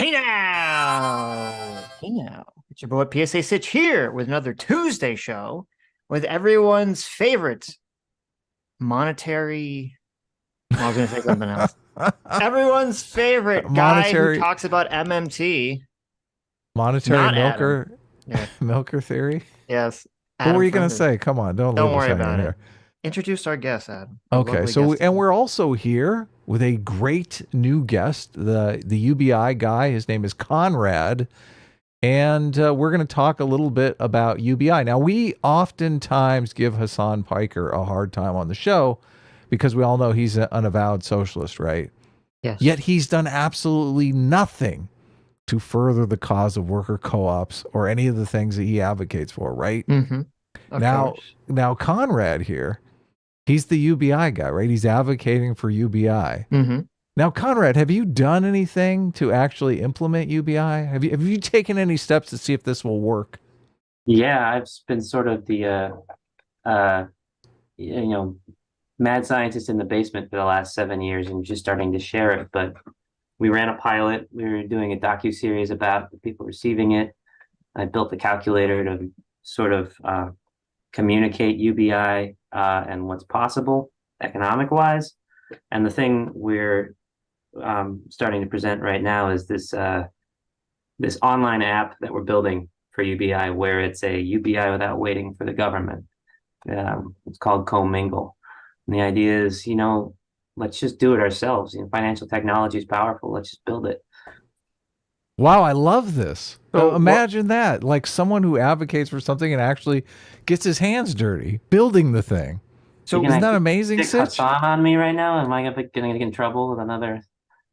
Hey now! Hey now. It's your boy PSA Sitch here with another Tuesday show with everyone's favorite monetary. Well, I was going to say something else. Everyone's favorite guy who monetary talks about MMT, monetary not Adam. milker Yeah, milker theory. yes, What were Adam you from gonna the. say? Come on, don't Don't leave us worry hanging about it. here. Introduce our guest, Adam. Our Okay, lovely so guest today. we're also here with a great new guest, the UBI guy. His name is Conrad, and we're going to talk a little bit about UBI. Now, we oftentimes give Hassan Piker a hard time on the show because we all know he's an avowed socialist, right? Yes. Yet he's done absolutely nothing to further the cause of worker co-ops or any of the things that he advocates for, right? Mm-hmm. Of Now, course. now Conrad here, he's the UBI guy, right? He's advocating for UBI. Mm-hmm. Now, Conrad, have you done anything to actually implement UBI? Have you taken any steps to see if this will work? Yeah, I've been sort of the uh you know mad scientist in the basement for the last 7 years and just starting to share it. But we ran a pilot. We were doing a docu-series about the people receiving it. I built a calculator to sort of communicate UBI and what's possible economic wise. And the thing we're starting to present right now is this online app that we're building for UBI, where it's a UBI without waiting for the government. It's called Commingle. And the idea is, let's just do it ourselves. Financial technology is powerful. Let's just build it. Wow, I love this. So what? Imagine that, like someone who advocates for something and actually gets his hands dirty building the thing. You're So Isn't gonna that amazing, stick Sitch? Hassan on me right now? Am I gonna get in trouble with another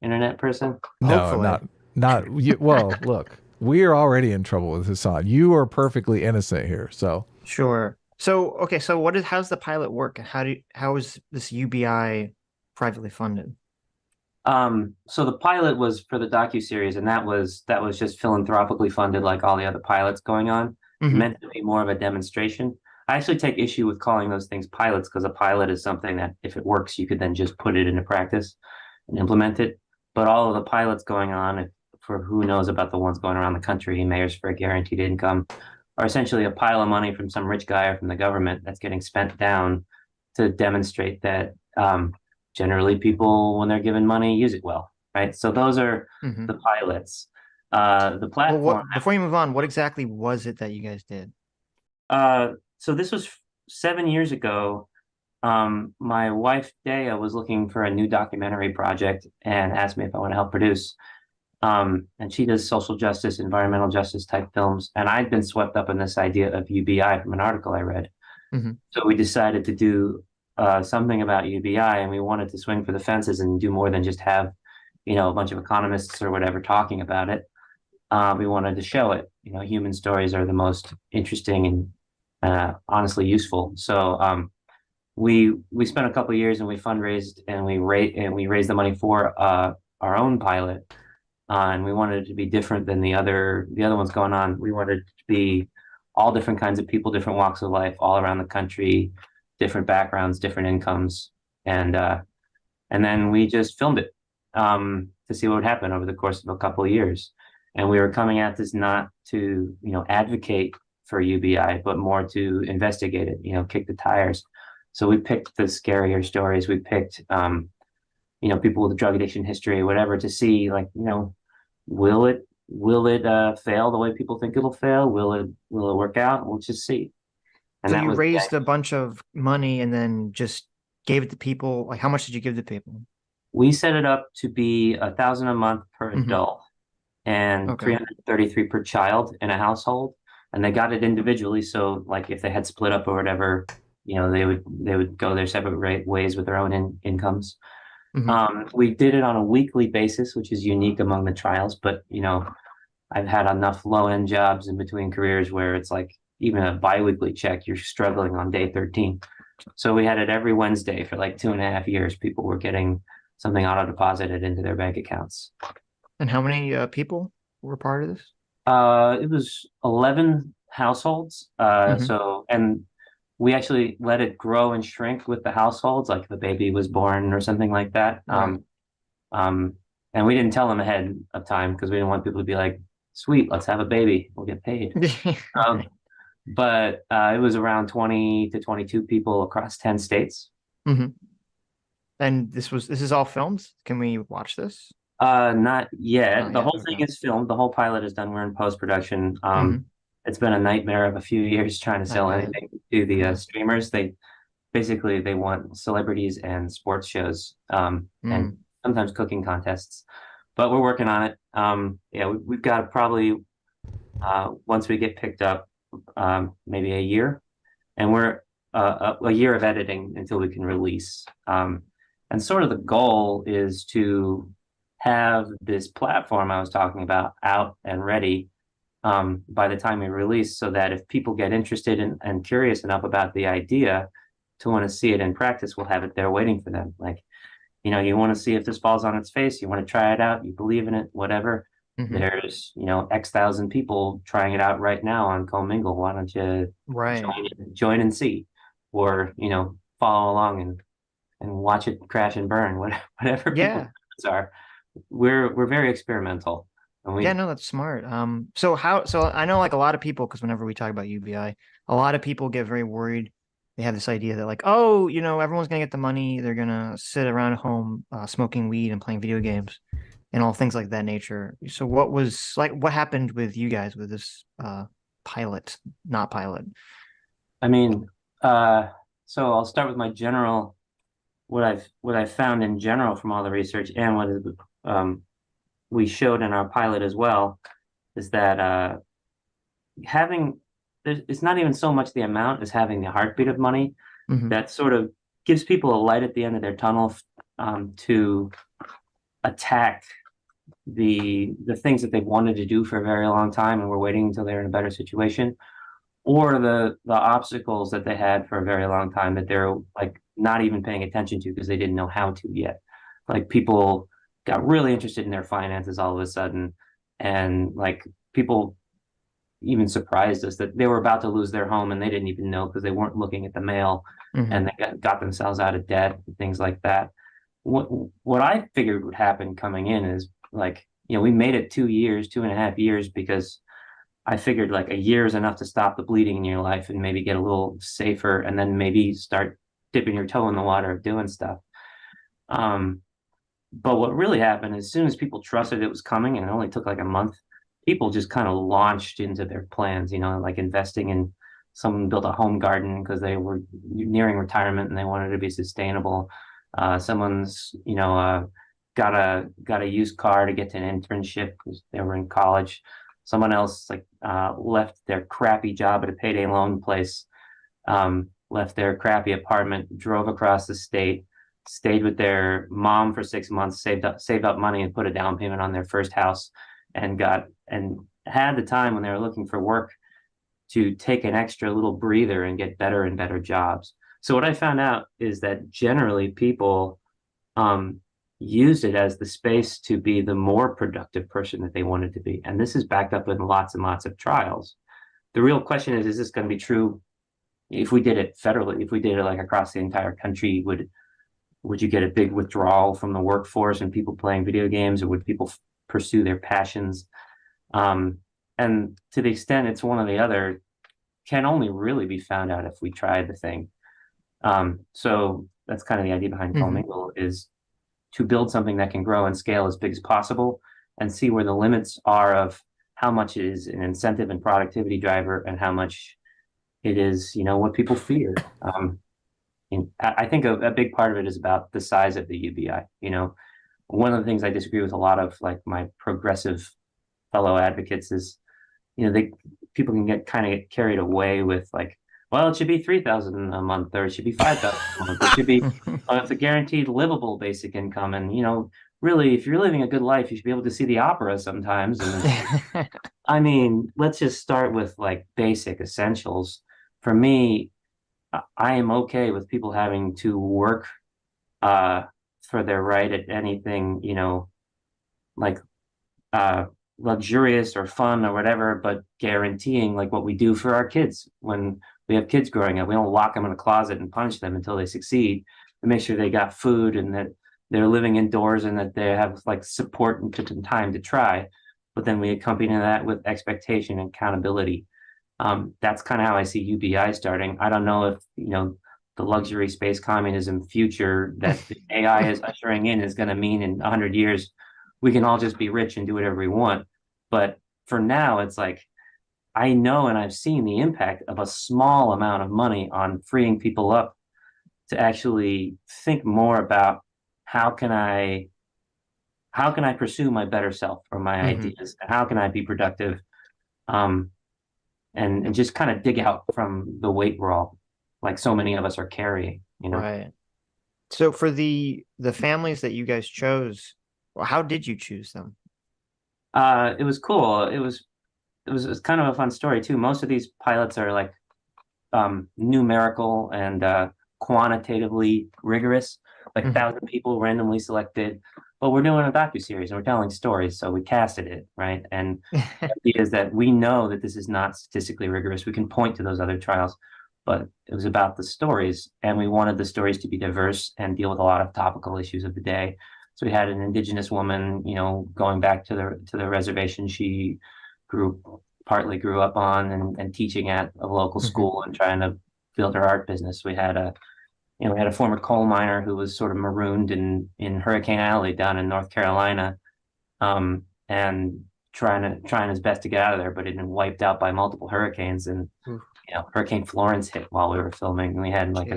internet person? No, hopefully. well, look, we are already in trouble with Hassan. You are perfectly innocent here. So, Sure. So, okay, so how's the pilot work? How is this UBI privately funded? So the pilot was for the docu-series, and that was just philanthropically funded, like all the other pilots going on, Hmm. meant to be more of a demonstration. I actually take issue with calling those things pilots because a pilot is something that, if it works, you could then just put it into practice and implement it. But all of the pilots going on, for who knows about the ones going around the country, mayors for a guaranteed income, are essentially a pile of money from some rich guy or from the government that's getting spent down to demonstrate that generally people, when they're given money, use it well, right? So those are Hmm. the pilots. The Well, platform, what before you move on, what exactly was it that you guys did? so this was 7 years ago. My wife, Dea, was looking for a new documentary project and asked me if I want to help produce. And she does social justice, environmental justice type films. And I'd been swept up in this idea of UBI from an article I read. Hmm. So we decided to do something about UBI, and we wanted to swing for the fences and do more than just have, a bunch of economists or whatever talking about it. We wanted to show it. Human stories are the most interesting and honestly useful. So we spent a couple of years and we fundraised and we raised the money for our own pilot. And we wanted it to be different than the other ones going on. We wanted it to be all different kinds of people, different walks of life, all around the country, different backgrounds, different incomes, and then we just filmed it to see what would happen over the course of a couple of years. And we were coming at this not to advocate for UBI, but more to investigate it, kick the tires. So we picked the scarier stories. We picked people with drug addiction history, whatever, to see, like, will it fail the way people think it'll fail? Will it work out? We'll just see. And So that you was raised a bunch of money and then just gave it to people. Like, how much did you give to people? we set it up to be 1,000 a month per Hmm. adult and Okay. 333 per child in a household. And they got it individually. So, like, if they had split up or whatever, they would go their separate ways with their own incomes. Hmm. We did it on a weekly basis, which is unique among the trials. But I've had enough low end jobs in between careers where it's like even a biweekly check, you're struggling on day 13. So we had it every Wednesday for like 2.5 years. People were getting something auto deposited into their bank accounts. And how many people were part of this? It was 11 households. Hmm. And we actually let it grow and shrink with the households, like if a baby was born or something like that. Right. Um, And we didn't tell them ahead of time because we didn't want people to be like, sweet, let's have a baby, we'll get paid. Um, but it was around 20 to 22 people across 10 states. Hmm. And this is all filmed. Can we watch this? Not yet. Not The yet. whole thing Okay. is filmed. The whole pilot is done. We're in post-production. Hmm. It's been a nightmare of a few years trying to I sell bet. anything to the Yeah. streamers. They want celebrities and sports shows, and Mm. sometimes cooking contests. But we're working on it. Yeah, we've got probably once we get picked up, maybe a year, and we're a year of editing until we can release. And sort of the goal is to have this platform I was talking about out and ready by the time we release, so that if people get interested in, and curious enough about the idea to want to see it in practice, we'll have it there waiting for them. Like, you want to see if this falls on its face, you want to try it out, you believe in it, whatever. Hmm. There's, X thousand people trying it out right now on Commingle. Why don't you Right. join and see, or follow along and watch it crash and burn, whatever people's Yeah. plans are. We're very experimental, and Yeah, we no, that's smart. So I know like a lot of people, because whenever we talk about UBI, a lot of people get very worried. They have this idea that like, oh, everyone's gonna get the money. They're gonna sit around home, smoking weed and playing video games and all things like that nature. So what happened with you guys with this pilot, not pilot? I mean, uh, so I'll start with my general what I've found in general from all the research, and um, we showed in our pilot as well, is that having it's not even so much the amount as having the heartbeat of money Hmm. that sort of gives people a light at the end of their tunnel, to attack the things that they've wanted to do for a very long time and were waiting until they're in a better situation, or the obstacles that they had for a very long time that they're like not even paying attention to because they didn't know how to yet. Like, people got really interested in their finances all of a sudden, and like people even surprised us that they were about to lose their home and they didn't even know because they weren't looking at the mail, Hmm. and they got themselves out of debt and things like that. What I figured would happen coming in is, like, we made it 2 years, 2.5 years, because I figured like a year is enough to stop the bleeding in your life and maybe get a little safer, and then maybe start dipping your toe in the water of doing stuff. Um, but what really happened, as soon as people trusted it was coming, and it only took like a month, people just kind of launched into their plans, like investing in, someone built a home garden because they were nearing retirement and they wanted to be sustainable. Someone's, got a used car to get to an internship because they were in college. Someone else like left their crappy job at a payday loan place, left their crappy apartment, drove across the state, stayed with their mom for 6 months, saved up money and put a down payment on their first house, and had the time when they were looking for work to take an extra little breather and get better and better jobs. So what I found out is that generally people um, used it as the space to be the more productive person that they wanted to be. And this is backed up in lots and lots of trials. The real question is this going to be true if we did it federally? If we did it like across the entire country, would you get a big withdrawal from the workforce and people playing video games, or would people pursue their passions? Um, and to the extent it's one or the other, can only really be found out if we try the thing. So that's kind of the idea behind Hmm. Commingle, is to build something that can grow and scale as big as possible, and see where the limits are of how much it is an incentive and productivity driver and how much it is, what people fear. And I think a big part of it is about the size of the UBI. One of the things I disagree with a lot of like my progressive fellow advocates is, people can get kind of carried away with like, well, it should be 3,000 a month, or it should be 5,000 a month. It should be it's a guaranteed livable basic income. And really, if you're living a good life, you should be able to see the opera sometimes. And I mean, let's just start with like basic essentials. For me, I am okay with people having to work uh, for their right at anything, like uh, luxurious or fun or whatever, but guaranteeing like what we do for our kids when we have kids growing up. We don't lock them in a closet and punish them until they succeed. We make sure they got food and that they're living indoors and that they have like support and took some time to try. But then we accompany that with expectation and accountability. That's kind of how I see UBI starting. I don't know if, the luxury space communism future that the AI is ushering in is going to mean in 100 years, we can all just be rich and do whatever we want. But for now, it's like, I know and I've seen the impact of a small amount of money on freeing people up to actually think more about how can I pursue my better self or my ideas? How can I be productive? And just kind of dig out from the weight we're all, like so many of us are carrying, Right. So for the families that you guys chose, well, how did you choose them? It was cool. It was kind of a fun story too. Most of these pilots are like numerical and quantitatively rigorous, like 1,000 people randomly selected. But we're doing a docuseries and we're telling stories, so we casted it, right? And the idea is that we know that this is not statistically rigorous. We can point to those other trials, but it was about the stories, and we wanted the stories to be diverse and deal with a lot of topical issues of the day. So we had an indigenous woman, going back to the reservation she partly grew up on and teaching at a local school and trying to build her art business. We had a former coal miner who was sort of marooned in Hurricane Alley down in North Carolina, and trying his best to get out of there, but had been wiped out by multiple hurricanes. And Hurricane Florence hit while we were filming, and we had like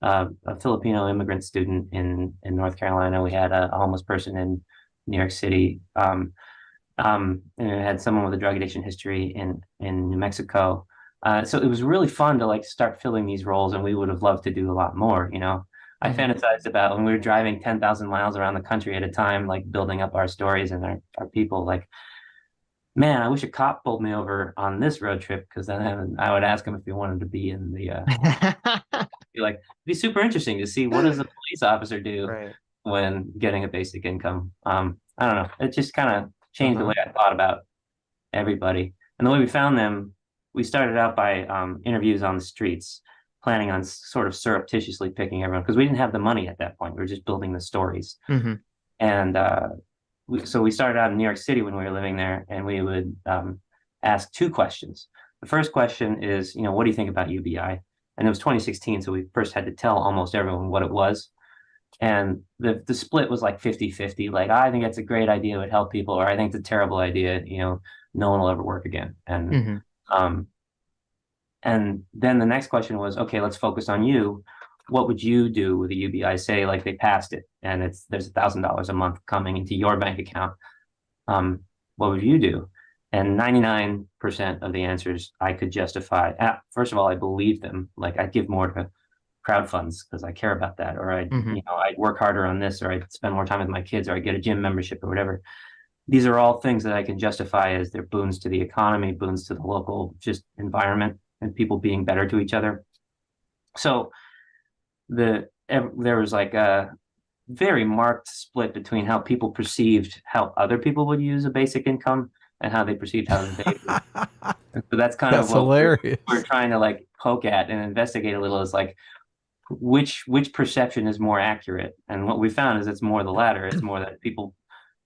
a Filipino immigrant student in North Carolina. We had a homeless person in New York City. And we had someone with a drug addiction history in New Mexico. So it was really fun to like start filling these roles, and we would have loved to do a lot more. I fantasized about when we were driving 10,000 miles around the country at a time, like building up our stories and our people. Like, man, I wish a cop pulled me over on this road trip, because then I would ask him if he wanted to be in the. Be like, it'd be super interesting to see what does a police officer do Right. when getting a basic income. I don't know. It just kind of changed the way I thought about everybody. And the way we found them, we started out by interviews on the streets, planning on sort of surreptitiously picking everyone, because we didn't have the money at that point. We were just building the stories. And so we started out in New York City when we were living there, and we would ask two questions. The first question is, what do you think about UBI? And it was 2016, so we first had to tell almost everyone what it was. And the split was like 50-50. Like, I think it's a great idea, it would help people, or I think it's a terrible idea, no one will ever work again. And and then the next question was, okay, let's focus on you. What would you do with a UBI? Say like they passed it and there's $1,000 a month coming into your bank account. What would you do? And 99% of the answers I could justify. First of all, I believed them. Like, I'd give more to crowd funds because I care about that, or I'd work harder on this, or I'd spend more time with my kids, or I'd get a gym membership or whatever. These are all things that I can justify as their boons to the economy, boons to the local just environment, and people being better to each other. So there was like a very marked split between how people perceived how other people would use a basic income and how they perceived how they would. So that's kind of what hilarious. We're trying to like poke at and investigate a little, is like which perception is more accurate. And what we found is it's more the latter. It's more that people,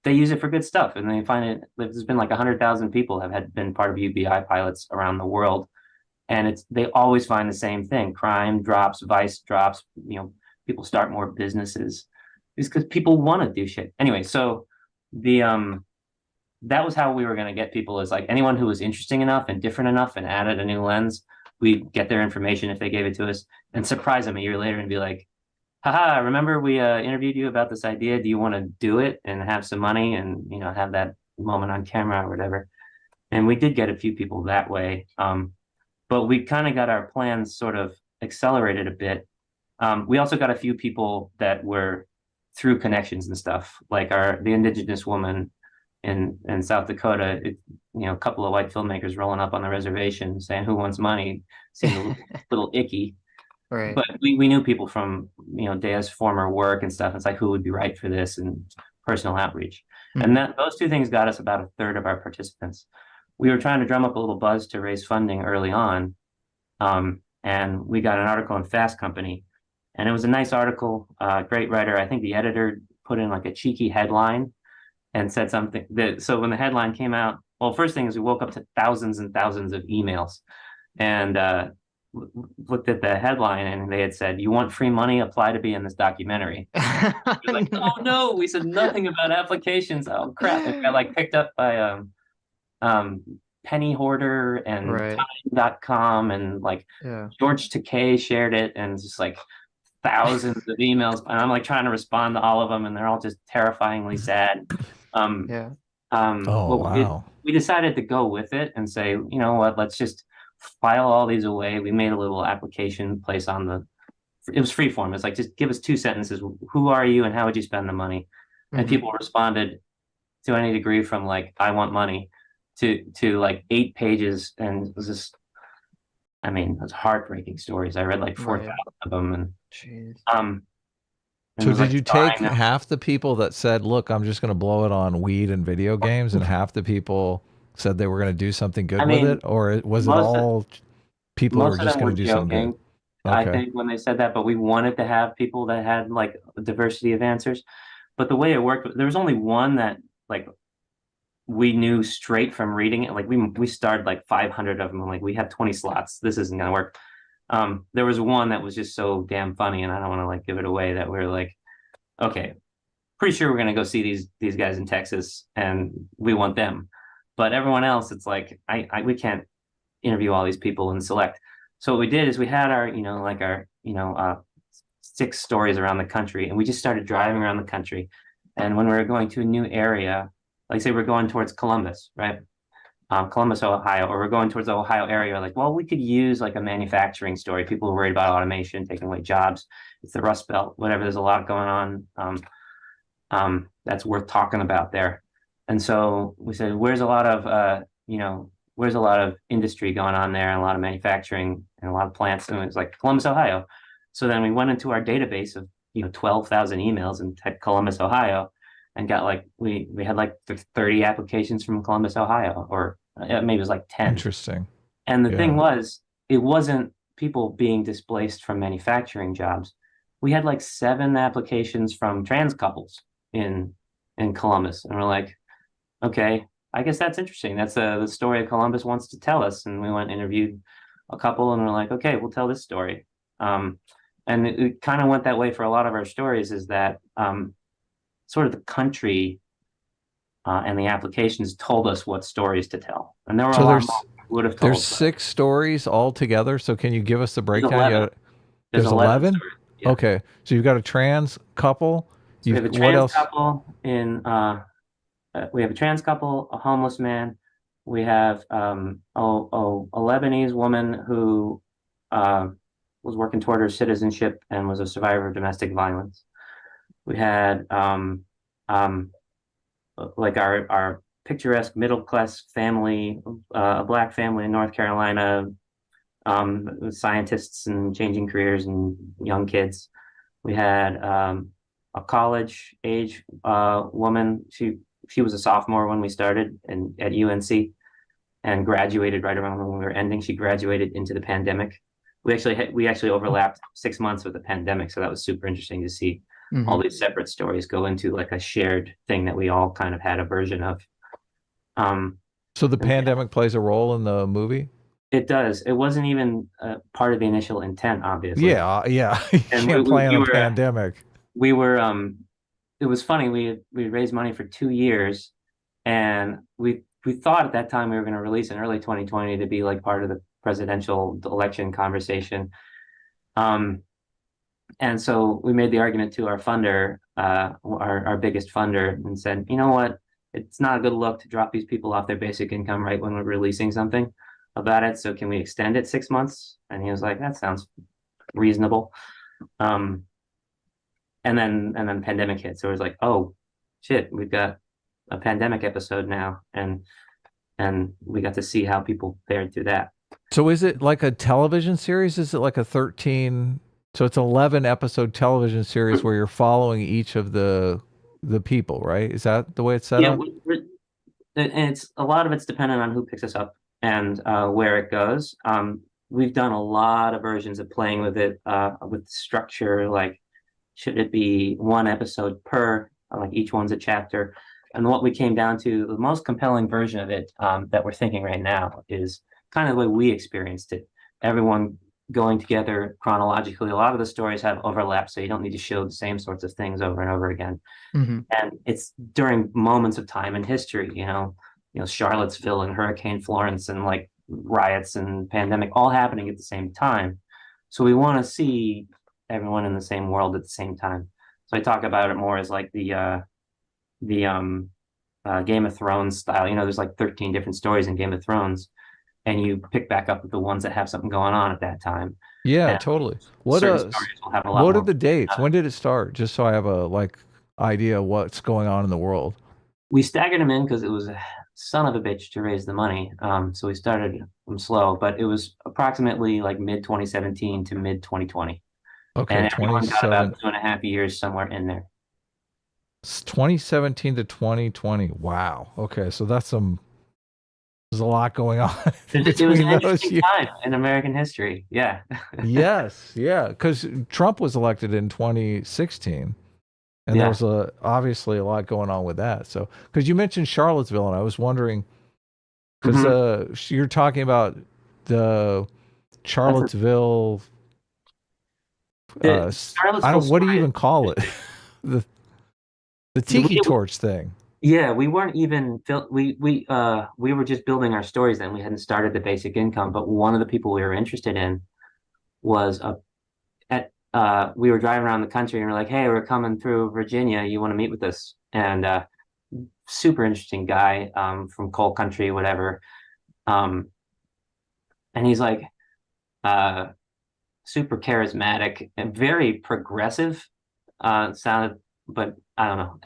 they use it for good stuff, and they find it. There's been like 100,000 people have been part of UBI pilots around the world, and they always find the same thing: crime drops, vice drops. People start more businesses. It's because people want to do shit anyway. So that was how we were going to get people, is like anyone who was interesting enough and different enough and added a new lens, we'd get their information if they gave it to us, and surprise them a year later and be like, haha, remember we interviewed you about this idea? Do you want to do it and have some money and, have that moment on camera or whatever? And we did get a few people that way. But we kind of got our plans sort of accelerated a bit. We also got a few people that were through connections and stuff, like the indigenous woman in South Dakota. A couple of white filmmakers rolling up on the reservation saying, who wants money? Seemed a little icky. Right. But we knew people from, Dea's former work and stuff. It's like, who would be right for this, and personal outreach. And those two things got us about a third of our participants. We were trying to drum up a little buzz to raise funding early on. And we got an article in Fast Company And it was a nice article, great writer. I think the editor put in like a cheeky headline and said something that, so when the headline came out, well, first thing is we woke up to thousands and thousands of emails and looked at the headline and they had said, "You want free money? Apply to be in this documentary." It was like, oh no, we said nothing about applications. Oh crap. It got like picked up by um Penny Hoarder and Right. Time.com and like Yeah. George Takei shared it and just like thousands of emails. And I'm like trying to respond to all of them and they're all just terrifyingly sad. Um, Yeah. Oh, what we did, wow. we decided to go with it and say, you know what, let's just file all these away. We made a little application place on the, it was free form. It's like, just give us 2 sentences. Who are you and how would you spend the money? And Hmm. people responded to any degree from like, I want money to like 8 pages. And it was just, I mean, it was heartbreaking stories. I read like Right. 4,000 of them Jeez. um, and it So was did like you take starring them. half the people that said, "Look, I'm just going to blow it on weed and video games," and half the people said they were going to do something I good with mean, it, or was it most of, all people who were most of just them going were to do something good? joking, I Okay. think, when they said that, but we wanted to have people that had like a diversity of answers. But the way it worked, there was only one that like we knew straight from reading it. Like we started like 500 of them. Like we have 20 slots. This isn't gonna work. There was one that was just so damn funny, and I don't want to like give it away. That we're like, okay, pretty sure we're gonna go see these guys in Texas, and we want them. But everyone else, it's like we can't interview all these people and select. So what we did is we had our, like our, 6 stories around the country, and we just started driving around the country. And when we were going to a new area, like say we're going towards Columbus, right? Columbus, Ohio, or we're going towards the Ohio area, like, well, we could use like a manufacturing story. People are worried about automation taking away jobs. It's the Rust Belt, whatever. There's a lot going on. That's worth talking about there. And so we said, where's a lot of industry going on there and a lot of manufacturing and a lot of plants? And it was like Columbus, Ohio. So then we went into our database of, 12,000 emails and typed Columbus, Ohio, and got like, we had like 30 applications from Columbus, Ohio, or maybe it was like 10. Interesting. And the thing Yeah. was, it wasn't people being displaced from manufacturing jobs. We had like 7 applications from trans couples in Columbus, and we're like, okay, I guess that's interesting. That's the story Columbus wants to tell us. And we went and interviewed a couple, and we're like, okay, we'll tell this story. And it kind of went that way for a lot of our stories. Is that sort of the country and the applications told us what stories to tell, and there were a So lot more we would have there's told. But 6 stories altogether. So can you give us the there's breakdown? 11. There's There's 11 11. stories. Yeah. Okay. So you've got a trans couple. So we have a What trans else? couple we have a trans couple, a homeless man. We have a Lebanese woman who was working toward her citizenship and was a survivor of domestic violence. We had like our picturesque middle class family, a black family in North Carolina, scientists and changing careers and young kids. We had a college age woman. She was a sophomore when we started at UNC and graduated right around when we were ending. She graduated into the pandemic. We actually overlapped 6 months with the pandemic, so that was super interesting to see all Hmm. these separate stories go into like a shared thing that we all kind of had a version of. Um, So the and pandemic plays a role in the movie? it does. It wasn't even part of the initial intent, obviously. Yeah, yeah. You And can't plan we a were pandemic. we were it was funny. We raised money for 2 years, and we thought at that time we were going to release in early 2020 to be like part of the presidential election conversation. Um, and so we made the argument to our funder, our biggest funder, and said, you know what? It's not a good look to drop these people off their basic income right when we're releasing something about it. So can we extend it 6 months? And he was like, that sounds reasonable. Um, and then pandemic hit. So it was like, oh shit, we've got a pandemic episode now, and we got to see how people fared through that. So is it like a television series? Is it like a 13? So it's 11 episode television series where you're following each of the people, right? Is that the way it's set Yeah, up? and it's a lot of it's dependent on who picks us up and where it goes. we've done a lot of versions of playing with it, with structure, like should it be one episode per, like each one's a chapter. And what we came down to, the most compelling version of it, that we're thinking right now is kind of the way we experienced it. Everyone going together chronologically. A lot of the stories have overlap, so you don't need to show the same sorts of things over and over again. And it's during moments of time in history, Charlottesville and Hurricane Florence and like riots and pandemic all happening at the same time. So we want to see everyone in the same world at the same time. So I talk about it more as like the Game of Thrones style. There's like 13 different stories in Game of Thrones, and you pick back up with the ones that have something going on at that time. Yeah, And totally. certain stories will have a lot What are more. the dates? When did it start? Just so I have a idea what's going on in the world. We staggered them in because it was a son of a bitch to raise the money. So we started them slow, but it was approximately like mid 2017 to mid 2020. Okay, And everyone got 27. about 2.5 years somewhere in there. 2017 to 2020. Wow. Okay, so there's a lot going on It was between an those interesting years. time in American history. Yeah. Yes, yeah, because Trump was elected in 2016, and there Yeah. was obviously a lot going on with that. So, because you mentioned Charlottesville, and I was wondering, because you're talking about the Charlottesville. The I don't. Charlottesville What do you story, even call it? the tiki torch thing. yeah, we weren't even we were just building our stories then. We hadn't started the basic income, but one of the people we were interested in was we were driving around the country and we're like, hey, we're coming through Virginia. You want to meet with us? And super interesting guy, from coal country, whatever. And he's like, super charismatic and very progressive, sounded, but I don't know.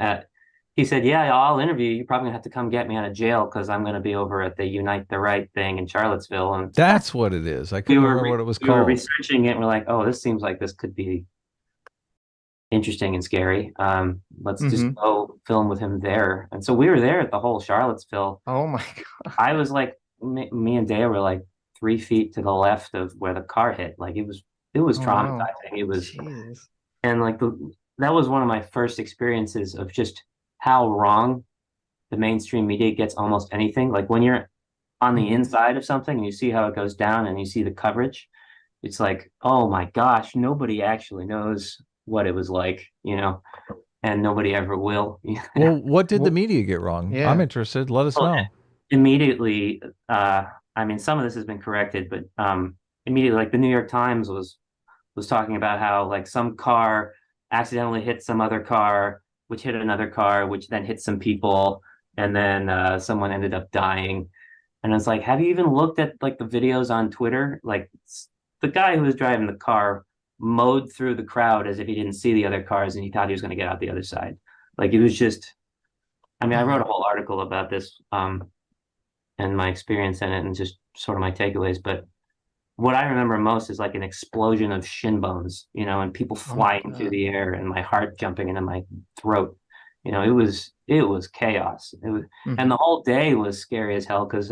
He said, yeah, I'll interview you. You're probably gonna have to come get me out of jail because I'm gonna be over at the Unite the Right thing in Charlottesville. And That's what it is. I couldn't remember what it was we were called. researching it and we're like, oh, this seems like this could be interesting and scary. Let's just go film with him there. And so we were there at the whole Charlottesville. Oh my God. I was like, me and Daya were like 3 feet to the left of where the car hit. Like it was traumatizing. Wow. It was, Jeez. and like that was one of my first experiences of just how wrong the mainstream media gets almost anything. Like when you're on the inside of something and you see how it goes down and you see the coverage, it's like, oh my gosh, nobody actually knows what it was like, and nobody ever will. Well, what did the media get wrong? Yeah. I'm interested. Let us know. Immediately, I mean, some of this has been corrected, but immediately, like the New York Times was talking about how like some car accidentally hit some other car, which hit another car, which then hit some people, and then someone ended up dying. And it's like, have you even looked at like the videos on Twitter? Like the guy who was driving the car mowed through the crowd as if he didn't see the other cars and he thought he was going to get out the other side. Like it was just, I mean, I wrote a whole article about this, and my experience in it and just sort of my takeaways. But what I remember most is like an explosion of shin bones, and people flying through the air and my heart jumping into my throat. It was chaos. It was, and the whole day was scary as hell because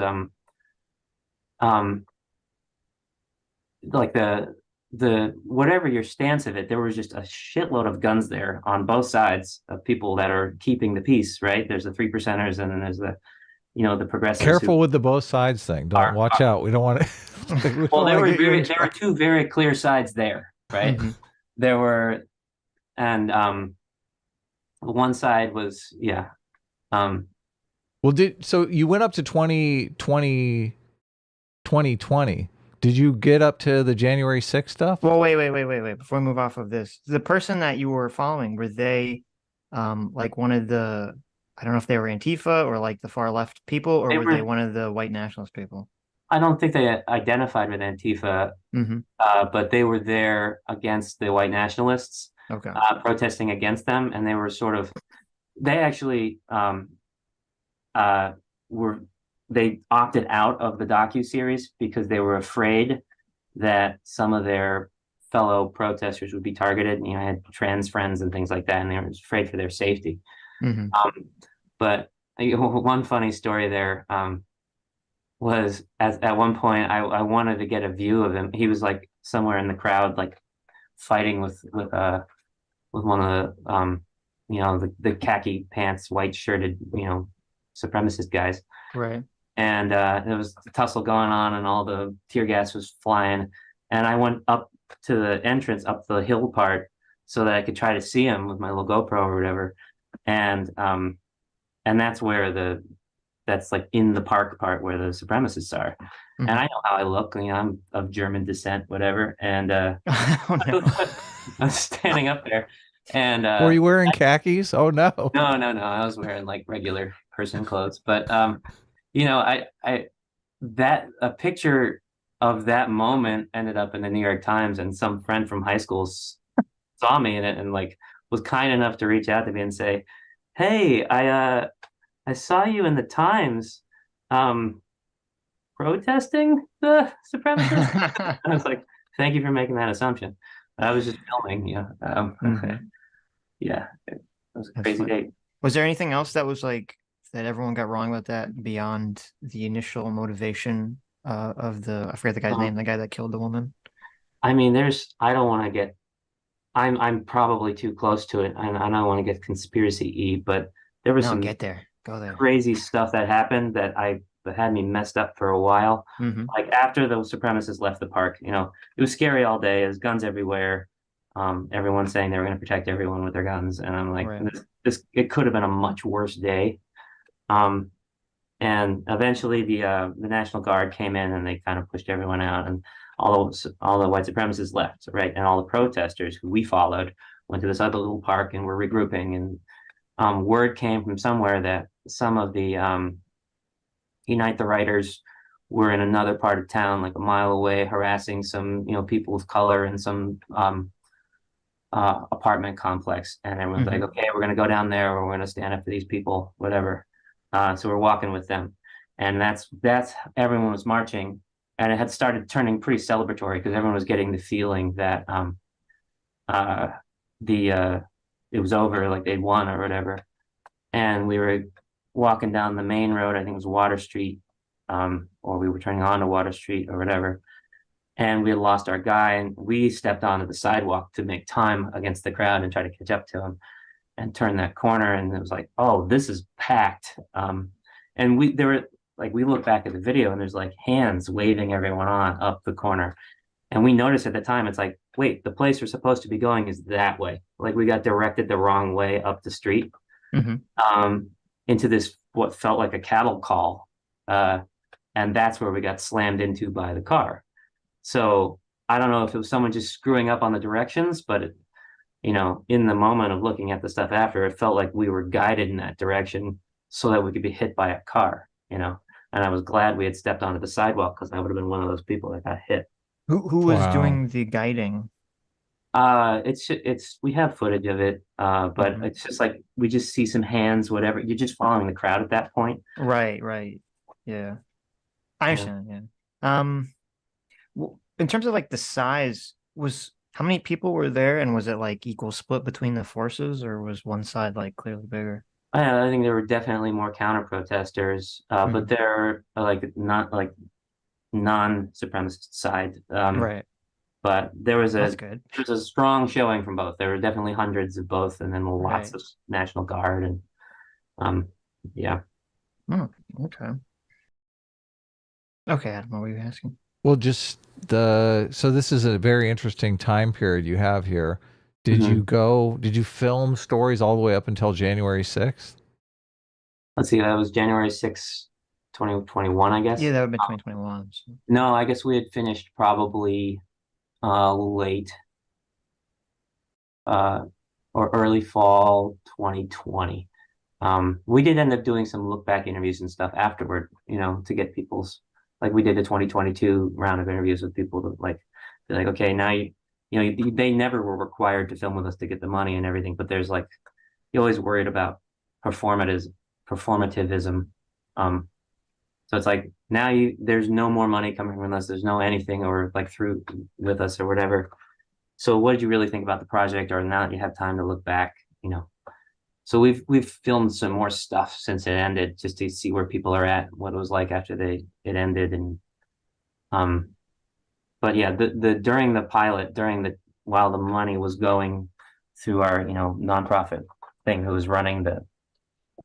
like the whatever your stance of it, there was just a shitload of guns there on both sides of people that are keeping the peace, right? There's the 3%ers and then there's the the progressives. Careful with the both sides thing. Don't watch out. We don't want to. Well, there were two very clear sides there, right? There were, and one side was well, so you went up to 2020. Did you get up to the January 6th stuff? Well, wait. Before we move off of this, the person that you were following, were they like one of the, I don't know if they were Antifa or like the far left people, or were they one of the white nationalist people? I don't think they identified with Antifa, but they were there against the white nationalists, protesting against them. And they were they actually they opted out of the docuseries because they were afraid that some of their fellow protesters would be targeted. And, I had trans friends and things like that, and they were afraid for their safety. But one funny story there, was at one point I wanted to get a view of him. He was like somewhere in the crowd, like fighting with one of the the khaki pants, white shirted, supremacist guys. Right. And there was a tussle going on, and all the tear gas was flying. And I went up to the entrance, up the hill part, so that I could try to see him with my little GoPro or whatever. And that's where that's like in the park part where the supremacists are. And I know how I look, I'm of German descent, whatever. And Oh no. I was standing up there, and Were you wearing khakis? Oh no. no, I was wearing like regular person clothes. But I that a picture of that moment ended up in the New York Times, and some friend from high school saw me in it and like was kind enough to reach out to me and say, "Hey, I saw you in the Times, protesting the supremacists." I was like, "Thank you for making that assumption. I was just filming, yeah, it was a That's crazy funny. day." Was there anything else that was like that everyone got wrong about that beyond the initial motivation of I forget the guy's name, Um, the guy that killed the woman? I mean, I don't want to get, I'm probably too close to it, and I don't want to get conspiracy-y, but there was No, some get there. Go there. crazy stuff that happened that had me messed up for a while. Like after the supremacists left the park, it was scary all day. There's guns everywhere. Everyone saying they were going to protect everyone with their guns, and I'm like, Right. this it could have been a much worse day. Um, and eventually the National Guard came in and they kind of pushed everyone out, and all the white supremacists left, right? And all the protesters who we followed went to this other little park and were regrouping. And word came from somewhere that some of the Unite the Writers were in another part of town, like a mile away, harassing some, people of color in some apartment complex. And everyone's like, okay, we're going to go down there, or we're going to stand up for these people, whatever. So we're walking with them. And that's everyone was marching. And it had started turning pretty celebratory because everyone was getting the feeling that uh, it was over, like they'd won or whatever. And we were walking down the main road, I think it was Water Street, or we were turning onto Water Street or whatever. And we had lost our guy, and we stepped onto the sidewalk to make time against the crowd and try to catch up to him and turn that corner. And it was like, oh, this is packed. And we look back at the video, and there's like hands waving everyone on up the corner. And we noticed at the time, it's like, wait, the place we're supposed to be going is that way. Like we got directed the wrong way up the street. Into this what felt like a cattle call, and that's where we got slammed into by the car. So I don't know if it was someone just screwing up on the directions, but in the moment of looking at the stuff after, it felt like we were guided in that direction so that we could be hit by a car. And I was glad we had stepped onto the sidewalk, because I would have been one of those people that got hit. Who was doing the guiding? We have footage of it, but it's just like we just see some hands, whatever. You're just following the crowd at that point. Right. Yeah. I understand, yeah. In terms of like the size, how many people were there, and was it like equal split between the forces, or was one side like clearly bigger? I think there were definitely more counter protesters, but they're like not like non-supremacist side. Right. But That's good. there was a strong showing from both. There were definitely hundreds of both, and then lots Right. of National Guard, and yeah. Okay. Okay, Adam, what were you asking? Well, so this is a very interesting time period you have here. Did you film stories all the way up until January 6th? Let's see, that was January 6th, 2021, I guess. Yeah, that would have been 2021. So. No, I guess we had finished probably late or early fall 2020. We did end up doing some look back interviews and stuff afterward, to get people's, like we did the 2022 round of interviews with people to like be like, okay, now they never were required to film with us to get the money and everything, but there's like, you're always worried about performativism. So it's like now there's no more money coming from us. There's no anything or like through with us or whatever. So what did you really think about the project? Or now that you have time to look back, So we've filmed some more stuff since it ended, just to see where people are at, what it was like after it ended, and um. But yeah, the during the pilot, while the money was going through our nonprofit thing who was running the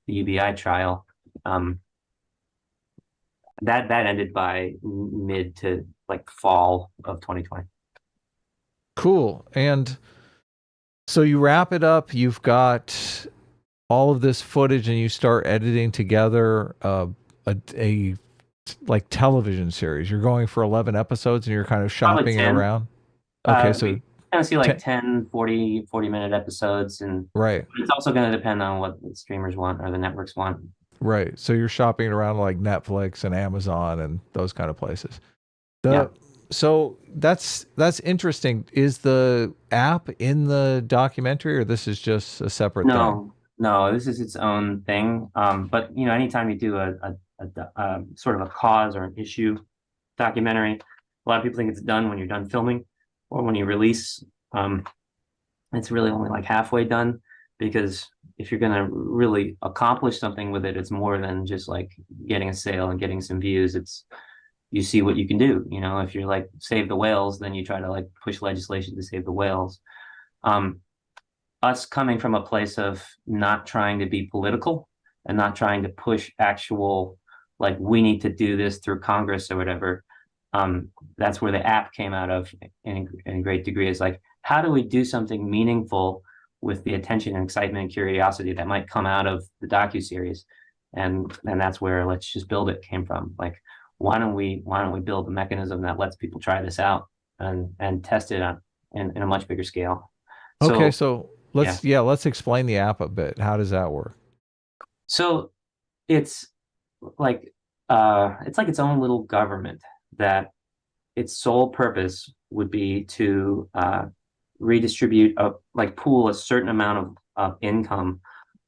UBI trial, um, that ended by mid to like fall of 2020. Cool. And so you wrap it up. You've got all of this footage, and you start editing together a like television series. You're going for 11 episodes, and you're kind of Probably shopping it 10. around. Okay, so We kind of see like 10, 10, 40-minute episodes, and right, it's also going to depend on what the streamers want or the networks want. right. So you're shopping it around like Netflix and Amazon and those kind of places. Yeah. The So that's interesting. Is the app in the documentary, or this is just a separate thing? No, this is its own thing. But anytime you do a sort of a cause or an issue documentary, a lot of people think it's done when you're done filming or when you release. Um, it's really only like halfway done, because if you're gonna really accomplish something with it, it's more than just like getting a sale and getting some views. It's you see what you can do. If you're like save the whales, then you try to like push legislation to save the whales. Um, us coming from a place of not trying to be political and not trying to push actual, like, we need to do this through Congress or whatever. That's where the app came out of in a great degree, is like, how do we do something meaningful with the attention and excitement and curiosity that might come out of the docuseries? And that's where let's just build it came from. Like, why don't we build a mechanism that lets people try this out and test it on in a much bigger scale? Okay, So so yeah. let's explain the app a bit. How does that work? So it's like it's like its own little government that its sole purpose would be to redistribute like pool a certain amount of income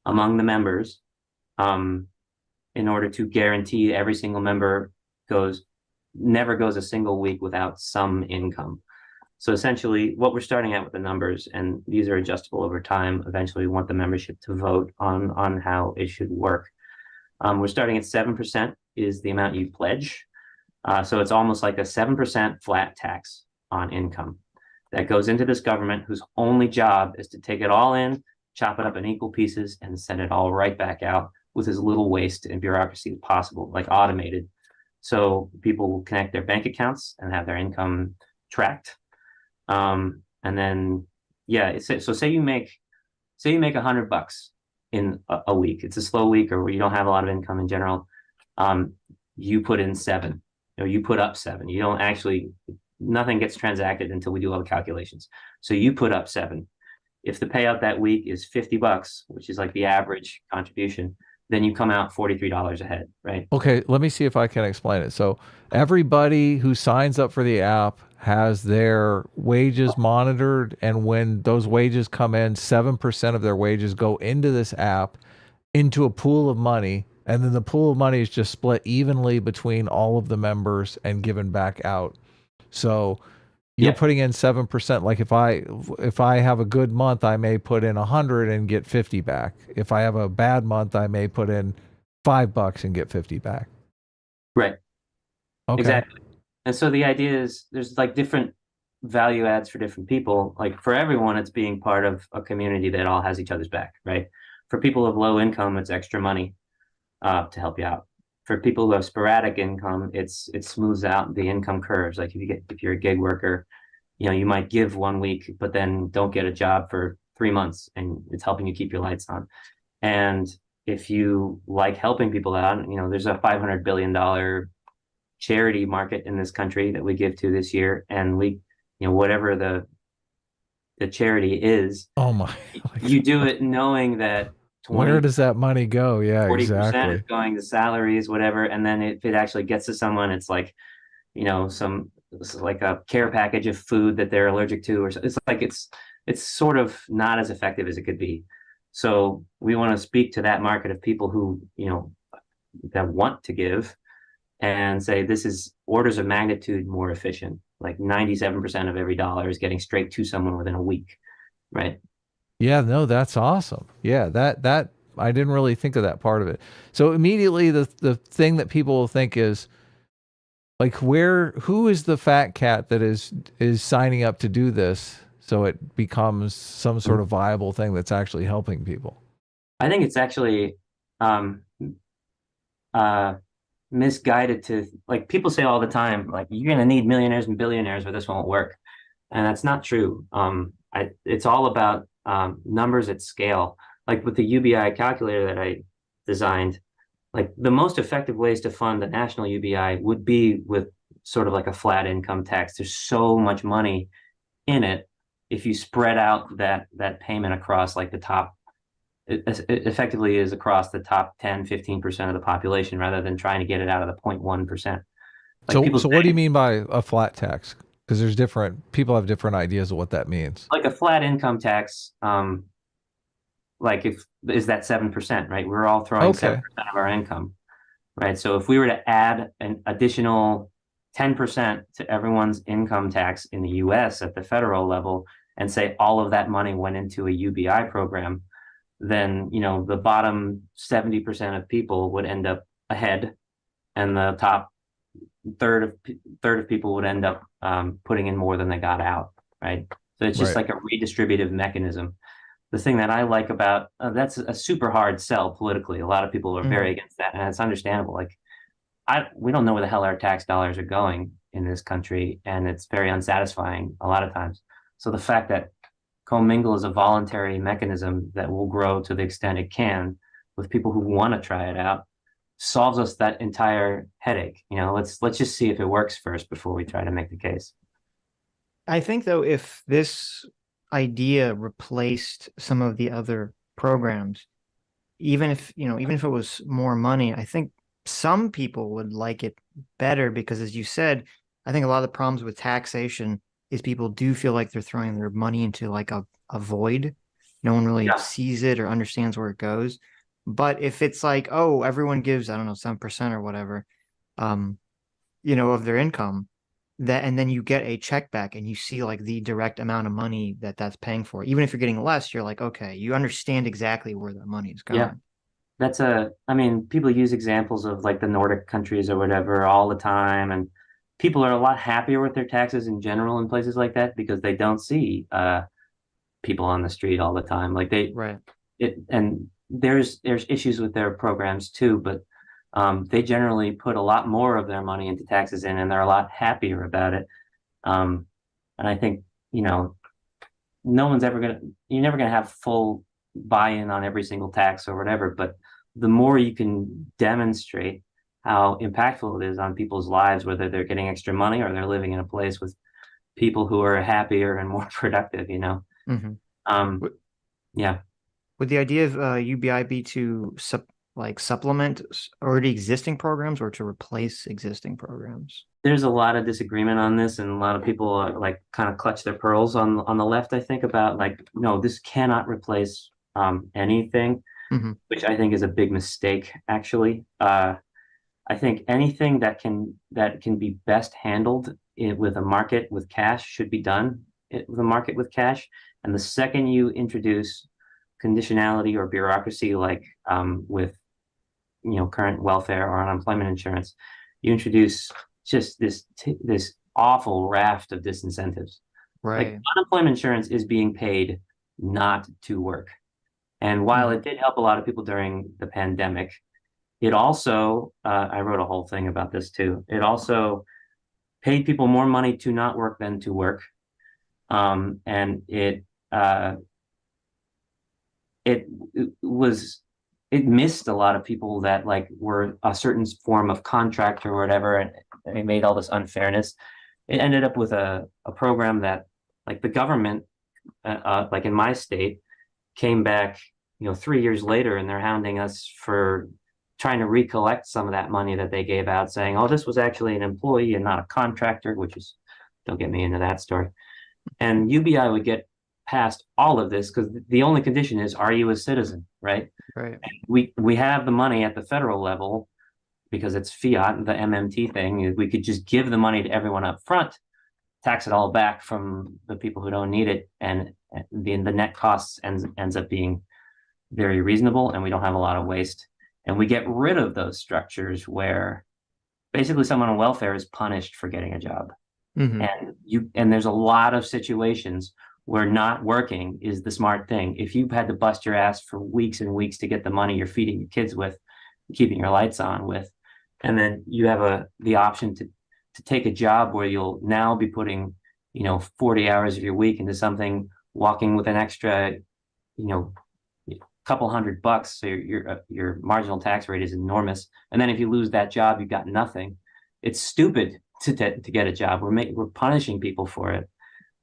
among the members, um, in order to guarantee every single member never goes a single week without some income. So essentially, what we're starting at with the numbers, and these are adjustable over time. Eventually, we want the membership to vote on how it should work. We're starting at 7% is the amount you pledge. So it's almost like a 7% flat tax on income that goes into this government, whose only job is to take it all in, chop it up in equal pieces, and send it all right back out with as little waste and bureaucracy as possible, like automated. So people will connect their bank accounts and have their income tracked. And then, yeah, so say you make $100 in a week. It's a slow week, or where you don't have a lot of income in general. Um, you put in 7, you put up 7. You don't actually, nothing gets transacted until we do all the calculations. So you put up 7. If the payout that week is $50, which is like the average contribution, then you come out $43 ahead, right? Okay, let me see if I can explain it. So everybody who signs up for the app has their wages monitored, and when those wages come in, 7% of their wages go into this app, into a pool of money, and then the pool of money is just split evenly between all of the members and given back out. So you're Yeah, putting in 7%. Like if I have a good month, I may put in 100 and get 50 back. If I have a bad month, I may put in $5 and get 50 back. right. Okay. Exactly. And so the idea is there's like different value adds for different people. Like for everyone, it's being part of a community that all has each other's back, right? For people of low income, it's extra money to help you out. For people who have sporadic income, it smooths out the income curves. Like if you're a gig worker, you might give 1 week, but then don't get a job for 3 months, and it's helping you keep your lights on. And if you like helping people out, there's a $500 billion charity market in this country that we give to this year, and whatever the charity is, Oh my. Like, you do it knowing that where 20 does that money go? Yeah, 40% is exactly. going to salaries, whatever, and then if it actually gets to someone, it's like it's like a care package of food that they're allergic to, or it's like it's sort of not as effective as it could be. So we want to speak to that market of people who that want to give, and say this is orders of magnitude more efficient. Like 97% of every dollar is getting straight to someone within a week, right? Yeah, no, that's awesome. Yeah, that I didn't really think of that part of it. So immediately the thing that people will think is like who is the fat cat that is signing up to do this so it becomes some sort of viable thing that's actually helping people? I think it's actually um, uh, misguided to, like, people say all the time, like, you're going to need millionaires and billionaires or this won't work. And that's not true. It's all about numbers at scale. Like with the UBI calculator that I designed, like the most effective ways to fund the national UBI would be with sort of like a flat income tax. There's so much money in it if you spread out that payment across like the top, it effectively is across the top 10, 15% of the population rather than trying to get it out of the 0.1%. Like So people so what do you say, mean by a flat tax? Because there's different people have different ideas of what that means. like a flat income tax, like if is that 7%, right? We're all throwing Okay. 7% of our income, right? So if we were to add an additional 10% to everyone's income tax in the US at the federal level and say all of that money went into a UBI program, then, the bottom 70% of people would end up ahead and the top third of people would end up putting in more than they got out, right? So it's just Right. like a redistributive mechanism. The thing that I like about that's a super hard sell politically. A lot of people are Hmm. very against that, and it's understandable. Like we don't know where the hell our tax dollars are going in this country, and it's very unsatisfying a lot of times. So the fact that commingle is a voluntary mechanism that will grow to the extent it can with people who want to try it out solves us that entire headache. Let's just see if it works first before we try to make the case. I think though, if this idea replaced some of the other programs, even if it was more money, I think some people would like it better because, as you said, I think a lot of the problems with taxation is people do feel like they're throwing their money into like a void. No one really Yeah, sees it or understands where it goes. But if it's like, oh, everyone gives, I don't know, 7% or whatever, um, of their income, that and then you get a check back and you see like the direct amount of money that that's paying for. Even if you're getting less, you're like, okay, you understand exactly where that money is yeah. going. I mean, people use examples of like the Nordic countries or whatever all the time, and people are a lot happier with their taxes in general in places like that because they don't see people on the street all the time. Like Right. and there's issues with their programs too, but they generally put a lot more of their money into taxes in, and they're a lot happier about it. Um, and I think, you know, no one's ever gonna, you're never gonna have full buy-in on every single tax or whatever, but the more you can demonstrate how impactful it is on people's lives, whether they're getting extra money or they're living in a place with people who are happier and more productive. Hmm. Um, Would, yeah. would the idea of UBI be to supplement already existing programs or to replace existing programs? There's a lot of disagreement on this, and a lot of people like kind of clutch their pearls on the left, I think, about like, no, this cannot replace anything, Hmm. which I think is a big mistake, actually. I think anything that can be best handled with a market with cash should be done with a market with cash. And the second you introduce conditionality or bureaucracy, like with current welfare or unemployment insurance, you introduce just this awful raft of disincentives. Like Right. unemployment insurance is being paid not to work. And while Hmm. it did help a lot of people during the pandemic, it also, I wrote a whole thing about this too. It also paid people more money to not work than to work. And uh, it missed a lot of people that like were a certain form of contract or whatever, and it made all this unfairness. It ended up with a program that like the government, like in my state, came back, 3 years later, and they're hounding us for trying to recollect some of that money that they gave out, saying, "Oh, this was actually an employee and not a contractor," which is, don't get me into that story. And UBI would get past all of this because the only condition is, are you a citizen, right? Right. We have the money at the federal level because it's fiat, the MMT thing. We could just give the money to everyone up front, tax it all back from the people who don't need it, and the net costs ends up being very reasonable, and we don't have a lot of waste. And we get rid of those structures where basically someone on welfare is punished for getting a job. Hmm. And there's a lot of situations where not working is the smart thing. If you've had to bust your ass for weeks and weeks to get the money you're feeding your kids with, keeping your lights on with, and then you have the option to take a job where you'll now be putting, 40 hours of your week into something, walking with an extra, couple $100, so your marginal tax rate is enormous. And then if you lose that job, you've got nothing. It's stupid to get a job. We're punishing people for it.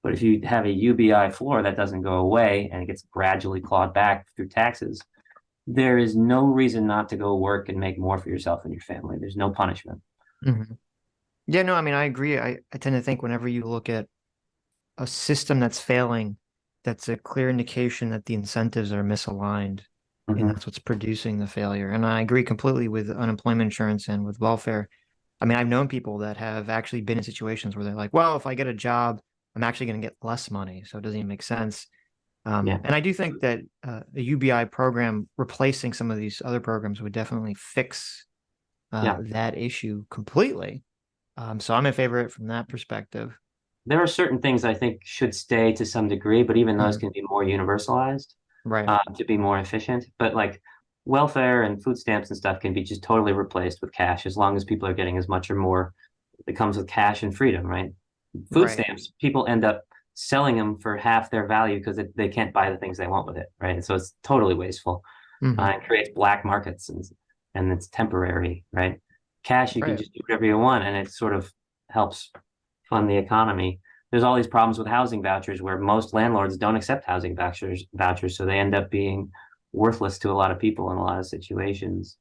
But if you have a UBI floor that doesn't go away and it gets gradually clawed back through taxes, there is no reason not to go work and make more for yourself and your family. There's no punishment. Hmm. Yeah, no, I mean, I agree. I tend to think whenever you look at a system that's failing, that's a clear indication that the incentives are misaligned, and that's what's producing the failure. And I agree completely with unemployment insurance and with welfare. I mean, I've known people that have actually been in situations where they're like, well, if I get a job, I'm actually going to get less money. So it doesn't even make sense. Yeah. And I do think that a UBI program replacing some of these other programs would definitely fix Yeah. that issue completely. So I'm in favor of it from that perspective. There are certain things I think should stay to some degree, but even those Mhm. can be more universalized Right. to be more efficient. But like welfare and food stamps and stuff can be just totally replaced with cash as long as people are getting as much or more that comes with cash and freedom, right? Food Right. stamps, people end up selling them for half their value because they can't buy the things they want with it, right? And so it's totally wasteful. Hmm. It creates black markets and it's temporary, right? Cash, you can Right. just do whatever you want, and it sort of helps fund the economy. There's all these problems with housing vouchers where most landlords don't accept housing vouchers, so they end up being worthless to a lot of people in a lot of situations.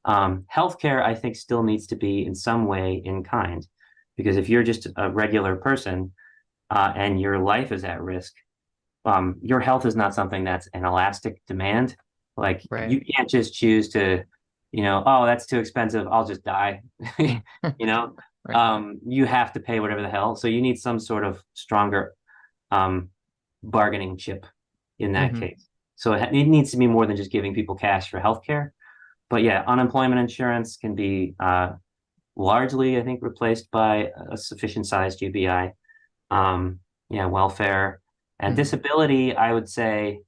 Healthcare, I think, still needs to be in some way in kind, because if you're just a regular person and your life is at risk, your health is not something that's an elastic demand. Like Right. you can't just choose to, oh, that's too expensive, I'll just die. You know, Right. you have to pay whatever the hell. So you need some sort of stronger um, bargaining chip in that Hmm. case. So it needs to be more than just giving people cash for healthcare. But yeah, unemployment insurance can be largely, I think, replaced by a sufficient sized UBI. Yeah, welfare and Hmm. disability, I would say,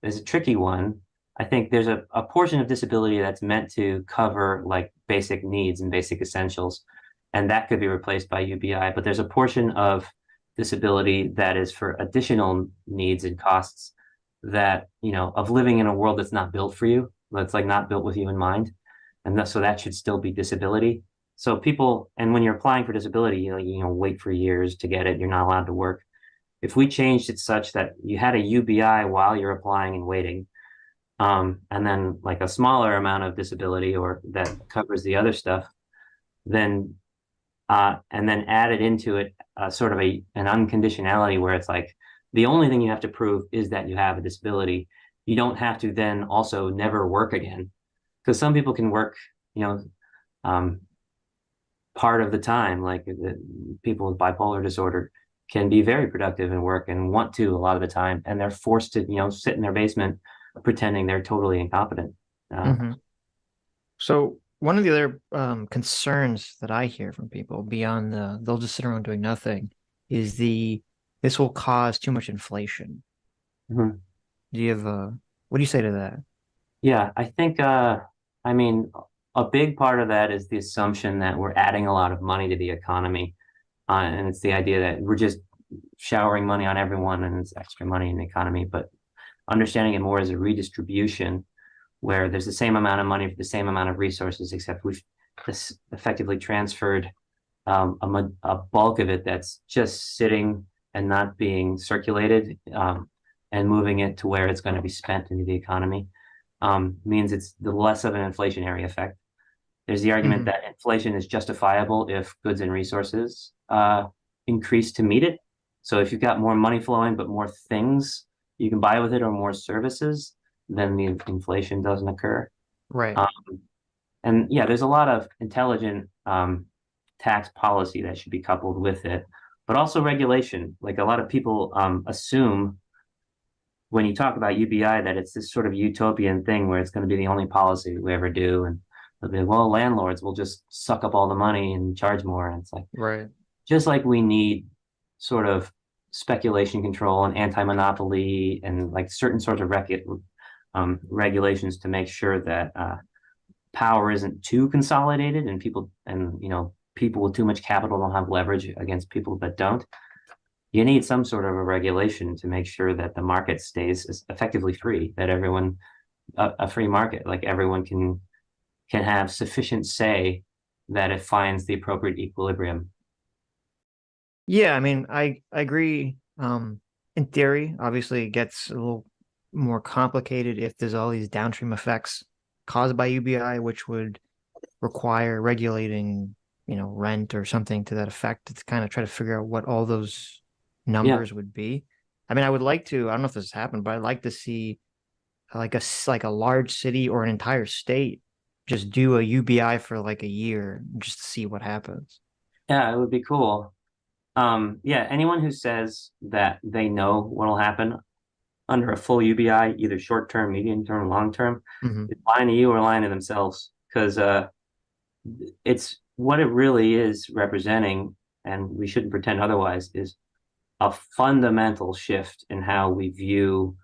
is a tricky one. I think there's a portion of disability that's meant to cover like basic needs and basic essentials, and that could be replaced by UBI. But there's a portion of disability that is for additional needs and costs that, of living in a world that's not built for you, that's like not built with you in mind. And so that should still be disability. So people, and when you're applying for disability, wait for years to get it. You're not allowed to work. If we changed it such that you had a UBI while you're applying and waiting, and then like a smaller amount of disability or that covers the other stuff, then and then added into it sort of an unconditionality where it's like the only thing you have to prove is that you have a disability. You don't have to then also never work again, because some people can work, um, part of the time, like people with bipolar disorder can be very productive and work and want to a lot of the time, and they're forced to, sit in their basement pretending they're totally incompetent. Hmm. So one of the other concerns that I hear from people beyond they'll just sit around doing nothing is this will cause too much inflation. Mhm. Do you have what do you say to that? Yeah, I think, I mean, a big part of that is the assumption that we're adding a lot of money to the economy. And it's the idea that we're just showering money on everyone and it's extra money in the economy, but understanding it more as a redistribution where there's the same amount of money for the same amount of resources, except we've effectively transferred a bulk of it that's just sitting and not being circulated, and moving it to where it's going to be spent into the economy, means it's the less of an inflationary effect. There's the argument Hmm. that inflation is justifiable if goods and resources increase to meet it. So if you've got more money flowing, but more things you can buy with it or more services, then the inflation doesn't occur. Right. Um, and yeah, there's a lot of intelligent tax policy that should be coupled with it, but also regulation. Like a lot of people assume when you talk about UBI, that it's this sort of utopian thing where it's going to be the only policy we ever do, and they'll be like, well, landlords will just suck up all the money and charge more, and it's like Right. just like we need sort of speculation control and anti-monopoly and like certain sorts of regulations to make sure that power isn't too consolidated and people with too much capital don't have leverage against people that don't. You need some sort of a regulation to make sure that the market stays effectively free, that everyone, a free market, like everyone can have sufficient say that it finds the appropriate equilibrium. Yeah, I mean, I agree. In theory, obviously it gets a little more complicated if there's all these downstream effects caused by UBI, which would require regulating, rent or something to that effect to kind of try to figure out what all those Yeah, numbers would be. I mean, I would like to, I don't know if this has happened, but I'd like to see like a large city or an entire state just do a UBI for like a year just to see what happens. yeah, it would be cool. Yeah, anyone who says that they know what'll happen under a full UBI, either short term, medium term, long term, Hmm. is lying to you or lying to themselves. Because it's what it really is representing, and we shouldn't pretend otherwise, is a fundamental shift in how we view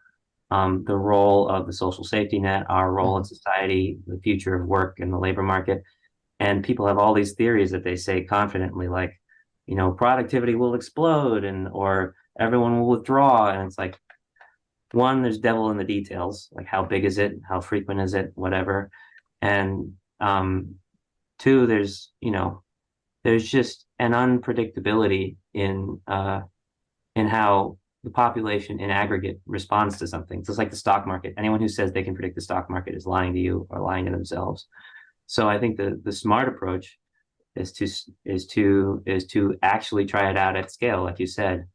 the role of the social safety net, our role in Hmm. society, the future of work and the labor market. And people have all these theories that they say confidently, like, productivity will explode and or everyone will withdraw. And it's like, one, there's devil in the details, like how big is it, how frequent is it, whatever. And two, there's just an unpredictability in how the population in aggregate responds to something. It's just like the stock market. Anyone who says they can predict the stock market is lying to you or lying to themselves. So I think the smart approach is to actually try it out at scale, like you said,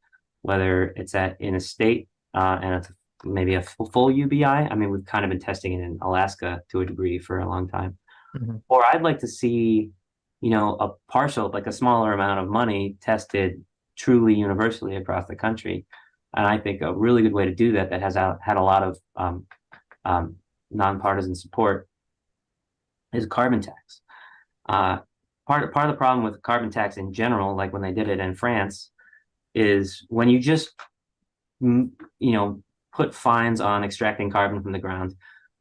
whether it's in a state and it's maybe a full UBI. I mean, we've kind of been testing it in Alaska to a degree for a long time. Hmm. Or I'd like to see, a partial, like a smaller amount of money tested truly universally across the country. And I think a really good way to do that has had a lot of nonpartisan support is carbon tax. Uh, part of the problem with carbon tax in general, like when they did it in France, is when you just put fines on extracting carbon from the ground,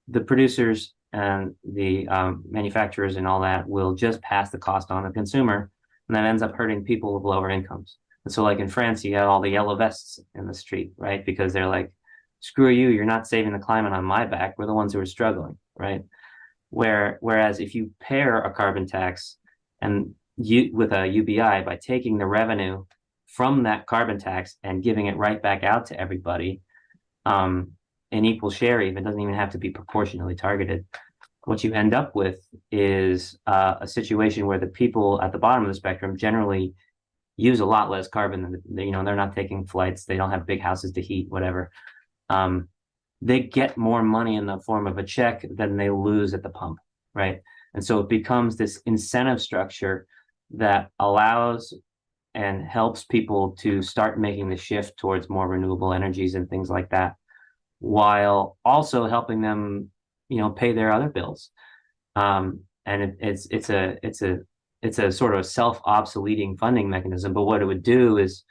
the producers and the manufacturers and all that will just pass the cost on the consumer, and that ends up hurting people with lower incomes. And so, like in France, you got all the yellow vests in the street, right? Because they're like, "Screw you! You're not saving the climate on my back. We're the ones who are struggling, right?" Whereas if you pair a carbon tax and with a UBI by taking the revenue from that carbon tax and giving it right back out to everybody, um, an equal share, even doesn't even have to be proportionally targeted. What you end up with is a situation where the people at the bottom of the spectrum generally use a lot less carbon than they're not taking flights, they don't have big houses to heat, whatever. Um, they get more money in the form of a check than they lose at the pump, right? And so it becomes this incentive structure that allows and helps people to start making the shift towards more renewable energies and things like that, while also helping them, pay their other bills. And it's a sort of self-obsoleting funding mechanism. But what it would do is,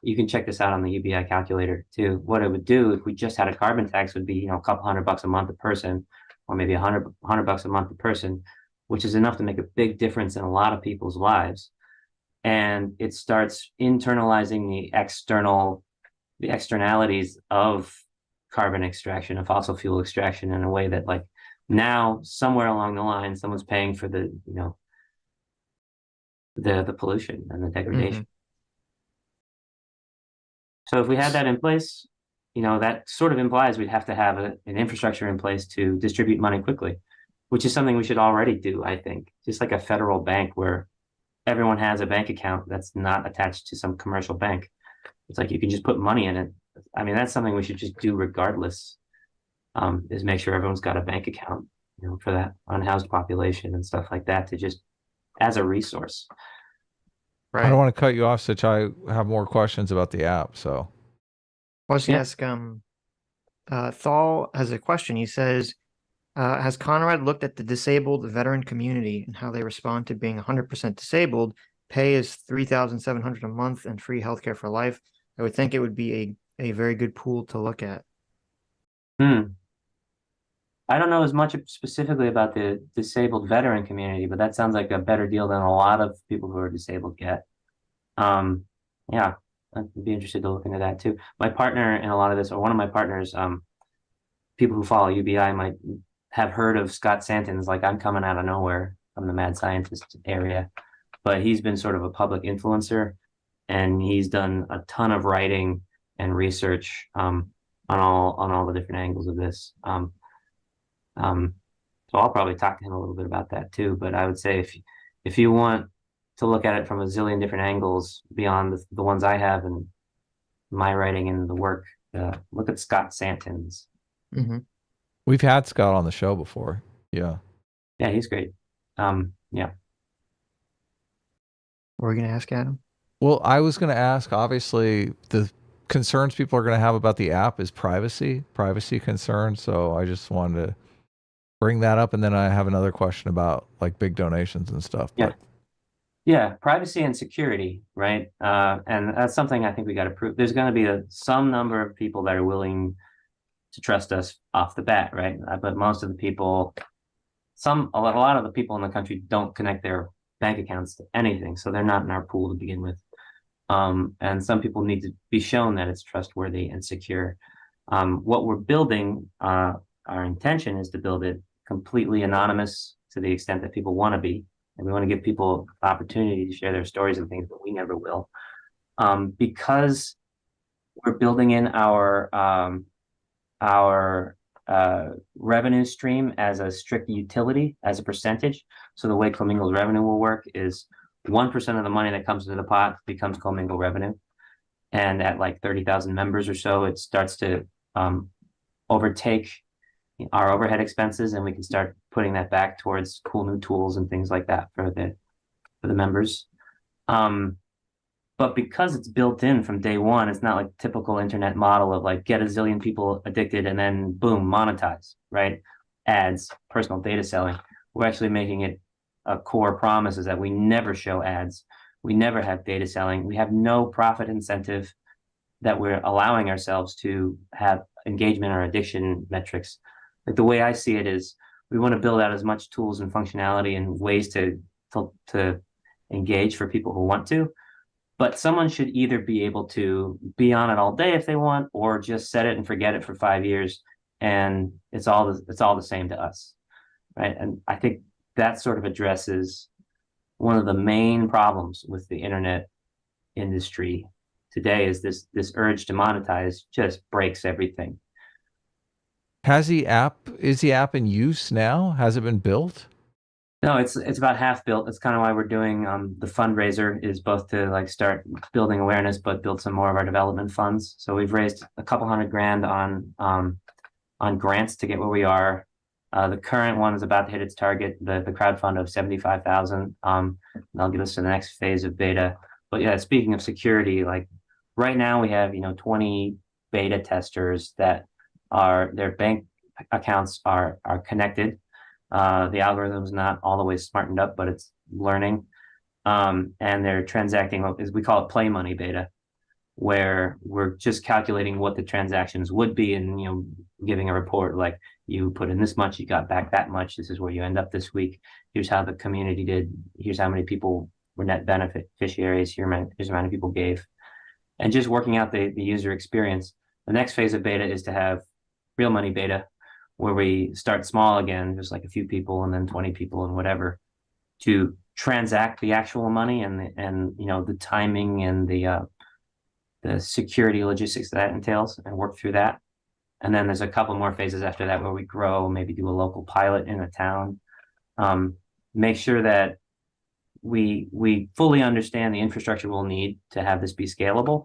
you can check this out on the UBI calculator too. What it would do if we just had a carbon tax would be, a couple $100 a month a person, or maybe $100 a month a person, which is enough to make a big difference in a lot of people's lives. And it starts internalizing the externalities of carbon extraction, of fossil fuel extraction, in a way that, like, now somewhere along the line, someone's paying for the pollution and the Hmm. degradation. So if we had that in place, that sort of implies we'd have to have an infrastructure in place to distribute money quickly, which is something we should already do, I think. Just like a federal bank where everyone has a bank account that's not attached to some commercial bank. It's like you can just put money in it. I mean, that's something we should just do regardless, is make sure everyone's got a bank account, for that unhoused population and stuff like that, to just as a resource. I don't Right. want to cut you off, Sitch. I have more questions about the app. So I was gonna Yeah. ask, Thal has a question. He says, has Conrad looked at the disabled veteran community and how they respond to being 100% disabled? Pay is $3,700 a month and free healthcare for life. I would think it would be a very good pool to look at. I don't know as much specifically about the disabled veteran community, but that sounds like a better deal than a lot of people who are disabled get. Yeah, I'd be interested to look into that too. My partner in a lot of this, or one of my partners, people who follow UBI might have heard of Scott Santon's, like I'm coming out of nowhere from the mad scientist area, but he's been sort of a public influencer, and he's done a ton of writing and research on all the different angles of this. So I'll probably talk to him a little bit about that too. But I would say if you want to look at it from a zillion different angles beyond the ones I have and my writing and the work, look at Scott Santon's. Mm-hmm. We've had Scott on the show before. Yeah. Yeah, he's great. Yeah. What are we going to ask Adam? Well, I was going to ask, obviously, the concerns people are going to have about the app is privacy concerns. So I just wanted to bring that up. And then I have another question about like big donations and stuff. Yeah. Yeah, privacy and security, right? And that's something I think we got to prove. There's going to be some number of people that are willing to trust us off the bat, right? But most of the people, a lot of the people in the country don't connect their bank accounts to anything, so they're not in our pool to begin with. And some people need to be shown that it's trustworthy and secure. What we're building, our intention is to build it completely anonymous to the extent that people want to be. And we want to give people opportunity to share their stories and things, but we never will. Because we're building in our revenue stream as a strict utility, as a percentage. So the way Commingled revenue will work is 1% of the money that comes into the pot becomes commingled revenue. And at like 30,000 members or so, it starts to overtake our overhead expenses, and we can start putting that back towards cool new tools and things like that for the members. But because it's built in from day one, it's not like the typical internet model of like get a zillion people addicted and then boom, monetize, right? Ads, personal data selling. We're actually making it a core promise is that we never show ads. We never have data selling. We have no profit incentive that we're allowing ourselves to have engagement or addiction metrics. Like the way I see it is we want to build out as much tools and functionality and ways to engage for people who want to. But someone should either be able to be on it all day if they want, or just set it and forget it for 5 years, and it's all the same to us, right? And I think that sort of addresses one of the main problems with the internet industry today is this urge to monetize just breaks everything. Is the app in use now? Has it been built? No, it's about half built. That's kind of why we're doing the fundraiser, is both to like start building awareness, but build some more of our development funds. So we've raised a couple $100,000 on grants to get where we are. The current one is about to hit its target, the crowdfund of 75,000. That'll get us to the next phase of beta. But yeah, speaking of security, like right now we have 20 beta testers that their bank accounts are connected. The algorithm's not all the way smartened up, but it's learning. And they're transacting what we call it play money beta, where we're just calculating what the transactions would be and giving a report like you put in this much, you got back that much, this is where you end up this week, here's how the community did, here's how many people were net beneficiaries, here's how many people gave, and just working out the user experience. The next phase of beta is to have real money beta, where we start small again, just like a few people and then 20 people and whatever, to transact the actual money and the timing and the security logistics that entails, and work through that. And then there's a couple more phases after that where we grow, maybe do a local pilot in a town, make sure that we fully understand the infrastructure we'll need to have this be scalable,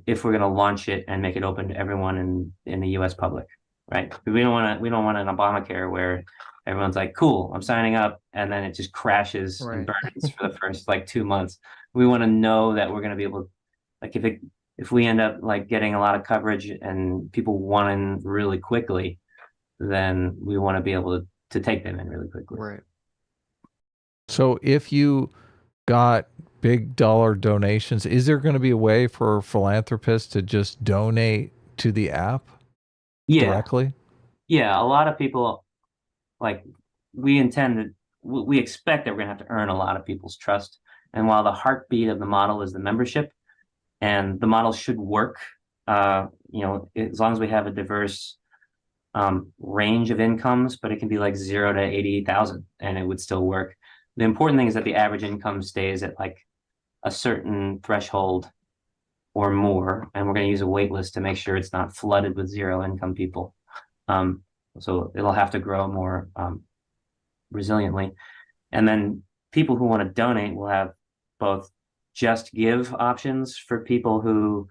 if we're going to launch it and make it open to everyone in the U.S. public, right? We don't want an Obamacare where everyone's like, cool, I'm signing up, and then it just crashes and burns for the first like 2 months. We want to know that we're going to be able to, like, if if we end up like getting a lot of coverage and people want in really quickly, then we want to be able to take them in really quickly. Right. So if you got big dollar donations, is there going to be a way for philanthropists to just donate to the app directly? Yeah, a lot of people, like, we expect that we're gonna have to earn a lot of people's trust. And while the heartbeat of the model is the membership, and the model should work, as long as we have a diverse range of incomes, but it can be like 0 to 88,000 and it would still work. The important thing is that the average income stays at like a certain threshold or more, and we're going to use a wait list to make sure it's not flooded with 0 income people. So it'll have to grow more resiliently. And then people who want to donate will have both just give options for people who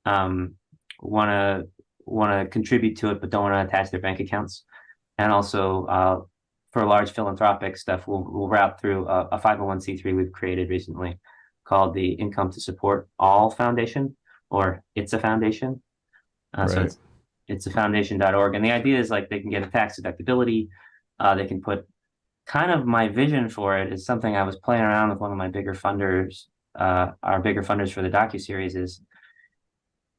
want to contribute to it but don't want to attach their bank accounts, and also for large philanthropic stuff, we'll route through a 501c3 we've created recently called the Income to Support All Foundation, or It's a Foundation. So it's a foundation.org. And the idea is like they can get a tax deductibility. They can put kind of my vision for it is something I was playing around with one of my bigger funders, our bigger funders for the docuseries is,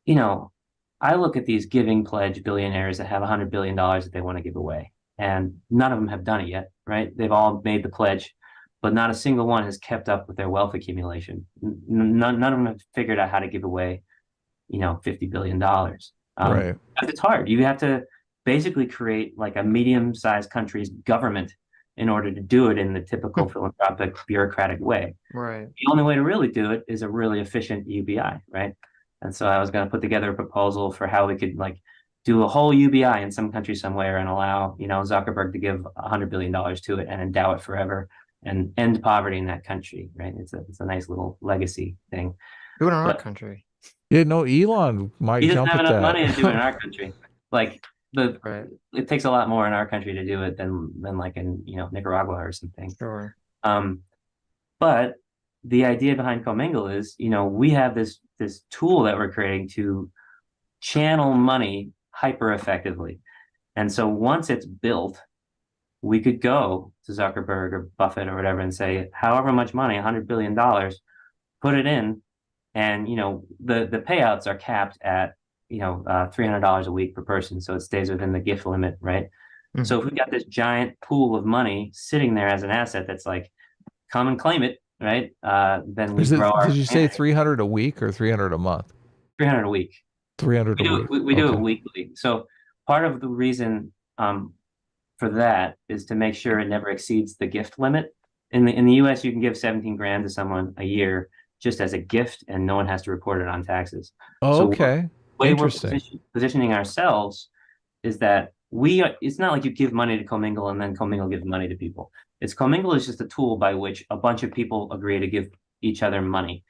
I look at these giving pledge billionaires that have $100 billion that they want to give away, and none of them have done it yet, right? They've all made the pledge, but not a single one has kept up with their wealth accumulation. None of them have figured out how to give away, $50 billion. Right. It's hard. You have to basically create like a medium-sized country's government in order to do it in the typical philanthropic bureaucratic way. Right. The only way to really do it is a really efficient UBI, right? And so I was going to put together a proposal for how we could like do a whole UBI in some country somewhere and allow, Zuckerberg to give $100 billion to it and endow it forever and end poverty in that country, right? It's a nice little legacy thing. Do it in our country. Yeah, no, Elon might he doesn't jump have at enough that. money to do it in our country. Like Right. it takes a lot more in our country to do it than like in Nicaragua or something. Sure. But the idea behind Commingle is, we have this tool that we're creating to channel money hyper effectively. And so once it's built, we could go to Zuckerberg or Buffett or whatever and say, however much money, $100 billion, put it in. And, the payouts are capped at, $300 a week per person. So it stays within the gift limit, right? Mm-hmm. So if we've got this giant pool of money sitting there as an asset that's like, come and claim it, right? Then we grow our. Did you say 300 a week or 300 a month? 300 a week. 300 a week. We do it weekly. So part of the reason for that is to make sure it never exceeds the gift limit. In the US, you can give 17 grand to someone a year just as a gift, and no one has to report it on taxes. Oh, okay. So the way we're positioning ourselves is that it's not like you give money to Commingle and then Commingle gives money to people. Commingle is just a tool by which a bunch of people agree to give each other money.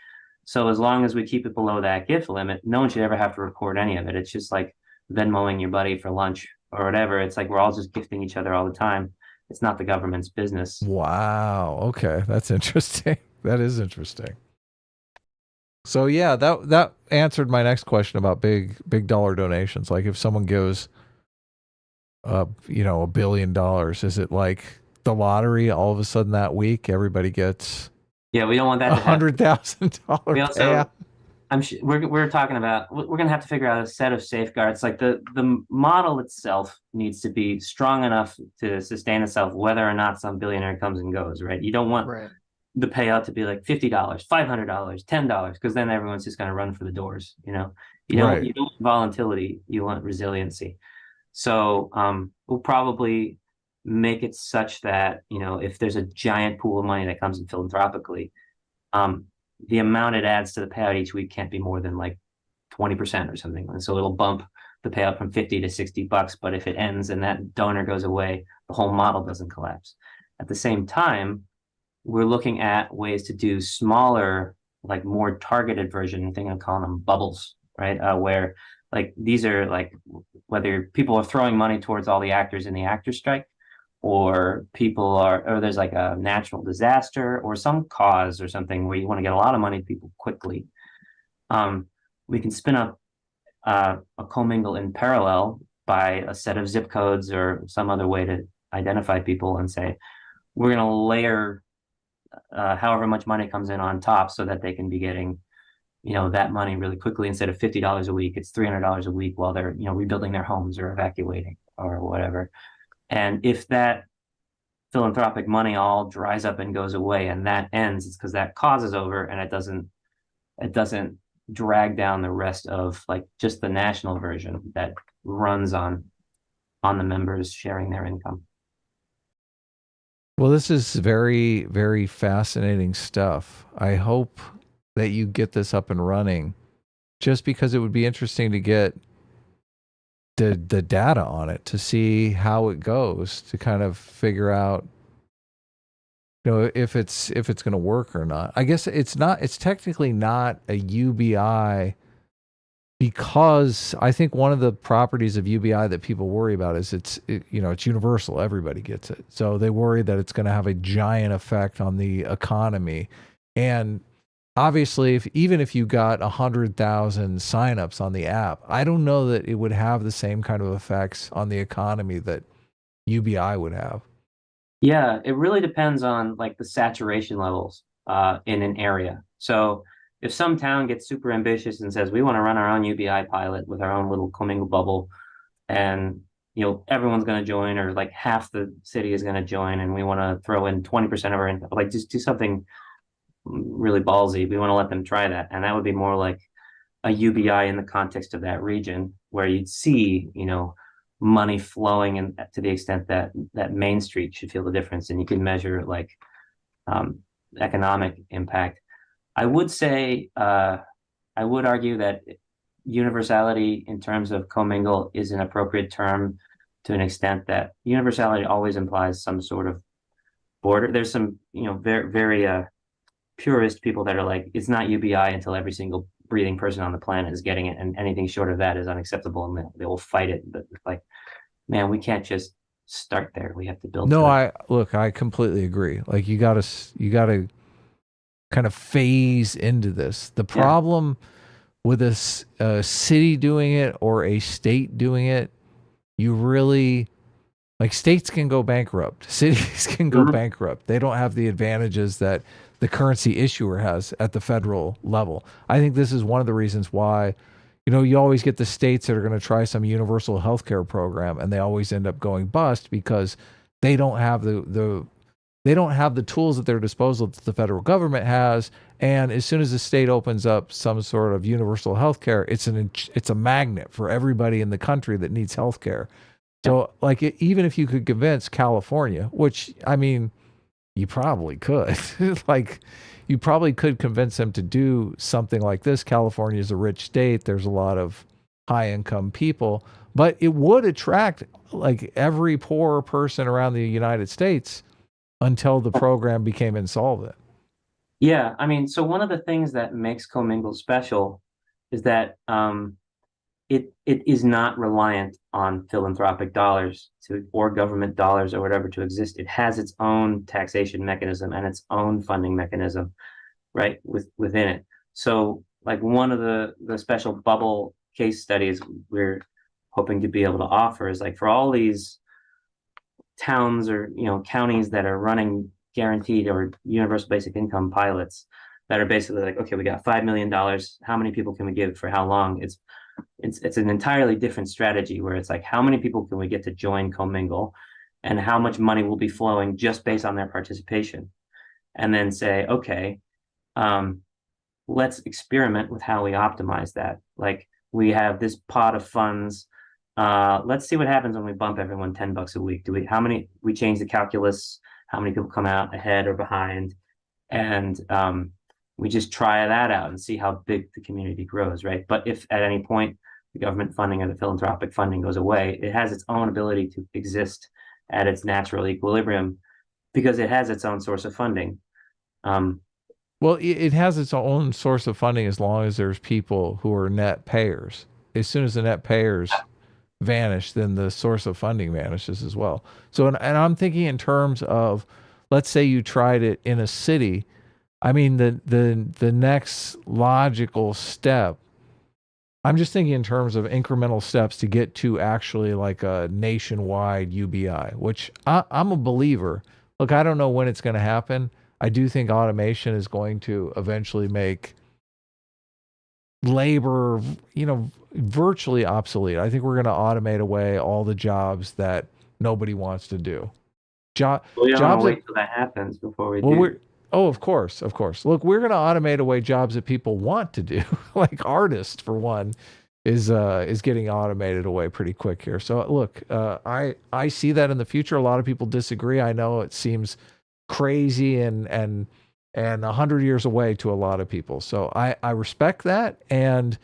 So as long as we keep it below that gift limit, no one should ever have to report any of it. It's just like Venmoing your buddy for lunch or whatever. It's like we're all just gifting each other all the time. It's not the government's business. Wow. Okay. That's interesting. That is interesting. So yeah, that answered my next question about big dollar donations. Like if someone gives $1 billion, is it like the lottery all of a sudden that week everybody gets we don't want that $100,000 payout? I'm sure we're talking about we're going to have to figure out a set of safeguards. Like the model itself needs to be strong enough to sustain itself whether or not some billionaire comes and goes, right? You don't want the payout to be like $50, $500, $10, because then everyone's just going to run for the doors. You don't want volatility, you want resiliency. So we'll probably make it such that if there's a giant pool of money that comes in philanthropically, the amount it adds to the payout each week can't be more than like 20% or something, and so it'll bump the payout from $50 to $60. But if it ends and that donor goes away, the whole model doesn't collapse. At the same time, we're looking at ways to do smaller, like more targeted version. I think I'm calling them bubbles, right? Where like these are like whether people are throwing money towards all the actors in the actor strike, or there's like a natural disaster or some cause or something where you want to get a lot of money to people quickly. we can spin up a commingle in parallel by a set of zip codes or some other way to identify people and say, we're going to layer however much money comes in on top so that they can be getting, that money really quickly. Instead of $50 a week, it's $300 a week while they're, rebuilding their homes or evacuating or whatever. And if that philanthropic money all dries up and goes away and that ends, it's because that cause is over, and it doesn't drag down the rest of like just the national version that runs on the members sharing their income. Well, this is very, very fascinating stuff. I hope that you get this up and running, just because it would be interesting to get the data on it to see how it goes, to kind of figure out, if it's going to work or not. I guess it's technically not a UBI, because I think one of the properties of UBI that people worry about is it's universal. Everybody gets it. So they worry that it's going to have a giant effect on the economy. And obviously, even if you got 100,000 signups on the app, I don't know that it would have the same kind of effects on the economy that UBI would have. Yeah, it really depends on like the saturation levels in an area. So if some town gets super ambitious and says we want to run our own UBI pilot with our own little commingle bubble, and everyone's going to join, or like half the city is going to join, and we want to throw in 20% of our income, like just do something really ballsy. We want to let them try that, and that would be more like a UBI in the context of that region, where you'd see money flowing, and to the extent that Main Street should feel the difference, and you can measure like economic impact. I would say, I would argue that universality in terms of commingle is an appropriate term, to an extent that universality always implies some sort of border. There's some, very, very purist people that are like, it's not UBI until every single breathing person on the planet is getting it, and anything short of that is unacceptable, and they will fight it. But like, man, we can't just start there. We have to build. No, I completely agree. Like you gotta kind of phase into this. The problem with a city doing it or a state doing it, you really, like, states can go bankrupt, cities can go bankrupt. They don't have the advantages that the currency issuer has at the federal level. I think this is one of the reasons why, you always get the states that are going to try some universal healthcare program, and they always end up going bust because they don't have they don't have the tools at their disposal that the federal government has. And as soon as the state opens up some sort of universal health care, it's a magnet for everybody in the country that needs health care. So like, even if you could convince California, which, I mean, you probably could, like you probably could convince them to do something like this. California is a rich state. There's a lot of high income people, but it would attract like every poor person around the United States until the program became insolvent. Yeah, I mean, so one of the things that makes commingle special is that it is not reliant on philanthropic dollars or government dollars or whatever to exist. It has its own taxation mechanism and its own funding mechanism, right, within it. So like one of the special bubble case studies we're hoping to be able to offer is like, for all these towns or counties that are running guaranteed or universal basic income pilots, that are basically like, okay, we got $5 million. How many people can we give for how long? It's an entirely different strategy, where it's like, how many people can we get to join commingle, and how much money will be flowing just based on their participation, and then say, okay, let's experiment with how we optimize that. Like, we have this pot of funds. Let's see what happens when we bump everyone $10 a week. We change the calculus, how many people come out ahead or behind, and we just try that out and see how big the community grows, right? But if at any point the government funding or the philanthropic funding goes away, it has its own ability to exist at its natural equilibrium, because it has its own source of funding. Well, it has its own source of funding as long as there's people who are net payers. As soon as the net payers vanish, then the source of funding vanishes as well. So, and I'm thinking in terms of, let's say you tried it in a city. I mean, the next logical step I'm just thinking in terms of incremental steps to get to actually like a nationwide UBI, which I'm a believer. Look, I don't know when it's going to happen. I do think automation is going to eventually make labor, virtually obsolete. I think we're going to automate away all the jobs that nobody wants to do. We don't want to Jobs that, wait till that happens before we well, do. oh, of course, of course. Look, we're going to automate away jobs that people want to do, like artists, for one, is getting automated away pretty quick here. So look, I see that in the future. A lot of people disagree. I know it seems crazy and 100 years away to a lot of people. So I respect that, and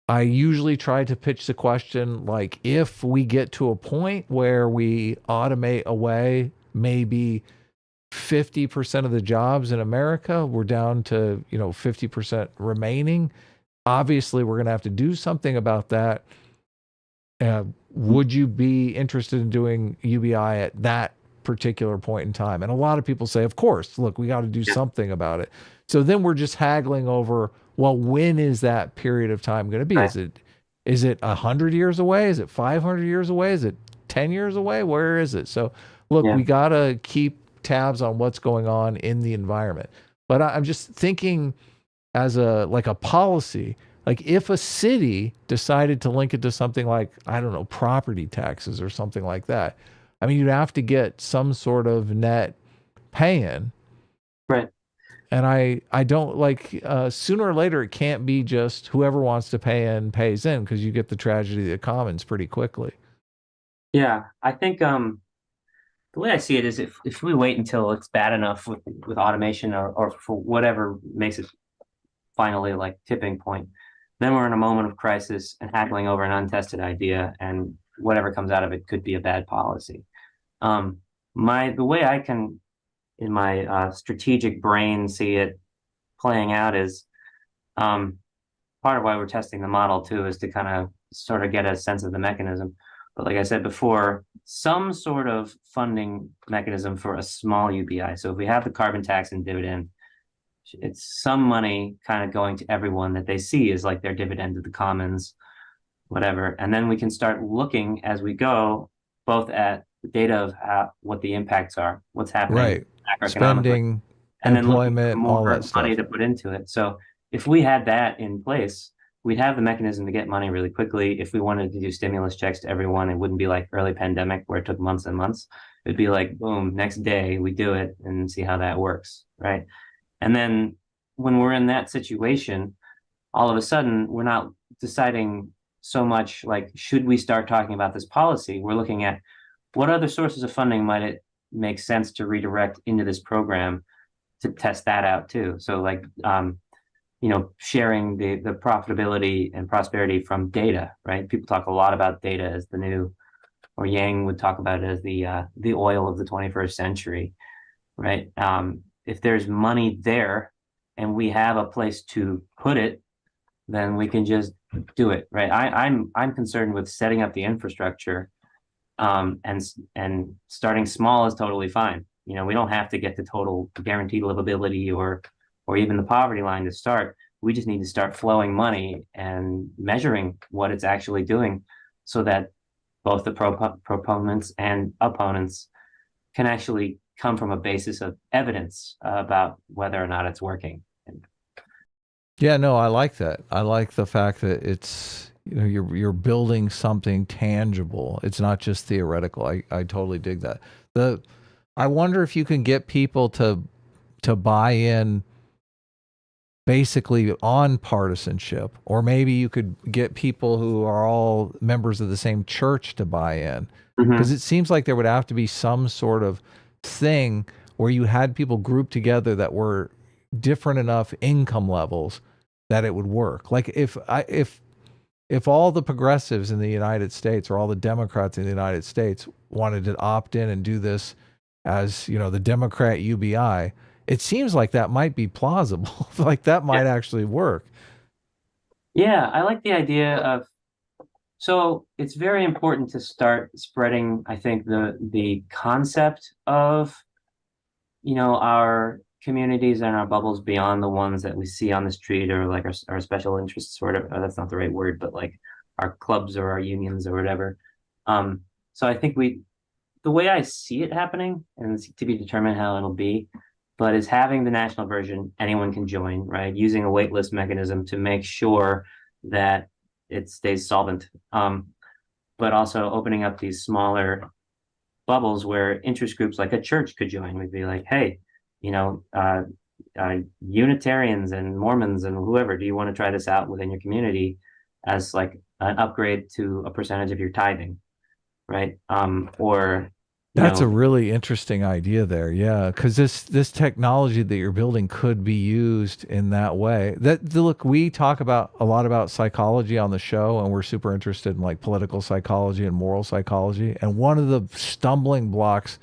I usually try to pitch the question like, if we get to a point where we automate away maybe 50% of the jobs in America, we're down to 50% remaining. Obviously, we're going to have to do something about that. Would you be interested in doing UBI at that particular point in time? And a lot of people say, of course, look, we got to do something about it. So then we're just haggling over, well, when is that period of time going to be? Right. Is it 100 years away? Is it 500 years away? Is it 10 years away? Where is it? So look, Yeah. we got to keep tabs on what's going on in the environment. But I'm just thinking as a policy, like if a city decided to link it to something like, I don't know, property taxes or something like that, I mean, you'd have to get some sort of net pay-in. Right. And I don't like, sooner or later, it can't be just whoever wants to pay in pays in, because you get the tragedy of the commons pretty quickly. Yeah. I think the way I see it is, if we wait until it's bad enough with automation, or for whatever makes it finally like tipping point, then we're in a moment of crisis and haggling over an untested idea, and whatever comes out of it could be a bad policy. The way I can, in my strategic brain, see it playing out is, part of why we're testing the model too, is to kind of sort of get a sense of the mechanism. But like I said before, some sort of funding mechanism for a small UBI. So if we have the carbon tax and dividend, it's some money kind of going to everyone that they see as like their dividend to the commons, whatever. And then we can start looking as we go, both at the data of what the impacts are, what's happening Right. macroeconomically, Spending, and then looking for employment, all that more money stuff. to put into it. So if we had that in place, we'd have the mechanism to get money really quickly. If we wanted to do stimulus checks to everyone, it wouldn't be like early pandemic where it took months and months. It'd be like, boom, next day we do it and see how that works, right? And then when we're in that situation, all of a sudden we're not deciding so much like, should we start talking about this policy? We're looking at what other sources of funding might it make sense to redirect into this program to test that out too. So like, sharing the profitability and prosperity from data, right? People talk a lot about data as the new, or Yang would talk about it as the oil of the 21st century, right? If there's money there and we have a place to put it, then we can just do it, right? I'm concerned with setting up the infrastructure, and starting small is totally fine. We don't have to get to total guaranteed livability or even the poverty line to start. We just need to start flowing money and measuring what it's actually doing, so that both the proponents and opponents can actually come from a basis of evidence about whether or not it's working. Yeah, no, I like that. I like the fact that it's, you're building something tangible. It's not just theoretical. I totally dig that. I wonder if you can get people to buy in basically on partisanship, or maybe you could get people who are all members of the same church to buy in, because it seems like there would have to be some sort of thing where you had people grouped together that were different enough income levels that it would work. Like if all the progressives in the United States, or all the Democrats in the United States, wanted to opt in and do this as, the Democrat UBI, it seems like that might be plausible. Like that might actually work. Yeah, I like the idea of, so it's very important to start spreading, I think, the concept of, our communities and our bubbles beyond the ones that we see on the street, or like our special interests, sort of. That's not the right word, but like our clubs or our unions or whatever. So I think the way I see it happening, and it's to be determined how it'll be, but is having the national version anyone can join, right? Using a waitlist mechanism to make sure that it stays solvent. But also opening up these smaller bubbles where interest groups like a church could join. We'd be like, hey, you know, Unitarians and Mormons and whoever, do you want to try this out within your community as like an upgrade to a percentage of your tithing, right? Or That's a really interesting idea there. Yeah, because this technology that you're building could be used in that way. Look, we talk about a lot about psychology on the show, and we're super interested in like political psychology and moral psychology. And one of the stumbling blocks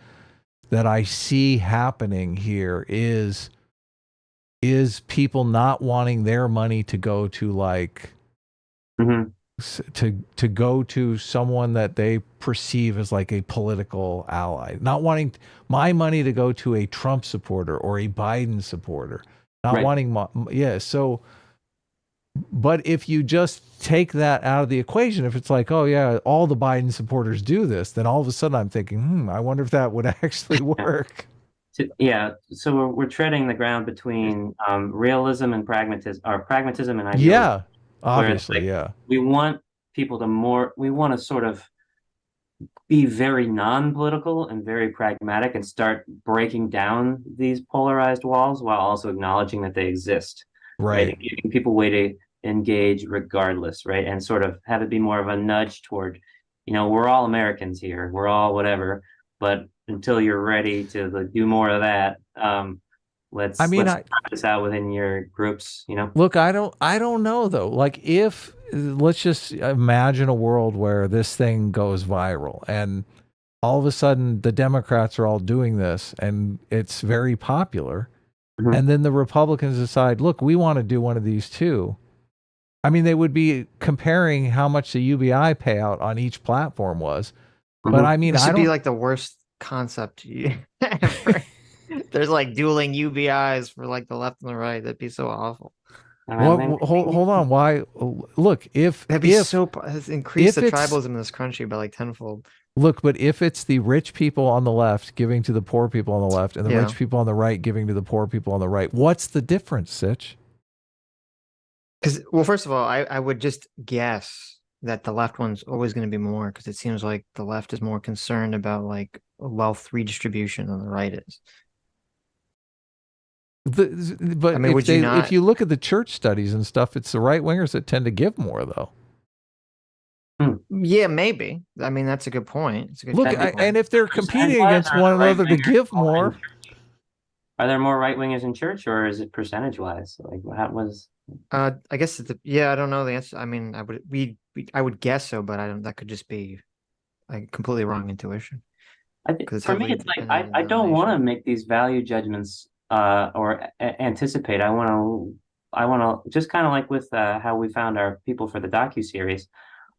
that I see happening here is people not wanting their money to go to like to go to someone that they perceive as like a political ally, not wanting my money to go to a Trump supporter or a Biden supporter, not wanting so but if you just take that out of the equation, if it's like, oh yeah, all the Biden supporters do this, then all of a sudden I'm thinking, I wonder if that would actually work. Yeah, so we're treading the ground between realism and pragmatism, or pragmatism and idealism. Yeah, obviously, like, we want people to we want to sort of be very non-political and very pragmatic and start breaking down these polarized walls while also acknowledging that they exist. Right. And giving people a way to engage regardless, right? And sort of have it be more of a nudge toward, we're all Americans here, we're all whatever, but until you're ready to do more of that, let's try this out within your groups, Look, I don't know though. Like let's just imagine a world where this thing goes viral and all of a sudden the Democrats are all doing this and it's very popular. Mm-hmm. And then the Republicans decide, look, we want to do one of these too. I mean, they would be comparing how much the UBI payout on each platform was. Mm-hmm. But I mean, this would be like the worst concept ever. There's like dueling UBIs for like the left and the right. That'd be so awful. Well, hold on. Why? Look, that'd be increase the tribalism in this country by like tenfold. Look, but if it's the rich people on the left giving to the poor people on the left, and the rich people on the right giving to the poor people on the right, what's the difference, Sitch? Because, well, first of all, I would just guess that the left one's always going to be more, because it seems like the left is more concerned about like wealth redistribution than the right is. But I mean, if you look at the church studies and stuff, it's the right wingers that tend to give more, though. Yeah, maybe. I mean, that's a good point. It's a good look, and if they're competing against one another to give more, are there more right wingers in church, or is it percentage wise? Like, what was? I guess I don't know the answer. I mean, I would guess so, but I don't. That could just be a completely wrong intuition. For me, it's like I don't want to make these value judgments or anticipate. I want to just kind of like with how we found our people for the docuseries.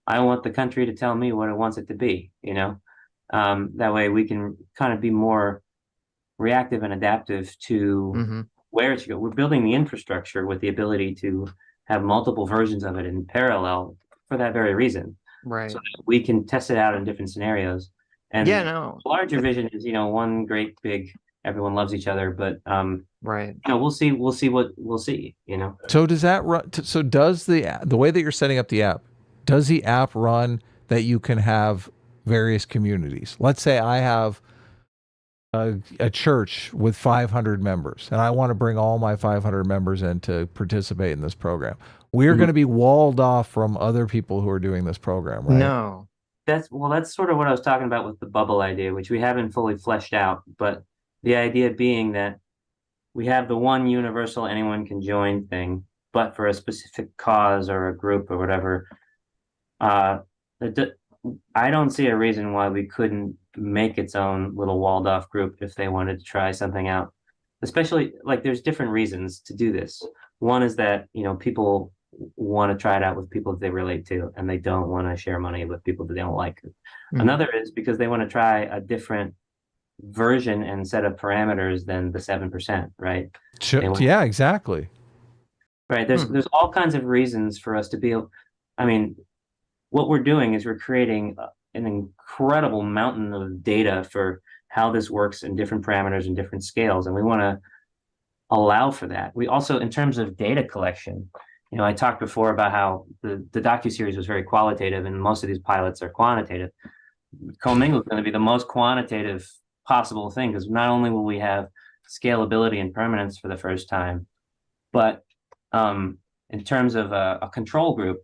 I want the country to tell me what it wants it to be, that way we can kind of be more reactive and adaptive to where it should go. We're building the infrastructure with the ability to have multiple versions of it in parallel for that very reason. Right. So that we can test it out in different scenarios. And the larger vision is, one great big, everyone loves each other, but right. We'll see what we'll see, So does that run? So does the way that you're setting up the app, does the app run that you can have various communities? Let's say I have a church with 500 members and I want to bring all my 500 members in to participate in this program. We're going to be walled off from other people who are doing this program, right? No. That's sort of what I was talking about with the bubble idea, which we haven't fully fleshed out. But the idea being that we have the one universal anyone can join thing, but for a specific cause or a group or whatever. I don't see a reason why we couldn't make its own little walled off group if they wanted to try something out. Especially, like, there's different reasons to do this. One is that, people want to try it out with people that they relate to, and they don't want to share money with people that they don't like. Another is because they want to try a different version and set of parameters than the 7%, right? Yeah, exactly. Right. There's all kinds of reasons for us to be. I mean, what we're doing is we're creating an incredible mountain of data for how this works in different parameters and different scales, and we want to allow for that. We also, in terms of data collection, I talked before about how the docuseries was very qualitative, and most of these pilots are quantitative. Commingled is going to be the most quantitative possible thing, because not only will we have scalability and permanence for the first time, but in terms of a control group,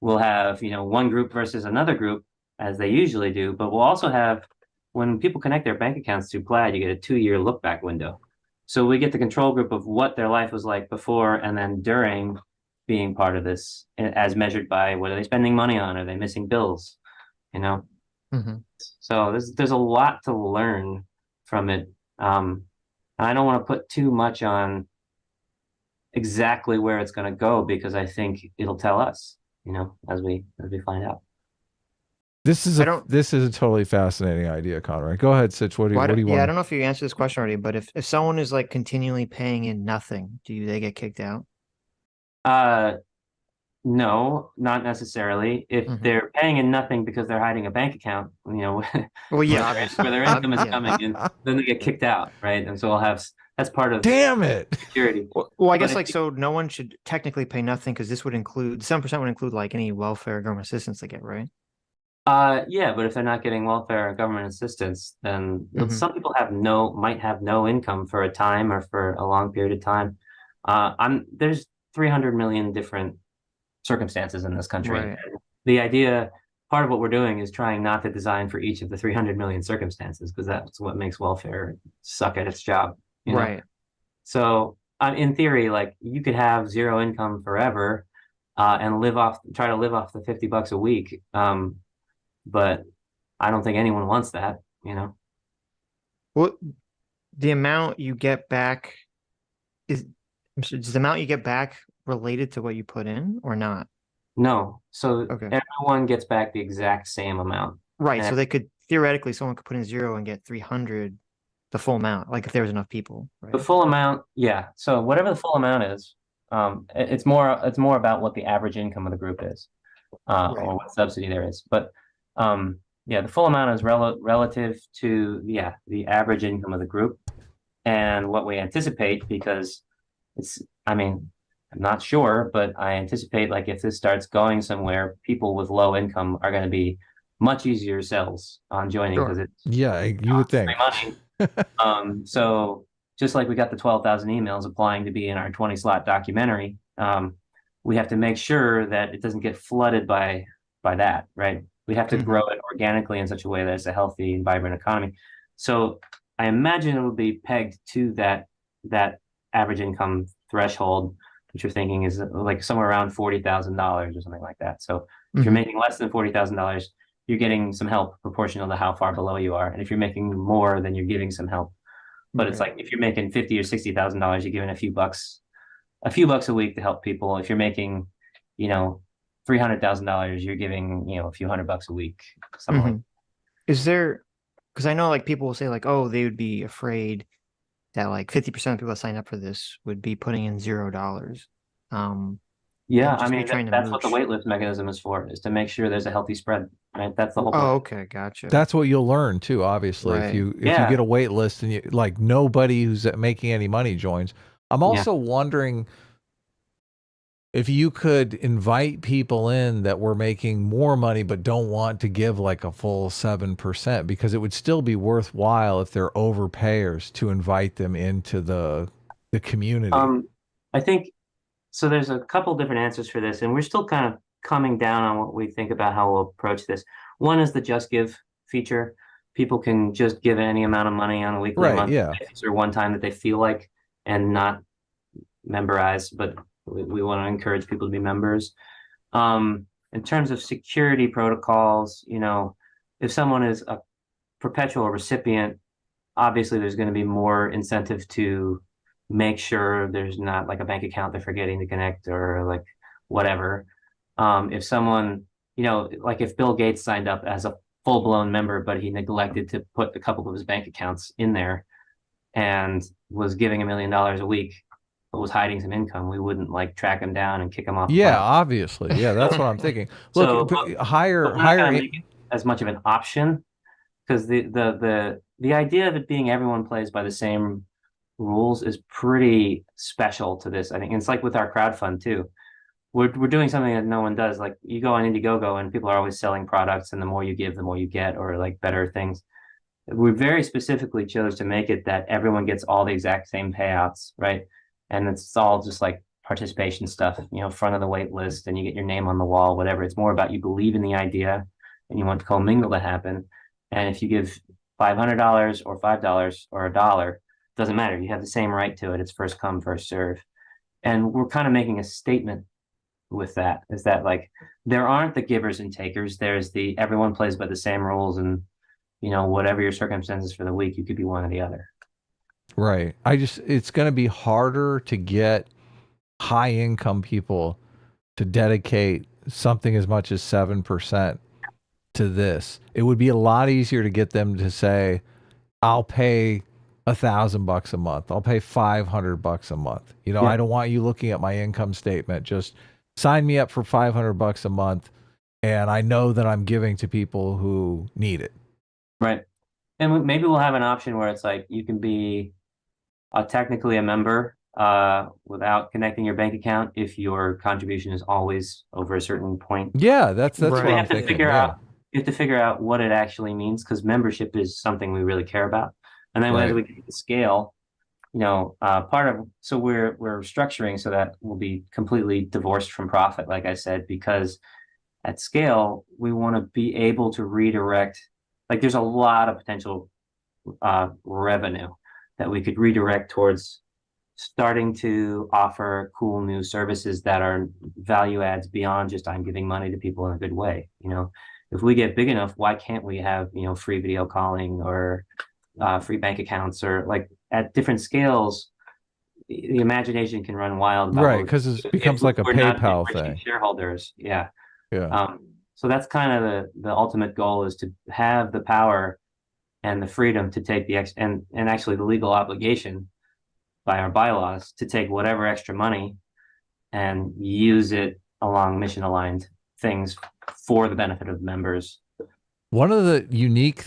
we'll have one group versus another group, as they usually do, but we'll also have, when people connect their bank accounts through Plaid, you get a 2-year look back window. So we get the control group of what their life was like before and then during being part of this, as measured by what are they spending money on? Are they missing bills? So there's a lot to learn from it. I don't want to put too much on exactly where it's going to go, because I think it'll tell us, as we find out. This is a totally fascinating idea, Conrad. Go ahead, Sitch. What do you want? Yeah, I don't know if you answered this question already, but if someone is like continually paying in nothing, they get kicked out? No, not necessarily. If they're paying in nothing because they're hiding a bank account, well, yeah, obviously, where their income is coming in, then they get kicked out, right? And so we'll have, that's part of security. Well, I guess so no one should technically pay nothing, because this would include 7% would include like any welfare government assistance they get, right? Yeah, but if they're not getting welfare or government assistance, then some people might have no income for a time or for a long period of time. There's 300 million different circumstances in this country. Right. The idea, part of what we're doing, is trying not to design for each of the 300 million circumstances, because that's what makes welfare suck at its job. Right. So in theory, like, you could have zero income forever and try to live off the $50 a week. But I don't think anyone wants that, Well, the amount you get back is the amount you get back related to what you put in or not? No. So everyone gets back the exact same amount. Right. So theoretically, someone could put in 0 and get 300, the full amount, like if there was enough people, right? The full amount, yeah. So whatever the full amount is, it's more about what the average income of the group is, or what subsidy there is. But yeah, the full amount is relative to the average income of the group, and what we anticipate, because I'm not sure, but I anticipate, like, if this starts going somewhere, people with low income are going to be much easier sells on joining, because you would think money. So just like we got the 12,000 emails applying to be in our 20-slot documentary, we have to make sure that it doesn't get flooded by that, right? We have to grow it organically in such a way that it's a healthy and vibrant economy. So I imagine it will be pegged to that average income threshold, which you're thinking is like somewhere around $40,000 or something like that. So if you're making less than $40,000, you're getting some help proportional to how far below you are. And if you're making more, then you're giving some help. But it's like, if you're making $50,000 or $60,000, you're giving a few bucks a week to help people. If you're making, $300,000, you're giving, a few $100 a week, something like that. Is there, because I know like people will say like, oh, they would be afraid that like 50% of people that sign up for this would be putting in $0. Yeah, that's what the waitlist mechanism is for, is to make sure there's a healthy spread, right? That's the whole point. Oh, okay, gotcha. That's what you'll learn too, obviously. If you get a wait list and like nobody who's making any money joins. I'm also wondering if you could invite people in that were making more money but don't want to give like a full 7%, because it would still be worthwhile if they're overpayers to invite them into the community. I think so. There's a couple different answers for this, and we're still kind of coming down on what we think about how we'll approach this. One is the Just Give feature. People can just give any amount of money on a weekly, monthly basis, or one time that they feel like, and not memberize, but we want to encourage people to be members. In terms of security protocols, if someone is a perpetual recipient, obviously there's going to be more incentive to make sure there's not like a bank account they're forgetting to connect, or like whatever. If someone, like if Bill Gates signed up as a full-blown member, but he neglected to put a couple of his bank accounts in there and was giving $1 million a week, but was hiding some income, we wouldn't like track him down and kick him off the Yeah, platform. obviously. Yeah, that's what I'm thinking. So, Look, hire but we're not hire going to make it as much of an option because the idea of it being everyone plays by the same rules is pretty special to this. I think it's like with our crowdfund too. We're doing something that no one does. Like you go on Indiegogo and people are always selling products, and the more you give, the more you get, or like better things. We very specifically chose to make it that everyone gets all the exact same payouts, right? And it's all just like participation stuff, front of the wait list, and you get your name on the wall, whatever. It's more about you believe in the idea and you want commingle to happen. And if you give $500 or $5 or $1, doesn't matter. You have the same right to it. It's first come, first serve. And we're kind of making a statement with that, is that like there aren't the givers and takers. There's the everyone plays by the same rules, and whatever your circumstances for the week, you could be one or the other. Right. It's going to be harder to get high income people to dedicate something as much as 7% to this. It would be a lot easier to get them to say, I'll pay $1,000 a month. I'll pay $500 a month. Yeah. I don't want you looking at my income statement. Just sign me up for $500 a month. And I know that I'm giving to people who need it. Right. And maybe we'll have an option where it's like you can be technically a member without connecting your bank account if your contribution is always over a certain point. Yeah, that's Right. what We I'm have to thinking. figure Yeah. out you have to figure out what it actually means, because membership is something we really care about. And then as Right. we get to scale, so we're structuring so that we'll be completely divorced from profit, like I said, because at scale we want to be able to redirect. Like there's a lot of potential revenue that we could redirect towards starting to offer cool new services that are value adds beyond just I'm giving money to people in a good way. If we get big enough, why can't we have free video calling or free bank accounts, or like at different scales? The imagination can run wild about Right, because it becomes like a we're not PayPal enriching thing. shareholders. Yeah. Yeah. So that's kind of the ultimate goal, is to have the power and the freedom to take and actually the legal obligation by our bylaws to take whatever extra money and use it along mission aligned things for the benefit of members. One of the unique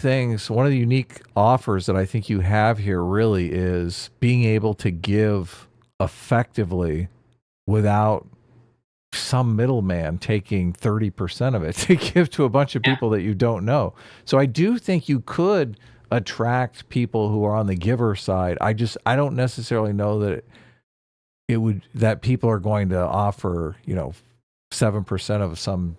offers that I think you have here really is being able to give effectively without some middleman taking 30% of it to give to a bunch of people that you don't know. So I do think you could attract people who are on the giver side. I don't necessarily know that that people are going to offer, 7% of some,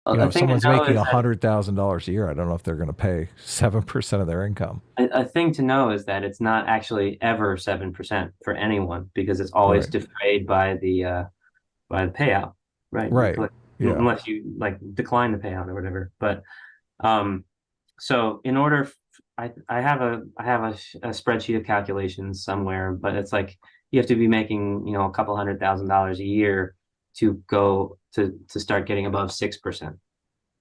if someone's making $100,000 a year, I don't know if they're going to pay 7% of their income. A thing to know is that it's not actually ever 7% for anyone, because it's always defrayed by the payout, right? Right. Yeah. Unless you like decline the payout or whatever. But so in order, I have a spreadsheet of calculations somewhere, but it's like you have to be making a couple $100,000 a year to go to start getting above 6%,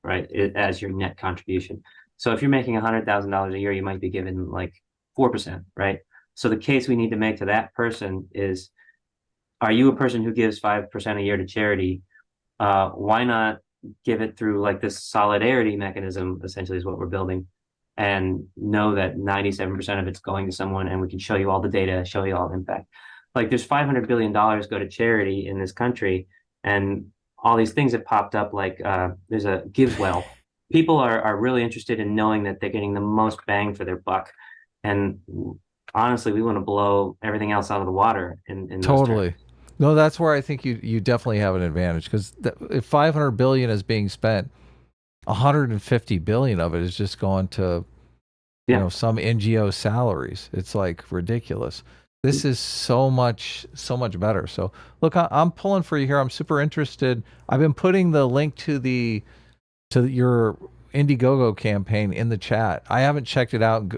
right? As your net contribution. So if you're making $100,000 a year, you might be given like 4%, right? So the case we need to make to that person is, are you a person who gives 5% a year to charity? Why not give it through like this solidarity mechanism, essentially, is what we're building, and know that 97% of it's going to someone, and we can show you all the data, show you all the impact. Like there's $500 billion go to charity in this country, and all these things have popped up, like there's a GiveWell. People are really interested in knowing that they're getting the most bang for their buck. And honestly, we want to blow everything else out of the water in Totally. No, that's where I think you definitely have an advantage, because if 500 billion is being spent, 150 billion of it is just going to some NGO salaries. It's like ridiculous. This is so much better. So look, I'm pulling for you here. I'm super interested. I've been putting the link to your Indiegogo campaign in the chat. I haven't checked it out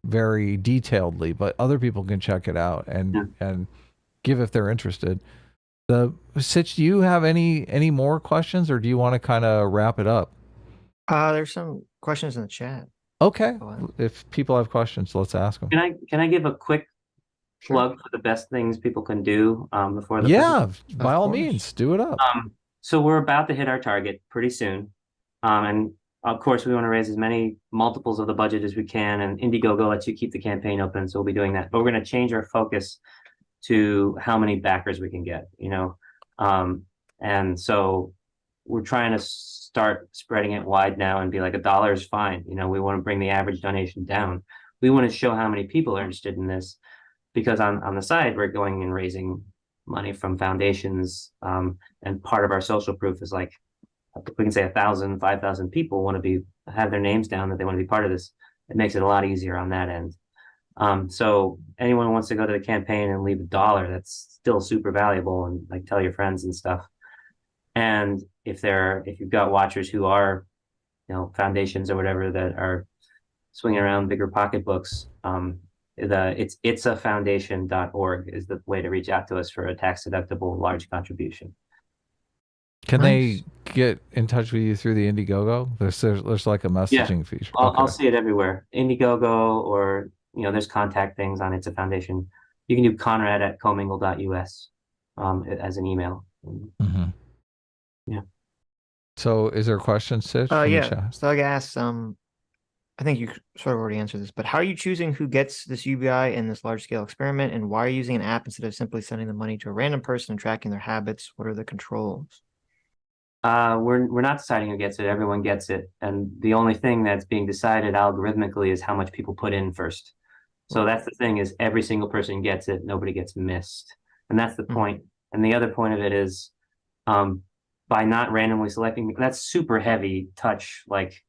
very detailedly, but other people can check it out and give if they're interested. Sitch, do you have any more questions, or do you want to kind of wrap it up? There's some questions in the chat. Okay. Go on. If people have questions, let's ask them. Can I give a quick Sure. plug for the best things people can do before the Yeah, by Of all course. means, do it up. So we're about to hit our target pretty soon. And of course, we want to raise as many multiples of the budget as we can. And Indiegogo lets you keep the campaign open, so we'll be doing that. But we're going to change our focus to how many backers we can get, and so we're trying to start spreading it wide now and be like $1 is fine. We want to bring the average donation down. We want to show how many people are interested in this, because on the side, we're going and raising money from foundations. And part of our social proof is like, we can say 1,000, 5,000 people want to have their names down that they want to be part of this. It makes it a lot easier on that end. So anyone who wants to go to the campaign and leave $1, that's still super valuable, and like tell your friends and stuff. And if you've got watchers who are, foundations or whatever that are swinging around bigger pocketbooks, it's a foundation.org is the way to reach out to us for a tax deductible large contribution. Can Nice. they get in touch with you through the Indiegogo? There's like a messaging feature. I'll see it everywhere. Indiegogo, or there's contact things on It's a Foundation. You can do conrad@commingle.us as an email. Mm-hmm. Yeah. So is there a question, Sitch, from the Yeah. chat? Slug asks, I think you sort of already answered this, but how are you choosing who gets this UBI in this large scale experiment, and why are you using an app instead of simply sending the money to a random person and tracking their habits? What are the controls? We're not deciding who gets it. Everyone gets it, and the only thing that's being decided algorithmically is how much people put in first. So that's the thing, is every single person gets it. Nobody gets missed, and that's the point. And the other point of it is, by not randomly selecting, that's super heavy touch, like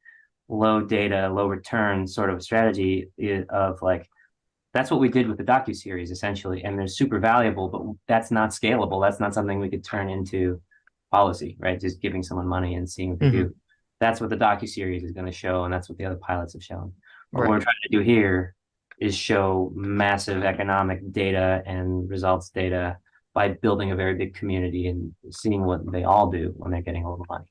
low data, low return sort of strategy of like, that's what we did with the docuseries essentially, and they're super valuable, but that's not scalable. That's not something we could turn into policy, right? Just giving someone money and seeing what they do. That's what the docuseries is going to show, and that's what the other pilots have shown. What we're trying to do here is show massive economic data and results data by building a very big community and seeing what they all do when they're getting a little money.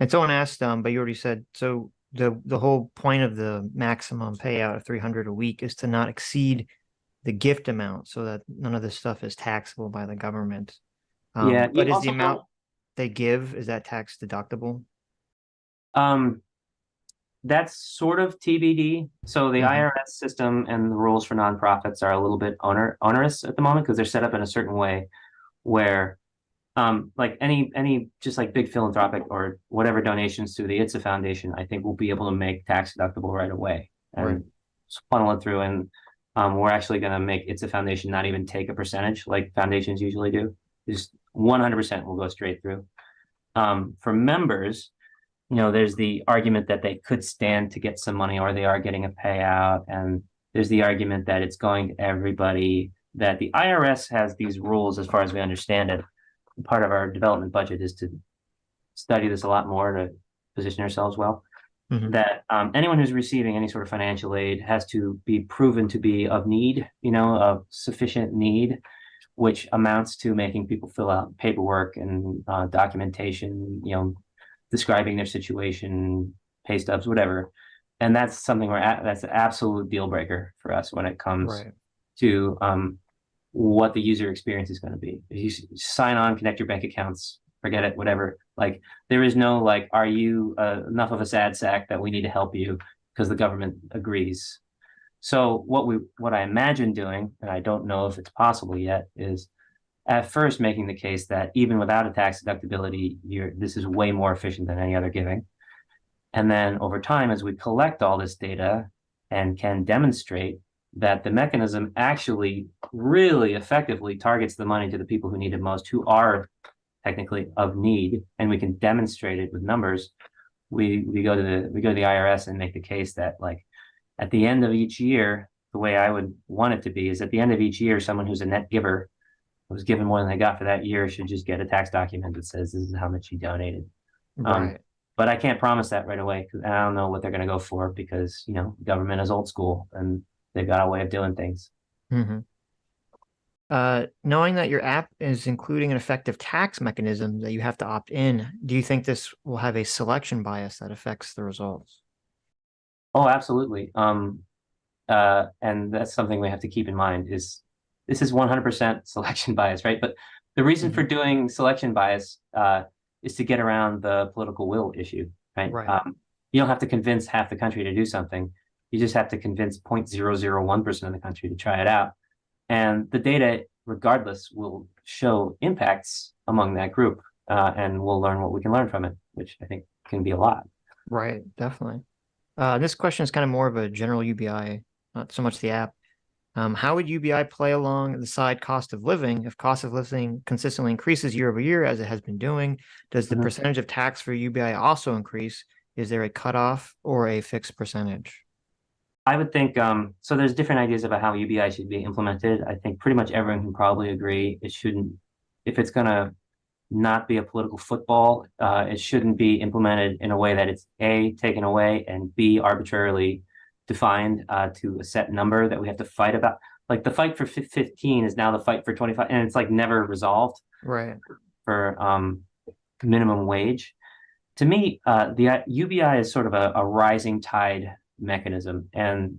And someone asked, but you already said, so the whole point of the maximum payout of 300 a week is to not exceed the gift amount, so that none of this stuff is taxable by the government. But is the amount they give, is that tax deductible? That's sort of TBD. So the IRS system and the rules for nonprofits are a little bit onerous at the moment, because they're set up in a certain way where, like any just like big philanthropic or whatever donations to the It's a Foundation, I think we'll be able to make tax deductible right away and funnel it through. And we're actually going to make It's a Foundation not even take a percentage like foundations usually do. Just 100% will go straight through. For members, there's the argument that they could stand to get some money, or they are getting a payout. And there's the argument that it's going to everybody, that the IRS has these rules, as far as we understand it. Part of our development budget is to study this a lot more to position ourselves well. That anyone who's receiving any sort of financial aid has to be proven to be of need, of sufficient need, which amounts to making people fill out paperwork and documentation, describing their situation, pay stubs, whatever. And that's something that's an absolute deal breaker for us when it comes to what the user experience is going to be. If you sign on, connect your bank accounts, forget it, whatever. Like, there is no like, are you enough of a sad sack that we need to help you because the government agrees? So what I imagine doing, and I don't know if it's possible yet, is at first making the case that even without a tax deductibility, this is way more efficient than any other giving. And then over time, as we collect all this data and can demonstrate that the mechanism actually really effectively targets the money to the people who need it most, who are technically of need, and we can demonstrate it with numbers, we go to the IRS and make the case that, like, at the end of each year, the way I would want it to be is at the end of each year, someone who's a net giver, was given more than they got for that year, should just get a tax document that says this is how much you donated. But I can't promise that right away, because I don't know what they're going to go for, because government is old school and they've got a way of doing things. Knowing that your app is including an effective tax mechanism that you have to opt in, do you think this will have a selection bias that affects the results? Oh, absolutely. And that's something we have to keep in mind is this is 100% selection bias, right? But the reason for doing selection bias is to get around the political will issue, right? Right. You don't have to convince half the country to do something. You just have to convince 0.001% of the country to try it out. And the data, regardless, will show impacts among that group, and we'll learn what we can learn from it, which I think can be a lot. Right, definitely. This question is kind of more of a general UBI, not so much the app. How would UBI play along the side cost of living if cost of living consistently increases year over year as it has been doing? Does the percentage of tax for UBI also increase? Is there a cutoff or a fixed percentage? I would think so. There's different ideas about how UBI should be implemented. I think pretty much everyone can probably agree it shouldn't, if it's going to not be a political football, it shouldn't be implemented in a way that it's A, taken away, and B, arbitrarily defined to a set number that we have to fight about. Like the fight for 15 is now the fight for 25, and it's like never resolved. Right. For minimum wage. To me, the UBI is sort of a rising tide mechanism, and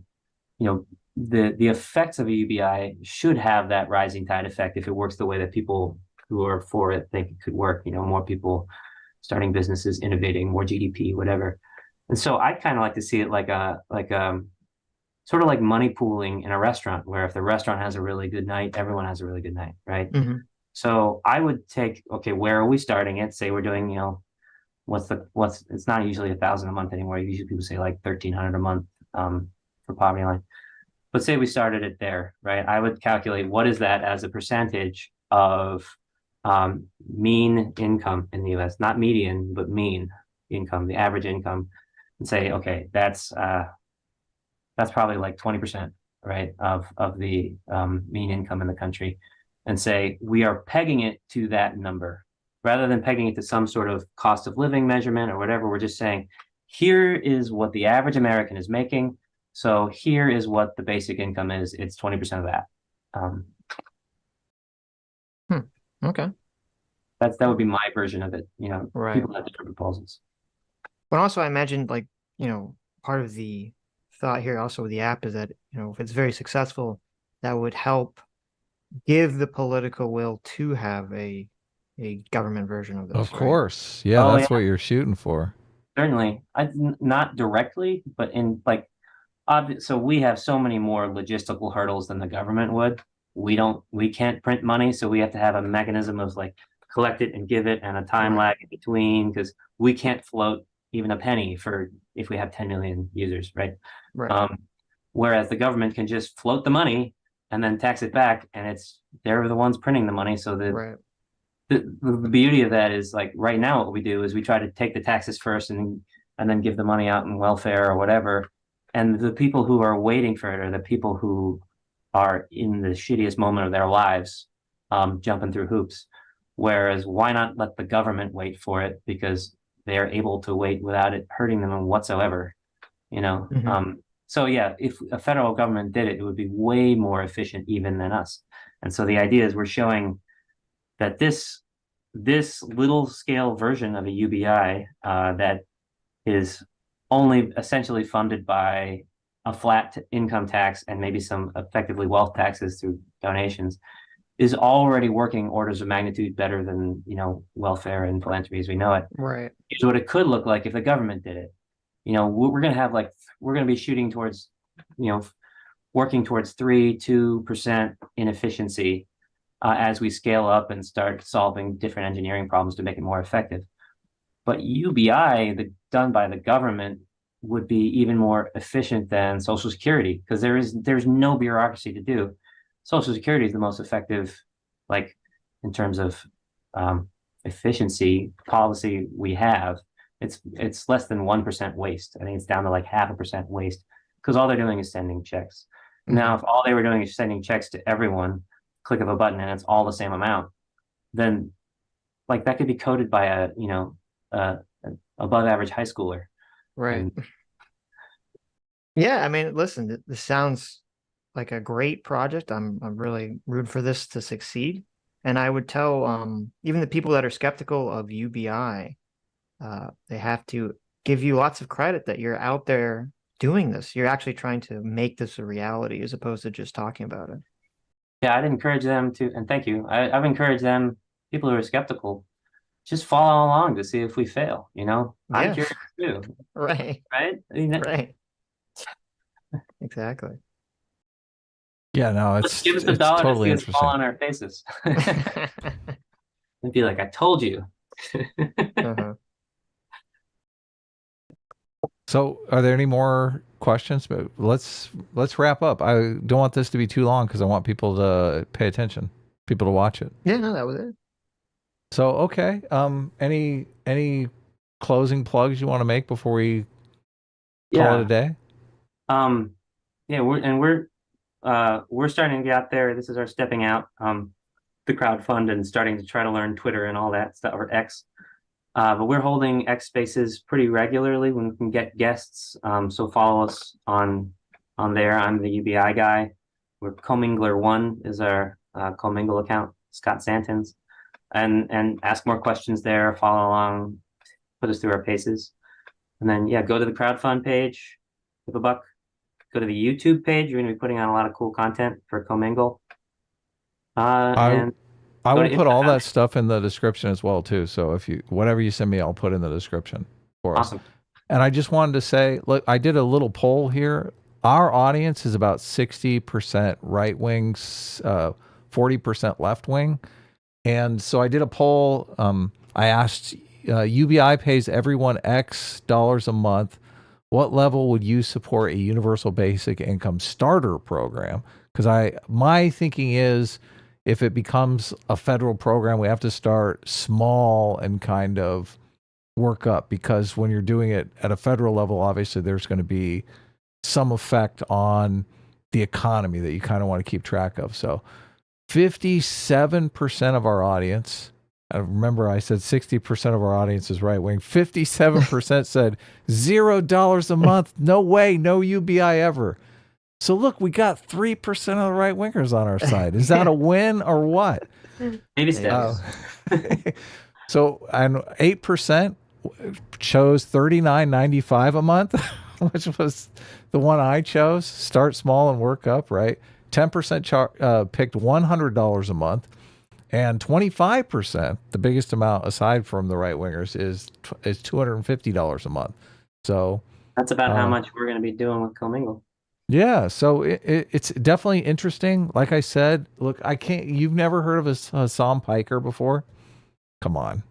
the effects of a UBI should have that rising tide effect if it works the way that people who are for it think it could work. More people starting businesses, innovating, more GDP, whatever. And so I kind of like to see it like a sort of like money pooling in a restaurant, where if the restaurant has a really good night, everyone has a really good night, right? So I would take, okay, where are we starting it? Say we're doing, it's not usually 1,000 a month anymore. Usually people say like 1,300 a month for poverty line. But say we started it there, right? I would calculate what is that as a percentage of mean income in the US, not median, but mean income, the average income, and say, okay, that's probably like 20%, right, of the mean income in the country, and say we are pegging it to that number rather than pegging it to some sort of cost of living measurement or whatever. We're just saying, here is what the average American is making. So here is what the basic income is. It's 20% of that. Okay. That would be my version of it. Right. People have different proposals. But also I imagine part of the thought here also with the app is that, if it's very successful, that would help give the political will to have a government version of this. Of course. Right? Yeah, that's what you're shooting for. Certainly. Not directly, but in so we have so many more logistical hurdles than the government would. We can't print money, so we have to have a mechanism of collect it and give it and a time lag in between, because we can't float even a penny for if we have 10 million users, right? Whereas the government can just float the money and then tax it back, and they're the ones printing the money. So the beauty of that is, right now what we do is we try to take the taxes first and then give the money out in welfare or whatever. And the people who are waiting for it are the people who are in the shittiest moment of their lives, jumping through hoops. Whereas why not let the government wait for it, because they are able to wait without it hurting them whatsoever, So yeah, if a federal government did it, it would be way more efficient even than us. And so the idea is we're showing that this little scale version of a UBI that is only essentially funded by a flat income tax and maybe some effectively wealth taxes through donations is already working orders of magnitude better than welfare and philanthropy as we know it. Right. Is what it could look like if the government did it. We're going to be shooting towards, working towards 2% inefficiency as we scale up and start solving different engineering problems to make it more effective. But UBI, done by the government, would be even more efficient than Social Security, because there's no bureaucracy to do. Social Security is the most effective, in terms of efficiency policy we have. It's less than 1% waste. I think it's down to 0.5% waste, because all they're doing is sending checks. Now, if all they were doing is sending checks to everyone, click of a button, and it's all the same amount, then that could be coded by a above average high schooler. Right. Yeah, I mean, listen, this sounds like a great project. I'm really rooting for this to succeed. And I would tell even the people that are skeptical of UBI, they have to give you lots of credit that you're out there doing this. You're actually trying to make this a reality as opposed to just talking about it. Yeah, I'd encourage them to, and thank you. I've encouraged them, people who are skeptical, just follow along to see if we fail. I'm Yeah, curious too, right, right? I mean, right. Exactly. Yeah, no, just give us a it's dollar to totally see us fall interesting. on our faces. And be like, I told you. Uh-huh. So, are there any more questions? But let's wrap up. I don't want this to be too long because I want people to pay attention, people to watch it. Yeah, no, that was it. So, okay. Any closing plugs you want to make before we call it a Yeah. day? Yeah, we're starting to get out there. This is our stepping out, the crowdfund and starting to try to learn Twitter and all that stuff, or X. But we're holding X spaces pretty regularly when we can get guests. So follow us on there. I'm the UBI guy. We're Commingler1 is our commingle account, Scott Santons. And ask more questions there, follow along, put us through our paces. And then yeah, go to the crowdfund page, give a buck. Go to the YouTube page. You're going to be putting on a lot of cool content for Commingle. I And I go will to put all that Instagram. stuff in the description as well too. So if you whatever you send me, I'll put in the description for us. Awesome. And I just wanted to say, look, I did a little poll here. Our audience is about 60% right wing, 40% left wing. And so I did a poll. I asked, UBI pays everyone X dollars a month. What level would you support a universal basic income starter program? Because my thinking is, if it becomes a federal program, we have to start small and kind of work up, because when you're doing it at a federal level, obviously there's going to be some effect on the economy that you kind of want to keep track of. So 57% of our audience, I remember I said 60% of our audience is right wing, 57% said $0 a month. No way, no UBI ever. So look, we got 3% of the right wingers on our side. Is that a win or what? Baby steps. So, and 8% chose $39.95 a month, which was the one I chose. Start small and work up, right? 10% picked $100 a month, and 25%, the biggest amount aside from the right wingers, is $250 a month. So That's about how much we're going to be doing with Commingle. yeah, so it's definitely interesting. Like I said, look, you've never heard of a Hassan Piker before? Come on.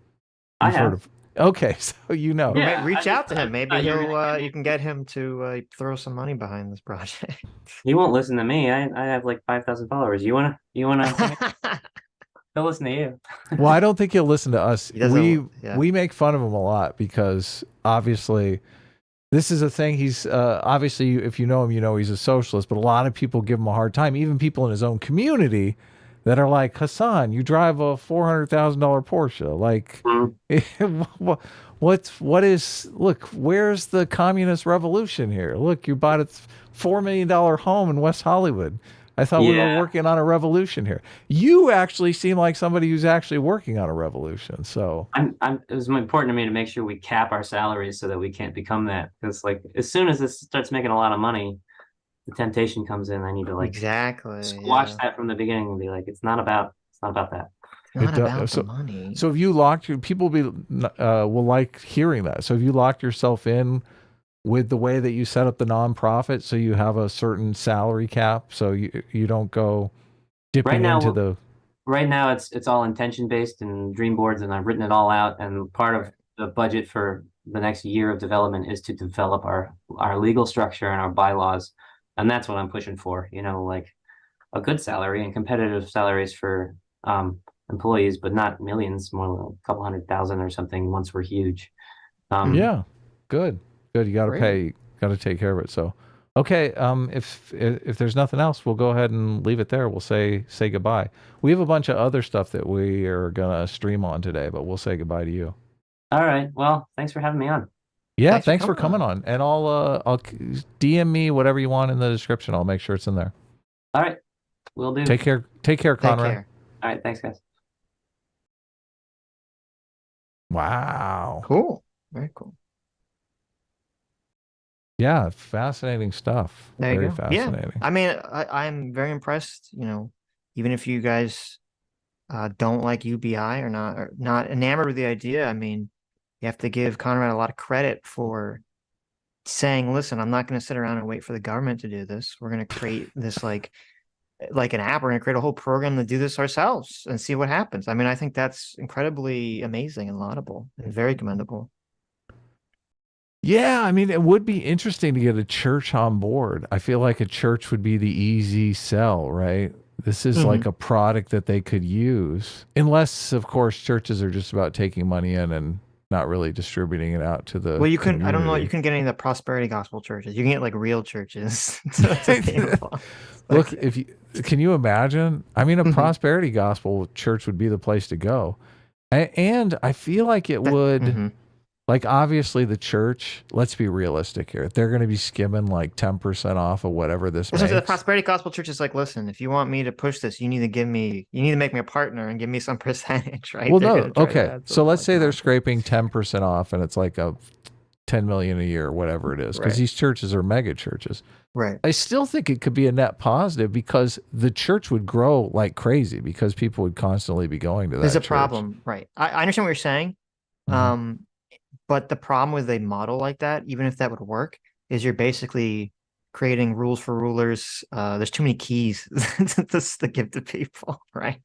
I You've heard have. of. Okay, so you know. Yeah, Reach out to him. I Maybe thought you were gonna give you me. can get him to throw some money behind this project. He won't listen to me. I have like 5,000 followers. You wanna he'll listen to you. Well, I don't think he'll listen to us. He doesn't. Yeah. We make fun of him a lot because obviously this is a thing. He's obviously, if you know him, you know he's a socialist, but a lot of people give him a hard time, even people in his own community that are like, Hassan, you drive a $400,000 Porsche. Like, look, where's the communist revolution here? Look, you bought a $4 million home in West Hollywood. I thought we were working on a revolution here. You actually seem like somebody who's actually working on a revolution. So It was important to me to make sure we cap our salaries so that we can't become that. Because like as soon as this starts making a lot of money, the temptation comes in. I need to like Exactly. squash that from the beginning and be like, it's not about that. It's not about the money. So if you locked people will like hearing that. So if you locked yourself in with the way that you set up the nonprofit, so you have a certain salary cap, so you don't go dipping into the. Right now, it's all intention based and dream boards, and I've written it all out. And part of the budget for the next year of development is to develop our legal structure and our bylaws, and that's what I'm pushing for. Like a good salary and competitive salaries for employees, but not millions, more like a couple 100,000 or something once we're huge. Yeah, good. You got to take care of it. So, okay. If there's nothing else, we'll go ahead and leave it there. We'll say goodbye. We have a bunch of other stuff that we are gonna stream on today, but we'll say goodbye to you. All right. Well, thanks for having me on. Yeah, thanks for coming on. And I'll DM me whatever you want in the description. I'll make sure it's in there. All right, will do. Take care. Take care, Take Conrad. care. All right, thanks, guys. Wow. Cool. Very cool. Yeah, fascinating stuff. There you Very go. Yeah. fascinating. I mean, I'm very impressed, even if you guys don't like UBI or not enamored with the idea. I mean, you have to give Conrad a lot of credit for saying, listen, I'm not going to sit around and wait for the government to do this. We're going to create this like an app. We're going to create a whole program to do this ourselves and see what happens. I mean, I think that's incredibly amazing and laudable and very commendable. Yeah, I mean, it would be interesting to get a church on board. I feel like a church would be the easy sell, right? This is like a product that they could use. Unless, of course, churches are just about taking money in and not really distributing it out to the Well, you can, I don't know, you community. can get any of the prosperity gospel churches. You can get like real churches. So it's available. Look, if you can you imagine? I mean, a prosperity gospel church would be the place to go. And I feel like it would, like, obviously the church, let's be realistic here. They're going to be skimming like 10% off of whatever this So the makes. prosperity gospel church is like, listen, if you want me to push this, you need to make me a partner and give me some percentage, right? Well, They're no, gonna try okay. that. So So it's let's like, say they're nah. scraping 10% off and it's like a 10 million a year, whatever it is, because Right. these churches are mega churches. Right. I still think it could be a net positive because the church would grow like crazy because people would constantly be going to that There's a church. problem, right? I understand what you're saying. But the problem with a model like that, even if that would work, is you're basically creating rules for rulers. There's too many keys to give to people, right?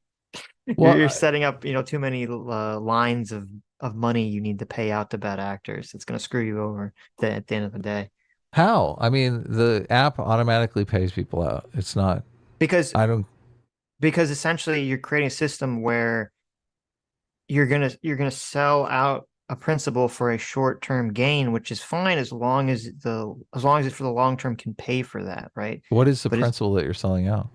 Well, You're setting up, too many lines of money you need to pay out to bad actors. It's going to screw you over at the end of the day. how? I mean, the app automatically pays people out. It's not, Because I don't, because essentially you're creating a system where you're gonna sell out a principal for a short-term gain, which is fine as long as it for the long term can pay for that, right? what is the But it's principle that you're selling out?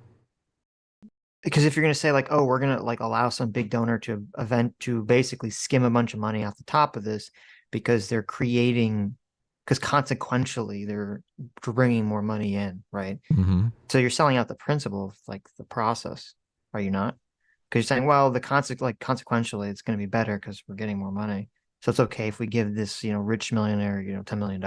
because if you're gonna say like, oh, we're gonna like allow some big donor to basically skim a bunch of money off the top of this because because consequentially they're bringing more money in, right? So you're selling out the principle of like the process, are you not? Because you're saying, well, consequentially, it's going to be better because we're getting more money. So it's okay if we give this, rich millionaire, $10 million.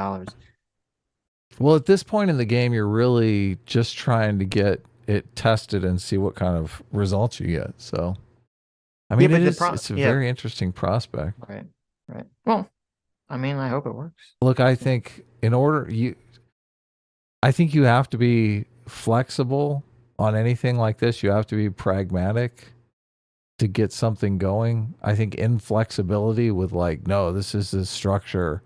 Well, at this point in the game, you're really just trying to get it tested and see what kind of results you get. So, I mean, but it's a very interesting prospect. Right. Right. Well, I mean, I hope it works. Look, I think I think you have to be flexible on anything like this. You have to be pragmatic to get something going. I think inflexibility with like, no, this is the structure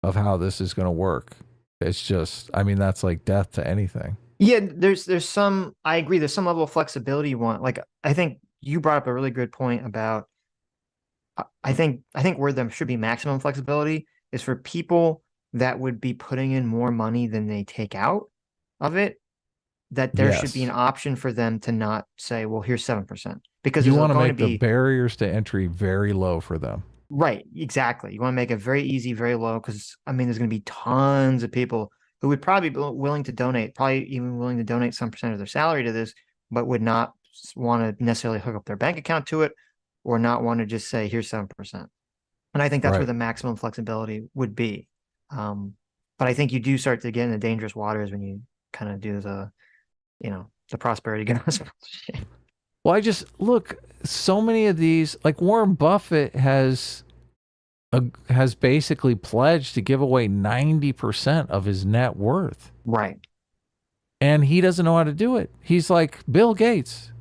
of how this is going to work. It's just, I mean, that's like death to anything. Yeah, I agree. There's some level of flexibility you want. Like, I think you brought up a really good point about, I think where there should be maximum flexibility is for people that would be putting in more money than they take out of it, that there should be an option for them to not say, well, here's 7%. Because you want to make the barriers to entry very low for them. Right, exactly. You want to make it very easy, very low, because I mean, there's going to be tons of people who would probably be willing to donate, probably even willing to donate some percent of their salary to this, but would not want to necessarily hook up their bank account to it or not want to just say, here's 7%. And I think that's where the maximum flexibility would be. But I think you do start to get into dangerous waters when you kind of do the prosperity gospel shit. Well, I just look, so many of these, like Warren Buffett has basically pledged to give away 90% of his net worth. Right. And he doesn't know how to do it. He's like, Bill Gates,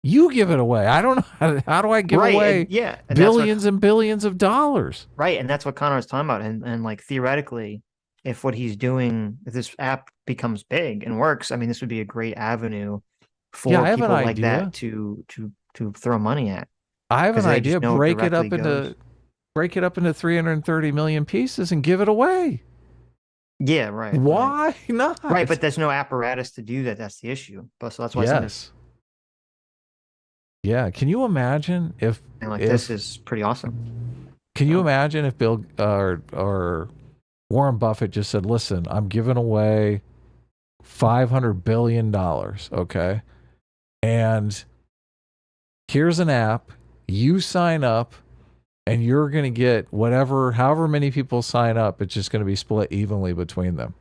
you give it away. I don't know. How do I give away billions and billions of dollars? Right. And that's what Connor's talking about. And like theoretically, if what he's doing, if this app becomes big and works, I mean, this would be a great avenue for people like that to throw money at. I have an idea. Break it up into 330 million pieces and give it away. Yeah, right. Why not? Right, but there's no apparatus to do that. That's the issue. But so that's why. Yeah. Can you imagine if this is pretty awesome? Can you imagine if Bill or Warren Buffett just said, "Listen, I'm giving away $500 billion. Okay. And here's an app. You sign up and you're going to get however many people sign up. It's just going to be split evenly between them.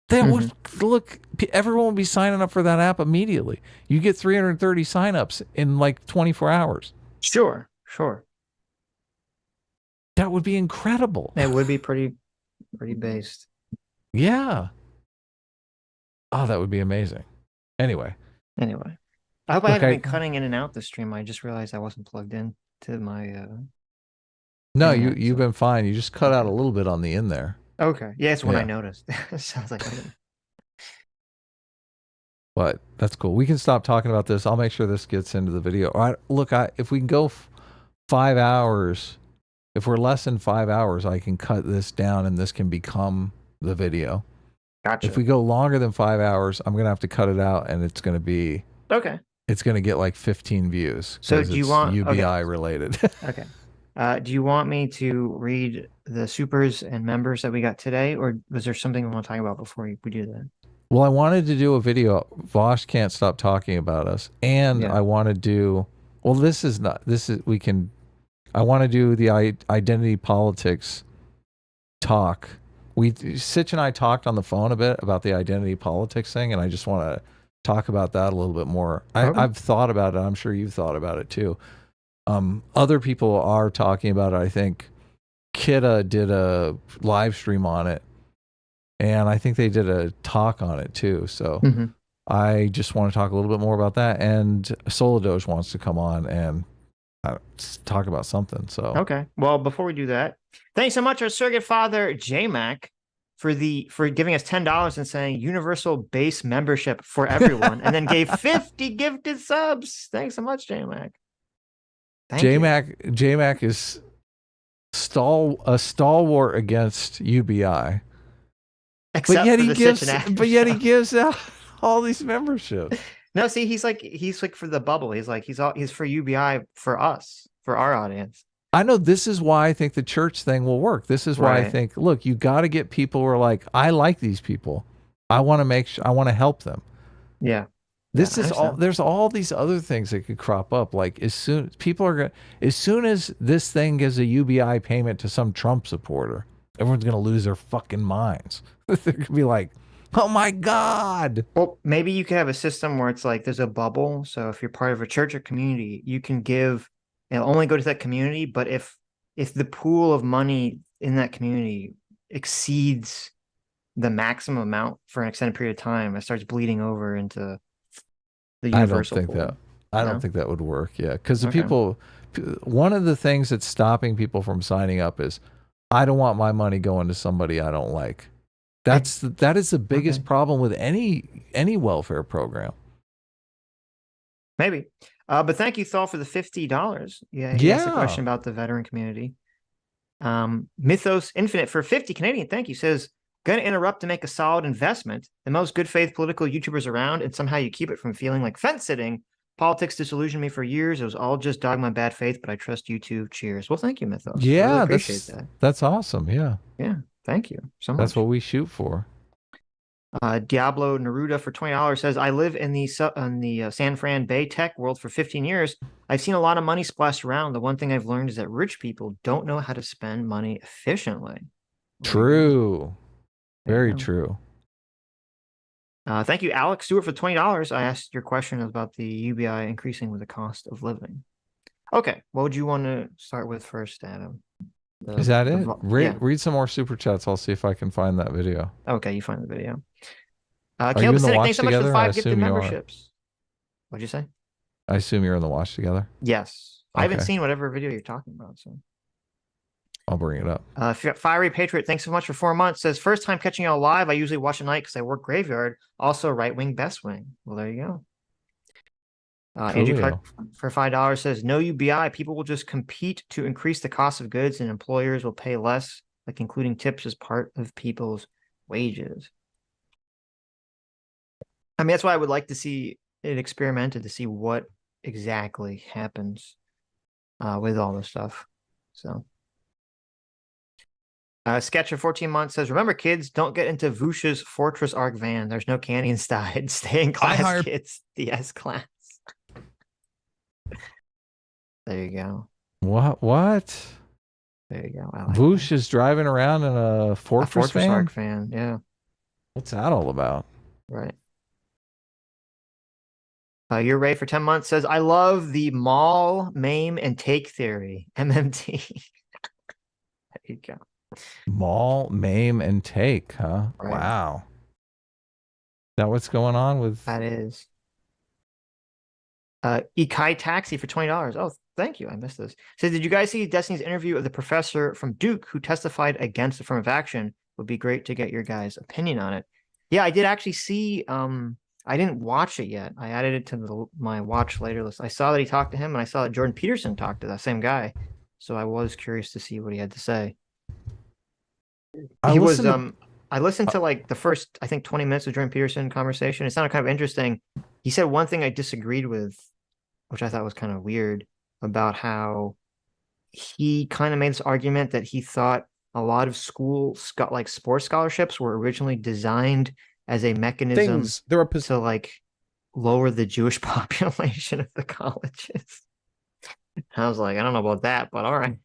That would look, everyone would be signing up for that app immediately. You get 330 signups in like 24 hours. Sure. That would be incredible. It would be pretty based. Yeah. Oh, that would be amazing. Anyway. I hope I haven't been cutting in and out the stream. I just realized I wasn't plugged in to my No, you've been fine. You just cut out a little bit on the end there. Okay. Yeah, it's when I noticed. Sounds like But that's cool. We can stop talking about this. I'll make sure this gets into the video. All right, look, if we can go 5 hours, if we're less than 5 hours, I can cut this down and this can become the video. Gotcha. If we go longer than 5 hours, I'm going to have to cut it out and it's going to be... Okay. It's going to get like 15 views. So do you want... UBI related. Okay. Do you want me to read the supers and members that we got today, or was there something we want to talk about before we do that? Well, I wanted to do a video. Vosh can't stop talking about us. And I want to do... Well, I want to do the identity politics talk. Sitch and I talked on the phone a bit about the identity politics thing, and I just want to talk about that a little bit more. I've thought about it. I'm sure you've thought about it too. Other people are talking about it. I think Kidda did a live stream on it, and I think they did a talk on it too. So I just want to talk a little bit more about that. And Solidoge wants to come on and talk about something. So okay. Well, before we do that, thanks so much, our surrogate father JMac, for giving us $10 and saying universal base membership for everyone, and then gave 50 gifted subs. Thanks so much, JMac. JMac is a stalwart against UBI. But yet he gives out all these memberships. No, see, he's like for the bubble. He's for UBI for us, for our audience. I know this is why I think the church thing will work. This is why I think, look, you got to get people who are like, I like these people. I want to help them. Yeah. There's all these other things that could crop up. Like as soon as this thing gives a UBI payment to some Trump supporter, everyone's going to lose their fucking minds. They're going to be like, oh my God. Well, maybe you could have a system where it's like there's a bubble. So if you're part of a church or community, you can give and only go to that community. But if the pool of money in that community exceeds the maximum amount for an extended period of time, it starts bleeding over into the universal pool. I don't think that would work. Yeah. Because one of the things that's stopping people from signing up is, I don't want my money going to somebody I don't like. That is the biggest problem with any welfare program. Maybe. But thank you, Thal, for the $50. Yeah, he asked a question about the veteran community. Mythos Infinite for 50 Canadian, thank you, says, gonna interrupt to make a solid investment. The most good faith political YouTubers around, and somehow you keep it from feeling like fence sitting. Politics disillusioned me for years. It was all just dogma and bad faith, but I trust you too. Cheers. Well, thank you, Mythos. Yeah, I really appreciate that. That's awesome. Yeah. Yeah. Thank you so much. That's what we shoot for. Diablo Neruda for $20 says, I live in the San Fran Bay tech world for 15 years. I've seen a lot of money splashed around. The one thing I've learned is that rich people don't know how to spend money efficiently. True. Very true. Thank you, Alex Stewart, for $20. I asked your question about the UBI increasing with the cost of living. Okay. What would you want to start with first, Adam? Is that it? Read some more super chats. I'll see if I can find that video. Okay, you find the video. Are you in the watch together? For 5 gifted memberships. What'd you say? I assume you're in the watch together. Yes. Okay. I haven't seen whatever video you're talking about, so I'll bring it up. Fiery Patriot, thanks so much for 4 months. Says, first time catching y'all live. I usually watch at night because I work graveyard. Also, right wing, best wing. Well, there you go. Andrew Clark for $5 says, no UBI. People will just compete to increase the cost of goods, and employers will pay less, like including tips as part of people's wages. I mean, that's why I would like to see it experimented to see what exactly happens with all this stuff. So, Sketch of 14 months says, remember, kids, don't get into Vush's Fortress Arc van. There's no candy inside. Stay in class, kids. DS class. There you go. What? There you go. I like Vush that. is driving around in a Fortress van? Arc fan, yeah. What's that all about? Right. You're Ray for 10 months says, I love the maul, maim, and take theory. MMT. There you go. Maul, maim, and take, huh? Right. Wow. Is that what's going on with... That is. Ikai Taxi for $20. Oh, thank you. I missed this. Says, did you guys see Destiny's interview of the professor from Duke who testified against affirmative action? Would be great to get your guys' opinion on it. Yeah, I did actually see... I didn't watch it yet. I added it to my watch later list. I saw that he talked to him, and I saw that Jordan Peterson talked to that same guy. So I was curious to see what he had to say. I listened to like the first, I think, 20 minutes of Jordan Peterson conversation. It sounded kind of interesting. He said one thing I disagreed with, which I thought was kind of weird, about how he kind of made this argument that he thought a lot of like sports scholarships were originally designed as a mechanism to like lower the Jewish population of the colleges. I was like, I don't know about that, but all right.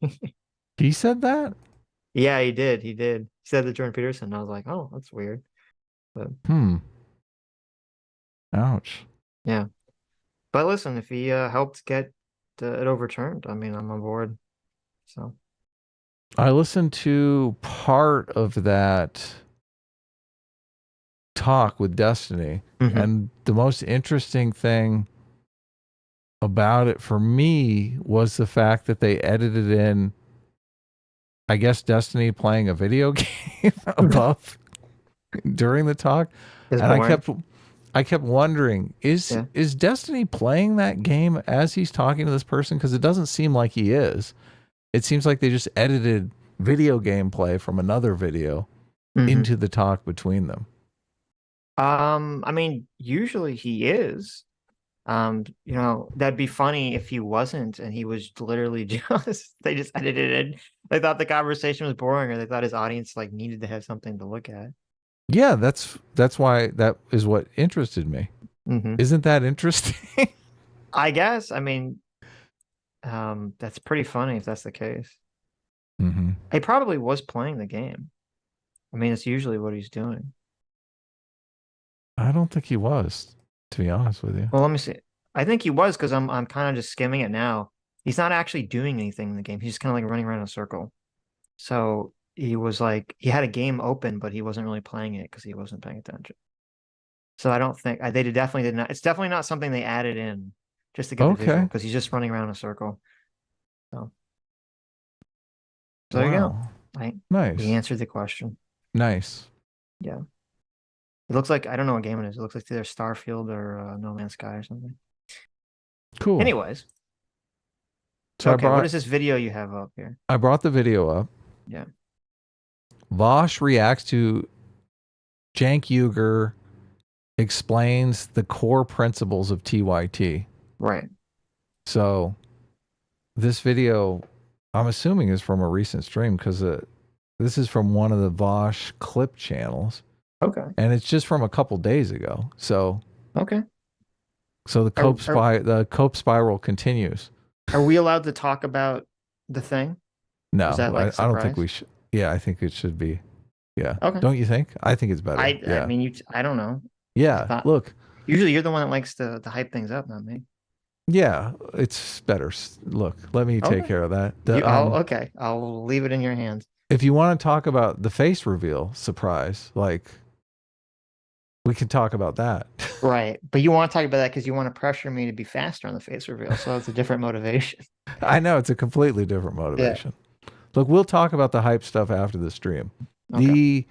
He said that? Yeah, he did. He said that Jordan Peterson. I was like, oh, that's weird. But ouch. Yeah. But listen, if he helped get it overturned, I mean, I'm on board. So I listened to part of that talk with Destiny, and the most interesting thing about it for me was the fact that they edited in, I guess, Destiny playing a video game above during the talk. And I kept wondering, is Destiny playing that game as he's talking to this person? Because it doesn't seem like he is. It seems like they just edited video gameplay from another video into the talk between them. I mean, usually he is. You know, that'd be funny if he wasn't, and he was literally they just edited it. They thought the conversation was boring, or they thought his audience like needed to have something to look at. Yeah, that's why that is what interested me. Isn't that interesting? I guess. I mean, that's pretty funny if that's the case. He probably was playing the game. I mean, it's usually what he's doing. I don't think he was, to be honest with you. Well, let me see. I think he was, because I'm kind of just skimming it now. He's not actually doing anything in the game. He's just kind of like running around in a circle. So he was like, he had a game open, but he wasn't really playing it because he wasn't paying attention. So I don't think they definitely did not. It's definitely not something they added in just to get the visual, because he's just running around in a circle. So there you go. Nice. We answered the question. Nice. Yeah. It looks like, I don't know what game it is. It looks like either Starfield or No Man's Sky or something. Cool. Anyways. So okay, what is this video you have up here? I brought the video up. Yeah. Vaush reacts to Cenk Uygur explains the core principles of TYT. Right. So this video, I'm assuming, is from a recent stream, because this is from one of the Vaush clip channels. Okay. And it's just from a couple days ago. So okay. So the cope spiral continues. Are we allowed to talk about the thing? No, I don't think we should. Yeah, I think it should be. Yeah. Okay. Don't you think? I think it's better. I mean, I don't know. Yeah. Look. Usually you're the one that likes to hype things up, not me. Yeah, it's better. Look, let me take care of that. Okay. I'll leave it in your hands. If you want to talk about the face reveal surprise, like, we can talk about that. Right. But you want to talk about that because you want to pressure me to be faster on the face reveal. So it's a different motivation. I know, it's a completely different motivation. Yeah. Look, we'll talk about the hype stuff after the stream. Okay.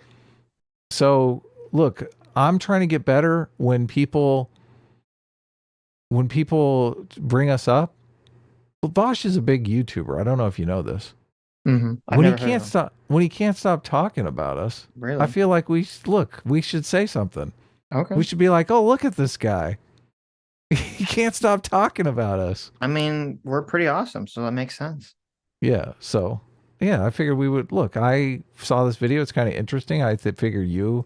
So look, I'm trying to get better when people bring us up. Well, Vaush is a big YouTuber. I don't know if you know this. When he can't stop talking about us, really? I feel like we should say something. Okay. We should be like, oh, look at this guy. He can't stop talking about us. I mean, we're pretty awesome, so that makes sense. Yeah. So Yeah, I figured we would look. I saw this video. It's kind of interesting. I figured you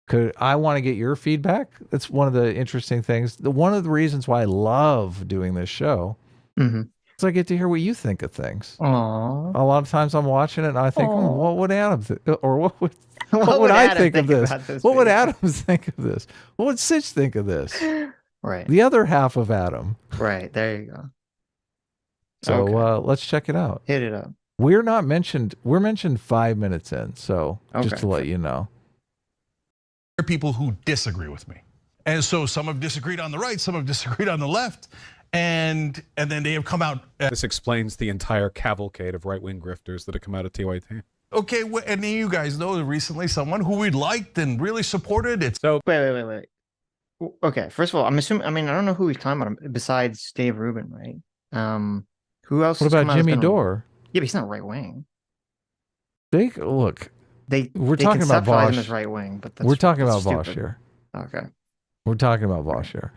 could. I want to get your feedback. That's one of the interesting things. One of the reasons why I love doing this show Mm-hmm. is I get to hear what you think of things. Aww. A lot of times I'm watching it and I think, what would Adam or what would What would would I Adam think of this? about this What would video? Adam think of this? What would Sitch think of this? Right. The other half of Adam. Right. There you go. So Okay. let's check it out. Hit it up. We're not mentioned. We're mentioned 5 minutes in. So just Okay. to let you know. There are people who disagree with me. And so some have disagreed on the right, some have disagreed on the left, and then they have come out. This explains the entire cavalcade of right-wing grifters that have come out of TYT. Okay, and then you guys know recently someone who we liked and really supported. It's So Wait. Okay. First of all, I'm assuming. I mean, I don't know who he's talking about besides Dave Rubin, right? Who else? What has come about out that's Jimmy been- Dore? Yeah, but he's not right wing. Look, We're They talking about conceptualize him Vaush. as right wing, but we're talking that's about Vaush stupid. here. Okay. We're talking about Vaush here.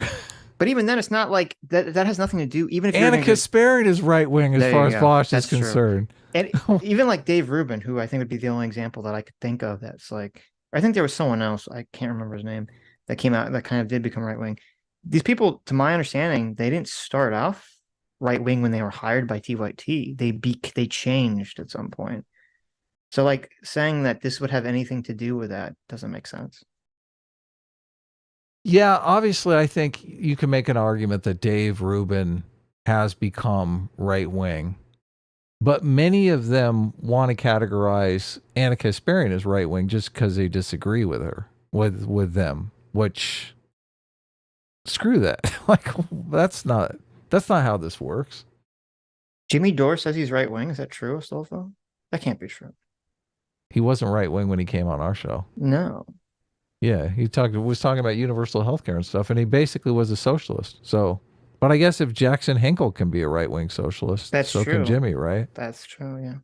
But even then, it's not like that. That has nothing to do. Even if you're Anna Kasparian is right wing as There far you as go. Vaush That's is true. concerned. and even like Dave Rubin, who I think would be the only example that I could think of that's like, I think there was someone else, I can't remember his name, that came out that kind of did become right wing. These people, to my understanding, they didn't start off right wing when they were hired by TYT. They changed at some point. So like saying that this would have anything to do with that doesn't make sense. Yeah, obviously, I think you can make an argument that Dave Rubin has become right wing, but many of them want to categorize Anna Kasparian as right wing just because they disagree with her, with them. Which, screw that. Like, that's not how this works. Jimmy Dore says he's right wing. Is that true, Astolfo? That can't be true. He wasn't right wing when he came on our show. No. Yeah, he was talking about universal health care and stuff, and he basically was a socialist. So, but I guess if Jackson Hinkle can be a right-wing socialist, That's so true. can Jimmy, right? That's true, yeah.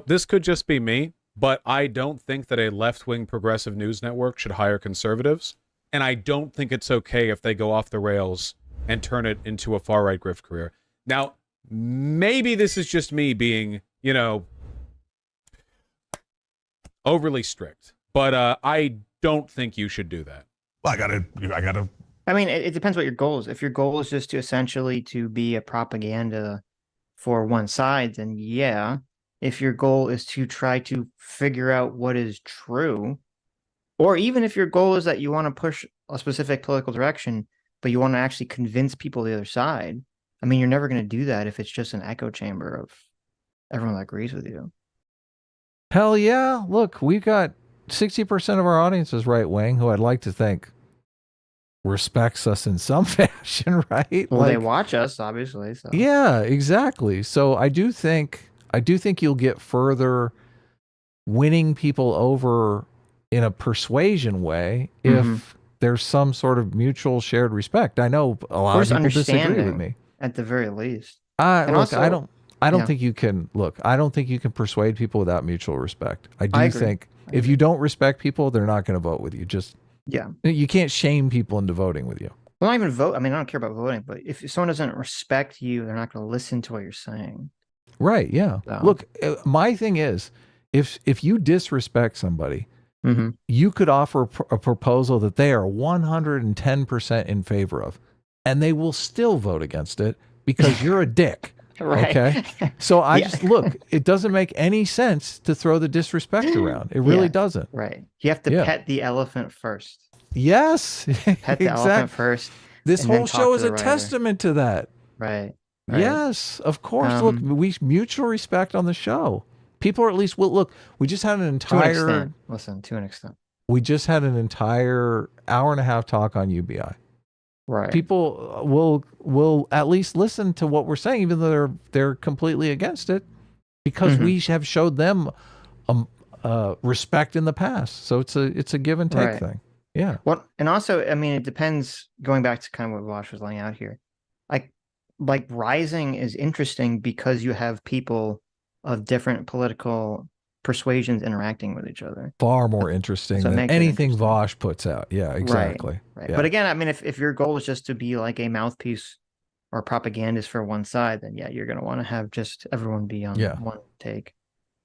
this could just be me, but I don't think that a left-wing progressive news network should hire conservatives, and I don't think it's okay if they go off the rails and turn it into a far-right grift career. Now, maybe this is just me being, overly strict, but I don't think you should do that. I gotta. I mean, it depends what your goal is. If your goal is just to essentially to be a propaganda for one side, then yeah. If your goal is to try to figure out what is true, or even if your goal is that you want to push a specific political direction, but you want to actually convince people the other side, I mean, you're never going to do that if it's just an echo chamber of everyone that agrees with you. Hell yeah. Look, we've got 60% of our audience is right-wing, who I'd like to think respects us in some fashion, right? Well, they watch us, obviously. So. Yeah, exactly. So I do think you'll get further winning people over in a persuasion way if there's some sort of mutual shared respect. I know a lot of people disagree with me. At the very least. Look, also, I don't think you can persuade people without mutual respect. I agree. Think if you don't respect people, they're not going to vote with you. You can't shame people into voting with you. Well, not even vote. I mean, I don't care about voting, but if someone doesn't respect you, they're not going to listen to what you're saying. Right. Yeah. So. Look, my thing is, if you disrespect somebody, you could offer a proposal that they are 110% in favor of, and they will still vote against it because you're a dick. Right. Okay. So look, it doesn't make any sense to throw the disrespect around. It really doesn't. Right. You have to pet the elephant first. Yes. Pet the elephant first. This whole show is a testament to that. Right. Yes, of course. Look, we mutual respect on the show. People are at least look. We just had an entire to an extent. We just had an entire hour and a half talk on UBI. Right. People will at least listen to what we're saying, even though they're completely against it, because we have showed them respect in the past. So it's a give and take thing. Yeah. Well, and also, I mean, it depends. Going back to kind of what Vaush was laying out here, like Rising is interesting because you have people of different political persuasions interacting with each other. Far more interesting than anything Vaush puts out. Yeah, exactly. Right. Yeah. But again, I mean, if your goal is just to be like a mouthpiece or propagandist for one side, then yeah, you're going to want to have just everyone be on one take.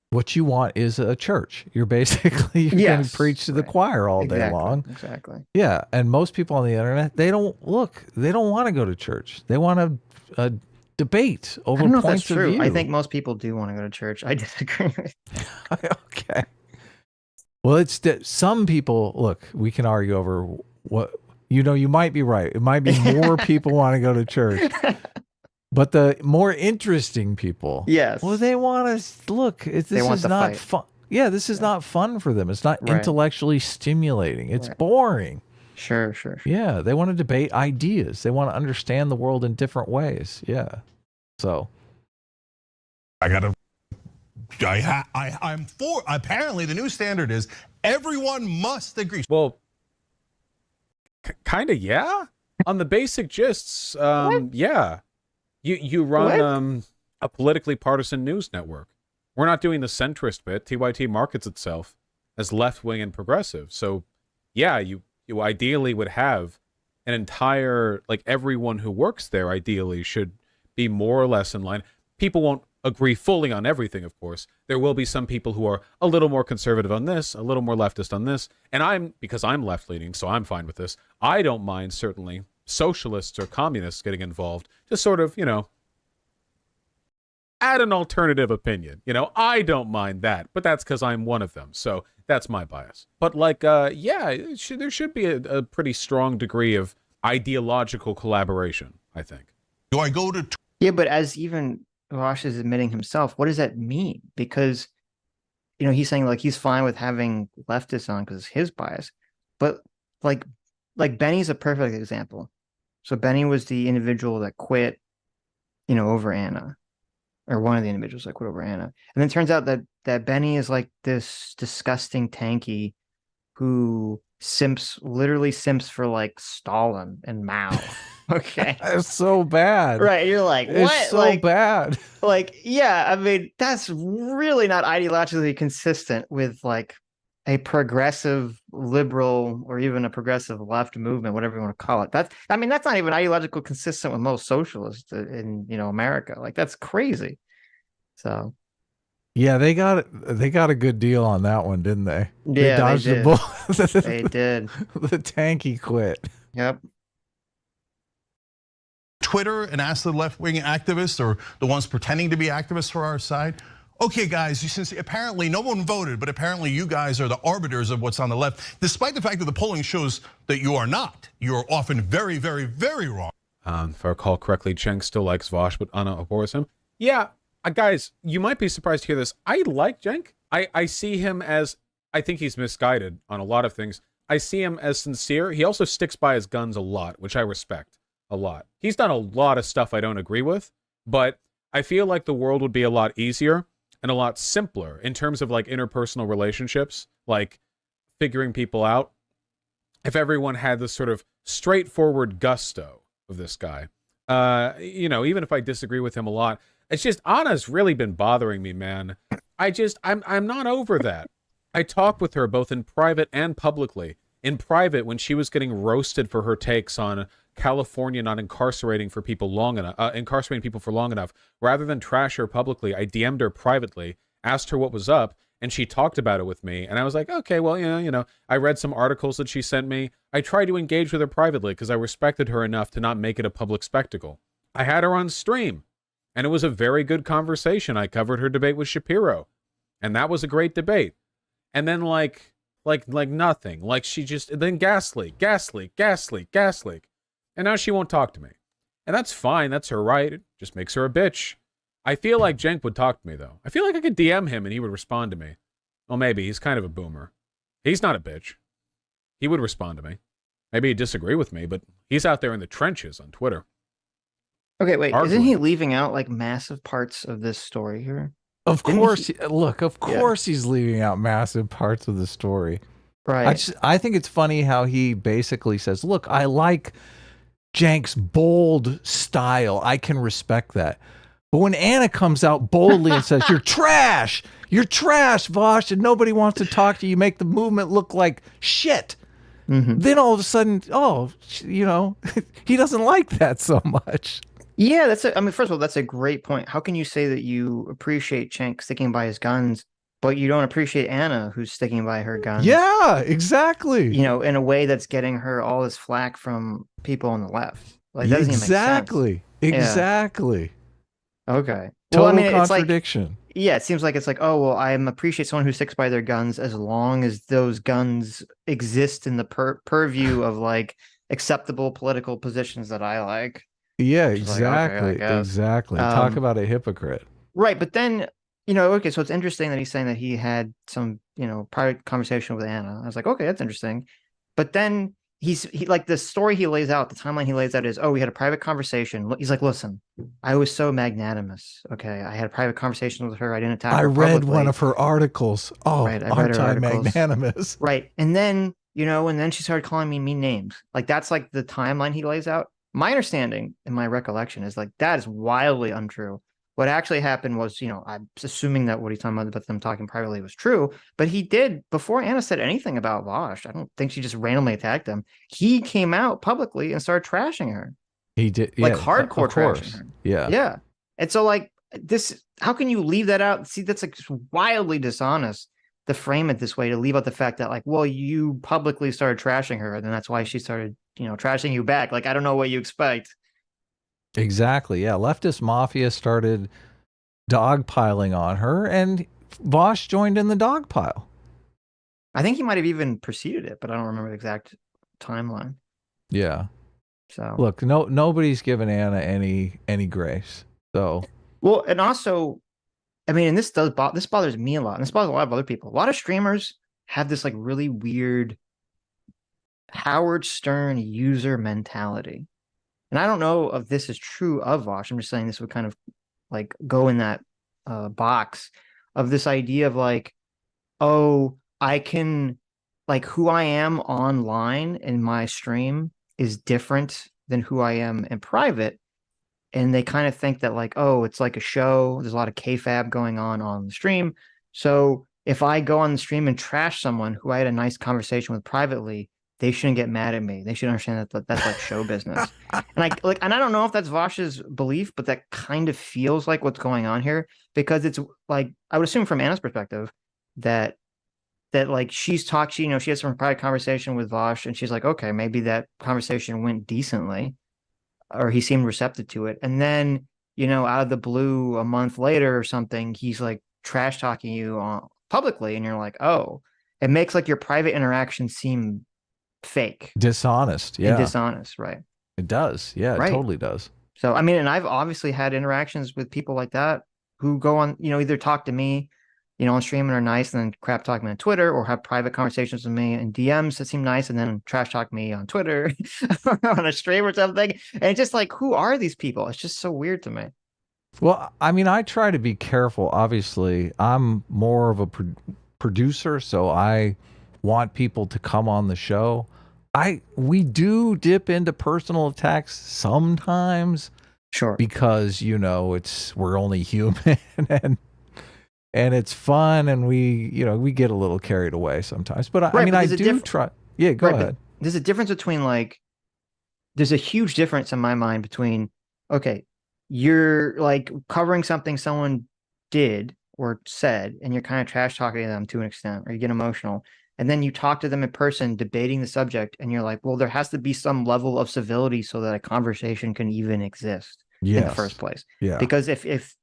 What you want is a church. You're basically going to preach to the choir all day long. Exactly. Yeah, and most people on the internet, they don't want to go to church. They want a debate over I don't know points if that's true. of view. I think most people do want to go to church. I disagree with Okay. Well, it's some people, look, we can argue over what, you might be right. It might be more people want to go to church. But the more interesting people, yes, well, they want to look. This is not fun. Yeah, this is not fun for them. It's not intellectually stimulating. It's boring. Sure. Yeah, they want to debate ideas. They want to understand the world in different ways. Yeah, so I'm for. Apparently, the new standard is everyone must agree. Well, kind of, yeah. On the basic gists, yeah. You run a politically partisan news network. We're not doing the centrist bit. TYT markets itself as left-wing and progressive. So, yeah, you ideally would have an entire, like, everyone who works there ideally should be more or less in line. People won't agree fully on everything, of course. There will be some people who are a little more conservative on this, a little more leftist on this. And because I'm left-leaning, so I'm fine with this. I don't mind, certainly, socialists or communists getting involved to sort of, add an alternative opinion. I don't mind that, but that's because I'm one of them. So that's my bias. But there should be a pretty strong degree of ideological collaboration, I think. Do I go to... Yeah, but as even Vosh is admitting himself, what does that mean? Because, he's saying like he's fine with having leftists on because it's his bias. But like Benny's a perfect example. So Benny was the individual that quit, over Anna, or one of the individuals that quit over Anna. And then it turns out that Benny is like this disgusting tanky who literally simps for like Stalin and Mao. Okay. It's so bad. Right. You're like, what? It's so bad. Like, yeah, I mean, that's really not ideologically consistent with like a progressive liberal or even a progressive left movement, whatever you want to call it. That's not even ideological consistent with most socialists in America. Like, that's crazy. So yeah, they got a good deal on that one, didn't they? Yeah, they dodged the bullet. They did. The tanky quit. Yep. Twitter and ask the left-wing activists or the ones pretending to be activists for our side. Okay, guys, since apparently no one voted, but apparently you guys are the arbiters of what's on the left, despite the fact that the polling shows that you are not. You're often very, very, very wrong. If I recall correctly, Cheng still likes Vosh, but Anna abhors him. Yeah, guys, you might be surprised to hear this. I like Cenk. I see him as, I think he's misguided on a lot of things. I see him as sincere. He also sticks by his guns a lot, which I respect a lot. He's done a lot of stuff I don't agree with, but I feel like the world would be a lot easier and a lot simpler in terms of like interpersonal relationships, like figuring people out, if everyone had this sort of straightforward gusto of this guy. Even if I disagree with him a lot, it's just Anna's really been bothering me, man. I'm not over that. I talked with her both in private and publicly. In private, when she was getting roasted for her takes on California not incarcerating people for long enough, rather than trash her publicly, I DM'd her privately, asked her what was up, and she talked about it with me. And I was like, okay, well, I read some articles that she sent me. I tried to engage with her privately because I respected her enough to not make it a public spectacle. I had her on stream, and it was a very good conversation. I covered her debate with Shapiro, and that was a great debate. And then like nothing. Like she just, then gas leak. And now she won't talk to me. And that's fine. That's her right. It just makes her a bitch. I feel like Cenk would talk to me, though. I feel like I could DM him and he would respond to me. Well, maybe. He's kind of a boomer. He's not a bitch. He would respond to me. Maybe he'd disagree with me, but he's out there in the trenches on Twitter. Okay, wait. Isn't he leaving out like massive parts of this story here? Of course. He's leaving out massive parts of the story. Right. I think it's funny how he basically says, look, I like Cenk's bold style. I can respect that. But when Anna comes out boldly and says, you're trash, Vosh, and nobody wants to talk to you, make the movement look like shit. Mm-hmm. Then all of a sudden, he doesn't like that so much. Yeah, I mean, first of all, that's a great point. How can you say that you appreciate Cenk sticking by his guns, but you don't appreciate Anna who's sticking by her guns, Yeah, exactly. in a way that's getting her all this flack from people on the left? Like, that doesn't even make sense. Exactly. Yeah. Exactly. Okay. Well, I Total mean, it's like, contradiction. yeah, it seems like it's like, oh, well, I appreciate someone who sticks by their guns as long as those guns exist in the purview of like acceptable political positions that I like. Yeah, Which is like, okay, I exactly. guess. Exactly. Talk Um, about a hypocrite. right, but then, okay, so it's interesting that he's saying that he had some, private conversation with Anna. I was like, okay, that's interesting. But then he like the story he lays out, the timeline he lays out is, oh, we had a private conversation. He's like, listen, I was so magnanimous. Okay, I had a private conversation with her. I didn't attack I her read one publicly. of her articles. Oh, Right, I read aren't her I articles. magnanimous? Right, and then she started calling me mean names. Like that's like the timeline he lays out. My understanding and my recollection is like that is wildly untrue. What actually happened was, I'm assuming that what he's talking about them talking privately was true, but he did before Anna said anything about Vosh. I don't think she just randomly attacked him. He came out publicly and started trashing her, He did. like Yeah, hardcore of trashing course. her. Yeah. Yeah, and so like this, how can you leave that out? See, that's like just wildly dishonest to frame it this way, to leave out the fact that like, well, you publicly started trashing her, and then that's why she started, trashing you back. Like, I don't know what you expect. Exactly. Yeah. Leftist mafia started dogpiling on her, and Vosh joined in the dogpile. I think he might have even preceded it, but I don't remember the exact timeline. Yeah. So Look, nobody's given Anna any grace. So well, and also, I mean, and this bothers me a lot, and this bothers a lot of other people. A lot of streamers have this like really weird Howard Stern user mentality. And I don't know if this is true of Vosh. I'm just saying this would kind of like go in that box of this idea of like, oh, I can like who I am online in my stream is different than who I am in private. And they kind of think that like, oh, it's like a show. There's a lot of kayfabe going on the stream. So if I go on the stream and trash someone who I had a nice conversation with privately, they shouldn't get mad at me. They should understand that that's like show business. And I don't know if that's Vosh's belief, but that kind of feels like what's going on here because it's like I would assume from Anna's perspective that like she's talked, she has some private conversation with Vosh, and she's like, okay, maybe that conversation went decently, or he seemed receptive to it, and then out of the blue, a month later or something, he's like trash talking you publicly, and you're like, oh, it makes like your private interaction seem fake, dishonest. and Yeah. dishonest, right? It does. Yeah, it Right. totally does. So I mean, and I've obviously had interactions with people like that who go on, either talk to me, on stream and are nice, and then crap talk me on Twitter, or have private conversations with me in DMs that seem nice, and then trash talk me on Twitter on a stream or something. And it's just like, who are these people? It's just so weird to me. Well, I mean, I try to be careful. Obviously, I'm more of a producer, so I want people to come on the show. We do dip into personal attacks sometimes. Sure. Because, we're only human and it's fun, and we get a little carried away sometimes. But I mean, I do try. Yeah, go ahead. There's a difference between like, there's a huge difference in my mind between, okay, you're like covering something someone did or said, and you're kind of trash talking to them to an extent, or you get emotional. And then you talk to them in person debating the subject, and you're like, well, there has to be some level of civility so that a conversation can even exist in the first place. Yeah. Because if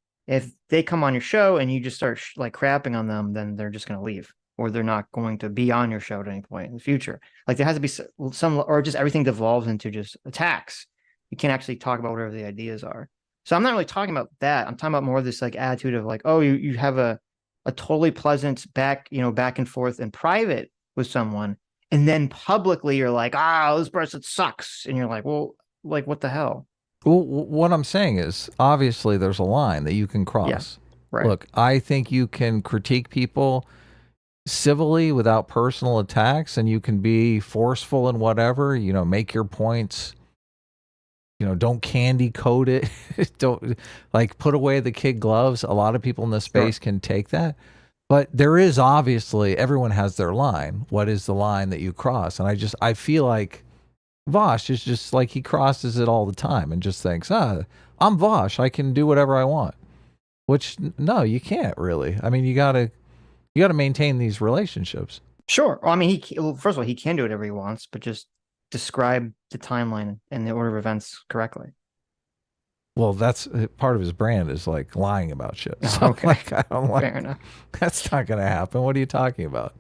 they come on your show and you just start like crapping on them, then they're just going to leave, or they're not going to be on your show at any point in the future. Like there has to be some, or just everything devolves into just attacks. You can't actually talk about whatever the ideas are. So I'm not really talking about that. I'm talking about more of this like attitude of like, oh, you have a totally pleasant back and forth in private with someone, and then publicly you're like, this person sucks, and you're like, well, like what the hell? Well, what I'm saying is, obviously, there's a line that you can cross. Yes, right. Look, I think you can critique people civilly without personal attacks, and you can be forceful and whatever, make your points. Don't candy coat it. Don't like put away the kid gloves. A lot of people in this space can take that. But there is obviously, everyone has their line. What is the line that you cross? And I feel like Vosh is just like he crosses it all the time and just thinks, I'm Vosh. I can do whatever I want. Which, no, you can't really. I mean, you gotta maintain these relationships. Sure. Well, I mean, well, first of all, he can do whatever he wants, but just describe the timeline and the order of events correctly. Well, that's part of his brand is like lying about shit. So Okay. like, I don't like, Fair enough. that's not going to happen. What are you talking about?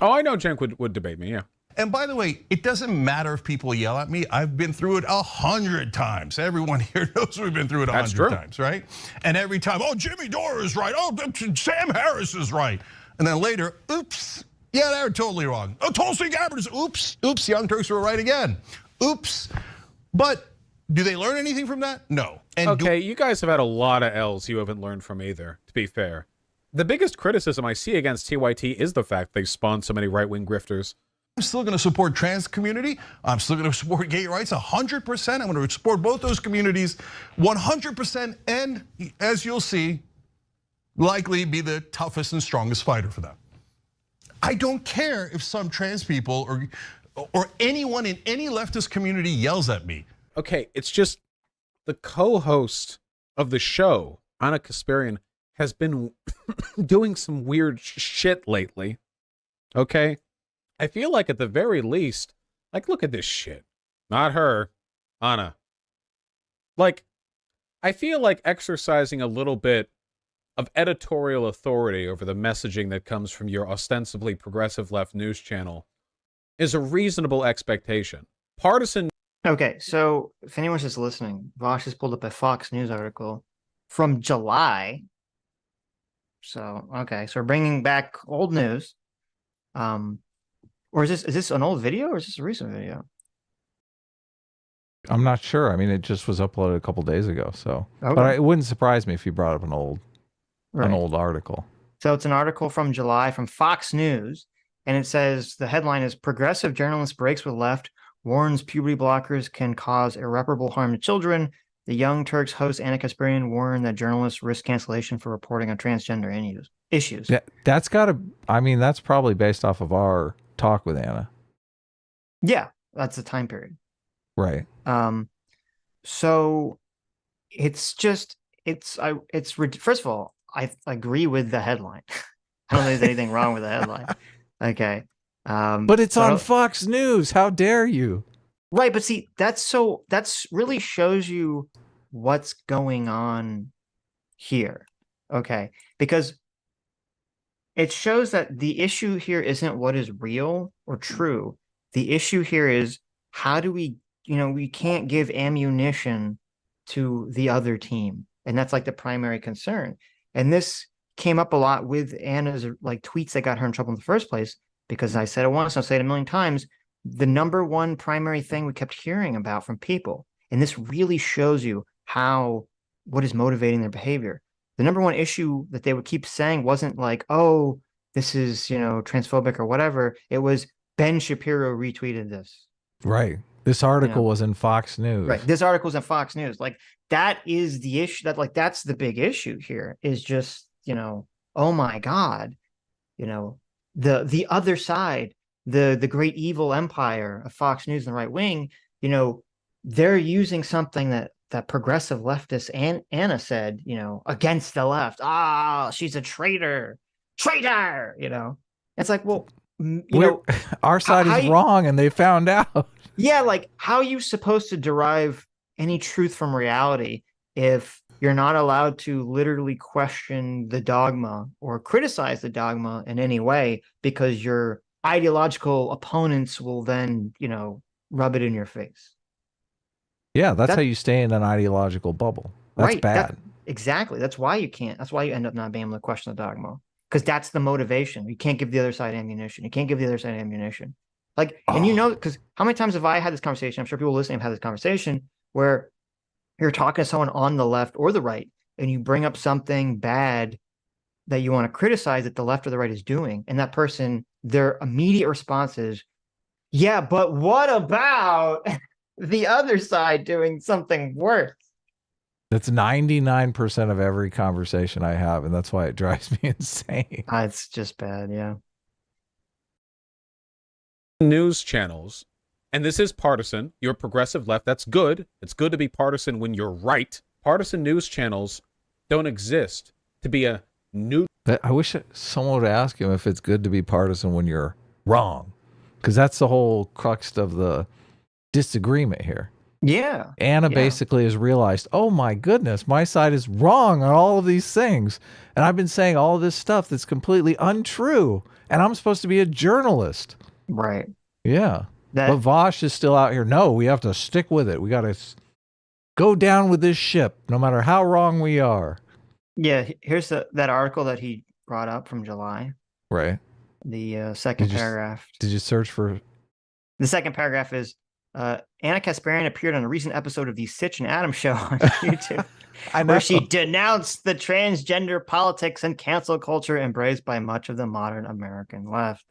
Oh, I know Cenk would debate me, yeah. And by the way, it doesn't matter if people yell at me. I've been through it 100 times. Everyone here knows we've been through it 100 times, right? And every time, oh, Jimmy Dore is right. Oh, Sam Harris is right. And then later, oops, yeah, they're totally wrong. Oh, Tulsi Gabbard is, oops, Young Turks were right again. Oops. But do they learn anything from that? No. And okay, you guys have had a lot of L's you haven't learned from either, to be fair. The biggest criticism I see against TYT is the fact they spawned so many right-wing grifters. I'm still going to support trans community. I'm still going to support gay rights 100%. I'm going to support both those communities 100%. And as you'll see, likely be the toughest and strongest fighter for them. I don't care if some trans people or anyone in any leftist community yells at me. Okay, it's just the co-host of the show, Anna Kasparian, has been doing some weird shit lately. Okay? I feel like at the very least, like, look at this shit. Not her, Anna. Like, I feel like exercising a little bit of editorial authority over the messaging that comes from your ostensibly progressive left news channel is a reasonable expectation. Partisan. Okay, so if anyone's just listening, Vosh has pulled up a Fox News article from July. So, okay, so we're bringing back old news. Or is this an old video or is this a recent video? I'm not sure. I mean, it just was uploaded a couple days ago, so. Okay. But it wouldn't surprise me if you brought up an old article. So it's an article from July from Fox News, and it says the headline is "Progressive Journalist Breaks with Left, Warns Puberty Blockers Can Cause Irreparable Harm to Children." The Young Turks host Anna Kasparian warned that journalists risk cancellation for reporting on transgender issues. Yeah, that's probably based off of our talk with Anna. Yeah, that's the time period. Right. So it's first of all, I agree with the headline. I don't think there's anything wrong with the headline. Okay. But it's on Fox News. How dare you? Right, but see, that's really shows you what's going on here. Okay. Because it shows that the issue here isn't what is real or true. The issue here is how do we can't give ammunition to the other team. And that's like the primary concern. And this came up a lot with Anna's like tweets that got her in trouble in the first place, because I said it once, I'll say it a million times, the number one primary thing we kept hearing about from people. And this really shows you what is motivating their behavior. The number one issue that they would keep saying wasn't like, oh, this is, transphobic or whatever. It was Ben Shapiro retweeted this. Right. This article was in Fox News. Right. This article was in Fox News. Like, that is the issue. That's the big issue here is just, oh my God, the other side, the great evil empire of Fox News and the right wing, they're using something that progressive leftist Anna said, against the left. She's a traitor. It's like, well, our side is wrong and they found out. Yeah, like, how are you supposed to derive any truth from reality if you're not allowed to literally question the dogma or criticize the dogma in any way, because your ideological opponents will then, rub it in your face. Yeah, that's how you stay in an ideological bubble. That's bad. Exactly. That's why you can't. That's why you end up not being able to question the dogma, because that's the motivation. You can't give the other side ammunition. You can't give the other side ammunition. Like, and because how many times have I had this conversation? I'm sure people listening have had this conversation where you're talking to someone on the left or the right, and you bring up something bad that you want to criticize that the left or the right is doing. And that person, their immediate response is, yeah, but what about the other side doing something worse? That's 99% of every conversation I have, and that's why it drives me insane. It's just bad, yeah. news channels, and this is partisan, you're a progressive left, that's good. It's good to be partisan when you're right. Partisan news channels don't exist to be a new. I wish someone would ask him if it's good to be partisan when you're wrong, because that's the whole crux of the disagreement here. Yeah. Anna basically has realized, oh my goodness, my side is wrong on all of these things. And I've been saying all of this stuff that's completely untrue. And I'm supposed to be a journalist. Right. Yeah. But Vaush is still out here. No, we have to stick with it. We got to go down with this ship, no matter how wrong we are. Yeah. Here's that article that he brought up from July. Right. The second paragraph. Did you search for? The second paragraph is, Anna Kasparian appeared on a recent episode of the Sitch and Adam show on YouTube, where she denounced the transgender politics and cancel culture embraced by much of the modern American left.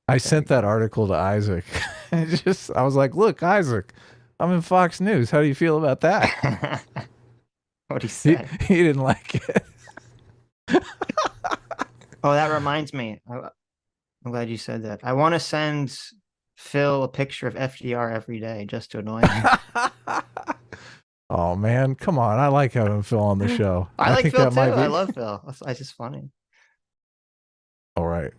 I sent that article to Isaac. I was like, look, Isaac, I'm in Fox News. How do you feel about that? What he said. He didn't like it. Oh, that reminds me. I'm glad you said that. I want to send Phil a picture of FDR every day just to annoy him. Oh man, come on! I like having Phil on the show. I like Phil too. I love Phil. It's just funny. All right.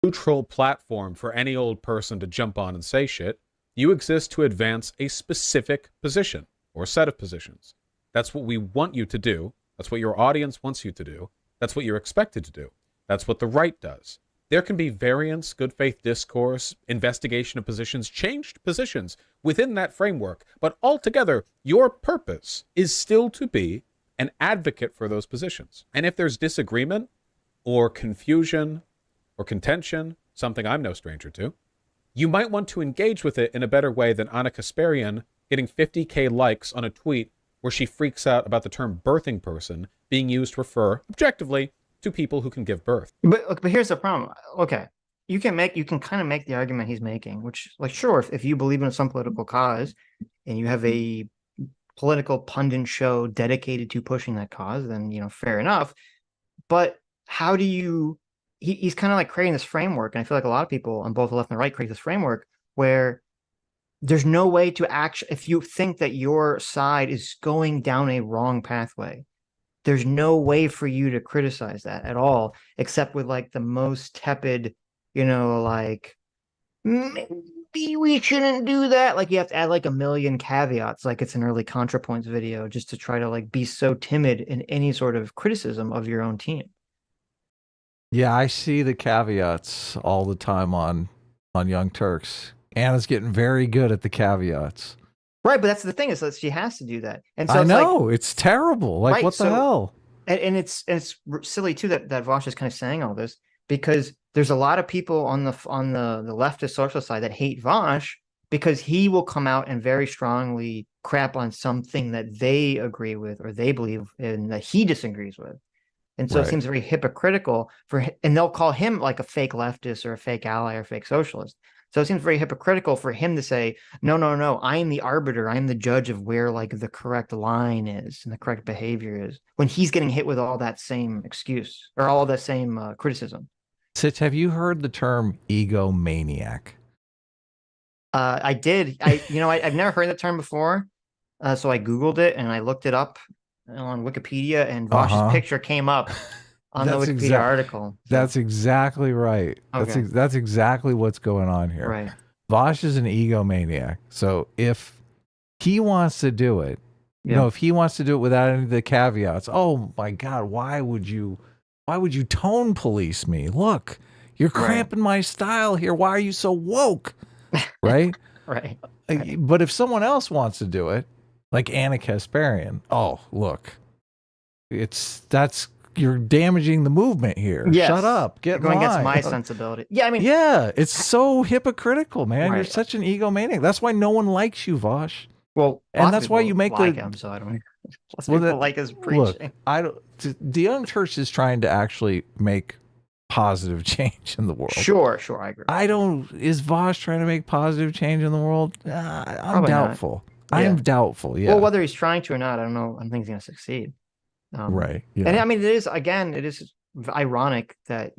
Neutral platform for any old person to jump on and say shit. You exist to advance a specific position or set of positions. That's what we want you to do. That's what your audience wants you to do. That's what you're expected to do. That's what the right does. There can be variance, good faith discourse, investigation of positions, changed positions within that framework, but altogether, your purpose is still to be an advocate for those positions. And if there's disagreement or confusion or contention, something I'm no stranger to, you might want to engage with it in a better way than Anna Kasparian getting 50K likes on a tweet where she freaks out about the term birthing person being used to refer, objectively, to people who can give birth. But here's the problem. Okay, you can kind of make the argument he's making, which, like, sure, if you believe in some political cause and you have a political pundit show dedicated to pushing that cause, then, fair enough. But how do you? He's kind of like creating this framework, and I feel like a lot of people on both the left and the right create this framework where there's no way to actually, if you think that your side is going down a wrong pathway, there's no way for you to criticize that at all, except with like the most tepid, like, maybe we shouldn't do that. Like you have to add like a million caveats, like it's an early ContraPoints video, just to try to like be so timid in any sort of criticism of your own team. Yeah, I see the caveats all the time on Young Turks. Anna's getting very good at the caveats. Right, but that's the thing, is that she has to do that. And so I know, it's terrible. Like, right, what the hell? And it's silly too that Vaush is kind of saying all this, because there's a lot of people on the leftist social side that hate Vaush because he will come out and very strongly crap on something that they agree with or they believe in that he disagrees with. And so It seems very hypocritical and they'll call him like a fake leftist or a fake ally or fake socialist. So it seems very hypocritical for him to say, no, I am the arbiter. I am the judge of where like the correct line is and the correct behavior is, when he's getting hit with all that same excuse or all that same criticism. Sitch, have you heard the term egomaniac? I did. I've never heard that term before. So I Googled it and I looked it up on Wikipedia, and Vaush's picture came up on the Wikipedia article. So. That's exactly right. Okay. That's exactly what's going on here. Right. Vaush is an egomaniac. So if he wants to do it, if he wants to do it without any of the caveats, oh my God, why would you tone police me? Look, you're cramping my style here. Why are you so woke? Right? Right. But if someone else wants to do it, like Anna Kasparian, oh, look, you're damaging the movement here. Yes. Shut up. Get going against my sensibility. Yeah, I mean, it's so hypocritical, man. Right. You're such an egomaniac. That's why no one likes you, Vaush. Well, and that's why you make him. So I don't. People like his preaching. Look, the Young Turks is trying to actually make positive change in the world. Sure, I agree. Is Vaush trying to make positive change in the world? I'm doubtful. I am doubtful. Yeah. Well, whether he's trying to or not, I don't know. I don't think he's going to succeed. Right. Yeah. And I mean, it is ironic that,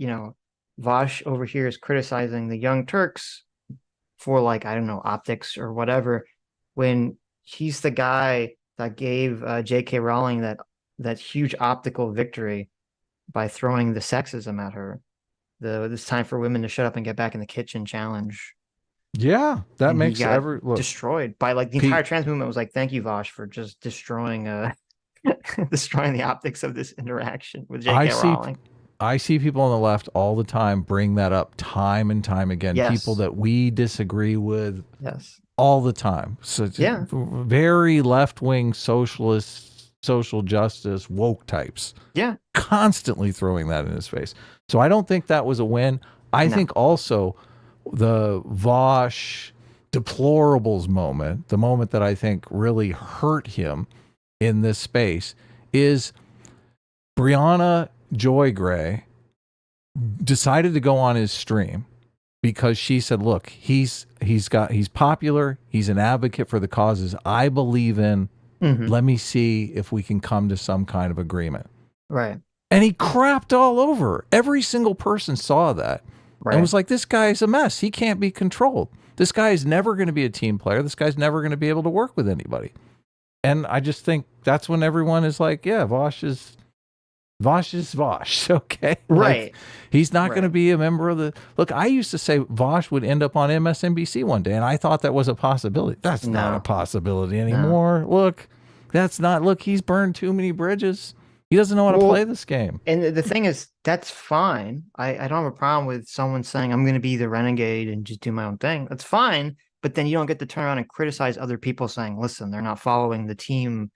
Vosh over here is criticizing the Young Turks for like, I don't know, optics or whatever, when he's the guy that gave J.K. Rowling that huge optical victory by throwing the sexism at her. This time for women to shut up and get back in the kitchen challenge. Yeah, that And he makes got every look. destroyed by like the Pete- entire trans movement was like, thank you, Vosh, for just destroying destroying the optics of this interaction with J.K. Rowling. I see people on the left all the time bring that up time and time again. Yes. People that we disagree with Yes. all the time. So Yeah. very left-wing socialist, social justice, woke types. Yeah. Constantly throwing that in his face. So I don't think that was a win. I think also the Vosh deplorables moment, the moment that I think really hurt him in this space, is Brianna Joy Gray decided to go on his stream because she said, look, he's popular, he's an advocate for the causes I believe in. Let me see if we can come to some kind of agreement. Right. And he crapped all over her. Every single person saw that. Right. And was like, this guy's a mess. He can't be controlled. This guy is never going to be a team player. This guy's never going to be able to work with anybody. And I just think that's when everyone is like, yeah, Vosh is Vosh. Okay. Right. Like, he's not going to be a member of the. Look, I used to say Vosh would end up on MSNBC one day, and I thought that was a possibility. That's not a possibility anymore. No. Look, he's burned too many bridges. He doesn't know how to play this game. And the thing is, that's fine. I don't have a problem with someone saying, I'm going to be the renegade and just do my own thing. That's fine. But then you don't get to turn around and criticize other people saying, listen, they're not following the team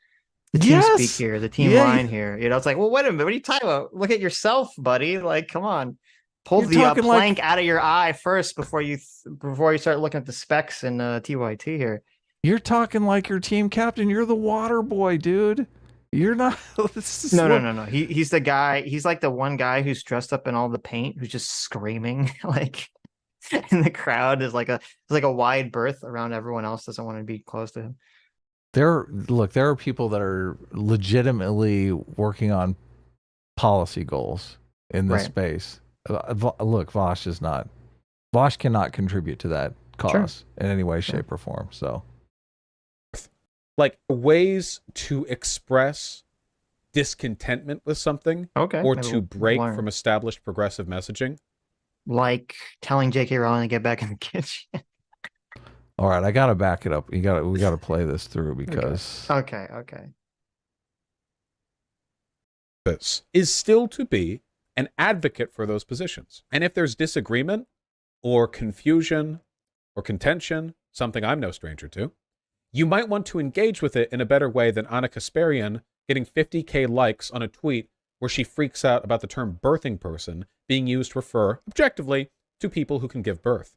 speak here, the team line here. You know, it's like, well, wait a minute. What are you talking about? Look at yourself, buddy. Like, come on. Pull the plank out of your eye first before you start looking at the specs in TYT here. You're talking like your team captain. You're the water boy, dude. You're not. No. He's the guy. He's like the one guy who's dressed up in all the paint, who's just screaming like in the crowd. Is like a wide berth around everyone else. Doesn't want to be close to him. There are people that are legitimately working on policy goals in this space. Look, Vosh cannot contribute to that cause in any way, shape, or form. So, like ways to express discontentment with something, or to break from established progressive messaging, like telling J.K. Rowling to get back in the kitchen. All right, I gotta back it up. We gotta play this through because okay. This is still to be an advocate for those positions. And if there's disagreement or confusion or contention, something I'm no stranger to, you might want to engage with it in a better way than Anna Kasparian getting 50K likes on a tweet where she freaks out about the term birthing person being used to refer, objectively, to people who can give birth.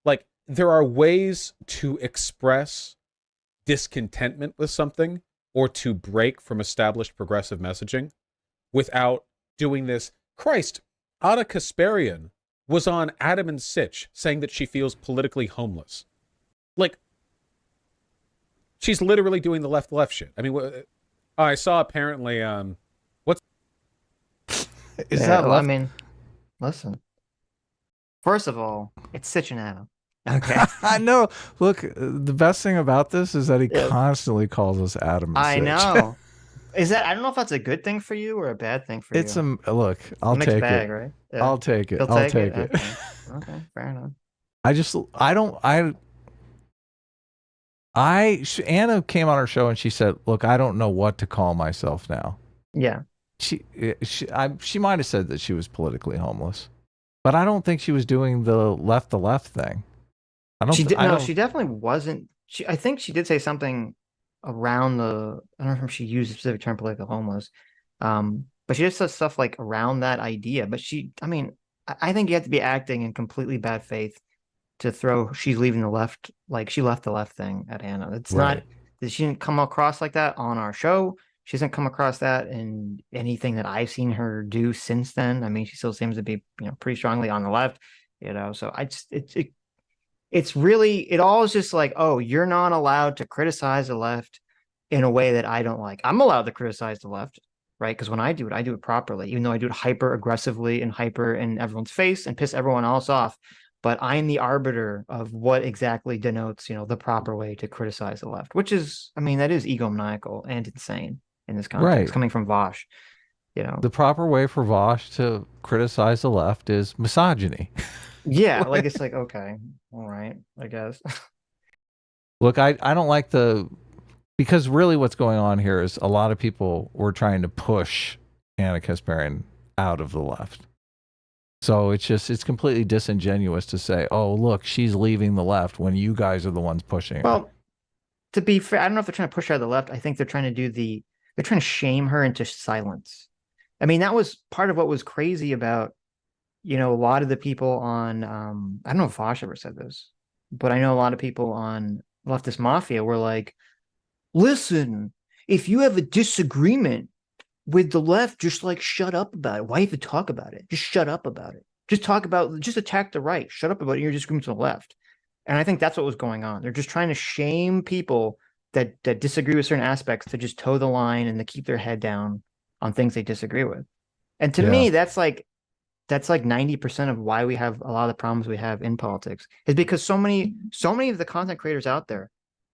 Like, there are ways to express discontentment with something or to break from established progressive messaging without doing this. Christ, Anna Kasparian was on Adam and Sitch saying that she feels politically homeless. Like, she's literally doing the left shit. I mean, I saw apparently, what's... Is that left? I mean, listen. First of all, it's Sitch and Adam. Okay. I know. Look, the best thing about this is that he constantly calls us Adam and Sitch. I know. Is that, I don't know if that's a good thing for you or a bad thing for you. It's look, I'll take bag, it. Right? Yeah. I'll take it. I'll take it. Okay, fair enough. Anna came on our show and she said, look, I don't know what to call myself now. Yeah. She might have said that she was politically homeless, but I don't think she was doing the left thing. She definitely wasn't. I think she did say something around I don't know if she used a specific term, political homeless. But she just says stuff like around that idea. But I think you have to be acting in completely bad faith to throw she's leaving the left, like she left the left thing at Anna. It's not, she didn't come across like that on our show. She hasn't come across that in anything that I've seen her do since then. I mean, she still seems to be, pretty strongly on the left, so it's really, it all is just like, oh, you're not allowed to criticize the left in a way that I don't like. I'm allowed to criticize the left. right? Because when I do it properly, even though I do it hyper aggressively and hyper in everyone's face and piss everyone else off. But I'm the arbiter of what exactly denotes, the proper way to criticize the left, which is, I mean, that is egomaniacal and insane in this context, Right. coming from Vosh, The proper way for Vosh to criticize the left is misogyny. Yeah, like it's like, okay, all right, I guess. Look, I don't like because really what's going on here is a lot of people were trying to push Anna Kasparian out of the left. So it's completely disingenuous to say, oh, look, she's leaving the left when you guys are the ones pushing her. Well, to be fair, I don't know if they're trying to push her out of the left. I think they're trying to they're trying to shame her into silence. I mean, that was part of what was crazy about, a lot of the people on, I don't know if Vosh ever said this, but I know a lot of people on Leftist Mafia were like, listen, if you have a disagreement with the left, just like shut up about it. Why even talk about it? Just shut up about it. Just attack the right. Shut up about your disagreement to the left. And I think that's what was going on. They're just trying to shame people that disagree with certain aspects to just toe the line and to keep their head down on things they disagree with. And to me, that's like 90% of why we have a lot of the problems we have in politics, is because so many of the content creators out there,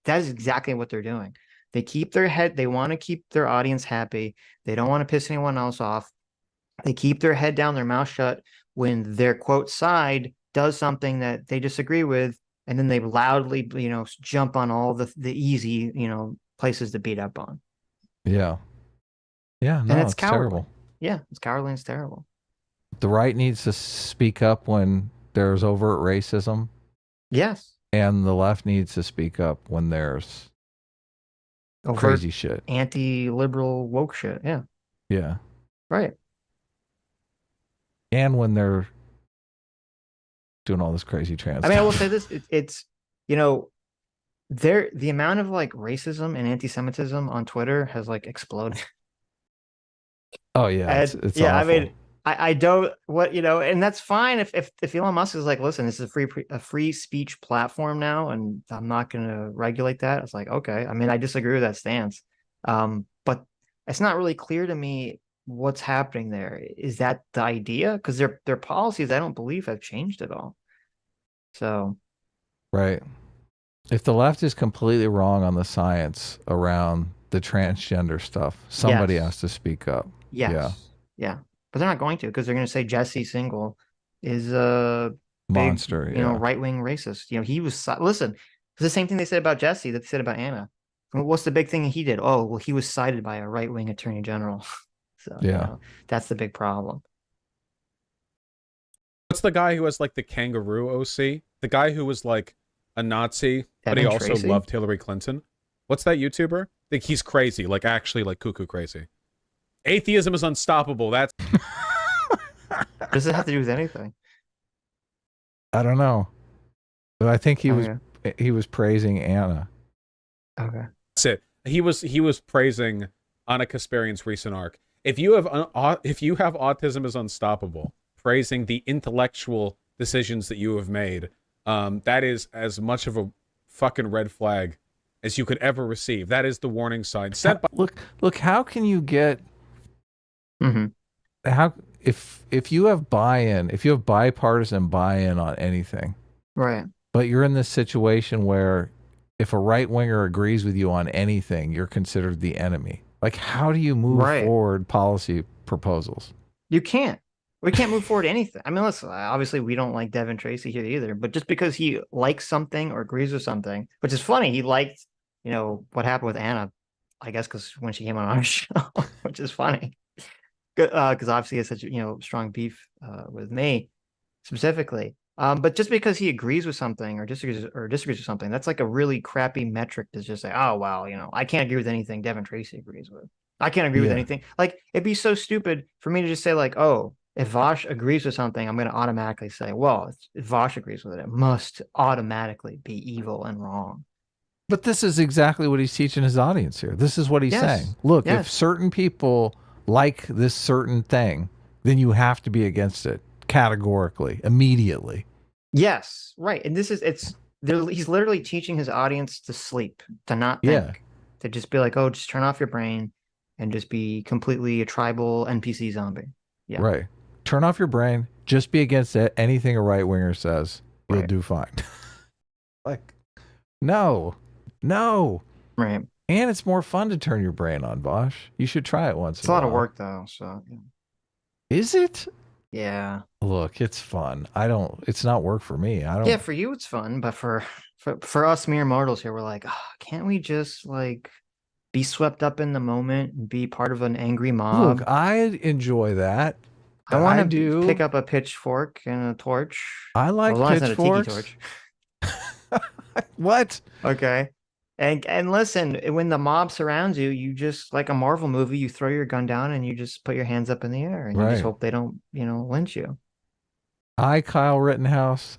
that is exactly what they're doing. They keep their head, they want to keep their audience happy. They don't want to piss anyone else off. They keep their head down, their mouth shut when their quote side does something that they disagree with, and then they loudly, jump on all the easy, places to beat up on. Yeah. Yeah, no, and it's terrible. Yeah, it's cowardly and it's terrible. The right needs to speak up when there's overt racism. Yes. And the left needs to speak up when there's overt crazy shit. Anti-liberal woke shit. Yeah. Yeah. Right. And when they're doing all this crazy trans. I mean, I will say this: it's the amount of like racism and anti-Semitism on Twitter has like exploded. Oh yeah, it's yeah. awful. I mean, I don't and that's fine if Elon Musk is like, listen, this is a free speech platform now, and I'm not going to regulate that. It's like, okay. I mean, I disagree with that stance, but it's not really clear to me what's happening there. Is that the idea? Because their policies, I don't believe, have changed at all. So, right. If the left is completely wrong on the science around the transgender stuff, somebody has to speak up. Yes. Yeah. But they're not going to, because they're going to say Jesse Singal is a monster, big, right-wing racist. He was, listen, it's the same thing they said about Jesse that they said about Anna. What's the big thing he did? Oh, well, he was cited by a right-wing attorney general. So, that's the big problem. What's the guy who has like the kangaroo OC? The guy who was like a Nazi, but he also loved Hillary Clinton. What's that YouTuber? I think he's crazy, like actually like cuckoo crazy. Atheism is unstoppable. That's does it have to do with anything? I don't know. But I think he was praising Anna. Okay. That's it. He was praising Anna Kasparian's recent arc. If you have autism is unstoppable, praising the intellectual decisions that you have made, that is as much of a fucking red flag as you could ever receive. That is the warning sign sent by. Look, how can you get? Mm-hmm. How if you have buy-in, if you have bipartisan buy-in on anything, right? But you're in this situation where if a right-winger agrees with you on anything, you're considered the enemy. Like, how do you move forward policy proposals? You can't. We can't move forward anything. I mean, listen, obviously we don't like Devin Tracy here either, but just because he likes something or agrees with something, which is funny, he liked, what happened with Anna, I guess, because when she came on our show, which is funny, because obviously he has such strong beef with me specifically. But just because he agrees with something or disagrees with something, that's like a really crappy metric to just say, oh, well, I can't agree with anything Devin Tracy agrees with. I can't agree with anything. Like, it'd be so stupid for me to just say like, oh, if Vosh agrees with something, I'm going to automatically say, well, if Vosh agrees with it, it must automatically be evil and wrong. But this is exactly what he's teaching his audience here. This is what he's saying. Look, if certain people like this certain thing, then you have to be against it categorically, immediately. Yes, right. And he's literally teaching his audience to sleep, to not think, to just be like, oh, just turn off your brain and just be completely a tribal NPC zombie. Yeah. Right. Turn off your brain. Just be against anything a right winger says. You'll Right. do fine. Like, no. Right. And it's more fun to turn your brain on, Vosh. You should try it once. It's a lot of work though. So yeah. Is it? Yeah. Look, it's fun. It's not work for me. I don't. Yeah, for you it's fun, but for us mere mortals here, we're like, oh, can't we just like be swept up in the moment and be part of an angry mob? Look, I enjoy that. I want to pick up a pitchfork and a torch. I like pitchforks. Not a tiki torch. What? Okay. And listen, when the mob surrounds you, you just like a Marvel movie, you throw your gun down and you just put your hands up in the air and you just hope they don't, lynch you. Kyle Rittenhouse,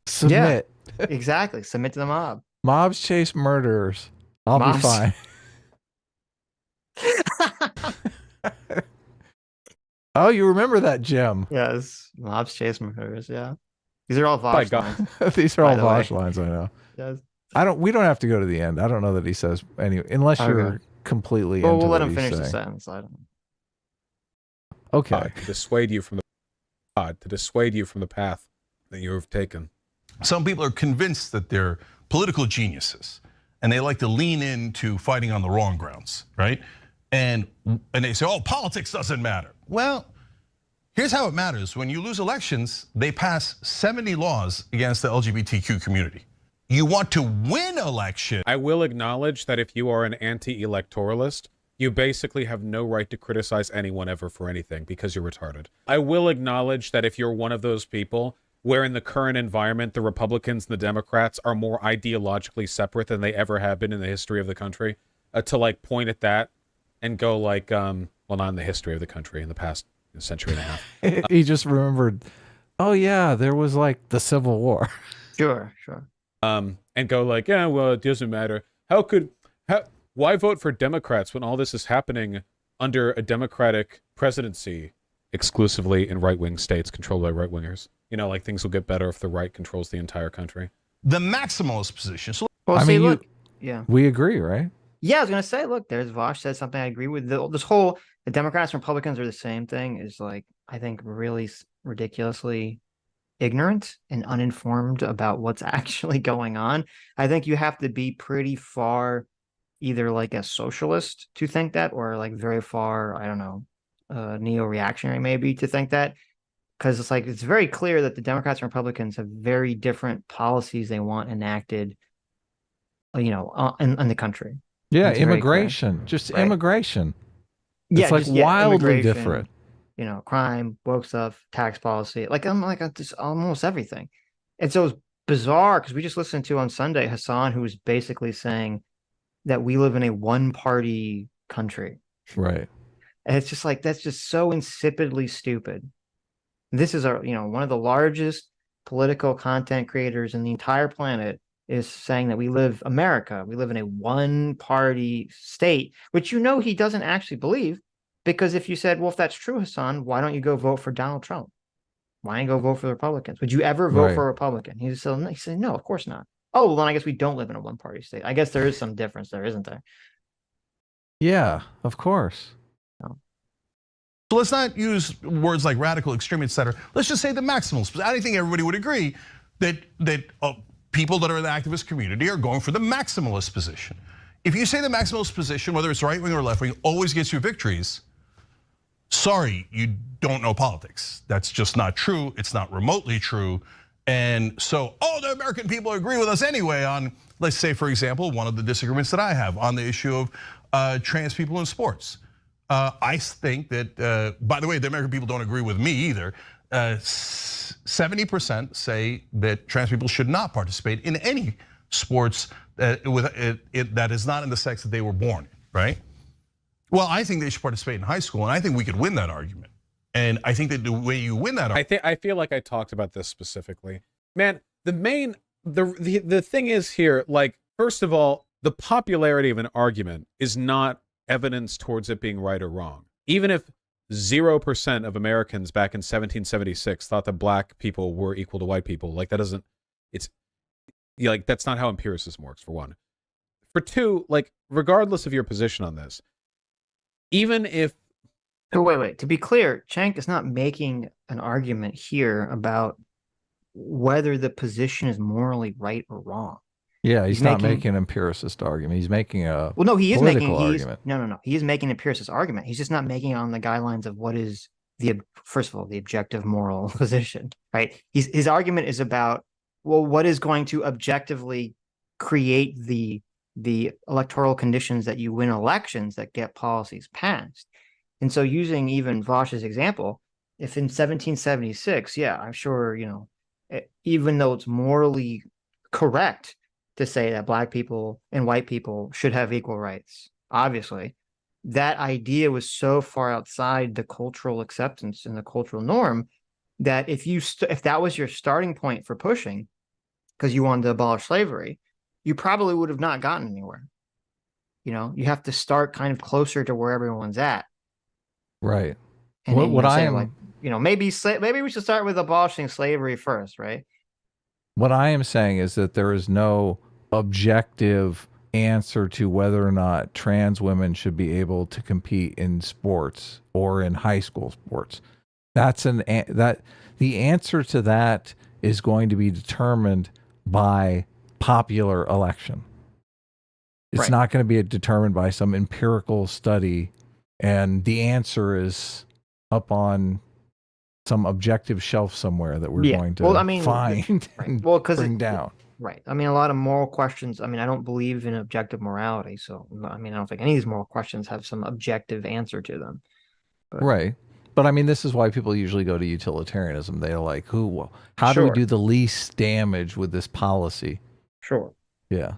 submit. Yeah, exactly. Submit to the mob. Mobs chase murderers. I'll be fine. Oh, you remember that, Jim? Yes. Mobs chase murderers. Yeah. These are all Vosh lines. These are all Vosh lines, I know. Yes. We don't have to go to the end. I don't know that he says any, unless you're completely into we'll let what him finish the saying. sentence. I don't know. Okay. To dissuade you from the path that you have taken. Some people are convinced that they're political geniuses and they like to lean into fighting on the wrong grounds, right? And they say, oh, politics doesn't matter. Well, here's how it matters. When you lose elections, they pass 70 laws against the LGBTQ community. You want to win election. I will acknowledge that if you are an anti-electoralist, you basically have no right to criticize anyone ever for anything because you're retarded. I will acknowledge that if you're one of those people where in the current environment, the Republicans and the Democrats are more ideologically separate than they ever have been in the history of the country, to like point at that and go like, well, not in the history of the country, in the past century and a half. He just remembered, oh yeah, there was like the Civil War. Sure. And go like, yeah, well, it doesn't matter. Why vote for Democrats when all this is happening under a Democratic presidency exclusively in right-wing states controlled by right-wingers? Like things will get better if the right controls the entire country. The maximalist position. So, well, I mean, look, yeah. We agree, right? Yeah, I was going to say, look, there's Vosh said something I agree with. The Democrats and Republicans are the same thing is like, I think really ridiculously ignorant and uninformed about what's actually going on. I think you have to be pretty far either like a socialist to think that or like very far, I don't know, neo-reactionary maybe to think that. Because it's very clear that the Democrats and Republicans have very different policies they want enacted, in the country. Yeah, immigration, just right. Immigration. It's like wildly different. Crime, woke stuff, tax policy, just almost everything. And so it's bizarre because we just listened to on Sunday Hassan, who was basically saying that we live in a one-party country. Right. And it's just like, that's just so insipidly stupid. This is one of the largest political content creators in the entire planet is saying that we live in a one-party state, which he doesn't actually believe. Because if you said, well, if that's true, Hassan, why don't you go vote for Donald Trump? Why don't you go vote for the Republicans? Would you ever vote for a Republican? He said, no, of course not. Oh, well, then I guess we don't live in a one-party state. I guess there is some difference there, isn't there? Yeah, of course. No. So let's not use words like radical, extreme, etc. Let's just say the maximalists. I think everybody would agree that people that are in the activist community are going for the maximalist position. If you say the maximalist position, whether it's right wing or left wing, always gets you victories, sorry, you don't know politics. That's just not true. It's not remotely true. And so, the American people agree with us anyway on, let's say, for example, one of the disagreements that I have on the issue of trans people in sports. I think that, by the way, the American people don't agree with me either. 70% say that trans people should not participate in any sports that is not in the sex that they were born in, right? Well, I think they should participate in high school, and I think we could win that argument. And I think that the way you win that argument, I feel like I talked about this specifically. Man, the thing is here, like, first of all, the popularity of an argument is not evidence towards it being right or wrong. Even if 0% of Americans back in 1776 thought that black people were equal to white people, like that's not how empiricism works, for one. For two, like, regardless of your position on this, even if So wait. To be clear, Cenk is not making an argument here about whether the position is morally right or wrong. Yeah, He's he's not making making an empiricist argument. He's making a well, no, he is making political argument. no. He is making an empiricist argument. He's just not making it on the guidelines of what is the first of all the objective moral position, right? His argument is about well, what is going to objectively create the electoral conditions that you win elections that get policies passed. And so using even Vosh's example, if in 1776, yeah, I'm sure, even though it's morally correct to say that black people and white people should have equal rights, obviously, that idea was so far outside the cultural acceptance and the cultural norm that if that was your starting point for pushing, because you wanted to abolish slavery, you probably would have not gotten anywhere. You have to start kind of closer to where everyone's at. Right. And What then, I say, am like, maybe we should start with abolishing slavery first, right? what I am saying is that there is no objective answer to whether or not trans women should be able to compete in sports or in high school sports. The answer to that is going to be determined by popular election. It's Right. not going to be determined by some empirical study, and the answer is up on some objective shelf somewhere that we're going to find right. and Well, because bring down. Right. I mean, a lot of moral questions. I mean, I don't believe in objective morality. So, I mean, I don't think any of these moral questions have some objective answer to them. But, Right. But I mean, this is why people usually go to utilitarianism. They're like, how do we Sure. do the least damage with this policy? Sure. Yeah.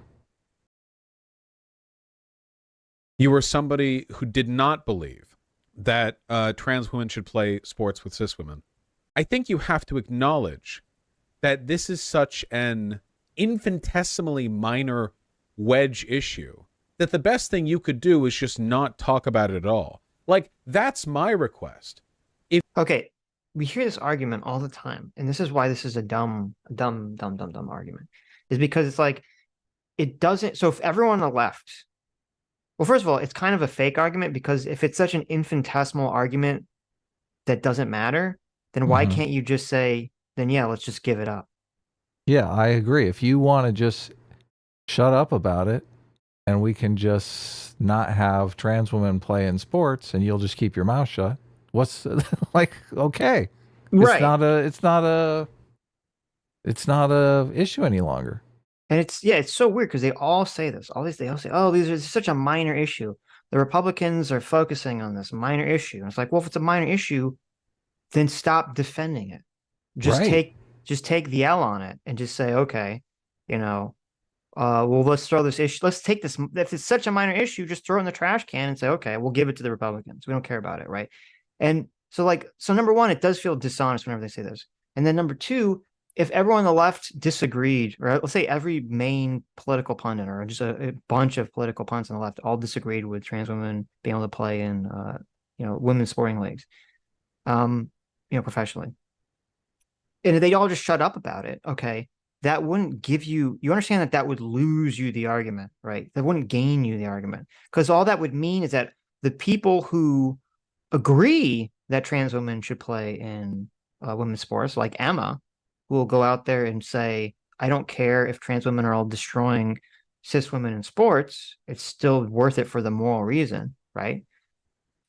you were somebody who did not believe that trans women should play sports with cis women, I think you have to acknowledge that this is such an infinitesimally minor wedge issue that the best thing you could do is just not talk about it at all. Like, that's my request. Okay. We hear this argument all the time. And this is why this is a dumb argument. Is because it's like, it doesn't. So if everyone on the left, well, first of all, it's kind of a fake argument because if it's such an infinitesimal argument that doesn't matter, then why can't you just say, then yeah, let's just give it up? Yeah, I agree. If you want to just shut up about it and we can just not have trans women play in sports and you'll just keep your mouth shut, what's like, okay. Right. It's not a issue any longer. And it's so weird because they all say this. They all say, oh, these are such a minor issue. The Republicans are focusing on this minor issue. And it's like, well, if it's a minor issue, then stop defending it. Just take the L on it and just say, okay, well, let's throw this issue. Let's take this. If it's such a minor issue, just throw it in the trash can and say, okay, we'll give it to the Republicans. We don't care about it, right? And so number one, it does feel dishonest whenever they say this. And then number two, if everyone on the left disagreed, or let's say every main political pundit or just a bunch of political pundits on the left all disagreed with trans women being able to play in, women's sporting leagues, professionally, and they all just shut up about it, okay, that wouldn't give you understand that would lose you the argument, right? That wouldn't gain you the argument, because all that would mean is that the people who agree that trans women should play in women's sports, like Emma, who will go out there and say, I don't care if trans women are all destroying cis women in sports, it's still worth it for the moral reason, right?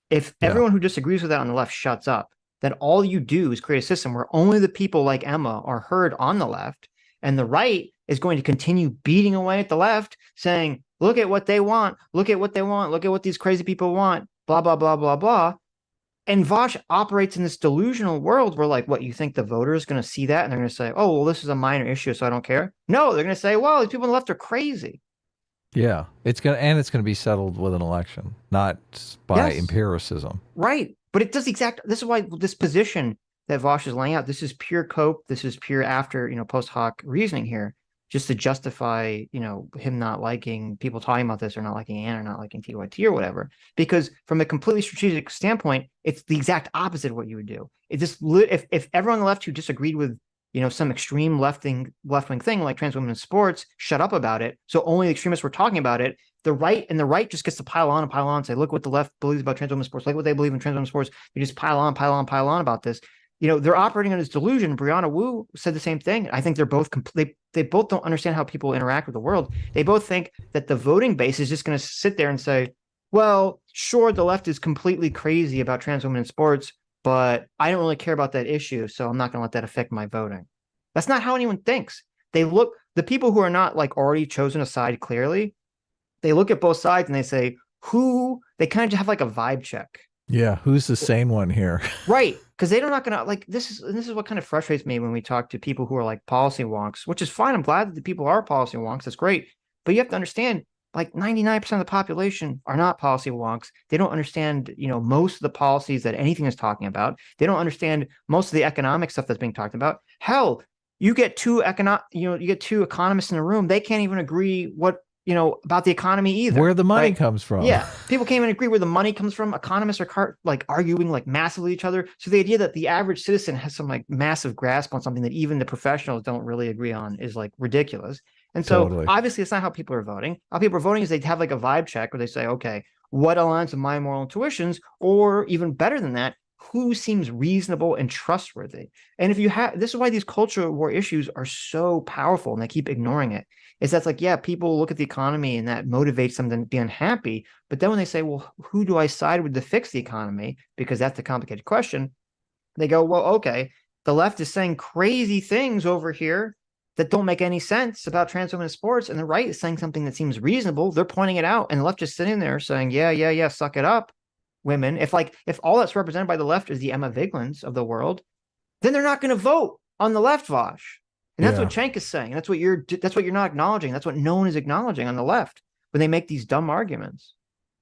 If everyone who disagrees with that on the left shuts up, then all you do is create a system where only the people like Emma are heard on the left, and the right is going to continue beating away at the left, saying, look at what they want, look at what they want, look at what these crazy people want, blah, blah, blah, blah, blah. And Vosh operates in this delusional world where, like, what, you think the voter is going to see that and they're going to say, oh, well, this is a minor issue, so I don't care? No, they're going to say, well, these people on the left are crazy. Yeah, it's going to be settled with an election, not by empiricism. Right. But it does this is why this position that Vosh is laying out, this is pure cope. This is pure after, post hoc reasoning here, just to justify, him not liking people talking about this or not liking Ann or not liking TYT or whatever. Because from a completely strategic standpoint, it's the exact opposite of what you would do. It just, if everyone on the left who disagreed with, some extreme left-wing thing like trans women in sports shut up about it, so only the extremists were talking about it, the right just gets to pile on and say, look what the left believes about trans women's sports, like what they believe in trans women's sports. They just pile on about this. They're operating on this delusion. Brianna Wu said the same thing. I think they're both they both don't understand how people interact with the world. They both think that the voting base is just going to sit there and say, well, sure, the left is completely crazy about trans women in sports, but I don't really care about that issue, so I'm not going to let that affect my voting. That's not how anyone thinks. The people who are not like already chosen a side clearly, they look at both sides and they say, they kind of have like a vibe check. Yeah, who's the sane one here? Right, because they're not gonna like this is what kind of frustrates me when we talk to people who are like policy wonks, which is fine. I'm glad that the people are policy wonks. That's great, but you have to understand, like 99% of the population are not policy wonks. They don't understand, most of the policies that anything is talking about. They don't understand most of the economic stuff that's being talked about. Hell, you get two economists in a room. They can't even agree about the economy either. Where the money comes from. Yeah. People can't even agree where the money comes from. Economists are arguing like massively each other. So the idea that the average citizen has some like massive grasp on something that even the professionals don't really agree on is like ridiculous. And so obviously it's not how people are voting. How people are voting is they have like a vibe check where they say, okay, what aligns with my moral intuitions? Or even better than that, who seems reasonable and trustworthy? And this is why these culture war issues are so powerful and they keep ignoring it. Is that's like, yeah, people look at the economy and that motivates them to be unhappy. But then when they say, well, who do I side with to fix the economy? Because that's the complicated question. They go, well, okay, the left is saying crazy things over here that don't make any sense about trans women in sports. And the right is saying something that seems reasonable. They're pointing it out. And the left just sitting there saying, yeah, suck it up, women. If all that's represented by the left is the Emma Viglins of the world, then they're not going to vote on the left, Vosh. And that's what Cenk is saying. That's what you're not acknowledging. That's what no one is acknowledging on the left when they make these dumb arguments.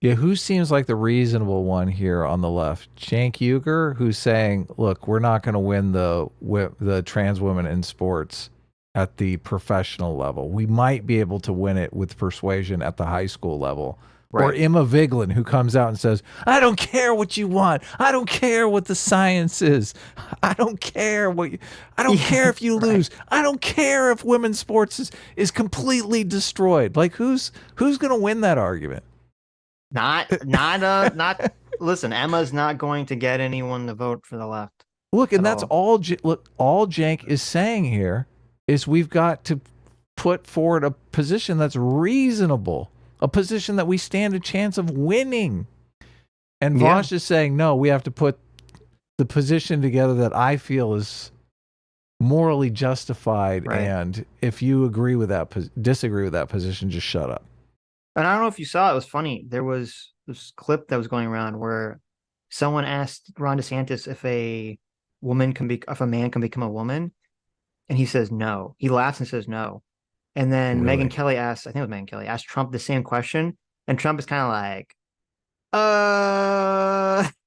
Yeah, who seems like the reasonable one here on the left? Cenk Uygur, who's saying, look, we're not going to win the trans women in sports at the professional level. We might be able to win it with persuasion at the high school level. Right. Or Emma Vigeland, who comes out and says, I don't care what you want. I don't care what the science is. I don't care care if you lose. I don't care if women's sports is completely destroyed. Like who's going to win that argument? Not listen, Emma's not going to get anyone to vote for the left. Look, and that's all Cenk is saying here is we've got to put forward a position that's reasonable. A position that we stand a chance of winning. And Vosh is saying, no, we have to put the position together that I feel is morally justified. Right. And if you disagree with that position, just shut up. And I don't know if you saw, it was funny. There was this clip that was going around where someone asked Ron DeSantis if a man can become a woman. And he says no. He laughs and says no. And then really? Megyn Kelly asked Trump the same question. And Trump is kind of like,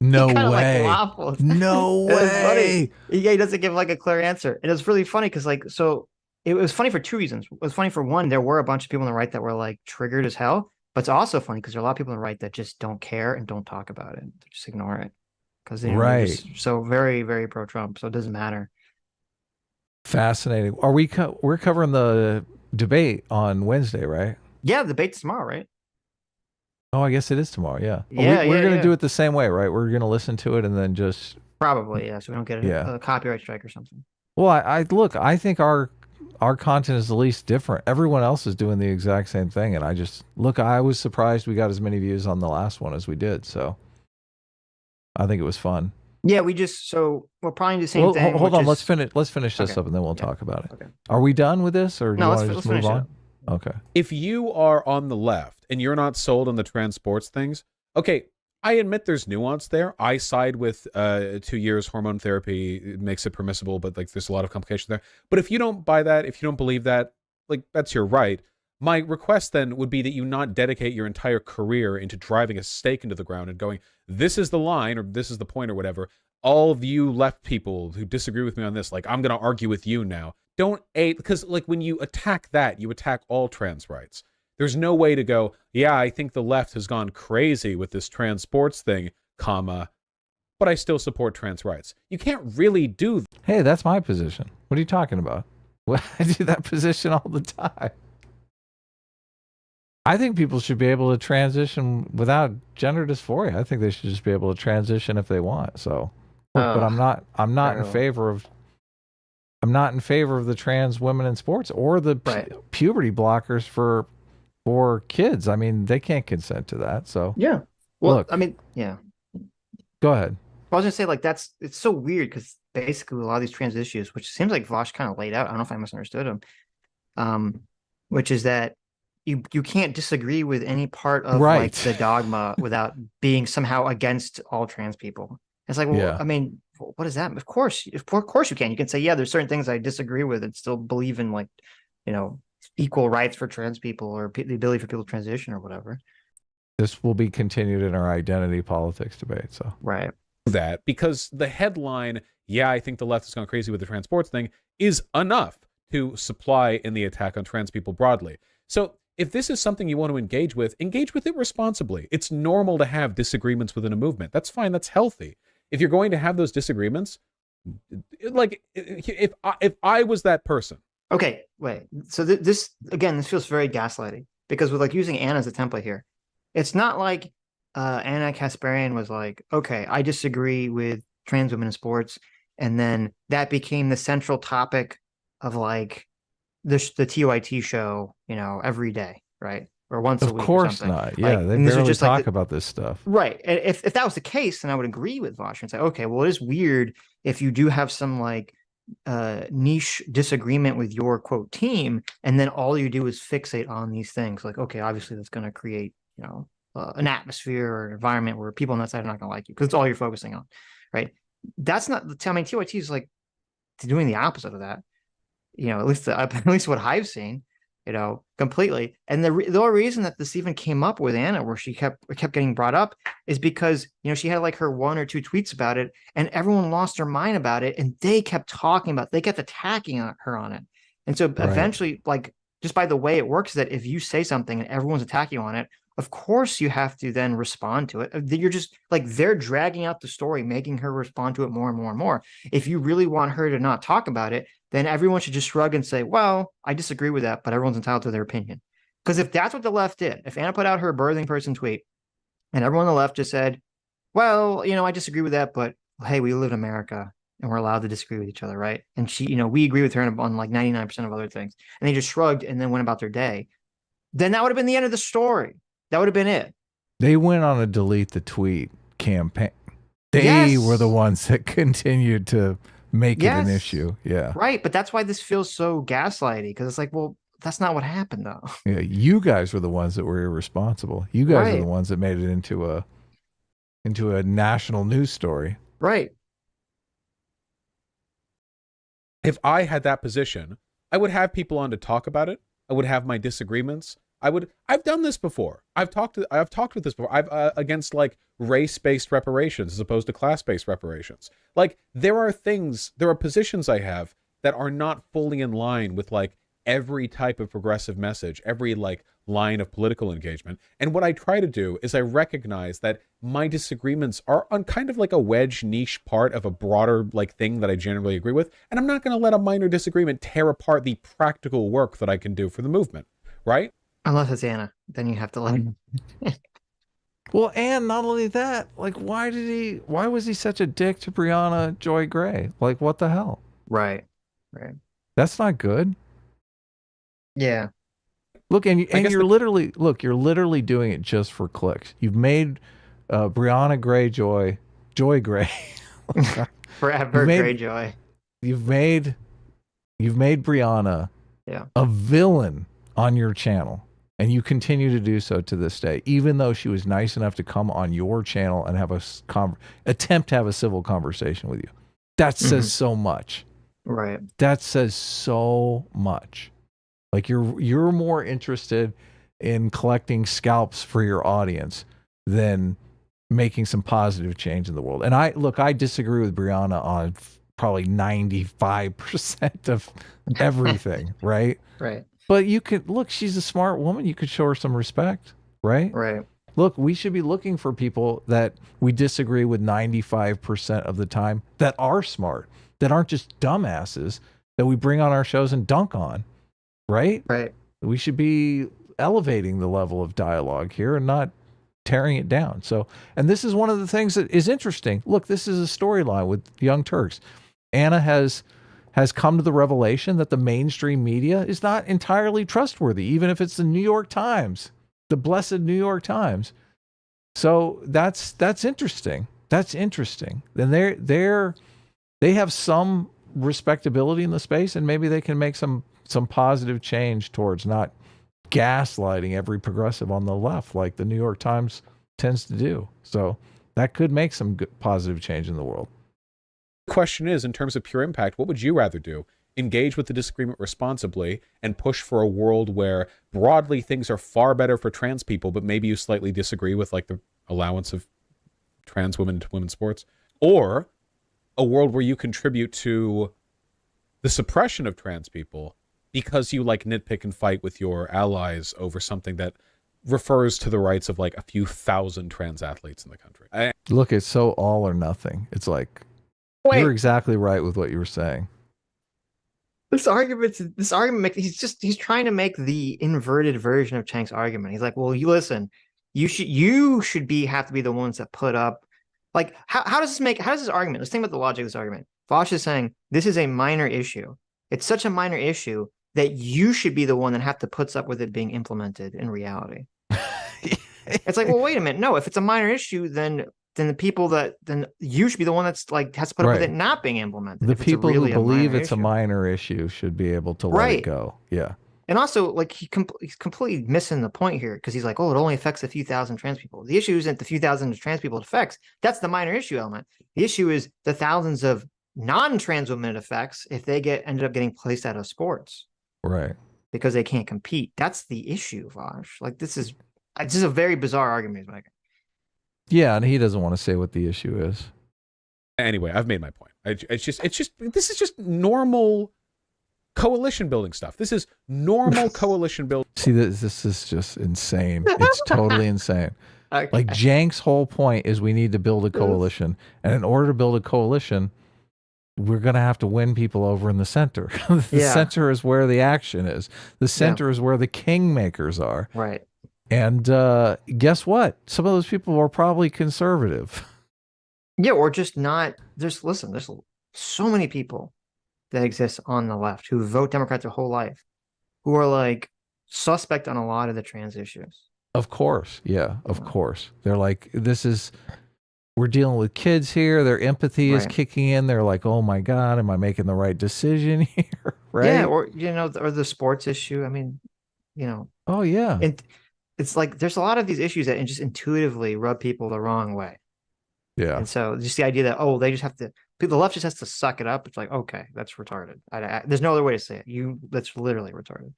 no way. Like no way. Yeah, he doesn't give like a clear answer. And it's really funny because it was funny for two reasons. It was funny for one, there were a bunch of people on the right that were like triggered as hell. But it's also funny because there are a lot of people on the right that just don't care and don't talk about it. They just ignore it. Because they're just so very, very pro-Trump. So it doesn't matter. Fascinating. We're covering the debate on Wednesday, right? Yeah, the debate's tomorrow, right? Oh, I guess it is tomorrow. Yeah. We're going to do it the same way, right? We're going to listen to it and then just probably, yeah. So we don't get a copyright strike or something. Well, I think our content is the least different. Everyone else is doing the exact same thing, and I was surprised we got as many views on the last one as we did. So I think it was fun. Yeah, we're probably do the same thing. Hold on, let's finish this up and then we'll talk about it. Okay. Are we done with this, or do you want to just move on? Okay. If you are on the left and you're not sold on the trans sports things, okay, I admit there's nuance there. I side with 2 years hormone therapy. It makes it permissible, but like there's a lot of complication there. But if you don't buy that, if you don't believe that, like that's your right. My request then would be that you not dedicate your entire career into driving a stake into the ground and going, this is the line or this is the point or whatever. All of you left people who disagree with me on this, like I'm going to argue with you now. Because like when you attack that, you attack all trans rights. There's no way to go, yeah, I think the left has gone crazy with this trans sports thing, but I still support trans rights. You can't really do that. Hey, that's my position. What are you talking about? I do that position all the time. I think people should be able to transition without gender dysphoria. I think they should just be able to transition if they want. So, look, but I'm not in favor of. I'm not in favor of the trans women in sports or the puberty blockers for kids. I mean, they can't consent to that. So yeah. Well, look, I mean, yeah. Go ahead. I was gonna say, like, it's so weird because basically a lot of these trans issues, which seems like Vosh kind of laid out. I don't know if I misunderstood him. Which is that you can't disagree with any part of like the dogma without being somehow against all trans people. It's like, well, I mean, what does that mean? Of course you can. You can say, yeah, there's certain things I disagree with and still believe in, like, you know, equal rights for trans people or the ability for people to transition or whatever. This will be continued in our identity politics debate. So that because the headline, yeah, I think the left has gone crazy with the trans sports thing, is enough to supply in the attack on trans people broadly. So if this is something you want to engage with it responsibly. It's normal to have disagreements within a movement. That's fine. That's healthy. If you're going to have those disagreements, like if I was that person. Okay, wait. So this feels very gaslighting because with like using Anna as a template here, it's not like Anna Kasparian was like, okay, I disagree with trans women in sports, and then that became the central topic of like the TYT show, you know, every day, right? Or once a week. Of course not. Yeah, like, they barely just talk about this stuff. Right. And if that was the case, then I would agree with Vosh and say, okay, well, it is weird if you do have some like niche disagreement with your quote team, and then all you do is fixate on these things. Like, okay, obviously that's going to create, you know, an atmosphere or an environment where people on that side are not going to like you because it's all you're focusing on, right? That's not. I mean, TYT is like doing the opposite of that. You know, at least what I've seen, you know, completely. And the only reason that this even came up with Anna, where she kept getting brought up, is because, you know, she had like her 1 or 2 tweets about it, and everyone lost their mind about it, and they kept they kept attacking her on it. And so eventually, like, just by the way it works, that if you say something and everyone's attacking you on it, of course you have to then respond to it. You're just like, they're dragging out the story, making her respond to it more and more and more. If you really want her to not talk about it, then everyone should just shrug and say, well, I disagree with that, but everyone's entitled to their opinion. Because if that's what the left did, if Anna put out her birthing person tweet and everyone on the left just said, well, you know, I disagree with that, but hey, we live in America and we're allowed to disagree with each other, right? And she, you know, we agree with her on like 99% of other things. And they just shrugged and then went about their day. Then that would have been the end of the story. That would have been it. They went on a delete the tweet campaign. They were the ones that continued to make it an issue. Yeah. Right. But that's why this feels so gaslighty, because it's like, well, that's not what happened, though. Yeah. You guys were the ones that were irresponsible. You guys are the ones that made it into a national news story. Right. If I had that position, I would have people on to talk about it. I would have my disagreements. I've done this before. I've talked with this before. I've against like race-based reparations as opposed to class-based reparations. Like there are positions I have that are not fully in line with like every type of progressive message, every like line of political engagement. And what I try to do is I recognize that my disagreements are on kind of like a wedge niche part of a broader like thing that I generally agree with. And I'm not going to let a minor disagreement tear apart the practical work that I can do for the movement, right? Unless it's Anna, then you have to let him. Well, and not only that, like, why was he such a dick to Brianna Joy Gray? Like, what the hell? Right. That's not good. Yeah. Look, you're literally doing it just for clicks. You've made Brianna Greyjoy, Joy Gray. Forever Greyjoy. You've made Brianna a villain on your channel. And you continue to do so to this day, even though she was nice enough to come on your channel and have attempt to have a civil conversation with you. That says so much. Right. That says so much. Like you're more interested in collecting scalps for your audience than making some positive change in the world. And I disagree with Brianna on probably 95% of everything, right? Right. But you could look, she's a smart woman. You could show her some respect, right? Right. Look, we should be looking for people that we disagree with 95% of the time that are smart, that aren't just dumbasses that we bring on our shows and dunk on, right? Right. We should be elevating the level of dialogue here and not tearing it down. So, and this is one of the things that is interesting. Look, this is a storyline with Young Turks. Anna has come to the revelation that the mainstream media is not entirely trustworthy, even if it's the New York Times, the blessed New York Times. So that's interesting. That's interesting. And they have some respectability in the space, and maybe they can make some positive change towards not gaslighting every progressive on the left like the New York Times tends to do. So that could make some good, positive change in the world. The question is, in terms of pure impact, what would you rather do? Engage with the disagreement responsibly and push for a world where broadly things are far better for trans people, but maybe you slightly disagree with like the allowance of trans women to women's sports, or a world where you contribute to the suppression of trans people because you like nitpick and fight with your allies over something that refers to the rights of like a few thousand trans athletes in the country. Look, it's so all or nothing. It's like, you're exactly right with what you were saying. This argument, he's trying to make the inverted version of Chank's argument. He's like, well, you listen, you should have to be the ones that put up, like, how does this argument, let's think about the logic of this argument. Vaush is saying this is a minor issue. It's such a minor issue that you should be the one that have to puts up with it being implemented in reality. It's like, well, wait a minute. No, if it's a minor issue, then you should be the one that's like has to put up with it not being implemented. The people who believe it's a minor issue should be able to let it go. Yeah. And also, like, he's completely missing the point here, because he's like, oh, it only affects a few thousand trans people. The issue isn't the few thousand trans people it affects. That's the minor issue element. The issue is the thousands of non-trans women it affects if they ended up getting placed out of sports. Right. Because they can't compete. That's the issue, Vaush. Like, this is a very bizarre argument he's making. Yeah, and he doesn't want to say what the issue is. Anyway, I've made my point. This is just normal coalition building stuff. This is normal coalition building. See, this is just insane. It's totally insane. Okay. Like, Jank's whole point is we need to build a coalition. And in order to build a coalition, we're going to have to win people over in the center. The center is where the action is. The center is where the kingmakers are. Right. And guess what? Some of those people are probably conservative. Yeah, or just not. There's so many people that exist on the left who vote Democrat their whole life, who are like suspect on a lot of the trans issues. Of course. Yeah, of course. They're like, we're dealing with kids here. Their empathy is kicking in. They're like, oh my God, am I making the right decision here? Right? Yeah, or or the sports issue. I mean, Oh yeah. And it's like there's a lot of these issues that just intuitively rub people the wrong way. Yeah. And so just the idea that, they just have to, the left just has to suck it up. It's like, okay, that's retarded. There's no other way to say it. That's literally retarded.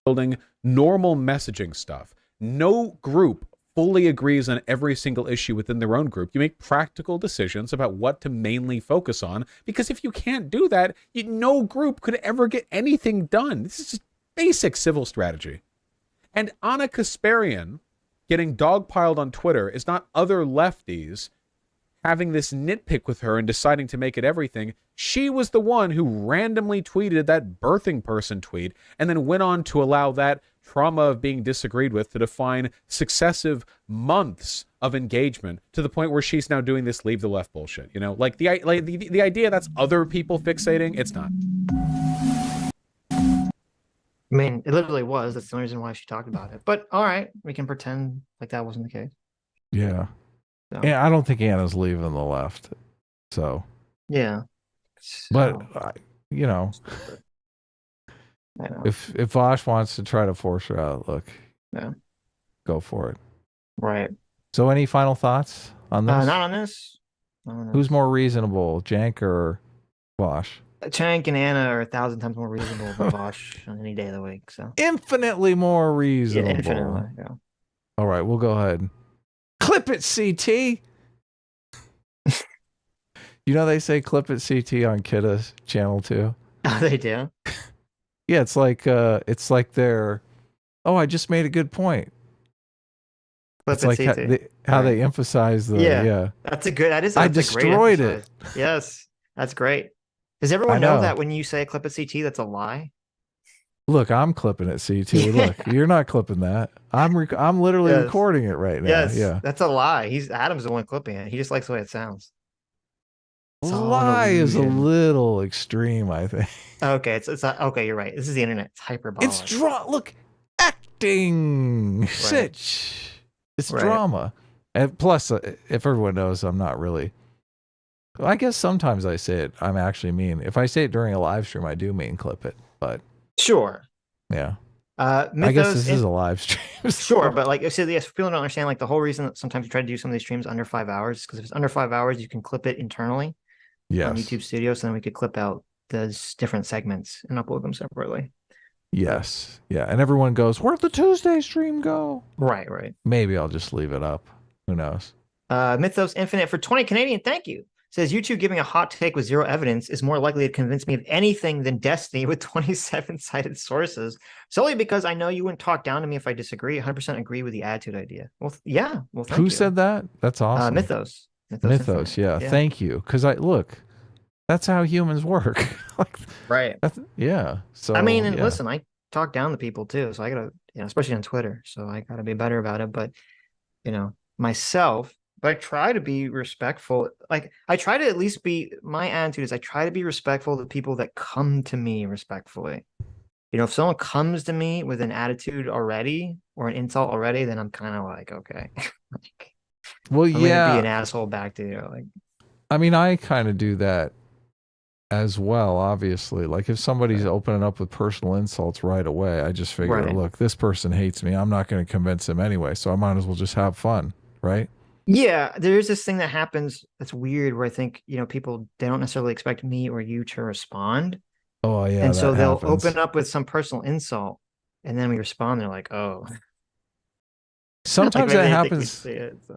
Building normal messaging stuff. No group fully agrees on every single issue within their own group. You make practical decisions about what to mainly focus on, because if you can't do that, no group could ever get anything done. This is just basic civil strategy. And Anna Kasparian getting dogpiled on Twitter is not other lefties having this nitpick with her and deciding to make it everything. She was the one who randomly tweeted that birthing person tweet and then went on to allow that trauma of being disagreed with to define successive months of engagement to the point where she's now doing this leave the left bullshit. Like the idea that's other people fixating, it's not. I mean, it literally was. That's the only reason why she talked about it. But all right, we can pretend like that wasn't the case. Yeah. So. Yeah, I don't think Anna's leaving the left. So. Yeah. But, if Vaush wants to try to force her out, look. Yeah. Go for it. Right. So any final thoughts on this? Not on this. Who's more reasonable, Jank or Vaush? Chank and Anna are 1,000 times more reasonable than Vaush on any day of the week. So infinitely more reasonable. Yeah, infinitely. Yeah. All right, we'll go ahead. Clip it, CT. They say clip it, CT on Kidda's channel too. Oh, they do. Yeah, it's like they're. Oh, I just made a good point. Clip it's it, like CT. how they emphasize the. Yeah. That's a good. That is. I destroyed it. Yes, that's great. Does everyone know that when you say clip it, CT, that's a lie? Look, I'm clipping it, C2. Look, you're not clipping that. I'm literally Yes. recording it right now. Yes, Yeah. that's a lie. Adam's the one clipping it. He just likes the way it sounds. It's all an Lie is a illusion. little extreme, I think. Okay, it's not, okay. You're right. This is the internet. It's hyperbolic. Look, acting, Sitch. It's Right. drama, and plus, if everyone knows, I'm not really. I guess sometimes I say it. I'm actually mean. If I say it during a live stream, I do mean clip it. But Sure. yeah, Mythos, I guess this is a live stream. So. Sure, but like I said, yes, people don't understand. Like the whole reason that sometimes you try to do some of these streams under 5 hours is because if it's under 5 hours, you can clip it internally on YouTube Studio. So then we could clip out those different segments and upload them separately. Yes. Yeah. And everyone goes, where'd the Tuesday stream go? Right. Maybe I'll just leave it up. Who knows? Mythos Infinite for 20 Canadian. Thank you. Says YouTube giving a hot take with zero evidence is more likely to convince me of anything than Destiny with 27 cited sources, solely because I know you wouldn't talk down to me if I disagree. 100% agree with the attitude idea. Well, yeah. Well, thank you. Who said that? That's awesome. Mythos. Mythos. Yeah. Thank you. Because that's how humans work. Right. Yeah. So I mean, and listen, I talk down to people too, so I gotta, especially on Twitter. So I gotta be better about it. But myself. But I try to be respectful. Like I try to at least my attitude is I try to be respectful to people that come to me respectfully. If someone comes to me with an attitude already or an insult already, then I'm kind of like, okay. Well, I'm gonna be an asshole back to you. Like, I mean, I kind of do that as well, obviously. Like if somebody's opening up with personal insults right away, I just figure, look, this person hates me. I'm not going to convince him anyway, so I might as well just have fun, right? Yeah, there's this thing that happens that's weird where I think, people, they don't necessarily expect me or you to respond. Oh, yeah. And so they'll open up with some personal insult and then we respond. They're like, oh. Sometimes that happens.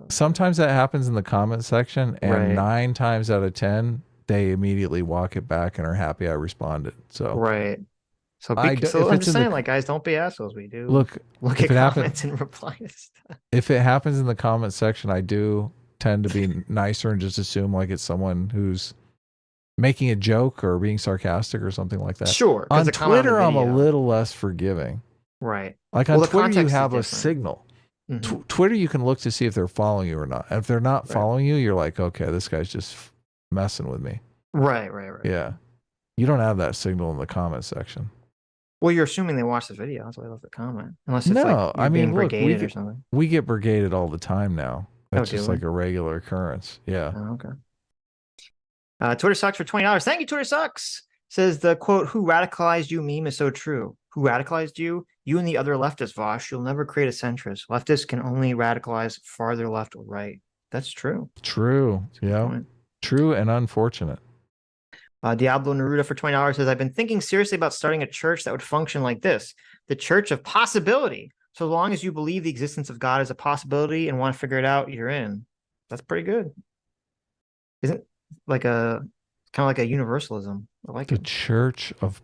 Sometimes that happens in the comment section. And 9 times out of 10, they immediately walk it back and are happy I responded. So, right. So I'm just saying, like, guys, don't be assholes. We do look at comments and reply to stuff. If it happens in the comment section, I do tend to be nicer and just assume like it's someone who's making a joke or being sarcastic or something like that. Sure. On Twitter, I'm a little less forgiving. Right. Like on Twitter, you have a signal. Mm-hmm. Twitter, you can look to see if they're following you or not. If they're not following you, you're like, okay, this guy's just messing with me. Right. Yeah. You don't have that signal in the comment section. Well, you're assuming they watch the video. That's why they left the comment. Unless it's being brigaded or something. We get brigaded all the time now. That's just like a regular occurrence. Yeah. Oh, okay. Twitter sucks for $20. Thank you, Twitter sucks. Says the quote, "Who radicalized you?" meme is so true. Who radicalized you? You and the other leftists, Vosh. You'll never create a centrist. Leftists can only radicalize farther left or right. That's true. True. Yeah. True and unfortunate. Diablo Neruda for $20 says, I've been thinking seriously about starting a church that would function like this. The Church of Possibility. So long as you believe the existence of God is a possibility and want to figure it out, you're in. That's pretty good. Isn't like kind of like a universalism. I like the Church of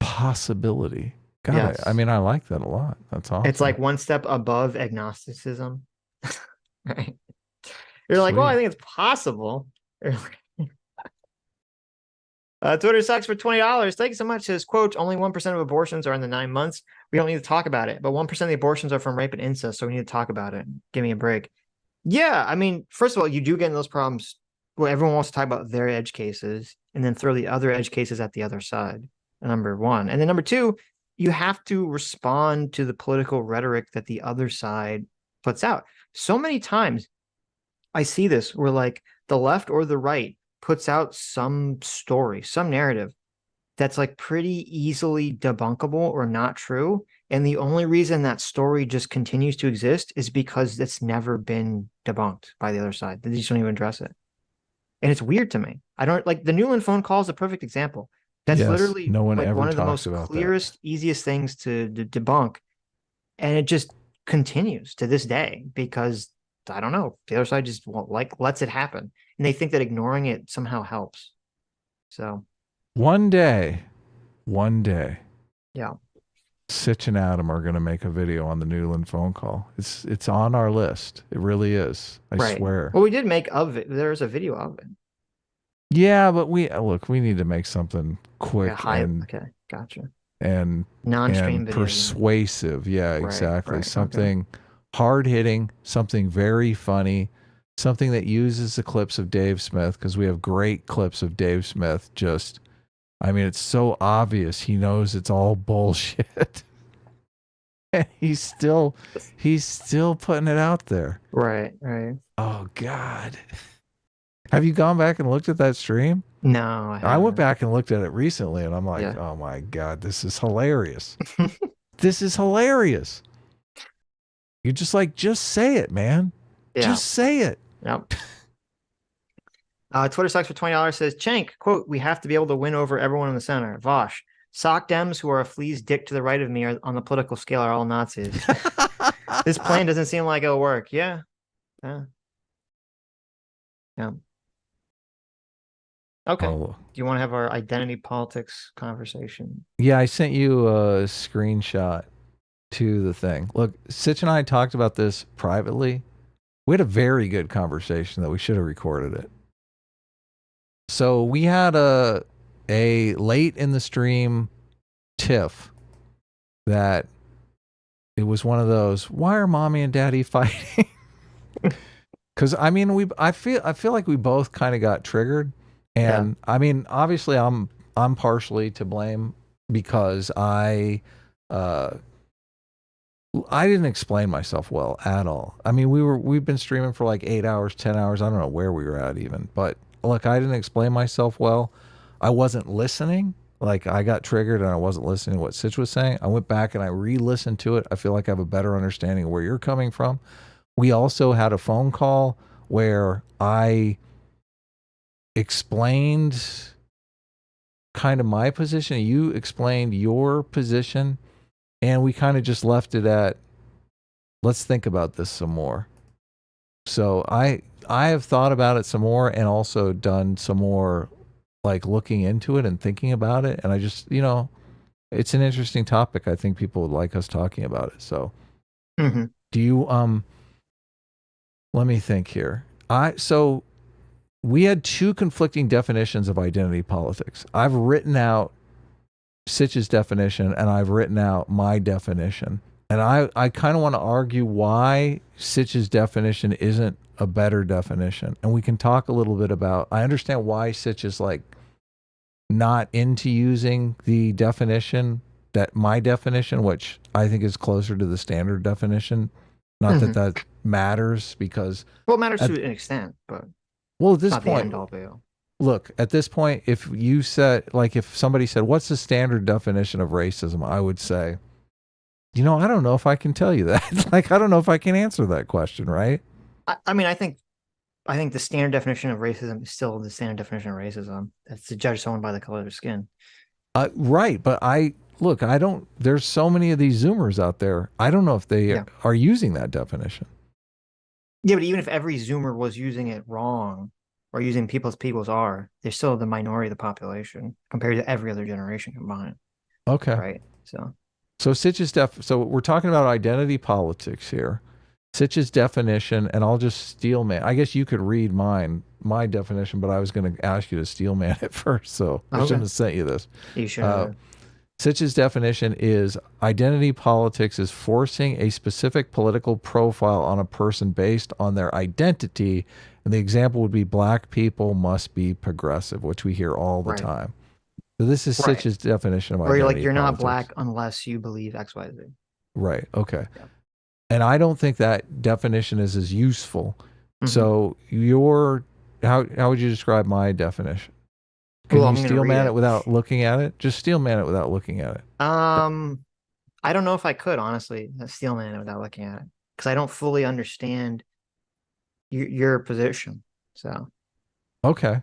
Possibility. God, yes. I mean, I like that a lot. That's awesome. It's like one step above agnosticism. Right? You're like, well, I think it's possible. Twitter sucks for $20. Thank you so much. Says, quote, only 1% of abortions are in the 9 months. We don't need to talk about it. But 1% of the abortions are from rape and incest, so we need to talk about it. Give me a break. Yeah, I mean, first of all, you do get in those problems where everyone wants to talk about their edge cases and then throw the other edge cases at the other side, number one. And then number two, you have to respond to the political rhetoric that the other side puts out. So many times I see this where like the left or the right puts out some story, some narrative that's like pretty easily debunkable or not true. And the only reason that story just continues to exist is because it's never been debunked by the other side. They just don't even address it. And it's weird to me. I don't like the Newland phone call is a perfect example. That's literally no one like ever one of the most clearest, easiest things to debunk. And it just continues to this day because I don't know. The other side just lets it happen. And they think that ignoring it somehow helps. So one day, yeah, Sitch and Adam are going to make a video on the Newland phone call. It's on our list. It really is. I swear. Well, we did make of it. There's a video of it. Yeah, but we need to make something quick. Okay, gotcha. and Non-stream video. persuasive. Yeah, Right, exactly. right, Something hard hitting, something very funny, something that uses the clips of Dave Smith, because we have great clips of Dave Smith. Just, I mean, it's so obvious he knows it's all bullshit. And he's still putting it out there. Right, right. Oh God. Have you gone back and looked at that stream? No, I went back and looked at it recently, and I'm like, Yeah. oh my God, this is hilarious. This is hilarious. You're just like, just say it, man. Yeah. Just say it. Yep. Twitter sucks for $20 says, Cenk, quote, we have to be able to win over everyone in the center. Vosh, sock Dems who are a flea's dick to the right of me are, on the political scale are all Nazis. This plan doesn't seem like it'll work. Yeah. Yeah. Yeah. Okay. Oh. Do you want to have our identity politics conversation? Yeah, I sent you a screenshot to the thing. Look, Sitch and I talked about this privately. We had a very good conversation that we should have recorded it. So we had a late in the stream tiff that it was one of those, why are mommy and daddy fighting? Because I mean, I feel like we both kind of got triggered. And I mean, obviously I'm partially to blame because I didn't explain myself well at all. I mean, we've been streaming for like 8 hours, 10 hours. I don't know where we were at even, but look, I didn't explain myself well. I wasn't listening. Like I got triggered and I wasn't listening to what Sitch was saying. I went back and I re-listened to it. I feel like I have a better understanding of where you're coming from. We also had a phone call where I explained kind of my position. You explained your position. And we kind of just left it at, let's think about this some more. So I have thought about it some more and also done some more like looking into it and thinking about it. And I just, it's an interesting topic. I think people would like us talking about it. So do you, let me think here. So we had two conflicting definitions of identity politics. I've written out Sitch's definition and I've written out my definition. And I kind of want to argue why Sitch's definition isn't a better definition. And we can talk a little bit about, I understand why Sitch is like not into using the definition that my definition, which I think is closer to the standard definition. Not that matters because. Well, it matters to an extent, but. Well, at this not point. the end all be all. Look, at this point, if you said, like, if somebody said, what's the standard definition of racism? I would say, I don't know if I can tell you that. Like, I don't know if I can answer that question, right? I mean, I think the standard definition of racism is still the standard definition of racism. That's to judge someone by the color of their skin. Right. But there's so many of these Zoomers out there. I don't know if they are using that definition. Yeah, but even if every Zoomer was using it wrong, or using people's are, they're still the minority of the population compared to every other generation combined. Okay. Right. So Sitch's so we're talking about identity politics here. Sitch's definition, and I'll just steel man. I guess you could read my definition, but I was going to ask you to steel man it first, so I shouldn't have sent you this. You should. Sitch's definition is identity politics is forcing a specific political profile on a person based on their identity. And the example would be black people must be progressive, which we hear all the time. So this is Sitch's definition of identity. Or you're not black unless you believe X, Y, Z. Right. Okay. Yeah. And I don't think that definition is as useful. So how would you describe my definition? Can you steel man it without looking at it? Just steel man it without looking at it. I don't know if I could, honestly, steel man it without looking at it. Because I don't fully understand your position. So okay,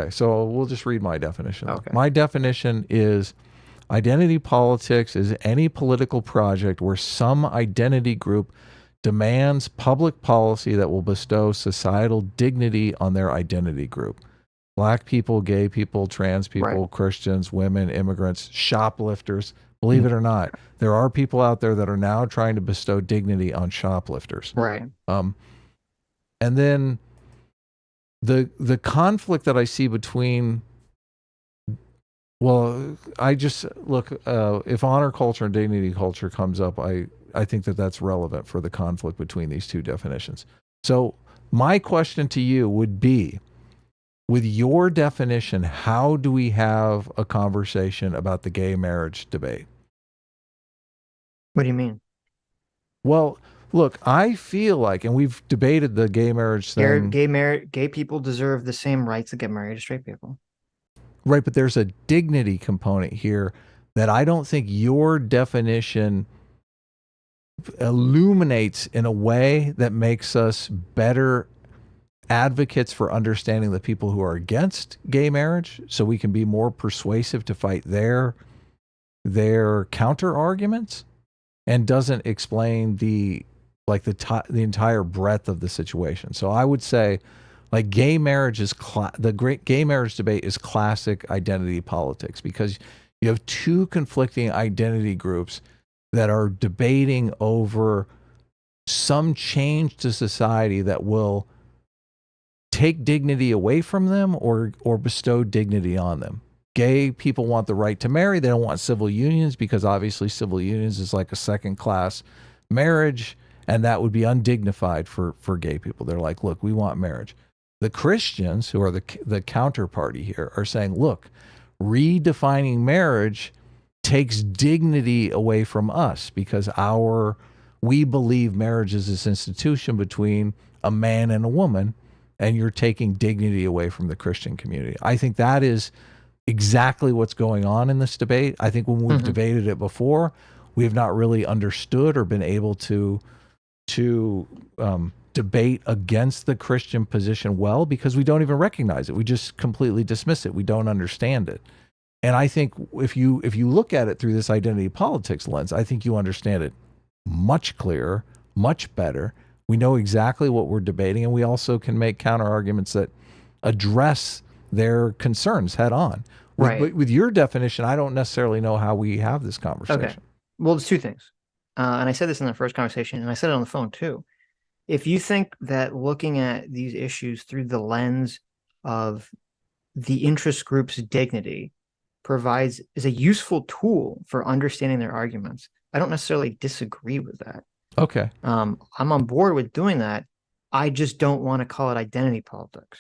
so we'll just read my definition. Okay. My definition is identity politics is any political project where some identity group demands public policy that will bestow societal dignity on their identity group. Black people, gay people, trans people, Christians, women, immigrants, shoplifters. Believe it or not, there are people out there that are now trying to bestow dignity on shoplifters. Right. And then the conflict that I see between Well, I just look, if honor culture and dignity culture comes up, I think that that's relevant for the conflict between these two definitions. So my question to you would be, with your definition, how do we have a conversation about the gay marriage debate? What do you mean? Well, look, I feel like, and we've debated the gay marriage thing. Gay people deserve the same rights that get married as straight people. Right, but there's a dignity component here that I don't think your definition illuminates in a way that makes us better advocates for understanding the people who are against gay marriage, so we can be more persuasive to fight their counter arguments, and doesn't explain the entire breadth of the situation. So I would say, like, gay marriage is the great gay marriage debate is classic identity politics, because you have two conflicting identity groups that are debating over some change to society that will take dignity away from them or bestow dignity on them. Gay people want the right to marry. They don't want civil unions, because obviously civil unions is like a second-class marriage, and that would be undignified for gay people. They're like, look, we want marriage. The Christians, who are the counterparty here, are saying, look, redefining marriage takes dignity away from us, because we believe marriage is this institution between a man and a woman, and you're taking dignity away from the Christian community. I think that is exactly what's going on in this debate. I think when we've debated it before, we have not really understood or been able to debate against the Christian position well, because we don't even recognize it. We just completely dismiss it. We don't understand it. And I think if you look at it through this identity politics lens, I think you understand it much clearer, much better. We know exactly what we're debating, and we also can make counter arguments that address their concerns head on. Right. With your definition, I don't necessarily know how we have this conversation. Okay. Well, there's two things. And I said this in the first conversation, and I said it on the phone too. If you think that looking at these issues through the lens of the interest group's dignity is a useful tool for understanding their arguments, I don't necessarily disagree with that. Okay. I'm on board with doing that. I just don't want to call it identity politics.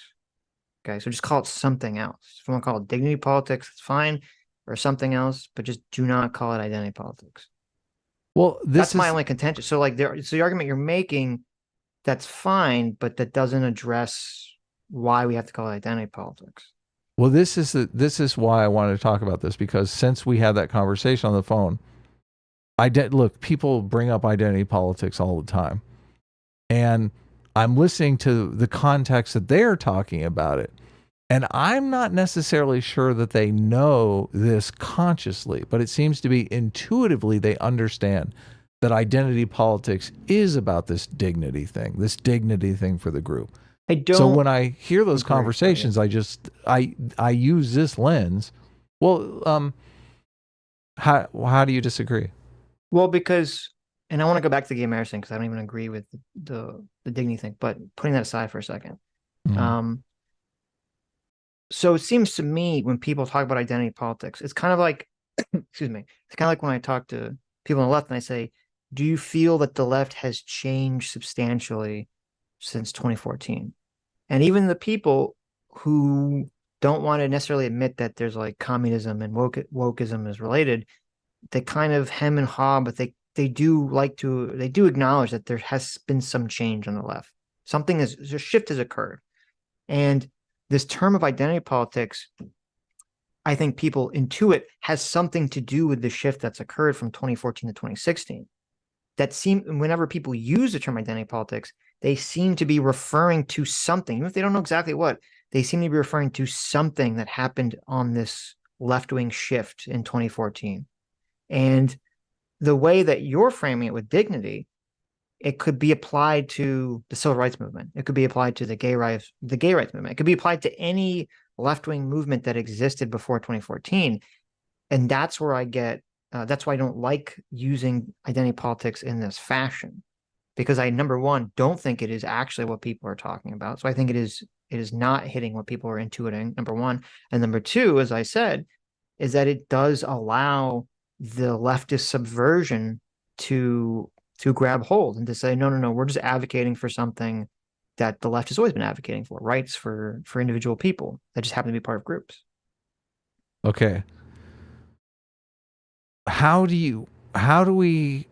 Okay, so just call it something else. If you want to call it dignity politics, it's fine, or something else, but just do not call it identity politics. Well, that's my only contention. So, like, so the argument you're making, that's fine, but that doesn't address why we have to call it identity politics. Well, this is why I wanted to talk about this, because since we had that conversation on the phone, look, people bring up identity politics all the time, and I'm listening to the context that they're talking about it, and I'm not necessarily sure that they know this consciously, but it seems to be intuitively they understand that identity politics is about this dignity thing for the group. So when I hear those conversations, I use this lens. Well, how do you disagree? Well, because, and I want to go back to the gay marriage thing, because I don't even agree with the dignity thing, but putting that aside for a second. Mm-hmm. So it seems to me when people talk about identity politics, it's kind of like, excuse me, it's kind of like when I talk to people on the left and I say, do you feel that the left has changed substantially since 2014? And even the people who don't want to necessarily admit that there's like communism and wokeism is related, they kind of hem and haw, but they do acknowledge that there has been some change on the left. A shift has occurred. And this term of identity politics, I think people intuit, has something to do with the shift that's occurred from 2014 to 2016. Whenever people use the term identity politics, they seem to be referring to something, even if they don't know exactly what, they seem to be referring to something that happened on this left-wing shift in 2014. And the way that you're framing it with dignity, it could be applied to the civil rights movement. It could be applied to the gay rights movement. It could be applied to any left-wing movement that existed before 2014. And that's where that's why I don't like using identity politics in this fashion, because I, number one, don't think it is actually what people are talking about. So I think it is not hitting what people are intuiting, number one. And number two, as I said, is that it does allow the leftist subversion to grab hold and to say, no, we're just advocating for something that the left has always been advocating for, rights for individual people that just happen to be part of groups. Okay. How do we,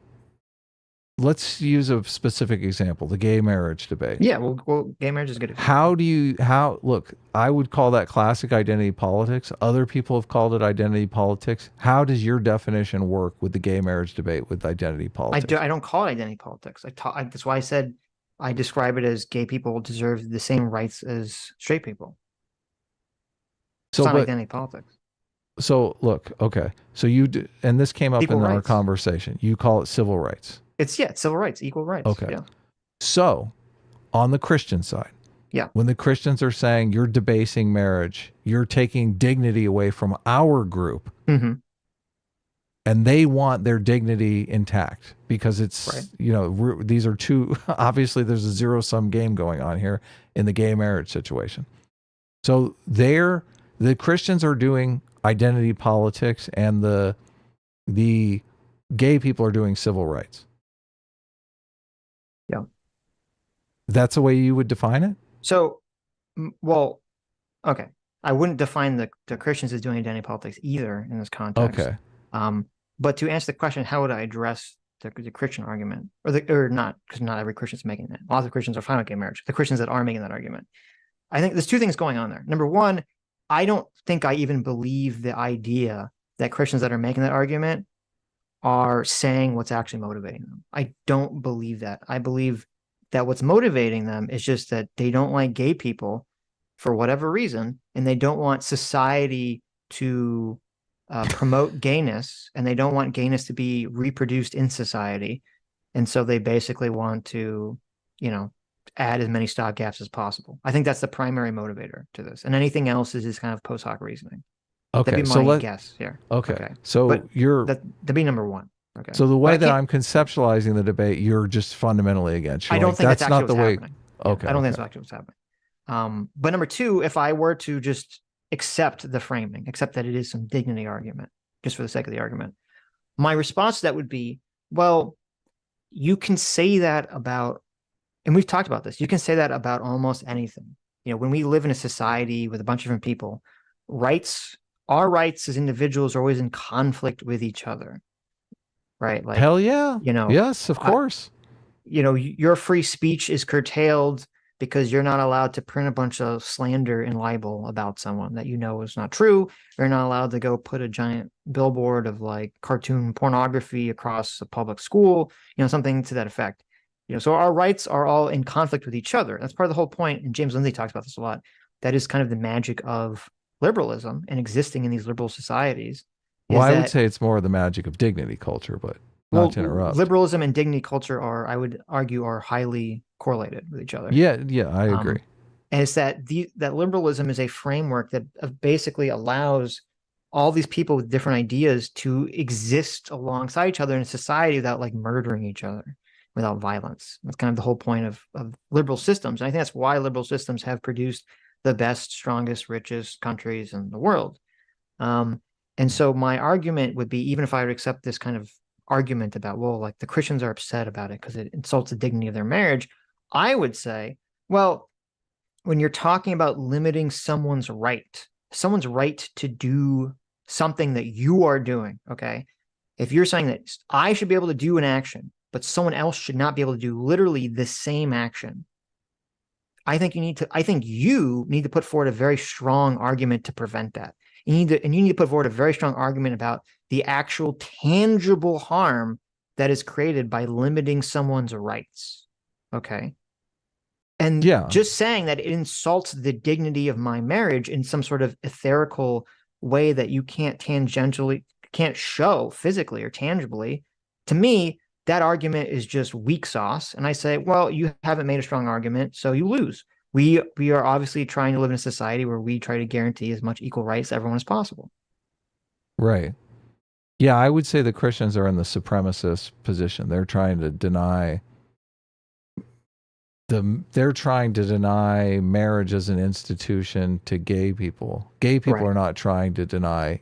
let's use a specific example, the gay marriage debate. Yeah, well, gay marriage is good. Look, I would call that classic identity politics. Other people have called it identity politics. How does your definition work with the gay marriage debate with identity politics? I don't call it identity politics. That's why I said I describe it as gay people deserve the same rights as straight people. It's not identity politics. So look, okay. So and this came up in our conversation. You call it civil rights. It's civil rights, equal rights. Okay. Yeah. So on the Christian side, yeah, when the Christians are saying you're debasing marriage, you're taking dignity away from our group, and they want their dignity intact because it's, these are two, obviously there's a zero-sum game going on here in the gay marriage situation. So the Christians are doing identity politics and the gay people are doing civil rights. Yeah. That's the way you would define it? So, well, okay. I wouldn't define the Christians as doing identity politics either in this context. Okay. But to answer the question, how would I address the Christian argument, or not, because not every Christian is making that. Lots of Christians are fine with gay marriage. The Christians that are making that argument, I think there's two things going on there. Number one, I don't think I even believe the idea that Christians that are making that argument are saying what's actually motivating them. I don't believe that. I believe that what's motivating them is just that they don't like gay people for whatever reason, and they don't want society to promote gayness, and they don't want gayness to be reproduced in society. And so they basically want to, add as many stopgaps as possible. I think that's the primary motivator to this. And anything else is just kind of post hoc reasoning. Okay. That'd be my guess here. Okay. So that'd be number one. Okay. So the way that I'm conceptualizing the debate, you're just fundamentally against. I don't think that's actually what's happening. Okay. I don't think that's actually what's happening. But number two, if I were to just accept the framing, accept that it is some dignity argument, just for the sake of the argument, my response to that would be, well, you can say that about, and we've talked about this, you can say that about almost anything. When we live in a society with a bunch of different people, our rights as individuals are always in conflict with each other, right? Like, hell yeah. Yes, of course. Your free speech is curtailed because you're not allowed to print a bunch of slander and libel about someone that is not true. You're not allowed to go put a giant billboard of like cartoon pornography across a public school, something to that effect. So our rights are all in conflict with each other. That's part of the whole point. And James Lindsay talks about this a lot. That is kind of the magic of liberalism and existing in these liberal societies. Well, I would say it's more of the magic of dignity culture, but not to interrupt. Liberalism and dignity culture I would argue, are highly correlated with each other. Yeah, I agree. And it's that liberalism is a framework that basically allows all these people with different ideas to exist alongside each other in a society without like murdering each other, without violence. That's kind of the whole point of liberal systems. And I think that's why liberal systems have produced the best, strongest, richest countries in the world. And so my argument would be, even if I would accept this kind of argument about, well, like the Christians are upset about it because it insults the dignity of their marriage, I would say, well, when you're talking about limiting someone's right to do something that you are doing, okay? If you're saying that I should be able to do an action, but someone else should not be able to do literally the same action, I think you need to put forward a very strong argument to prevent that. You need to put forward a very strong argument about the actual tangible harm that is created by limiting someone's rights. Okay. And just saying that it insults the dignity of my marriage in some sort of etherical way that you can't show physically or tangibly, to me, that argument is just weak sauce. And I say, well, you haven't made a strong argument, so you lose. We are obviously trying to live in a society where we try to guarantee as much equal rights to everyone as possible. Right. Yeah, I would say the Christians are in the supremacist position. They're trying to deny marriage as an institution to gay people. Gay people are not trying to deny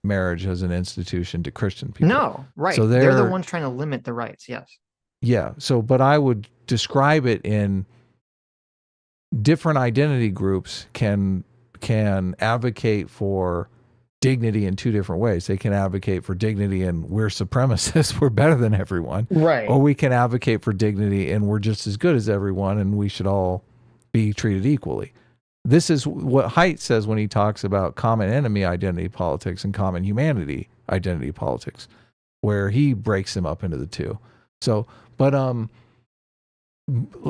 marriage as an institution to Christian people. No, right. So they're the ones trying to limit the rights. Yes. Yeah. So, but I would describe it in different identity groups can advocate for dignity in two different ways. They can advocate for dignity and we're supremacists, we're better than everyone. Right. Or we can advocate for dignity and we're just as good as everyone and we should all be treated equally. This is what Haidt says when he talks about common enemy identity politics and common humanity identity politics, where he breaks them up into the two. So, but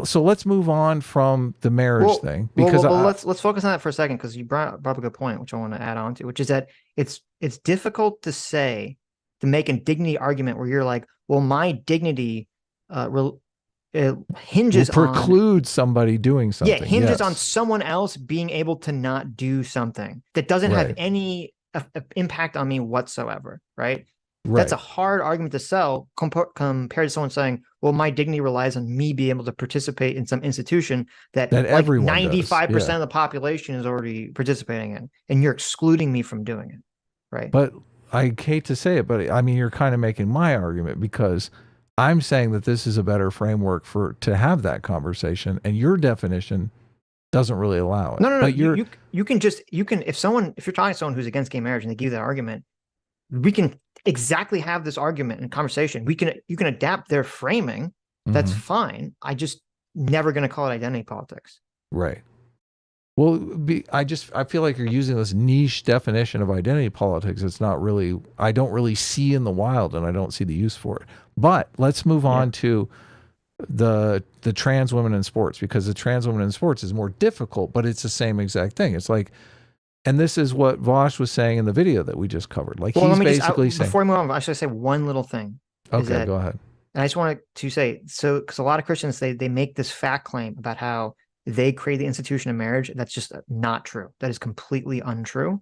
so let's move on from the marriage thing, because let's focus on that for a second, because you brought up a good point, which I want to add on to, which is that it's difficult to make a dignity argument where you're like, well, my dignity it hinges will preclude somebody doing something. Yeah, hinges on someone else being able to not do something that doesn't have any impact on me whatsoever, right? That's a hard argument to sell compared to someone saying, well, my dignity relies on me being able to participate in some institution that like everyone 95% of the population is already participating in, and you're excluding me from doing it, right? But I hate to say it, but I mean, you're kind of making my argument, because I'm saying that this is a better framework to have that conversation, and your definition doesn't really allow it. No. But you can if you're talking to someone who's against gay marriage and they give you that argument, we can exactly have this argument and conversation. You can adapt their framing. That's fine. I just never going to call it identity politics. Right. Well, I feel like you're using this niche definition of identity politics. It's not really, I don't really see in the wild, and I don't see the use for it. But let's move on to the trans women in sports, because the trans women in sports is more difficult, but it's the same exact thing. It's like, and this is what Vaush was saying in the video that we just covered. Like, he's basically saying, before we move on, I should say one little thing. Okay, go ahead. And I just wanted to say, so because a lot of Christians, they make this fact claim about how they create the institution of marriage. That's just not true. That is completely untrue.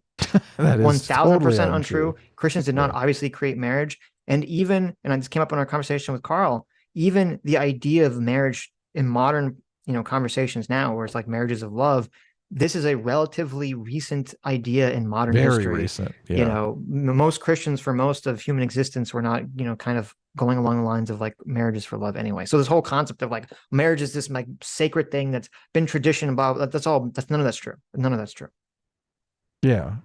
That is 1000% untrue. Christians did not obviously create marriage. And this came up in our conversation with Carl, even the idea of marriage in modern, conversations now, where it's like marriages of love, this is a relatively recent idea in modern history. Very recent. Yeah. Most Christians for most of human existence were not, kind of going along the lines of like marriages for love anyway. So this whole concept of like marriage is this like sacred thing that's been tradition about, none of that's true. None of that's true. Yeah.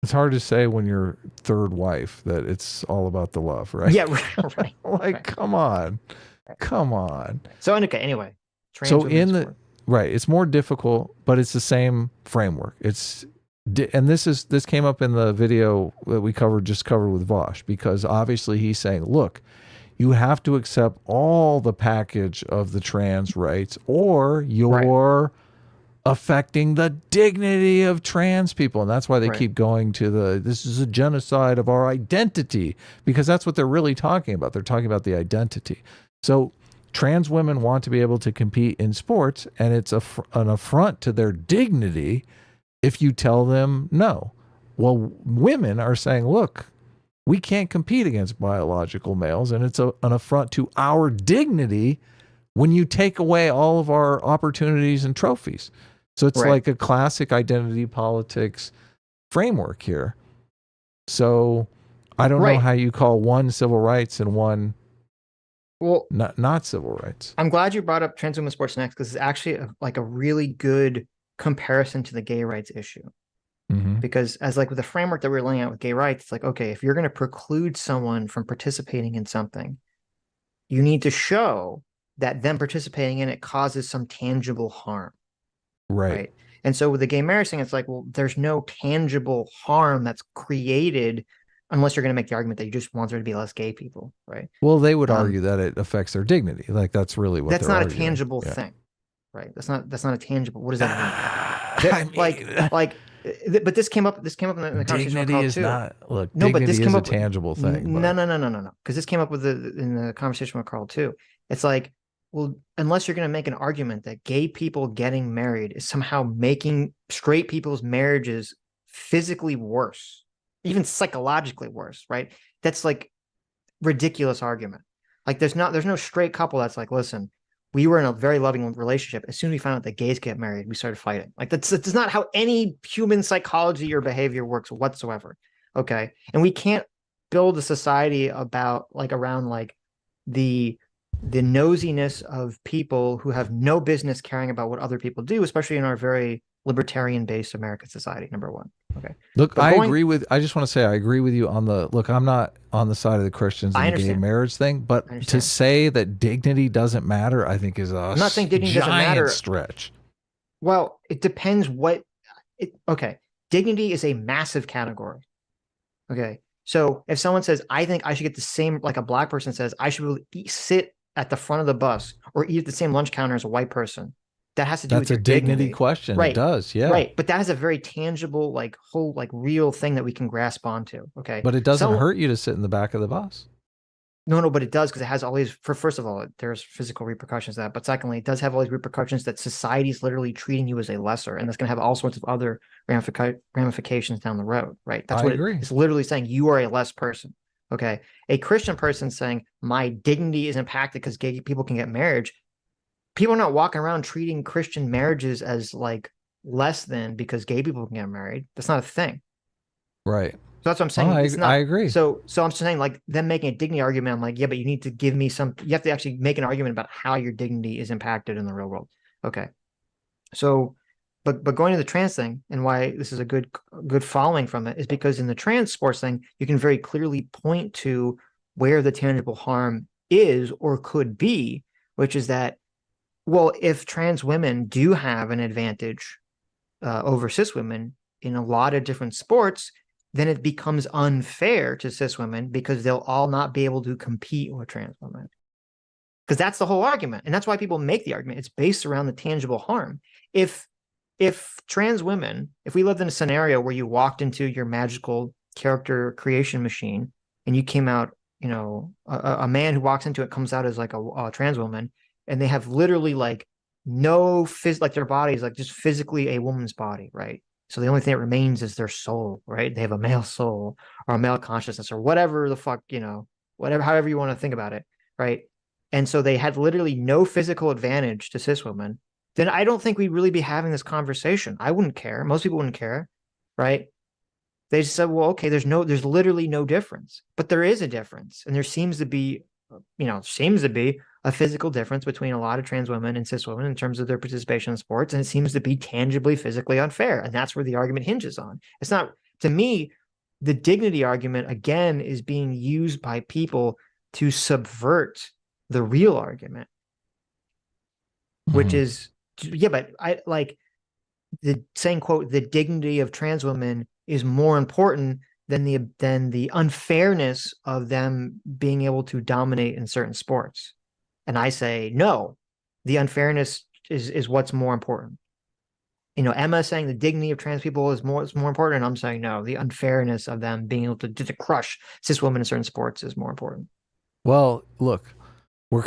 It's hard to say when you're third wife that it's all about the love, right? Yeah, right. Like, come on. So anyway. It's more difficult, but it's the same framework. And this came up in the video that we covered with Vaush, because obviously he's saying, look, you have to accept all the package of the trans rights, or you're affecting the dignity of trans people. And that's why they keep going to this is a genocide of our identity, because that's what they're really talking about. They're talking about the identity. So trans women want to be able to compete in sports, and it's an affront to their dignity if you tell them no. Well, women are saying, look, we can't compete against biological males, and it's an affront to our dignity when you take away all of our opportunities and trophies. So it's like a classic identity politics framework here. So I don't know how you call one civil rights and one not civil rights. I'm glad you brought up trans women's sports next, because it's actually a really good comparison to the gay rights issue. Because as like with the framework that we're laying out with gay rights, it's like, okay, if you're going to preclude someone from participating in something, you need to show that them participating in it causes some tangible harm. Right. And so with the gay marriage thing, it's like, well, there's no tangible harm that's created unless you're going to make the argument that you just want there to be less gay people, right? Well, they would argue that it affects their dignity. Like, that's really what that's they're not arguing. A tangible thing, right? That's not a tangible. What does that mean? But this came up in the conversation with Carl is too. Dignity is a tangible thing. No. Because this came up in the conversation with Carl too. It's like, well, unless you're going to make an argument that gay people getting married is somehow making straight people's marriages physically worse, even psychologically worse, right? That's like ridiculous argument. Like there's no straight couple that's like, listen, we were in a very loving relationship. As soon as we found out that gays get married, we started fighting. Like that's not how any human psychology or behavior works whatsoever. Okay. And we can't build a society around the nosiness of people who have no business caring about what other people do, especially in our very libertarian-based American society, number one. Okay. Look, But I just want to say I agree with you on look, I'm not on the side of the Christians and the gay marriage thing, but to say that dignity doesn't matter, I think is I'm not saying dignity doesn't matter. Giant stretch. Well, it depends okay. Dignity is a massive category. Okay. So if someone says, I think I should get the same, like a black person says, I should sit at the front of the bus or eat at the same lunch counter as a white person, that has to do with your dignity question. Right. It does. Yeah. Right. But that is a very tangible, real thing that we can grasp onto. Okay. But it doesn't hurt you to sit in the back of the bus. No, but it does, because it has all these, first of all, there's physical repercussions to that. But secondly, it does have all these repercussions that society's literally treating you as a lesser, and that's going to have all sorts of other ramifications down the road, right? That's what it's literally saying. You are a less person. Okay. A Christian person saying my dignity is impacted because gay people can get marriage. People are not walking around treating Christian marriages as less than because gay people can get married. That's not a thing. Right. So that's what I'm saying. I agree. So I'm just saying, them making a dignity argument, I'm like, yeah, but you need to give me you have to actually make an argument about how your dignity is impacted in the real world. Okay. So, but going to the trans thing and why this is a good following from it is because in the trans sports thing, you can very clearly point to where the tangible harm is or could be, which is that, well, if trans women do have an advantage over cis women in a lot of different sports, then it becomes unfair to cis women because they'll all not be able to compete with trans women. Because that's the whole argument. And that's why people make the argument. It's based around the tangible harm. If trans women, if we lived in a scenario where you walked into your magical character creation machine and you came out, a man who walks into it comes out as a trans woman, and they have literally no their body is just physically a woman's body, right? So the only thing that remains is their soul, right? They have a male soul or a male consciousness or whatever the fuck, however you want to think about it, right? And so they had literally no physical advantage to cis women. Then I don't think we'd really be having this conversation. I wouldn't care. Most people wouldn't care, right? They just said, well, okay, there's literally no difference, but there is a difference. And there seems to be a physical difference between a lot of trans women and cis women in terms of their participation in sports. And it seems to be tangibly physically unfair. And that's where the argument hinges on. It's not, to me, the dignity argument, again, is being used by people to subvert the real argument, which is, yeah, but I the saying, quote, the dignity of trans women is more important than the unfairness of them being able to dominate in certain sports. And I say, no, the unfairness is what's more important. Emma is saying the dignity of trans people is more important. And I'm saying, no, the unfairness of them being able to crush cis women in certain sports is more important. Well, look, we're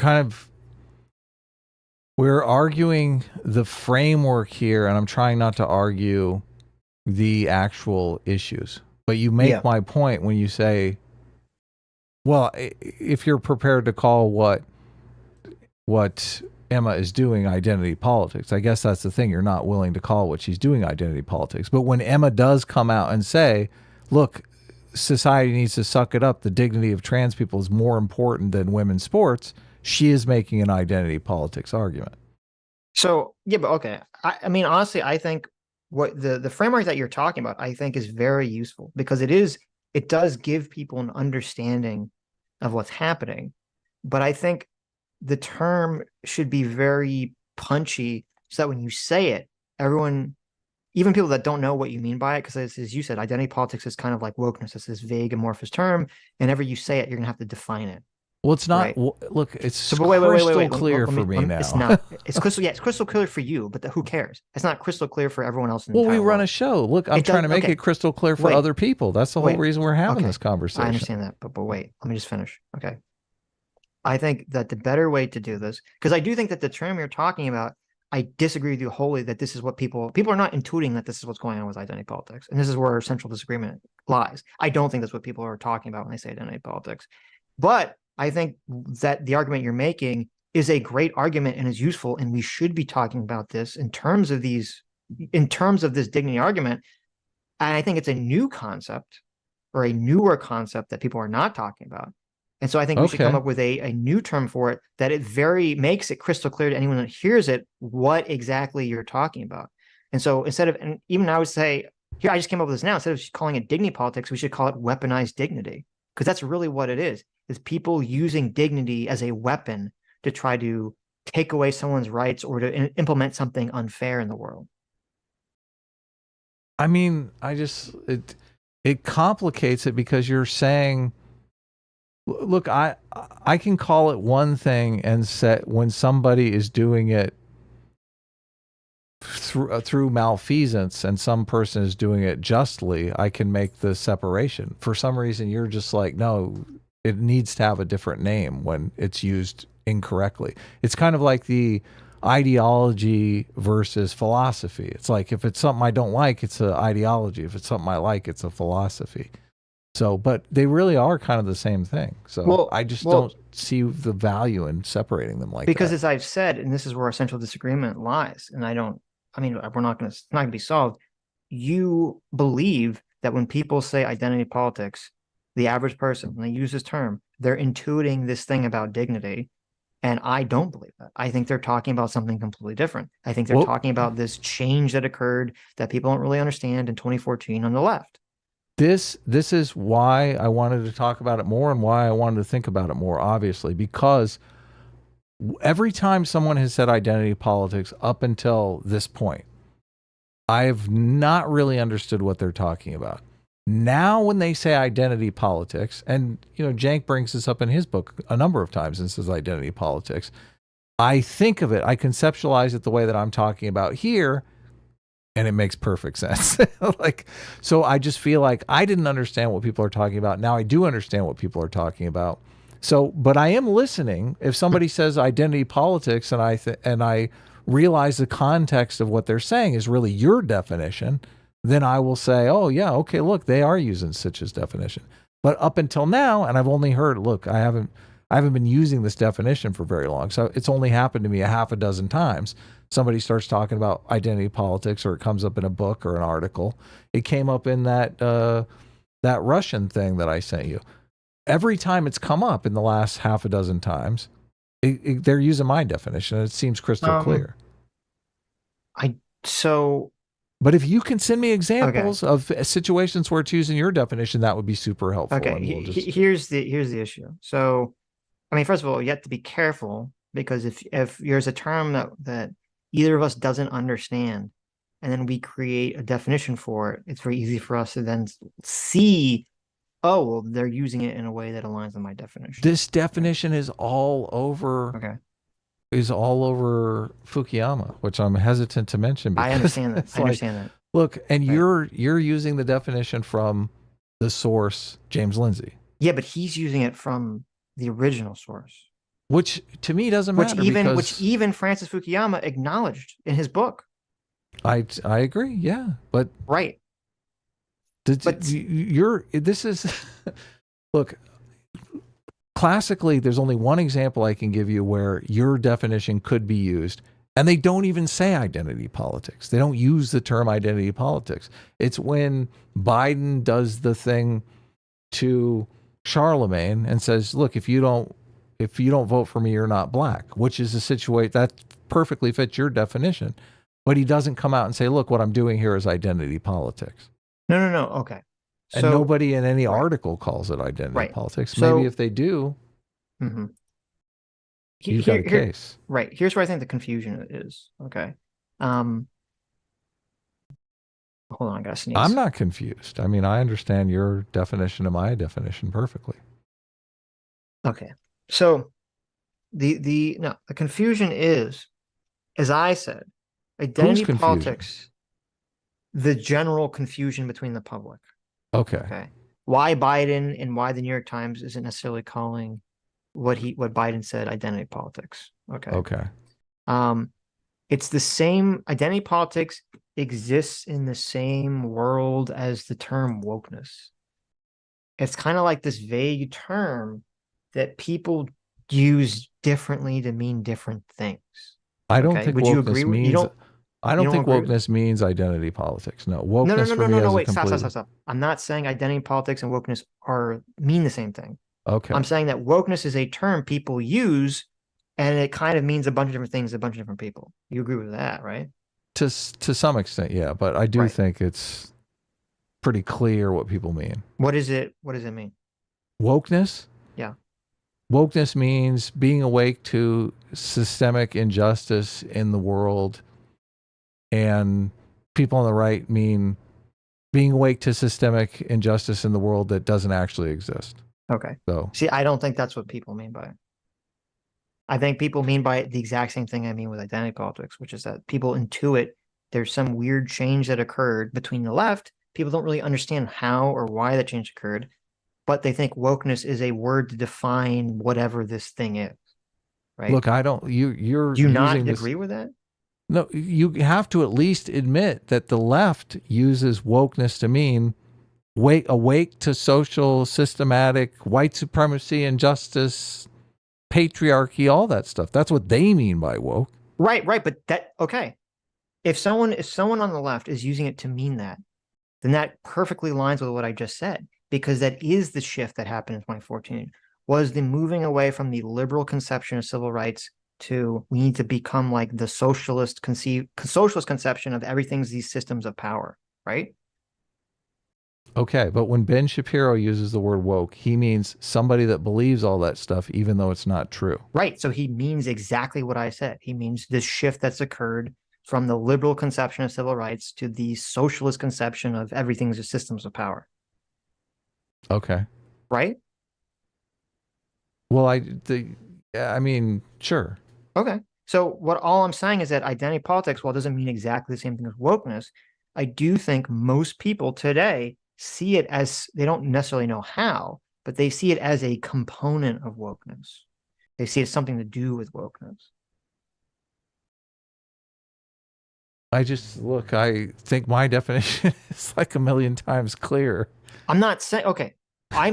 arguing the framework here, and I'm trying not to argue the actual issues. But you make my point when you say, well, if you're prepared to call what Emma is doing identity politics, I guess that's the thing. You're not willing to call what she's doing identity politics. But when Emma does come out and say, look, society needs to suck it up, the dignity of trans people is more important than women's sports, she is making an identity politics argument. So, yeah, but okay. I mean, honestly, I think what the framework that you're talking about, I think, is very useful because it does give people an understanding of what's happening. But I think the term should be very punchy so that when you say it, everyone, even people that don't know what you mean by it, because as you said, identity politics is kind of like wokeness. It's this vague, amorphous term. And whenever you say it, you're going to have to define it. Well, it's not. Right? Look, it's crystal clear for me now. It's not. It's crystal clear for you, but who cares? It's not crystal clear for everyone else in the we run world. a show. Look, I'm trying to make it crystal clear for other people. That's the whole reason we're having this conversation. I understand that, but wait, let me just finish. Okay. I think that the better way to do this, because I do think that the term you're talking about, I disagree with you wholly that this is what people are not intuiting that this is what's going on with identity politics. And this is where our central disagreement lies. I don't think that's what people are talking about when they say identity politics. But I think that the argument you're making is a great argument and is useful. And we should be talking about this in terms of this dignity argument. And I think it's a new concept or a newer concept that people are not talking about. And so I think we should come Okay. up with a new term for it that it makes it crystal clear to anyone that hears it what exactly you're talking about. And so instead of, and even I would say, here, I just came up with this now, instead of calling it dignity politics, we should call it weaponized dignity, because that's really what it is people using dignity as a weapon to try to take away someone's rights or to implement something unfair in the world. I mean, it complicates it because you're saying, look, I can call it one thing and say when somebody is doing it through malfeasance and some person is doing it justly, I can make the separation. For some reason, you're just like, no, it needs to have a different name when it's used incorrectly. It's kind of like the ideology versus philosophy. It's like, if it's something I don't like, it's an ideology. If it's something I like, it's a philosophy. So, but they really are kind of the same thing. So I just don't see the value in separating them like that. Because as I've said, and this is where our central disagreement lies, and we're not going to, it's not going to be solved. You believe that when people say identity politics, the average person, when they use this term, they're intuiting this thing about dignity. And I don't believe that. I think they're talking about something completely different. I think they're talking about this change that occurred that people don't really understand in 2014 on the left. This is why I wanted to talk about it more and why I wanted to think about it more, obviously, because every time someone has said identity politics up until this point, I've not really understood what they're talking about. Now, when they say identity politics, and Cenk brings this up in his book a number of times and says identity politics, I think of it, I conceptualize it the way that I'm talking about here, and it makes perfect sense. So I just feel like I didn't understand what people are talking about. Now I do understand what people are talking about. So, but I am listening. If somebody says identity politics and I realize the context of what they're saying is really your definition, then I will say, oh yeah, okay, look, they are using Sitch's definition. But up until now, and I've only heard, look, I haven't been using this definition for very long. So it's only happened to me a half a dozen times. Somebody starts talking about identity politics, or it comes up in a book or an article. It came up in that Russian thing that I sent you. Every time it's come up in the last half a dozen times, they're using my definition, and it seems crystal clear. But if you can send me examples of situations where it's using your definition, that would be super helpful. Okay, here's the issue. So, I mean, first of all, you have to be careful, because if there's a term that either of us doesn't understand, and then we create a definition for it, it's very easy for us to then see, oh, well, they're using it in a way that aligns with my definition. This definition is all over. Okay. Is all over Fukuyama, which I'm hesitant to mention. I understand that. I understand that. Look, and you're using the definition from the source, James Lindsay. Yeah, but he's using it from the original source, which to me doesn't matter. Which even Francis Fukuyama acknowledged in his book. I agree. Yeah, but right. This is look. Classically, there's only one example I can give you where your definition could be used, and they don't even say identity politics. They don't use the term identity politics. It's when Biden does the thing to Charlemagne and says, look, if you don't vote for me, you're not black, which is a situation that perfectly fits your definition. But he doesn't come out and say, look, what I'm doing here is identity politics. No. Okay. And nobody in any article calls it identity politics. So, maybe if they do, you've got a case. Right. Here's where I think the confusion is. Okay. Hold on, I gotta sneeze. I'm not confused. I mean, I understand your definition of my definition perfectly. Okay. So the confusion is, as I said, identity politics, the general confusion between the public. Okay. Why Biden and why the New York Times isn't necessarily calling what Biden said identity politics. Okay. It's the same. Identity politics exists in the same world as the term wokeness. It's kind of like this vague term that people use differently to mean different things. I don't think wokeness means. I You don't don't think agree with wokeness means identity politics. No, No, no, wokeness no, for no, me no, no. has a Wait, stop, stop, completely stop, stop. I'm not saying identity politics and wokeness mean the same thing. okay. I'm saying that wokeness is a term people use, and it kind of means a bunch of different things to a bunch of different people. You agree with that, right? To some extent, yeah, but I do Right. think it's pretty clear what people mean. What is it? What does it mean? Wokeness? Yeah. Wokeness means being awake to systemic injustice in the world, and people on the right mean being awake to systemic injustice in the world that doesn't actually exist. Okay. So, See, I don't think that's what people mean by it. I think people mean by it the exact same thing I mean with identity politics, which is that people intuit there's some weird change that occurred between the left. People don't really understand how or why that change occurred, but they think wokeness is a word to define whatever this thing is, right? look, I don't. You're Do you not using this. agree with that? No, you have to at least admit that the left uses wokeness to mean awake to social, systematic, white supremacy, injustice, patriarchy, all that stuff. That's what they mean by woke. Right, right. But that okay. If someone on the left is using it to mean that, then that perfectly aligns with what I just said, because that is the shift that happened in 2014, was the moving away from the liberal conception of civil rights to we need to become like the socialist conception of everything's these systems of power, right? Okay, but when Ben Shapiro uses the word woke, he means somebody that believes all that stuff, even though it's not true. Right. So he means exactly what I said. He means this shift that's occurred from the liberal conception of civil rights to the socialist conception of everything's just systems of power. Okay. Right? Well, I mean, sure. Okay. So all I'm saying is that identity politics, while it doesn't mean exactly the same thing as wokeness, I do think most people today see it as, they don't necessarily know how, but they see it as a component of wokeness. They see it as something to do with wokeness. I think my definition is like a million times clear. I'm not saying, okay,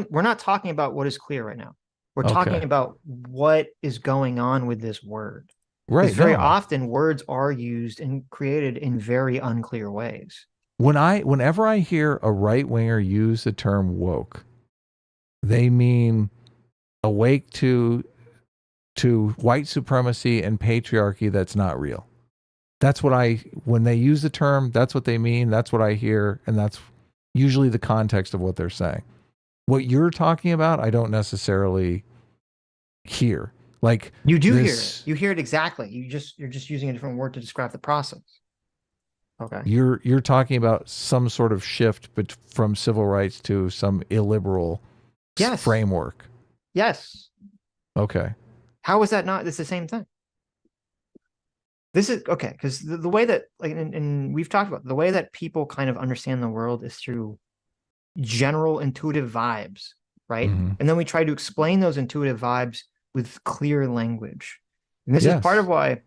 we're not talking about what is clear right now. We're talking about what is going on with this word. Right. Because very often words are used and created in very unclear ways. Whenever I hear a right winger use the term woke, they mean awake to white supremacy and patriarchy that's not real. That's what when they use the term, that's what they mean. That's what I hear. And that's usually the context of what they're saying. What you're talking about, I don't necessarily hear. Like you do hear it. You hear it exactly. You're just using a different word to describe the process. Okay. You're talking about some sort of shift from civil rights to some illiberal framework. Yes. Okay. How is that not? It's the same thing. This is okay, because the way that, like, and we've talked about the way that people kind of understand the world is through general intuitive vibes, right? Mm-hmm. And then we try to explain those intuitive vibes with clear language. And this is part of why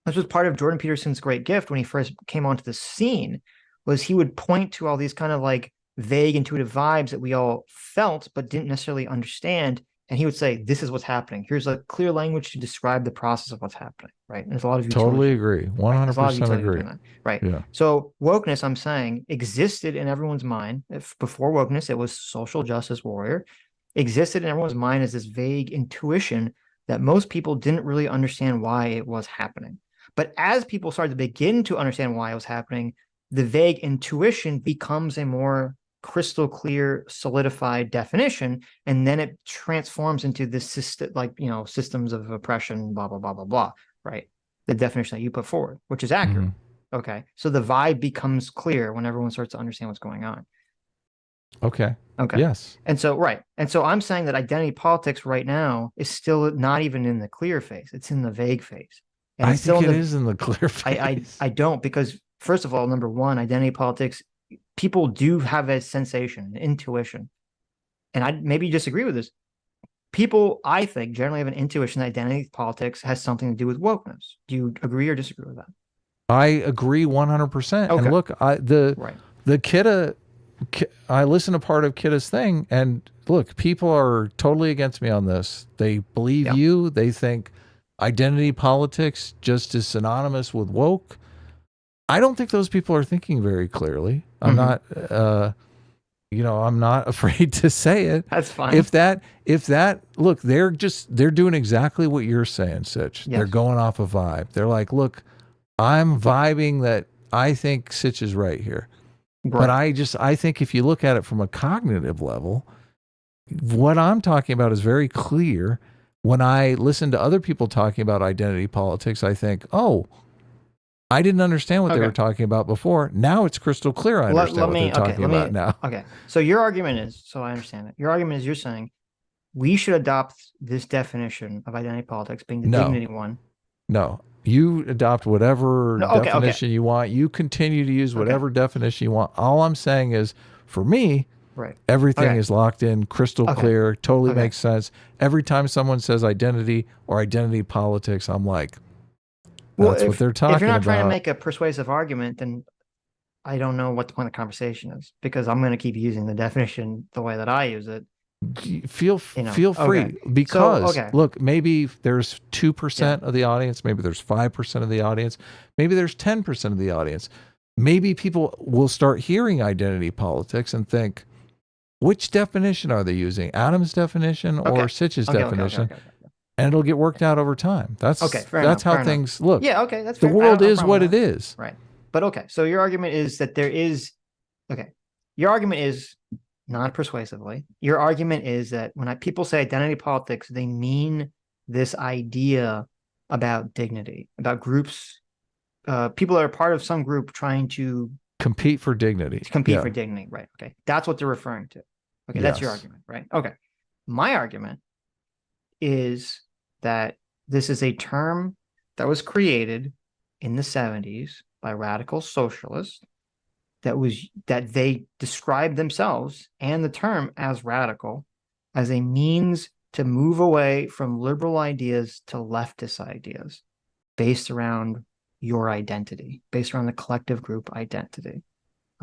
this was part of Jordan Peterson's great gift when he first came onto the scene, was he would point to all these kind of like vague intuitive vibes that we all felt but didn't necessarily understand. And he would say, this is what's happening. Here's a clear language to describe the process of what's happening, right? And there's a lot of totally agree. 100% agree. Right. Yeah. So wokeness, I'm saying, existed in everyone's mind. Before wokeness, it was social justice warrior. Existed in everyone's mind as this vague intuition that most people didn't really understand why it was happening. But as people started to begin to understand why it was happening, the vague intuition becomes a more crystal clear, solidified definition, and then it transforms into this system, like, systems of oppression, blah blah blah blah blah. Right, the definition that you put forward, which is accurate. Mm-hmm. Okay, so the vibe becomes clear when everyone starts to understand what's going on. Okay. Yes. And so I'm saying that identity politics right now is still not even in the clear phase; it's in the vague phase. And I think it is in the clear phase. I don't, because first of all, number one, identity politics, people do have a sensation, an intuition. And I maybe disagree with this. People, I think, generally have an intuition that identity politics has something to do with wokeness. Do you agree or disagree with that? I agree 100%. Okay. And look, the Kidda, I listen to part of Kidda's thing, and look, people are totally against me on this. They believe you. They think identity politics just is synonymous with woke. I don't think those people are thinking very clearly. I'm not, I'm not afraid to say it. That's fine. If that, look, they're doing exactly what you're saying, Sitch. Yes. They're going off a vibe. They're like, look, I'm vibing that I think Sitch is right here. Right. But I think if you look at it from a cognitive level, what I'm talking about is very clear. When I listen to other people talking about identity politics, I think, oh, I didn't understand what they were talking about before. Now it's crystal clear. I understand what they're talking about now. Okay. So your argument is, so I understand it. Your argument is you're saying we should adopt this definition of identity politics being the dignity one. No. You adopt whatever definition you want. You continue to use whatever definition you want. All I'm saying is, for me, everything is locked in, crystal clear, totally makes sense. Every time someone says identity or identity politics, I'm like, that's what they're talking about. If you're not trying to make a persuasive argument, then I don't know what the point of the conversation is, because I'm going to keep using the definition the way that I use it. Feel free, because look, maybe there's 2% of the audience, maybe there's 5% of the audience, maybe there's 10% of the audience. Maybe people will start hearing identity politics and think, which definition are they using? Adam's definition or Sitch's definition? And it'll get worked out over time. That's how things look. Yeah, okay, that's fair. The world is what it is. Right. But so your argument is that there is your argument is non-persuasively. Your argument is that when people say identity politics, they mean this idea about dignity, about groups, people that are part of some group trying to compete for dignity. For dignity, right? Okay, that's what they're referring to. Okay, that's your argument, right? Okay, my argument is that this is a term that was created in the 70s by radical socialists that they described themselves and the term as radical as a means to move away from liberal ideas to leftist ideas based around your identity, based around the collective group identity.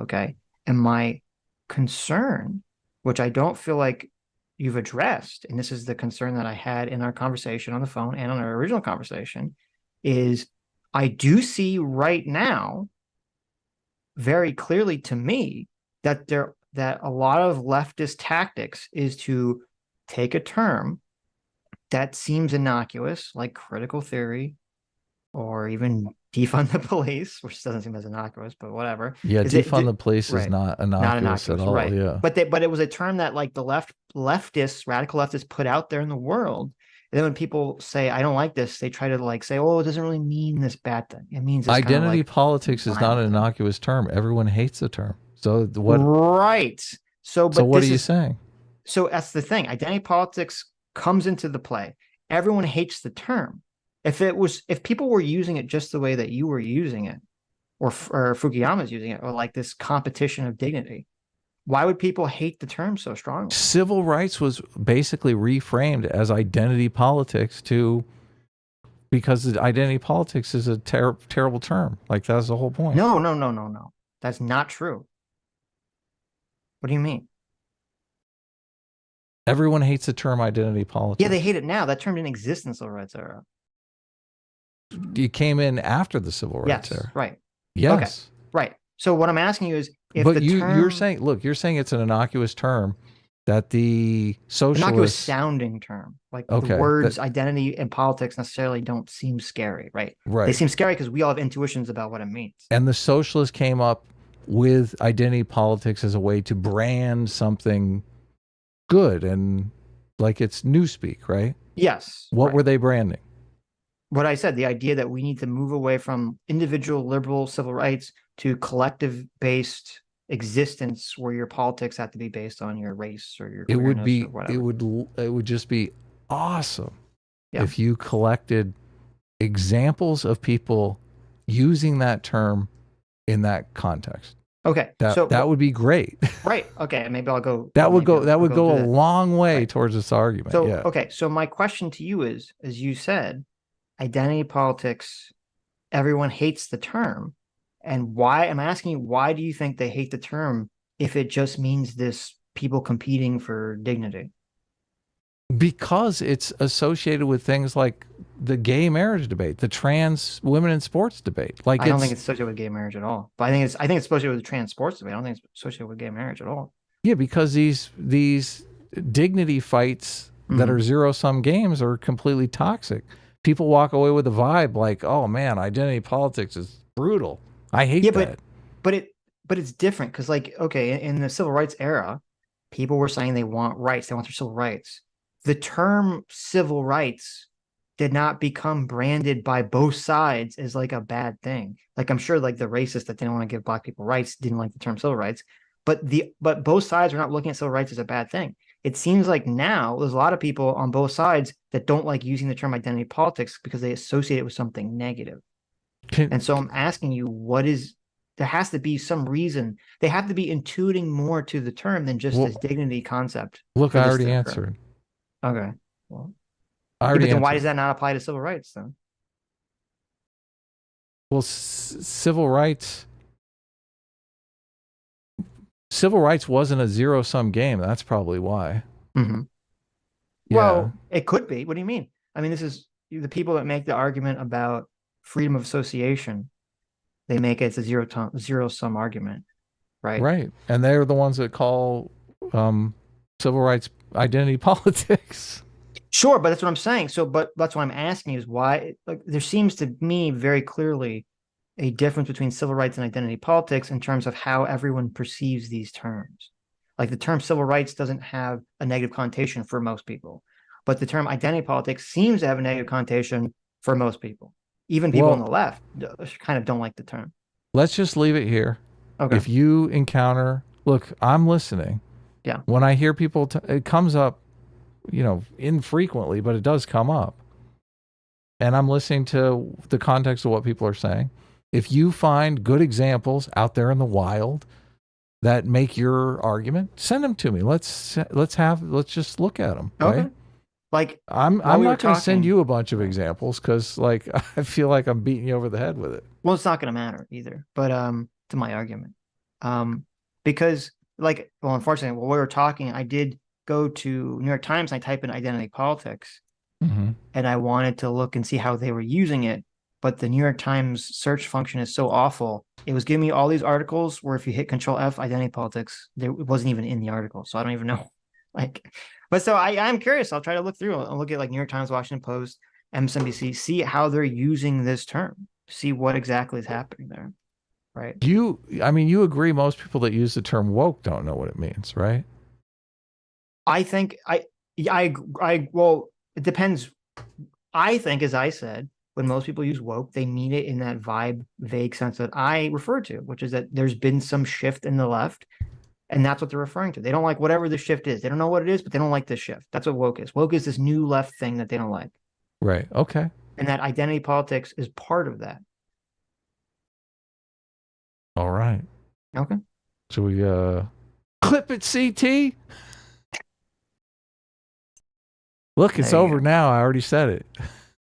Okay. And my concern, which I don't feel like you've addressed, and this is the concern that I had in our conversation on the phone and on our original conversation, is I do see right now very clearly to me that a lot of leftist tactics is to take a term that seems innocuous, like critical theory, or even defund the police, which doesn't seem as innocuous, but whatever. Yeah, defund the police is not innocuous at all. Right. Yeah, but it was a term that like the radical leftists put out there in the world. And then when people say, I don't like this, they try to like say, oh, it doesn't really mean this bad thing. It means this identity politics is not an innocuous term. Everyone hates the term. So what? Right. So what are you saying? So that's the thing. Identity politics comes into the play. Everyone hates the term. If people were using it just the way that you were using it, or Fukuyama's using it, or like this competition of dignity, why would people hate the term so strongly? Civil rights was basically reframed as identity politics because identity politics is a terrible term. Like that's the whole point. No. That's not true. What do you mean? Everyone hates the term identity politics. Yeah, they hate it now. That term didn't exist in the civil rights era. It came in after the civil rights era. Right. Yes. Okay. Right. So what I'm asking you is, you're saying it's an innocuous term that the socialists... Innocuous sounding term. Like the words identity and politics necessarily don't seem scary, right? Right. They seem scary because we all have intuitions about what it means. And the socialists came up with identity politics as a way to brand something good and like it's newspeak, right? Yes. What were they branding? What I said, the idea that we need to move away from individual liberal civil rights to collective-based existence where your politics have to be based on your race or your queerness or whatever. It would just be awesome if you collected examples of people using that term in that context. Okay, that would be great. Right. Okay, maybe I'll go. That would go a long way towards this argument. So okay, so my question to you is, as you said, identity politics, everyone hates the term. And why, I'm asking you, why do you think they hate the term if it just means this people competing for dignity? Because it's associated with things like the gay marriage debate, the trans women in sports debate. Like I don't think it's associated with gay marriage at all. But I think it's associated with trans sports debate. I don't think it's associated with gay marriage at all. yeah, because these dignity fights that are zero-sum games are completely toxic. People walk away with a vibe like, oh man, identity politics is brutal. I hate that. But it's different because, like, okay, in the civil rights era, people were saying they want rights, they want their civil rights. The term civil rights did not become branded by both sides as like a bad thing. Like, I'm sure like the racists that didn't want to give black people rights didn't like the term civil rights, but both sides were not looking at civil rights as a bad thing. It seems like now there's a lot of people on both sides that don't like using the term identity politics because they associate it with something negative. And so I'm asking you, there has to be some reason. They have to be intuiting more to the term than just this dignity concept. Look, I already answered. Okay. Well, but then why does that not apply to civil rights then? Well, civil rights wasn't a zero-sum game. That's probably why. Mm-hmm. Yeah. Well, it could be. What do you mean? I mean, this is the people that make the argument about freedom of association. They make it a zero-sum argument, right? Right. And they're the ones that call civil rights identity politics. Sure, but that's what I'm saying. So, but that's what I'm asking is why, like, there seems to me very clearly a difference between civil rights and identity politics in terms of how everyone perceives these terms. Like, the term civil rights doesn't have a negative connotation for most people, but the term identity politics seems to have a negative connotation for most people. Even people on the left kind of don't like the term. Let's just leave it here. Okay. If you encounter, look, I'm listening. Yeah. When I hear people, it comes up, infrequently, but it does come up. And I'm listening to the context of what people are saying. If you find good examples out there in the wild that make your argument, send them to me. Let's just look at them. Okay. Right? Like, I'm not going to send you a bunch of examples because, like, I feel like I'm beating you over the head with it. Well, it's not going to matter either. But to my argument, because, like, well, unfortunately, while we were talking, I did go to New York Times and I typed in identity politics, and I wanted to look and see how they were using it. But the New York Times search function is so awful. It was giving me all these articles where if you hit Control F, identity politics, it wasn't even in the article. So I don't even know. But so I'm curious. I'll try to look through. I'll look at like New York Times, Washington Post, MSNBC, see how they're using this term, see what exactly is happening there. Right. You agree most people that use the term woke don't know what it means, right? I think well, it depends. I think, as I said, when most people use woke, they mean it in that vague sense that I refer to, which is that there's been some shift in the left. And that's what they're referring to. They don't like whatever the shift is. They don't know what it is, but they don't like this shift. That's what woke is. Woke is this new left thing that they don't like. Right. Okay. And that identity politics is part of that. All right. Okay. So we clip it, CT. Look, it's over now. I already said it.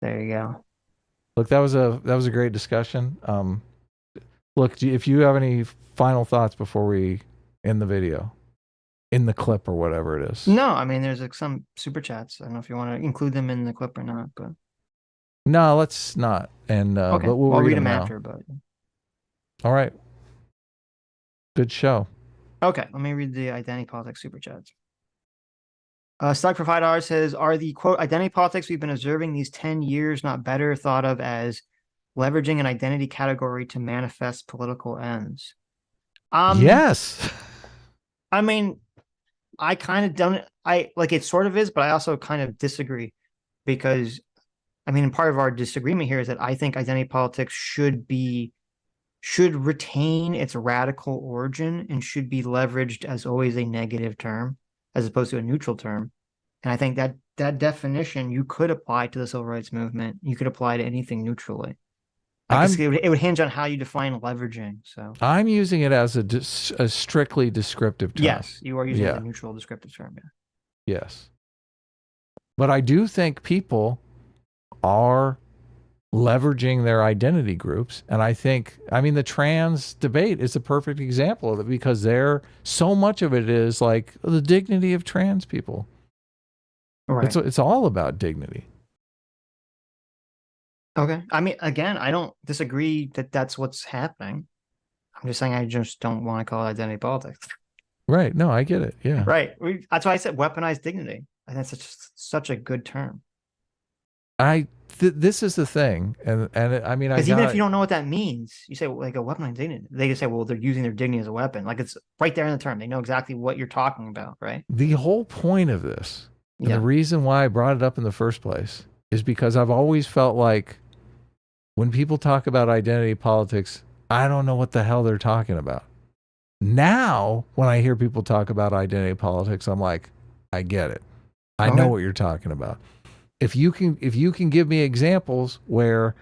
There you go. Look, that was a great discussion. Look, if you have any final thoughts before we end the video, in the clip or whatever it is. No, I mean, there's like some super chats. I don't know if you want to include them in the clip or not, but no, let's not. And okay, but we'll read them now. after. But all right, good show. Okay, let me read the identity politics super chats. Stock for $5 says, are the quote identity politics we've been observing these 10 years not better thought of as leveraging an identity category to manifest political ends? Yes. I mean, I kind of don't. It sort of is, but I also kind of disagree because, I mean, part of our disagreement here is that I think identity politics should retain its radical origin and should be leveraged as always a negative term as opposed to a neutral term. And I think that definition you could apply to the civil rights movement. You could apply to anything neutrally. It would hinge on how you define leveraging. So I'm using it as a strictly descriptive term. Yes, you are using a neutral descriptive term. Yeah. Yes. But I do think people are leveraging their identity groups. And I think, the trans debate is a perfect example of it because so much of it is like the dignity of trans people. Right. It's all about dignity. Okay. I mean, again, I don't disagree that that's what's happening. I'm just saying I just don't want to call it identity politics. Right. No, I get it. Yeah. Right. That's why I said weaponized dignity. I think that's such a good term. This is the thing, and I mean, Because even if you don't know what that means, you say like a weaponized dignity, they just say, well, they're using their dignity as a weapon. Like it's right there in the term. They know exactly what you're talking about, right? the whole point of this, and Yeah. the reason why I brought it up in the first place, is because I've always felt like when people talk about identity politics, I don't know what the hell they're talking about. Now, when I hear people talk about identity politics, I'm like, I get it. I know what you're talking about. If you can give me examples where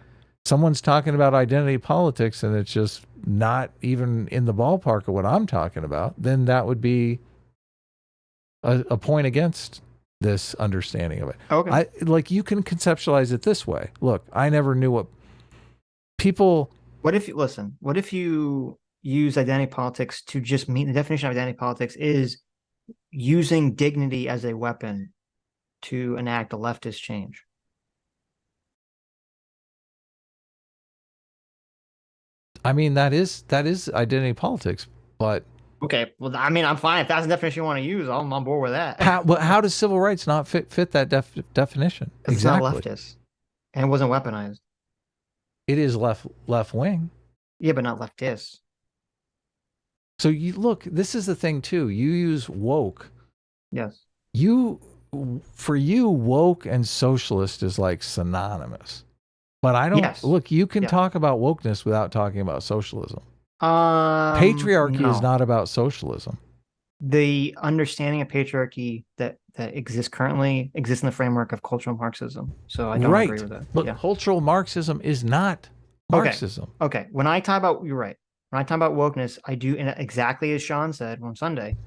someone's talking about identity politics and it's just not even in the ballpark of what I'm talking about, then that would be a point against this understanding of it. Okay. Like you can conceptualize it this way. Look, I never knew what people. What if you use identity politics to just mean the definition of identity politics is using dignity as a weapon to enact a leftist change? I mean, that is identity politics, but Okay, well, I mean, I'm fine if that's the definition you want to use. I'm on board with that. how does civil rights not fit that definition? It's not leftist, and it wasn't weaponized. It is left wing. Yeah, but not leftist. So you look. This is the thing too. You use woke. Yes. For you, woke and socialist is like synonymous. But I don't look. You can talk about wokeness without talking about socialism. Patriarchy is not about socialism. The understanding of patriarchy that exists currently exists in the framework of cultural Marxism. So I don't agree with that. But cultural Marxism is not Marxism. Okay. When I talk about, you're right. When I talk about wokeness, I do, and exactly as Sean said on Sunday,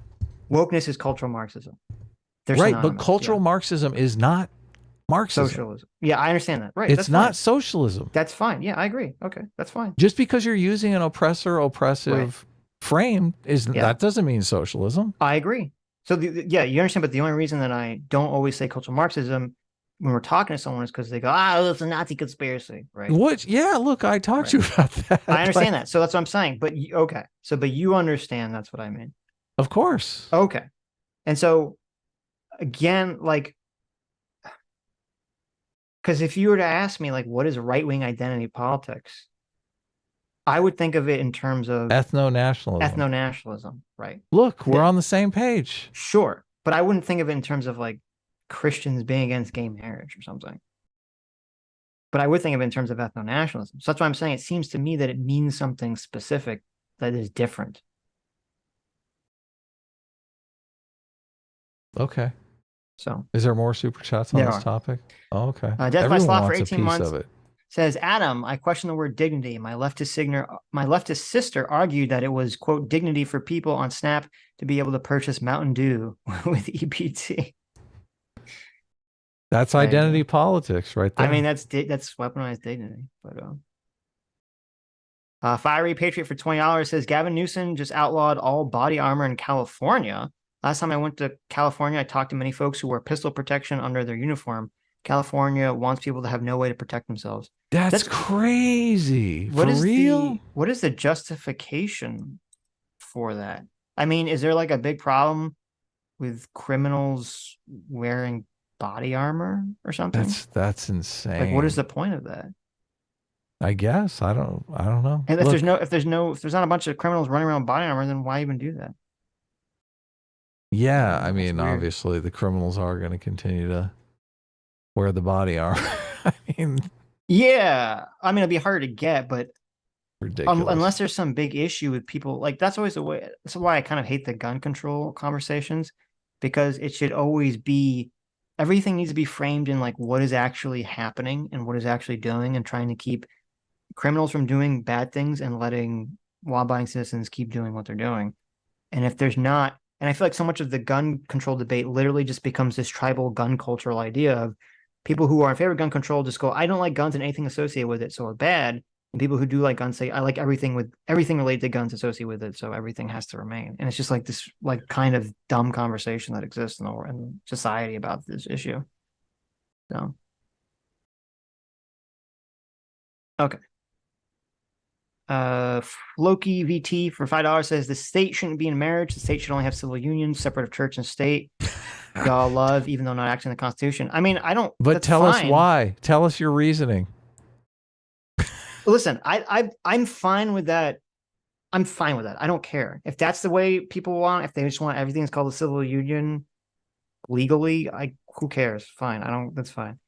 wokeness is cultural Marxism. They're right, synonymous. But cultural Marxism is not Marxism. Socialism. Yeah, I understand that. Right. It's not socialism. That's fine. Yeah, I agree. Okay, that's fine. Just because you're using an oppressive frame that doesn't mean socialism. I agree. So you understand, but the only reason that I don't always say cultural Marxism when we're talking to someone is because they go, it's a Nazi conspiracy, right? What? Yeah, look, I talked to you about that. I understand that. So that's what I'm saying. But but you understand that's what I mean. Of course. Okay. And so again, like, because if you were to ask me, like, what is right-wing identity politics? I would think of it in terms of ethno-nationalism. Right? Look, we're on the same page. Sure, but I wouldn't think of it in terms of like Christians being against gay marriage or something. But I would think of it in terms of ethno-nationalism. So that's why I'm saying it seems to me that it means something specific that is different. Okay. So, is there more super chats on this topic? Oh, okay. Death by Slot for 18 months says, Adam, I question the word dignity. My leftist sister argued that it was, quote, dignity for people on Snap to be able to purchase Mountain Dew with EBT. That's identity politics right there. I mean, that's weaponized dignity. But Fiery Patriot for $20 says, Gavin Newsom just outlawed all body armor in California. Last time I went to California, I talked to many folks who wear pistol protection under their uniform. California wants people to have no way to protect themselves. That's crazy. For real? What is the justification for that? I mean, is there like a big problem with criminals wearing body armor or something? That's insane. Like, what is the point of that? I guess I don't know. And if there's not a bunch of criminals running around with body armor, then why even do that? Yeah, I mean, obviously the criminals are going to continue to wear the body armor. I mean, yeah, I mean, it'd be hard to get, but ridiculous. Unless there's some big issue with people, like that's always the way. That's why I kind of hate the gun control conversations, because it should always be, everything needs to be framed in like what is actually happening and what is actually doing, and trying to keep criminals from doing bad things and letting law-abiding citizens keep doing what they're doing. And if there's not, and I feel like so much of the gun control debate literally just becomes this tribal gun cultural idea of people who are in favor of gun control just go, I don't like guns and anything associated with it, so it's bad. And people who do like guns say, I like everything related to guns associated with it, so everything has to remain. And it's just like this like kind of dumb conversation that exists in society about this issue. So Okay. Floki VT for $5 says the state shouldn't be in marriage. The state should only have civil unions separate of church and state. Y'all love, even though not actually in the Constitution. I mean, I don't. But That's tell us fine. why. Tell us your reasoning. Listen, I'm fine with that. I'm fine with that. I don't care if that's the way people want. If they just want everything's called a civil union legally, who cares? Fine. I don't. That's fine.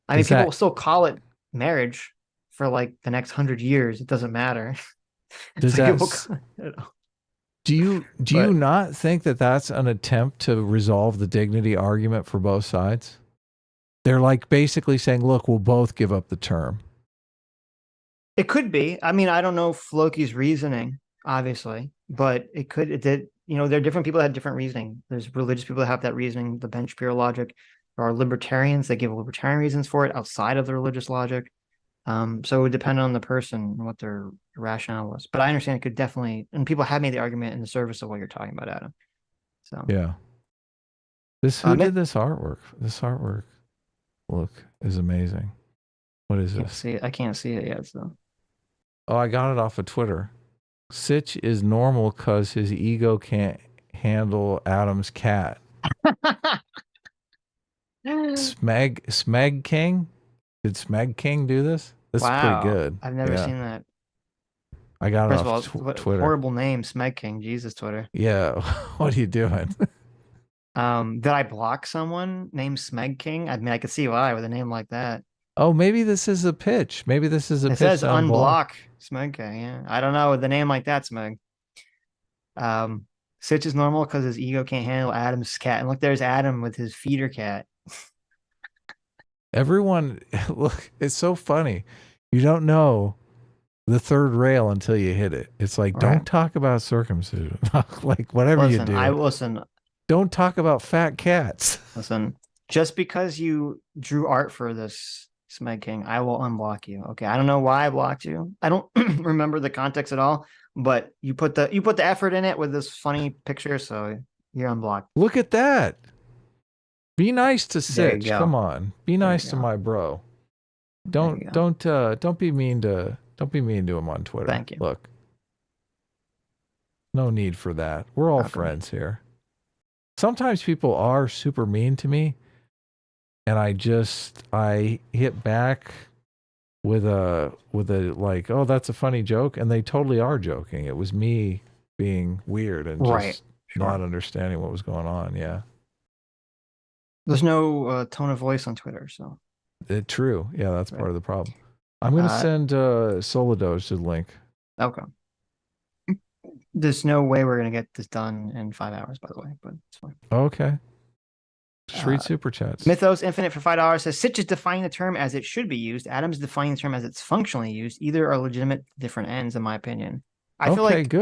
I mean, people will still call it marriage for like the next 100 years. It doesn't matter. Does that? Do you not think that that's an attempt to resolve the dignity argument for both sides? They're like basically saying, "Look, we'll both give up the term." It could be. I mean, I don't know Floki's reasoning, obviously, but it could. It did. You know, there are different people that have different reasoning. There's religious people that have that reasoning, the Ben Shapiro logic. There are libertarians that give libertarian reasons for it outside of the religious logic. So it would depend on the person and what their rationale was. But I understand it could definitely, and people have made the argument in the service of what you're talking about, Adam. So yeah. Who did this artwork? This artwork, look, is amazing. What is this? I can't see it yet. So. Oh, I got it off of Twitter. Sitch is normal because his ego can't handle Adam's cat. Smeg King? Did Smeg King do this? This is pretty good. I've never seen that. I got it off Twitter. Horrible name, Smeg King. Jesus, Twitter. Yeah. What are you doing? Did I block someone named Smeg King? I mean, I could see why with a name like that. Oh, maybe this is a pitch. Maybe this is a pitch. It says unblock Smeg King. Yeah. I don't know with a name like that, Smeg. Sitch is normal because his ego can't handle Adam's cat. And look, there's Adam with his feeder cat. Everyone, look, it's so funny. You don't know the third rail until you hit it. It's like, don't talk about circumcision. Like, whatever you do. Don't talk about fat cats. Listen, just because you drew art for this, Smeg King, I will unblock you. Okay, I don't know why I blocked you. I don't remember the context at all, but you put the effort in it with this funny picture, so you're unblocked. Look at that. Be nice to Sitch. Come on. Be nice to my bro. Don't be mean to him on Twitter. Thank you. Look. No need for that. We're all friends here. Sometimes people are super mean to me, and I hit back with a like, "Oh, that's a funny joke," and they totally are joking. It was me being weird and just not understanding what was going on. Yeah. There's no tone of voice on Twitter, so. True. Yeah, that's part of the problem. I'm going to send Solidoge to the link. Okay. There's no way we're going to get this done in 5 hours, by the way, but it's fine. Okay. Just read Super Chats. Mythos Infinite for $5 says, Sitch is defining the term as it should be used. Adam's defining the term as it's functionally used. Either are legitimate different ends, in my opinion. I feel like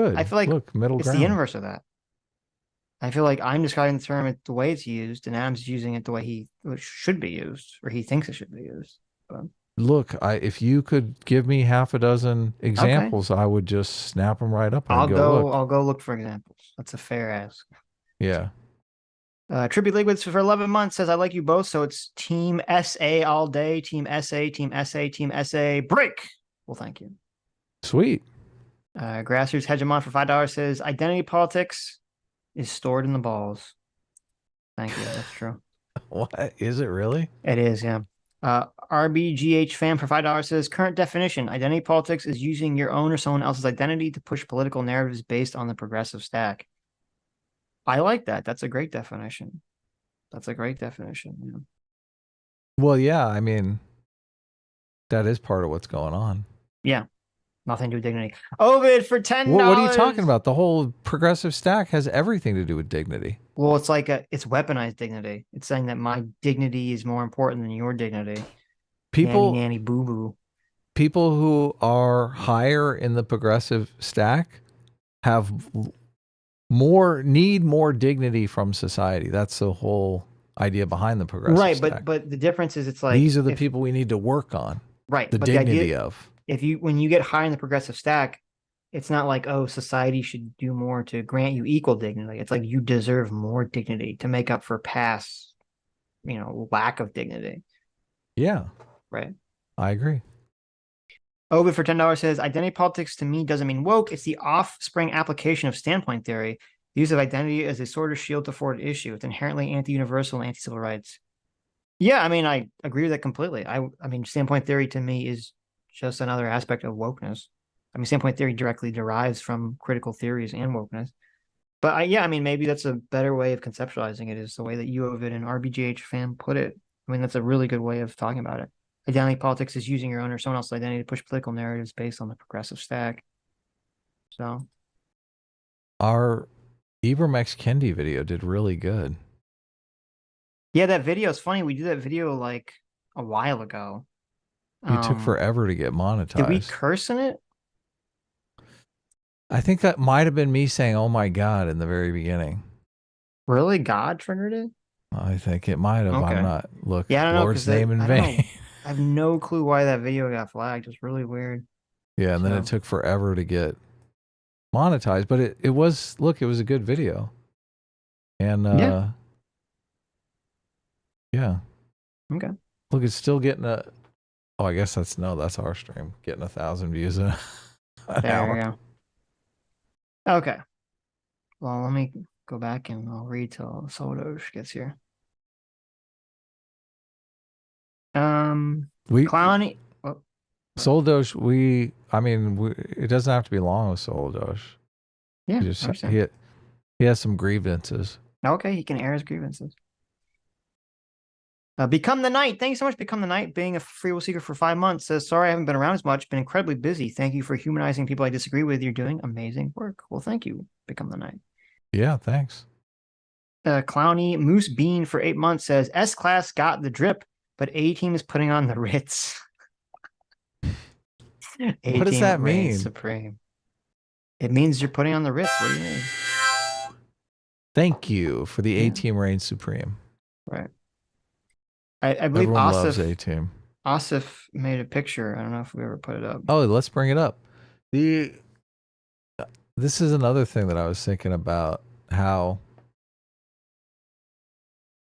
Look, middle ground. The inverse of that. I feel like I'm describing the term the way it's used, and Adam's using it the way it should be used, or he thinks it should be used. But. Look, if you could give me half a dozen examples, I would just snap them right up. I'll go look for examples. That's a fair ask. Yeah. Tribute Liquids for 11 months says, I like you both, so it's Team SA all day. Team SA, Team SA, Team SA. Break. Well, thank you. Sweet. Grassroots Hegemon for $5 says, identity politics is stored in the balls. Thank you. That's true. What? Is it really? It is, yeah. RBGH fan for $5 says, current definition, identity politics is using your own or someone else's identity to push political narratives based on the progressive stack. I like that. That's a great definition. Yeah. Well, yeah, I mean, that is part of what's going on. Yeah. Nothing to do with dignity. Ovid for $10. What are you talking about? The whole progressive stack has everything to do with dignity. Well, it's like it's weaponized dignity. It's saying that my dignity is more important than your dignity. Nanny, boo boo. People who are higher in the progressive stack need more dignity from society. That's the whole idea behind the progressive stack. But the difference is, it's like these are the people we need to work on. Right. The dignity of. When you get high in the progressive stack, it's not like, oh, society should do more to grant you equal dignity. It's like you deserve more dignity to make up for past, lack of dignity. Yeah. Right. I agree. Ovid for $10 says, identity politics to me doesn't mean woke. It's the offspring application of standpoint theory. The use of identity as a sort of shield to forward issue. It's inherently anti-universal and anti-civil rights. Yeah, I mean, I agree with that completely. I mean, standpoint theory to me is just another aspect of wokeness. I mean, standpoint theory directly derives from critical theories and wokeness. But yeah, I mean, maybe that's a better way of conceptualizing it, is the way that you, Ovid, and RBGH fan put it. I mean, that's a really good way of talking about it. Identity politics is using your own or someone else's identity to push political narratives based on the progressive stack. So Our Ibrahim Kendi video did really good. yeah, that video is funny. We did that video like a while ago. It took forever to get monetized. Did we curse in it? I think that might have been me saying, "Oh my God," in the very beginning. Really? God triggered it? I think it might have. Okay. I'm not. Look, yeah, I don't Lord's know, name in vain. I have no clue why that video got flagged. It's really weird. Yeah, and then it took forever to get monetized, but it was, look, it was a good video. And yeah. Okay. Look, it's still getting oh, I guess that's our stream getting 1,000 views in an hour. You go. Okay. Well, let me go back and I'll read till Solidoge gets here. Clowny. Oh. Solidoge, it doesn't have to be long with Solidoge. Yeah, he has some grievances. Okay, he can air his grievances. Become the Knight. Thank you so much, Become the Knight. Being a free will seeker for 5 months says, sorry I haven't been around as much. Been incredibly busy. Thank you for humanizing people I disagree with. You're doing amazing work. Well, thank you, Become the Knight. Yeah, thanks. Clowny Moose Bean for 8 months says, S-Class got the drip, but A-Team is putting on the Ritz. What does that mean? Supreme. It means you're putting on the Ritz. What do you mean? Thank you for the A-Team reigns supreme. Right. I believe everyone loves A-Team. Asif made a picture. I don't know if we ever put it up. Oh, let's bring it up. This is another thing that I was thinking about, how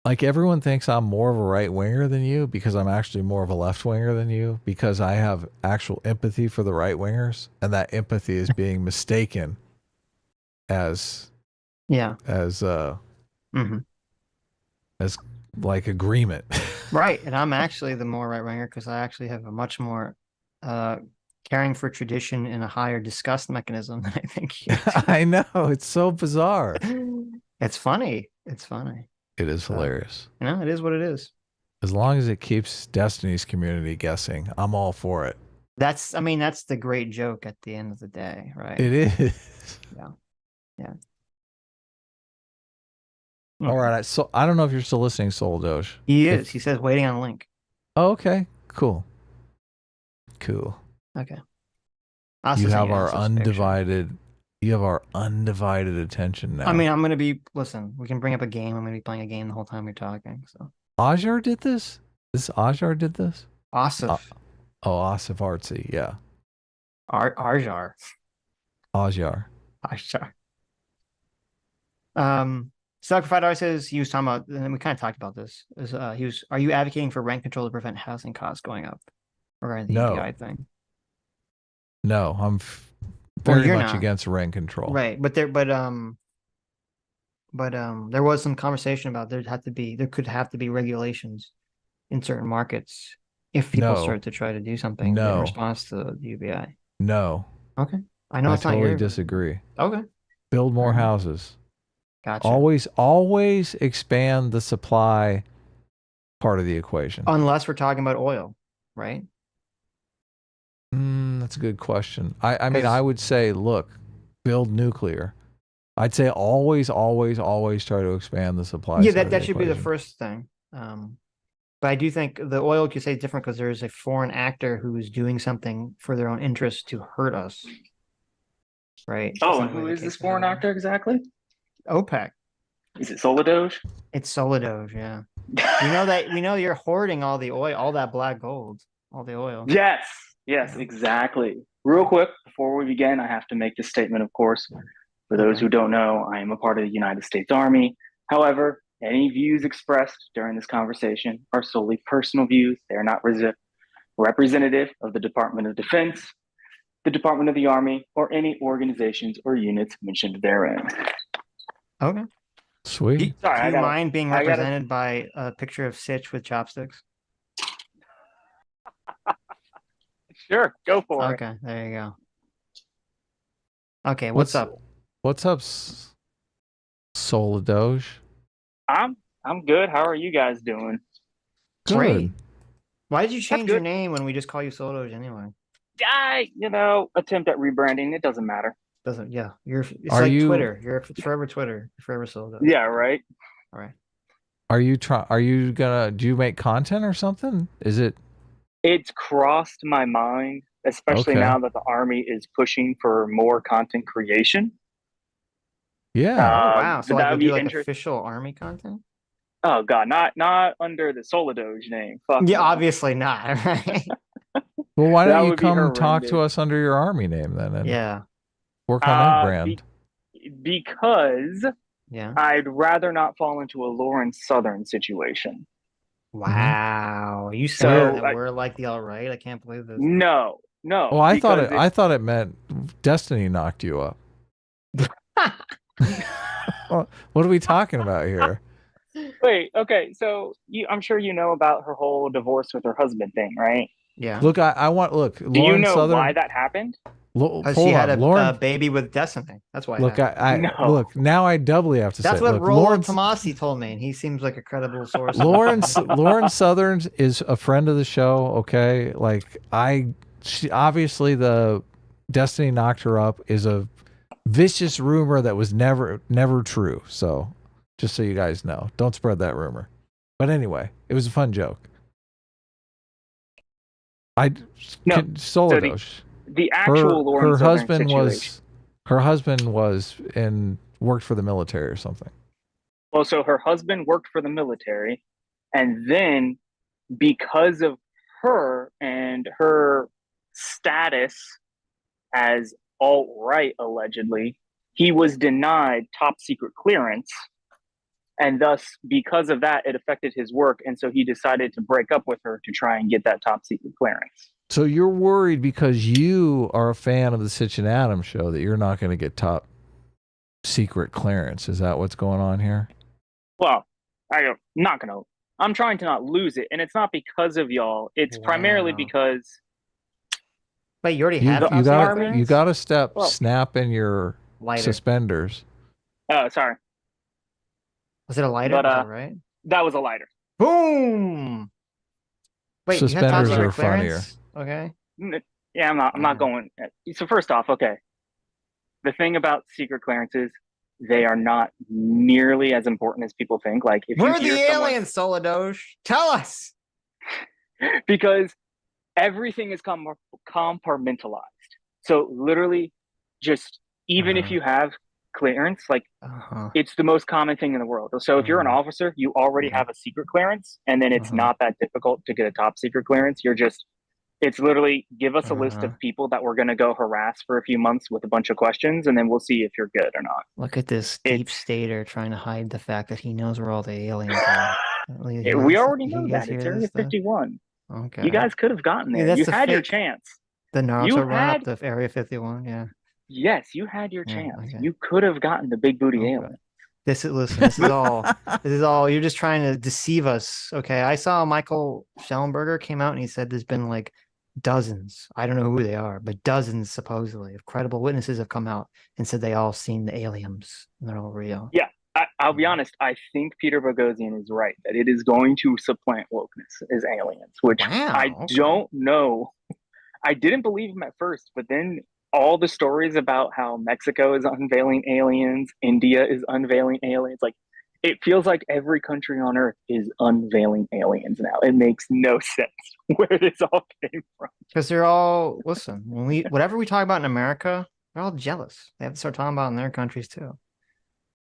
like everyone thinks I'm more of a right winger than you because I'm actually more of a left winger than you, because I have actual empathy for the right wingers, and that empathy is being mistaken as like agreement. Right. And I'm actually the more right winger because I actually have a much more caring for tradition and a higher disgust mechanism than I think you do. I know, it's so bizarre. It's funny. It's funny. It is hilarious. It is what it is. As long as it keeps Destiny's community guessing, I'm all for it. That's the great joke at the end of the day, right? It is. Yeah. All right. So I don't know if you're still listening, Solidoge. He is. He says waiting on a link. Oh, okay. Cool. Okay. You have our undivided. You have our undivided attention now. I mean, I'm gonna be. Listen, we can bring up a game. I'm gonna be playing a game the whole time we're talking. So. Ajar did this. Ajar did this. Asif. Asif Artsy. Yeah. Ajar. Sacrified says he was talking about, and we kind of talked about this. Are you advocating for rent control to prevent housing costs going up regarding the UBI thing? No, I'm very much against rent control. Right, but there was some conversation about there could have to be regulations in certain markets if people start to try to do something in response to the UBI. No. Okay. I know it's not totally disagree. Okay. Build more houses. Gotcha. Always expand the supply part of the equation. Unless we're talking about oil, right? That's a good question. I mean, I would say, look, build nuclear. I'd say always try to expand the supply. Yeah, that should be the first thing. But I do think the oil could say different because there's a foreign actor who is doing something for their own interest to hurt us. Right. Oh, and who is this foreign actor exactly? OPEC. Is it Solidoge? It's Solidoge, yeah. we know you're hoarding all the oil, all that black gold, all the oil. Yes, exactly. Real quick, before we begin, I have to make this statement, of course. For those who don't know, I am a part of the United States Army. However, any views expressed during this conversation are solely personal views. They are not representative of the Department of Defense, the Department of the Army, or any organizations or units mentioned therein. Okay. Sweet. Sorry, Do you mind being I gotta- represented by a picture of Sitch with chopsticks? Sure, go for it. Okay, there you go. Okay, what's up? What's up, Solidoge? I'm good. How are you guys doing? Good. Great. Why did you change your good. name when we just call you Solidoge anyway? Attempt at rebranding. It doesn't matter. Doesn't it's Are like you- Twitter. It's forever Twitter. You're forever Solidoge. Yeah, right. All right. Are you do you make content or something? Is it It's crossed my mind, especially Okay. now that the Army is pushing for more content creation. Yeah. Oh, wow. So that like would you be do like interest- official Army content? Oh God, not under the Solidoge name. Fuck Yeah, no. obviously not. Right? Well, why That don't you would be come talk to horrendous. us under your Army name then and Yeah. work on that brand? Because Yeah. I'd rather not fall into a Lawrence Southern situation. Wow. You So, saying that we're like the alt-right? I can't believe this. No. Oh, I thought because it meant Destiny knocked you up. What are we talking about here? Wait, okay, so I'm sure you know about her whole divorce with her husband thing, right? Yeah. Look, I want Do Lauren you know Southern. why that happened? Because Hold she had on, a Lauren. baby with Destiny. That's why. Look, No. look. Now I doubly have to That's say. what Look, Rollo Lawrence, Tomasi told me, and he seems like a credible source. Lauren Southern is a friend of the show. Okay, like she obviously the Destiny knocked her up is a vicious rumor that was never true. So just so you guys know, don't spread that rumor. But anyway, it was a fun joke. Solidoge. The actual Lawrence Southern situation. Her husband was and worked for the military or something. Well, so her husband worked for the military, and then because of her and her status as alt-right, allegedly, he was denied top secret clearance. And thus, because of that, it affected his work. And so he decided to break up with her to try and get that top secret clearance. So you're worried because you are a fan of the Sitch and Adam show that you're not going to get top secret clearance. Is that what's going on here? Well, I'm trying to not lose it. And it's not because of y'all. It's primarily Wow. because Wait, you already You, have you top got secret you got to step Well, snap in your lighter. suspenders. oh, sorry, Was it a lighter? But, Was that right? that was a lighter. Boom. Wait, you have top Suspenders secret are funnier. clearance? Okay. Yeah, I'm not going. So first off, okay. The thing about secret clearances, they are not nearly as important as people think. Like if We're you hear the someone, aliens, Solidoge. Tell us. because everything is compartmentalized. So literally, just even if Uh-huh. you have clearance, like Uh-huh. it's the most common thing in the world. So if you're an officer, you already have a secret clearance, and then it's Uh-huh. not that difficult to get a top secret clearance. It's literally give us a list Uh-huh. of people that we're going to go harass for a few months with a bunch of questions, and then we'll see if you're good or not. Look at this deep stater trying to hide the fact that he knows where all the aliens are. We already know You that. guys It's hear Area this stuff? 51. Okay. You guys could have gotten Yeah, there. that's You the had your fake- chance. The Naruto you run had- up the Area 51, yeah. Yes, you had your Yeah, chance. okay. You could have gotten the big booty Okay. alien. This is all you're just trying to deceive us. Okay. I saw Michael Schellenberger came out and he said there's been like dozens, I don't know who they are, but dozens supposedly of credible witnesses have come out and said they all seen the aliens and they're all real. Yeah, I'll be honest. I think Peter Boghossian is right that it is going to supplant wokeness as aliens, which Wow, I okay. don't know. I didn't believe him at first, but then all the stories about how Mexico is unveiling aliens, India is unveiling aliens, like it feels like every country on earth is unveiling aliens now. It makes no sense where this all came from. Because they're all listen, whatever we talk about in America, they're all jealous. They have to start talking about it in their countries too.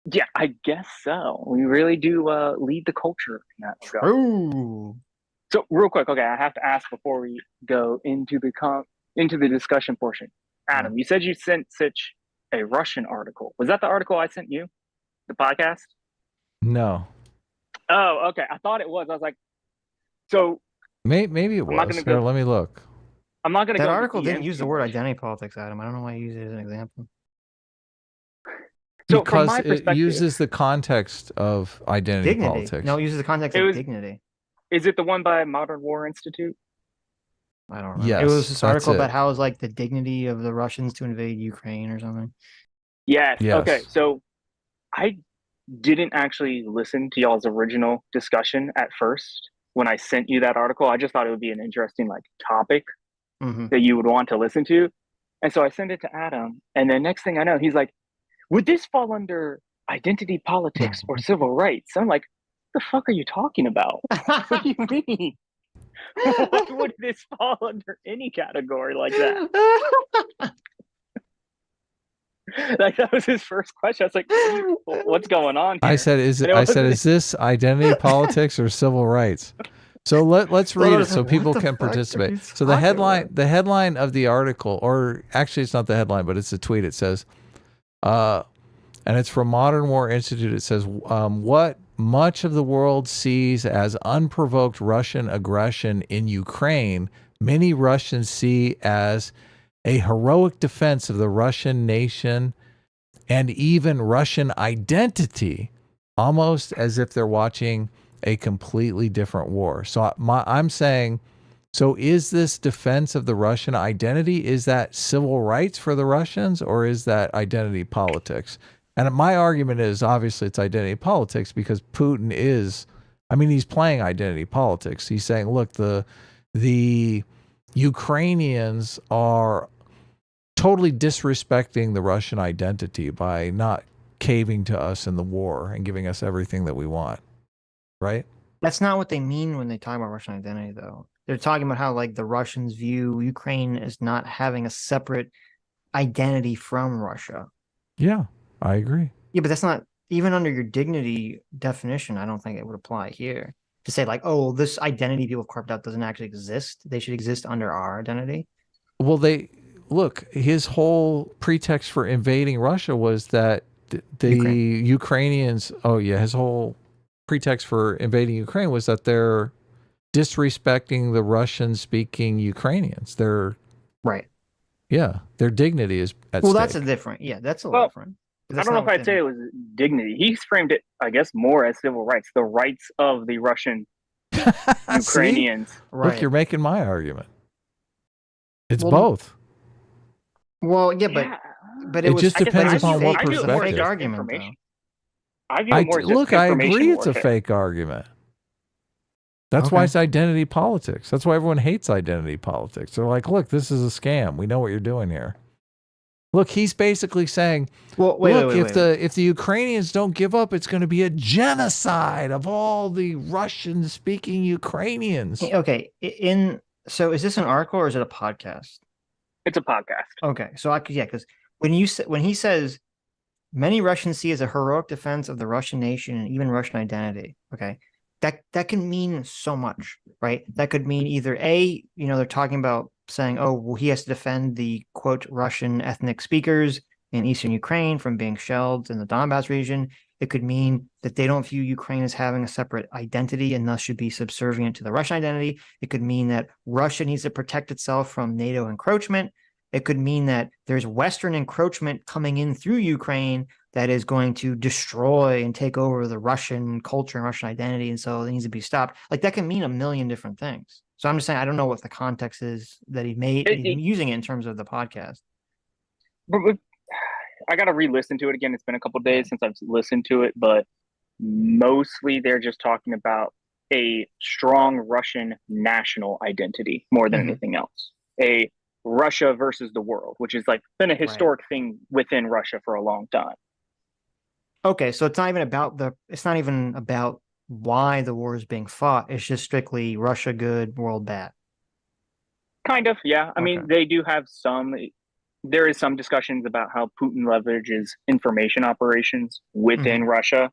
Yeah, I guess so. We really do lead the culture in that regard. Ooh. So real quick, okay, I have to ask before we go into the discussion portion. Adam, you said you sent Sitch a Russian article. Was that the article I sent you? The podcast? No. Oh, okay. I thought it was. I was like, so Maybe it I'm not was. gonna Here, go. let me look. I'm not gonna That go. into article didn't DMs use the too word much. identity politics, Adam. I don't know why you use it as an example. So from Because my it perspective, uses the context of identity Dignity. politics. No, it uses the context it of was. dignity. Is it the one by Modern War Institute? I don't remember. It was Yes, this that's article about it. how it's like the dignity of the Russians to invade Ukraine or something. Yes. Okay. Yes. So I didn't actually listen to y'all's original discussion at first when I sent you that article. I just thought it would be an interesting like topic Mm-hmm. that you would want to listen to. And so I sent it to Adam. And then next thing I know, he's like, would this fall under identity politics or civil rights? I'm like, the fuck are you talking about? What do you mean? Why would this fall under any category like that? Like that was his first question. I was like, what's going on here? I said, And it is this identity politics or civil rights? So let's read it so people can participate. So the headline of the article, or actually it's not the headline, but it's a tweet. It says, and it's from Modern War Institute. It says, what much of the world sees as unprovoked Russian aggression in Ukraine, many Russians see as a heroic defense of the Russian nation and even Russian identity, almost as if they're watching a completely different war. So I'm saying, so is this defense of the Russian identity? Is that civil rights for the Russians, or is that identity politics? And my argument is obviously it's identity politics because Putin is, I mean, he's playing identity politics. He's saying, look, the Ukrainians are totally disrespecting the Russian identity by not caving to us in the war and giving us everything that we want. Right? That's not what they mean when they talk about Russian identity, though. They're talking about how like the Russians view Ukraine as not having a separate identity from Russia. Yeah, I agree. Yeah, but that's not even under your dignity definition. I don't think it would apply here to say like, oh, this identity people have carved out doesn't actually exist. They should exist under our identity. Well, look, his whole pretext for invading Russia was that the Ukrainians, his whole pretext for invading Ukraine was that they're disrespecting the Russian-speaking Ukrainians. They're right. Yeah, their dignity is at well, stake. that's a different. Yeah, that's a little different. I don't know if I'd say it was dignity. He's framed it, I guess, more as civil rights, the rights of the Russian Ukrainians. Right. Look, you're making my argument. It's both. Well, yeah, but it just depends upon what perspective. Fake argument, though. I view it more look, I agree it's a fake argument. That's why it's identity politics. That's why everyone hates identity politics. They're like, look, this is a scam. We know what you're doing here. Look, he's basically saying, if the Ukrainians don't give up, it's going to be a genocide of all the Russian-speaking Ukrainians. Okay, so is this an article or is it a podcast? It's a podcast. Okay, so because when he says many Russians see as a heroic defense of the Russian nation and even Russian identity. Okay, that can mean so much, right? That could mean either they're talking about saying, oh, well, he has to defend the quote Russian ethnic speakers in eastern Ukraine from being shelled in the Donbass region. It could mean that they don't view Ukraine as having a separate identity and thus should be subservient to the Russian identity. It could mean that Russia needs to protect itself from NATO encroachment. It could mean that there's Western encroachment coming in through Ukraine that is going to destroy and take over the Russian culture and Russian identity, and so it needs to be stopped. Like that can mean a million different things. So I'm just saying I don't know what the context is that he's using it in terms of the podcast. But I got to re-listen to it again. It's been a couple of days since I've listened to it, but mostly they're just talking about a strong Russian national identity more than anything else. A Russia versus the world, which is like been a historic thing within Russia for a long time. Okay, so it's not even about why the war is being fought. It's just strictly Russia good, world bad. Kind of, yeah. I mean, they do have there is some discussions about how Putin leverages information operations within Russia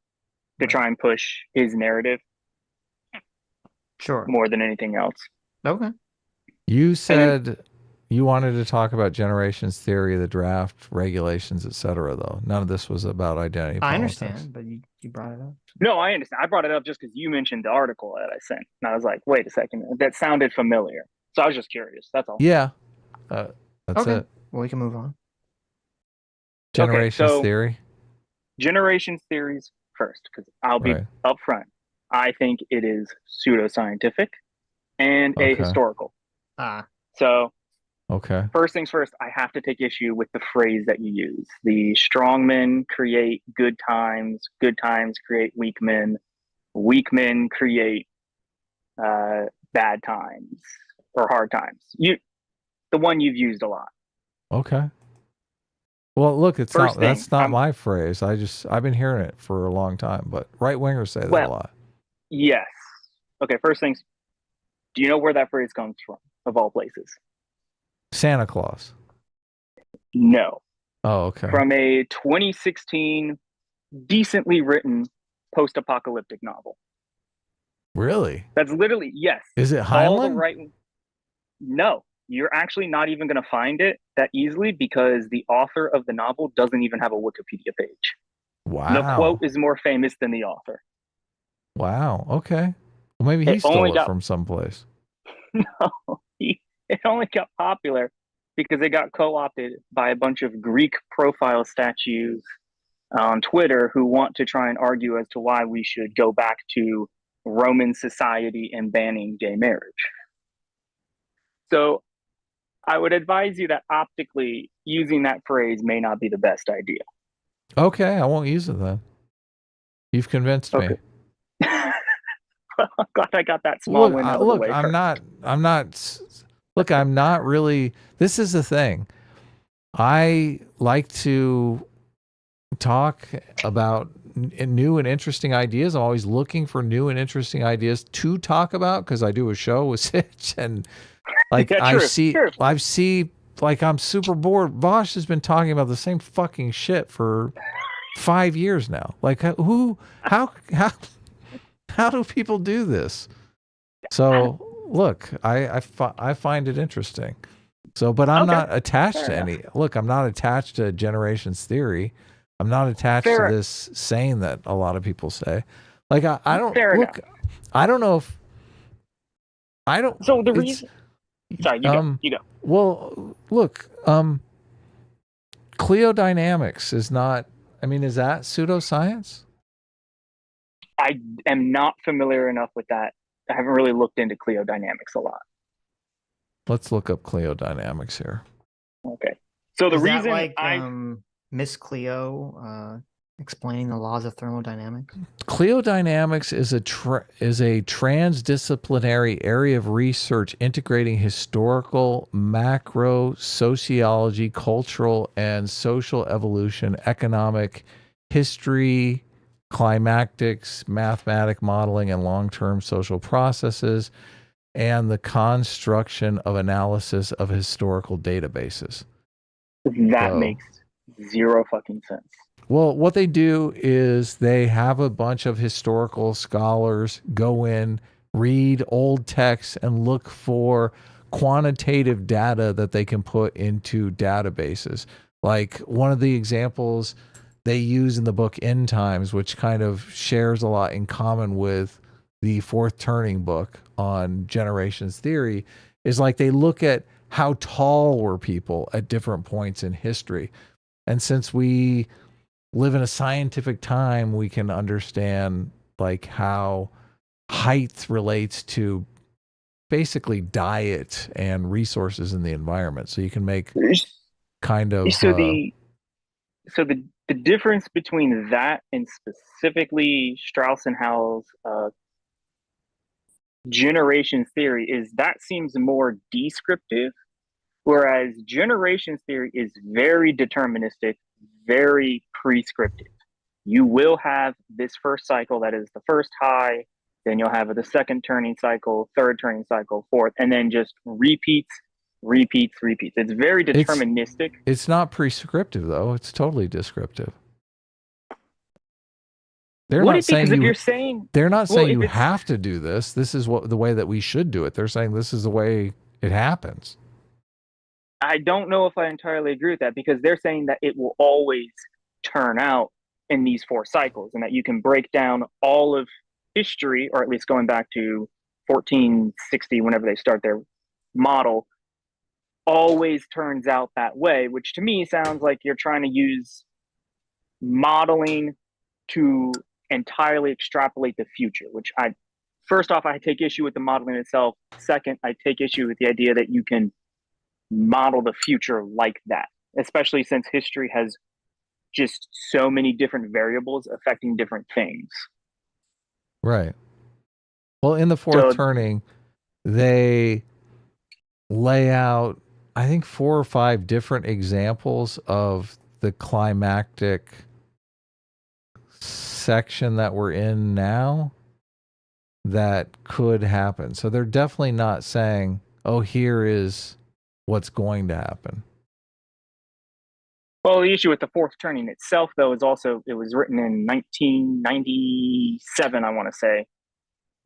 to try and push his narrative. Sure. More than anything else. Okay. You said You wanted to talk about generations theory, the draft, regulations, etc. Though none of this was about identity I politics. understand, but you brought it up. No, I understand. I brought it up just because you mentioned the article that I sent, and I was like, wait a second, that sounded familiar. So I was just curious. That's all. Yeah, that's Okay. it. Well, we can move on. Generations so theory. generations theories first, because I'll be Right. upfront. I think it is pseudoscientific and Okay. ahistorical. Ah, So Okay. first things first, I have to take issue with the phrase that you use. The strongmen create good times create weak men create bad times or hard times. The one you've used a lot. Okay. Well, look, that's not I'm- my phrase. I've been hearing it for a long time, but right wingers say that a lot. Yes. Okay, first things, do you know where that phrase comes from, of all places? Santa Claus. No. Oh, okay. From a 2016 decently written post-apocalyptic novel. Really? That's literally, yes. Is it All the Heinlein? right. No, you're actually not even going to find it that easily because the author of the novel doesn't even have a Wikipedia page. Wow. The quote is more famous than the author. Wow. Okay. Well, maybe he It stole only it got- from someplace. No, it only got popular because it got co-opted by a bunch of Greek profile statues on Twitter who want to try and argue as to why we should go back to Roman society and banning gay marriage. So I would advise you that optically using that phrase may not be the best idea. Okay, I won't use it then. You've convinced me. I'm glad I got that small win out of the way. I'm not really, this is the thing. I like to talk about new and interesting ideas. I'm always looking for new and interesting ideas to talk about because I do a show with Sitch and like Yeah, I true. see like I'm super bored. Vosh has been talking about the same fucking shit for 5 years now. Like how do people do this? So look, I find it interesting. So, but I'm not attached to any. Look, I'm not attached to generations theory. I'm not attached to this saying that a lot of people say. Like I don't look. I don't know if I don't. So the reason. Sorry, you go. Well, look, Cleodynamics is not. I mean, is that pseudoscience? I am not familiar enough with that. I haven't really looked into Cleodynamics a lot. Let's look up Cleodynamics here. Okay. So the is reason that like Miss Cleo explaining the laws of thermodynamics? Cleodynamics is a transdisciplinary area of research integrating historical, macro, sociology, cultural, and social evolution, economic history, climactics, mathematic modeling, and long-term social processes, and the construction of analysis of historical databases. That makes zero fucking sense. Well, what they do is they have a bunch of historical scholars go in, read old texts, and look for quantitative data that they can put into databases. Like one of the examples they use in the book End Times, which kind of shares a lot in common with the Fourth Turning book on generations theory, is like they look at how tall were people at different points in history. And since we live in a scientific time, we can understand like how height relates to basically diet and resources in the environment. So you can make kind of so the difference between that and specifically Strauss and Howell's generation theory is that seems more descriptive, whereas generations theory is very deterministic, very prescriptive. You will have this first cycle that is the first high, then you'll have the second turning cycle, third turning cycle, fourth, and then just repeats. It's very deterministic. It's not prescriptive though. It's totally descriptive. They're not saying you have to do this. This is the way that we should do it. They're saying this is the way it happens. I don't know if I entirely agree with that, because they're saying that it will always turn out in these 4 cycles, and that you can break down all of history, or at least going back to 1460, whenever they start their model, always turns out that way, which to me sounds like you're trying to use modeling to entirely extrapolate the future, which first off, I take issue with the modeling itself. Second, I take issue with the idea that you can model the future like that, especially since history has just so many different variables affecting different things. Right. Well, in the fourth So, turning, they lay out, I think, 4 or 5 different examples of the climactic section that we're in now that could happen. So they're definitely not saying, oh, here is what's going to happen. well, the issue with the 4th turning itself, though, is also, it was written in 1997, I want to say.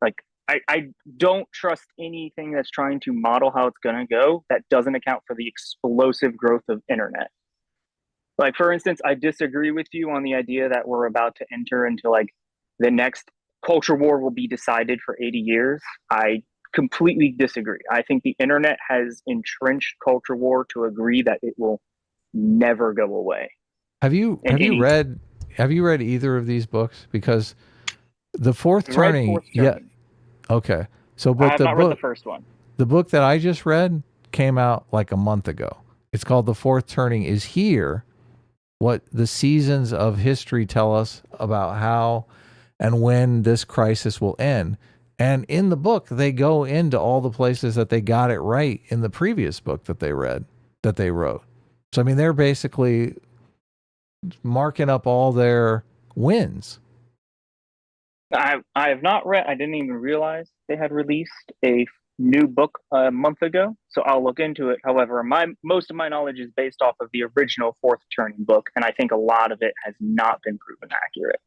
Like, I don't trust anything that's trying to model how it's going to go that doesn't account for the explosive growth of internet. Like, for instance, I disagree with you on the idea that we're about to enter into, like, the next culture war will be decided for 80 years. I completely disagree. I think the internet has entrenched culture war to agree that it will never go away. Have you read either of these books? Because the fourth turning, yeah, okay. So, but I have not read the first one. The book that I just read came out like a month ago. It's called The Fourth Turning Is Here. What the seasons of history tell us about how and when this crisis will end. And in the book, they go into all the places that they got it right in the previous book that they wrote. So, I mean, they're basically marking up all their wins. I have not read, I didn't even realize they had released a new book a month ago, so I'll look into it. However, most of my knowledge is based off of the original Fourth Turning book, and I think a lot of it has not been proven accurate.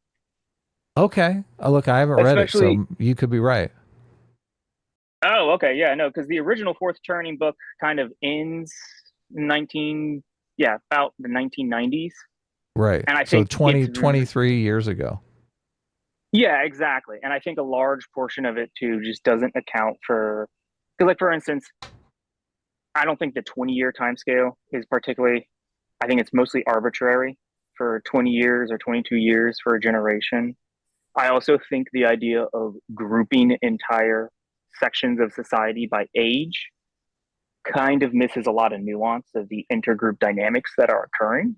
Okay. Look, I haven't read it, so you could be right. Oh, okay. Yeah, no, because the original Fourth Turning book kind of ends about the 1990s. Right. And I think so 23 years ago. Yeah, exactly. And I think a large portion of it too just doesn't account for, because, like, for instance, I don't think the 20-year time scale is particularly, I think it's mostly arbitrary for 20 years or 22 years for a generation. I also think the idea of grouping entire sections of society by age kind of misses a lot of nuance of the intergroup dynamics that are occurring.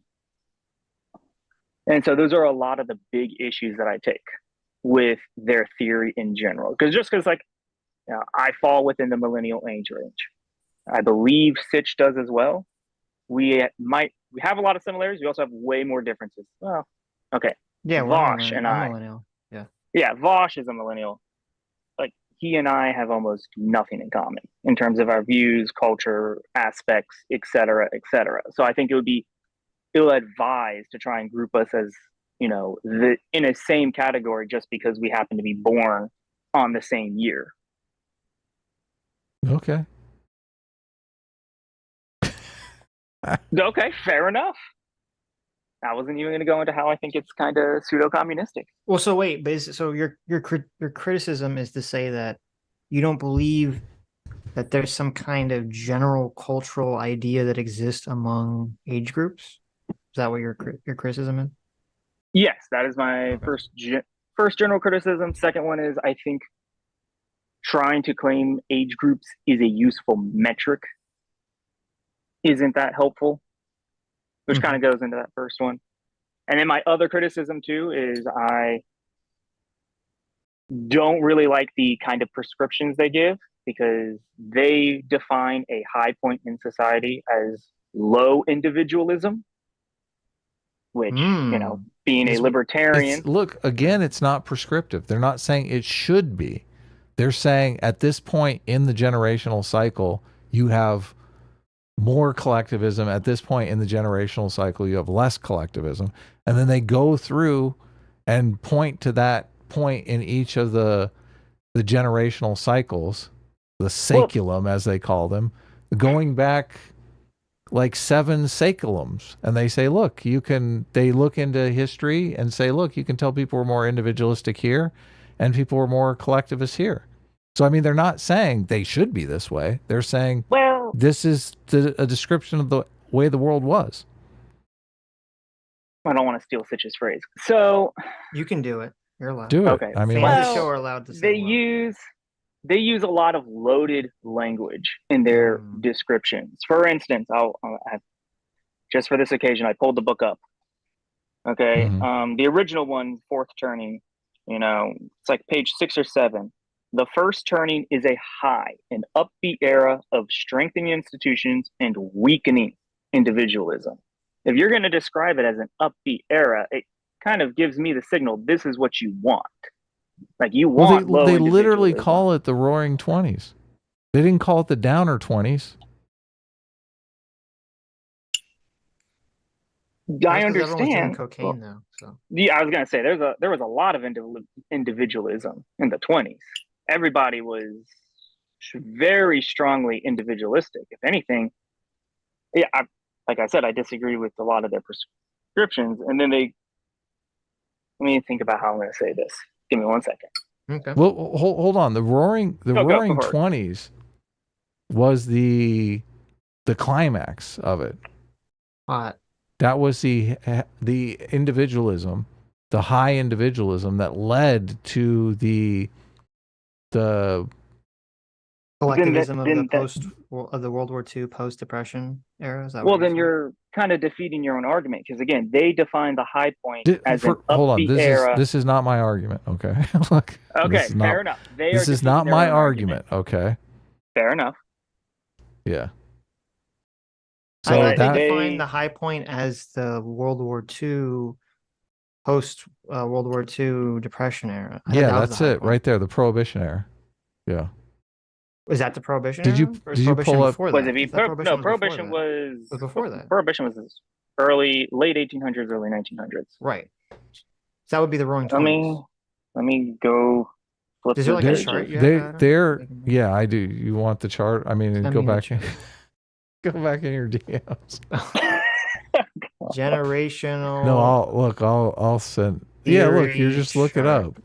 And so those are a lot of the big issues that I take with their theory in general. Because like, you know, I fall within the millennial age range. I believe Sitch does as well. We have a lot of similarities. We also have way more differences. Well, okay. Yeah, Vaush and I'm millennial. Yeah, Vaush is a millennial. Like, he and I have almost nothing in common in terms of our views, culture, aspects, etc., etc. So I think it would be ill-advised to try and group us as, you know, in a same category just because we happen to be born on the same year. Okay. Okay, fair enough. I wasn't even going to go into how I think it's kind of pseudo-communistic. Well, so wait, so your criticism is to say that you don't believe that there's some kind of general cultural idea that exists among age groups? Is that what your criticism is? Yes, that is my first general criticism. Second one is, I think trying to claim age groups is a useful metric isn't that helpful, which kind of goes into that first one. And then my other criticism too is I don't really like the kind of prescriptions they give, because they define a high point in society as low individualism, which, you know, being a libertarian. Look, again, it's not prescriptive. They're not saying it should be. They're saying at this point in the generational cycle, you have more collectivism. At this point in the generational cycle, you have less collectivism. And then they go through and point to that point in each of the generational cycles, the saculum, as they call them, going back like 7 saculums, and they say, look, they look into history and say, look, you can tell people were more individualistic here and people were more collectivist here. So, I mean, they're not saying they should be this way. They're saying, Well, this is a description of the way the world was. I don't want to steal Sitch's phrase. So You can do it. You're allowed. Do it. Okay. I mean, Fans of Well, the show are allowed to say they well. use a lot of loaded language in their descriptions. For instance, just for this occasion, I pulled the book up. Okay, the original one, Fourth Turning, it's like page 6 or 7. The first turning is a high, an upbeat era of strengthening institutions and weakening individualism. If you're going to describe it as an upbeat era, it kind of gives me the signal this is what you want. Like you want low they literally individualism. call it the Roaring 20s. They didn't call it the Downer 20s. I Everyone's doing understand. cocaine though. So Yeah, I was gonna say there was a lot of individualism in the 20s. Everybody was very strongly individualistic. If anything, yeah, like I said, I disagree with a lot of their prescriptions. And then let me think about how I'm gonna say this. Give me 1 second. Okay. Well, hold on. The Roaring 20s was the climax of it. hot. That was the individualism, the high individualism that led to the Collectivism of the World War II post-Depression era. Is that well, then you're kind of defeating your own argument because again, they define the high point as an upbeat era. This is not my argument. Okay. Look, okay, fair enough. This is not my argument. Okay. Fair enough. Yeah. So they define the high point as the World War II post World War II Depression era. Yeah, that's it right there. The Prohibition era. Yeah. Was that the Prohibition era? Did you pull up? Was it Prohibition was before that. Prohibition was late 1800s, early 1900s. Right. So that would be the Roaring 20s. Let me go. Is there like a chart? Yeah, I do. You want the chart? I mean, go back in. Go back in your DMs. Generational. No, I'll send. Yeah, look, you just look it up.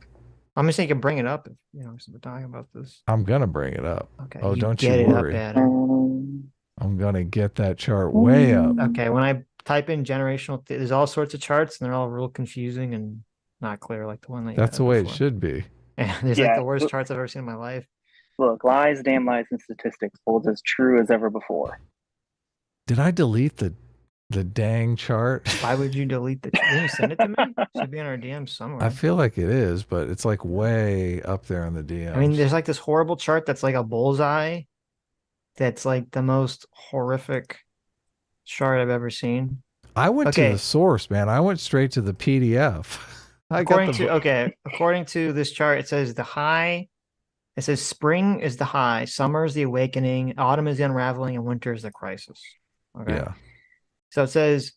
I'm just saying you can bring it up if we're talking about this. I'm gonna bring it up. Okay. Oh, don't you worry. I'm gonna get that chart way up. Okay, when I type in generational, there's all sorts of charts and they're all real confusing and not clear, like the one that. That's the way it should be. Yeah, there's like the worst charts I've ever seen in my life. Look, lies, damn lies, and statistics holds as true as ever before. Did I delete the dang chart? Why would you delete the chart? Didn't you send it to me? It should be in our DMs somewhere. I feel like it is, but it's like way up there in the DMs. I mean, there's like this horrible chart that's like a bullseye. That's like the most horrific chart I've ever seen. I went to the source, man. I went straight to the PDF. According to this chart, it says the high. It says spring is the high, summer is the awakening, autumn is the unraveling, and winter is the crisis. Okay. Yeah. So it says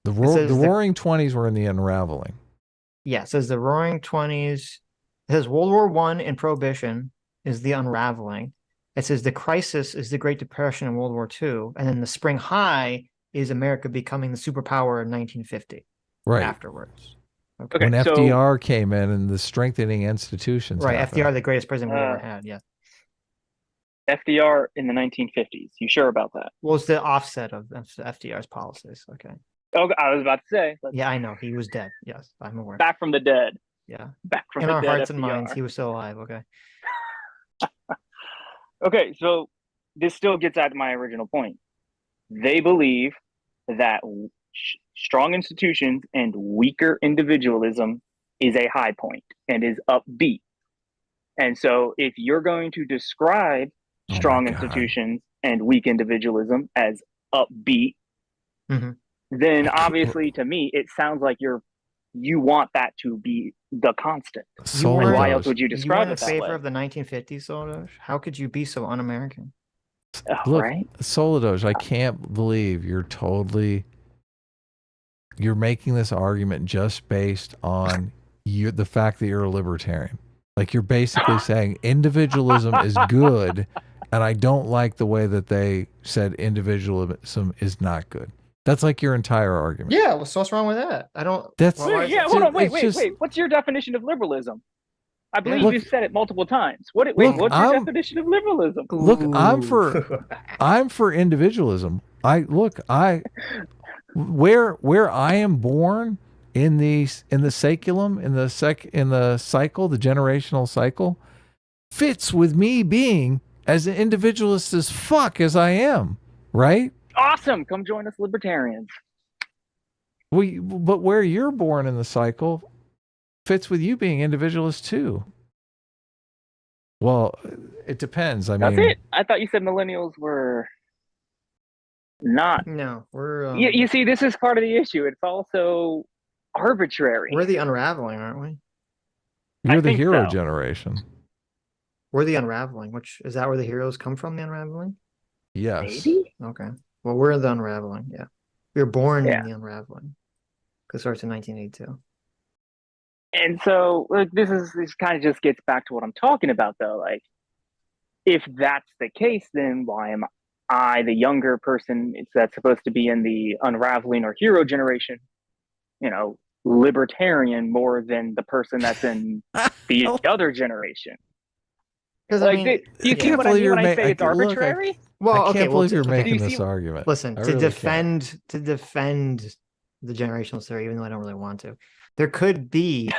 the Roaring 20s were in the unraveling. Yeah, it says the Roaring 20s. It says World War I and Prohibition is the unraveling. It says the crisis is the Great Depression and World War II, and then the spring high is America becoming the superpower in 1950. Right. Afterwards. Okay. When FDR came in and the strengthening institutions. Right, happened. FDR, the greatest president we ever had. Yeah. FDR in the 1950s. You sure about that? Well, it's the offset of FDR's policies. Okay. Oh, I was about to say. Yeah, I know. He was dead. Yes, I'm aware. Back from the dead. Yeah. Back from in the our dead. hearts FDR. and minds, he was still alive. Okay. Okay, so this still gets at my original point. They believe that strong institutions and weaker individualism is a high point and is upbeat. And so if you're going to describe strong institutions and weak individualism as upbeat, then obviously to me, it sounds like you want that to be the constant. Why else would you describe it that way? You were in favor of the 1950s, Solidoge? How could you be so un-American? Look, right? Solidoge, I can't believe you're making this argument just based on the fact that you're a libertarian. Like you're basically saying individualism is good And I don't like the way that they said individualism is not good. That's like your entire argument. Yeah, so what's wrong with that? I don't. That's Yeah, hold on, wait. just, What's your definition of liberalism? I believe Yeah. you've said it multiple times. What's your definition of liberalism? Look, I'm Ooh. for individualism. Where I am born in the saculum, in the cycle, the generational cycle, fits with me being as an individualist as fuck as I am, right? Awesome. Come join us libertarians. But where you're born in the cycle fits with you being individualist too. Well, it depends. That's it. I thought you said millennials were not. No, we're. You see, this is part of the issue. It's also arbitrary. We're the unraveling, aren't we? You're the think hero so. generation. We're the unraveling. Which is that where the heroes come from? The unraveling. Yes. Maybe? Okay. Well, we're the unraveling. Yeah, we were born Yeah. in the unraveling. Because it starts in 1982. And so, like, this kind of just gets back to what I'm talking about, though. Like, if that's the case, then why am I, the younger person that's supposed to be in the unraveling or hero generation, libertarian more than the person that's in the other generation? Because Like, do you see what I mean when I say it's arbitrary? well, I can't believe you're okay. making Do you this see- argument. Listen, I to really defend the generational theory, even though I don't really want to, there could be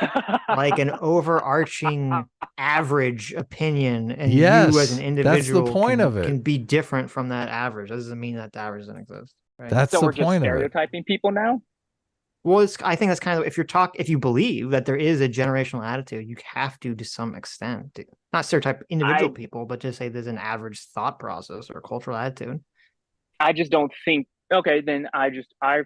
like an overarching average opinion, and Yes, you as an individual that's the point of it. can be different from that average. That doesn't mean that the average doesn't exist. Right? That's So the we're just point of it. stereotyping people now? Well, I think that's kind of, if you believe that there is a generational attitude, you have to some extent, not stereotype individual people, but just say there's an average thought process or cultural attitude. I just don't think. Okay, then I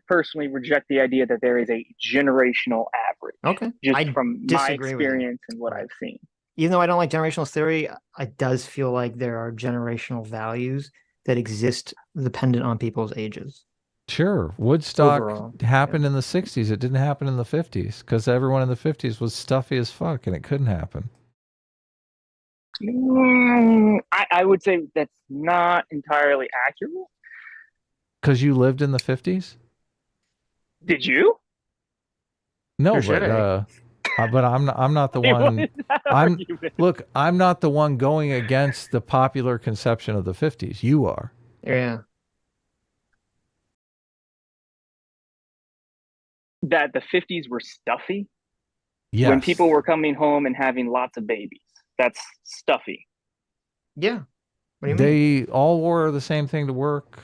personally reject the idea that there is a generational average. Okay, Just from my disagree with you. experience and what Right. I've seen. Even though I don't like generational theory, it does feel like there are generational values that exist dependent on people's ages. Sure. Woodstock Overall, happened in the 60s. It didn't happen in the 50s because everyone in the 50s was stuffy as fuck and it couldn't happen. I would say that's not entirely accurate. Because you lived in the 50s? Did you? No, You're but I'm not the What one. is that argument? Look, I'm not the one going against the popular conception of the 50s. You are. Yeah. That the 50s were stuffy? Yes. When people were coming home and having lots of babies. That's stuffy. Yeah. What do you mean? They all wore the same thing to work.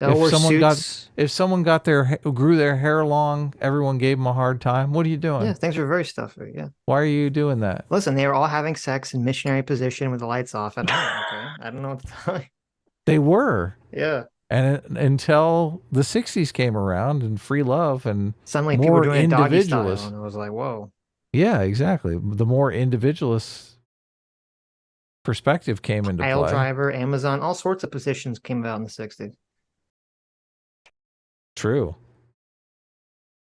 They all wore suits. If someone grew their hair long, everyone gave them a hard time. What are you doing? Yeah, things were very stuffy. Yeah. Why are you doing that? Listen, they were all having sex in missionary position with the lights off at home. Okay, I don't know what to tell you. They were. Yeah. And until the 60s came around and free love and Suddenly people were more doing a doggy style, individualist. and it was like, whoa. Yeah, exactly. The more individualist perspective came into Pile play. driver, Amazon, all sorts of positions came about in the 60s. True.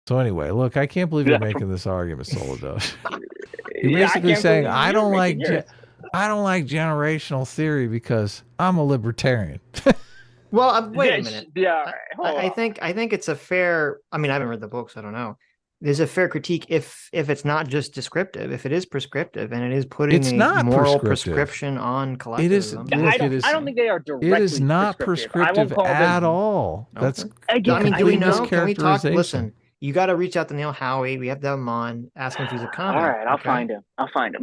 So anyway, look, I can't believe you're making this argument, Solidoge. You're basically saying I don't like generational theory because I'm a libertarian. Well, wait a minute. Yeah, all right. I think it's a fair. I mean, I haven't read the book, so I don't know. There's a fair critique if it's not just descriptive, if it is prescriptive, and it is putting It's a not moral prescriptive. prescription on collectivism. I don't think they are directly. It is not prescriptive prescriptive at all. Okay. That's Again, I mean, do we know? Can we talk? mischaracterization. Listen, you got to reach out to Neil Howie. We have to have him on. Ask him if he's a comic. all right, I'll find him.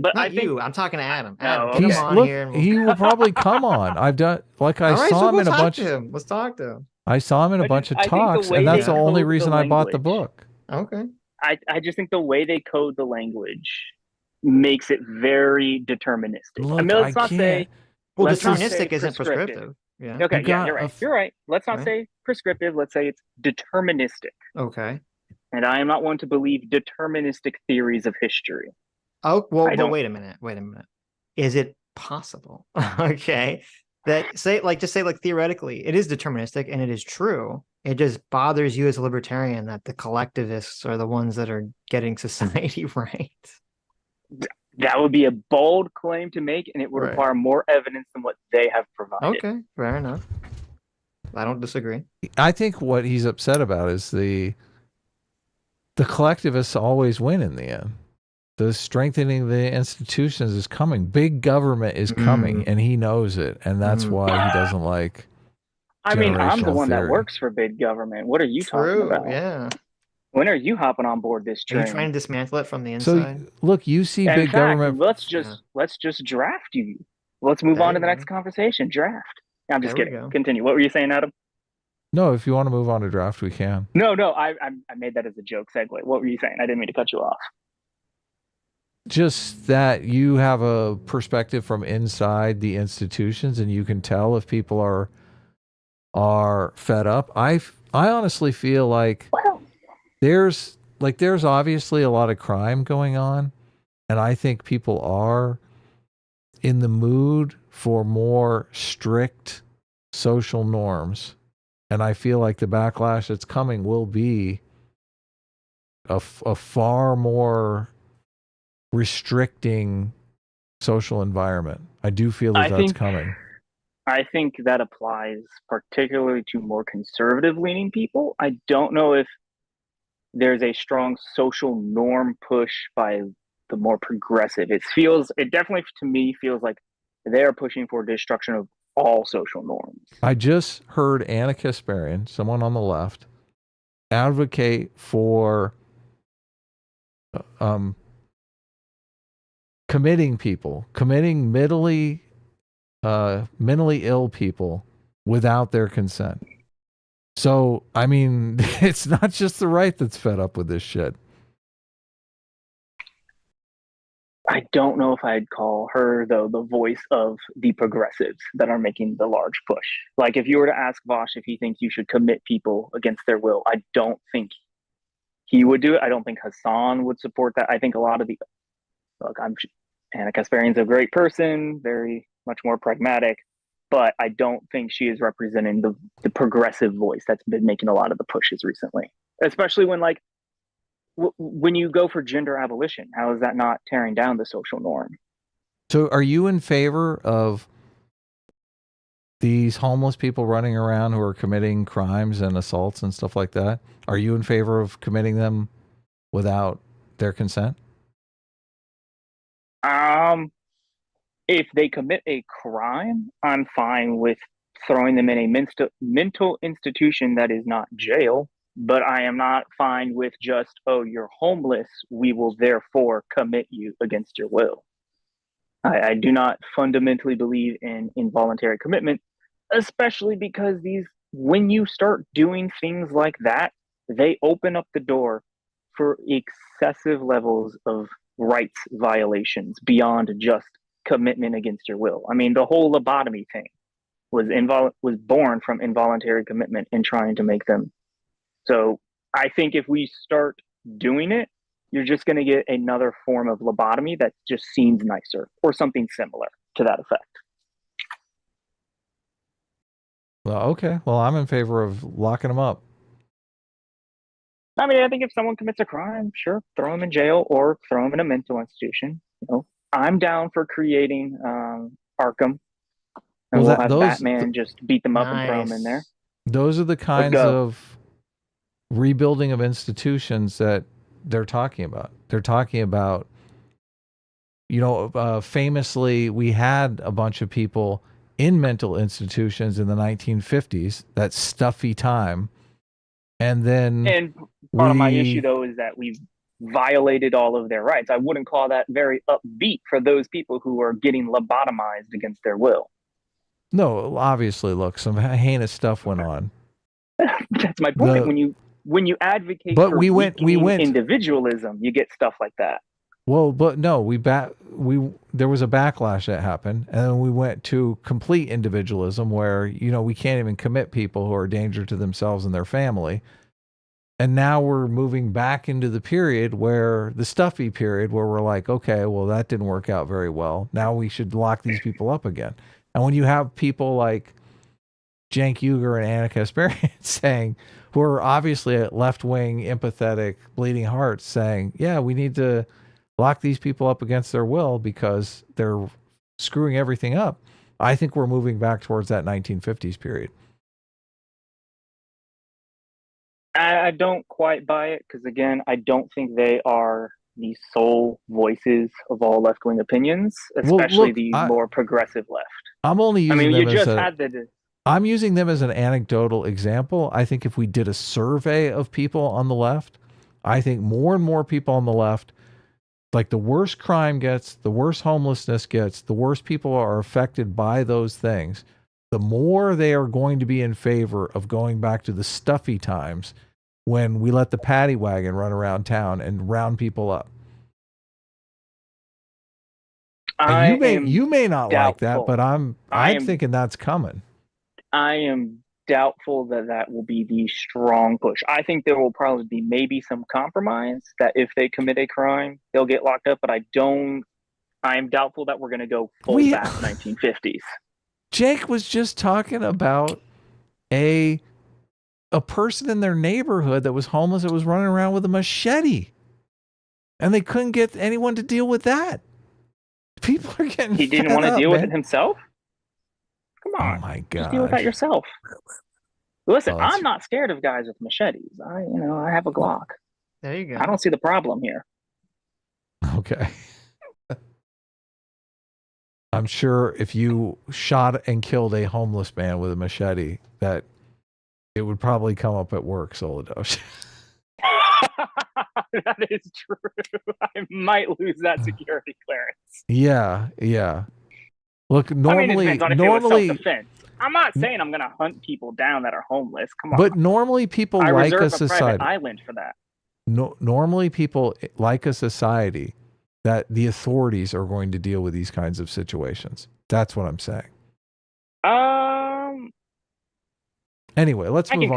But Not I think you. I'm talking to Adam. No, Adam, okay. get him on Look, here. And he will probably come on. I All right, saw so him go in a talk bunch. to him. Let's talk to him. I saw him in a I bunch just- of I think the talks, way and that's they the only code reason the I bought the language- book. Okay. I just think the way they code the language makes it very deterministic. Look, I mean, let's I not say. can't- Well, let's not say deterministic isn't prescriptive. prescriptive. Yeah. Okay, You yeah, got you're a right. f- You're right. Let's not Right. say prescriptive. Let's say it's deterministic. Okay. And I am not one to believe deterministic theories of history. Oh, well, I but don't- wait a minute. Is it possible? Okay. That just say theoretically, it is deterministic and it is true. It just bothers you as a libertarian that the collectivists are the ones that are getting society right. That would be a bold claim to make, and it would Right. require more evidence than what they have provided. Okay, fair enough. I don't disagree. I think what he's upset about is the collectivists always win in the end. The strengthening the institutions is coming. Big government is coming, and he knows it, and that's why he doesn't like. I mean, I'm the one that theory. works for big government. What are you talking about? Yeah. When are you hopping on board this Are you train? trying to dismantle it from the inside? So look, you see In big fact, government. let's just draft you. Let's move There on to you the go. next conversation. Draft. I'm just There we kidding. go. Continue. What were you saying, Adam? No, if you want to move on to draft, we can. No, I made that as a joke segue. What were you saying? I didn't mean to cut you off. Just that you have a perspective from inside the institutions, and you can tell if people are fed up. I honestly feel like Well, there's obviously a lot of crime going on, and I think people are in the mood for more strict social norms, and I feel like the backlash that's coming will be a far more restricting social environment. I do feel that that's coming. I think that applies particularly to more conservative leaning people. I don't know if there's a strong social norm push by the more progressive. It definitely to me feels like they're pushing for destruction of all social norms. I just heard Anna Kasparian, someone on the left, advocate for committing mentally ill people without their consent. So, I mean, it's not just the right that's fed up with this shit. I don't know if I'd call her, though, the voice of the progressives that are making the large push. Like, if you were to ask Vosh if he thinks you should commit people against their will, I don't think he would do it. I don't think Hassan would support that. I think a lot of Anna Kasparian's a great person, very much more pragmatic, but I don't think she is representing the progressive voice that's been making a lot of the pushes recently, especially when when you go for gender abolition. How is that not tearing down the social norm? So are you in favor of these homeless people running around who are committing crimes and assaults and stuff like that? Are you in favor of committing them without their consent? If they commit a crime, I'm fine with throwing them in a mental institution that is not jail, but I am not fine with just, oh, you're homeless, we will therefore commit you against your will. I do not fundamentally believe in involuntary commitment, especially because when you start doing things like that, they open up the door for excessive levels of rights violations beyond just commitment against your will. I mean, the whole lobotomy thing was born from involuntary commitment and trying to make them. So I think if we start doing it, you're just going to get another form of lobotomy that just seems nicer or something similar to that effect. Well, okay. Well, I'm in favor of locking them up. I mean, I think if someone commits a crime, sure, throw them in jail or throw them in a mental institution. I'm down for creating Arkham, and we'll have Batman just beat them up and throw them in there. Those are the kinds of rebuilding of institutions that they're talking about. They're talking about, famously, we had a bunch of people in mental institutions in the 1950s, that stuffy time. And then part of my issue, though, is that we've violated all of their rights. I wouldn't call that very upbeat for those people who are getting lobotomized against their will. No, obviously, look, some heinous stuff went on. That's my point. When you advocate for individualism, you get stuff like that. Well, but no, there was a backlash that happened, and then we went to complete individualism where, we can't even commit people who are a danger to themselves and their family. And now we're moving back into the stuffy period where we're like, okay, well, that didn't work out very well. Now we should lock these people up again. And when you have people like Cenk Uygur and Anna Kasparian who are obviously left-wing, empathetic, bleeding hearts saying, yeah, we need to lock these people up against their will because they're screwing everything up, I think we're moving back towards that 1950s period. I don't quite buy it because, again, I don't think they are the sole voices of all left-wing opinions, especially the more progressive left. I'm only using them you as just had the. I'm using them as an anecdotal example. I think if we did a survey of people on the left, I think more and more people on the left, like the worse crime gets, the worse homelessness gets, the worse people are affected by those things, the more they are going to be in favor of going back to the stuffy times when we let the paddy wagon run around town and round people up. And you may not like that, but I'm thinking that's coming. I am doubtful that will be the strong push. I think there will probably be maybe some compromise that if they commit a crime, they'll get locked up, but I am doubtful that we're going to go full back 1950s. Jake was just talking about a person in their neighborhood that was homeless that was running around with a machete. And they couldn't get anyone to deal with that. People are getting He didn't want to deal with it himself? Come on. Oh my God. Just deal with that yourself. Listen, I'm not scared of guys with machetes. I have a Glock. There you go. I don't see the problem here. Okay. I'm sure if you shot and killed a homeless man with a machete, that it would probably come up at work, Solidoge. That is true. I might lose that security clearance. Yeah. Look, normally, it depends on if it was self-defense. I'm not saying I'm going to hunt people down that are homeless. Come on. But normally people like a society. Private island for that. Normally people like a society that the authorities are going to deal with these kinds of situations. That's what I'm saying. Anyway, let's move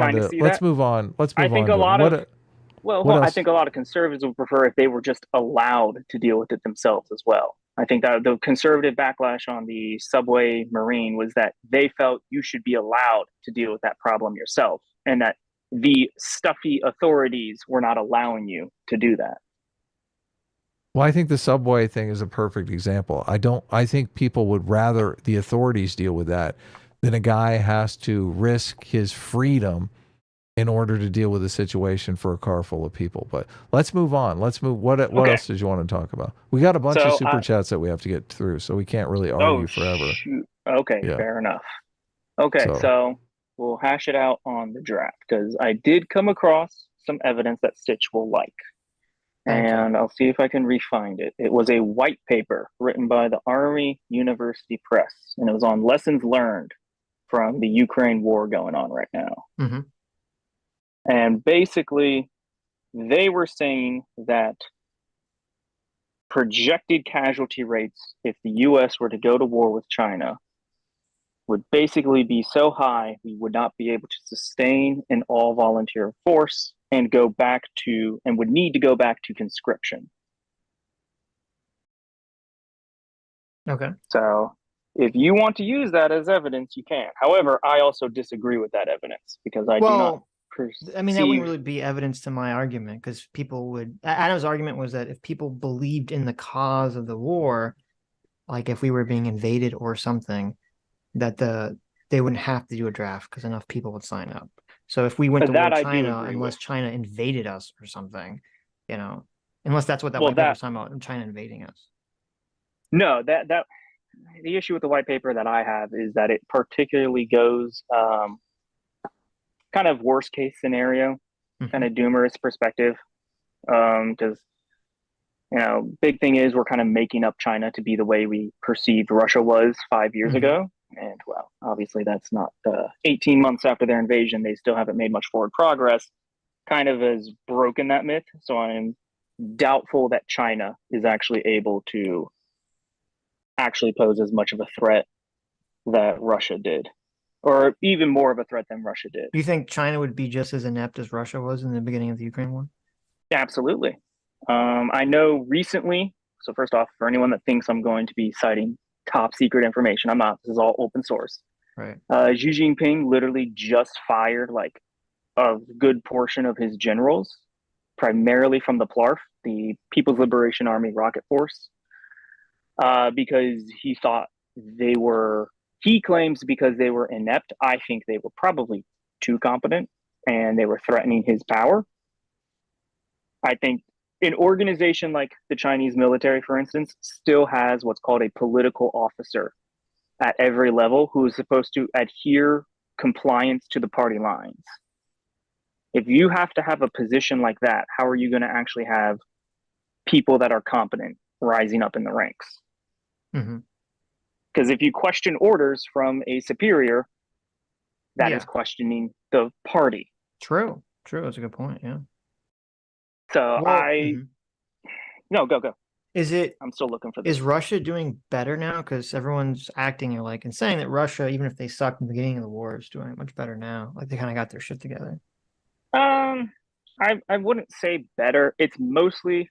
on. I think a lot of conservatives would prefer if they were just allowed to deal with it themselves as well. I think that the conservative backlash on the subway marine was that they felt you should be allowed to deal with that problem yourself, and that the stuffy authorities were not allowing you to do that. Well, I think the subway thing is a perfect example. I think people would rather the authorities deal with that than a guy has to risk his freedom in order to deal with a situation for a car full of people. But let's move on. What else did you want to talk about? We got a bunch of super chats that we have to get through, so we can't really argue forever. Shoot. Okay, yeah. Fair enough. Okay, so we'll hash it out on the draft, because I did come across some evidence that Sitch will like. And I'll see if I can refind it. It was a white paper written by the Army University Press, and it was on lessons learned from the Ukraine war going on right now. Mm-hmm. And basically, they were saying that projected casualty rates, if the U.S. were to go to war with China, would basically be so high we would not be able to sustain an all-volunteer force and would need to go back to conscription. Okay. So if you want to use that as evidence, you can. However, I also disagree with that evidence because I do not perceive... I mean, that wouldn't really be evidence to my argument, because people would... Adam's argument was that if people believed in the cause of the war, like if we were being invaded or something, that they wouldn't have to do a draft because enough people would sign up. So if we went to war with China, unless China invaded us or something, unless that's what that white paper was talking about, China invading us. No, that the issue with the white paper that I have is that it particularly goes kind of worst case scenario, kind of doomerist perspective, because big thing is we're kind of making up China to be the way we perceived Russia was 5 years ago. And well, obviously that's not 18 months after their invasion, they still haven't made much forward progress, kind of has broken that myth. So I'm doubtful that China is actually able to actually pose as much of a threat that Russia did, or even more of a threat than Russia did. Do you think China would be just as inept as Russia was in the beginning of the Ukraine war? Absolutely. I know recently, so first off, for anyone that thinks I'm going to be citing top secret information, I'm not. This is all open source. Right. Xi Jinping literally just fired like a good portion of his generals, primarily from the PLARF, the People's Liberation Army Rocket Force, because he thought he claims because they were inept. I think they were probably too competent and they were threatening his power. I think an organization like the Chinese military, for instance, still has what's called a political officer at every level who is supposed to adhere compliance to the party lines. If you have to have a position like that, how are you going to actually have people that are competent rising up in the ranks? Because if you question orders from a superior, that is questioning the party. True. That's a good point. Yeah. So no, go. I'm still looking for this. Is Russia doing better now? Because everyone's acting like and saying that Russia, even if they sucked in the beginning of the war, is doing much better now. Like they kind of got their shit together. I wouldn't say better. It's mostly,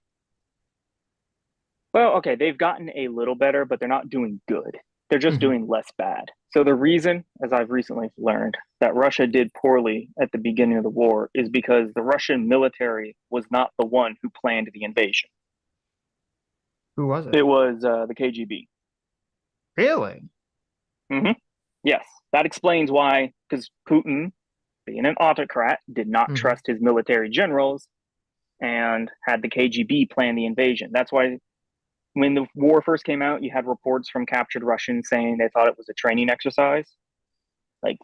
well, okay, they've gotten a little better, but they're not doing good. They're just doing less bad. So the reason, as I've recently learned, that Russia did poorly at the beginning of the war is because the Russian military was not the one who planned the invasion. Who was it? It was the KGB. Really? Yes. That explains why, because Putin, being an autocrat, did not trust his military generals and had the KGB plan the invasion. That's why when the war first came out, you had reports from captured Russians saying they thought it was a training exercise. Like,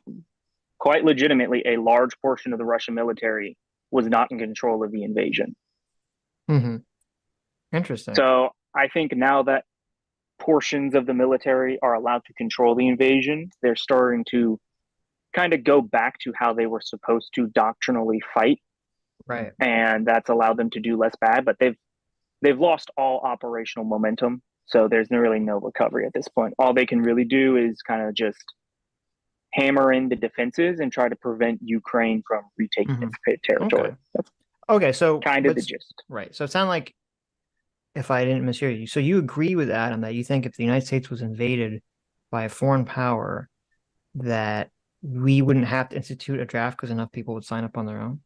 quite legitimately, a large portion of the Russian military was not in control of the invasion. Interesting. So I think now that portions of the military are allowed to control the invasion, they're starting to kind of go back to how they were supposed to doctrinally fight. Right. And that's allowed them to do less bad, but they've lost all operational momentum. So there's really no recovery at this point. All they can really do is kind of just hammer in the defenses and try to prevent Ukraine from retaking its territory. Okay, so kind of the gist. Right. So it sounded like, if I didn't mishear you, so you agree with Adam that you think if the United States was invaded by a foreign power, that we wouldn't have to institute a draft because enough people would sign up on their own?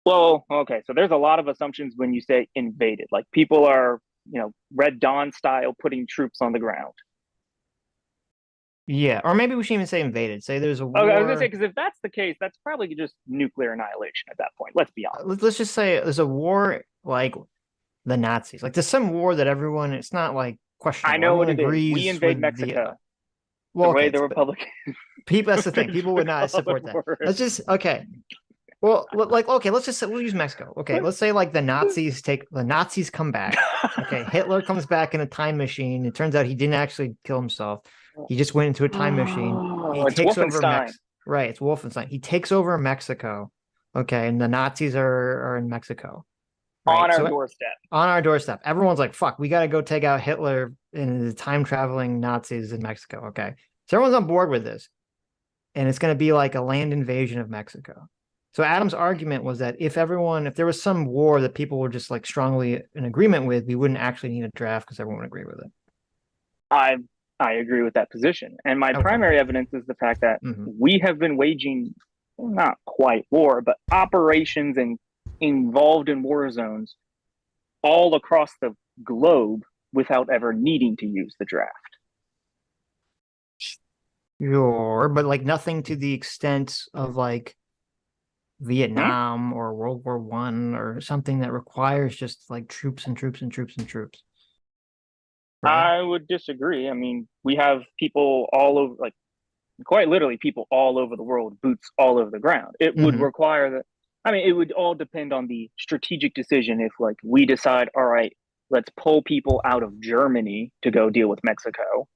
Well, okay, so there's a lot of assumptions when you say invaded. Like people are, Red Dawn style putting troops on the ground. Yeah, or maybe we shouldn't even say invaded. Say there's a war. Okay, I was gonna say, because if that's the case, that's probably just nuclear annihilation at that point. Let's be honest. Let's just say there's a war like the Nazis. Like there's some war that everyone, it's not like questionable. I know what it is. Agrees We invade with Mexico. The way the Republicans. People, that's the thing. People would not support that. Let's just, okay. Well, like, okay, let's just say, we'll use Mexico. Okay, let's say like the Nazis come back. Okay, Hitler comes back in a time machine. It turns out he didn't actually kill himself. He just went into a time machine. He takes over Mexico. Right, it's Wolfenstein. He takes over Mexico. Okay, and the Nazis are in Mexico. Right? On our doorstep. On our doorstep. Everyone's like, fuck, we got to go take out Hitler and the time-traveling Nazis in Mexico. Okay, so everyone's on board with this. And it's going to be like a land invasion of Mexico. So Adam's argument was that if there was some war that people were just like strongly in agreement with, we wouldn't actually need a draft because everyone would agree with it. I agree with that position. And my primary evidence is the fact that we have been waging, not quite war, but operations and involved in war zones all across the globe without ever needing to use the draft. Sure, but like nothing to the extent of like Vietnam or World War I or something that requires just like troops and troops and troops and troops. Right? I would disagree. I mean, we have people all over, like quite literally people all over the world, boots all over the ground. It would require that. I mean, it would all depend on the strategic decision. If like we decide, all right, let's pull people out of Germany to go deal with Mexico.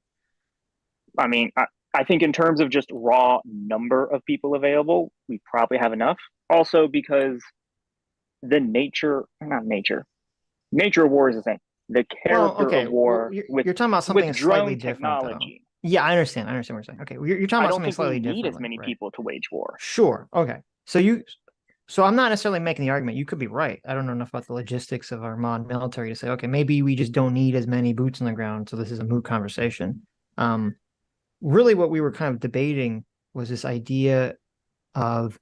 I mean, I think in terms of just raw number of people available, we probably have enough. Also because the nature of war is the same. The character of war you're talking about something slightly different, technology. Though. Yeah, I understand what you're saying. Okay, you're talking about something slightly different. I don't think we need as many people to wage war. Sure. Okay. So I'm not necessarily making the argument. You could be right. I don't know enough about the logistics of our modern military to say, okay, maybe we just don't need as many boots on the ground. So this is a moot conversation. Really what we were kind of debating was this idea of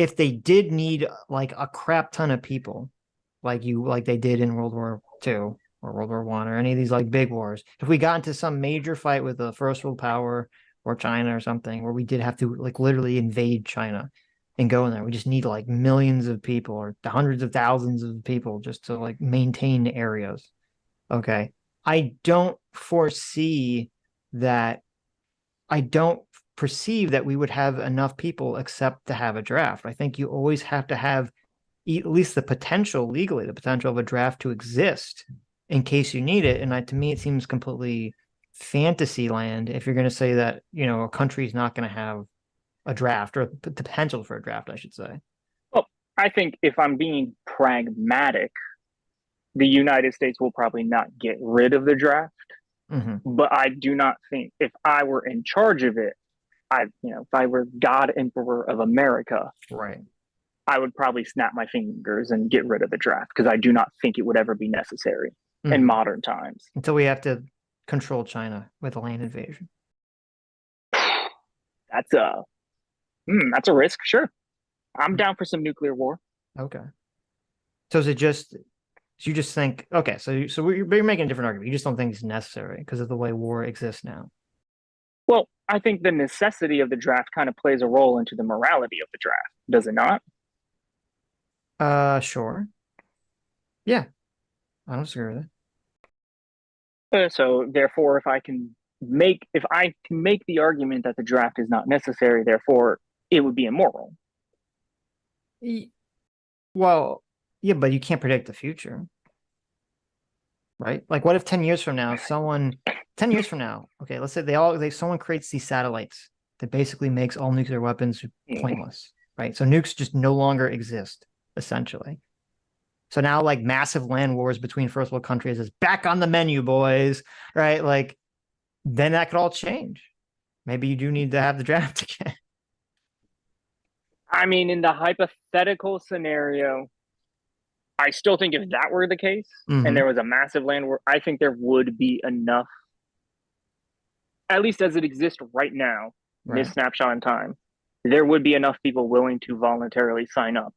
if they did need like a crap ton of people, like they did in World War II or World War I or any of these like big wars, if we got into some major fight with a first world power or China or something, where we did have to like literally invade China and go in there, we just need like millions of people or hundreds of thousands of people just to like maintain areas. Okay. I don't foresee that. I don't perceive that we would have enough people except to have a draft. I think you always have to have at least the potential legally, the potential of a draft to exist in case you need it. And to me, it seems completely fantasy land if you're going to say that, a country is not going to have a draft or the potential for a draft, I should say. Well, I think if I'm being pragmatic, the United States will probably not get rid of the draft. Mm-hmm. But I do not think if I were in charge of it, if I were God Emperor of America, right, I would probably snap my fingers and get rid of the draft because I do not think it would ever be necessary in modern times. Until we have to control China with a land invasion. That's a risk, sure. I'm down for some nuclear war. Okay. So is it just you just think okay? So you're making a different argument. You just don't think it's necessary because of the way war exists now. Well, I think the necessity of the draft kind of plays a role into the morality of the draft, does it not? Sure. Yeah, I don't disagree with it. So therefore, if I can make the argument that the draft is not necessary, therefore it would be immoral. Well, yeah, but you can't predict the future, right? Like, what if 10 years from now, okay, let's say someone creates these satellites that basically makes all nuclear weapons pointless, right? So nukes just no longer exist, essentially. So now, like, massive land wars between first world countries is back on the menu, boys, right? Like, then that could all change. Maybe you do need to have the draft again. I mean, in the hypothetical scenario, I still think if that were the case and there was a massive land war, I think there would be enough, at least as it exists right now, this snapshot in time, there would be enough people willing to voluntarily sign up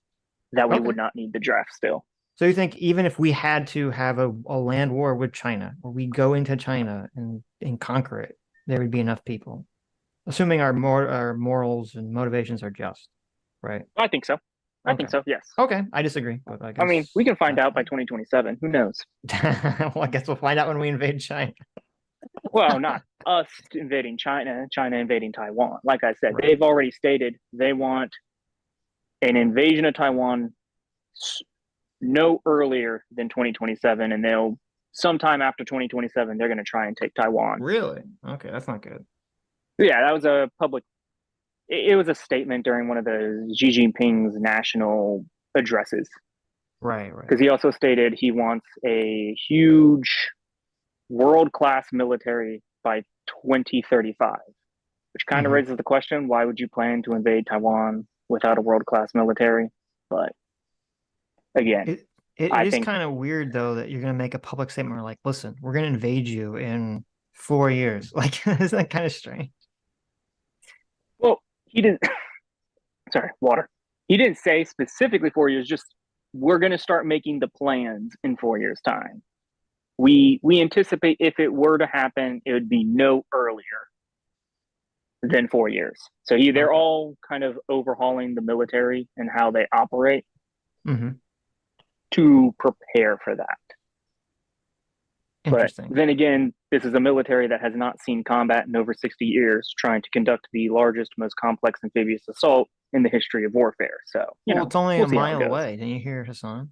that we would not need the draft still. So you think even if we had to have a land war with China, or we go into China and conquer it, there would be enough people, assuming our morals and motivations are just, right? I think so. I think so, yes. Okay, I disagree. But I mean, we can find out by 2027. Who knows? Well, I guess we'll find out when we invade China. Well, not us invading China, China invading Taiwan. Like I said, they've already stated they want an invasion of Taiwan no earlier than 2027, and they'll sometime after 2027 they're going to try and take Taiwan. Really? Okay, that's not good. Yeah, that was a public. It was a statement during one of the Xi Jinping's national addresses. Right. Because he also stated he wants a huge world-class military by 2035, which kind of raises the question: why would you plan to invade Taiwan without a world-class military? But again, it is kind of weird though that you're going to make a public statement where, like, listen, we're going to invade you in 4 years. Like, isn't that kind of strange? Well, he didn't. Sorry, water. He didn't say specifically 4 years. Just we're going to start making the plans in 4 years' time. We anticipate if it were to happen, it would be no earlier than 4 years. So they're all kind of overhauling the military and how they operate to prepare for that. But then again, this is a military that has not seen combat in over 60 years, trying to conduct the largest, most complex amphibious assault in the history of warfare. So, it's only a mile away. Didn't you hear Hassan?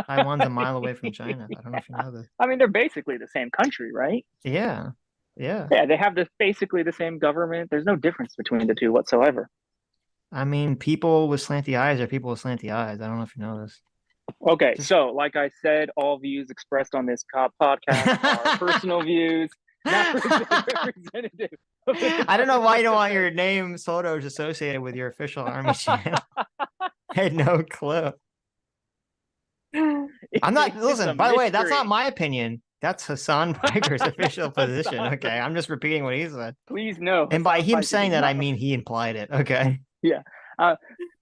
Taiwan's a mile away from China. I don't know if you know this. I mean, they're basically the same country, right? Yeah. Yeah, they have basically the same government. There's no difference between the two whatsoever. I mean, people with slanty eyes are people with slanty eyes. I don't know if you know this. Okay, so like I said, all views expressed on this podcast are personal views, not representative. I don't know why you don't want your name Solidoge associated with your official army channel. I had no clue. I'm not. Listen, by the way, that's not my opinion. That's Hassan Piker's official position. Okay, I'm just repeating what he said. Please no. And by him saying that, I mean he implied it. Okay. Yeah,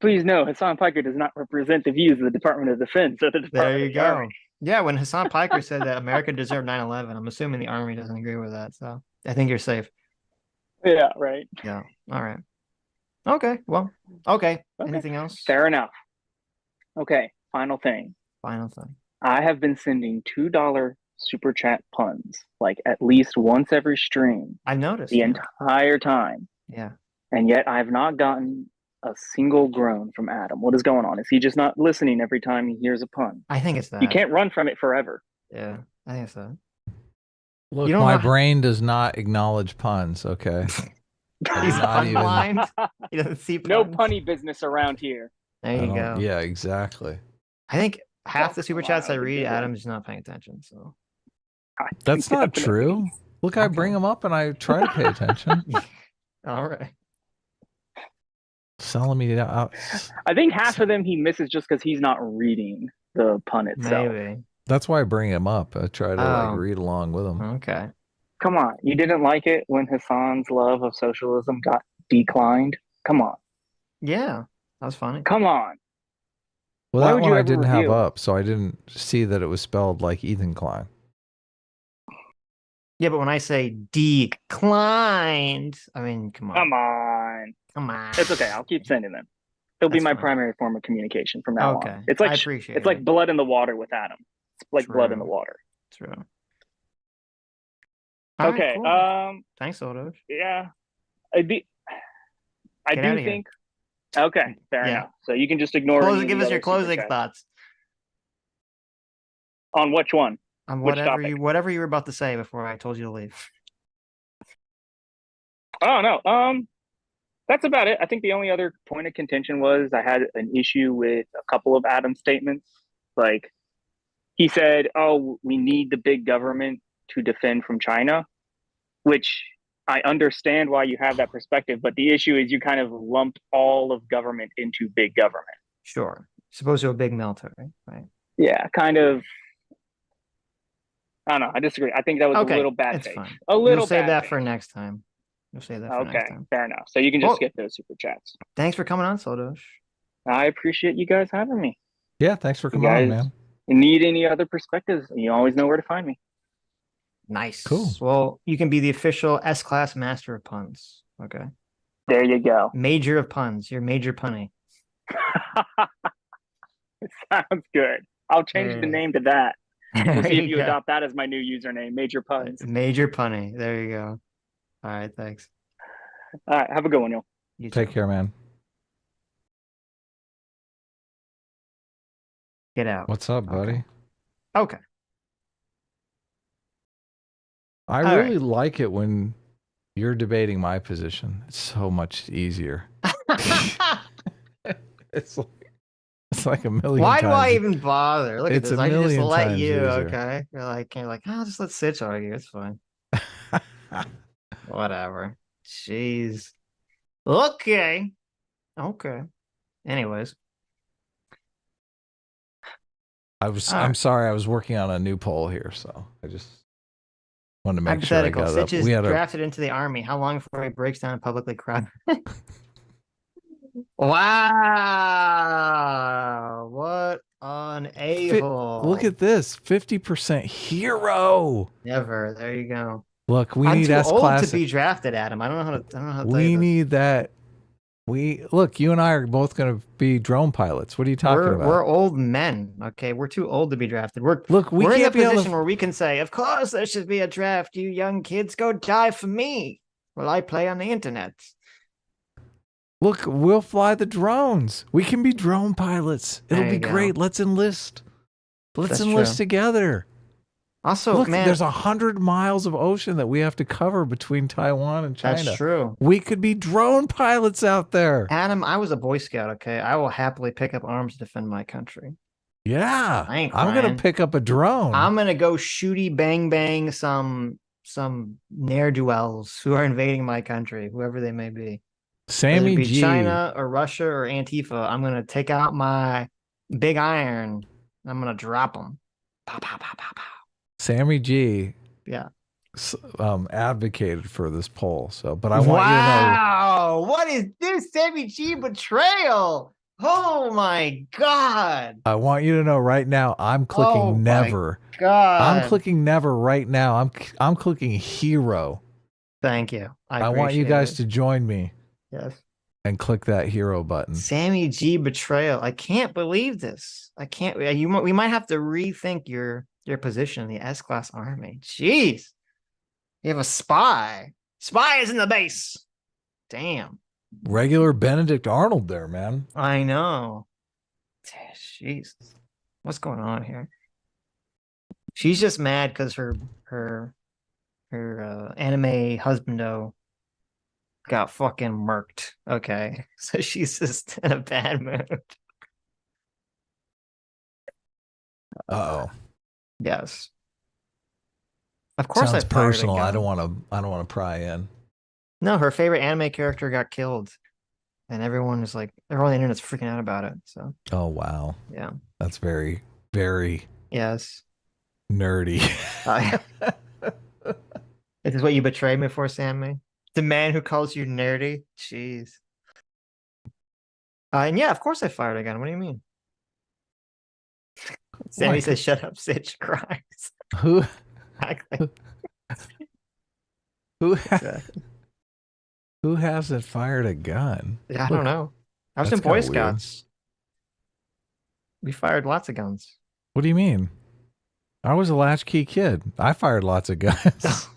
Please know, Hassan Piker does not represent the views of the Department of Defense or the Department There you of the go. Army. Yeah, when Hassan Piker said that America deserved 9/11, I'm assuming the Army doesn't agree with that. So I think you're safe. Yeah, right. Yeah. All right. Okay. Well, okay. Okay. Anything else? Fair enough. Okay, final thing. Final thing. I have been sending $2 super chat puns like at least once every stream I've noticed. the Yeah. entire time. Yeah. And yet I've not gotten a single groan from Adam. What is going on? Is he just not listening every time he hears a pun? I think it's that. You can't run from it forever. Yeah. I think it's that. Look, You don't my know- brain does not acknowledge puns, okay? He's not pun even- blind. He doesn't see puns. No punny business around here. There I you don't- go. Yeah, exactly. I think half the super Come chats on, I that's a read, good one. Adam's not paying attention. So That's not Definitely. true. Look, I bring them up and I try to pay attention. all right. Selling me out. I think half of them he misses just because he's not reading the pun itself. Maybe. That's why I bring him up. I try to Oh. read along with him. Okay. Come on. You didn't like it when Hassan's love of socialism got declined? Come on. Yeah. That was funny. Come on. Well, Why that would one you I ever didn't have reveal? up, so I didn't see that it was spelled like Ethan Klein. Yeah, but when I say declined, I mean, come on. Come on. Come on. It's okay. I'll keep sending them. It'll be That's my fine. primary form of communication from now Okay. on. It's like I appreciate it's like it. blood in the water with Adam. It's like blood in the True. water. True. All right, Okay. cool. Thanks, Solidoge. Yeah. I Get do outta here. think. Okay, fair Yeah. enough. So you can just ignore. Close, any of give the us your other super closing chats. thoughts On which one? on Which whatever topic? whatever you were about to say before I told you to leave. Oh no. That's about it. I think the only other point of contention was I had an issue with a couple of Adam's statements. Like he said, "Oh, we need the big government to defend from China," which I understand why you have that perspective, but the issue is you kind of lump all of government into big government. Sure. Supposed to a big military, right? Yeah, kind of. I don't know. I disagree. I think that was Okay, a little bad it's faith. fine. A little We'll save bad that faith. for next time. We'll save that for next Okay, time. fair enough. So you can just Well- skip those super chats. Thanks for coming on, Solidoge. I appreciate you guys having me. Yeah, thanks for You coming on, guys man. need any other perspectives, you always know where to find me. Nice. Cool. Well, you can be the official S-class master of puns. Okay. There you go. Major of puns. You're Major Punny. It sounds good. I'll change the Yeah. name to that. We'll There see if you go. adopt that as my new username, Major Puns. Major Punny. There you go. All right. Thanks. All right, have a good one, y'all. You Take too. care, man. Get out. What's up, buddy? Okay. I All really like it when you're debating my position. It's so much easier. It's like a million Why times. do I even bother? Look at It's this. a I can just million let times you. easier. Okay. You're like, oh, just let Sitch argue. It's fine. Whatever. Jeez. Okay. Okay. Anyways. I'm sorry, I was working on a new poll here, so I just wanted to make sure I Hypothetical. got it up. Sitch is We had a drafted into the army. How long before he breaks down and publicly cries? Wow. What an a-hole. look at this, 50% hero. Never. There you go. Look, we I'm need too S old class. to be drafted, Adam. I don't know how to tell We you this. need that. Look, you and I are both going to be drone pilots. What are you talking about? We're old men. Okay, we're too old to be drafted. Look, we we're in a can't be on position the. where we can say, "Of course, there should be a draft. You young kids, go die for me while I play on the internet." Look, we'll fly the drones. We can be drone pilots. It'll There be you go. great. Let's enlist. Let's That's enlist true. together. Also, Look, man, there's 100 miles of ocean that we have to cover between Taiwan and China. that's true. We could be drone pilots out there. Adam, I was a Boy Scout. Okay, I will happily pick up arms to defend my country. Yeah. I ain't I'm going crying. to pick up a drone. I'm gonna go shooty bang bang some ne'er do wells who are invading my country, whoever they may be. Whether Sammy it be G. China or Russia or Antifa, I'm gonna take out my big iron. I'm gonna drop them. Pow, pow, pow, pow, pow. Sammy G. Yeah. advocated for this poll. So, but I want you to know. Wow, what is this Sammy G betrayal? Oh my God. I want you to know right now. I'm clicking Oh never. my God. I'm clicking never right now. I'm clicking hero. Thank you. I want you guys to join me. Yes. And click that hero button. Sammy G betrayal. I can't believe this. I can't. We might have to rethink your position in the S-class army. Jeez. You have a spy. Spy is in the base. Damn. Regular Benedict Arnold there, man. I know. Jeez. What's going on here? She's just mad because her anime husbando got fucking murked. Okay. So she's just in a bad mood. Uh-oh. Yes. Of course, sounds personal. I don't want to pry in. No, her favorite anime character got killed, and everyone is like, everyone on the internet's freaking out about it. So. Oh wow. Yeah. That's very, very. Yes. Nerdy. This is what you betrayed me for, Sammy. The man who calls you nerdy. Jeez. And yeah, of course I fired a gun. What do you mean? Sammy says, "Shut up, Sitch." Cries. Who? Who? Exactly. Who hasn't fired a gun? Yeah, I don't know. I was in Boy Scouts. We fired lots of guns. What do you mean? I was a latchkey kid. I fired lots of guns.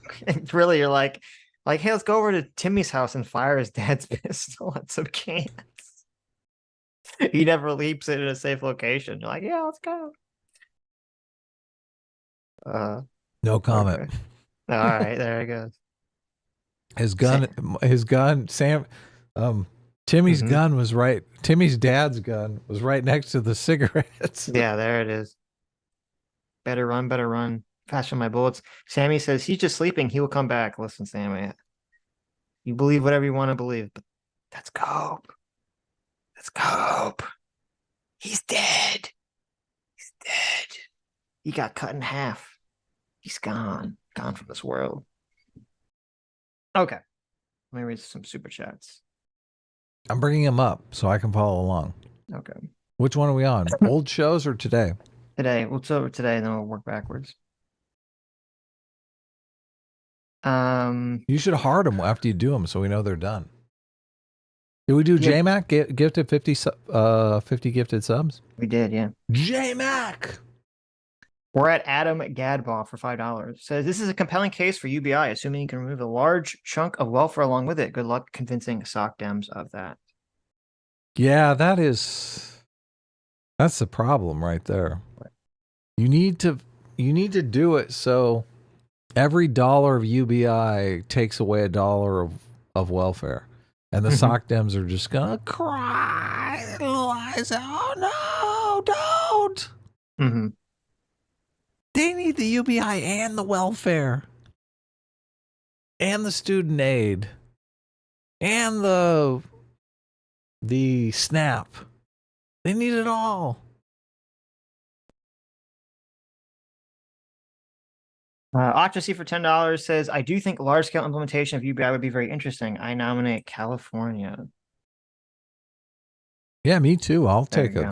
Really, you're like, hey, let's go over to Timmy's house and fire his dad's pistol at some cans. He never leaps it in a safe location. You're like, yeah, let's go. No comment. Okay. All right, there it goes. His gun, Sam, Timmy's gun was right. Timmy's dad's gun was right next to the cigarettes. Yeah, there it is. Better run. Fasten my bullets. Sammy says he's just sleeping. He will come back. Listen, Sammy, you believe whatever you want to believe, but that's Cope. That's Cope. He's dead. He's dead. He got cut in half. He's gone from this world. Okay. Let me read some super chats. I'm bringing him up so I can follow along. Okay. Which one are we on? Old shows or today? Today. We'll over today and then we'll work backwards. You should heart them after you do them so we know they're done. Did we do JMac? Gifted 50 gifted subs? We did, yeah. JMac! We're at Adam Gadbaugh for $5. Says, this is a compelling case for UBI, assuming you can remove a large chunk of welfare along with it. Good luck convincing SOC Dems of that. Yeah, that's the problem right there. You need to do it so every dollar of UBI takes away a dollar of welfare. And the SOC Dems are just gonna cry. Liza, oh no, don't. Mm-hmm. They need the UBI and the welfare. And the student aid. And the SNAP. They need it all. Octasy for $10 says, I do think large-scale implementation of UBI would be very interesting. I nominate California. Yeah, me too. I'll take it.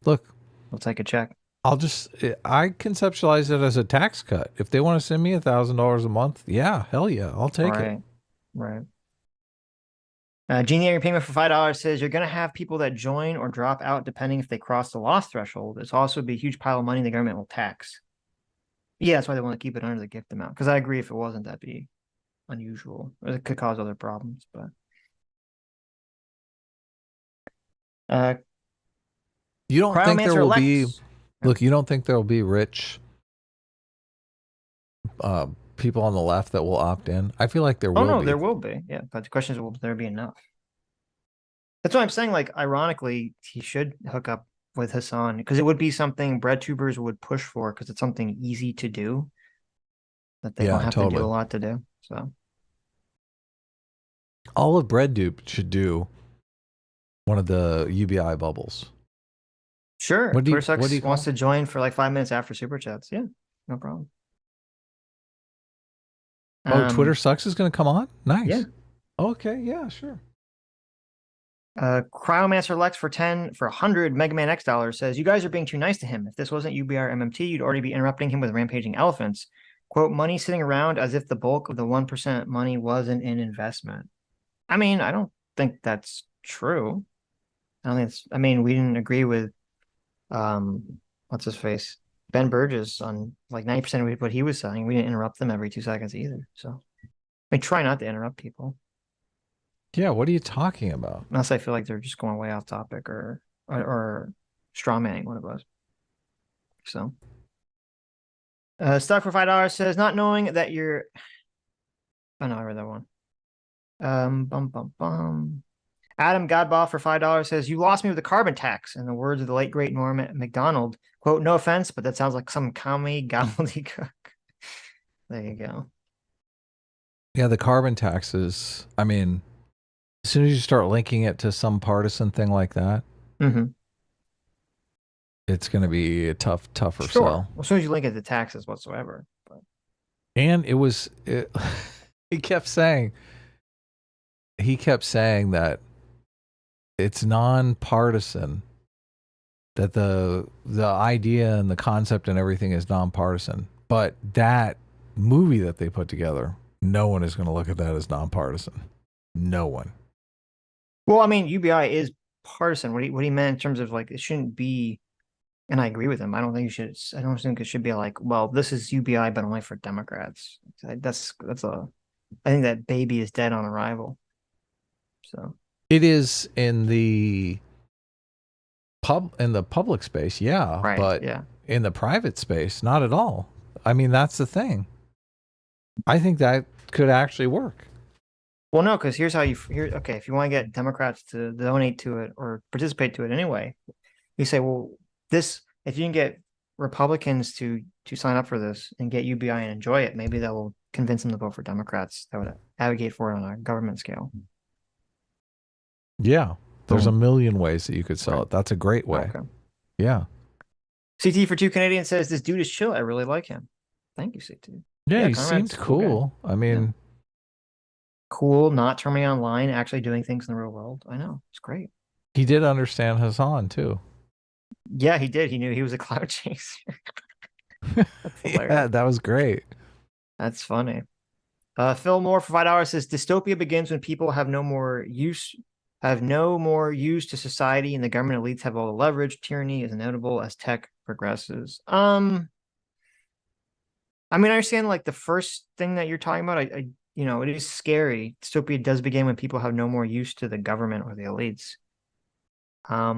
Look. We'll take a check. I conceptualize it as a tax cut. If they want to send me $1,000 a month, yeah, hell yeah, I'll take it. Right. Genie payment for $5 says you're going to have people that join or drop out depending if they cross the loss threshold. It's also be a huge pile of money the government will tax. Yeah, that's why they want to keep it under the gift amount. Because I agree, if it wasn't, that'd be unusual. It could cause other problems, but. You don't think there will be? Look, you don't think there will be rich people on the left that will opt in? I feel like there will be. Oh, no, there will be. Yeah, but the question is, will there be enough? That's why I'm saying, like, ironically, he should hook up with Hassan, because it would be something bread tubers would push for, because it's something easy to do that they don't have to do a lot to do. So all of BreadDupe should do one of the UBI bubbles. Sure. Twitter wants to join for like 5 minutes after Super Chats. Yeah, no problem. Oh, Twitter Sucks is going to come on? Nice. Yeah. Okay, yeah, sure. Cryomancer Lex for 100 Mega Man X dollars says, you guys are being too nice to him. If this wasn't UBI or MMT, you'd already be interrupting him with rampaging elephants. Quote, money sitting around as if the bulk of the 1% money wasn't in investment. I mean, I don't think that's true. I don't think it's, I mean, we didn't agree with, what's his face? Ben Burgess on like 90% of what he was saying. We didn't interrupt them every 2 seconds either. So I mean, try not to interrupt people. Yeah, what are you talking about? Unless I feel like they're just going way off topic or straw manning one of us. So Stock for $5 says, not knowing that you're oh no, I read that one. Adam Godball for $5 says, you lost me with the carbon tax. In the words of the late great Norm MacDonald, quote, no offense, but that sounds like some commie gobbledygook. There you go. Yeah, the carbon taxes, I mean, as soon as you start linking it to some partisan thing like that, it's going to be a tougher sell. Well, as soon as you link it to taxes whatsoever. But. And he kept saying that it's nonpartisan, that the idea and the concept and everything is nonpartisan. But that movie that they put together, no one is going to look at that as nonpartisan. No one. Well, I mean, UBI is partisan. What he meant in terms of like, it shouldn't be, and I agree with him. I don't think it should be like, well, this is UBI, but only for Democrats. I think that baby is dead on arrival. So it is in the public space, yeah, right, but yeah. In the private space, not at all. I mean, that's the thing. I think that could actually work. Well, no, because here's how okay, if you want to get Democrats to donate to it or participate to it anyway, you say, well, if you can get Republicans to sign up for this and get UBI and enjoy it, maybe that will convince them to vote for Democrats that would advocate for it on a government scale. Yeah, there's a million ways that you could sell it. That's a great way. Okay. Yeah. CT for 2 Canadian says, this dude is chill. I really like him. Thank you, CT. Yeah, he seemed cool. I mean... Yeah. Cool, not terminating online, actually doing things in the real world. I know, it's great. He did understand Hassan too. Yeah, he did. He knew he was a cloud chaser. Yeah, that was great. That's funny. Phil Moore for $5 says, dystopia begins when people have no more use to society, and the government elites have all the leverage. Tyranny is inevitable as tech progresses. I mean, I understand like the first thing that you're talking about. You know, it is scary. Dystopia does begin when people have no more use to the government or the elites. I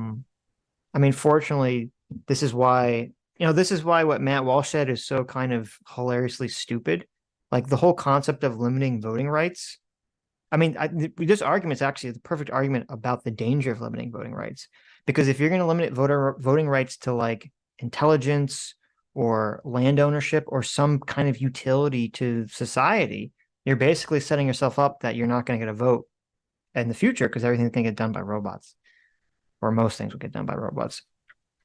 mean, fortunately, this is why what Matt Walsh said is so kind of hilariously stupid. Like the whole concept of limiting voting rights. I mean, this argument is actually the perfect argument about the danger of limiting voting rights. Because if you're going to limit voting rights to like intelligence or land ownership or some kind of utility to society, you're basically setting yourself up that you're not going to get a vote in the future because everything's going to get done by robots, or most things will get done by robots.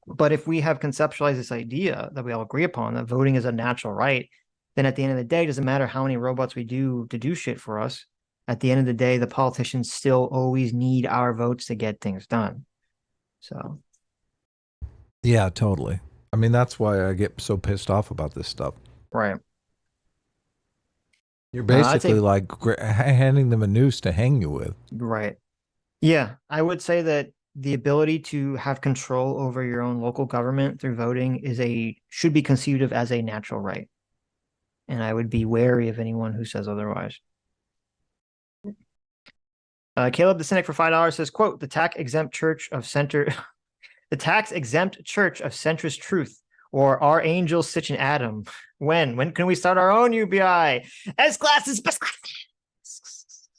But if we have conceptualized this idea that we all agree upon, that voting is a natural right, then at the end of the day, it doesn't matter how many robots we do to do shit for us. At the end of the day, the politicians still always need our votes to get things done. So. Yeah, totally. I mean, that's why I get so pissed off about this stuff. Right. You're basically like handing them a noose to hang you with. Right. Yeah, I would say that the ability to have control over your own local government through voting should be conceived of as a natural right. And I would be wary of anyone who says otherwise. Caleb the Cynic for $5 says, quote, the tax exempt church of centrist truth, or our angels Sitch and Adam. When can we start our own UBI? S classes, best classes.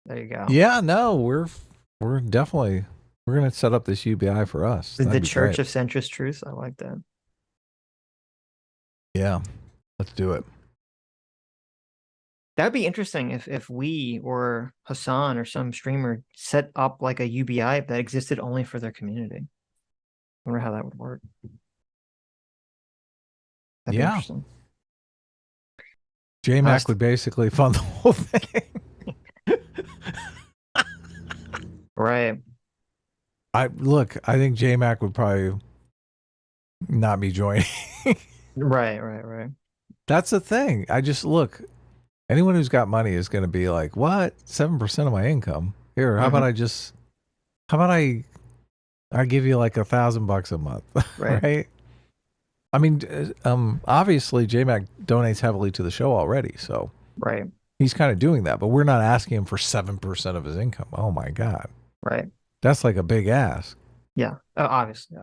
There you go. Yeah, no, we're definitely gonna set up this UBI for us. The Church of Centrist Truth. I like that. Yeah, let's do it. That'd be interesting if we or Hassan or some streamer set up like a UBI that existed only for their community. I wonder how that would work. That'd be interesting. J-Mac would basically fund the whole thing. Right. I think J-Mac would probably not be joining. Right. That's the thing. Anyone who's got money is going to be like, what? 7% of my income? Here, how about I give you like $1,000 a month, right? I mean, obviously J-Mac donates heavily to the show already, so right. He's kind of doing that, but we're not asking him for 7% of his income. Oh my God. Right. That's like a big ask. Yeah. Obviously.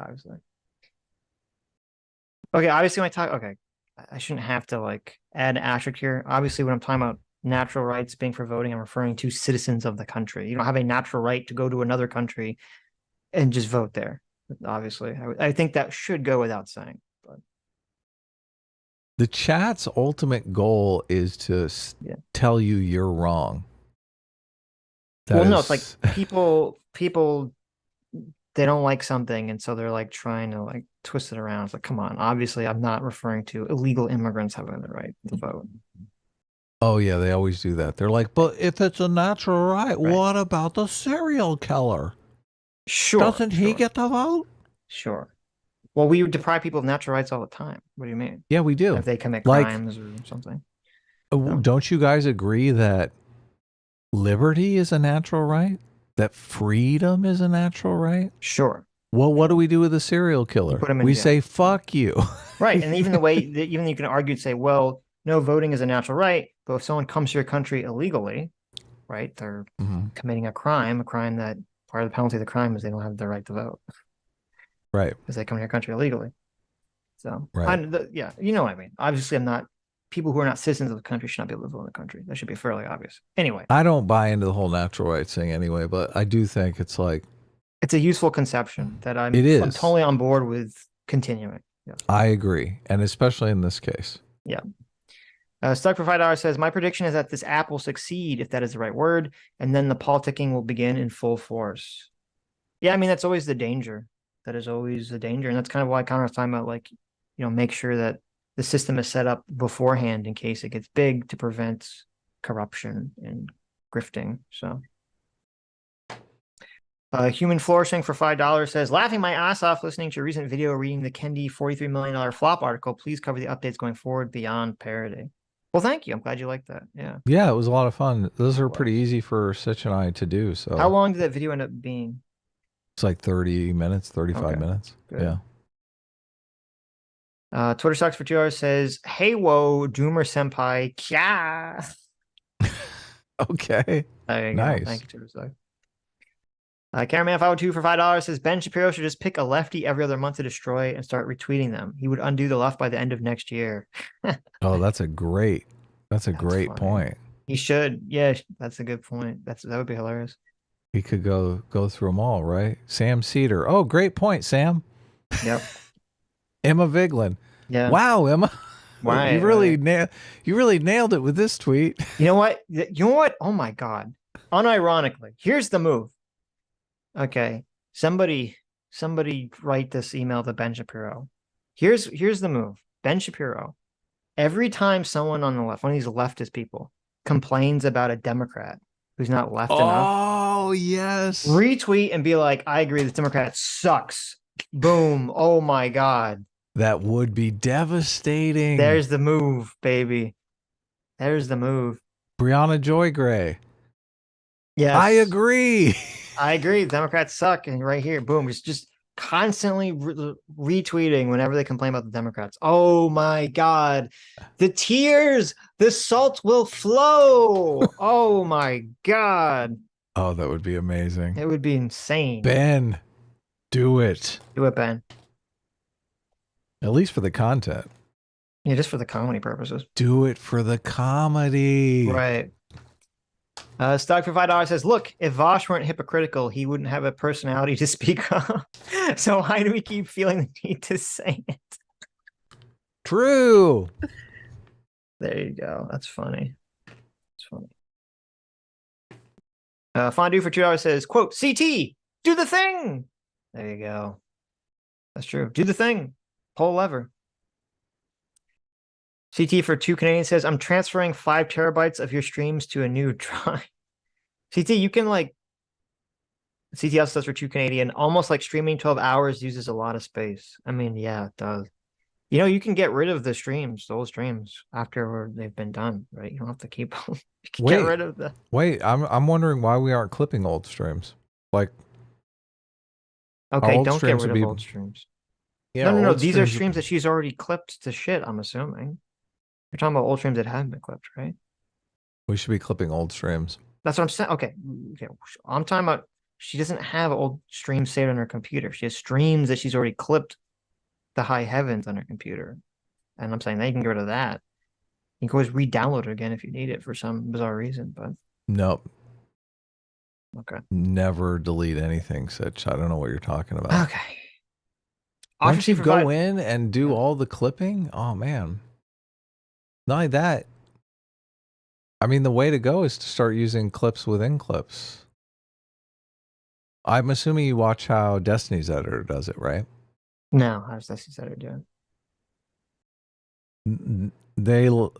Okay, obviously I shouldn't have to like add an asterisk here. Obviously, when I'm talking about natural rights being for voting, I'm referring to citizens of the country. You don't have a natural right to go to another country and just vote there. Obviously, I think that should go without saying. But the chat's ultimate goal is to tell you you're wrong. No, it's like people they don't like something, and so they're like trying to like twist it around. It's like, come on, obviously I'm not referring to illegal immigrants having the right to vote. Oh yeah, they always do that. They're like, but if it's a natural right, what about the serial killer? Sure. Doesn't he get to vote? Sure. Well, we deprive people of natural rights all the time. What do you mean? Yeah, we do. If they commit crimes or something. Don't you guys agree that liberty is a natural right? That freedom is a natural right? Sure. Well, what do we do with a serial killer? We say, fuck you. Right. And even the way that even you can argue and say, well, no, voting is a natural right. But if someone comes to your country illegally, right, they're committing a crime that part of the penalty of the crime is they don't have the right to vote. Right. Because they come to your country illegally. So, right. You know what I mean. Obviously, people who are not citizens of the country should not be able to vote in the country. That should be fairly obvious. Anyway. I don't buy into the whole natural rights thing anyway, but I do think it's like. It's a useful conception that I'm totally on board with continuing. Yeah. I agree. And especially in this case. Yeah. Stuck for $5 says, my prediction is that this app will succeed, if that is the right word, and then the politicking will begin in full force. Yeah, I mean, that's always the danger. That is always the danger. And that's kind of why Connor was talking about, like, make sure that the system is set up beforehand in case it gets big to prevent corruption and grifting. So, Human Flourishing for $5 says, laughing my ass off listening to your recent video reading the Kendi $43 million flop article. Please cover the updates going forward beyond parody. Well, thank you. I'm glad you liked that. Yeah. Yeah, it was a lot of fun. Those are pretty easy for Sitch and I to do. So how long did that video end up being? It's like 30 minutes, 35 minutes. Good. Yeah. Twitter Sucks for $2 says, hey, whoa, Doomer Senpai. Kya. Okay. There you nice. Go. Thank you, Twitter Sucks. Cameraman 502 for $5 says, Ben Shapiro should just pick a lefty every other month to destroy and start retweeting them. He would undo the left by the end of next year. Oh, that's a great funny. Point. He should. Yeah, that's a good point. That would be hilarious. He could go through them all, right? Sam Cedar. Oh, great point, Sam. Yep. Emma Viglin. Yeah. Wow, Emma. Wow. You really nailed it with this tweet. You know what? Oh my God. Unironically, here's the move. Okay. Somebody write this email to Ben Shapiro. Here's the move. Ben Shapiro. Every time someone on the left, one of these leftist people, complains about a Democrat who's not left enough. Oh, yes. Retweet and be like, I agree, this Democrat sucks. Boom. Oh my God. That would be devastating. There's the move, baby. There's the move. Brianna Joy Gray. Yes. I agree. I agree. Democrats suck. And right here, boom, just constantly retweeting whenever they complain about the Democrats. Oh my God. The tears, the salt will flow. Oh my God. Oh, that would be amazing. It would be insane. Ben, do it. Do it, Ben. At least for the content. Yeah, just for the comedy purposes. Do it for the comedy. Right. Stock for $5 says, look, if Vaush weren't hypocritical, he wouldn't have a personality to speak of. So why do we keep feeling the need to say it? True. There you go. That's funny. It's funny. Fondue for $2 says, quote, CT, do the thing. There you go. That's true. Do the thing. Pull lever. CT for 2 Canadian says, I'm transferring 5 terabytes of your streams to a new drive. CT, you can like CT also says for 2 Canadian, almost like streaming 12 hours uses a lot of space. I mean, yeah, it does. You know, you can get rid of the streams, those streams, after they've been done, right? You don't have to keep them. You can get rid of the. Wait, I'm wondering why we aren't clipping old streams. Like, okay, don't get rid of old streams. Yeah, no. These are streams that she's already clipped to shit, I'm assuming. You're talking about old streams that haven't been clipped, right? We should be clipping old streams. That's what I'm saying. Okay. I'm talking about she doesn't have old streams saved on her computer. She has streams that she's already clipped the high heavens on her computer. And I'm saying they can get rid of that. You can always re-download it again if you need it for some bizarre reason, but nope. Okay. Never delete anything, Sitch. I don't know what you're talking about. Okay. Why don't you go in and do all the clipping? Oh man. Not only that. I mean, the way to go is to start using clips within clips. I'm assuming you watch how Destiny's editor does it, right? No, how's Destiny's editor doing?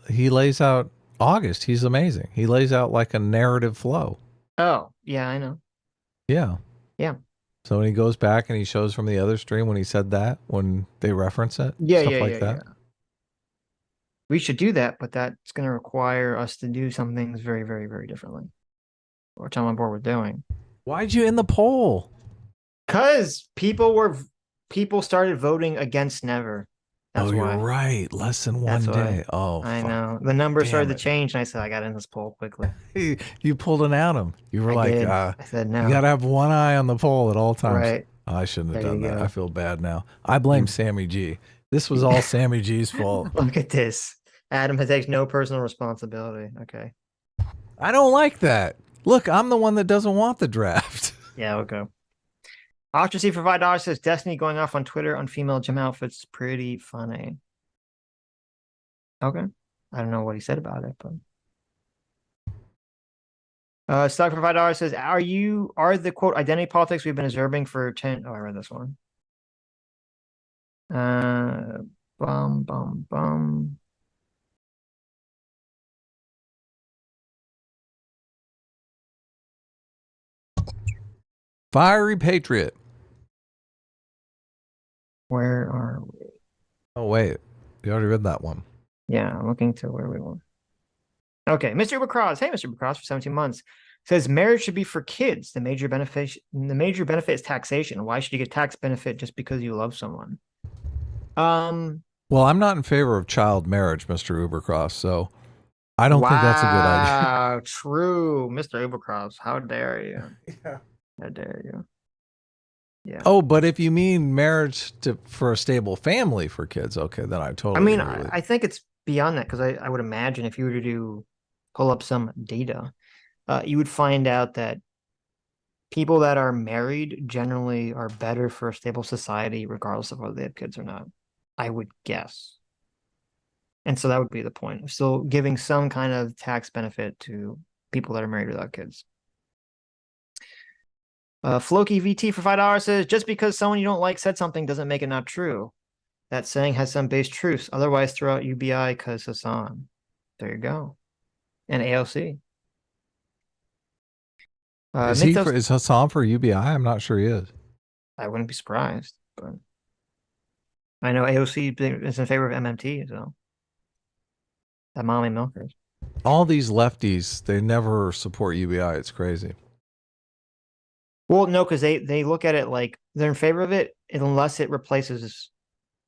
He lays out August. He's amazing. He lays out like a narrative flow. Oh, yeah, I know. Yeah. Yeah. So when he goes back and he shows from the other stream when he said that, when they reference it, yeah, stuff like that. Yeah. We should do that, but that's going to require us to do some things very, very, very differently, which I'm on board with doing. Why'd you end the poll? Because people started voting against never. That's why. You're right. Less than one day. Oh, I know. The numbers started to change, and I said I got in this poll quickly. You pulled an Adam. You were I said no. You gotta have one eye on the poll at all times. Right. I shouldn't have done that. I feel bad now. I blame Sammy G. This was all Sammy G's fault. Look at this. Adam takes no personal responsibility. Okay. I don't like that. Look, I'm the one that doesn't want the draft. Yeah, okay. Ostracy for $5 says Destiny going off on Twitter on female gym outfits pretty funny. Okay. I don't know what he said about it, but Stock for $5 says, are the quote identity politics we've been observing for 10? Oh, I read this one. Bum. Fiery Patriot. Where are we? Oh, wait. You already read that one. Yeah, I'm looking to where we want. Okay, Mr. Ubercross. Hey, Mr. Ubercross for 17 months. Says marriage should be for kids. The major benefit is taxation. Why should you get tax benefit just because you love someone? Well, I'm not in favor of child marriage, Mr. Ubercross, so I don't think that's a good idea. Wow, true. Mr. Ubercross, how dare you? Yeah. How dare you? Yeah. Oh, but if you mean marriage for a stable family for kids, okay, then I totally agree. I think it's beyond that because I would imagine if you were to pull up some data, you would find out that people that are married generally are better for a stable society, regardless of whether they have kids or not. I would guess. And so that would be the point of still giving some kind of tax benefit to people that are married without kids. Floki VT for $5 says, just because someone you don't like said something doesn't make it not true. That saying has some base truths. Otherwise, throw out UBI because Hassan. There you go. And AOC. Is Hassan for UBI? I'm not sure he is. I wouldn't be surprised, but I know AOC is in favor of MMT, so that mommy milkers. All these lefties, they never support UBI. It's crazy. Well, no, because they look at it like they're in favor of it unless it replaces.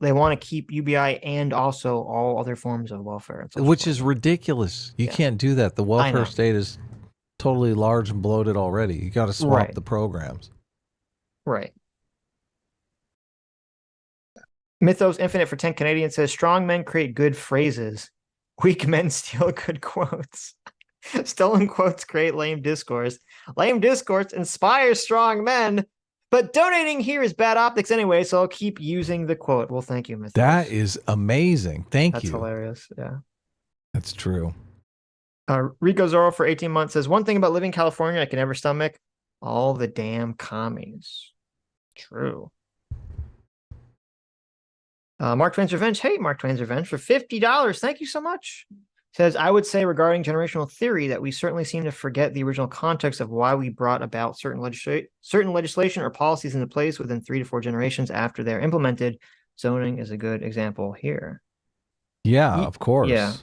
They want to keep UBI and also all other forms of welfare, which is ridiculous. You can't do that. The welfare state is totally large and bloated already. You got to swap the programs. Right. Mythos Infinite for 10 Canadian says, strong men create good phrases. Weak men steal good quotes. Stolen quotes create lame discourse. Lame discourse inspires strong men. But donating here is bad optics anyway, so I'll keep using the quote. Well, thank you, Mythos. That is amazing. Thank you. That's hilarious. Yeah. That's true. Rico Zorro for 18 months says, one thing about living in California I can never stomach, all the damn commies. True. Mark Twain's Revenge. Hey, Mark Twain's Revenge for $50. Thank you so much. Says, I would say regarding generational theory that we certainly seem to forget the original context of why we brought about certain legislation or policies into place within 3 to 4 generations after they're implemented. Zoning is a good example here. Yeah, of course. Yeah.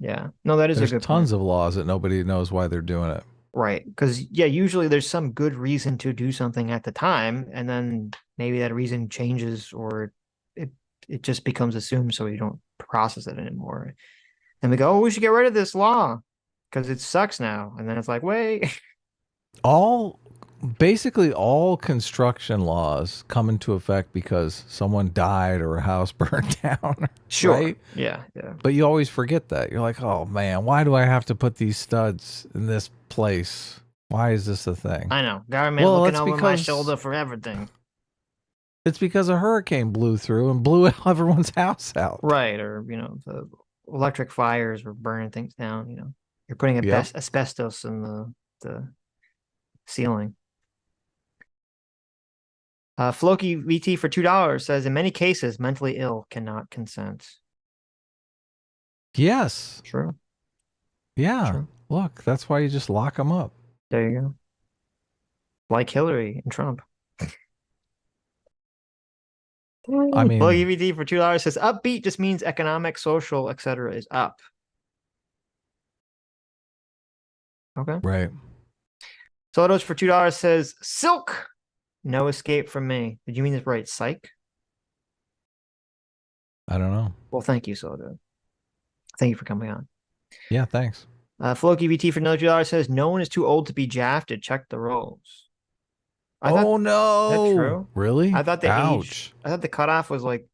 Yeah. No, that is There's a good tons point. of laws that nobody knows why they're doing it. Right. Because, yeah, usually there's some good reason to do something at the time, and then maybe that reason changes or it just becomes assumed so you don't process it anymore. And we go, oh, we should get rid of this law because it sucks now. And then it's like, wait. Basically all construction laws come into effect because someone died or a house burned down. Sure. Right? Yeah. Yeah. But you always forget that. You're like, oh man, why do I have to put these studs in this place? Why is this a thing? I know. Government looking over my shoulder for everything. It's because a hurricane blew through and blew everyone's house out. Right. Or, the electric fires were burning things down. You're putting asbestos in the ceiling. Floki VT for $2 says, in many cases, mentally ill cannot consent. Yes. True. Yeah. True. Look, that's why you just lock them up. There you go. Like Hillary and Trump. I mean, Floki VT for $2 says, upbeat just means economic, social, etc. is up. Okay. Right. Solidoge for $2 says, silk. No escape from me. Did you mean this right? Psych? I don't know. Well, thank you, Solidoge. Thank you for coming on. Yeah, thanks. Floki VT for another $2 says, no one is too old to be drafted. Check the rolls. No. Is that true? Really? I thought the age. I thought the cutoff was like.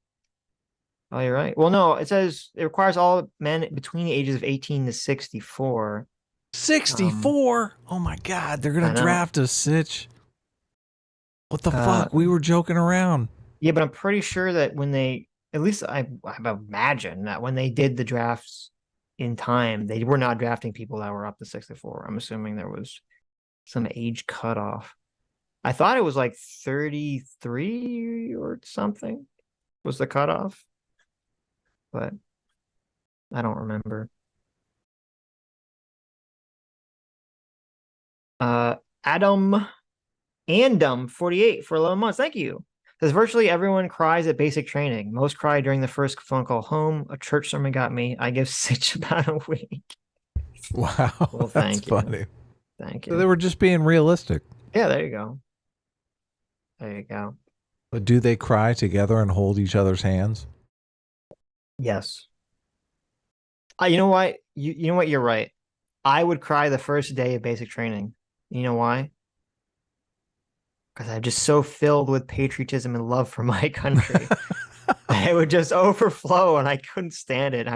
Oh, you're right. Well, no, it says it requires all men between the ages of 18 to 64. 64? Oh my God, they're gonna draft us, Sitch. What the fuck? We were joking around. Yeah, but I'm pretty sure that when they, at least I imagine that when they did the drafts in time, they were not drafting people that were up to 64. I'm assuming there was some age cutoff. I thought it was like 33 or something was the cutoff, but I don't remember. Adam 48 for 11 months. Thank you. Says virtually everyone cries at basic training. Most cry during the first phone call home. A church sermon got me. I give Sitch about a week. Wow. Well, thank you. Funny. Thank you. So they were just being realistic. Yeah, there you go. There you go. But do they cry together and hold each other's hands? Yes. You know what? You know what? You're right. I would cry the first day of basic training. You know why? Because I'm just so filled with patriotism and love for my country. It would just overflow and I couldn't stand it.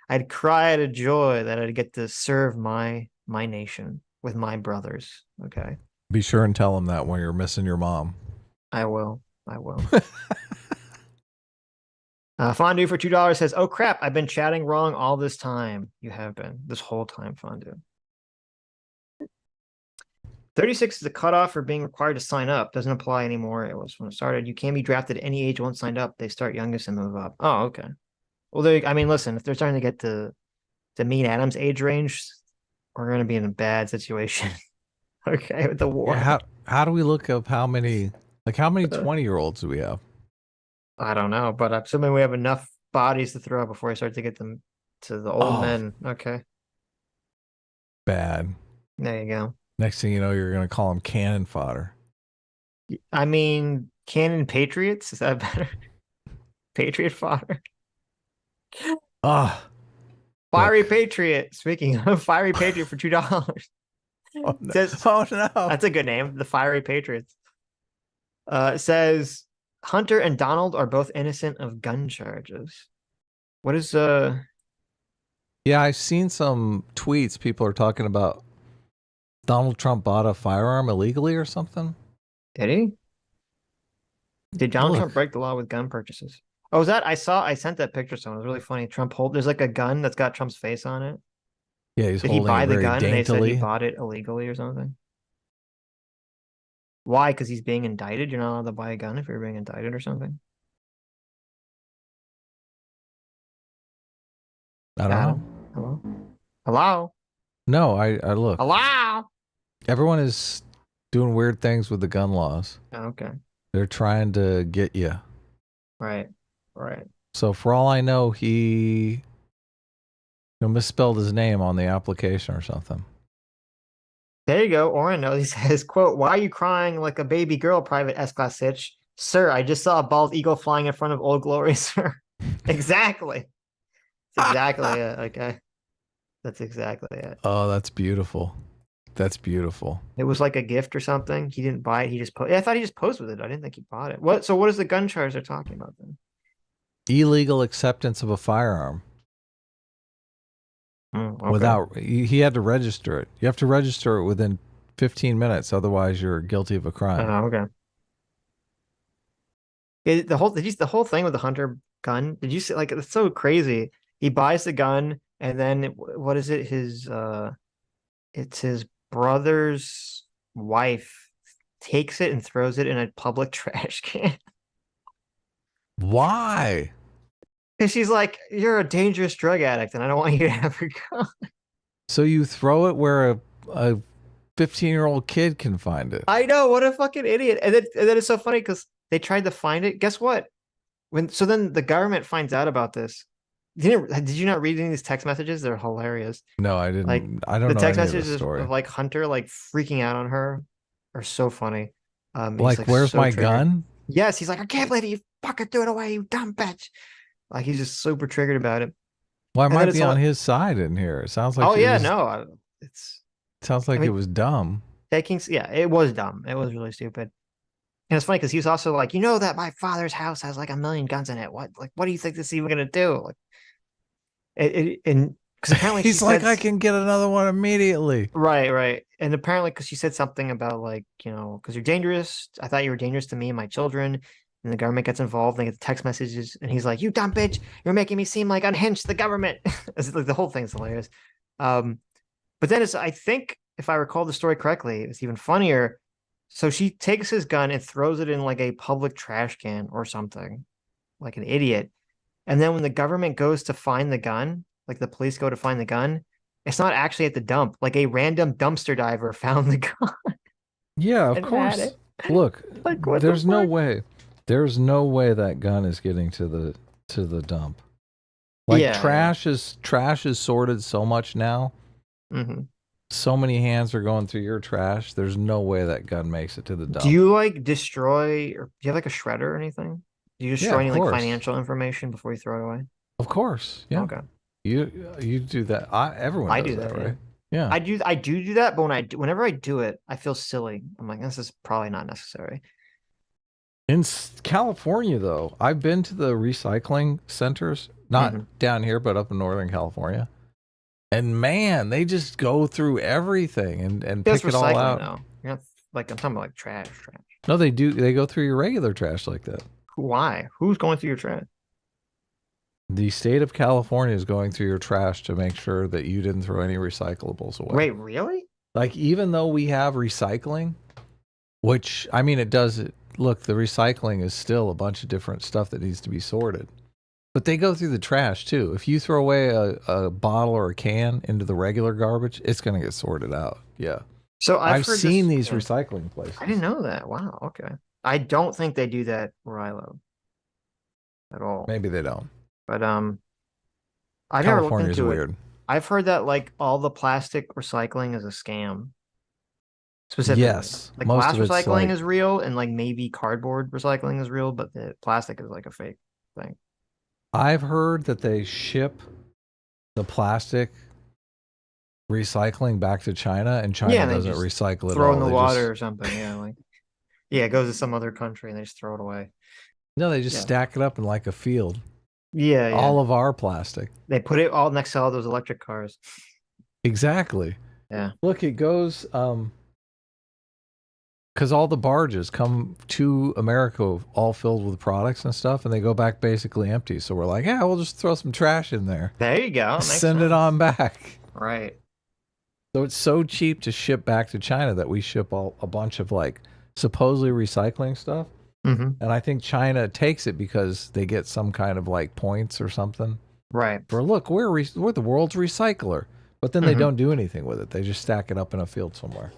I'd cry out of joy that I'd get to serve my nation with my brothers. Okay. Be sure and tell them that when you're missing your mom. I will. Fondue for $2 says, oh crap, I've been chatting wrong all this time. You have been this whole time, Fondue. 36 is the cutoff for being required to sign up. Doesn't apply anymore. It was when it started. You can be drafted at any age once signed up. They start youngest and move up. Oh, okay. Well, listen, if they're starting to get to meet Adam's age range, we're going to be in a bad situation. Okay, with the war. Yeah, how do we look up how many 20-year-olds do we have? I don't know, but I'm assuming we have enough bodies to throw out before I start to get them to the old men. Okay. Bad. There you go. Next thing you know, you're going to call them cannon fodder. I mean, cannon patriots? Is that better? Patriot fodder? Fiery Patriot. Speaking of Fiery Patriot for $2. Oh, no. Oh, no. That's a good name. The Fiery Patriots. It says Hunter and Donald are both innocent of gun charges. What is Yeah, I've seen some tweets. People are talking about Donald Trump bought a firearm illegally or something. Did he? Did Donald Trump break the law with gun purchases? Oh, was that I sent that picture to someone. It was really funny. There's like a gun that's got Trump's face on it. Yeah, he's Did holding he buy it the very gun daintily. and they said he bought it illegally or something? Why? Because he's being indicted? You're not allowed to buy a gun if you're being indicted or something? I don't know. Hello? Hello? No, I look. Hello? Everyone is doing weird things with the gun laws. Okay. They're trying to get you. Right. Right. So for all I know, he misspelled his name on the application or something. There you go. Oren knows. He says, quote, "Why are you crying like a baby girl, Private S-Class Sitch? Sir, I just saw a bald eagle flying in front of Old Glory, sir." Exactly. That's exactly it. Okay. That's exactly it. Oh, that's beautiful. That's beautiful. It was like a gift or something. He didn't buy it. He just I thought he just posed with it. I didn't think he bought it. What? So what is the gun charge they're talking about then? Illegal acceptance of a firearm. Okay. Without, he had to register it. You have to register it within 15 minutes. Otherwise, you're guilty of a crime. Okay. The whole thing with the Hunter gun. Did you see? Like, it's so crazy. He buys the gun, and then what is it? It's his brother's wife takes it and throws it in a public trash can. Why? Because she's like, "You're a dangerous drug addict, and I don't want you to have your gun." So you throw it where a 15-year-old kid can find it. I know, what a fucking idiot. And then it's so funny because they tried to find it. Guess what? So then the government finds out about this. Did you not read any of these text messages? They're hilarious. No, I didn't. Like, I don't the know text any of the messages story. of like Hunter like freaking out on her are so funny. Like, he's, where's so my triggered. gun? Yes, he's like, "I can't believe you fucking threw it away, you dumb bitch." Like, he's just super triggered about it. Well, I And might then it's be on all- his side in here. It sounds like Oh yeah, was, no, it's sounds like I mean, it was dumb. yeah, it was dumb. It was really stupid. And it's funny because he was also like, "You know that my father's house has like 1,000,000 guns in it. What do you think this is even gonna do?" Like, and because apparently He's she like, said, I can get another one immediately. right, and apparently because she said something about like, because you're dangerous. I thought you were dangerous to me and my children. And the government gets involved. They get the text messages, and he's like, "You dumb bitch! You're making me seem like unhinged. The government." It's like the whole thing's hilarious. But then I think if I recall the story correctly, it's even funnier. So she takes his gun and throws it in like a public trash can or something, like an idiot. And then when the government goes to find the gun, like the police go to find the gun, it's not actually at the dump. Like a random dumpster diver found the gun. Yeah, of And had course. it. Look, Like, what the there's no fuck? way. There's no way that gun is getting to the dump. Like, Yeah, trash is sorted so much now. Mm-hmm. So many hands are going through your trash. There's no way that gun makes it to the dump. Do you like destroy, or do you have like a shredder or anything? Do you destroy Yeah, any of like course. financial information before you throw it away? Of course, yeah. Okay. You do that. Everyone I does do that, right? Yeah. I do that, but whenever I do it, I feel silly. I'm like, this is probably not necessary. In California, though, I've been to the recycling centers, not down here, but up in Northern California. And man, they just go through everything and pick it all out. Though. You're not like, I'm talking about like trash. No, they do. They go through your regular trash like that. Why? Who's going through your trash? The state of California is going through your trash to make sure that you didn't throw any recyclables away. Wait, really? Like, even though we have recycling, which, I mean, it does. Look, the recycling is still a bunch of different stuff that needs to be sorted. But they go through the trash, too. If you throw away a bottle or a can into the regular garbage, it's going to get sorted out. Yeah. So I've seen these recycling places. I didn't know that. Wow. Okay. I don't think they do that where I live at all. Maybe they don't. But I've never looked California's into weird. it. I've heard that like all the plastic recycling is a scam. Specifically, Yes, like most glass of it's recycling like- is real, and like maybe cardboard recycling is real, but the plastic is like a fake thing. I've heard that they ship the plastic recycling back to China, and China Yeah, and they doesn't just recycle it Throw all. in the They water just- or something. Yeah, like it goes to some other country and they just throw it away. No, they just Yeah. stack it up in like a field. Yeah, yeah. All of our plastic. They put it all next to all those electric cars. Exactly. Yeah. Look, it goes because all the barges come to America all filled with products and stuff, and they go back basically empty. So we're like, yeah, we'll just throw some trash in there. There you go. Makes Send it sense. on back. Right. So it's so cheap to ship back to China that we ship a bunch of like supposedly recycling stuff. Mm-hmm. And I think China takes it because they get some kind of like points or something. Right. For look, we're the world's recycler. But then they don't do anything with it. They just stack it up in a field somewhere.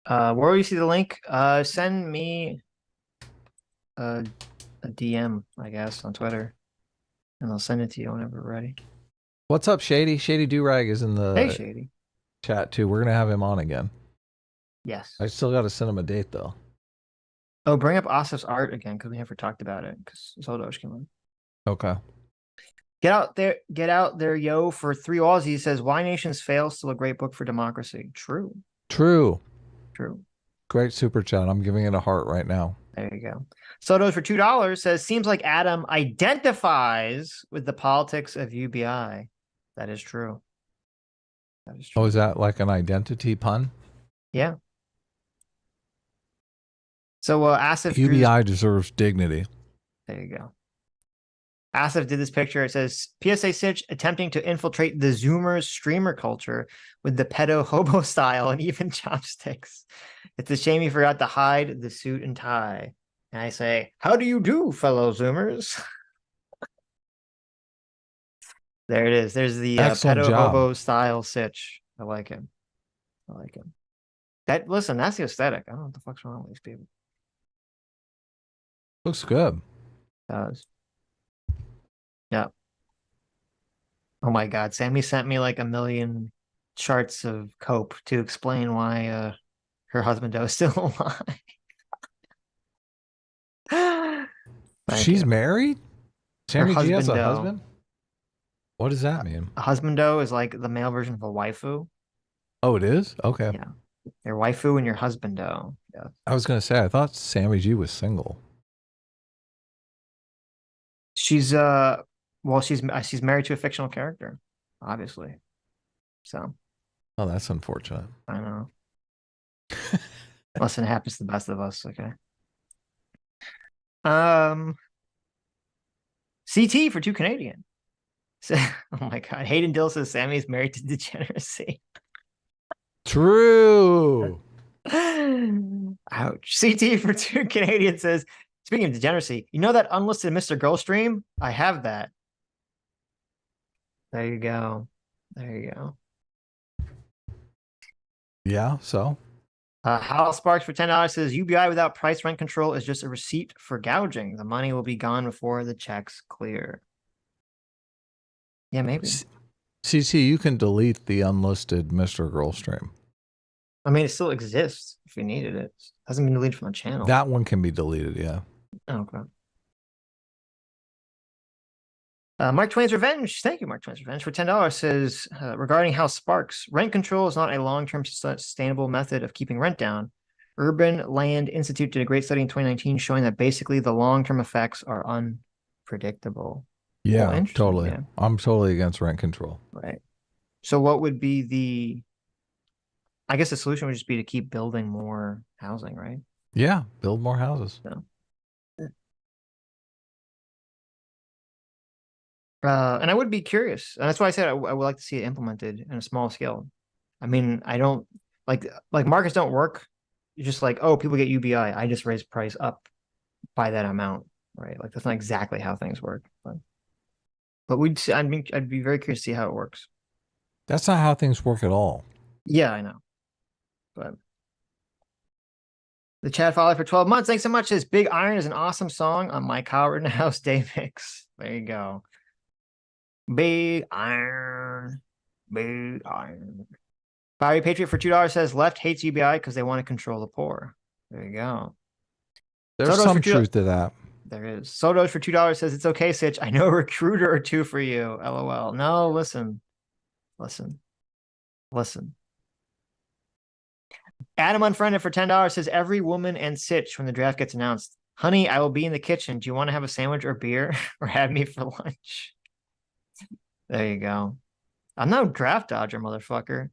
Where will you see the link? Send me a DM, I guess, on Twitter, and I'll send it to you whenever we're ready. What's up, Shady? Shady Durag is in the Hey, Shady. chat too. We're gonna have him on again. Yes. I still got to send him a date though. Oh, bring up Asif's art again because we never talked about it because Solidoge came on. Okay. Get out there, yo! For 3 Aussies says, "Why Nations Fail? Still a great book for democracy." True. True. Great super chat. I'm giving it a heart right now. There you go. Solidoge for $2 says, "Seems like Adam identifies with the politics of UBI." That is true. Oh, is that like an identity pun? Yeah. So Asif UBI deserves dignity. There you go. Asif did this picture. It says, PSA Sitch attempting to infiltrate the Zoomers streamer culture with the pedo hobo style and even chopsticks. It's a shame he forgot to hide the suit and tie. And I say, how do you do, fellow Zoomers? There it is. There's the pedo hobo style Sitch. I like him. Listen, that's the aesthetic. I don't know what the fuck's wrong with these people. Looks good. It does. Yeah. Oh my God. Sammy sent me like a million charts of cope to explain why her husband is still alive. She's married? Sammy G has a husbando. husband? What does that mean? A husbando is like the male version of a waifu. Oh, it is? Okay. Yeah. Your waifu and your husbando. Yeah. I was going to say, I thought Sammy G was single. She's she's married to a fictional character, obviously. So. Oh, that's unfortunate. I know. Listen, it happens to the best of us, okay? CT for 2 Canadian. So, oh my God. Hayden Dill says Sammy's married to degeneracy. True. Ouch. CT for 2 Canadian says, speaking of degeneracy, you know that unlisted Mr. Girl stream? I have that. There you go. Yeah, so? Hal Sparks for $10 says, UBI without price rent control is just a receipt for gouging. The money will be gone before the checks clear. Yeah, maybe. CT, you can delete the unlisted Mr. Girl stream. I mean, it still exists if you needed it. It hasn't been deleted from the channel. That one can be deleted, yeah. Okay. Mark Twain's Revenge. Thank you, Mark Twain's Revenge. For $10 says, regarding House Sparks, rent control is not a long-term sustainable method of keeping rent down. Urban Land Institute did a great study in 2019 showing that basically the long-term effects are unpredictable. Yeah, totally. Yeah. I'm totally against rent control. Right. So what would be I guess the solution would just be to keep building more housing, right? Yeah, build more houses. So. And I would be curious. And that's why I said I would like to see it implemented in a small scale. I mean, I don't like markets don't work. You're just like, oh, people get UBI. I just raise price up by that amount, right? Like that's not exactly how things work. But I'd be very curious to see how it works. That's not how things work at all. Yeah, I know. But the Chad Folly for 12 months. Thanks so much. This Big Iron is an awesome song on my Kyle Rittenhouse day mix. There you go. Big Iron. Fiery Patriot for $2 says left hates UBI because they want to control the poor. There you go. There's some truth to that. There is. Solidoge for $2 says it's okay, Sitch. I know a recruiter or two for you. LOL. No, listen. Adam Unfriended for $10 says every woman and Sitch when the draft gets announced. Honey, I will be in the kitchen. Do you want to have a sandwich or beer or have me for lunch? There you go. I'm no draft dodger, motherfucker.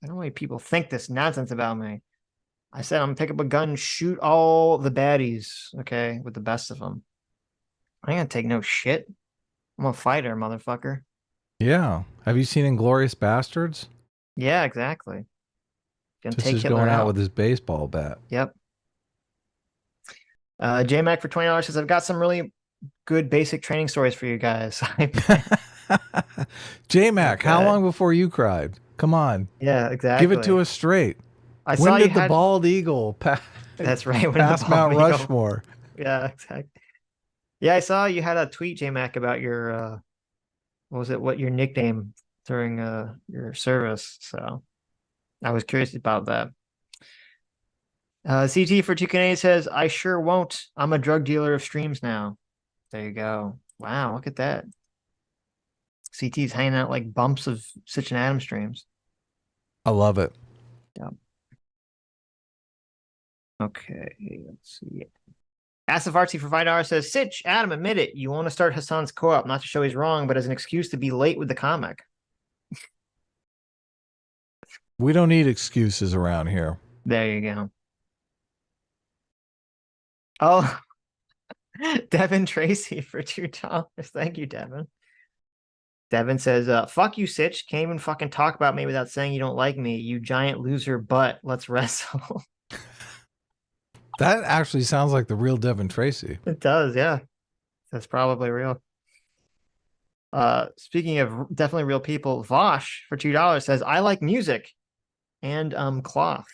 I don't know why people think this nonsense about me. I said I'm gonna pick up a gun and shoot all the baddies, okay, with the best of them. I ain't gonna take no shit. I'm a fighter, motherfucker. Yeah. Have you seen Inglourious Bastards? Yeah, exactly. Gonna take Hitler going out with his baseball bat. Yep. J-Mac for $20 says, I've got some really good basic training stories for you guys. J-Mac, how Okay. long before you cried? Come on. Yeah, exactly. Give it to us straight. I When saw you did the had. bald eagle That's right. When the pass Mount bald eagle. Rushmore? Yeah, exactly. Yeah, I saw you had a tweet, J-Mac, about your what was it? What your nickname during your service? So I was curious about that. CT for 2K says, "I sure won't. I'm a drug dealer of streams now." There you go. Wow, look at that. CT's hanging out like bumps of Sitch and Adam streams. I love it. Yeah. Okay, let's see. Asif Artsy for $5 says, "Sitch, Adam, admit it. You want to start Hassan's co-op, not to show he's wrong, but as an excuse to be late with the comic." We don't need excuses around here. There you go. Oh, Devin Tracy for $2. Thank you, Devin. Devin says, "Fuck you, Sitch. Can't even fucking talk about me without saying you don't like me. You giant loser butt. Let's wrestle." That actually sounds like the real Devin Tracy. It does, yeah. That's probably real. Speaking of definitely real people, Vosh for $2 says, "I like music and cloth."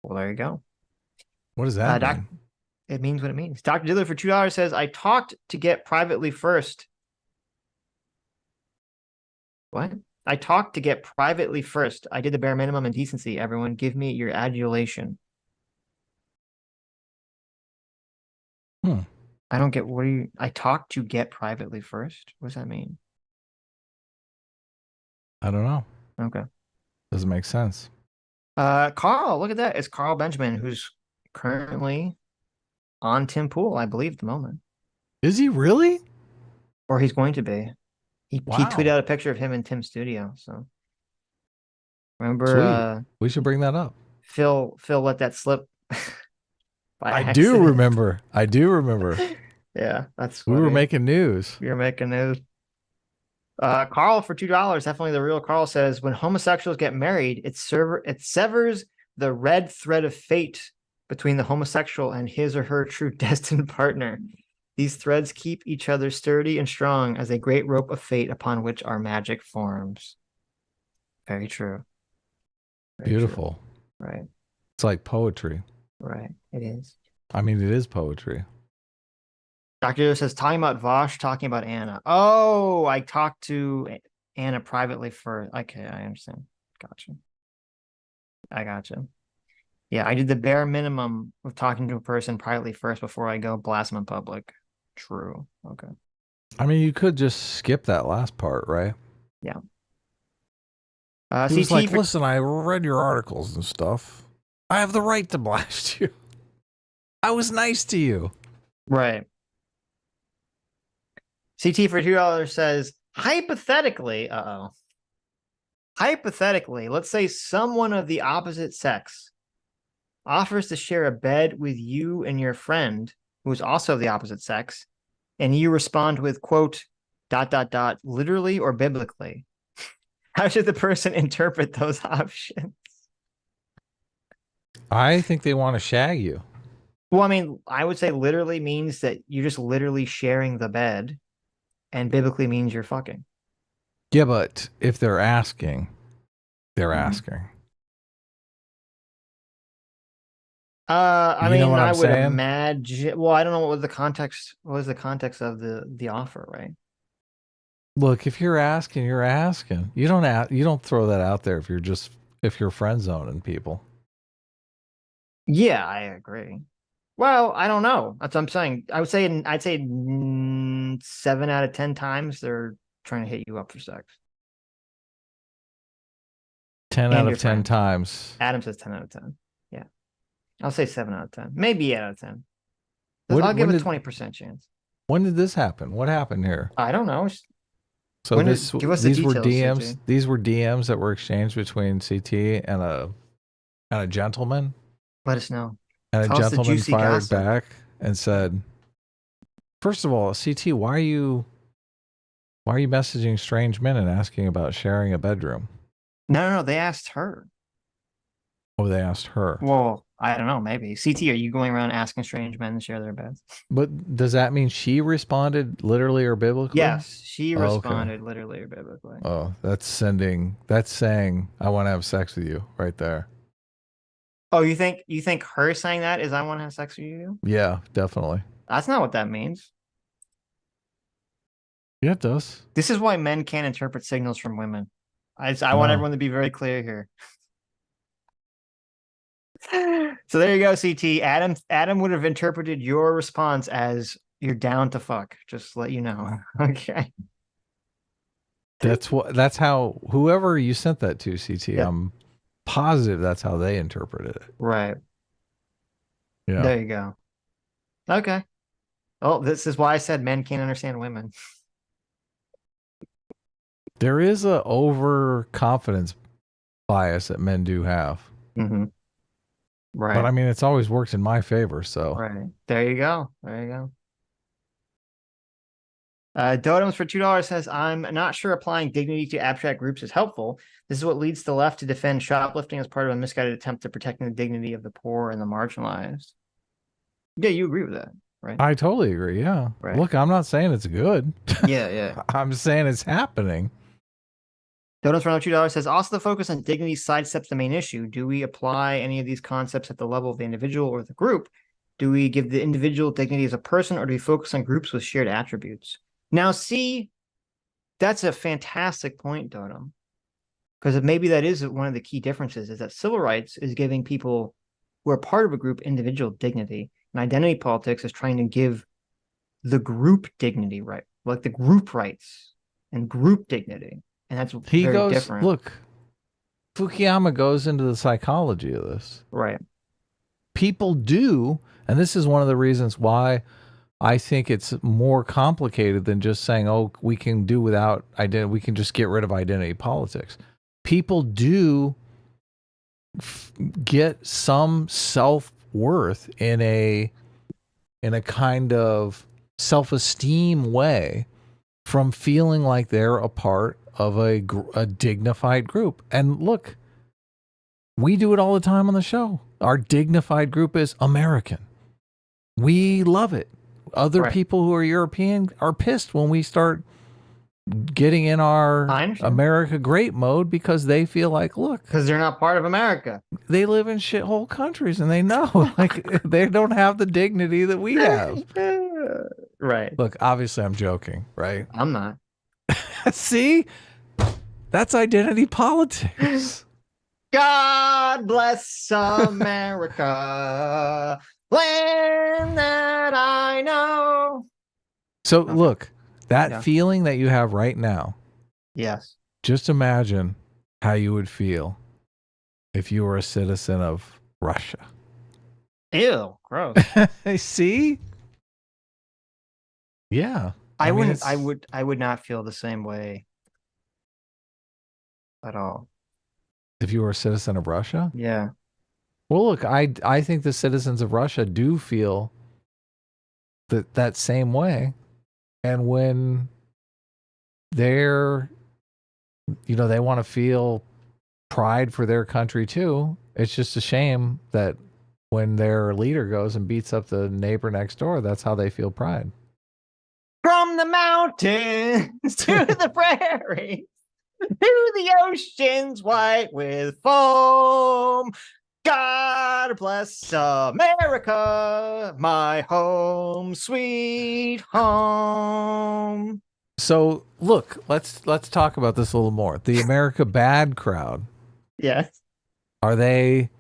Well, there you go. What does that mean? It means what it means. Dr. Diller for $2 says, "I talked to get privately first." What? "I talked to get privately first. I did the bare minimum in decency. Everyone give me your adulation." I don't get, what are you, I talked to get privately first? What does that mean? I don't know. Okay. Doesn't make sense. Carl, look at that. It's Carl Benjamin, who's currently on Tim Pool, I believe, at the moment. Is he really? Or he's going to be. He Wow. tweeted out a picture of him in Tim's studio. So remember, we should bring that up. Phil let that slip. I do remember. Yeah, that's funny. We were making news. We were making news. Carl for $2, definitely the real Carl, says, "When homosexuals get married, it severs the red thread of fate between the homosexual and his or her true destined partner. These threads keep each other sturdy and strong as a great rope of fate upon which our magic forms." Very true. Very beautiful. True. Right. It's like poetry. Right. It is. I mean, it is poetry. Dr. says, "Talking about Vosh, talking about Anna." Oh, I talked to Anna privately first. Okay, I understand. Gotcha. I gotcha. Yeah, I did the bare minimum of talking to a person privately first before I go blast them in public. True. Okay. I mean, you could just skip that last part, right? Yeah. He was like, "Listen, I read your articles and stuff. I have the right to blast you. I was nice to you." Right. CT for $2 says, hypothetically, hypothetically, let's say someone of the opposite sex offers to share a bed with you and your friend, who is also of the opposite sex, and you respond with, quote, ... literally or biblically. How should the person interpret those options? I think they want to shag you. Well, I mean, I would say literally means that you're just literally sharing the bed, and biblically means you're fucking. Yeah, but if they're asking, they're asking. I mean, I would imagine. Well, I don't know what was the context. What was the context of the offer, right? Look, if you're asking, you're asking. You don't throw that out there if you're friend zoning people. Yeah, I agree. Well, I don't know. That's what I'm saying. I'd say 7 out of 10 times they're trying to hit you up for sex. 10 out of 10 times. Adam says 10 out of 10. Yeah. I'll say 7 out of 10. Maybe 8 out of 10. I'll give it a 20% chance. When did this happen? What happened here? I don't know. So these were DMs. CT. These were DMs that were exchanged between CT and a gentleman. Let us know. And a gentleman fired back and said, "First of all, CT, why are you messaging strange men and asking about sharing a bedroom?" No. They asked her. Oh, they asked her. Well, I don't know, maybe. CT, are you going around asking strange men to share their beds? But does that mean she responded literally or biblically? Yes, she Oh, okay. responded literally or biblically. Oh, that's saying I want to have sex with you right there. Oh, you think her saying that is I want to have sex with you? Yeah, definitely. That's not what that means. Yeah, it does. This is why men can't interpret signals from women. I want No. everyone to be very clear here. So there you go, CT. Adam would have interpreted your response as you're down to fuck. Just to let you know. Okay. That's how whoever you sent that to, CT, Yep. I'm positive that's how they interpreted it. Right. Yeah. There you go. Okay. Oh, this is why I said men can't understand women. There is a overconfidence bias that men do have. Mm-hmm. Right. But I mean, it's always worked in my favor, so. Right. There you go. There you go. Dotems for $2 says, I'm not sure applying dignity to abstract groups is helpful. This is what leads the left to defend shoplifting as part of a misguided attempt to protecting the dignity of the poor and the marginalized. Yeah, you agree with that, right? I totally agree. Yeah. Right. Look, I'm not saying it's good. Yeah. I'm saying it's happening. Donuts for $2 says, also the focus on dignity sidesteps the main issue. Do we apply any of these concepts at the level of the individual or the group? Do we give the individual dignity as a person, or do we focus on groups with shared attributes? Now, see, that's a fantastic point, Dotem, because maybe that is one of the key differences, is that civil rights is giving people who are part of a group individual dignity, and identity politics is trying to give the group dignity, right? Like the group rights and group dignity. And that's very different. Look, Fukuyama goes into the psychology of this. Right. People do, and this is one of the reasons why I think it's more complicated than just saying, oh, we can do without identity. We can just get rid of identity politics. People do get some self-worth in a kind of self-esteem way from feeling like they're a part of a dignified group. And look, we do it all the time on the show. Our dignified group is American. We love it. Other people who are European are pissed when we start getting in our America great mode because they feel like, look, because they're not part of America. They live in shithole countries and they know like they don't have the dignity that we have. Right. Look, obviously I'm joking, right? I'm not. See? That's identity politics. God bless America, land that I know. So look, that feeling that you have right now. Yes. Just imagine how you would feel if you were a citizen of Russia. Ew, gross. See? Yeah. I would not feel the same way at all. If you were a citizen of Russia? Yeah. Well, look, I think the citizens of Russia do feel that same way. And when they're, they want to feel pride for their country too, it's just a shame that when their leader goes and beats up the neighbor next door, that's how they feel pride. From the mountains to the prairies, to the oceans white with foam. God bless America, my home, sweet home. So look, let's talk about this a little more. The America Bad crowd. Yes. Are they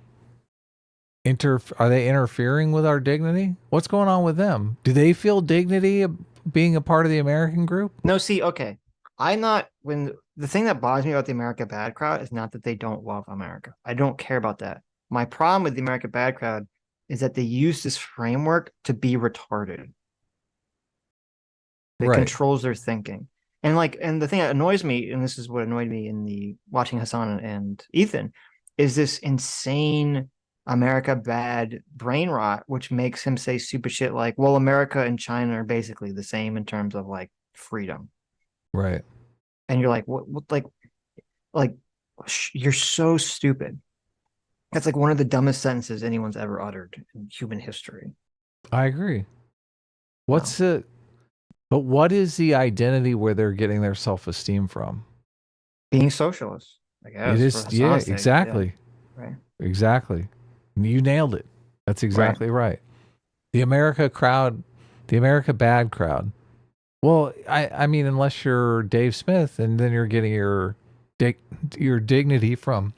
interfering with our dignity? What's going on with them? Do they feel dignity being a part of the American group? No, see, okay. The thing that bothers me about the America Bad crowd is not that they don't love America. I don't care about that. My problem with the America Bad crowd is that they use this framework to be retarded. It controls their thinking. And the thing that annoys me, and this is what annoyed me in the watching Hassan and Ethan, is this insane America Bad brain rot, which makes him say stupid shit like, well, America and China are basically the same in terms of like freedom. Right. And you're like, what you're so stupid. That's like one of the dumbest sentences anyone's ever uttered in human history. I agree. What's it? But what is the identity where they're getting their self-esteem from? Being socialist, I guess. It is, yeah, exactly. Yeah. Right. Exactly. You nailed it. That's exactly right. The America crowd, the America bad crowd. Well, I mean, unless you're Dave Smith, and then you're getting your dignity from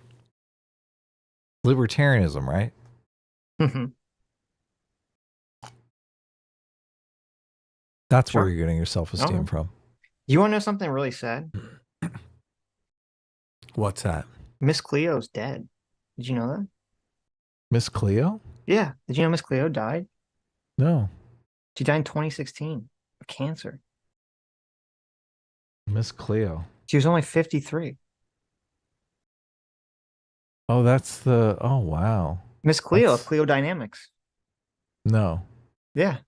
libertarianism, right? That's where you're getting your self-esteem from. You want to know something really sad? What's that? Miss Cleo's dead. Did you know that? Miss Cleo? Yeah. Did you know Miss Cleo died? No. She died in 2016 of cancer. Miss Cleo. She was only 53. Oh, that's the... Oh, wow. Miss Cleo of Cleo Dynamics. No. Yeah.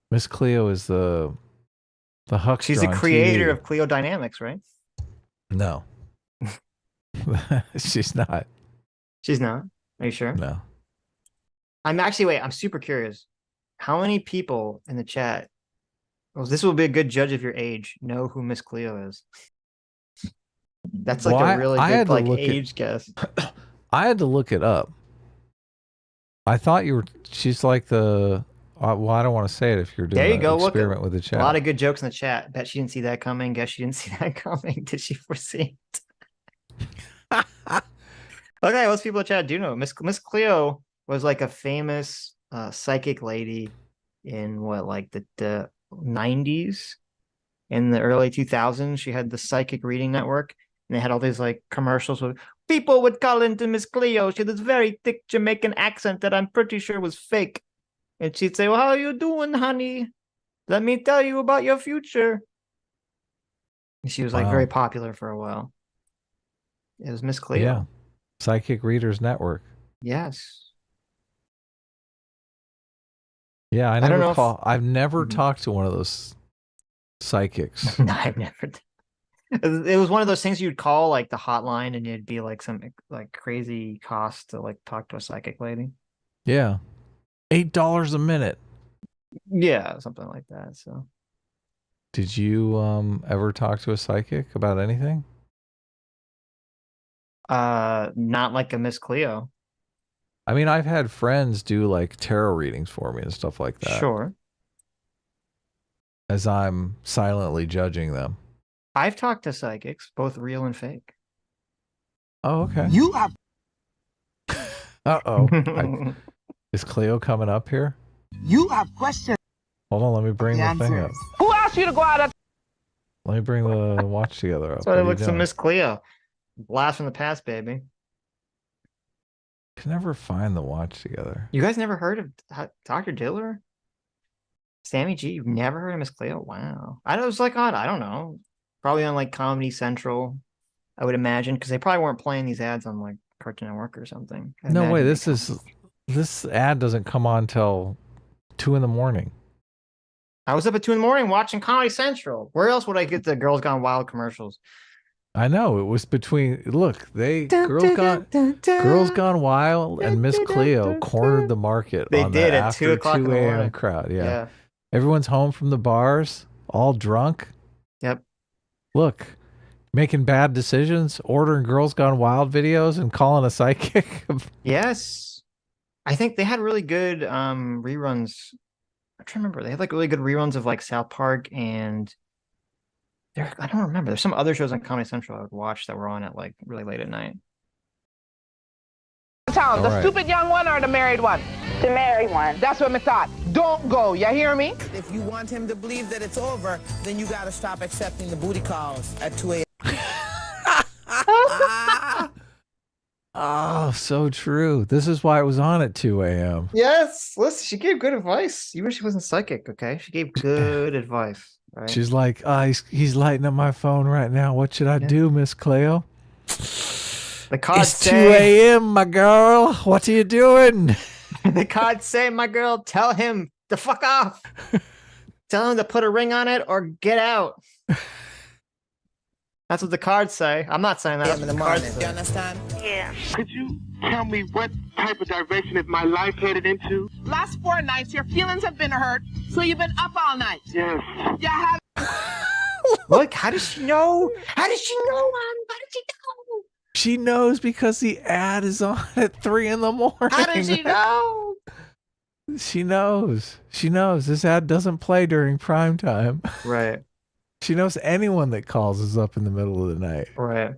Miss Cleo is the huckster. She's the creator of Cleo Dynamics, right? No. She's not. She's not. Are you sure? No. I'm super curious. How many people in the chat, well, this will be a good judge of your age, know who Miss Cleo is? That's like a really good like age guess. I had to look it up. I thought she's like the, well, I don't want to say it if you're doing an experiment with the chat. A lot of good jokes in the chat. Bet she didn't see that coming. Guess she didn't see that coming. Did she foresee it? Okay, most people in chat do know. Miss Cleo was like a famous psychic lady in like the 90s. In the early 2000s, she had the Psychic Reading Network, and they had all these like commercials with people would call into Miss Cleo. She had this very thick Jamaican accent that I'm pretty sure was fake. And she'd say, well, how are you doing, honey? Let me tell you about your future. And she was like very popular for a while. It was Miss Cleo. Yeah. Psychic Readers Network. Yes. Yeah, I've never talked to one of those psychics. No, I've never. It was one of those things you'd call like the hotline, and it'd be like some like crazy cost to like talk to a psychic lady. Yeah. $8 a minute. Yeah, something like that. So did you ever talk to a psychic about anything? Not like a Miss Cleo. I mean, I've had friends do like tarot readings for me and stuff like that. Sure. As I'm silently judging them. I've talked to psychics, both real and fake. Oh, okay. You have. Uh-oh. Is Cleo coming up here? You have questions. Hold on, let me bring the thing up. Who asked you to go out? Let me bring the watch together up. That's why it looks to Miss Cleo. Blast from the past, baby. Can never find the watch together. You guys never heard of Dr. Diller? Sammy G, you've never heard of Miss Cleo? Wow. I was like, odd. I don't know. Probably on like Comedy Central, I would imagine, because they probably weren't playing these ads on like Cartoon Network or something. No way. This ad doesn't come on till 2 a.m. I was up at 2 a.m. watching Comedy Central. Where else would I get the Girls Gone Wild commercials? I know it was between. Look, Girls Gone Wild and Miss Cleo cornered the market. They on did that at after 2 o'clock in the morning. Crowd. Yeah, everyone's home from the bars, all drunk. Yep. Look, making bad decisions, ordering Girls Gone Wild videos, and calling a psychic. Yes, I think they had really good reruns. I'm trying to remember. They had like really good reruns of like South Park and. I don't remember. There's some other shows on Comedy Central I would watch that were on at like really late at night. The stupid young one or the married one? The married one. That's what I thought. Don't go. You hear me? If you want him to believe that it's over, then you got to stop accepting the booty calls at 2 a.m. Oh, so true. This is why it was on at 2 a.m. Yes. Listen, she gave good advice. Even if she wasn't psychic, okay? She gave good advice. Right? She's like, he's lighting up my phone right now. What should I do, Miss Cleo? The cards it's 2 a.m., my girl. What are you doing? The cards say, my girl, tell him to fuck off. Tell him to put a ring on it or get out. That's what the cards say. I'm not saying that. That's in what the the cards morning. You say. understand? Yeah. Could you tell me what type of direction is my life headed into? Last 4 nights, your feelings have been hurt, so you've been up all night. Yes. You have. Look, how does she know? How does she know? How does she know? She knows because the ad is on at 3 in the morning. How does she know? She knows. She knows. This ad doesn't play during prime time. Right. She knows anyone that calls is up in the middle of the night. Right.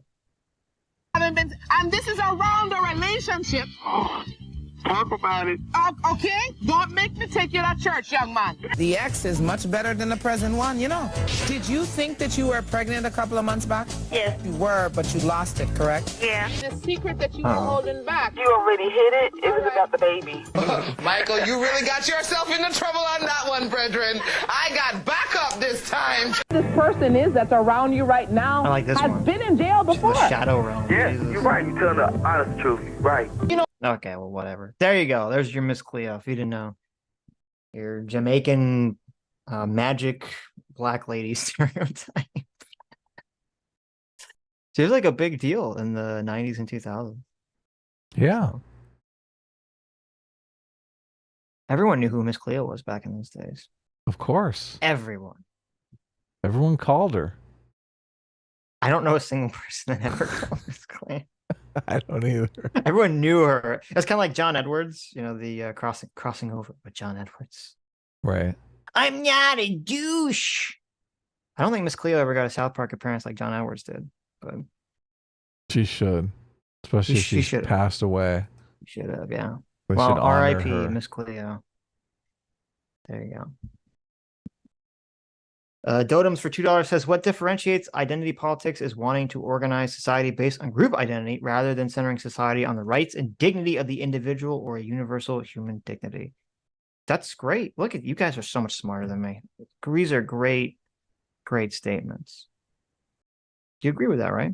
Haven't been, and this is around a relationship. Talk about it. Okay? Don't make me take you to church, young man. The ex is much better than the present one, you know. Did you think that you were pregnant a couple of months back? Yes. You were, but you lost it, correct? Yeah. The secret that you were holding back. You already hit it. It was about the baby. Michael, you really got yourself into trouble on that one, brethren. I got backup this time. This person is that's around you right now I like this has one. been in jail The before. shadow realm. Yes, Jesus. you're right. You're telling the honest truth. Right. Okay, well, whatever. There you go. There's your Miss Cleo, if you didn't know. Your Jamaican magic black lady stereotype. She was like a big deal in the 90s and 2000s. Yeah. Everyone knew who Miss Cleo was back in those days. Of course. Everyone. Everyone called her. I don't know a single person that ever called Miss Cleo. I don't either. Everyone knew her. It's kind of like John Edwards, you know, the crossing over with John Edwards. Right. I'm not a douche. I don't think Miss Cleo ever got a South Park appearance like John Edwards did, but She should. Especially if She she's should've. passed away. she should have, yeah. We Well, should honor R.I.P. her. Miss Cleo. There you go. Dotems for $2 says, what differentiates identity politics is wanting to organize society based on group identity rather than centering society on the rights and dignity of the individual or a universal human dignity. That's great. Look at you guys are so much smarter than me. These are great statements. Do you agree with that, right?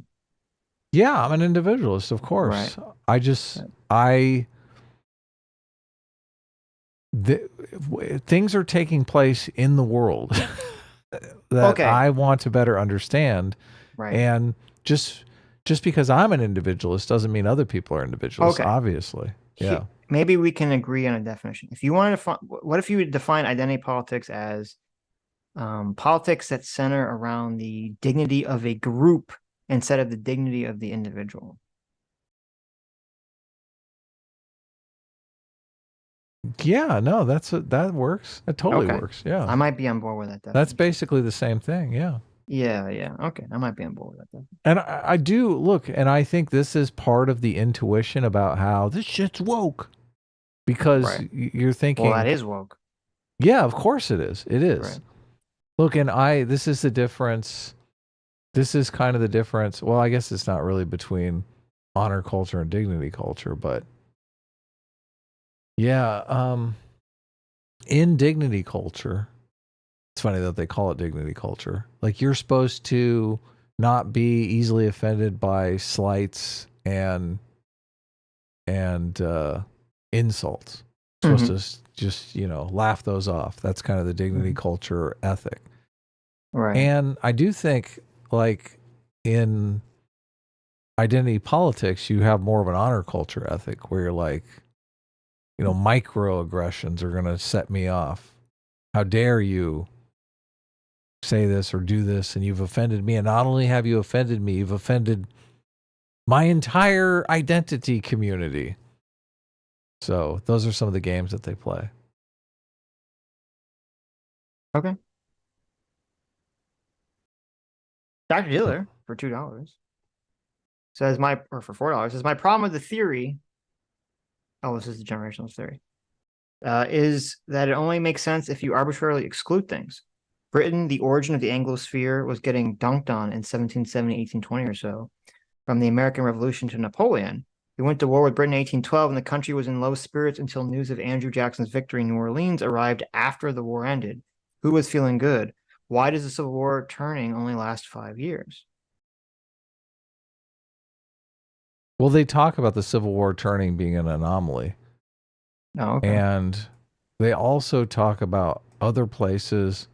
Yeah, I'm an individualist, of course. Right. I just, things are taking place in the world that Okay. I want to better understand. Right. And just because I'm an individualist doesn't mean other people are individualists, Okay. obviously. Yeah. Maybe we can agree on a definition. If you wanted to what if you would define identity politics as politics that center around the dignity of a group instead of the dignity of the individual? Yeah, no, that works. That totally Okay. works. Yeah. I might be on board with that definition. That's basically the same thing. Yeah. Yeah. Okay, I might be on board with that. And I do look, and I think this is part of the intuition about how this shit's woke. Because Right. you're thinking, Well, that is woke. yeah, of course it is. It is. Right. Look, and this is the difference. This is kind of the difference. Well, I guess it's not really between honor culture and dignity culture, but yeah, in dignity culture, it's funny that they call it dignity culture. Like you're supposed to not be easily offended by slights and insults. Supposed to just, laugh those off. That's kind of the dignity culture ethic. Right. And I do think, like, in identity politics, you have more of an honor culture ethic where you're like, microaggressions are going to set me off. How dare you say this or do this, and you've offended me. And not only have you offended me, you've offended my entire identity community. So those are some of the games that they play. Okay. Dr. Diller for $2 says for $4 says my problem with the theory. Oh, this is the generational theory. Is that it only makes sense if you arbitrarily exclude things. Britain, the origin of the Anglosphere, was getting dunked on in 1770, 1820 or so. From the American Revolution to Napoleon. We went to war with Britain in 1812, and the country was in low spirits until news of Andrew Jackson's victory in New Orleans arrived after the war ended. Who was feeling good? Why does the Civil War turning only last 5 years? Well, they talk about the Civil War turning being an anomaly. Oh, okay. And they also talk about other places.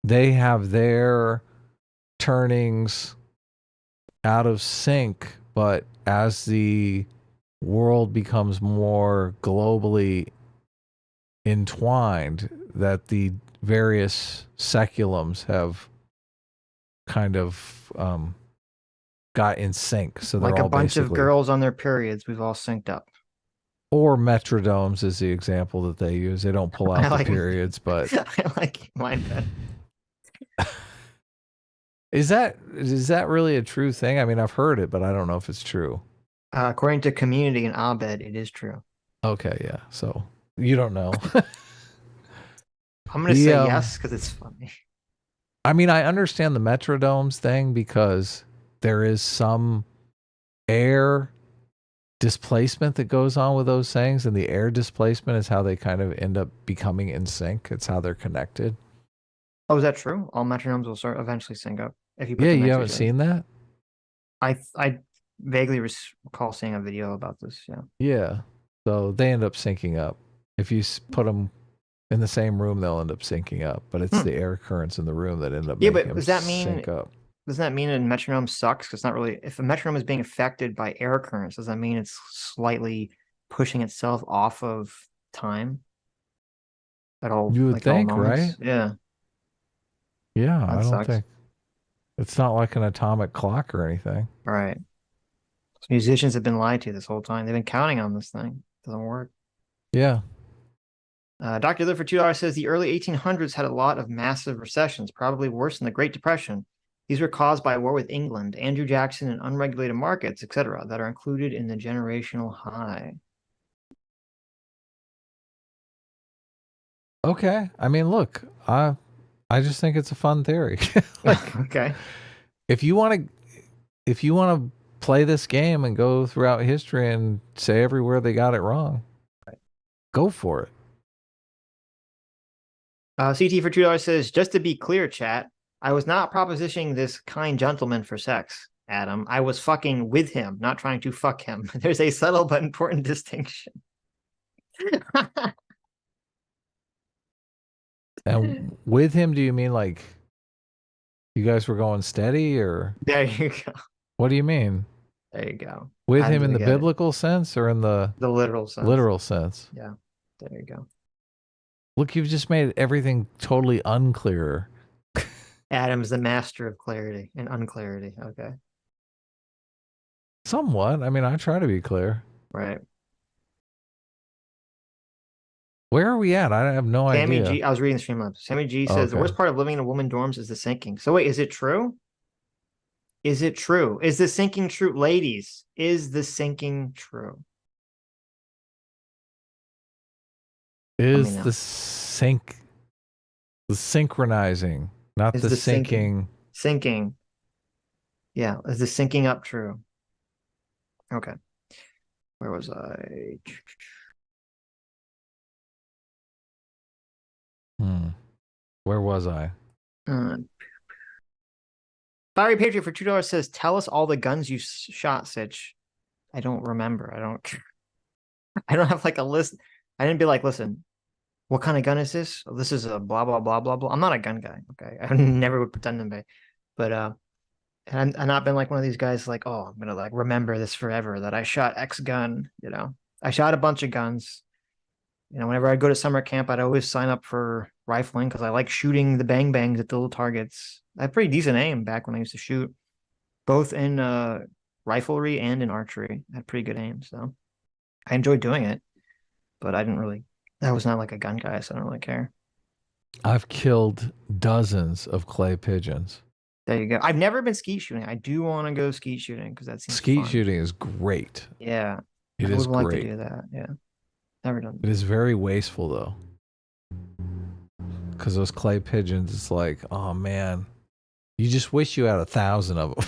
They have their turnings out of sync, but as the world becomes more globally entwined, that the various seculums have kind of got in sync. So they're Like a all bunch of basically, girls on their periods, we've all synced up. or metrodomes is the example that they use. They don't pull out I the like- periods, but I like mine better. is that really a true thing? I mean, I've heard it, but I don't know if it's true. According to Community and Abed, it is true. Okay, yeah. So you don't know. I'm gonna say yes because it's funny. I mean, I understand the metrodomes thing because there is some air displacement that goes on with those things, and the air displacement is how they kind of end up becoming in sync. It's how they're connected. Oh, is that true? All metronomes will start eventually sync up if you put Yeah, them you next to haven't each other. seen that? I vaguely recall seeing a video about this. Yeah. Yeah. So they end up syncing up. If you put them in the same room, they'll end up syncing up. But it's the air currents in the room that end up Yeah, making but them does that mean sync up. doesn't that mean a metronome sucks? Because it's not really. If a metronome is being affected by air currents, does that mean it's slightly pushing itself off of time? At all, You would like all think, moments? right? Yeah. Yeah, That I don't sucks. think it's not like an atomic clock or anything. Right. Musicians have been lied to this whole time. They've been counting on this thing. Doesn't work. Yeah. Dr. Liv for $2 says the early 1800s had a lot of massive recessions, probably worse than the Great Depression. These were caused by a war with England, Andrew Jackson, and unregulated markets, etc., that are included in the generational high. Okay. I mean, look, I just think it's a fun theory. Like, okay. if you want to play this game and go throughout history and say everywhere they got it wrong, go for it. CT for $2 says, just to be clear, chat, I was not propositioning this kind gentleman for sex, Adam. I was fucking with him, not trying to fuck him. There's a subtle but important distinction. And with him, do you mean like you guys were going steady, or There you go. what do you mean? There you go. With Adam's him in gonna the get it. biblical sense or in the literal sense? literal sense? Yeah. There you go. Look, you've just made everything totally unclear. Adam's the master of clarity and unclarity. Okay. Somewhat. I mean, I try to be clear. Right. Where are we at? I have no Sammy idea. G, I was reading the Streamlabs. Sammy G says the Okay. worst part of living in a woman dorms is the sinking. So wait, is it true? Is it true? Is the sinking true? Ladies, is the sinking true? Is know. the synchronizing, not Is the the sinking. Sinking. Yeah. Is the sinking up true? Okay. Where was I? Where was I? Fiery Patriot for $2 says, tell us all the guns you shot, Sitch. I don't remember. I don't have like a list. I didn't be like, listen, what kind of gun is this? Oh, this is a blah, blah, blah, blah, blah. I'm not a gun guy. Okay. I never would pretend to be. But, and I've not been like one of these guys like, oh, I'm going to like remember this forever that I shot X gun, you know. I shot a bunch of guns. You know, whenever I'd go to summer camp, I'd always sign up for rifling because I like shooting the bang bangs at the little targets. I had pretty decent aim back when I used to shoot, both in riflery and in archery. I had pretty good aim, so I enjoyed doing it. But I didn't really. I was not like a gun guy, so I don't really care. I've killed dozens of clay pigeons. There you go. I've never been skeet shooting. I do want to go skeet shooting because that seems Skeet fun. shooting is great. Yeah, It I is would like to great. do that. Yeah, never done. It is very wasteful though, because those clay pigeons. It's like, oh man, you just wish you had 1,000 of them.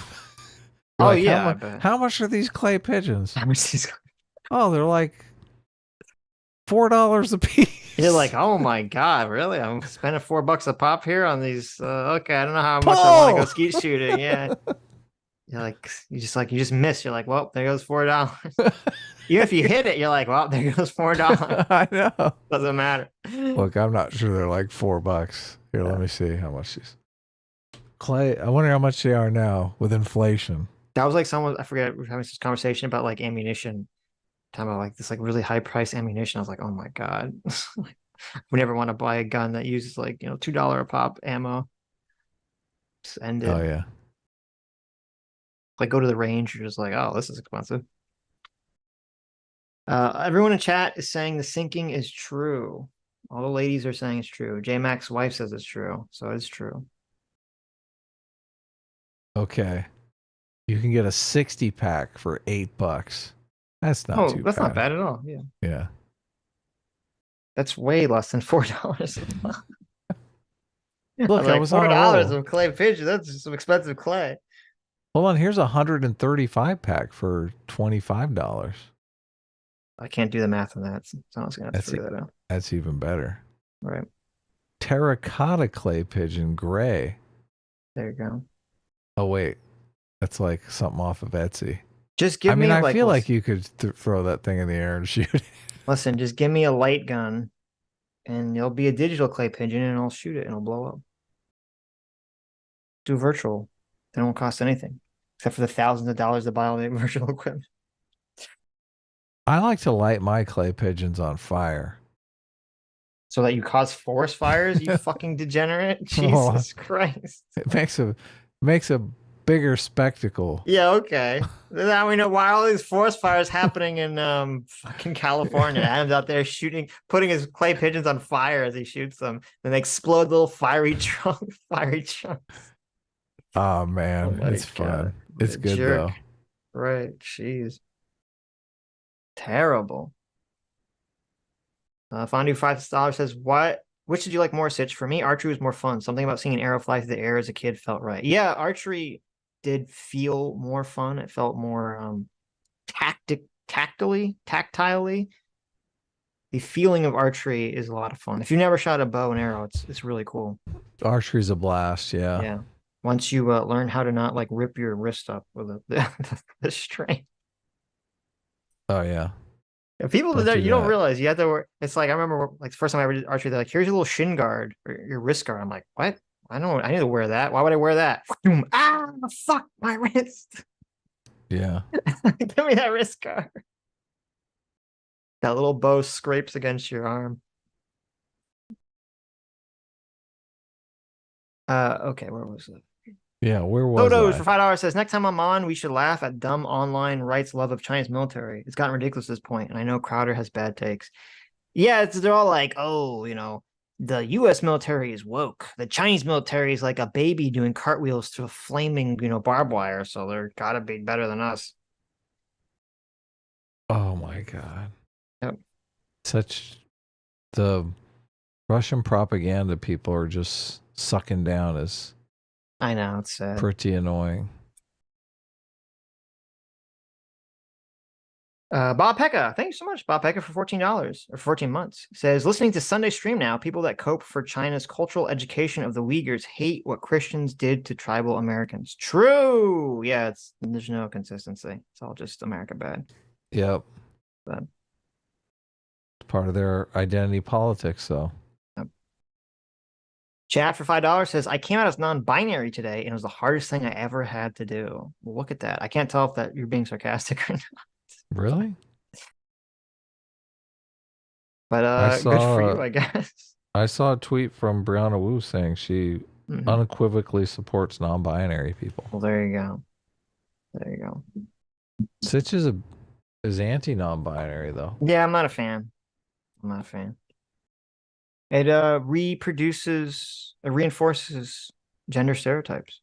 Oh like, yeah, how, I bet. how much are these clay pigeons? How much these? Oh, they're like $4 a piece. You're like, oh my god, really? I'm spending $4 a pop here on these. Okay, I don't know how much I Paul! want to go skeet shooting. Yeah, you're like, you just miss. You're like, well, there goes $4. Even if you hit it, you're like, well, there goes $4. I know. Doesn't matter. Look, I'm not sure they're like $4. Here, let me see how much these clay. I wonder how much they are now with inflation. That was like someone, I forget, we were having this conversation about like ammunition, talking about like this like really high price ammunition. I was like, oh my God. We never want to buy a gun that uses like, $2 a pop ammo. Just end it. Oh yeah. Like go to the range, you're just like, oh, this is expensive. Everyone in chat is saying the sinking is true. All the ladies are saying it's true. J Mac's wife says it's true, so it's true. Okay. You can get a 60 pack for $8. That's not too that's bad. not bad at all. Yeah. Yeah. That's way less than $4. Look, I was on a $4 roll. of clay pigeon. That's just some expensive clay. Hold on, here's a 135 pack for $25. I can't do the math on that. So I was gonna have to figure that out. That's even better. Right. Terracotta clay pigeon gray. There you go. Oh wait, that's like something off of Etsy. Just give me. I feel like you could throw that thing in the air and shoot it. Listen, just give me a light gun, and it'll be a digital clay pigeon, and I'll shoot it, and it'll blow up. Do virtual. They don't cost anything, except for the thousands of dollars to buy all the virtual equipment. I like to light my clay pigeons on fire. So that you cause forest fires, you fucking degenerate? Jesus Christ. It makes a bigger spectacle. Yeah, okay. Now we know why all these forest fires happening in fucking California. Adam's out there putting his clay pigeons on fire as he shoots them. Then they explode little fiery chunks. Oh man, it's fun. It's good though. Right, jeez. Terrible. Fondue $5 says, which did you like more, Sitch? For me, archery was more fun. Something about seeing an arrow fly through the air as a kid felt right. Yeah, archery did feel more fun. It felt more tactilely. The feeling of archery is a lot of fun. If you never shot a bow and arrow, it's really cool. Archery's a blast, yeah. Yeah. Once you learn how to not like rip your wrist up with the string. Oh yeah. People you don't realize you have to wear. It's like I remember like the first time I ever did archery. They're like, "Here's your little shin guard or your wrist guard." I'm like, "What? I need to wear that. Why would I wear that?" Ah, fuck my wrist. Yeah. Give me that wrist guard. That little bow scrapes against your arm. Okay, where was it? Yeah, where was Solidoge I? for $5 says, next time I'm on, we should laugh at dumb online rights love of Chinese military. It's gotten ridiculous at this point, and I know Crowder has bad takes. Yeah, they're all like, oh, the U.S. military is woke. The Chinese military is like a baby doing cartwheels through a flaming, barbed wire, so they're gotta be better than us. Oh my God. Yep. The Russian propaganda people are just sucking down as... I know, it's sad. Pretty annoying. Bob Pekka, thank you so much, Bob Pekka, for $14 or 14 months. Says, listening to Sunday Stream now, people that cope for China's cultural education of the Uyghurs hate what Christians did to tribal Americans. True. Yeah, there's no consistency. It's all just America bad. Yep. But it's part of their identity politics, though. Chat for $5 says, I came out as non-binary today, and it was the hardest thing I ever had to do. Well, look at that. I can't tell if that you're being sarcastic or not. Really? But good for you, I guess. I saw a tweet from Brianna Wu saying she unequivocally supports non-binary people. Well, there you go. There you go. Sitch is anti-non-binary, though. Yeah, I'm not a fan. It reinforces gender stereotypes,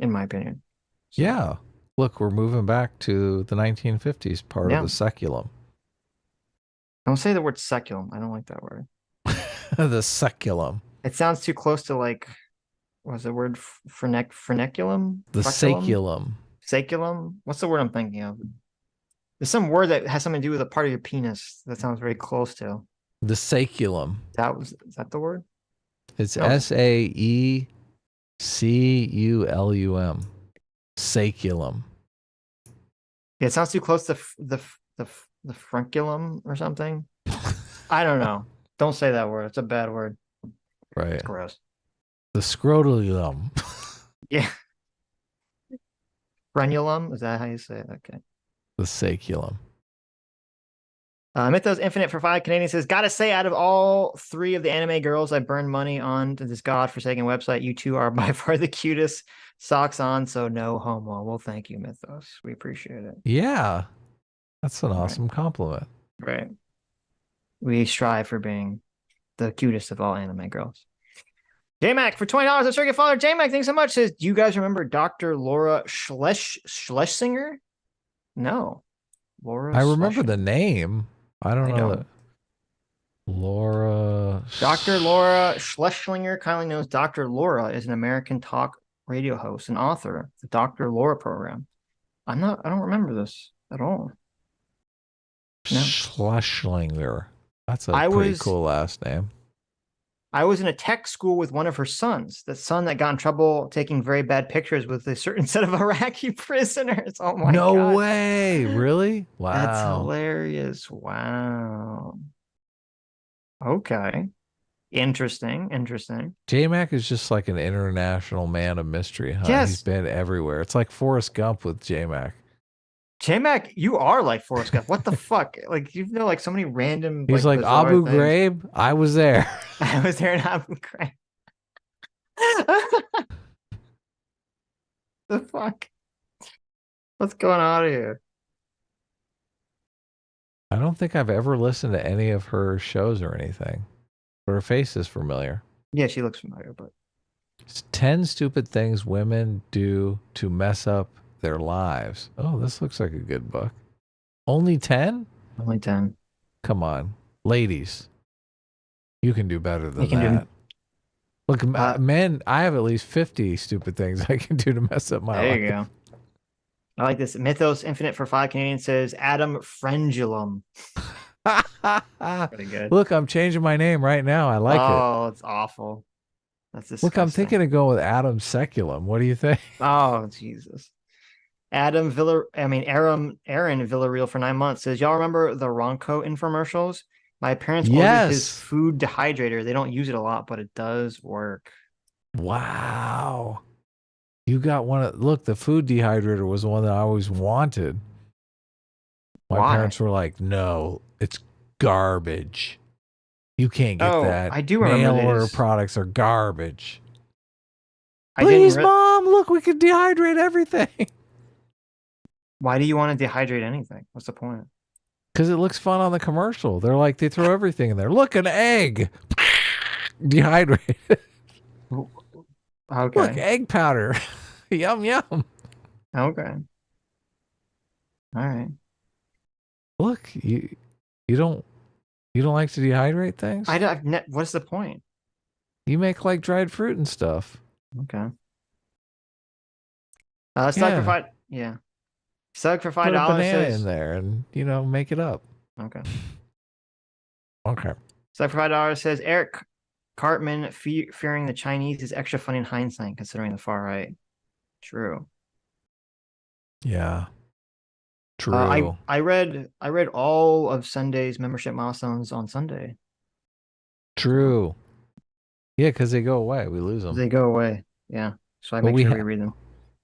in my opinion. So. Yeah. Look, we're moving back to the 1950s part of the seculum. Don't say the word seculum. I don't like that word. The seculum. It sounds too close to like, what's the word? Freneculum? The saculum. Saculum? What's the word I'm thinking of? There's some word that has something to do with a part of your penis that sounds very close to. The saculum. Is that the word? It's SAECULUM. Saculum. Yeah, it sounds too close to the frunculum or something. I don't know. Don't say that word. It's a bad word. Right. It's gross. The scrotalum. Yeah. Frenulum? Is that how you say it? Okay. The saculum. Mythos Infinite for 5 Canadian says, gotta say, out of all 3 of the anime girls I burned money on to this godforsaken website, you 2 are by far the cutest. Socks on, so no homo. Well, thank you, Mythos. We appreciate it. Yeah. That's an awesome compliment. Right. We strive for being the cutest of all anime girls. J-Mac for $20. A circuit father. J-Mac, thanks so much. Says, do you guys remember Dr. Laura Schlesinger? No. Laura I remember Schlesinger. the name. I don't know. Laura. Dr. Laura Schlesinger, kindly known as Dr. Laura, is an American talk radio host and author of the Dr. Laura program. I don't remember this at all. No. Schlesinger. That's a pretty cool last name. I was in a tech school with one of her sons, the son that got in trouble taking very bad pictures with a certain set of Iraqi prisoners. Oh my God. No way. Really? Wow. That's hilarious. Wow. Okay. Interesting. J-Mac is just like an international man of mystery, huh? Yes. He's been everywhere. It's like Forrest Gump with J-Mac. J-Mac, you are like Forrest Gump. What the fuck? Like, you know, like so many random. He's like Abu Ghraib. I was there. I was there in Abu Ghraib. The fuck? What's going on here? I don't think I've ever listened to any of her shows or anything, but her face is familiar. Yeah, she looks familiar, but it's 10 stupid things women do to mess up their lives. Oh, this looks like a good book. Only 10? Only 10. Come on. Ladies, you can do better than that. Look, men, I have at least 50 stupid things I can do to mess up my life. There you go. I like this. Mythos Infinite for 5 Canadian says Adam Frangulum. Pretty good. Look, I'm changing my name right now. I like it. Oh, it's awful. That's disgusting. Look, I'm thinking of going with Adam Seculum. What do you think? Oh, Jesus. Aaron Villarreal for 9 months says, y'all remember the Ronco infomercials? My parents ordered his food dehydrator. They don't use it a lot, but it does work. Wow. You got one of, look, the food dehydrator was one that I always wanted. My parents were like, no, it's garbage. You can't get that. I do remember mail order products are garbage. I Please, Mom, look, we can dehydrate everything. Why do you want to dehydrate anything? What's the point? Because it looks fun on the commercial. They're like, they throw everything in there. Look, an egg. Dehydrated. Okay. Look, egg powder. Yum, yum. Okay. All right. Look, you don't like to dehydrate things? What's the point? You make like dried fruit and stuff. Okay. Stock for $5. Yeah. Stock for $5. Put a banana in there and make it up. Okay. Okay. Stock for $5 says Eric Cartman fearing the Chinese is extra funny in hindsight, considering the far right. True. Yeah. True. I read all of Sunday's membership milestones on Sunday. True. Yeah, because they go away. We lose them. They go away. Yeah. So I make sure we read them.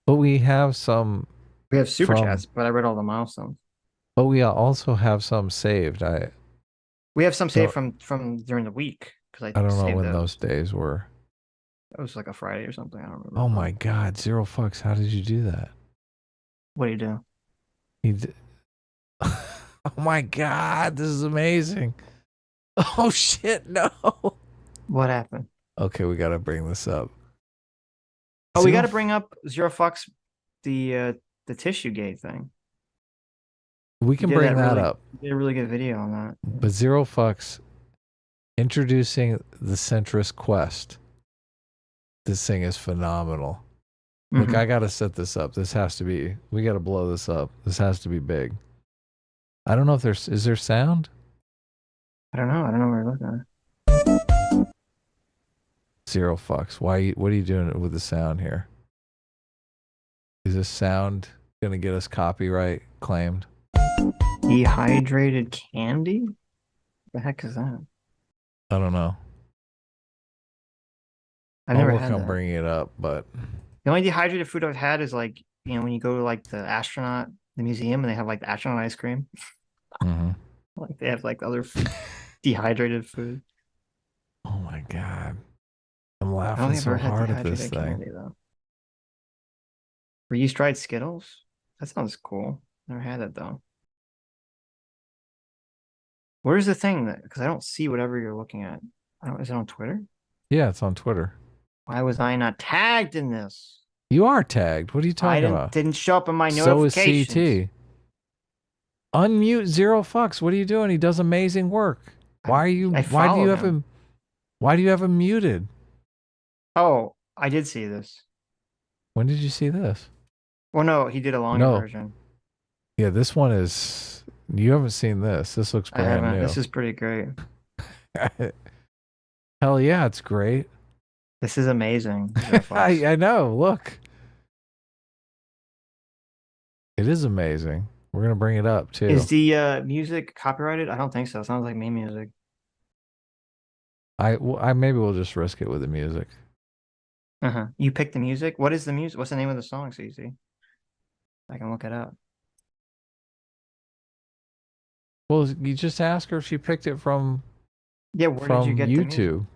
But we have some. We have Superchats, but I read all the milestones. But we also have some saved. We have some saved from during the week. I don't know when those days were. It was like a Friday or something. I don't remember. Oh my God, Zero Fucks. How did you do that? What do you do? Oh my God, this is amazing. Oh shit, no. What happened? Okay, we got to bring this up. Oh, we got to bring up Zero Fucks, the tissue gate thing. We can bring that up. We did a really good video on that. But Zero Fucks introducing the centrist quest. This thing is phenomenal. Look, I got to set this up. We got to blow this up. This has to be big. I don't know if is there sound? I don't know. I don't know where you're looking at. Zero Fucks. What are you doing with the sound here? Is this sound going to get us copyright claimed? Dehydrated candy? What the heck is that? I don't know. I've never had that. I'm bringing it up, but the only dehydrated food I've had is like you know, when you go to like the museum, and they have like the astronaut ice cream. Mm-hmm. Like they have like other dehydrated food. Oh my God. I'm I don't laughing think I've so ever had hard at this dehydrated thing. candy though. Freeze dried Skittles? That sounds cool. Never had it though. Where's the thing that, because I don't see whatever you're looking at. Is it on Twitter? Yeah, it's on Twitter. Why was I not tagged in this? You are tagged. What are you talking about? Didn't show up in my So is notifications. CT. Unmute Zero Fucks. What are you doing? He does amazing work. Why do you have him muted? Oh, I did see this. When did you see this? Well, no, he did a longer version. Yeah, this one is, you haven't seen this. This looks brand new. This is pretty great. Hell yeah, it's great. This is amazing. I know. Look. It is amazing. We're going to bring it up too. Is the music copyrighted? I don't think so. It sounds like me music. I maybe we'll just risk it with the music. You pick the music? What is the music? What's the name of the song, CC? I can look it up. Well, you just ask her if she picked it from where did you get YouTube. The music?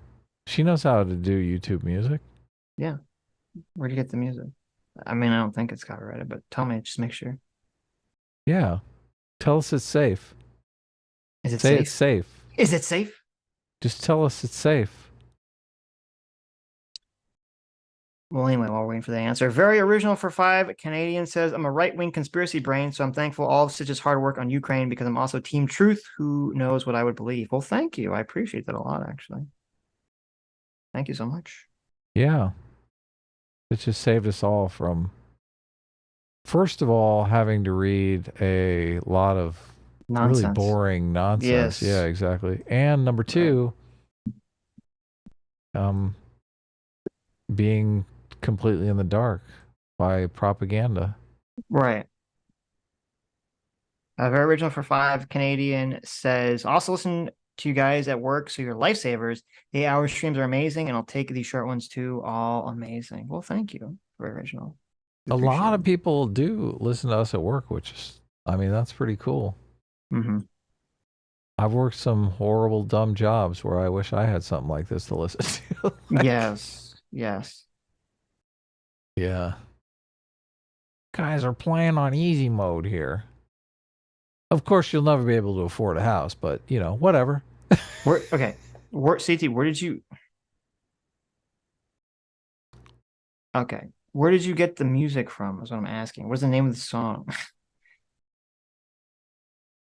She knows how to do YouTube music. Yeah. Where'd you get the music? I mean, I don't think it's copyrighted, but tell me, just make sure. Yeah. Tell us it's safe. Is it Say safe? It's safe. Is it safe? Just tell us it's safe. Well, anyway, while we're waiting for the answer, very original for 5. Canadian says, I'm a right-wing conspiracy brain, so I'm thankful all of Sitch's hard work on Ukraine because I'm also Team Truth, who knows what I would believe. Well, thank you. I appreciate that a lot, actually. Thank you so much. Yeah. It just saved us all from, first of all, having to read a lot of nonsense. Really boring nonsense. Yes. Yeah, exactly. And number 2, being completely in the dark by propaganda. Right. Very original for 5. Canadian says, also listen to you guys at work, so you're lifesavers. The 8-hour streams are amazing, and I'll take these short ones too. All amazing. Well, thank you. Very original. A lot of people do listen to us at work, which is, I mean, that's pretty cool. Mm-hmm. I've worked some horrible, dumb jobs where I wish I had something like this to listen to. Yes. Yes. Yeah. Guys are playing on easy mode here. Of course, you'll never be able to afford a house, but, you know, whatever. Okay. CT, where did you... Okay. Where did you get the music from? Is what I'm asking. What's the name of the song?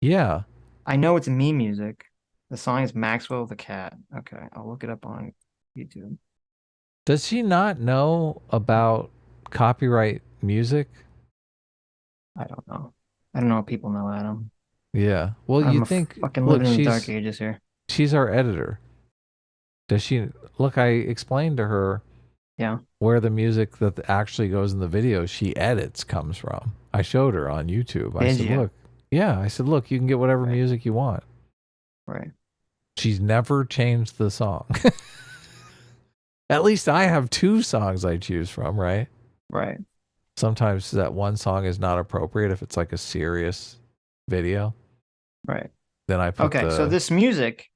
Yeah. I know it's me music. The song is Maxwell the Cat. Okay. I'll look it up on YouTube. Does she not know about copyright music? I don't know. I don't know if people know, Adam. Yeah. Well, you think, fucking look, living in the dark ages here. She's our editor. Does she, look, I explained to her where the music that actually goes in the video she edits comes from. I showed her on YouTube. I said, look, I said, look, you can get whatever music you want. Right. She's never changed the song. At least I have 2 songs I choose from, right? Right. Sometimes that one song is not appropriate if it's like a serious video. Right. Then I put so this music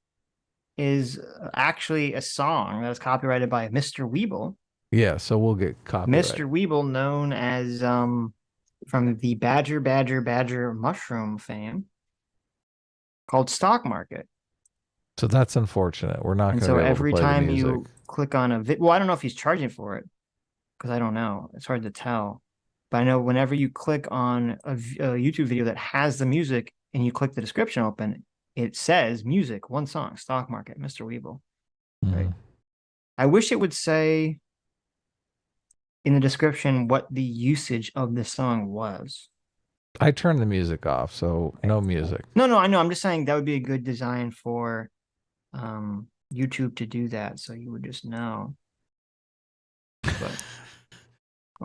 is actually a song that is copyrighted by Mr. Weeble. Yeah, so we'll get copyright. Mr. Weeble, known as from the Badger mushroom fame, called Stock Market. So that's unfortunate. We're not going to so be able every to play time the music. you click on a well, I don't know if he's charging for it because I don't know. It's hard to tell. But I know whenever you click on a YouTube video that has the music and you click the description open, it says music, one song, Stock Market, Mr. Weeble. Right. I wish it would say in the description what the usage of the song was. I turned the music off, so no music. No, I know. I'm just saying that would be a good design for YouTube to do that, so you would just know. But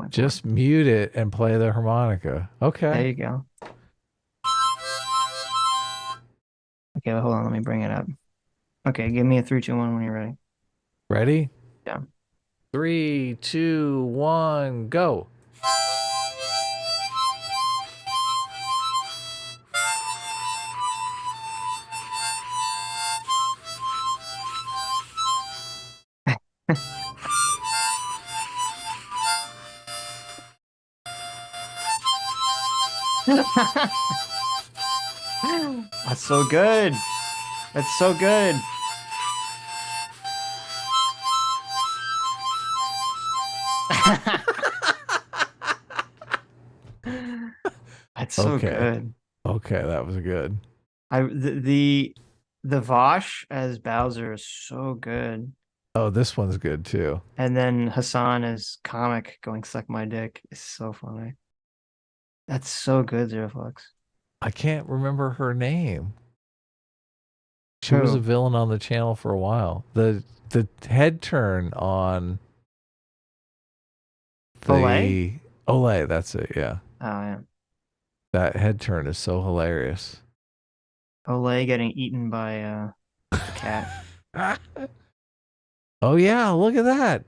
just mute it and play the harmonica. Okay. There you go. Okay, well, hold on. Let me bring it up. Okay, give me a 3, 2, 1 when you're ready. Ready? Yeah. 3, 2, 1, go. That's so good. That's so good. That's so Okay. good. Okay, that was good. The Vosh as Bowser is so good. Oh, this one's good too. And then Hassan as Comic going suck my dick is so funny. That's so good, Zero Flux. I can't remember her name. She was a villain on the channel for a while. The head turn on the Olay, that's it, yeah. Oh yeah. That head turn is so hilarious. Olay getting eaten by a cat. Oh yeah, look at that.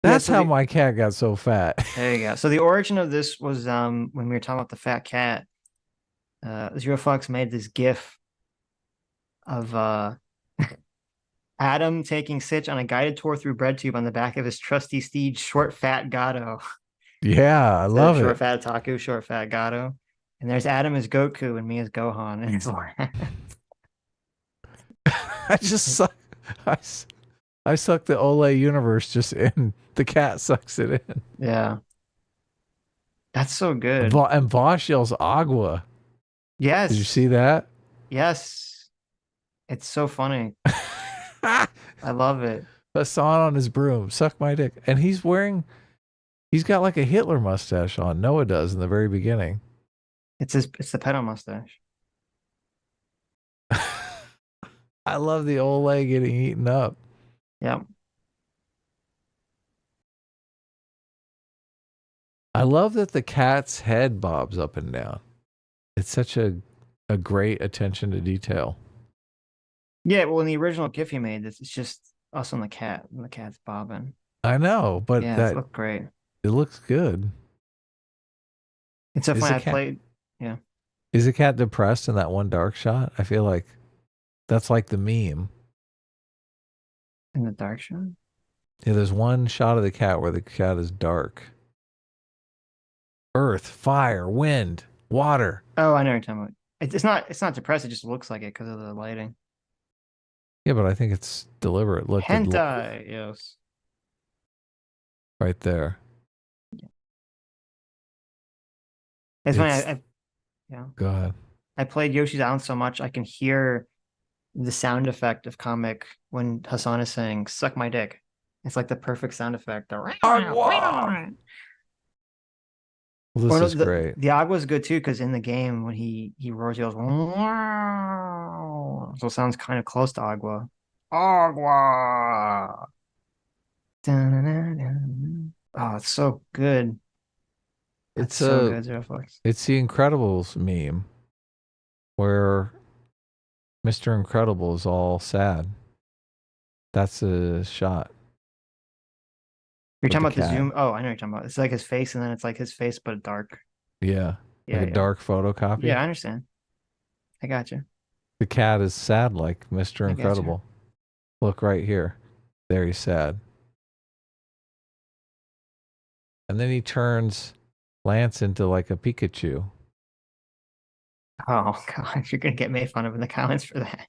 That's how my cat got so fat. There you go. So the origin of this was when we were talking about the fat cat. Zero Fox made this GIF of Adam taking Sitch on a guided tour through BreadTube on the back of his trusty steed, Short Fat Gato. Yeah, I love it. Short Fat Taku, Short Fat Gato. And there's Adam as Goku and me as Gohan. And it's like I just suck. I suck the Olay universe just in. The cat sucks it in. Yeah. That's so good. And Vosh yells Agua. Yes. Did you see that? Yes. It's so funny. I love it. Hassan on his broom. Suck my dick. And he's got like a Hitler mustache on. Noah does in the very beginning. It's the pedo mustache. I love the Olay getting eaten up. Yep. I love that the cat's head bobs up and down. It's such a great attention to detail. Yeah, well, in the original GIF you made, it's just us on the cat, and the cat's bobbing. I know, but yeah, that it looked great. It looks good. It's so funny. I played. Yeah. Is the cat depressed in that one dark shot? I feel like that's like the meme. In the dark shot? Yeah, there's one shot of the cat where the cat is dark. Earth, fire, wind, water. Oh, I know what you're talking about. It's not depressed. It just looks like it because of the lighting. Yeah, but I think it's deliberate. Look, hentai, yes. Right there. It's funny. Yeah. Go ahead. I played Yoshi's Island so much I can hear the sound effect of comic when Hassan is saying "suck my dick." It's like the perfect sound effect. Well, this is great. The agua is good too because in the game when he roars, he goes, wow. So it sounds kind of close to agua. Agua. Oh, it's so good. It's so good, Zero Flux. It's the Incredibles meme where Mr. Incredible is all sad. That's a shot. You're talking about the zoom? Oh, I know what you're talking about. It's like his face, and then it's like his face, but dark. Yeah. Like a dark photocopy. Yeah, I understand. I got you. The cat is sad like Mr. Incredible. Look right here. There he's sad. And then he turns Lance into like a Pikachu. Oh, God. You're going to get made fun of in the comments for that.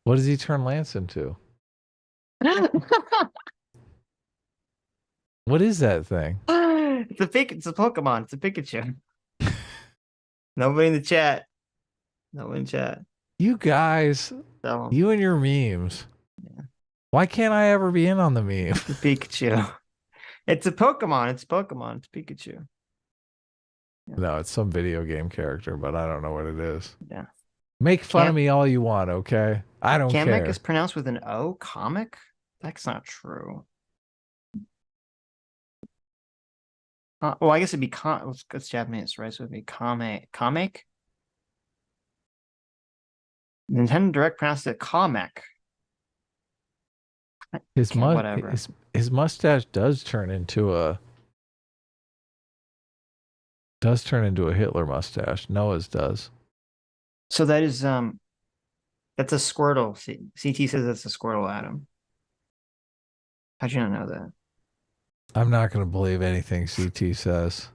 What does he turn Lance into? What is that thing? It's a Pokemon. It's a Pikachu. Nobody in the chat. Nobody in chat. You guys, you and your memes. Yeah. Why can't I ever be in on the meme? The Pikachu. It's a Pokemon. It's Pokemon. It's Pikachu. Yeah. No, it's some video game character, but I don't know what it is. Yeah. Make fun of me all you want, okay? I don't care. Kamek is pronounced with an O? Comic? That's not true. Well, I guess it'd be it's Japanese, right? So it'd be Kamek. Nintendo Direct pronounced it Kamek. His mustache does turn into a Hitler mustache. Noah's does. So that is that's a Squirtle. CT says that's a Squirtle, Adam. How'd you not know that? I'm not going to believe anything CT says.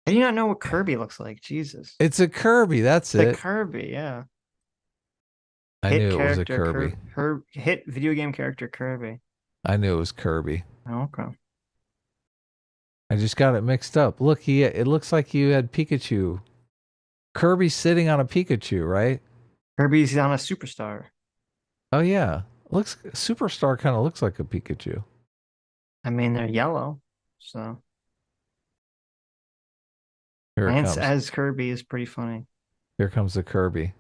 How do you not know what Kirby looks like? Jesus. It's a Kirby. That's The it. Kirby, yeah. I knew it was a Kirby. Hit video game character Kirby. I knew it was Kirby. Okay. I just got it mixed up. Look, it looks like you had Pikachu. Kirby's sitting on a Pikachu, right? Kirby's on a superstar. Oh yeah. Looks Superstar kind of looks like a Pikachu. I mean, they're yellow, so Here it Lance comes. as Kirby is pretty funny. Here comes the Kirby.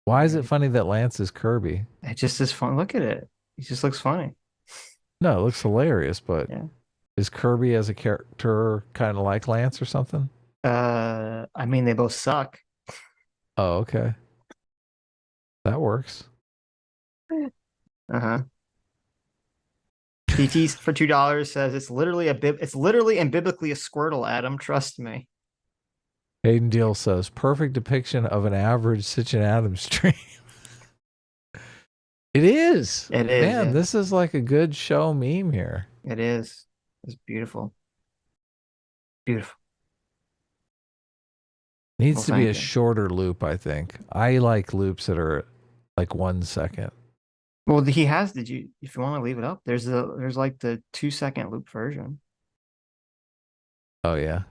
Why is it funny that Lance is Kirby? It just is fun. Look at it. He just looks funny. No, it looks hilarious, but Yeah. is Kirby as a character kind of like Lance or something? I mean, they both suck. Oh, okay. That works. Uh-huh. PT for $2 says it's literally and biblically a Squirtle, Adam. Trust me. Hayden Deal says perfect depiction of an average Sitch and Adams stream. It is. It is. Man, Yeah. this is like a good show meme here. It is. It's beautiful. Beautiful. Needs to be a thank you. shorter loop, I think. I like loops that are like 1 second. Well, he has. If you want to leave it up, there's like the 2-second loop version. Oh yeah.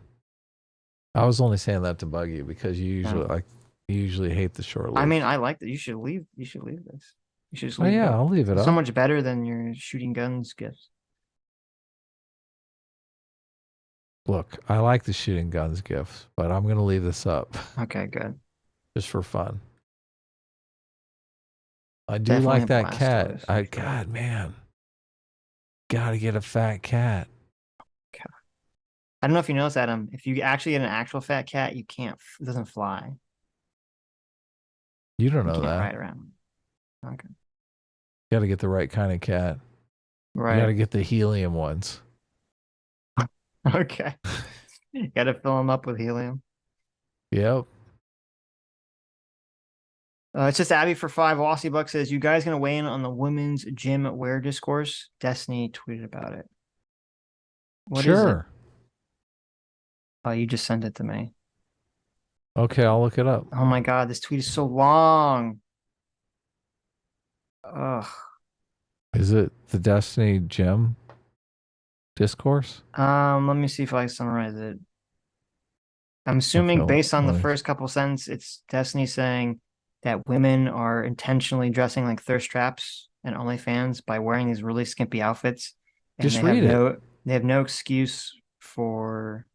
I was only saying that to bug you because you usually hate the short loops. I mean, I like that. You should leave this. You should just Oh leave it yeah, up. I'll leave it It's up. so much better than your shooting guns gifts. Look, I like the shooting guns gifts, but I'm gonna leave this up Okay, good. just for fun. I do Definitely like a that Blastoise, cat. for sure. God, man, gotta get a fat cat. I don't know if you noticed, Adam. If you actually get an actual fat cat, you can't. It doesn't fly. You don't You know can't ride that. around. Okay. Gotta get the right kind of cat. You gotta Right. get the helium ones. Okay. You gotta fill them up with helium. Yep. It's just Abby for 5. Aussie Buck says, "You guys gonna weigh in on the women's gym wear discourse?" Destiny tweeted about it. What is it? Sure. Oh, you just sent it to me. Okay, I'll look it up. Oh my God, this tweet is so long. Ugh. Is it the Destiny Gym discourse? Let me see if I summarize it. I'm assuming Okay, based on the let me- first couple sentences, it's Destiny saying that women are intentionally dressing like thirst traps and OnlyFans by wearing these really skimpy outfits. And Just read it. They have no excuse for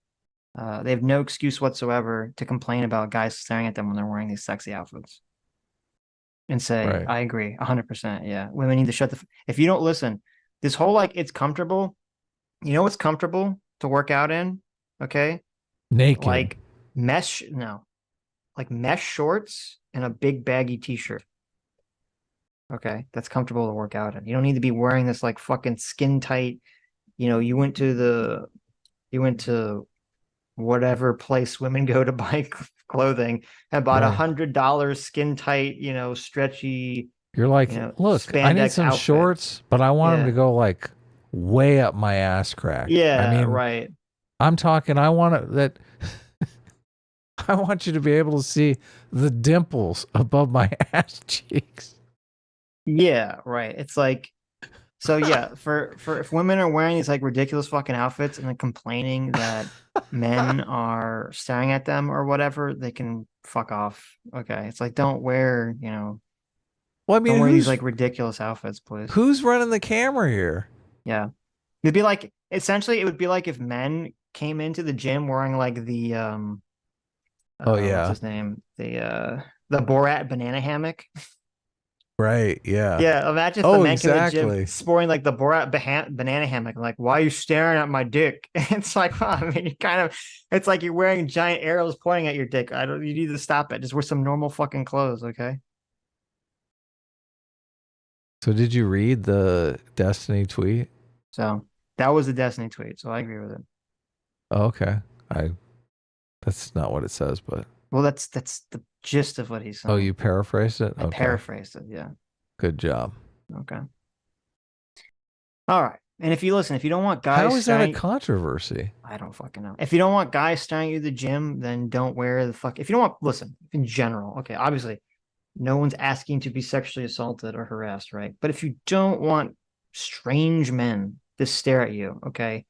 they have no excuse whatsoever to complain about guys staring at them when they're wearing these sexy outfits. And say, Right. I agree, 100%. Yeah, women need to shut the. If you don't listen, this whole like it's comfortable. You know what's comfortable to work out in? Okay, Naked. like mesh shorts and a big baggy t-shirt. Okay, that's comfortable to work out in. You don't need to be wearing this like fucking skin tight. You know, you went to whatever place women go to buy clothing and bought Right. $100 skin tight, you know, stretchy. You're like, you know, look, I need spandex some outfit. shorts, but I want them Yeah. to go like way up my ass crack. Yeah, I mean, right. I'm talking, I want that. I want you to be able to see the dimples above my ass cheeks. Yeah, right. It's like, so yeah, for if women are wearing these like ridiculous fucking outfits and then complaining that men are staring at them or whatever, they can fuck off. Okay, it's like don't wear, you know, Well, I mean, don't wear these who's, like ridiculous outfits, please. who's running the camera here? Yeah, it'd be like essentially it would be like if men came into the gym wearing like the Oh, yeah. what's his name, the Borat banana hammock. Right. Yeah. Yeah, imagine if Oh, the man came to the exactly. gym sporting like the Borat banana hammock. Like, why are you staring at my dick? It's like, well, I mean, it's like you're wearing giant arrows pointing at your dick. You need to stop it. Just wear some normal fucking clothes, okay? So did you read the Destiny tweet? So that was the Destiny tweet. So I agree with it. Oh, okay. That's not what it says, but. Well, that's the gist of what he's saying. Oh, you paraphrased it? I Okay. paraphrased it. Yeah. Good job. Okay. All right. And if you don't want guys How is that a staring, controversy? I don't fucking know. If you don't want guys staring at you at the gym, then don't wear the fuck. If you don't want, listen, in general, okay, obviously, no one's asking to be sexually assaulted or harassed, right? But if you don't want strange men to stare at you, okay,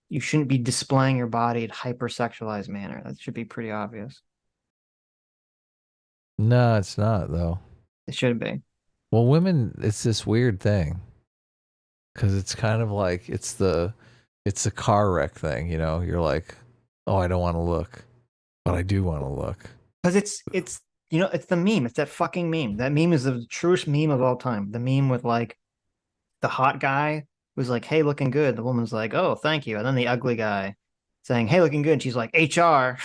you shouldn't be displaying your body in hypersexualized manner. That should be pretty obvious. No, it's not though. It should be. Well, women, it's this weird thing because it's kind of like it's the car wreck thing. You know, you're like, oh, I don't want to look, but I do want to look. Because it's it's the meme. It's that fucking meme. That meme is the truest meme of all time. The meme with like the hot guy was like, "Hey, looking good." The woman's like, "Oh, thank you." And then the ugly guy saying, "Hey, looking good." And she's like, "HR."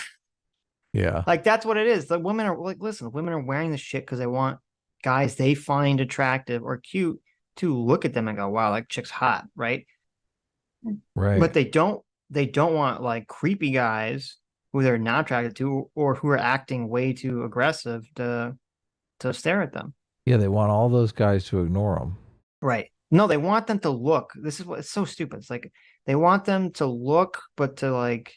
Yeah. Like that's what it is. The women are like, listen, women are wearing this shit because they want guys they find attractive or cute to look at them and go, "Wow, that chick's hot," right? Right. But they don't want like creepy guys who they're not attracted to or who are acting way too aggressive to stare at them. Yeah, they want all those guys to ignore them. Right. No, they want them to look. This is what it's so stupid. It's like they want them to look, but to like,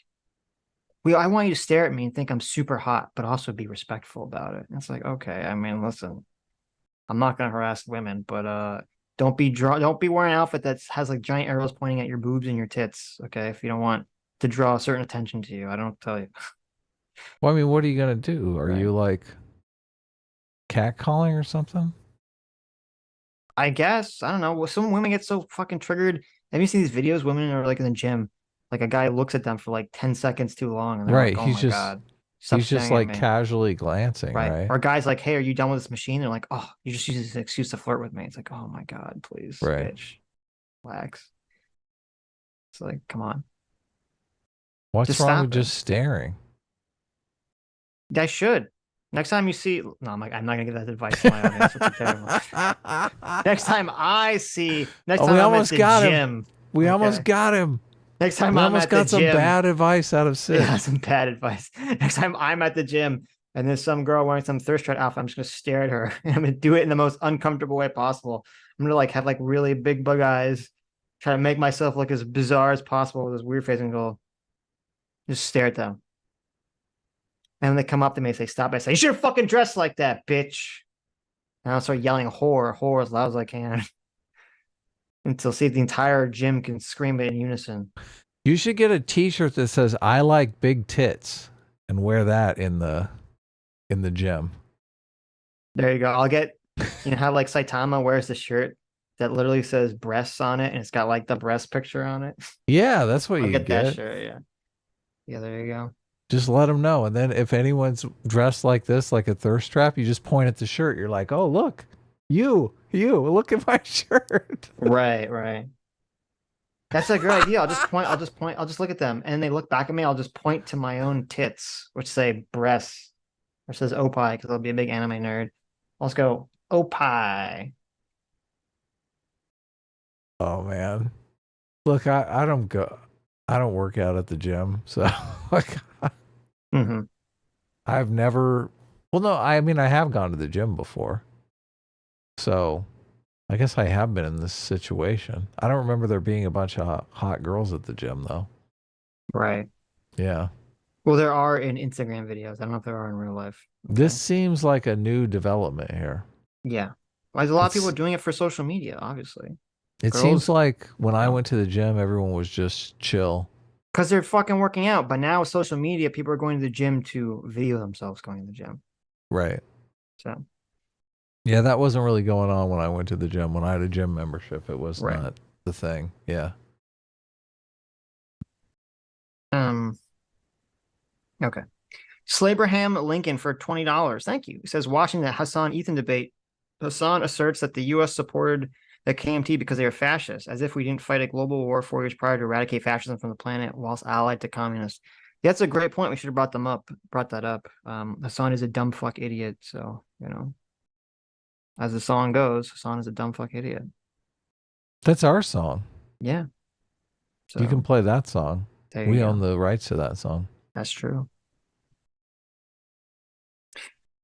I want you to stare at me and think I'm super hot, but also be respectful about it. And it's like, okay, I mean, listen, I'm not gonna harass women, but don't be wearing an outfit that has like giant arrows pointing at your boobs and your tits. Okay, if you don't want to draw a certain attention to you, I don't tell you. Well, I mean, what are you gonna do? Are Right. you like catcalling or something? I guess I don't know. Well, some women get so fucking triggered. Have you seen these videos? Women are like in the gym, like a guy looks at them for like 10 seconds too long, and they're Right. like, "Oh He's my just god, stop he's just staring at like me." casually glancing, Right? right? Or guys like, "Hey, are you done with this machine?" They're like, "Oh, you just use this excuse to flirt with me." It's like, "Oh my god, please, Right. bitch, relax." It's like, come on, What's just wrong stop with it. just staring? I should. Next time you see, no, I'm like, I'm not gonna give that advice to my audience. It's terrible. Next time I see, next Oh, time we I'm almost at the got him. gym. We almost Okay. got him. Next time We I'm almost at the got some gym. bad advice out of Sitch. Yeah, some bad advice. Next time I'm at the gym and there's some girl wearing some thirst trap outfit, I'm just gonna stare at her and I'm gonna do it in the most uncomfortable way possible. I'm gonna like have like really big bug eyes, try to make myself look as bizarre as possible with this weird face and go, just stare at them. And when they come up to me and say, "Stop," I say, "You should have fucking dressed like that, bitch." And I'll start yelling whore as loud as I can until see if the entire gym can scream it in unison. You should get a T-shirt that says "I like big tits" and wear that in the gym. There you go. I'll get, how like Saitama wears the shirt that literally says breasts on it and it's got like the breast picture on it. Yeah, that's what I'll you get get. that shirt. Yeah. Yeah, there you go. Just let them know. And then if anyone's dressed like this, like a thirst trap, you just point at the shirt. You're like, oh, look, you, look at my shirt. Right. That's a great idea. I'll just look at them and they look back at me. I'll just point to my own tits, which say breasts, or says Opie, because I'll be a big anime nerd. I'll just go, Opie. Oh man. Look, I don't work out at the gym. So like I've never, well, no, I mean, I have gone to the gym before. So I guess I have been in this situation. I don't remember there being a bunch of hot girls at the gym though. Right. Yeah. Well, there are in Instagram videos. I don't know if there are in real life. Okay. This seems like a new development here. Yeah. Well, there's a lot of people doing it for social media, obviously. It seems like when I went to the gym, everyone was just chill. Because they're fucking working out. But now with social media, people are going to the gym to video themselves going to the gym. Right. So. Yeah, that wasn't really going on when I went to the gym. When I had a gym membership, it was not the thing. Yeah. Okay. Slabraham Lincoln for $20. Thank you. He says, watching the Hassan Ethan debate, Hassan asserts that the U.S. supported the KMT because they are fascists, as if we didn't fight a global war 4 years prior to eradicate fascism from the planet whilst allied to communists. That's a great point. We should have brought that up. Hassan is a dumb fuck idiot. So, as the song goes, Hassan is a dumb fuck idiot. That's our song. Yeah. So, you can play that song. We own the rights to that song. That's true.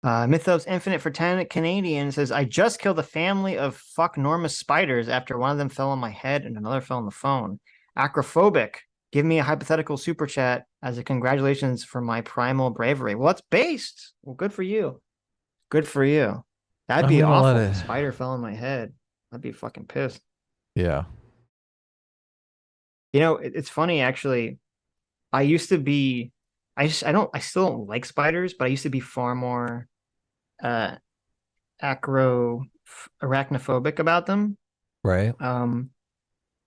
Mythos Infinite for 10 Canadian says, I just killed a family of fucknormous spiders after one of them fell on my head and another fell on the phone. Acrophobic, give me a hypothetical super chat as a congratulations for my primal bravery. Well, it's based. Well, good for you. Good for you. That'd I'm be gonna awful let if a it. spider fell on my head. I'd be fucking pissed. Yeah. You know, it's funny actually. I used to be, I still don't like spiders, but I used to be far more uh arachnophobic about them. Right.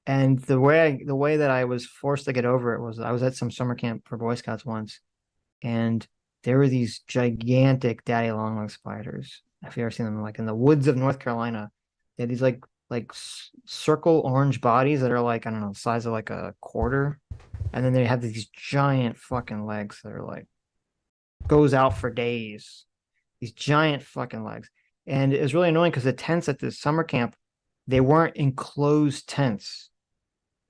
And the way that I was forced to get over it was I was at some summer camp for Boy Scouts once, and there were these gigantic daddy long leg spiders. If you ever seen them, like in the woods of North Carolina, they had these circle orange bodies that are like, I don't know, the size of like a quarter, and then they have these giant fucking legs that are like goes out for days. These giant fucking legs. And it was really annoying because the tents at this summer camp, they weren't enclosed tents.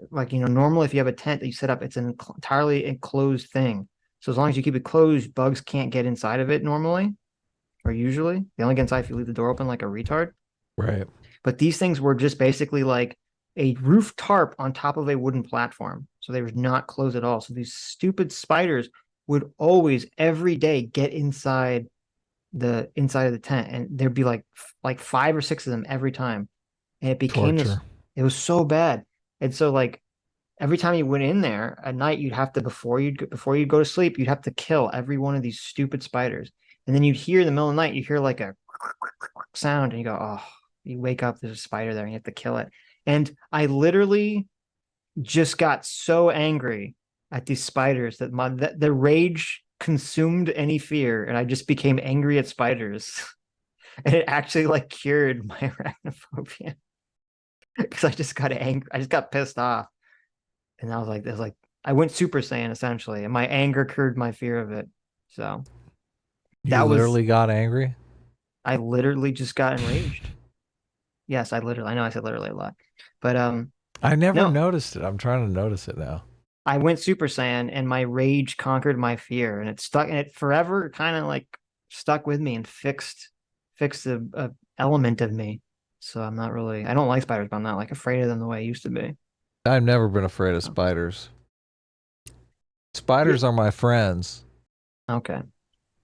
Like, normally if you have a tent that you set up, it's an entirely enclosed thing. So as long as you keep it closed, bugs can't get inside of it normally, or usually. They only get inside if you leave the door open like a retard. Right. But these things were just basically like a roof tarp on top of a wooden platform. So they were not closed at all. So these stupid spiders would always, every day, get inside of the tent, and there'd be like 5 or 6 of them every time, and it became this. Torture. It was so bad, and so like every time you went in there at night, you'd have to before you'd go to sleep, you'd have to kill every one of these stupid spiders, and then you'd hear in the middle of the night, you hear like a sound, and you go, oh, you wake up, there's a spider there, and you have to kill it. And I literally just got so angry at these spiders that the rage consumed any fear, and I just became angry at spiders. And it actually like cured my arachnophobia because I just got angry. I just got pissed off, and I was like, I went Super Saiyan essentially, and my anger cured my fear of it. So You literally got angry? I literally just got enraged. Yes, I know I said literally a lot, but I never no. noticed it. I'm trying to notice it now. I went Super Saiyan, and my rage conquered my fear, and it stuck, and it forever kind of like stuck with me and fixed a element of me. So I don't like spiders, but I'm not like afraid of them the way I used to be. I've never been afraid of spiders. Spiders are my friends. Okay.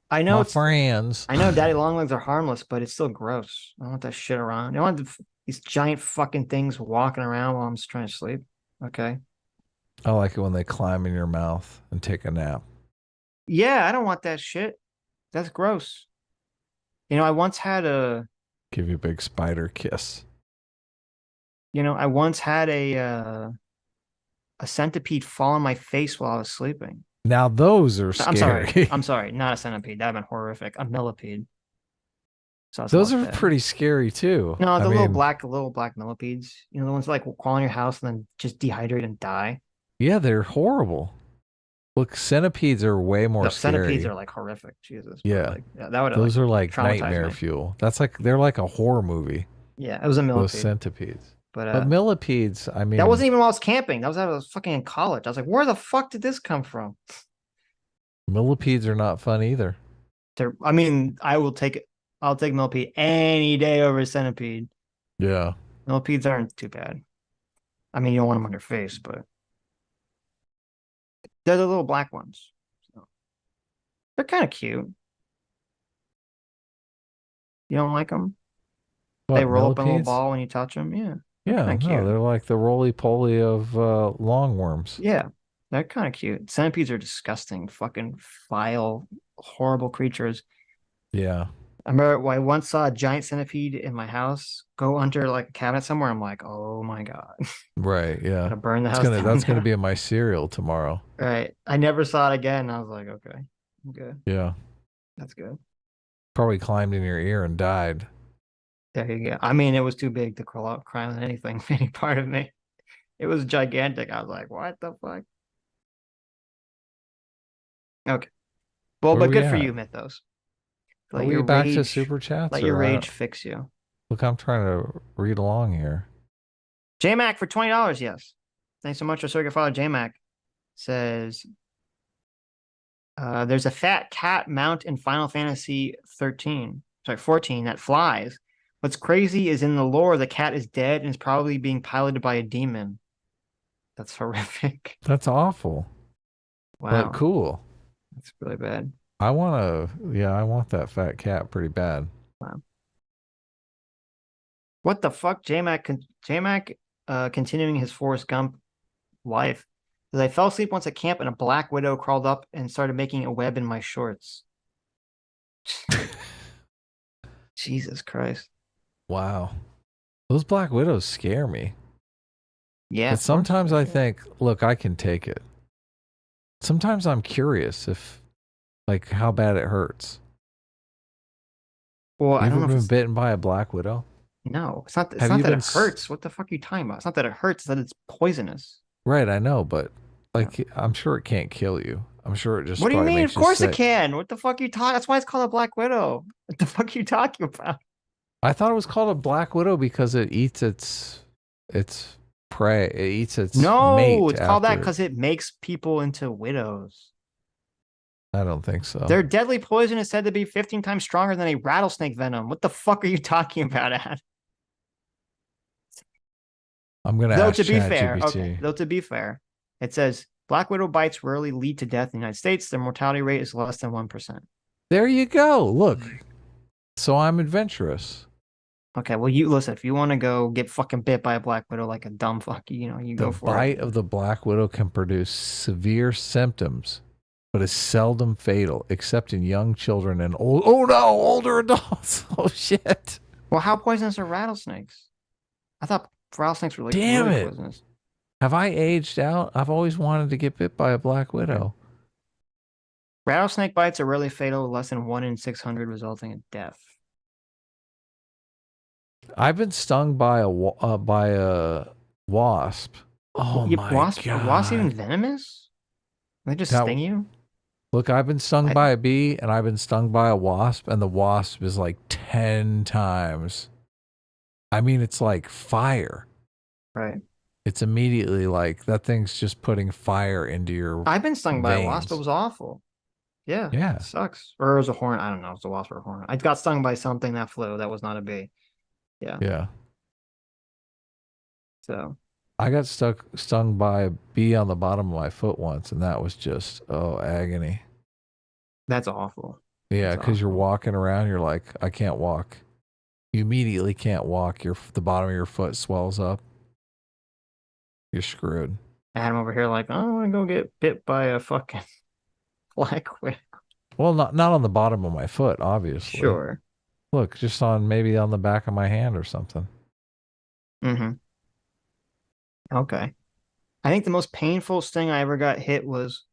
I know my friends. I know daddy long legs are harmless, but it's still gross. I don't want that shit around. I don't want these giant fucking things walking around while I'm just trying to sleep. Okay. I like it when they climb in your mouth and take a nap. Yeah, I don't want that shit. That's gross. I once had give you a big spider kiss. I once had a centipede fall on my face while I was sleeping. Now those are scary. I'm sorry, not a centipede. That'd been horrific. A millipede. So those are pretty scary too. No, the little black millipedes. The ones that like crawl in your house and then just dehydrate and die. Yeah, they're horrible. Look, centipedes are way more scary. Centipedes are like horrific. Jesus. Yeah. That would. Those are like nightmare fuel. They're like a horror movie. Yeah, it was a millipede. Those centipedes. But millipedes, that wasn't even while I was camping. That was I was fucking in college. I was like, where the fuck did this come from? Millipedes are not fun either. I'll take millipede any day over a centipede. Yeah. Millipedes aren't too bad. You don't want them on your face, but they're the little black ones. So they're kind of cute. You don't like them? They roll up in a little ball when you touch them. Yeah. Yeah, no, they're like the roly-poly of longworms. Yeah, they're kind of cute. Centipedes are disgusting, fucking vile, horrible creatures. Yeah. I remember I once saw a giant centipede in my house go under like a cabinet somewhere. I'm like, oh my God. Right, yeah. Gonna burn the house down. That's going to be in my cereal tomorrow. Right. I never saw it again. I was like, okay, I'm good. Yeah. That's good. Probably climbed in your ear and died. There you go. it was too big to crawl out crying on anything, any part of me. It was gigantic. I was like, what the fuck? Okay. Well, but good for you, Mythos. Are we back to Super Chats? Let your rage fix you. Look, I'm trying to read along here. JMac for $20, yes. Thanks so much for Circuit Father. JMac says, There's a fat cat mount in Final Fantasy 14 that flies. What's crazy is in the lore, the cat is dead and is probably being piloted by a demon. That's horrific. That's awful. Wow. But cool. That's really bad. I want that fat cat pretty bad. Wow. What the fuck? J-Mac continuing his Forrest Gump life. Because I fell asleep once at camp and a black widow crawled up and started making a web in my shorts. Jesus Christ. Wow. Those black widows scare me. Yeah. But sometimes I think, look, I can take it. Sometimes I'm curious if, like, how bad it hurts. Well, I don't know if been it's... bitten by a black widow? No, it's not. It's not that it hurts. What the fuck are you talking about? It's not that it hurts. It's that it's poisonous. Right, I know, but like, I'm sure it can't kill you. I'm sure it just. What do you mean? Of course it can. What the fuck are you talking? That's why it's called a black widow. What the fuck are you talking about? I thought it was called a black widow because it eats its prey. It eats its mate. No, it's called that because it makes people into widows. I don't think so. Their deadly poison is said to be 15 times stronger than a rattlesnake venom. What the fuck are you talking about, Ad? I'm gonna ask ChatGPT. Okay. Though to be fair, it says black widow bites rarely lead to death in the United States. Their mortality rate is less than 1%. There you go. Look, so I'm adventurous. Okay, well, you listen. If you want to go get fucking bit by a black widow like a dumb fuck, you go for it. The bite of the black widow can produce severe symptoms, but is seldom fatal, except in young children and older adults. Oh shit. Well, how poisonous are rattlesnakes? I thought rattlesnakes were like Damn really it. poisonous. Have I aged out? I've always wanted to get bit by a black widow. Rattlesnake bites are rarely fatal, less than 1 in 600, resulting in death. I've been stung by a wasp. Oh my god! Are wasps even venomous? They just sting you? Look, I've been stung by a bee, and I've been stung by a wasp, and the wasp is like 10 times. I mean, it's like fire. Right. It's immediately like that thing's just putting fire into your. I've been stung by a veins. wasp. It was awful. Yeah. Yeah. It sucks. Or it was a hornet. I don't know. It was a wasp or a hornet. I got stung by something that flew. That was not a bee. Yeah. Yeah. So. I got stung by a bee on the bottom of my foot once, and that was just agony. That's awful. Yeah, because you're walking around, you're like, I can't walk. You immediately can't walk. The bottom of your foot swells up. You're screwed. I had him over here like, I want to go get bit by a fucking black widow. Well, not on the bottom of my foot, obviously. Sure. Look, just maybe on the back of my hand or something. Mm-hmm. Okay. I think the most painful sting I ever got hit was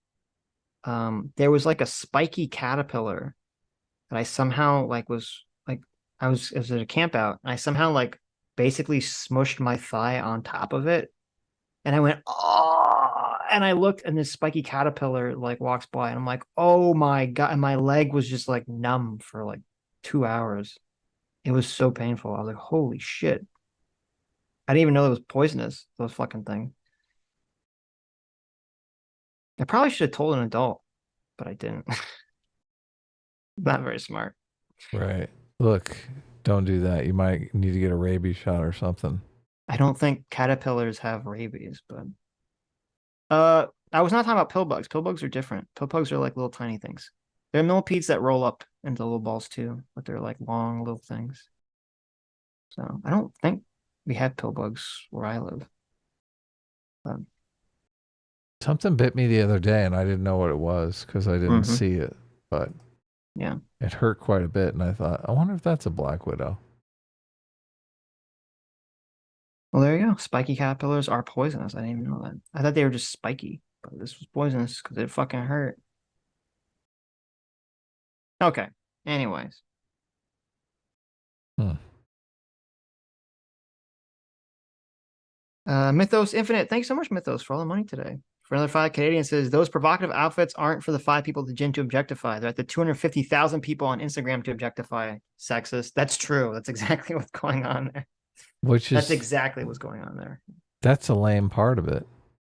there was like a spiky caterpillar that I somehow was at a camp out, and I somehow like basically smushed my thigh on top of it, and I went, oh, and I looked, and this spiky caterpillar like walks by, and I'm like, oh my god, and my leg was just like numb for like 2 hours. It was so painful. I was like, holy shit. I didn't even know it was poisonous, those fucking things. I probably should have told an adult, but I didn't. Not very smart. Right. Look, don't do that. You might need to get a rabies shot or something. I don't think caterpillars have rabies, but I was not talking about pill bugs. Pill bugs are different. Pill bugs are like little tiny things. They're millipedes that roll up into little balls too, but they're like long little things. So I don't think we have pill bugs where I live. Something bit me the other day, and I didn't know what it was because I didn't see it. But yeah, it hurt quite a bit, and I thought, I wonder if that's a black widow. Well, there you go. Spiky caterpillars are poisonous. I didn't even know that. I thought they were just spiky, but this was poisonous because it fucking hurt. Okay. Anyways. Mythos Infinite. Thanks so much, Mythos, for all the money today. For another 5 Canadian says, those provocative outfits aren't for the 5 people at the gym to objectify. They're at the 250,000 people on Instagram to objectify. Sexist. That's true. That's exactly what's going on there. That's exactly what's going on there. That's a lame part of it.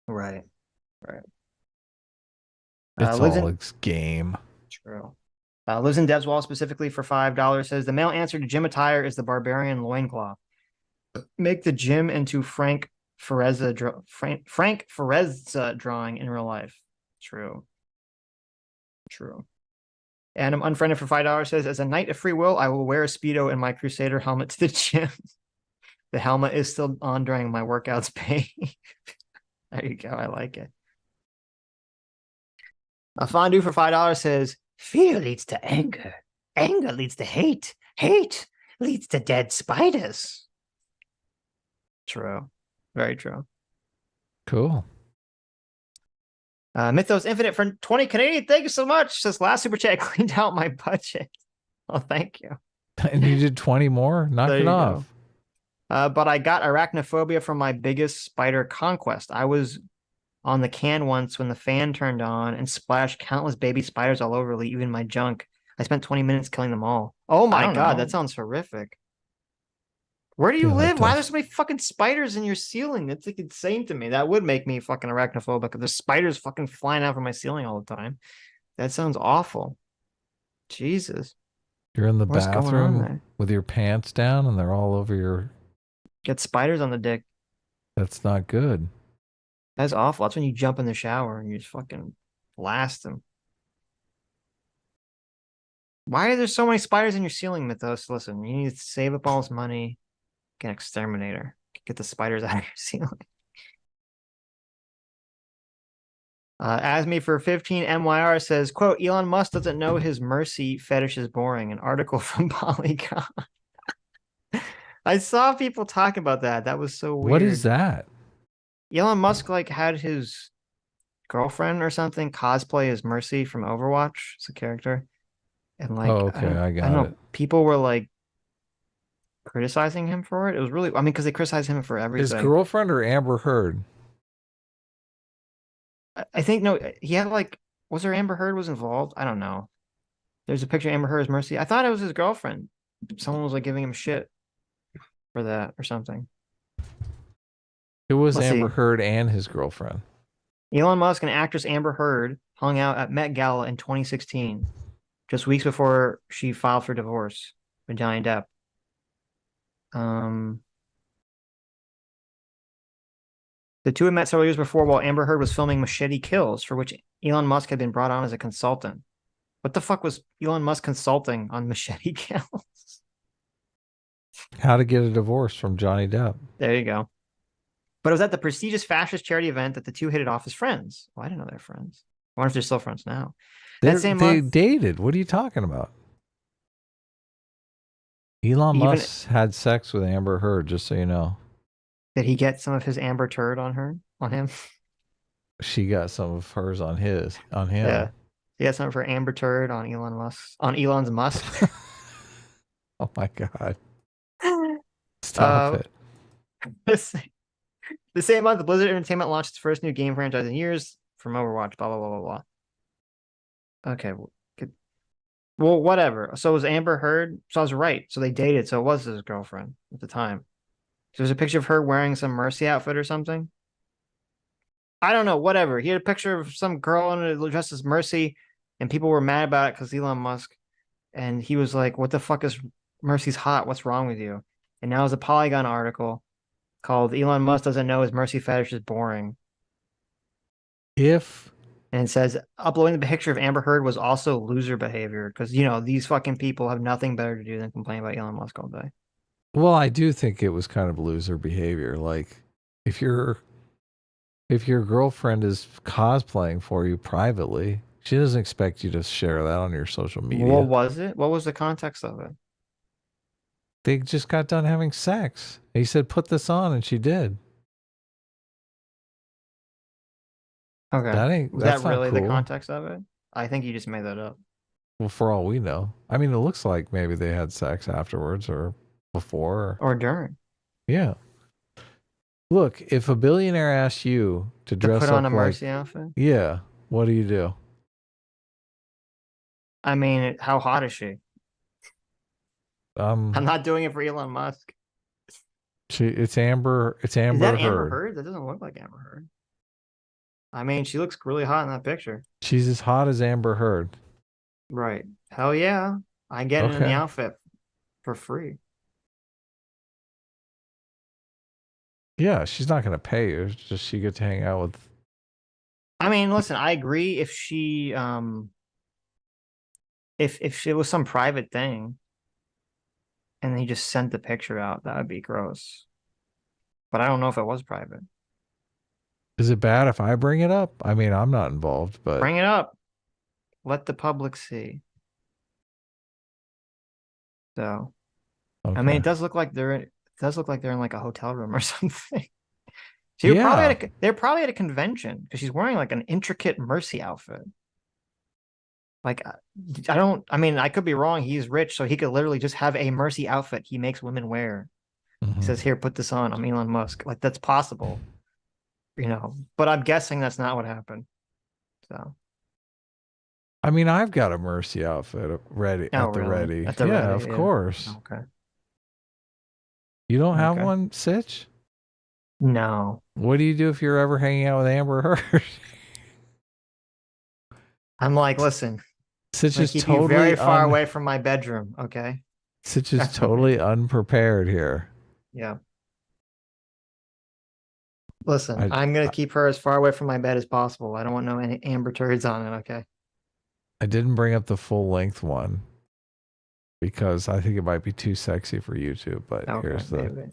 Right. Right. It's Lives all in game. True. Lives in Dev's Wall specifically for $5. Says the male answer to Jim Attire is the barbarian loincloth. Make the Jim into Frank Ferezza Frank Ferezza drawing in real life. True. True. And I'm unfriended for $5 says, as a knight of free will, I will wear a Speedo and my Crusader helmet to the gym. The helmet is still on during my workouts pay. There you go. I like it. A fondue for $5 says, fear leads to anger. Anger leads to hate. Hate leads to dead spiders. True. Very true. Cool. Mythos Infinite for 20 Canadian. Thank you so much. Says last super chat cleaned out my budget. Oh, thank you. And you did 20 more? Knock There it you off. go. But I got arachnophobia from my biggest spider conquest. I was on the can once when the fan turned on and splashed countless baby spiders all over, even my junk. I spent 20 minutes killing them all. Oh my God, that sounds horrific. Where do you live? Why are there so many fucking spiders in your ceiling? That's like insane to me. That would make me fucking arachnophobic. There's spiders fucking flying out from my ceiling all the time. That sounds awful. Jesus. You're in the What's going on bathroom there? with your pants down and they're all over your... Get spiders on the dick. That's not good. That's awful. That's when you jump in the shower and you just fucking blast them. Why are there so many spiders in your ceiling, Mythos? Listen, you need to save up all this money. Get an exterminator. Get the spiders out of your ceiling. Asme for 15 MYR says, quote, Elon Musk doesn't know his mercy fetish is boring. An article from Polygon. I saw people talk about that. That was so weird. What is that? Elon Musk like had his girlfriend or something cosplay as Mercy from Overwatch. It's a character. And like, oh, okay, I got know, it. people were like criticizing him for it. It was really, I mean, because they criticized him for everything. His girlfriend or Amber Heard? I think, no, he had like, was there Amber Heard was involved? I don't know. There's a picture of Amber Heard as Mercy. I thought it was his girlfriend. Someone was like giving him shit for that or something. It was Let's Amber see. Heard and his girlfriend. Elon Musk and actress Amber Heard hung out at Met Gala in 2016, just weeks before she filed for divorce with Johnny Depp. The two had met several years before while Amber Heard was filming Machete Kills, for which Elon Musk had been brought on as a consultant. What the fuck was Elon Musk consulting on Machete Kills? How to get a divorce from Johnny Depp. There you go. But it was at the prestigious fascist charity event that the two hit it off as friends. Well, I didn't know they're friends. I wonder if they're still friends now. They month, dated. What are you talking about? Elon Musk had sex with Amber Heard, just so you know. Did he get some of his Amber turd on him? She got some of hers on him. Yeah. He got some of her Amber turd on Elon's Musk. Oh my God. Stop it. The same month, Blizzard Entertainment launched its first new game franchise in years from Overwatch, blah, blah, blah, blah, blah. Okay. Well, whatever. So was Amber Heard. So I was right. So they dated. So it was his girlfriend at the time. So there's a picture of her wearing some Mercy outfit or something. I don't know. Whatever. He had a picture of some girl dressed as Mercy, and people were mad about it because Elon Musk. And he was like, what the fuck is Mercy's hot? What's wrong with you? And now there's a Polygon article called Elon Musk doesn't know his Mercy fetish is boring. And it says uploading the picture of Amber Heard was also loser behavior because, you know, these fucking people have nothing better to do than complain about Elon Musk all day. Well, I do think it was kind of loser behavior. Like if your girlfriend is cosplaying for you privately, she doesn't expect you to share that on your social media. What was it? What was the context of it? They just got done having sex. He said, put this on, and she did. Okay. That's that really not cool. the context of it? I think you just made that up. Well, for all we know. I mean, it looks like maybe they had sex afterwards or before. Or during. Yeah. Look, if a billionaire asked you to dress put up on a like, Mercy outfit? Yeah. What do you do? I mean, how hot is she? I'm not doing it for Elon Musk. It's Amber. It's Amber Is that Heard. Amber Heard? That doesn't look like Amber Heard. I mean, she looks really hot in that picture. She's as hot as Amber Heard. Right. Hell yeah. I get it in the Okay. outfit for free. Yeah, she's not going to pay you. It's just she gets to hang out with. I mean, listen, I agree if it was some private thing and he just sent the picture out, that would be gross. But I don't know if it was private. Is it bad if I bring it up? I mean, I'm not involved, but Bring it up. Let the public see. So, okay. I mean, it does look like they're in like a hotel room or something. They're probably at a convention because she's wearing like an intricate Mercy outfit. Like, I mean, I could be wrong. He's rich, so he could literally just have a Mercy outfit he makes women wear. He says, here, put this on. I'm Elon Musk. Like, that's possible, but I'm guessing that's not what happened. So, I mean, I've got a Mercy outfit ready oh, at the really? ready. At the yeah, ready, of course. Okay. You don't have Okay. one, Sitch? No. What do you do if you're ever hanging out with Amber Heard? I'm like, listen, Sitch I is keep totally you very far away from my bedroom, okay? Sitch is totally unprepared here. Yeah. Listen, I'm gonna keep her as far away from my bed as possible. I don't want no any Amber turds on it, okay? I didn't bring up the full length one because I think it might be too sexy for YouTube. But Okay, here's the. maybe.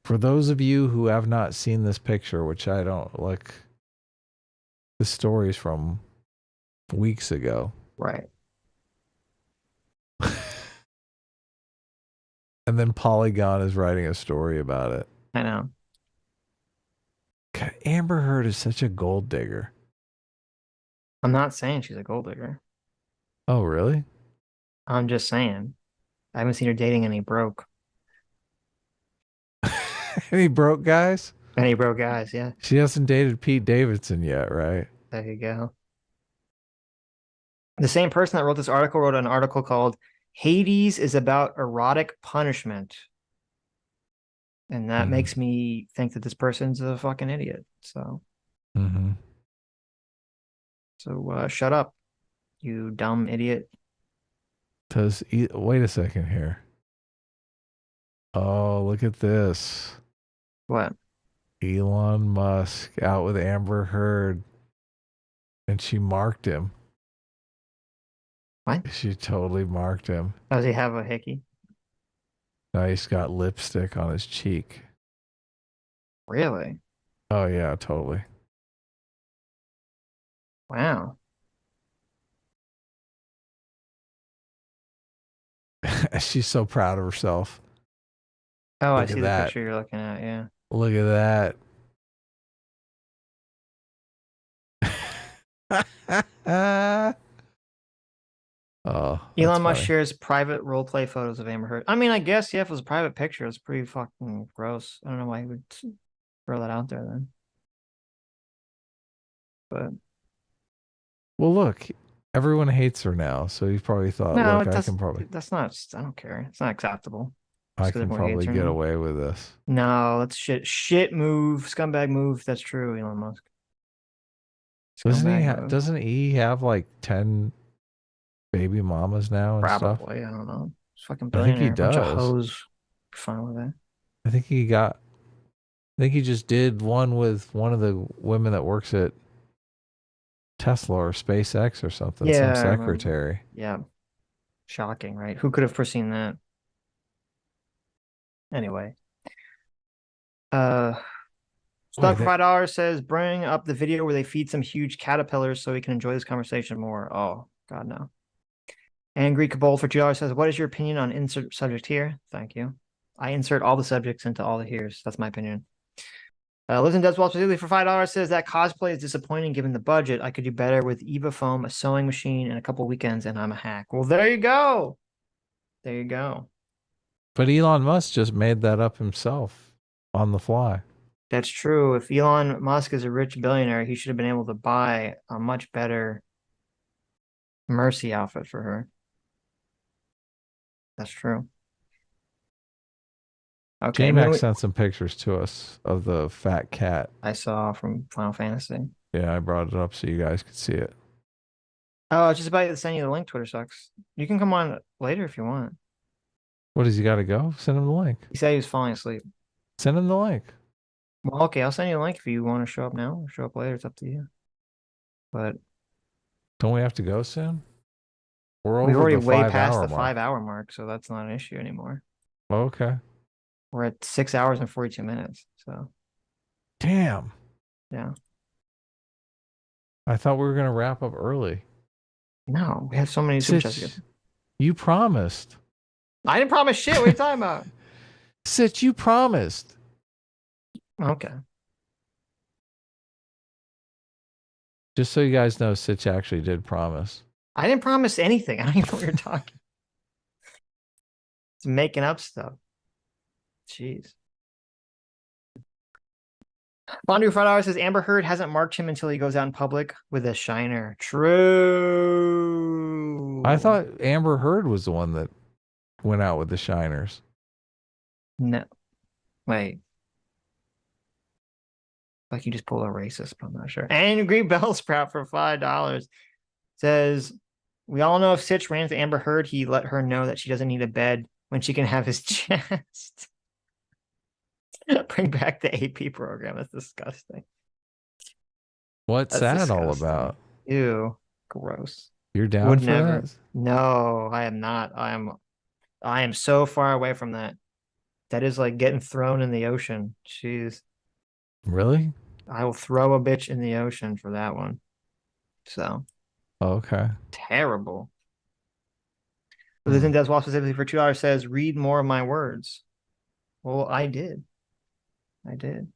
For those of you who have not seen this picture, which I don't like, the story's from weeks ago. Right. And then Polygon is writing a story about it. I know. God, Amber Heard is such a gold digger. I'm not saying she's a gold digger. Oh, really? I'm just saying. I haven't seen her dating any broke. Any broke guys? Any broke guys, yeah. She hasn't dated Pete Davidson yet, right? There you go. The same person that wrote this article wrote an article called Hades is about erotic punishment. And that makes me think that this person's a fucking idiot. So, shut up, you dumb idiot. Because, wait a second here. Oh, look at this. What? Elon Musk out with Amber Heard. And she marked him. What? She totally marked him. Does he have a hickey? Now he's got lipstick on his cheek. Really? Oh, yeah, totally. Wow. She's so proud of herself. Oh, Look I at see the that. picture you're looking at, yeah. Look at that. Oh, Elon Musk shares private role play photos of Amber Heard. I mean, I guess, yeah, if it was a private picture, it's pretty fucking gross. I don't know why he would throw that out there then. But well, look, everyone hates her now, so he probably thought, no, look, I can probably I don't care. It's not acceptable. I can probably get away with this. No, that's shit move, scumbag move. That's true, Elon Musk. Doesn't he have like 10 baby mamas now and stuff? Probably, I don't know. It's fucking I think billionaire. he does. Bunch of hoes. Fine with that. I think he just did one with one of the women that works at Tesla or SpaceX or something. Yeah, some secretary. Yeah. Shocking, right? Who could have foreseen that? Anyway. Stock $5 says bring up the video where they feed some huge caterpillars so we can enjoy this conversation more. Oh, God, no. Angry Cabal for $2 says, what is your opinion on insert subject here? Thank you. I insert all the subjects into all the here's. That's my opinion. Lives in Deadswall specifically for $5 says that cosplay is disappointing given the budget. I could do better with Eva foam, a sewing machine, and a couple weekends, and I'm a hack. Well, there you go. There you go. But Elon Musk just made that up himself on the fly. That's true. If Elon Musk is a rich billionaire, he should have been able to buy a much better Mercy outfit for her. That's true. Okay. J-Max sent some pictures to us of the fat cat. I saw from Final Fantasy. Yeah, I brought it up so you guys could see it. Oh, I was just about to send you the link. Twitter sucks. You can come on later if you want. What, does he got to go? Send him the link. He said he was falling asleep. Send him the link. Well, okay, I'll send you a link if you want to show up now or show up later. It's up to you. But don't we have to go soon? We're we've over already the way 5 past hour the mark. 5 hour mark, so that's not an issue anymore. Oh, okay. We're at 6 hours and 42 minutes. So damn. Yeah. I thought we were gonna wrap up early. No, we have so many super chats to get. You promised. I didn't promise shit. What are you talking about? Sitch, you promised. Okay. Just so you guys know, Sitch actually did promise. I didn't promise anything. I don't even know what you're talking. It's making up stuff. Jeez. Bondru Fred says Amber Heard hasn't marked him until he goes out in public with a shiner. True. I thought Amber Heard was the one that went out with the shiners. No. Wait. Like you just pulled a racist, but I'm not sure. Angry Bell Sprout for $5 says, we all know if Sitch ran into Amber Heard, he let her know that she doesn't need a bed when she can have his chest. Bring back the AP program. That's disgusting. What's that all about? Ew. Gross. You're down Would for never. that? No, I am not. I am so far away from that. That is like getting thrown in the ocean. Jeez. Really? I will throw a bitch in the ocean for that one. So. Okay. Terrible. Liz and Des Wall specifically for $2 says, read more of my words. Well, I did. I did.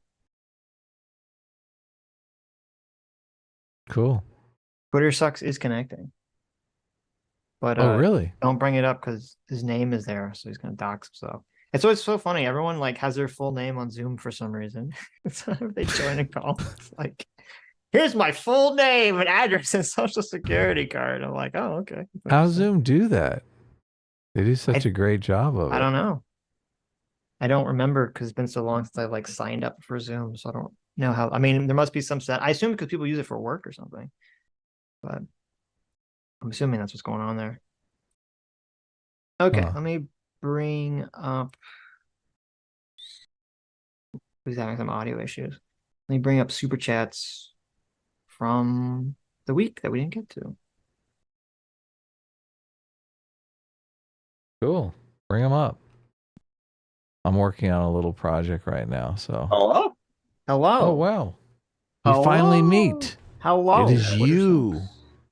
Cool. Twitter sucks is connecting. But oh, really? Don't bring it up because his name is there, so he's gonna dox himself. It's always so funny. Everyone like has their full name on Zoom for some reason. So if they join a call, it's like, here's my full name and address and social security card. I'm like, oh, okay. How Zoom do that? They do such a great job of it. I don't know. I don't remember because it's been so long since I like signed up for Zoom, so I don't know how. I mean, there must be some set. I assume because people use it for work or something, but I'm assuming that's what's going on there. Okay, let me bring up. Who's having some audio issues? Let me bring up super chats from the week that we didn't get to. Cool. Bring them up. I'm working on a little project right now, so. Hello? Hello. Oh, wow. We finally meet. Hello. It is you.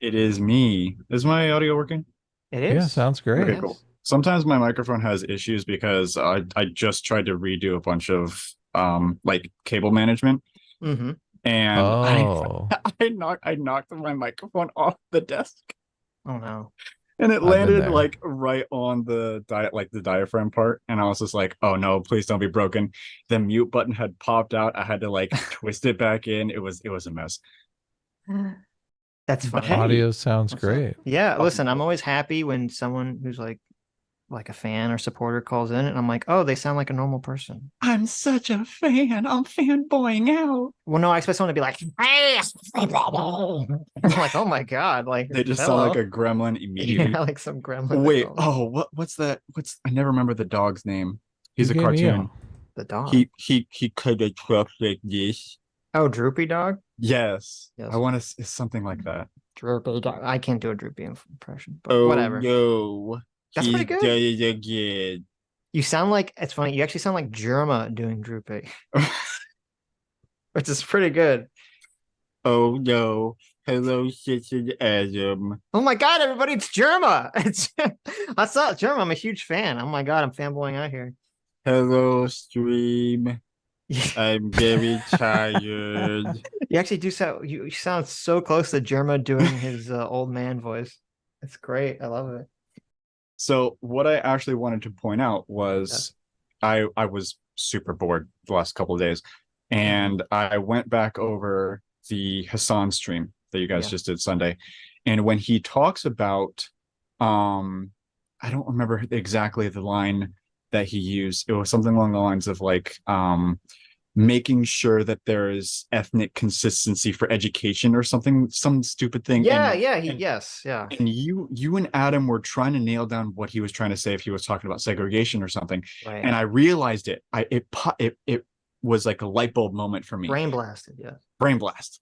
It is me. Is my audio working? It is. Yeah, sounds great. Okay, cool. Sometimes my microphone has issues because I just tried to redo a bunch of like cable management. Mm-hmm. And oh. I knocked my microphone off the desk. Oh no. And it landed like right on the diaphragm part. And I was just like, oh no, please don't be broken. The mute button had popped out. I had to like twist it back in. It was a mess. That's funny. The audio sounds great. Yeah, listen, I'm always happy when someone who's like a fan or supporter calls in and I'm like, oh, they sound like a normal person. I'm such a fan. I'm fanboying out. Well, no, I expect someone to be like, hey, I'm like, oh my God. Like they just sound like a gremlin immediately. Yeah, like some gremlin. Wait, what's that? I never remember the dog's name. He's a cartoon. The dog. He could have talked like this. Oh, Droopy Dog? Yes. I want to. It's something like that. Droopy Dog. I can't do a Droopy impression, but whatever. No. That's pretty good. Again. You sound like, it's funny, you actually sound like Germa doing Droopy. Which is pretty good. Oh no. Hello, Sitch and Adam. Oh my God, everybody, it's Germa. I saw Germa. I'm a huge fan. Oh my God, I'm fanboying out here. Hello, stream. I'm very tired. You actually do sound, you sound so close to Germa doing his old man voice. It's great. I love it. So what I actually wanted to point out was I was super bored the last couple of days, and I went back over the Hassan stream that you guys just did Sunday. And when he talks about, I don't remember exactly the line that he used. It was something along the lines of like, making sure that there is ethnic consistency for education or something, some stupid thing. Yeah, and, yeah, and, yeah. and you and Adam were trying to nail down what he was trying to say if he was talking about segregation or something. Right. And I realized it. It was like a light bulb moment for me. Brain blasted, yeah. Brain blast.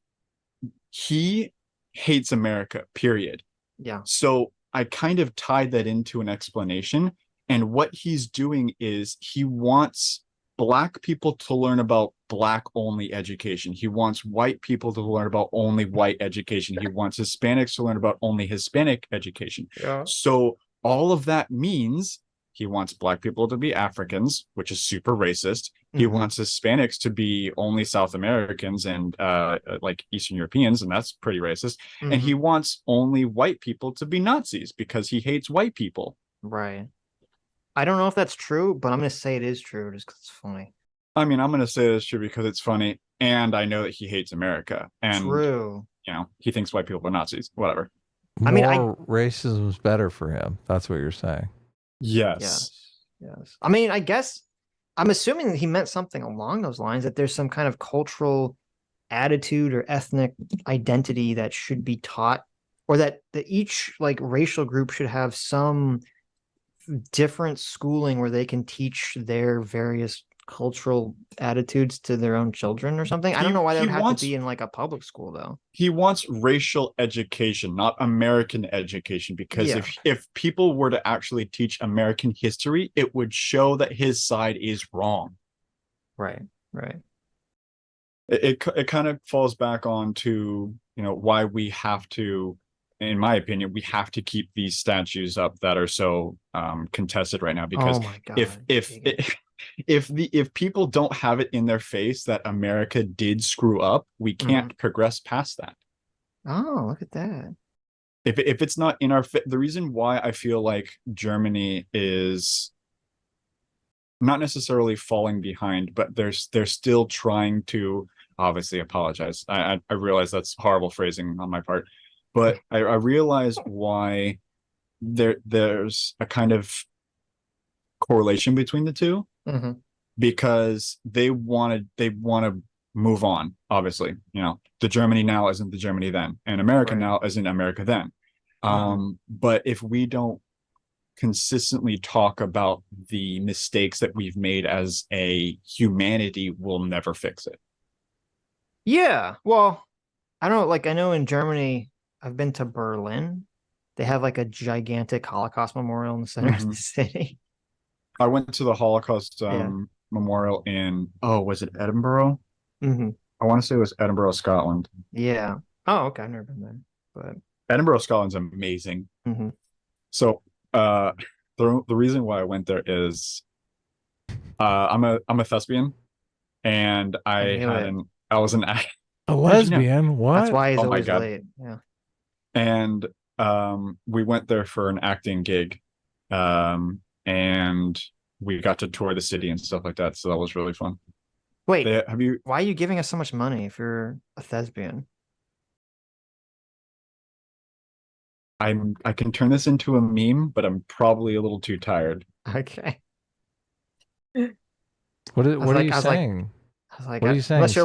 He hates America, period. Yeah. So I kind of tied that into an explanation. And what he's doing is he wants Black people to learn about Black only education. He wants white people to learn about only white education. He wants Hispanics to learn about only Hispanic education. Yeah. So all of that means he wants Black people to be Africans, which is super racist. He wants Hispanics to be only South Americans and like Eastern Europeans, and that's pretty racist. And he wants only white people to be Nazis because he hates white people. Right. I don't know if that's true, but I'm going to say it is true just because it's funny. I mean, I'm going to say it's true because it's funny, and I know that he hates America. And, true. You know, he thinks white people are Nazis, whatever. I mean, racism's better for him. That's what you're saying. Yes. I mean, I guess I'm assuming that he meant something along those lines, that there's some kind of cultural attitude or ethnic identity that should be taught, or that each like racial group should have some different schooling where they can teach their various cultural attitudes to their own children or something. I don't know why that would have to be in like a public school though. He wants racial education, not American education, because if people were to actually teach American history, it would show that his side is wrong. Right. It kind of falls back on to, you know, why we have to, in my opinion, we have to keep these statues up that are so contested right now, because if people don't have it in their face that America did screw up, we can't progress past that. Oh, look at that. If it's not in our the reason why I feel like Germany is not necessarily falling behind, but they're still trying to obviously apologize. I realize that's horrible phrasing on my part, but I realize why there's a kind of correlation between the two, because they want to move on. Obviously, you know, the Germany now isn't the Germany then, and America now isn't America then. But if we don't consistently talk about the mistakes that we've made as a humanity, we'll never fix it. Yeah, well, I don't know, like I know in Germany, I've been to Berlin. They have like a gigantic Holocaust memorial in the center of the city. I went to the Holocaust memorial in, was it Edinburgh? I want to say it was Edinburgh, Scotland. Yeah. Oh, okay. I've never been there, but Edinburgh, Scotland's amazing. So the reason why I went there is I'm a thespian, and I was an a lesbian. What? That's why he's always late. Yeah. And we went there for an acting gig, and we got to tour the city and stuff like that. So that was really fun. Wait, why are you giving us so much money if you're a thespian? I can turn this into a meme, but I'm probably a little too tired. Okay. What are you saying? What are you saying? Unless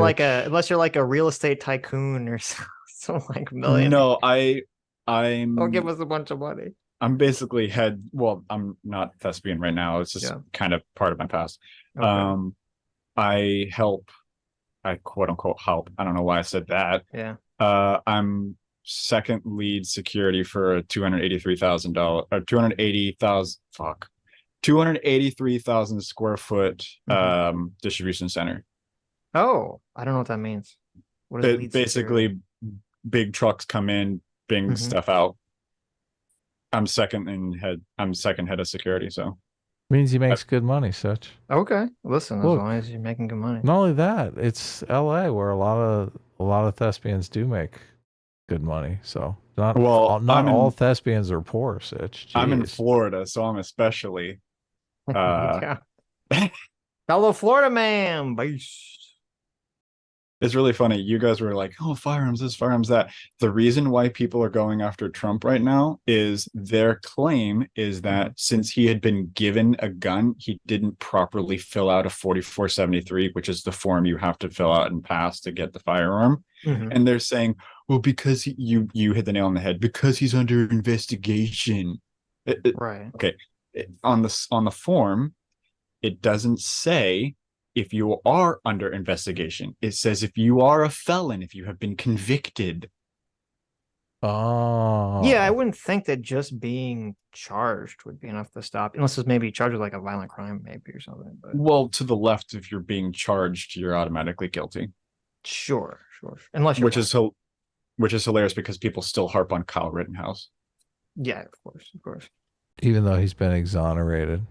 you're like a real estate tycoon or some like millionaire. No, I'm Don't give us a bunch of money. I'm basically I'm not thespian right now. It's just kind of part of my past. Okay. I quote unquote help. I don't know why I said that. Yeah. I'm second lead security for a $283,000 or 283,000 square foot distribution center. Oh, I don't know what that means. What is it? Basically, big trucks come in, bring stuff out. I'm second head of security, so means he makes good money, Sitch. Okay, listen, as long as you're making good money. Not only that, it's LA where a lot of thespians do make good money. So not all thespians are poor, Sitch. I'm in Florida, so I'm especially fellow Florida man. It's really funny. You guys were like, oh, firearms this, firearms that. The reason why people are going after Trump right now is their claim is that since he had been given a gun, he didn't properly fill out a 4473, which is the form you have to fill out and pass to get the firearm. And they're saying, well, because you hit the nail on the head, because he's under investigation. Right. Okay. On the form, it doesn't say if you are under investigation. It says if you are a felon, if you have been convicted. Oh. Yeah, I wouldn't think that just being charged would be enough to stop, unless it's maybe charged with like a violent crime, maybe, or something. But Well, to the left, if you're being charged, you're automatically guilty. sure. Unless you're which is hilarious because people still harp on Kyle Rittenhouse. yeah, of course. Even though he's been exonerated.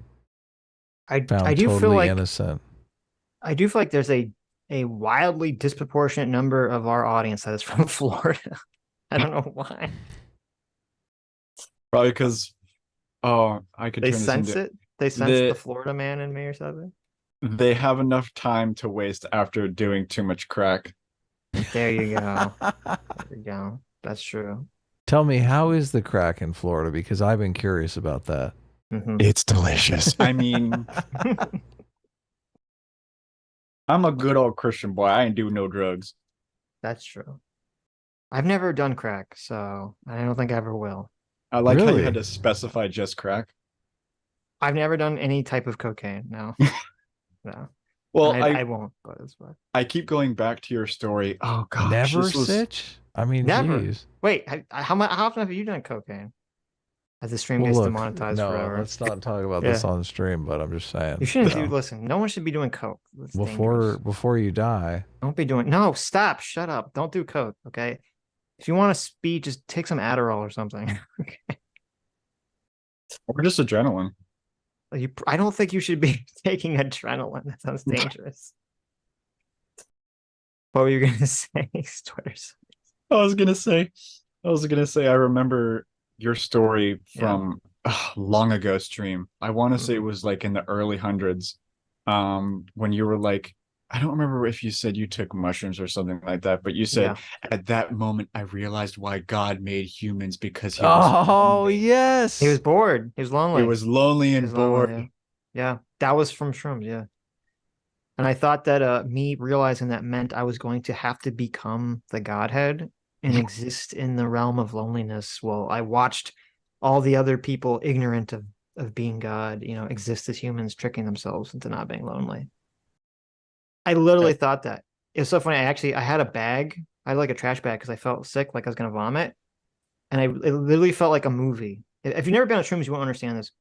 I do totally feel like innocent. I do feel like there's a wildly disproportionate number of our audience that is from Florida. I don't know why. Probably because I could They turn this sense into it. They sense the Florida man in me or something. they have enough time to waste after doing too much crack. There you go. There you go. That's true. Tell me, how is the crack in Florida? Because I've been curious about that. It's delicious. I mean, I'm a good old Christian boy. I ain't do no drugs. That's true. I've never done crack, so I don't think I ever will. I like how you Really? had to specify just crack. I've never done any type of cocaine. No. No. Well, I won't, but it's fine. I keep going back to your story. Oh gosh, Never, this was... Sitch? I mean, Never. geez. Wait, how often have you done cocaine? As the stream Well, gets look, demonetized no, forever. let's not talk about this on stream, but I'm just saying. You shouldn't no. listen, no one should be doing coke. That's dangerous. Before you die. Don't be doing no, stop, shut up. Don't do coke, okay? If you want to speed, just take some Adderall or something. Okay. Or just adrenaline. I don't think you should be taking adrenaline. That sounds dangerous. What were you gonna say, Twitters? I was gonna say, I remember your story from long ago stream. I want to say it was like in the early hundreds, when you were like, I don't remember if you said you took mushrooms or something like that, but you said at that moment I realized why God made humans because he was lonely. Yes, he was bored. He was lonely. He was lonely and bored. Lonely, yeah, that was from shrooms. Yeah. And I thought that me realizing that meant I was going to have to become the Godhead and exist in the realm of loneliness while I watched all the other people ignorant of being God, exist as humans, tricking themselves into not being lonely. I literally thought that. It was so funny. I had a bag. I had like a trash bag because I felt sick, like I was going to vomit. And it literally felt like a movie. If you've never been on shrooms, you won't understand this.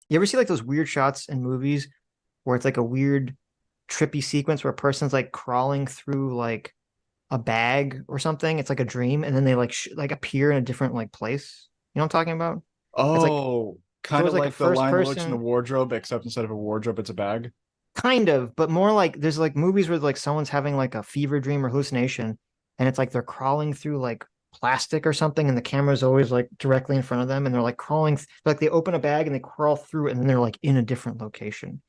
You ever see like those weird shots in movies where it's like a weird trippy sequence where a person's like crawling through like a bag or something? It's like a dream, and then they like appear in a different like place. You know what I'm talking about? Oh, kind of like the line looks in the person wardrobe, except instead of a wardrobe, it's a bag. kind of, but more like there's like movies where like someone's having like a fever dream or hallucination, and it's like they're crawling through like plastic or something, and the camera's always like directly in front of them, and they're like crawling like they open a bag and they crawl through it, and then they're like in a different location.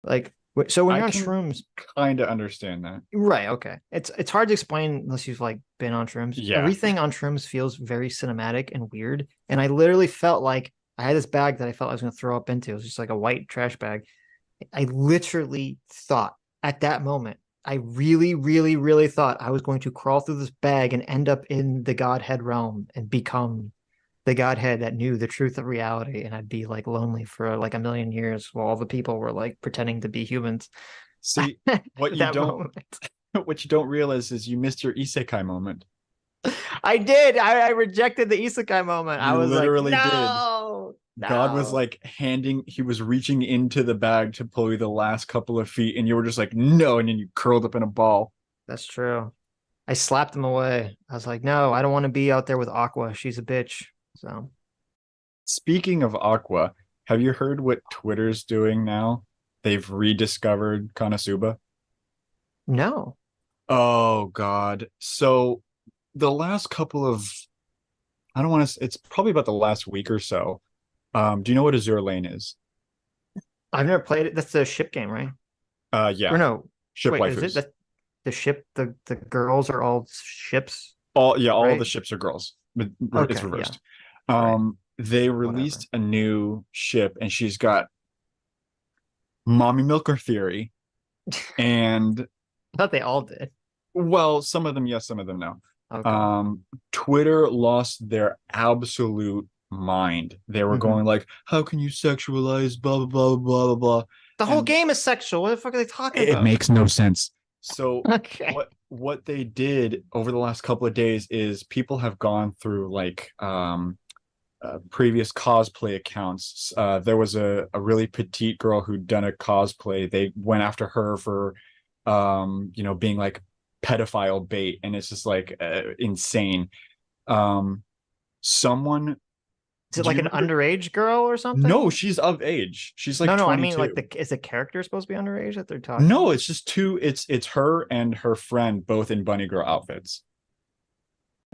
Like, so when you're on shrooms, kind of understand that, right? Okay, it's hard to explain unless you've like been on shrooms. Yeah, everything on shrooms feels very cinematic and weird, and I literally felt like I had this bag that I felt I was going to throw up into. It was just like a white trash bag. I literally thought at that moment, I really, really, really thought I was going to crawl through this bag and end up in the Godhead realm and become the Godhead that knew the truth of reality. And I'd be like lonely for like a million years while all the people were like pretending to be humans. See, what you don't realize is you missed your isekai moment. I did. I rejected the isekai moment. I was literally like, no. God was like he was reaching into the bag to pull you the last couple of feet, and you were just like, no, and then you curled up in a ball. That's true. I slapped him away. I was like, no, I don't want to be out there with Aqua. She's a bitch. So, speaking of Aqua, have you heard what Twitter's doing now? They've rediscovered Konosuba. No. Oh God. So the last couple of, I don't want to, it's probably about the last week or so. Do you know what Azure Lane is? I've never played it. That's the ship game, right? Yeah. Or no. Ship Wait, waifus. is it? the girls are all ships, All right? of the ships are girls, but it's Okay, reversed. Right. They released a new ship, and she's got Mommy Milker Theory, and I thought they all did. well, some of them yes, some of them no. Okay. Twitter lost their absolute mind. They were going like, "How can you sexualize blah blah blah blah blah blah?" The whole game is sexual. What the fuck are they talking It about? makes no sense. So Okay. what they did over the last couple of days is people have gone through like previous cosplay accounts. There was a really petite girl who'd done a cosplay. They went after her for being like pedophile bait, and it's just like insane. Someone Is it like an underage girl or something? No, she's of age. She's like no, 22. I mean like is the character supposed to be underage that they're talking? No, it's just two. It's her and her friend both in bunny girl outfits.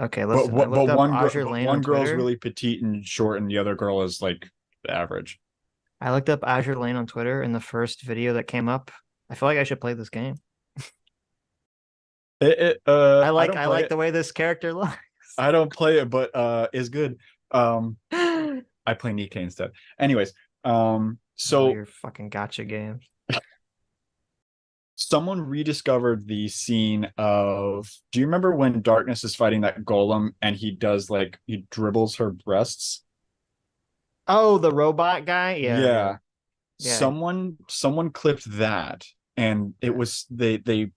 Okay, listen. But one on girl's Twitter. really petite and short, and the other girl is like average. I looked up Azure Lane on Twitter, and the first video that came up, I feel like I should play this game. I like the way this character looks. I don't play it, but it's good. I play Nikkei instead. Anyways, so your fucking gotcha games. Someone rediscovered the scene of, do you remember when Darkness is fighting that golem and he does like he dribbles her breasts? Oh, the robot guy? Yeah. Someone clipped that, and it was they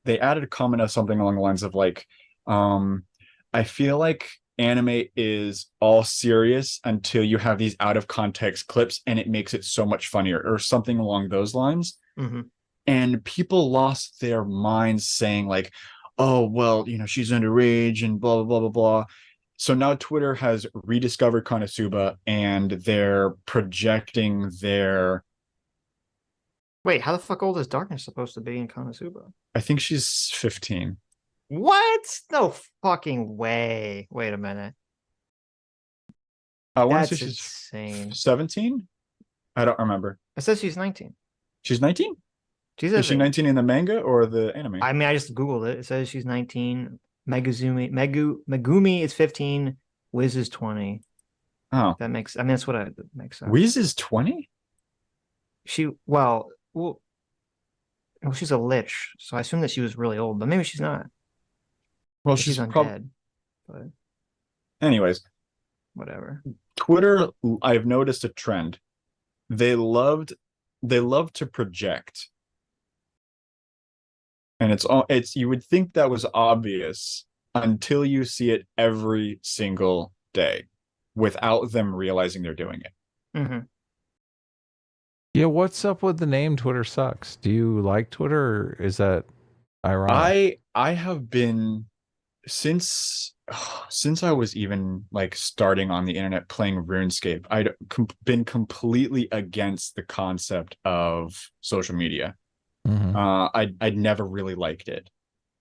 added a comment of something along the lines of like, I feel like anime is all serious until you have these out of context clips and it makes it so much funnier, or something along those lines. And people lost their minds saying like, oh, well, she's underage and blah, blah, blah, blah, blah. So now Twitter has rediscovered Konosuba, and they're projecting their... Wait, how the fuck old is Darkness supposed to be in Konosuba? I think she's 15. What? No fucking way. Wait a minute. I want to say she's insane. 17? I don't remember. It says she's 19. She's 19? Is she 19 in the manga or the anime? I mean, I just Googled it. It says she's 19. Megumi is 15. Wiz is 20. Oh. That's what makes sense. Wiz is 20? Well, she's a lich, so I assume that she was really old, but maybe she's not. Well, she's undead. But anyways, whatever. Twitter, I've noticed a trend. They love to project. And it's you would think that was obvious until you see it every single day without them realizing they're doing it. Yeah, what's up with the name Twitter Sucks? Do you like Twitter, or is that ironic? I have been since I was even like starting on the internet playing RuneScape. I'd been completely against the concept of social media. I'd never really liked it.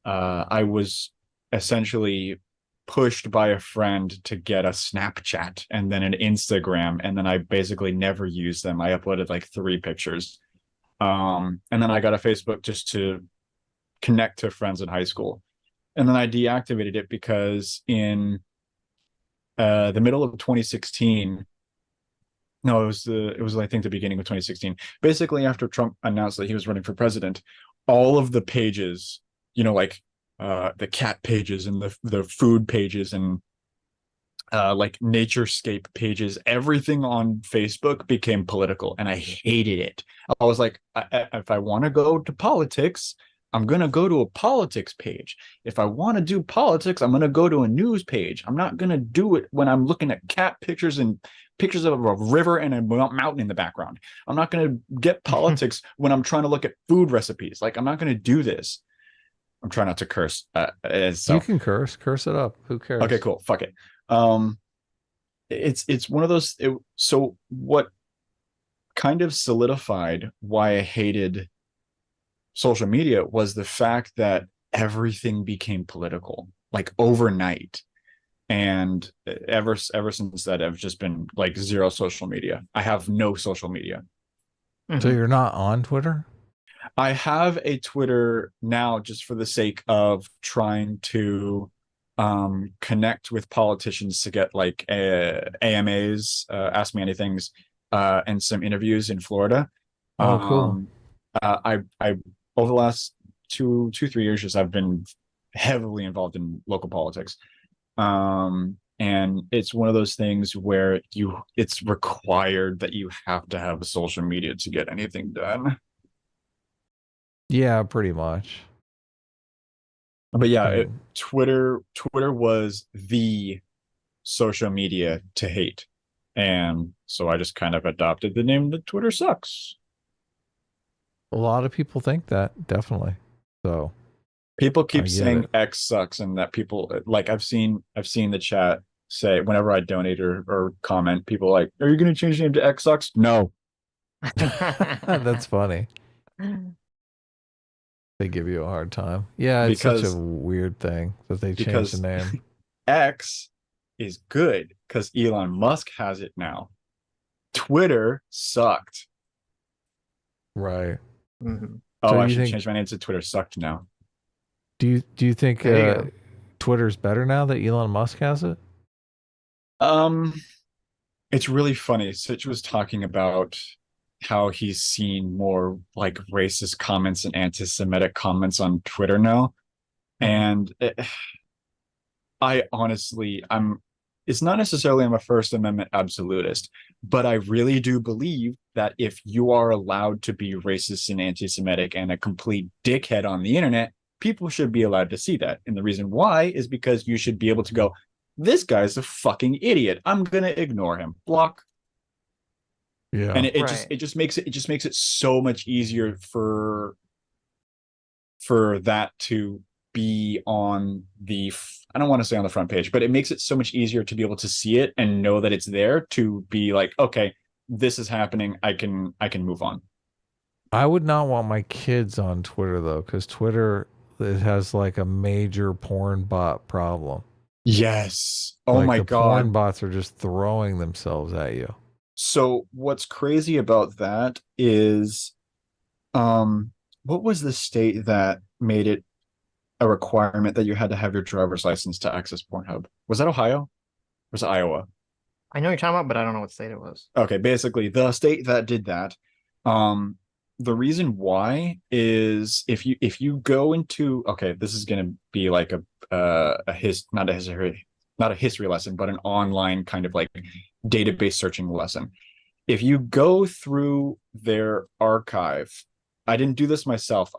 I was essentially pushed by a friend to get a Snapchat and then an Instagram, and then I basically never used them. I uploaded like 3 pictures. And then I got a Facebook just to connect to friends in high school. And then I deactivated it because in the middle of 2016, no, it was I think the beginning of 2016. Basically, after Trump announced that he was running for president, all of the pages, like the cat pages and the food pages and like naturescape pages, everything on Facebook became political, and I hated it. I was like, if I want to go to politics, I'm going to go to a politics page. If I want to do politics, I'm going to go to a news page. I'm not going to do it when I'm looking at cat pictures and pictures of a river and a mountain in the background. I'm not going to get politics when I'm trying to look at food recipes. Like, I'm not going to do this. I'm trying not to curse. You can curse it up. Who cares? Okay, cool. Fuck it. It's one of those. So what kind of solidified why I hated social media was the fact that everything became political, like overnight. And ever since that, I've just been like zero social media. I have no social media. So you're not on Twitter? I have a Twitter now just for the sake of trying to connect with politicians to get like AMAs, Ask Me Anythings, and some interviews in Florida. Oh, cool. I over the last 3 years, just I've been heavily involved in local politics. And it's one of those things where it's required that you have to have social media to get anything done. Yeah, pretty much. But yeah, Right. Twitter was the social media to hate. And so I just kind of adopted the name that Twitter sucks. A lot of people think that, definitely. So People keep I get saying it. X sucks, and that people like I've seen the chat say whenever I donate or comment, people are like, are you gonna change the name to X sucks? No. That's funny. They give you a hard time. Yeah, it's such a Because weird thing that they change the name. X is good because Elon Musk has it now. Twitter sucked. Right. Mm-hmm. Oh, So I you should think change my name to Twitter sucked now. do you think There you go. Twitter's better now that Elon Musk has it? It's really funny. Sitch was talking about how he's seen more like racist comments and anti-Semitic comments on Twitter now. And I honestly, it's not necessarily I'm a First Amendment absolutist, but I really do believe that if you are allowed to be racist and anti-Semitic and a complete dickhead on the internet, people should be allowed to see that. And the reason why is because you should be able to go, this guy's a fucking idiot. I'm gonna ignore him. Block. Yeah. And it Right. just makes it so much easier for that to be on the I don't want to say on the front page, but it makes it so much easier to be able to see it and know that it's there to be like, okay, this is happening. I can move on. I would not want my kids on Twitter though, because Twitter, it has like a major porn bot problem. Yes. Oh Like my the God. porn bots are just throwing themselves at you. So what's crazy about that is, what was the state that made it a requirement that you had to have your driver's license to access Pornhub? Was that Ohio? Or was it Iowa? I know what you're talking about, but I don't know what state it was. Okay, basically the state that did that. The reason why is if you go into, okay, this is gonna be like not a history lesson, but an online kind of like database searching lesson. If you go through their archive, I didn't do this myself.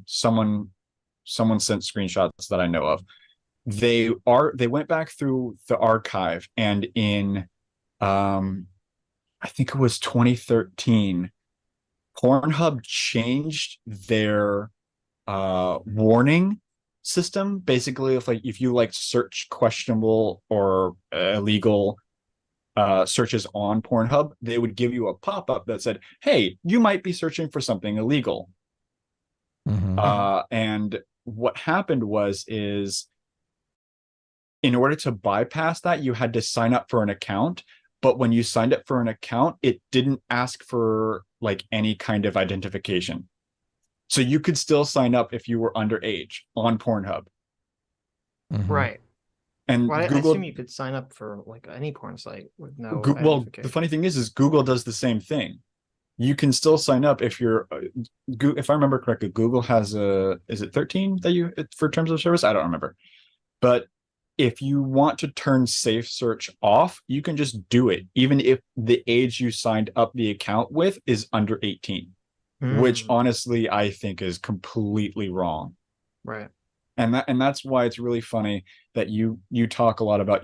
Someone sent screenshots that I know of. They went back through the archive, and in I think it was 2013, Pornhub changed their warning system. Basically, if you like search questionable or illegal searches on Pornhub, they would give you a pop-up that said, hey, you might be searching for something illegal. And what happened is in order to bypass that, you had to sign up for an account. But when you signed up for an account, it didn't ask for like any kind of identification. So you could still sign up if you were underage on Pornhub. Right. And Well, I Google, assume you could sign up for like any porn site with no well, the identification. funny thing is Google does the same thing. You can still sign up if you're, if I remember correctly, Google has is it 13 that you, for terms of service? I don't remember. But if you want to turn safe search off, you can just do it, even if the age you signed up the account with is under 18, which honestly I think is completely wrong. Right. And that's why it's really funny that you talk a lot about,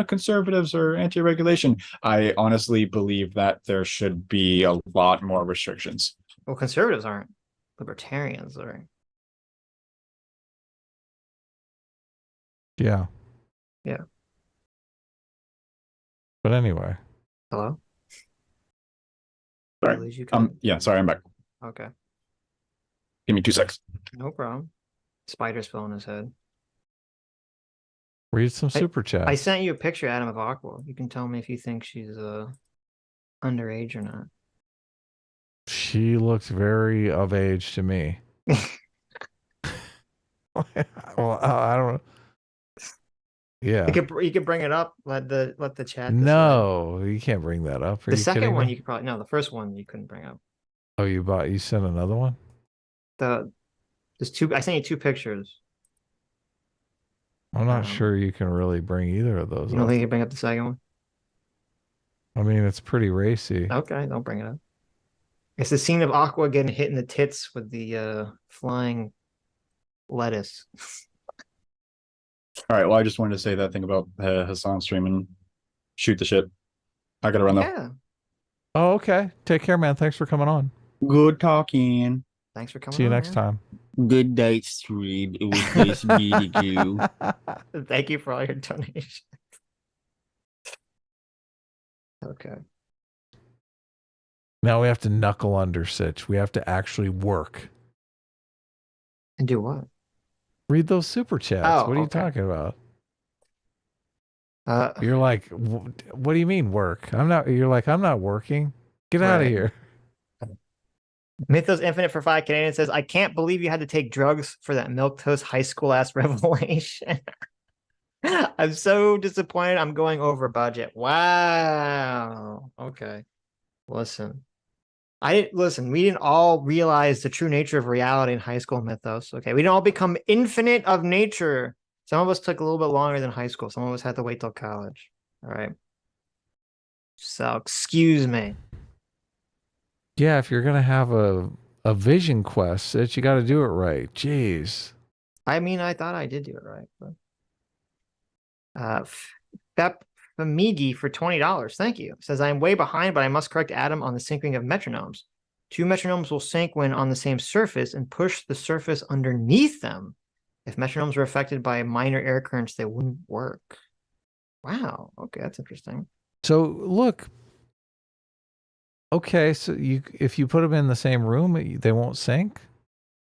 conservatives or anti-regulation. I honestly believe that there should be a lot more restrictions. Well, conservatives aren't. Libertarians are. Yeah. Yeah. But anyway. Hello? Sorry. Yeah, sorry, I'm back. Okay. Give me 2 seconds. No problem. Spider's filling his head. Read some super chats. I sent you a picture, Adam, of Aqua. You can tell me if you think she's underage or not. She looks very of age to me. Well, I don't know. Yeah. You could bring it up. Let the chat decide. No, you can't bring that up. Are The you second kidding one me? you could probably no. The first one you couldn't bring up. Oh, you sent another one? There's two. I sent you two pictures. I'm not sure you can really bring either of those You don't up. think you can bring up the second one? I mean, it's pretty racy. Okay, don't bring it up. It's the scene of Aqua getting hit in the tits with the flying lettuce. All right. Well, I just wanted to say that thing about Hassan stream and shoot the shit. I gotta run though. Yeah. Oh, okay. Take care, man. Thanks for coming on. Good talking. Thanks for coming. See you next time. Good night, stream. It was nice meeting you. Thank you for all your donations. Okay. Now we have to knuckle under Sitch. We have to actually work. And do what? Read those super chats. Oh, what are you okay. talking about? You're like, what do you mean work? You're like, I'm not working. Get out of here. Mythos Infinite for 5 Canadian says, I can't believe you had to take drugs for that milquetoast high school ass revelation. I'm so disappointed. I'm going over budget. Wow. Okay. Listen. We didn't all realize the true nature of reality in high school mythos. Okay. We didn't all become infinite of nature. Some of us took a little bit longer than high school. Some of us had to wait till college. All right. So excuse me. Yeah, if you're gonna have a vision quest, Sitch, you got to do it right. Jeez. I mean, I thought I did do it right. But Bep Famigi for $20. Thank you. Says I am way behind, but I must correct Adam on the syncing of metronomes. 2 metronomes will sync when on the same surface and push the surface underneath them. If metronomes were affected by minor air currents, they wouldn't work. Wow. Okay, that's interesting. So look. Okay, so if you put them in the same room, they won't sync?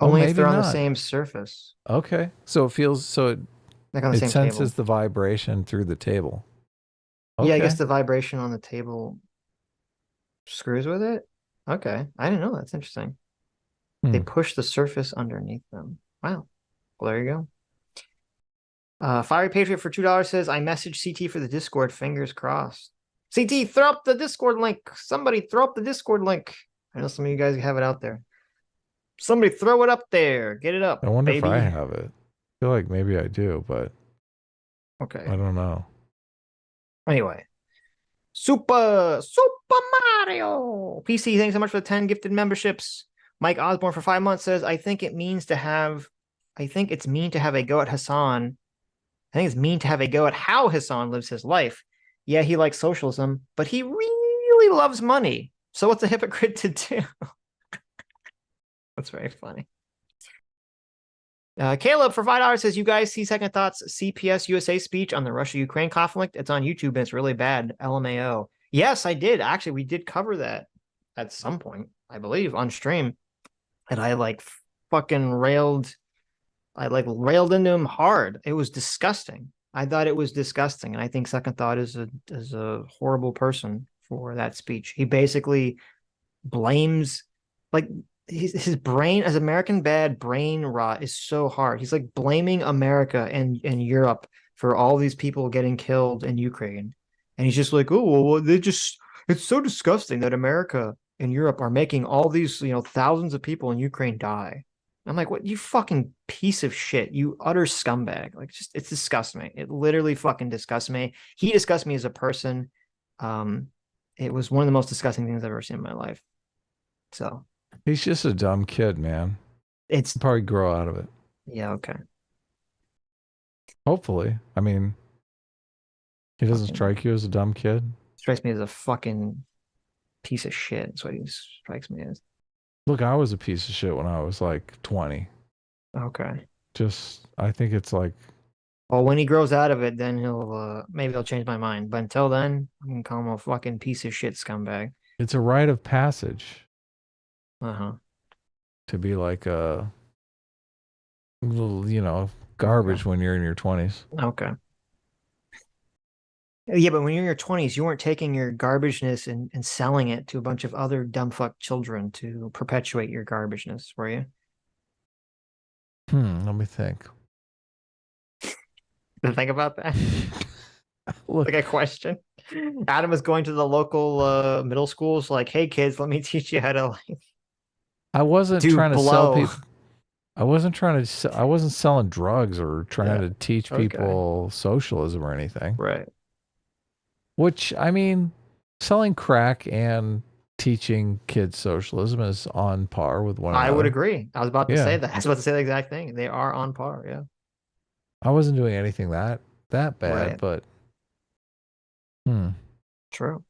Only if they're on the same surface. Okay. So it feels like on the same senses table. the vibration through the table. Okay. Yeah, I guess the vibration on the table screws with it. Okay. I didn't know. That's interesting. They push the surface underneath them. Wow. Well, there you go. Fiery Patriot for $2 says, I messaged CT for the Discord. Fingers crossed. CT, throw up the Discord link. Somebody throw up the Discord link. I know some of you guys have it out there. Somebody throw it up there. Get it up. I wonder baby. if I have it. I feel like maybe I do, but okay. I don't know. Anyway. Super Mario. PC, thanks so much for the 10 gifted memberships. Mike Osborne for 5 months says, I think it's mean to have a go at Hassan. I think it's mean to have a go at how Hassan lives his life. Yeah, he likes socialism, but he really loves money. So what's a hypocrite to do? That's very funny. Caleb for $5 says, you guys see Second Thoughts CPS USA speech on the Russia-Ukraine conflict? It's on YouTube and it's really bad. LMAO. Yes, I did. Actually, we did cover that at some point, I believe, on stream. And I fucking railed into him hard. It was disgusting. I thought it was disgusting. And I think Second Thought is a horrible person for that speech. He basically blames his brain, as American bad brain rot is so hard. He's like blaming America and Europe for all these people getting killed in Ukraine. And he's just like, oh, well, it's so disgusting that America and Europe are making all these, thousands of people in Ukraine die. I'm like, what, you fucking piece of shit, you utter scumbag. It disgusts me. It literally fucking disgusts me. He disgusts me as a person. It was one of the most disgusting things I've ever seen in my life. So he's just a dumb kid, man. He'll probably grow out of it. Yeah, okay. Hopefully. I mean, he doesn't strike you as a dumb kid? Strikes me as a fucking piece of shit. That's what he strikes me as. Look, I was a piece of shit when I was 20. Okay. I think it's well, when he grows out of it, then maybe he'll change my mind. But until then, I'm gonna call him a fucking piece of shit scumbag. It's a rite of passage. To be like a little, garbage when you're in your 20s. Okay. Yeah, but when you're in your 20s, you weren't taking your garbageness and selling it to a bunch of other dumb fuck children to perpetuate your garbageness, were you? Let me think. Think about that. Look, Like a question. Adam was going to the local middle schools, like, "Hey kids, let me teach you how to like I wasn't do trying to sell blow." people. I wasn't trying to. I wasn't selling drugs or trying Yeah. to teach Okay. people socialism or anything. Right. Which, I mean, selling crack and teaching kids socialism is on par with one I would another. agree. I was about to say Yeah. that. I was about to say the exact thing. They are on par. Yeah. I wasn't doing anything that bad, Right. but True.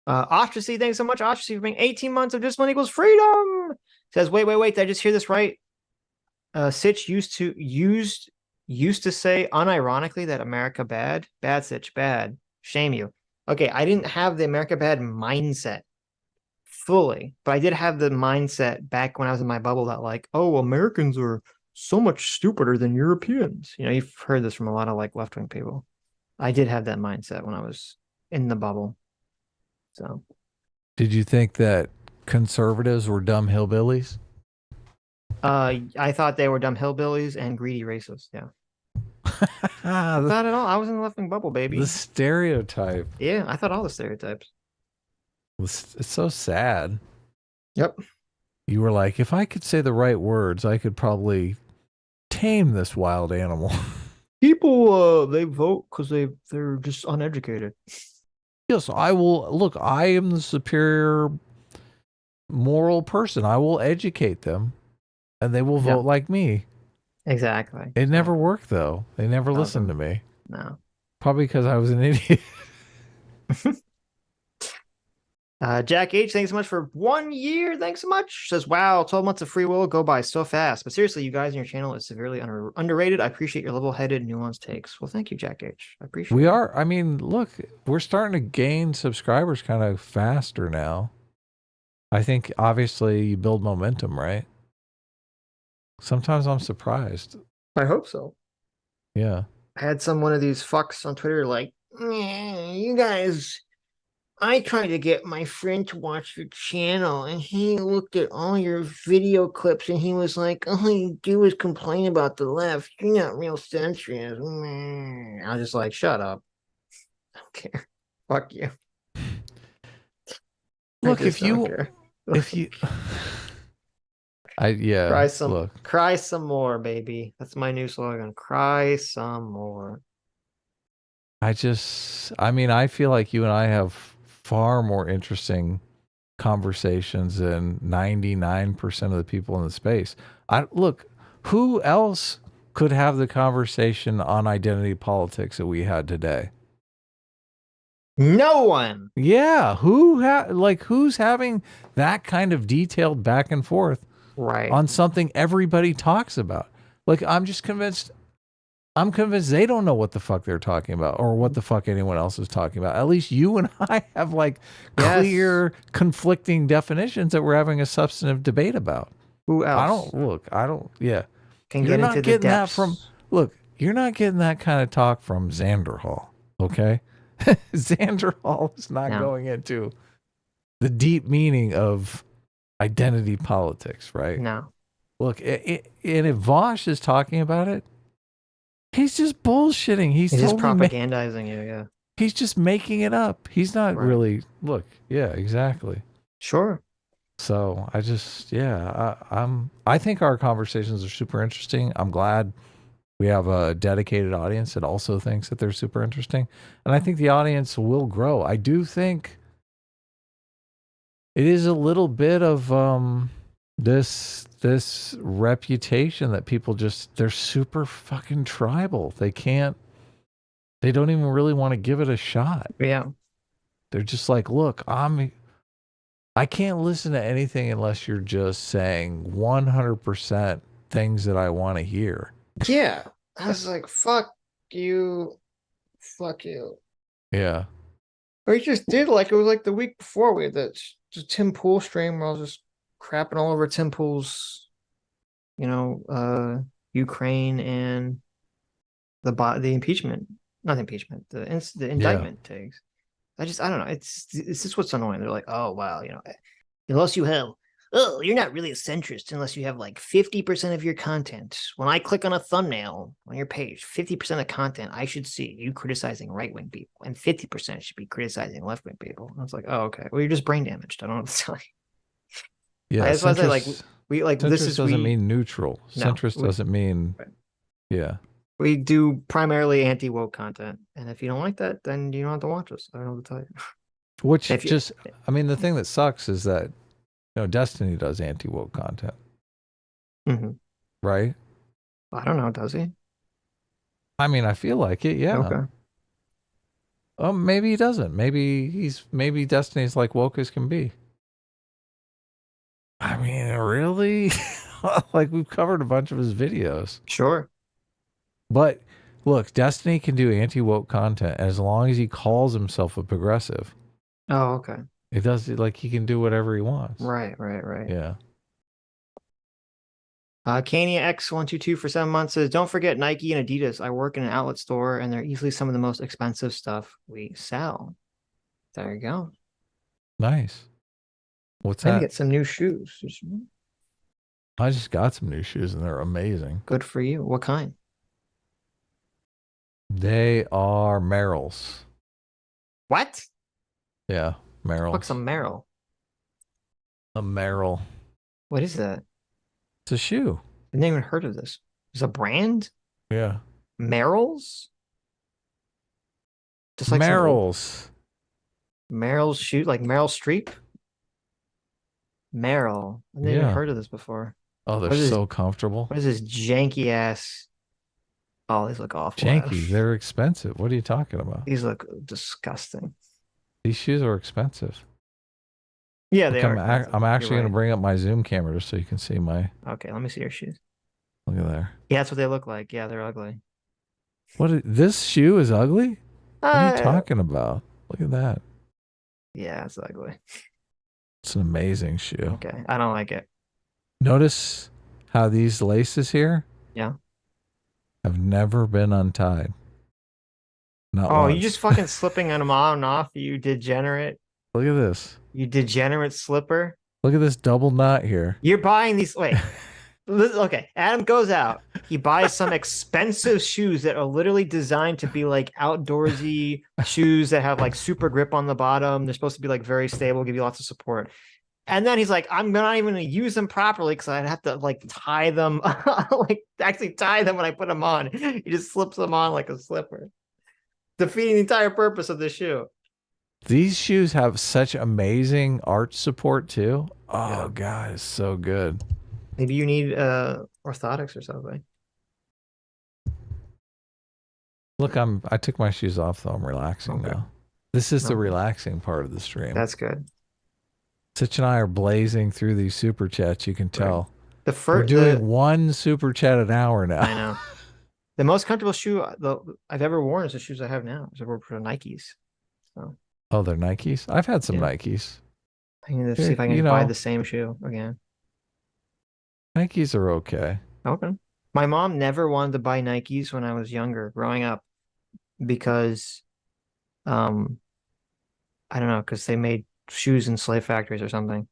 Ostracy, thanks so much, Ostracy, for being 18 months of discipline equals freedom. Says, wait, did I just hear this right? Sitch used to say unironically that America bad. Bad, Sitch, bad. Shame you. Okay, I didn't have the America bad mindset fully, but I did have the mindset back when I was in my bubble that like, oh, Americans are so much stupider than Europeans. You know, you've heard this from a lot of like left-wing people. I did have that mindset when I was in the bubble. So did you think that conservatives were dumb hillbillies? I thought they were dumb hillbillies and greedy racists. Yeah. Not at all. I was in the left wing bubble, baby. The stereotype. Yeah, I thought all the stereotypes. It's so sad. Yep. You were like, if I could say the right words, I could probably tame this wild animal. People, they vote because they're just uneducated. Yes, I will. Look, I am the superior moral person. I will educate them, and they will vote like me. Exactly. It never worked, though. They never listened to me. No. Probably because I was an idiot. Jack H, thanks so much for 1 year. Thanks so much. Says, wow, 12 months of free will go by so fast. But seriously, you guys and your channel is severely underrated. I appreciate your level-headed, nuanced takes. Well, thank you, Jack H. I appreciate it. We are. I mean, look, we're starting to gain subscribers kind of faster now. I think, obviously, you build momentum, right? Sometimes I'm surprised. I hope so. Yeah. I had one of these fucks on Twitter like, you guys, I tried to get my friend to watch your channel and he looked at all your video clips and he was like, all you do is complain about the left. You're not real centrist. I was just like, shut up. I don't care. Fuck you. Look, if you cry some more, baby. That's my new slogan. Cry some more. I mean, I feel like you and I have far more interesting conversations than 99% of the people in the space. Look, who else could have the conversation on identity politics that we had today? No one. Yeah, who's having that kind of detailed back and forth on something everybody talks about? Like, I'm convinced they don't know what the fuck they're talking about or what the fuck anyone else is talking about. At least you and I have like clear conflicting definitions that we're having a substantive debate about. Who else? You're not getting that from, you're not getting that kind of talk from Xander Hall, okay? Xander Hall is not going into the deep meaning of identity politics, right? No. Look, and if Vaush is talking about it, he's just bullshitting. He's just totally propagandizing you, yeah. He's just making it up. He's not really, exactly. Sure. So I think our conversations are super interesting. I'm glad we have a dedicated audience that also thinks that they're super interesting. And I think the audience will grow. I do think it is a little bit of this reputation that people they're super fucking tribal. They don't even really want to give it a shot. Yeah. They're just like, look, I can't listen to anything unless you're just saying 100% things that I want to hear. Yeah. I was like, fuck you. Fuck you. Yeah. Or he just did it was like the week before we had that Tim Pool stream where I was just crapping all over Tim Pool's, Ukraine and the impeachment not impeachment, the indictment takes. I don't know. It's just what's annoying. They're like, oh wow, unless you have, oh, you're not really a centrist unless you have like 50% of your content. When I click on a thumbnail on your page, 50% of content I should see you criticizing right-wing people, and 50% should be criticizing left-wing people. I was like, oh, okay. Well, you're just brain damaged. I don't know what to tell you. Yeah, that's why I say like we like this centrist is doesn't mean neutral. Centrist doesn't mean yeah. We do primarily anti-woke content, and if you don't like that, then you don't have to watch us. I don't know what to tell you. Which just, I mean, the thing that sucks is that Destiny does anti-woke content, right? I don't know. Does he? I mean, I feel like it. Yeah. Okay. Maybe he doesn't. Maybe Destiny's like woke as can be. I mean, really? Like, we've covered a bunch of his videos. Sure. But look, Destiny can do anti-woke content as long as he calls himself a progressive. Oh, okay. It does, like, he can do whatever he wants. Right. Yeah. Kania X122 for 7 months says, don't forget Nike and Adidas. I work in an outlet store, and they're easily some of the most expensive stuff we sell. There you go. Nice. What's Maybe that? get some new shoes. I just got some new shoes, and they're amazing. Good for you. What kind? They are Merrell's. What? Yeah, Merrell's. What's a Merrell? A Merrell. What is that? It's a shoe. I've never even heard of this. It's a brand? Yeah. Merrell's? Just like Merrell's. Merrell's shoe, like Meryl Streep? Merrell. I've never even heard of this before. Oh, they're so comfortable. What is this janky ass? Oh, these look awful. Janky. They're expensive. What are you talking about? These look disgusting. These shoes are expensive. Yeah, they are. I'm actually going to bring up my Zoom camera just so you can see my. Okay, let me see your shoes. Look at there. Yeah, that's what they look like. Yeah, they're ugly. This shoe is ugly? What are you talking about? Look at that. Yeah, it's ugly. It's an amazing shoe. Okay, I don't like it. Notice how these laces here have never been untied. Not once. You just fucking slipping them on and off, you degenerate. Look at this. You degenerate slipper. Look at this double knot here. You're buying these. Wait. Okay. Adam goes out. He buys some expensive shoes that are literally designed to be like outdoorsy shoes that have like super grip on the bottom. They're supposed to be like very stable, give you lots of support. And then he's like, I'm not even going to use them properly because I'd have to like tie them, like actually tie them when I put them on. He just slips them on like a slipper, defeating the entire purpose of the shoe. These shoes have such amazing arch support too. Oh God, it's so good. Maybe you need orthotics or something. Look, I took my shoes off though. I'm relaxing now. This is the relaxing part of the stream. That's good. Sitch and I are blazing through these super chats. You can tell. We're doing one super chat an hour now. I know. The most comfortable shoe I've ever worn is the shoes I have now. I work for Nikes. So. Oh, they're Nikes? I've had some Nikes. I need to see if I can buy the same shoe again. Nikes are okay. Okay. My mom never wanted to buy Nikes when I was younger, growing up, because I don't know, because they made shoes in slave factories or something.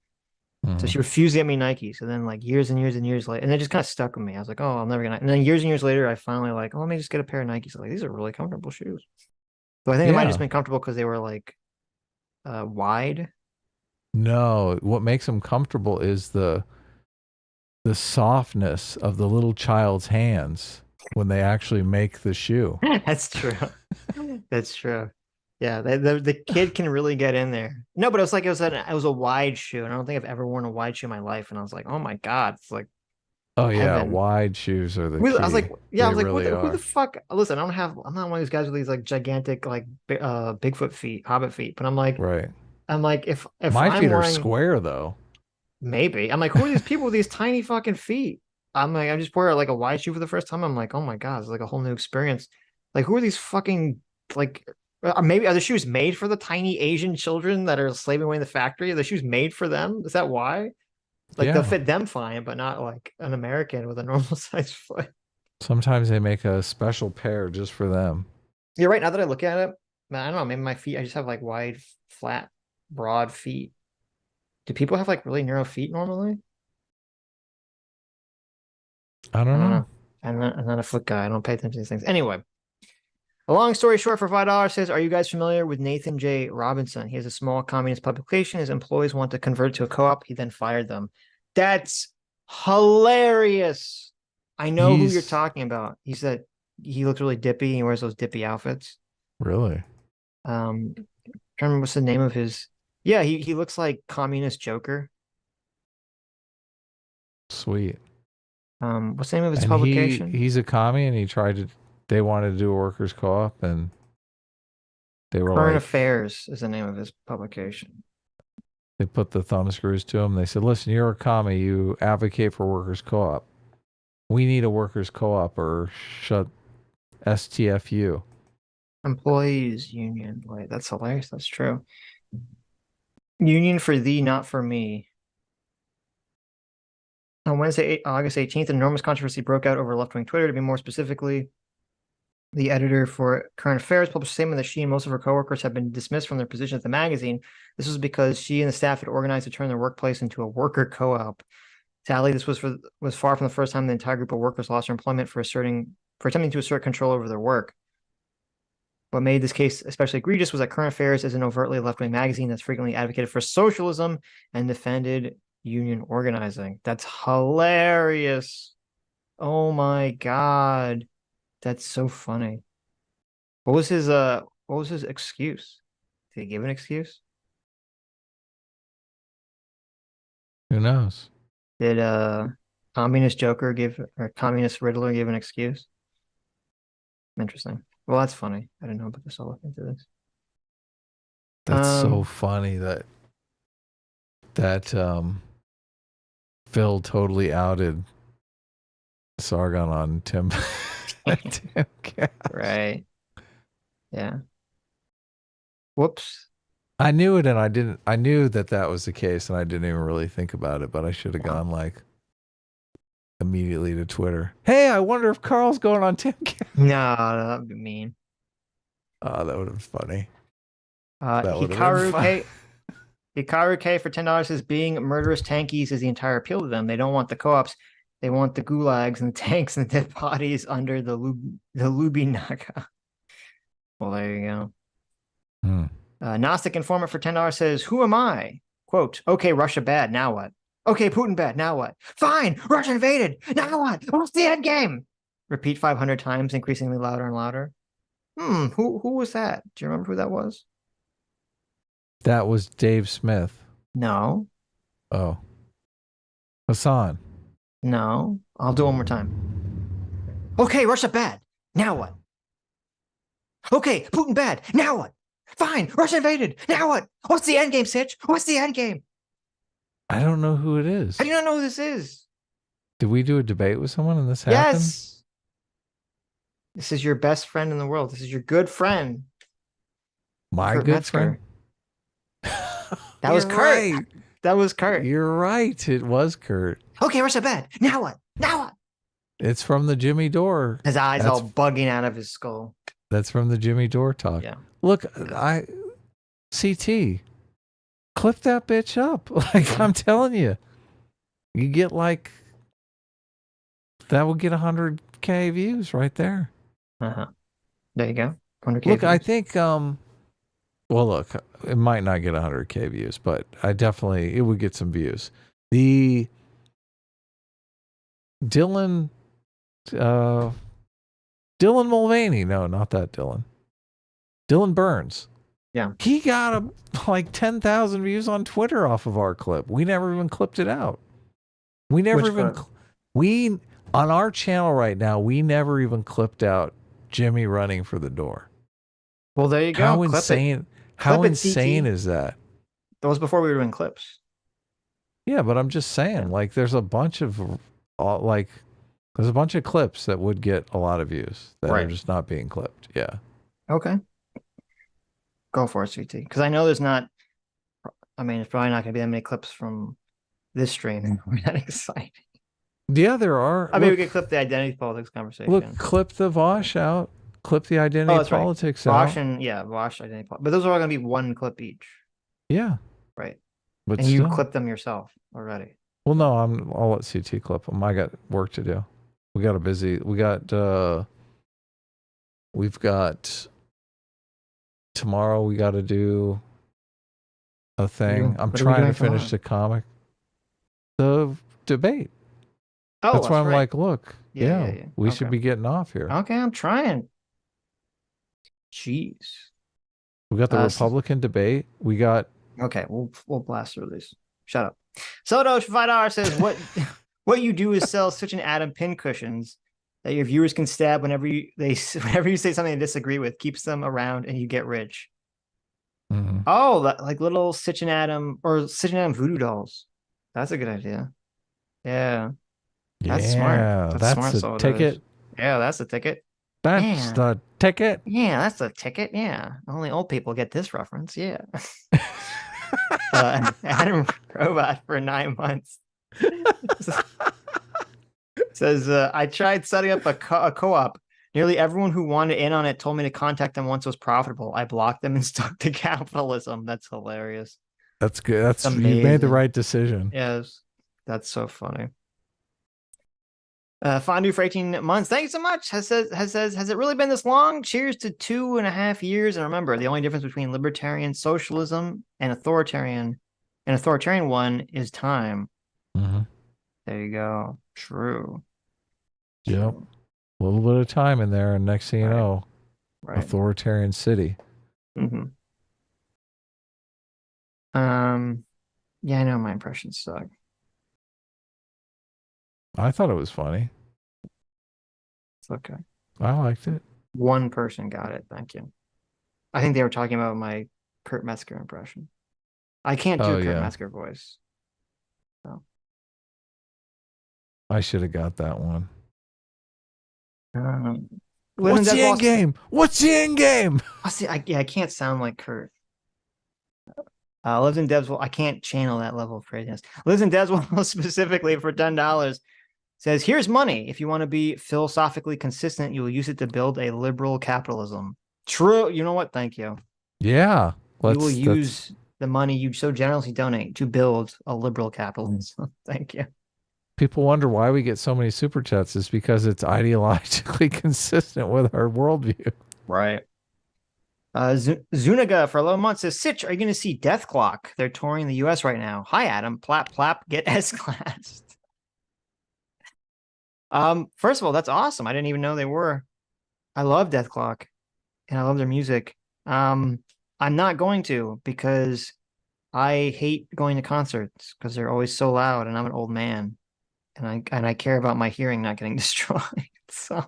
So she refused to get me Nikes. And then like years and years and years later, and they just kind of stuck with me. I was like, oh, I'm never gonna. And then years and years later, I finally like, oh, let me just get a pair of Nikes. Like, these are really comfortable shoes. So I think it might have just been comfortable because they were like wide. No, what makes them comfortable is the softness of the little child's hands when they actually make the shoe. That's true. That's true. Yeah, the kid can really get in there. No, but it was like it was a wide shoe, and I don't think I've ever worn a wide shoe in my life. And I was like, oh my God, it's like, oh yeah, wide shoes are the key. I was like, yeah, I was like, really who the fuck? Listen, I'm not one of these guys with these like gigantic like Bigfoot feet, Hobbit feet. But I'm like, if my feet are square though. Maybe I'm like, who are these people with these tiny fucking feet? I'm like, I just wear like a wide shoe for the first time. I'm like, oh my God, it's like a whole new experience. Like, who are these fucking like? Maybe are the shoes made for the tiny Asian children that are slaving away in the factory? Are the shoes made for them? Is that why? Like they'll fit them fine, but not like an American with a normal size foot. Sometimes they make a special pair just for them. You're right. Now that I look at it, man, I don't know. Maybe my feet. I just have like wide, flat, broad feet. Do people have like really narrow feet normally? I I don't don't know. know. I'm not a foot guy. I don't pay attention to these things. Anyway, a long story short, for $5 says, are you guys familiar with Nathan J. Robinson? He has a small communist publication. His employees want to convert it to a co-op. He then fired them. That's hilarious. I know who you're talking about. He said he looks really dippy. He wears those dippy outfits. Really? Trying to remember what's the name of his. Yeah, he looks like communist Joker. Sweet. What's the name of his And publication? he's a commie, and they wanted to do a workers' co-op, and they were Current like, Affairs is the name of his publication. they put the thumb screws to him. They said, listen, you're a commie. You advocate for workers' co-op. We need a workers' co-op or shut STFU. Employees Union. Wait, that's hilarious. That's true. Union for thee, not for me. On Wednesday, August 18th, an enormous controversy broke out over left-wing Twitter. To be more specifically, the editor for Current Affairs published a statement that she and most of her coworkers have been dismissed from their position at the magazine. This was because she and the staff had organized to turn their workplace into a worker co-op. Sadly, this was far from the first time the entire group of workers lost their employment for attempting to assert control over their work. What made this case especially egregious was that Current Affairs is an overtly left-wing magazine that's frequently advocated for socialism and defended union organizing. That's hilarious. Oh my God. That's so funny. What was his excuse? Did he give an excuse? Who knows? Did communist Joker or communist Riddler give an excuse? Interesting. Well, that's funny. I didn't know about this. I'll look into this. That's so funny that Phil totally outed Sargon on Tim. Tim Cat. Right. Yeah. Whoops. I knew it, and I knew that was the case, and I didn't even really think about it, but I should have gone like immediately to Twitter. Hey, I wonder if Carl's going on Tim Cat. No, that'd be mean. Oh, that would have been funny. Hikaru K for $10 says being murderous tankies is the entire appeal to them. They don't want the co-ops. They want the gulags and the tanks and the dead bodies under the Lubinaga. Well, there you go. Gnostic Informant for $10 says, who am I? Quote, okay, Russia bad, now what? Okay, Putin bad, now what? Fine, Russia invaded, now what? What's the end game? Repeat 500 times, increasingly louder and louder. Who was that? Do you remember who that was? That was Dave Smith. No. Oh. Hassan. No. I'll do it one more time. Okay, Russia bad. Now what? Okay, Putin bad. Now what? Fine, Russia invaded. Now what? What's the end game, Sitch? What's the end game? I don't know who it is. How do you not know who this is? Did we do a debate with someone and this happened? Yes. This is your best friend in the world. This is your good friend. My Kurt good Metzger. friend? That was Kurt. Right. That was Kurt. You're right. It was Kurt. Okay, Russia bad. Now what? Now what? It's from the Jimmy Dore. His eyes all bugging out of his skull. That's from the Jimmy Dore talk. Yeah. Look, CT, clip that bitch up. Like, I'm telling you, you get like, that will get 100K views right there. There you go. 100K look, views. I think, well, look, it might not get 100K views, but it would get some views. The Dylan Mulvaney. No, not that Dylan. Dylan Burns. Yeah. He got like 10,000 views on Twitter off of our clip. We never even clipped it out. We never on our channel right now, we never even clipped out Jimmy running for the door. Well, there you go. How insane is that? That was before we were doing clips. Yeah, but I'm just saying, like, there's a bunch of clips that would get a lot of views that are just not being clipped. Yeah. Okay. Go for it, CT. Because I know there's not. I mean, it's probably not going to be that many clips from this stream. We're not excited. Yeah, there are. I mean, we could clip the identity politics conversation. Look, clip the Vosh out. clip the identity that's right. politics Vosh out. and Vosh identity, but those are all going to be one clip each, Yeah, right? but And you still. clip them yourself already. Well, no, I'll let CT clip them. I got work to do. We've got tomorrow we got to do a thing. I'm what are we trying to doing finish tomorrow? the debate. Oh, That's why I'm right. like, look, Yeah. we should be getting off here. Okay, I'm trying. Jeez. We got the Republican debate. We got. Okay, we'll blast through these. Shut up. Solidoge for $5 says what you do is sell Sitch and Adam pin cushions that your viewers can stab whenever you say something they disagree with, keeps them around, and you get rich. Mm-hmm. Oh, like little Sitch and Adam voodoo dolls. That's a good idea. Yeah. That's smart. That's smart, the ticket. Yeah, that's the ticket. That's the ticket. Yeah, that's the ticket. Yeah. Only old people get this reference. Yeah. Adam Robot for 9 months says, I tried setting up a co-op. Nearly everyone who wanted in on it told me to contact them once it was profitable. I blocked them and stuck to capitalism. That's hilarious. That's good. You made the right decision. Yes. That's so funny. Fondue for 18 months. Thank you so much. Has it really been this long? Cheers to 2.5 years. And remember, the only difference between libertarian socialism and authoritarian one is time. Mm-hmm. There you go. True. Yep. A little bit of time in there, and next thing you know, authoritarian city. Mm-hmm. Yeah, I know my impressions suck. I thought it was funny. It's okay. I liked it. One person got it. Thank you. I think they were talking about my Kurt Metzger impression. I can't do Kurt Metzger voice. So. I should have got that one. What's the end game? What's the end game? I can't sound like Kurt. Lives in Devsville. I can't channel that level of craziness. Lives in Devsville specifically for $10. Says, here's money. If you want to be philosophically consistent, you will use it to build a liberal capitalism. True. You know what? Thank you. Yeah. You will use the money you so generously donate to build a liberal capitalism. Thank you. People wonder why we get so many super chats. It's because it's ideologically consistent with our worldview. Right. Zuniga for 11 months says, Sitch, are you going to see Death Clock? They're touring the U.S. right now. Hi, Adam. Plap, plap, get S-classed. First of all, that's awesome. I didn't even know they were. I love Death Clock, and I love their music. I'm not going to because I hate going to concerts because they're always so loud, and I'm an old man, and I care about my hearing not getting destroyed. So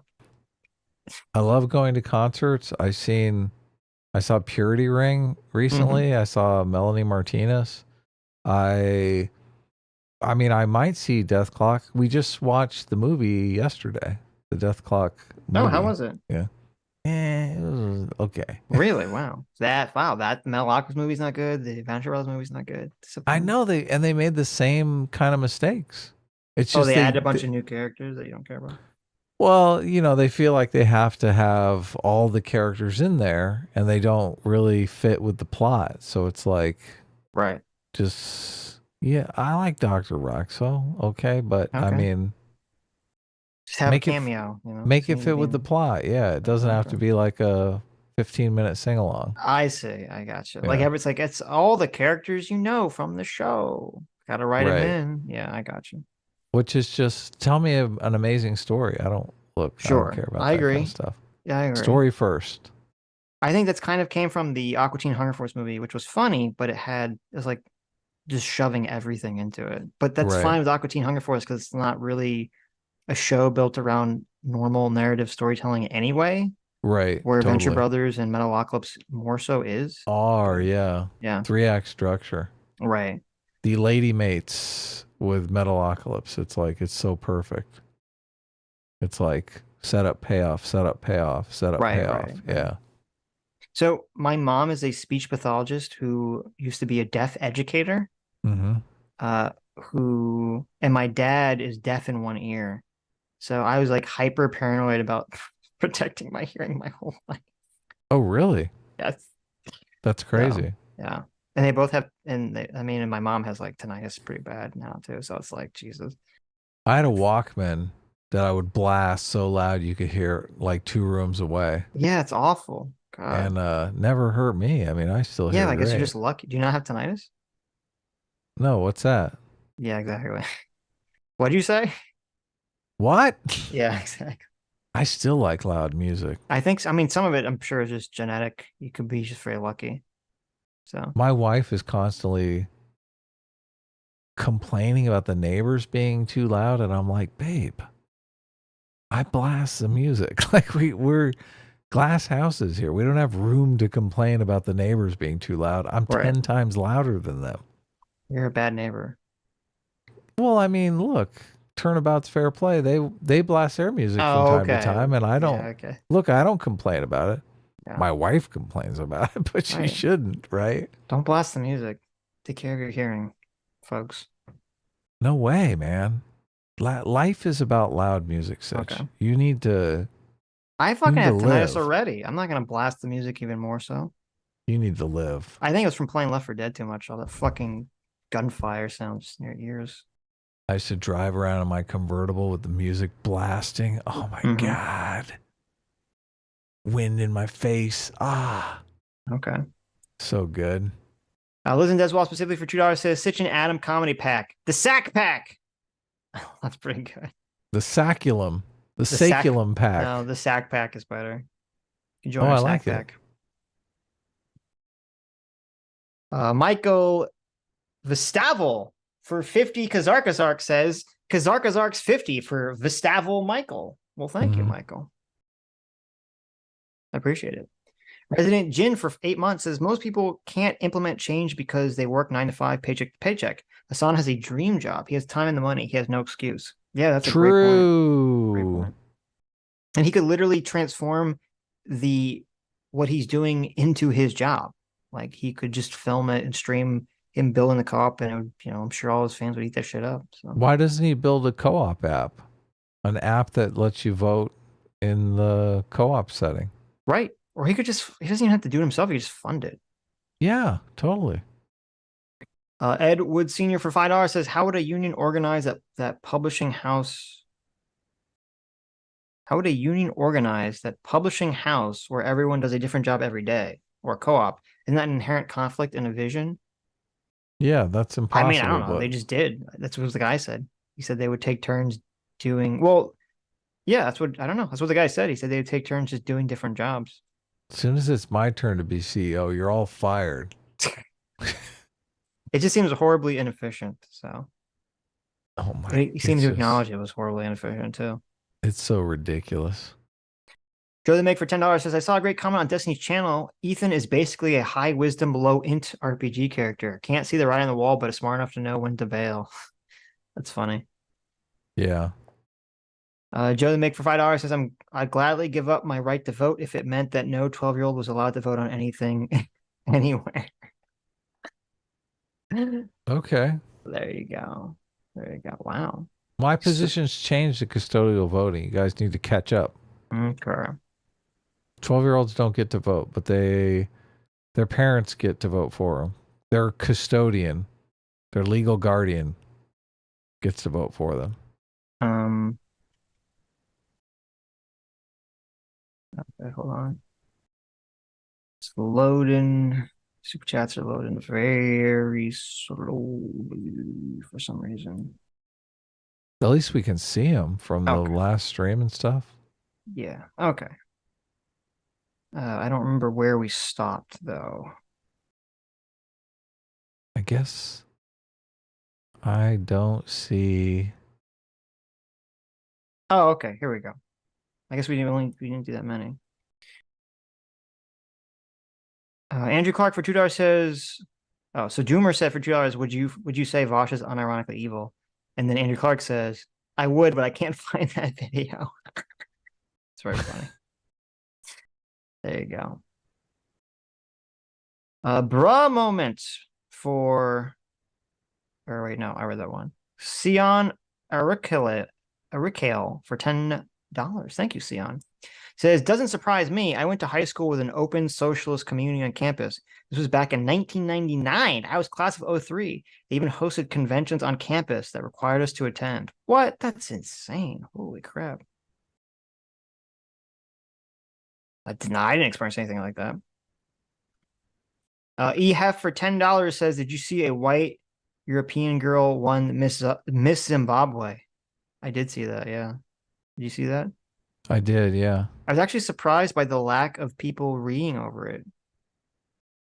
I love going to concerts. I saw Purity Ring recently. Mm-hmm. I saw Melanie Martinez. I mean, I might see Death Clock. We just watched the movie yesterday, the Death Clock movie. Oh, how was it? Yeah. It was okay. Really? Wow. That Metalocalypse movie's not good. The Adventure Brothers movie's not good. I know they made the same kind of mistakes. It's just they added a bunch of new characters that you don't care about. Well, they feel like they have to have all the characters in there, and they don't really fit with the plot. So it's like, right? Yeah, I like Dr. Roxo, okay, but I mean, just have a cameo, make it fit with the plot. Yeah, it doesn't have to be like a 15-minute sing-along. I see, I got you. Yeah. It's all the characters from the show. Got to write them in. Yeah, I got you. Which is just tell me an amazing story. I don't care about that agree. Kind of stuff. Yeah, I agree. Story first. I think that's kind of came from the Aqua Teen Hunger Force movie, which was funny, but it was like just shoving everything into it. But that's fine with Aqua Teen Hunger Force because it's not really a show built around normal narrative storytelling anyway. Right. Where Adventure Brothers and Metalocalypse more so is. Yeah. 3-act structure. Right. The lady mates with Metalocalypse. It's like it's so perfect. It's like setup, payoff, setup, payoff, setup, payoff. Right. Yeah. So my mom is a speech pathologist who used to be a deaf educator. Mm-hmm. And my dad is deaf in one ear. So I was like hyper paranoid about protecting my hearing my whole life. Oh, really? Yes. That's crazy. Yeah. And they both have, and my mom has like tinnitus pretty bad now too. So it's like, Jesus. I had a Walkman that I would blast so loud you could hear like 2 rooms away. Yeah, it's awful. God. And never hurt me. I mean, I still hear I guess great. you're just lucky. Do you not have tinnitus? No, what's that? Yeah, exactly. What'd you say? What? Yeah, exactly. I still like loud music. I think, I mean, some of it I'm sure is just genetic. You could be just very lucky. So my wife is constantly complaining about the neighbors being too loud, and I'm like, babe, I blast the music. Like we're glass houses here. We don't have room to complain about the neighbors being too loud. I'm 10 times louder than them. You're a bad neighbor. Well, I mean, look, Turnabout's fair play. They blast their music from time to time, and I don't. Look, I don't complain about it. Yeah. My wife complains about it, but she shouldn't, right? Don't blast the music. Take care of your hearing, folks. No way, man. Life is about loud music, Sitch. Okay. You need to. I fucking have tinnitus already. I'm not gonna blast the music even more so. You need to live. I think it was from playing Left 4 Dead too much. All that fucking gunfire sounds in your ears. I used to drive around in my convertible with the music blasting. Oh my God. Wind in my face. Ah. Okay. So good. Liz and Deswall specifically for $2 says Sitch and Adam comedy pack. The sack pack. That's pretty good. The saculum. The saculum pack. No, the sack pack is better. You can join our sack like pack. Michael Vistavel for 50 Kazarkazark says Kazarkazark's 50 for Vistavel Michael. Well, thank you, Michael. I appreciate it. Resident Jin for 8 months says most people can't implement change because they work 9 to 5 paycheck to paycheck. Hassan has a dream job. He has time and the money. He has no excuse. Yeah, that's true. A great point. Great point. And he could literally transform what he's doing into his job. Like he could just film it and stream him building the co-op, and it would, I'm sure all his fans would eat that shit up. So. Why doesn't he build a co-op app? An app that lets you vote in the co-op setting. Right. Or he doesn't even have to do it himself. He just fund it. Yeah, totally. Ed Wood Sr. for $5 says, how would a union organize that publishing house? How would a union organize that publishing house where everyone does a different job every day, or a co-op? Isn't that an inherent conflict in a vision? Yeah, that's impossible. I mean, I don't know. They just did. That's what the guy said. He said they would take turns doing, well, yeah, I don't know. That's what the guy said. He said they would take turns just doing different jobs. As soon as it's my turn to be CEO, you're all fired. It just seems horribly inefficient. So, oh my! He seems to acknowledge it was horribly inefficient too. It's so ridiculous. Joe the Make for $10 says, I saw a great comment on Destiny's channel. Ethan is basically a high wisdom, low int RPG character. Can't see the writing on the wall, but is smart enough to know when to bail. That's funny. Yeah. Joe the Make for $5 says, I'd gladly give up my right to vote if it meant that no 12-year-old was allowed to vote on anything anywhere. Okay. There you go. There you go. Wow. My position's changed to custodial voting. You guys need to catch up. Okay. 12-year-olds don't get to vote, but their parents get to vote for them. Their custodian, their legal guardian, gets to vote for them. Okay, hold on. It's loading. Super chats are loading very slowly for some reason. At least we can see them from the last stream and stuff. Yeah. Okay. I don't remember where we stopped though. I guess I don't see. Oh, okay. Here we go. I guess we didn't do that many. Andrew Clark for $2 says, oh, so Doomer said for $2, would you say Vosh is unironically evil? And then Andrew Clark says, I would, but I can't find that video. It's very funny. There you go. Bruh moment for, or wait, no, I read that one. Sion Arikale for $10 Thank you, Sion. Says, doesn't surprise me. I went to high school with an open socialist community on campus. This was back in 1999. I was class of 03. They even hosted conventions on campus that required us to attend. What? That's insane. Holy crap. I didn't experience anything like that. EHEF for $10 says, did you see a white European girl won Miss Zimbabwe? I did see that, yeah. Did you see that? I did, yeah. I was actually surprised by the lack of people reading over it.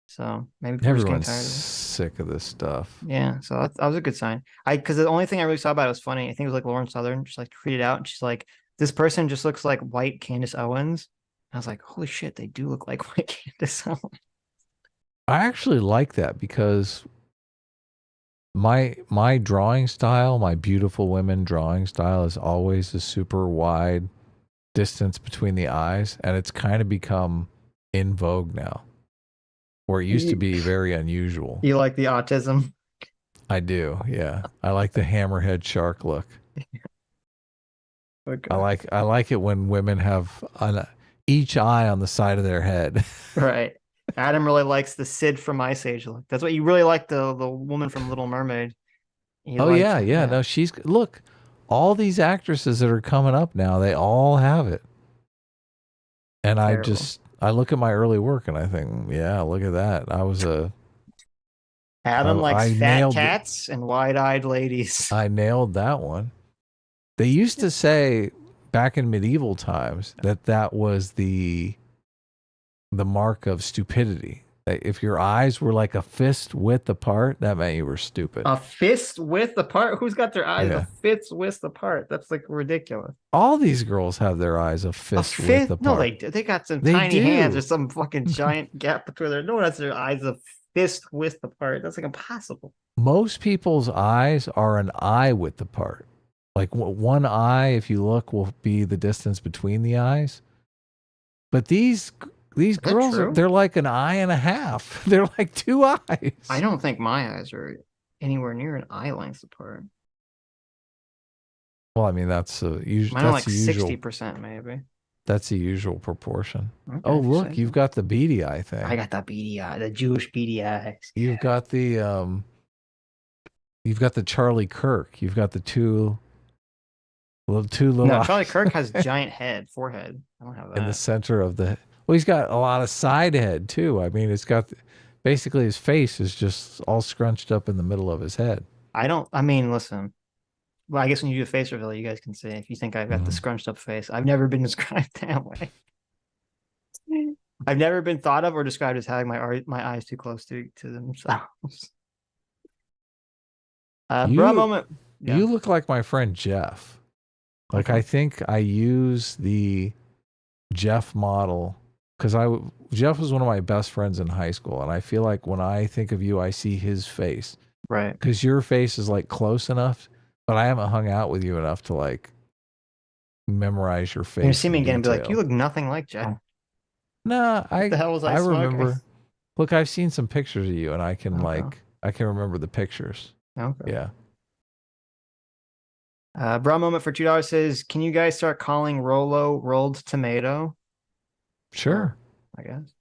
So maybe people Everyone's just getting tired of it. sick of this stuff. Yeah, so that was a good sign. Because the only thing I really saw about it was funny. I think it was like Lauren Southern just like tweeted out, and she's like, "This person just looks like white Candace Owens." And I was like, "Holy shit, they do look like white Candace Owens." I actually like that because my drawing style, my beautiful women drawing style, is always a super wide distance between the eyes, and it's kind of become in vogue now, where it used to be very unusual. You like the autism? I do, yeah. I like the hammerhead shark look. Okay. I like it when women have each eye on the side of their head. Right. Adam really likes the Sid from Ice Age look. That's what you really like, the woman from Little Mermaid. Yeah. No, look, all these actresses that are coming up now, they all have it. And Terrible. I look at my early work and I think, yeah, look at that. Adam likes fat cats and wide-eyed ladies. I nailed that one. They used to say back in medieval times that was the mark of stupidity. If your eyes were like a fist width apart, that meant you were stupid. A fist width apart? Who's got their eyes a fist width apart? That's like ridiculous. All these girls have their eyes a fist width apart. No, they got some tiny hands or some fucking giant gap between their. No one has their eyes a fist width apart. That's like impossible. Most people's eyes are an eye width apart. Like one eye, if you look, will be the distance between the eyes. But these girls, they're like an eye and a half. They're like two eyes. I don't think my eyes are anywhere near an eye length apart. Well, I mean, that's usually mine are like 60% maybe. That's the usual proportion. Okay, oh, look, you've got the beady eye thing. I got that beady eye, the Jewish beady eyes. You've got the Charlie Kirk. You've got the two little. No, Charlie Kirk has giant forehead. I don't have that. In the center of the. Well, he's got a lot of side head too. I mean, it's got basically his face is just all scrunched up in the middle of his head. Listen. Well, I guess when you do a face reveal, you guys can see if you think I've got the scrunched up face. I've never been described that way. I've never been thought of or described as having my eyes too close to themselves. For a moment, you look like my friend Jeff. Like, I think I use the Jeff model because Jeff was one of my best friends in high school, and I feel like when I think of you, I see his face. Right. Because your face is like close enough, but I haven't hung out with you enough to like memorize your face. You see me again and be like, you look nothing like Jeff. Nah, what the hell was I remember. Look, I've seen some pictures of you, and I can I can remember the pictures. Okay. Yeah. Bra Moment for $2 says, can you guys start calling Rolo rolled tomato? Sure. I guess.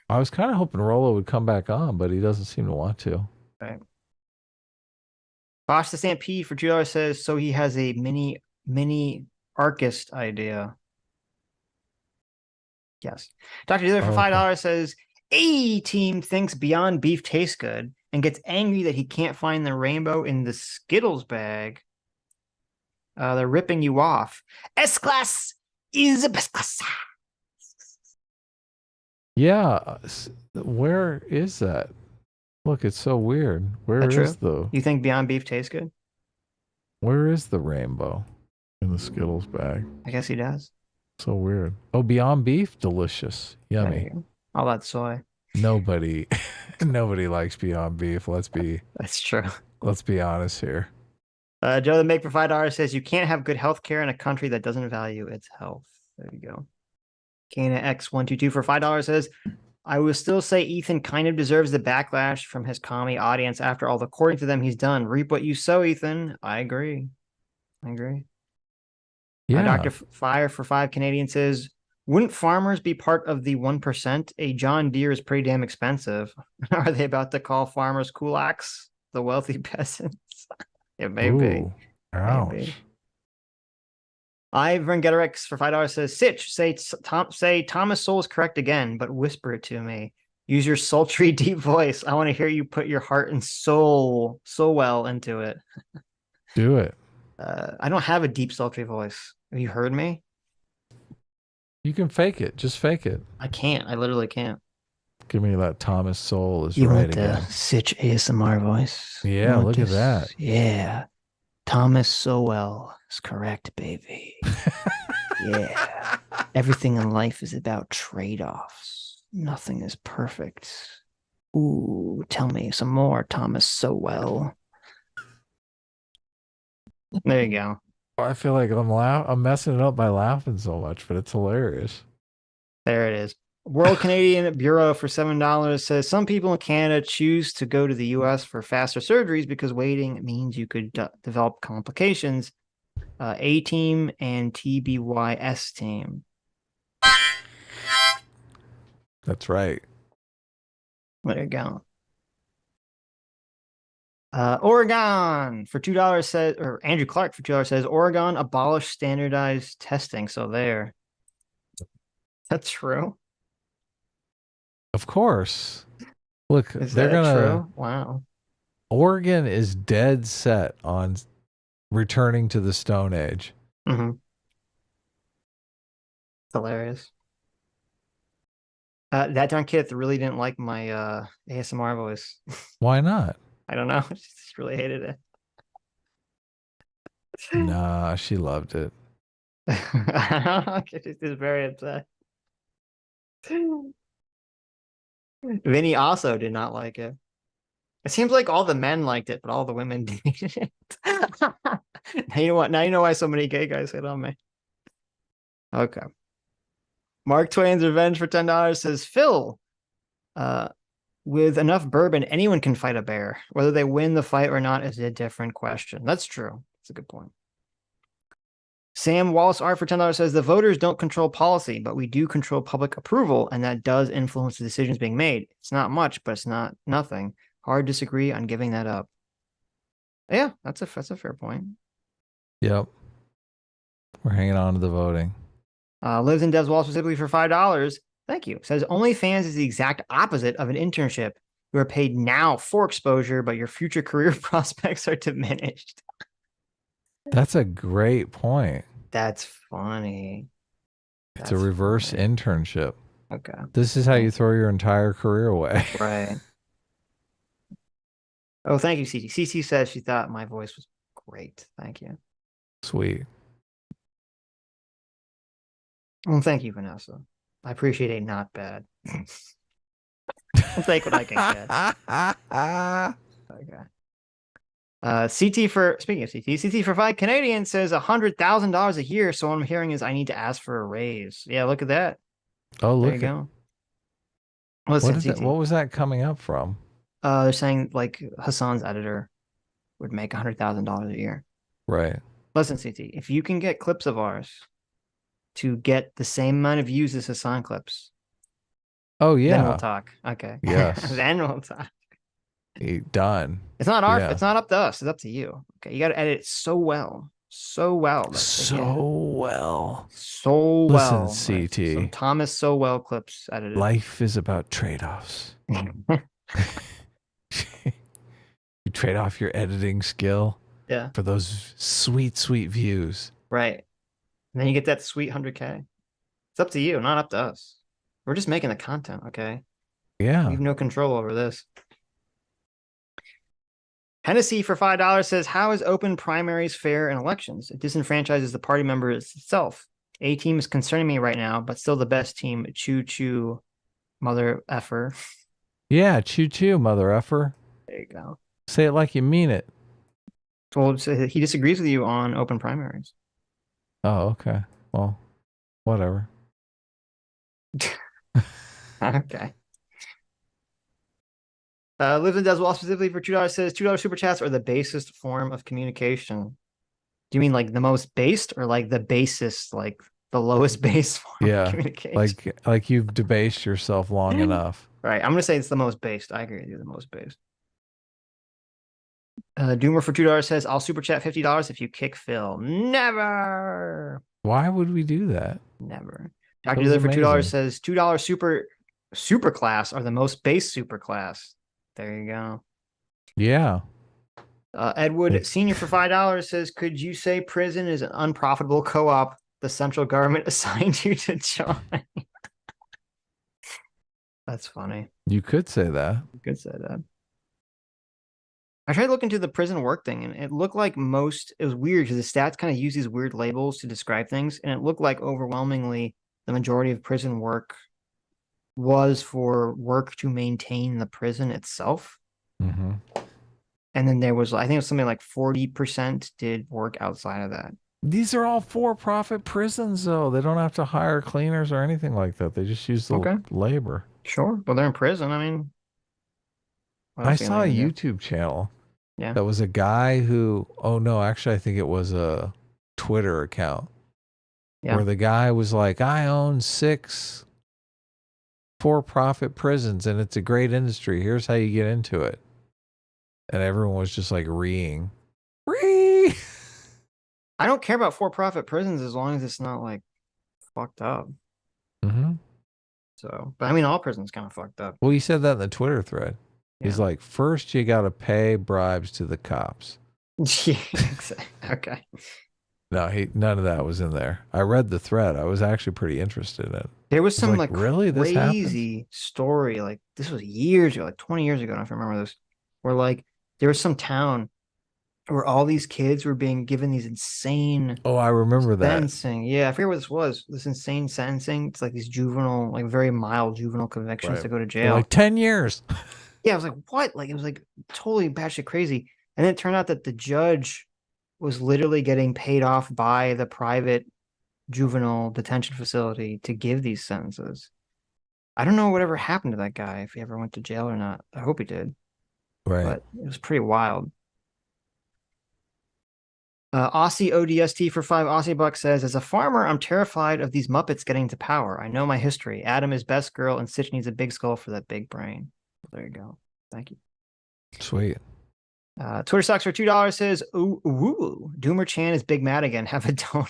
I was kind of hoping Rolo would come back on, but he doesn't seem to want to. Right. Bosch the Stampede for $2 says, so he has a mini Archist idea. Yes. Dr. Dealer for $5 says, A-Team thinks Beyond Beef tastes good and gets angry that he can't find the rainbow in the Skittles bag. They're ripping you off. S-Class is the best class. Yeah. Where is that? Look, it's so weird. Where is the... You think Beyond Beef tastes good? Where is the rainbow in the Skittles bag? I guess he does. So weird. Oh, Beyond Beef? Delicious. Yummy. All that soy. Nobody likes Beyond Beef. That's true. Let's be honest here. Joe the Make for $5 says, you can't have good health care in a country that doesn't value its health. There you go. Kana X122 for $5 says, I will still say Ethan kind of deserves the backlash from his commie audience after all the courting to them he's done. Reap what you sow, Ethan. I agree. Yeah. Dr. Fire for 5 Canadian says, wouldn't farmers be part of the 1%? A John Deere is pretty damn expensive. Are they about to call farmers kulaks, the wealthy peasants? It may be. Ooh. Ouch. Maybe. Ivan Getarix for $5 says, Sitch, say Thomas Sowell is correct again, but whisper it to me. Use your sultry, deep voice. I want to hear you put your heart and soul so well into it. Do it. I don't have a deep, sultry voice. Have you heard me? You can fake it. Just fake it. I can't. I literally can't. Give me that Thomas Sowell is You right want again. the Sitch ASMR voice? Yeah, look at that. Yeah. Thomas Sowell is correct, baby. Yeah. Everything in life is about trade-offs. Nothing is perfect. Ooh, tell me some more, Thomas Sowell. There you go. I feel like I'm messing it up by laughing so much, but it's hilarious. There it is. World Canadian Bureau for $7 says some people in Canada choose to go to the US for faster surgeries because waiting means you could develop complications. A team and TBYS team. That's right. There you go. Oregon for $2 says, or Andrew Clark for $2 says, Oregon abolished standardized testing. So there. That's true. Of course. Look, Is they're that gonna. true? Wow. Oregon is dead set on returning to the Stone Age. Mm-hmm. Hilarious. That darn kid really didn't like my ASMR voice. Why not? I don't know. She just really hated it. Nah, she loved it. She's just very upset. Vinny also did not like it. It seems like all the men liked it, but all the women didn't. Now you know what? Now you know why so many gay guys hit on me. Okay. Mark Twain's Revenge for $10 says, Phil, with enough bourbon, anyone can fight a bear. Whether they win the fight or not is a different question. That's true. That's a good point. Sam Wallace Art for $10 says, the voters don't control policy, but we do control public approval, and that does influence the decisions being made. It's not much, but it's not nothing. Hard to disagree on giving that up. Yeah, that's a fair point. Yep. We're hanging on to the voting. Lives in Devs Wall specifically for $5. Thank you. Says OnlyFans is the exact opposite of an internship. You are paid now for exposure, but your future career prospects are diminished. That's a great point. That's funny. It's a reverse internship. Okay. This is how you throw your entire career away. Right. Oh, thank you, CC. CC says she thought my voice was great. Thank you. Sweet. Well, thank you, Vanessa. I appreciate a not bad. I'll take what I can get. Okay. CT for, speaking of CT for 5 Canadian says $100,000 a year. So what I'm hearing is I need to ask for a raise. Yeah, look at that. Oh, look. There you go. What was that coming up from? They're saying like Hassan's editor would make $100,000 a year. Right. Listen, CT, if you can get clips of ours to get the same amount of views as Hassan clips. Oh yeah. Then we'll talk. Okay. Yes. Then we'll talk. Done. It's not it's not up to us. It's up to you. Okay. You got to edit it so well. So well. Listen, Right? CT. So Thomas so well clips edited. Life is about trade-offs. You trade off your editing skill for those sweet, sweet views. Right. And then you get that sweet 100K. It's up to you, not up to us. We're just making the content, okay? Yeah. We have no control over this. Hennessy for $5 says, how is open primaries fair in elections? It disenfranchises the party members itself. A team is concerning me right now, but still the best team. Choo choo, mother effer. Yeah, choo choo, mother effer. There you go. Say it like you mean it. Well, he disagrees with you on open primaries. Oh, okay. Well, whatever. Okay. Lives and Does Well specifically for $2 says $2 super chats are the basest form of communication. Do you mean like the most based or like the basest, like the lowest base form of communication? like you've debased yourself long enough. Right. I'm gonna say it's the most based. I agree with you, the most based. Doomer for $2 says, I'll super chat $50 if you kick Phil. Never. Why would we do that? Never. That Dr. was Dealer for $2 amazing. says $2 super class are the most base super class. There you go. Yeah. Edward Senior for $5 says, could you say prison is an unprofitable co-op the central government assigned you to join? That's funny. You could say that. You could say that. I tried to look into the prison work thing, and it looked like it was weird because the stats kind of use these weird labels to describe things, and it looked like overwhelmingly the majority of prison work was for work to maintain the prison itself. Mm-hmm. And then there was, I think it was something like 40% did work outside of that. These are all for-profit prisons, though. They don't have to hire cleaners or anything like that. They just use the labor. Sure. Well, they're in prison. I mean, I saw a YouTube channel. Yeah. That was a guy who, oh no, actually, I think it was a Twitter account. Yeah. Where the guy was like, I own 6 for-profit prisons and it's a great industry. Here's how you get into it. And everyone was just like reeing. Ree! I don't care about for-profit prisons as long as it's not like fucked up. Mm-hmm. So, but I mean, all prisons kind of fucked up. Well, he said that in the Twitter thread. Yeah. He's like, first you got to pay bribes to the cops. Yeah, okay. No, none of that was in there. I read the thread. I was actually pretty interested in it. There was some like really crazy story. Like this was years ago, like 20 years ago. I don't know if I remember this. Where like there was some town where all these kids were being given these insane. Oh, I remember sentencing. that. Yeah, I forget what this was. This insane sentencing. It's like these juvenile, like very mild juvenile convictions to go to jail. For like 10 years. Yeah, I was like, what? Like it was like totally batshit crazy. And then it turned out that the judge was literally getting paid off by the private juvenile detention facility to give these sentences. I don't know whatever happened to that guy, if he ever went to jail or not. I hope he did. Right. But it was pretty wild. Aussie ODST for 5 Aussie bucks says, as a farmer, I'm terrified of these Muppets getting to power. I know my history. Adam is best girl and Sitch needs a big skull for that big brain. Well, there you go. Thank you. Sweet. Twitter Stocks for $2 says, ooh, Doomer Chan is big mad again. Have a dono.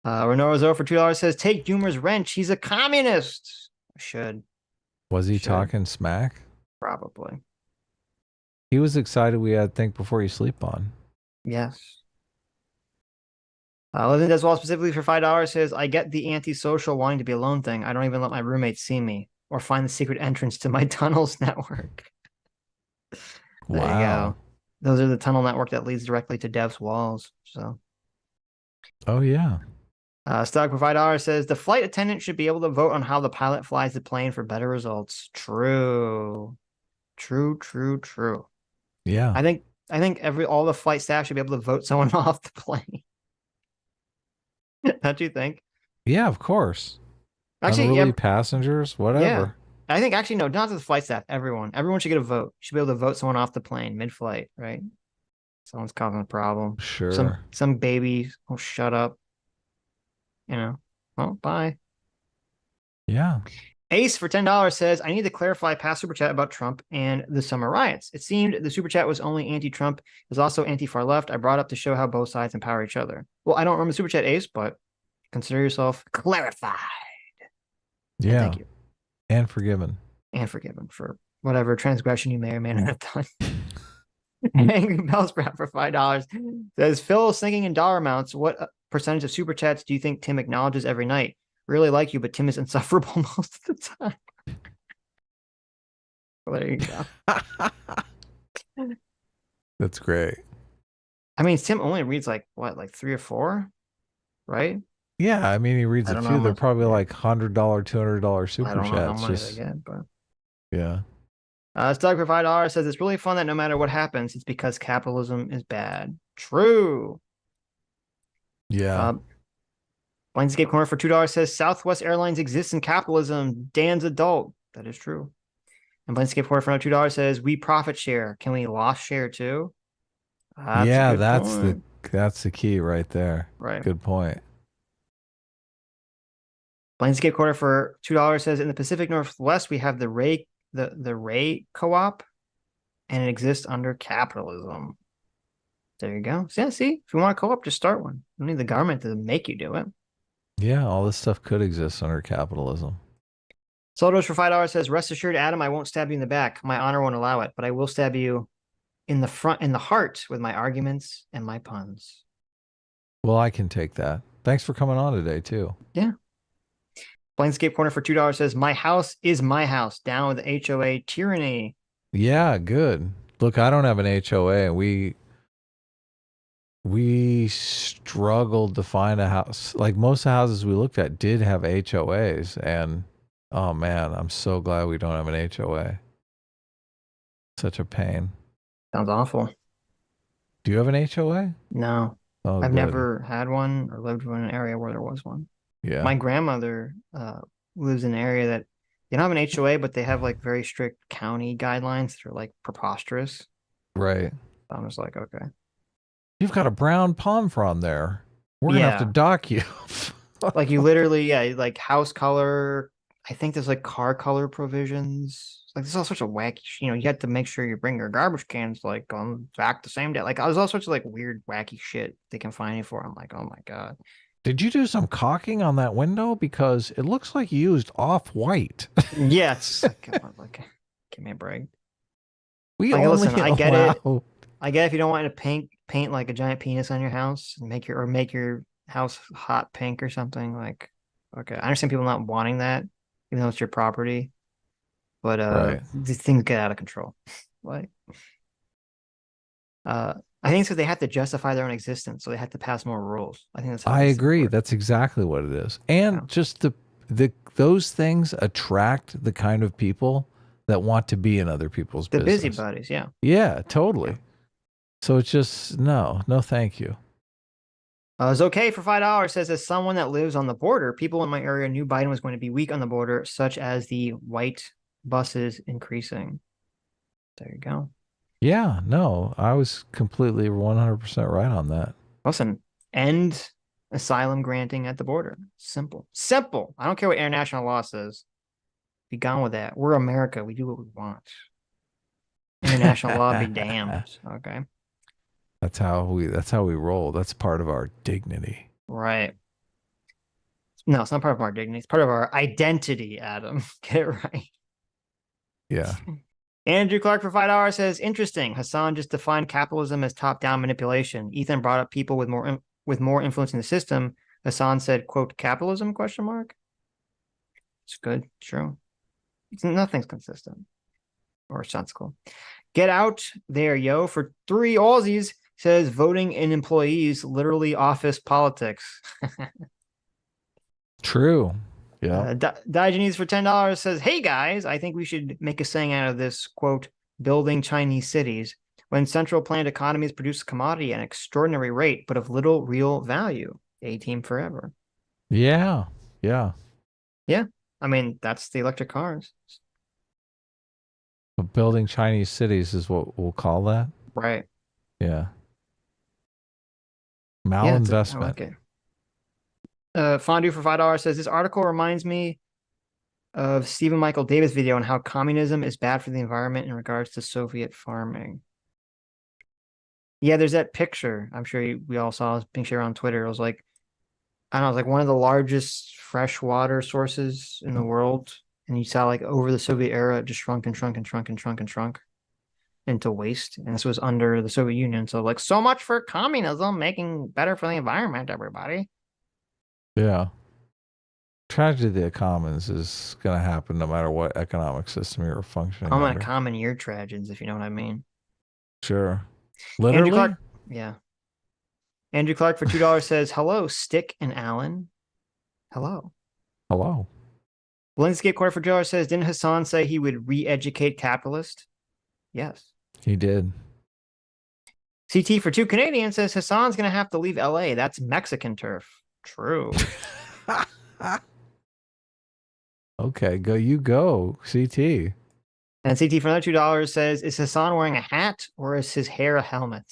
Renault Zo for $2 says, take Doomer's wrench. He's a communist. I should. Was he talking smack? Probably. He was excited we had Think Before You Sleep on. Yes. Living Does Well specifically for $5 says, I get the antisocial wanting to be alone thing. I don't even let my roommates see me or find the secret entrance to my tunnels network. There you go. Those are the tunnel network that leads directly to devs walls. So. Oh, yeah. Stock for $5 says, the flight attendant should be able to vote on how the pilot flies the plane for better results. True. Yeah. I think all the flight staff should be able to vote someone off the plane. Don't you think? Yeah, of course. Actually, unruly passengers, whatever. Yeah. I think actually no, not the flight staff. Everyone should get a vote. Should be able to vote someone off the plane mid-flight, right? Someone's causing a problem. Sure. Some baby. Oh, shut up. You know. Well, bye. Yeah. Ace for $10 says, I need to clarify past super chat about Trump and the summer riots. It seemed the super chat was only anti-Trump. It was also anti-far left. I brought up to show how both sides empower each other. Well, I don't remember super chat, Ace, but consider yourself clarified. Yeah. Thank you. And forgiven. And forgiven for whatever transgression you may or may not have done. Angry Bellsprout for $5 says, Phil is thinking in dollar amounts. What percentage of super chats do you think Tim acknowledges every night? Really like you, but Tim is insufferable most of the time. Well, there you go. That's great. I mean, Tim only reads like 3 or 4, right? Yeah, I mean, he reads a few. They're probably like $100, $200 super I don't chats. know how much they get, but yeah. Doug for $5 says it's really fun that no matter what happens, it's because capitalism is bad. True. Yeah. Lionscape Corner for $2 says Southwest Airlines exists in capitalism. Dan's adult. That is true. And Blankscape Quarter for $2 says, we profit share. Can we loss share too? That's yeah, a good point. that's the key right there. Right. Good point. Planescape Quarter for $2 says, in the Pacific Northwest, we have the Ray co-op, and it exists under capitalism. There you go. So yeah, see, if you want a co-op, just start one. You don't need the government to make you do it. Yeah, all this stuff could exist under capitalism. Solidoge for $5 says, rest assured, Adam, I won't stab you in the back. My honor won't allow it, but I will stab you in the heart with my arguments and my puns. Well, I can take that. Thanks for coming on today, too. Yeah. Blankscape Corner for $2 says, my house is my house. Down with the HOA tyranny. Yeah, good. Look, I don't have an HOA, and we struggled to find a house. Like most houses we looked at did have HOAs, and oh man, I'm so glad we don't have an HOA. Such a pain. Sounds awful. Do you have an HOA? No. Oh, I've good. never had one or lived in an area where there was one. Yeah. My grandmother lives in an area that they don't have an HOA, but they have like very strict county guidelines that are like preposterous. Right. So I'm just like, okay. You've got a brown palm frond there. We're gonna have to dock you. Like you literally, yeah, like house color. I think there's like car color provisions. Like there's all sorts of wacky, you have to make sure you bring your garbage cans like on back the same day. Like there's all sorts of like weird, wacky shit they can find you for. I'm like, oh my God. Did you do some caulking on that window? Because it looks like you used off-white. Yeah, it's like give me a break. We like, only, listen, I get it. wow. I get if you don't want to paint like a giant penis on your house and make your house hot pink or something. Like, okay, I understand people not wanting that, even though it's your property. But Right. these things get out of control. Like, I think so. They have to justify their own existence, so they have to pass more rules. I think that's. How I these things agree. work. That's exactly what it is. And Yeah. just those things attract the kind of people that want to be in other people's The business. busybodies, yeah. Yeah, totally. So it's just no, thank you. It's okay for $5 says, as someone that lives on the border, people in my area knew Biden was going to be weak on the border, such as the white buses increasing. There you go. Yeah, no, I was completely 100% right on that. Listen, end asylum granting at the border. Simple. Simple. I don't care what international law says. Be gone with that. We're America. We do what we want. International law be damned. Okay. That's how we roll. That's part of our dignity. Right. No, it's not part of our dignity. It's part of our identity, Adam. Get it right. Yeah. Andrew Clark for $5 says, interesting. Hassan just defined capitalism as top-down manipulation. Ethan brought up people with more influence in the system. Hassan said, quote, capitalism, question mark? It's good. True. Nothing's consistent or sensible. Get out there, yo, for 3 Aussies. Says voting in employees, literally office politics. True. Yeah. Diogenes for $10 says, hey guys, I think we should make a saying out of this, quote, building Chinese cities. When central planned economies produce commodity at an extraordinary rate, but of little real value. A-team forever. Yeah. Yeah. Yeah. I mean, that's the electric cars. But building Chinese cities is what we'll call that. Right. Yeah. Malinvestment. I like it. Fondue for $5 says, this article reminds me of Stephen Michael Davis' video on how communism is bad for the environment in regards to Soviet farming. Yeah, there's that picture. I'm sure we all saw this picture on Twitter. It was like, I don't know, it was like one of the largest freshwater sources in the world. And you saw like over the Soviet era, it just shrunk and shrunk and shrunk and shrunk and shrunk into waste. And this was under the Soviet Union. So like, so much for communism making better for the environment, everybody. Yeah. Tragedy of the commons is going to happen no matter what economic system you're functioning I'm under. gonna common year tragedies, if you know what I mean. Sure. Literally? Andrew Clark, yeah. Andrew Clark for $2 says, hello, Stick and Alan. Hello. Hello. Landscape Quarter for $2 says, didn't Hassan say he would re-educate capitalist? Yes. He did. CT for 2 Canadian says, Hassan's going to have to leave LA. That's Mexican turf. True. Okay, go, CT. And CT for another $2 says, is Hassan wearing a hat or is his hair a helmet?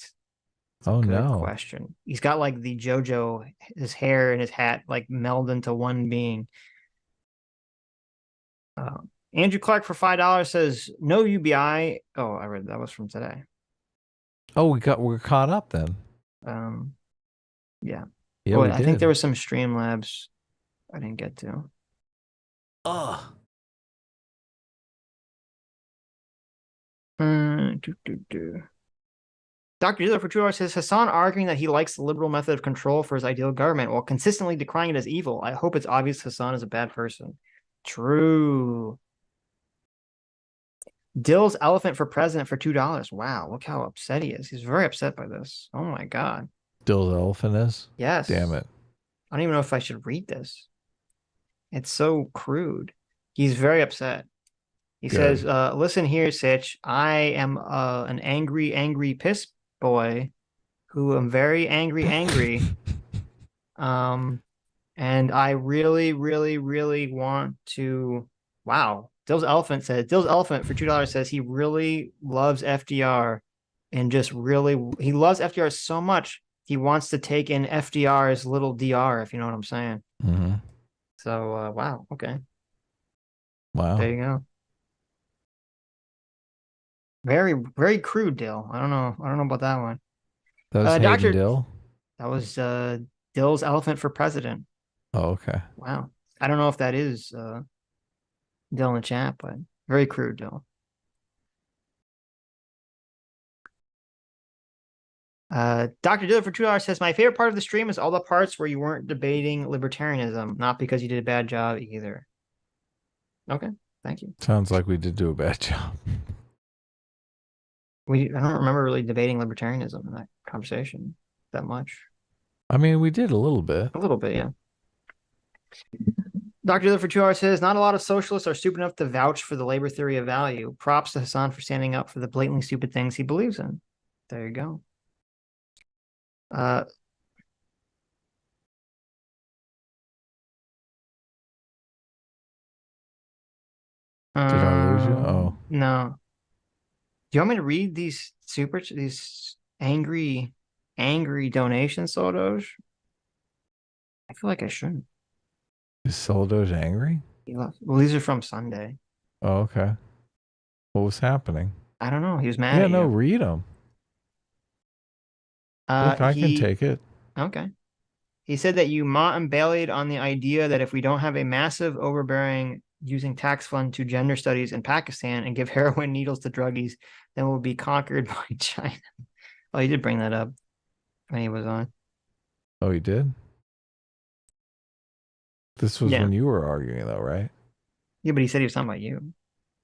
Oh, Good no. question. He's got like the JoJo, his hair and his hat like meld into one being. Andrew Clark for $5 says, no UBI. Oh, I read that was from today. Oh, we're caught up then. Yeah. Yeah, Well, we I think did. there was some Streamlabs I didn't get to. Ugh. Dr. Zilla for 2 hours says Hassan arguing that he likes the liberal method of control for his ideal government while consistently decrying it as evil. I hope it's obvious Hassan is a bad person. True. Dill's elephant for president for $2. Wow, look how upset he is. He's very upset by this. Oh my God. Dill's elephant is? Yes. Damn it. I don't even know if I should read this. It's so crude. He's very upset. He Good. says, listen here, Sitch. I am an angry piss boy who am very angry. And I really want to. Wow. Dill's Elephant for $2 says he really loves FDR and just really, he loves FDR so much he wants to take in FDR's little DR, if you know what I'm saying. Mm-hmm. So, wow. Okay. Wow. There you go. Very crude, Dill. I don't know about that one. That was Hayden Dill? That was Dill's Elephant for president. Oh, okay. Wow. I don't know if that is Dill in the chat, but very crude, Dill. Dr. Dill for $2 says, my favorite part of the stream is all the parts where you weren't debating libertarianism, not because you did a bad job either. Okay, thank you. Sounds like we did do a bad job. I don't remember really debating libertarianism in that conversation that much. I mean, we did a little bit. A little bit, yeah. Dr. Diller for 2 hours says, not a lot of socialists are stupid enough to vouch for the labor theory of value. Props to Hassan for standing up for the blatantly stupid things he believes in. There you go. Did I lose you? Oh. No. Do you want me to read these angry donations, Solidoge? I feel like I shouldn't. Is Solidoge angry? Well, these are from Sunday. Oh, okay. What was happening? I don't know. He was mad Yeah, at no, you. read them. Look, I can take it. Okay. He said that you mock and bailed on the idea that if we don't have a massive overbearing using tax fund to gender studies in Pakistan and give heroin needles to druggies, then we'll be conquered by China. Oh, he did bring that up when he was on. Oh, he did? This was when you were arguing, though, right? Yeah, but he said he was talking about you.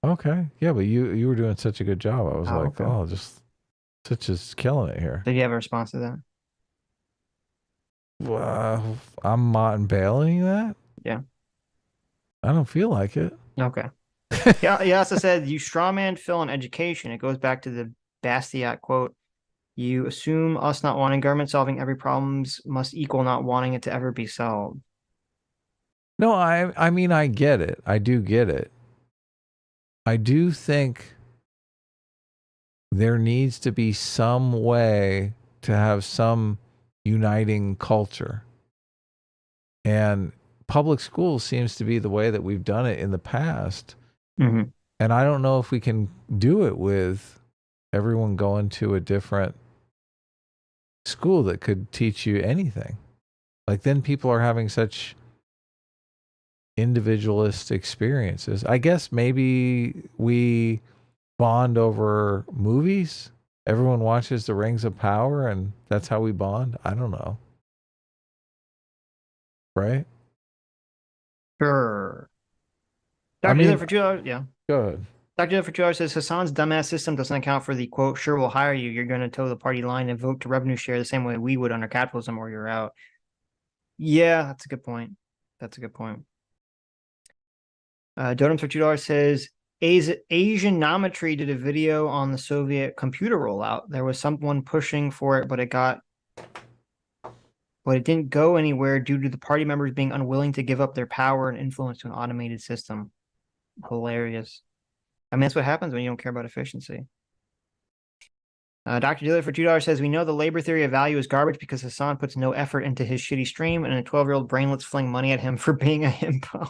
Okay. Yeah, but you were doing such a good job. I was like, okay. oh, Sitch is killing it here. Did you have a response to that? Well, I'm not bailing that? Yeah. I don't feel like it. Okay. Yeah, he also said, you strawman Phil on education. It goes back to the Bastiat quote. You assume us not wanting government solving every problems must equal not wanting it to ever be solved. No, I mean, I get it. I do get it. I do think there needs to be some way to have some uniting culture. And public schools seems to be the way that we've done it in the past. Mm-hmm. And I don't know if we can do it with everyone going to a different school that could teach you anything. Like, then people are having such individualist experiences. I guess maybe we bond over movies. Everyone watches The Rings of Power and that's how we bond. I don't know. Right? Sure. Dr. Diller for 2 hours. Yeah. Go ahead. Dr. Diller for 2 hours says Hassan's dumbass system doesn't account for the quote, sure, we'll hire you. You're going to toe the party line and vote to revenue share the same way we would under capitalism or you're out. Yeah, that's a good point. That's a good point. Dotem for $2 says Asianometry did a video on the Soviet computer rollout. There was someone pushing for it, but it didn't go anywhere due to the party members being unwilling to give up their power and influence to an automated system. Hilarious. I mean, that's what happens when you don't care about efficiency. Dr. Dealer for $2 says, we know the labor theory of value is garbage because Hassan puts no effort into his shitty stream and a 12-year-old brainlets fling money at him for being a himbo.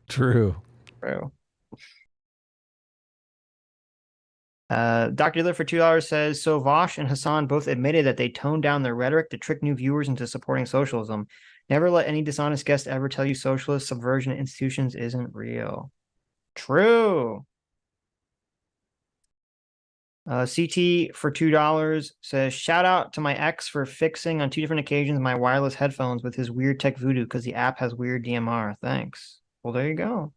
True. True. Dr. Dealer for $2 says, so Vaush and Hassan both admitted that they toned down their rhetoric to trick new viewers into supporting socialism. Never let any dishonest guest ever tell you socialist subversion of institutions isn't real. True. CT for $2 says, shout out to my ex for fixing on 2 different occasions my wireless headphones with his weird tech voodoo because the app has weird DMR. Thanks. Well, there you go.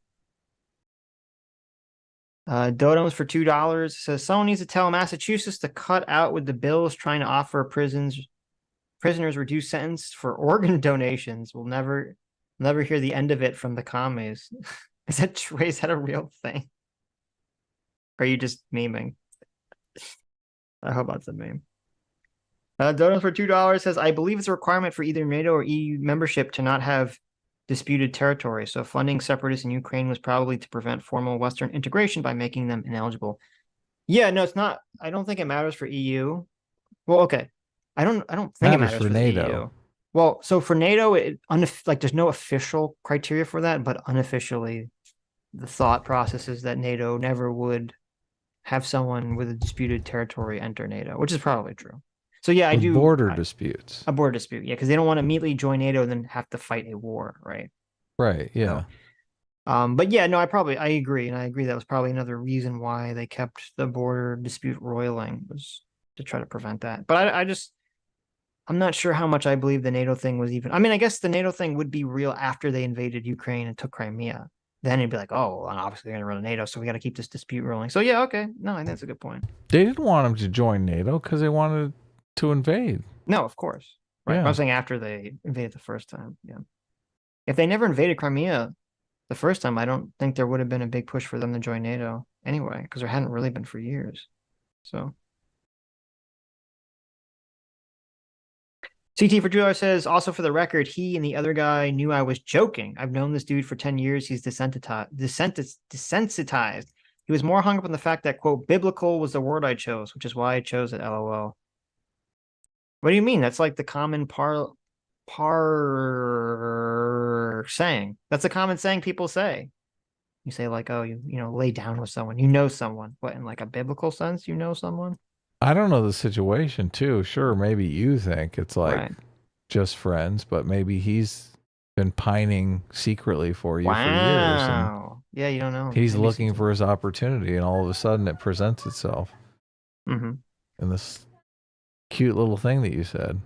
Dodoms for $2 says, someone needs to tell Massachusetts to cut out with the bills trying to offer prisoners reduced sentence for organ donations. We'll never hear the end of it from the commies. Is that a real thing? Or are you just memeing? I hope that's a meme. Donuts for $2 says, I believe it's a requirement for either NATO or EU membership to not have disputed territory. So funding separatists in Ukraine was probably to prevent formal Western integration by making them ineligible. Yeah, no, it's not. I don't think it matters for EU. Well, okay. I don't think it matters for NATO. The EU. Well, so for NATO, there's no official criteria for that, but unofficially, the thought process is that NATO never would have someone with a disputed territory enter NATO, which is probably true. So yeah, I do border disputes. A border dispute, yeah, because they don't want to immediately join NATO and then have to fight a war, right? Right. Yeah. But yeah, no, I agree, and I agree that was probably another reason why they kept the border dispute roiling, was to try to prevent that. But I'm not sure how much I believe the NATO thing was even. I mean, I guess the NATO thing would be real after they invaded Ukraine and took Crimea. Then it'd be like, oh, well, obviously they're going to run NATO, so we got to keep this dispute rolling. So yeah, okay. No, I think that's a good point. They didn't want them to join NATO because they wanted to invade. No, of course. Right. Yeah. I'm saying after they invaded the first time. Yeah. If they never invaded Crimea the first time, I don't think there would have been a big push for them to join NATO anyway, because there hadn't really been for years. So. CT for $2 says, also for the record, he and the other guy knew I was joking. I've known this dude for 10 years. He's desensitized. He was more hung up on the fact that, quote, biblical was the word I chose, which is why I chose it, LOL. What do you mean? That's like the common saying. That's a common saying people say. You say like, oh, you lay down with someone. You know someone. What, in like a biblical sense, you know someone? I don't know the situation too. Sure, maybe you think it's like just friends, but maybe he's been pining secretly for you for years. And yeah, you don't know. He's looking for his opportunity, and all of a sudden it presents itself. Mm-hmm. In this cute little thing that you said.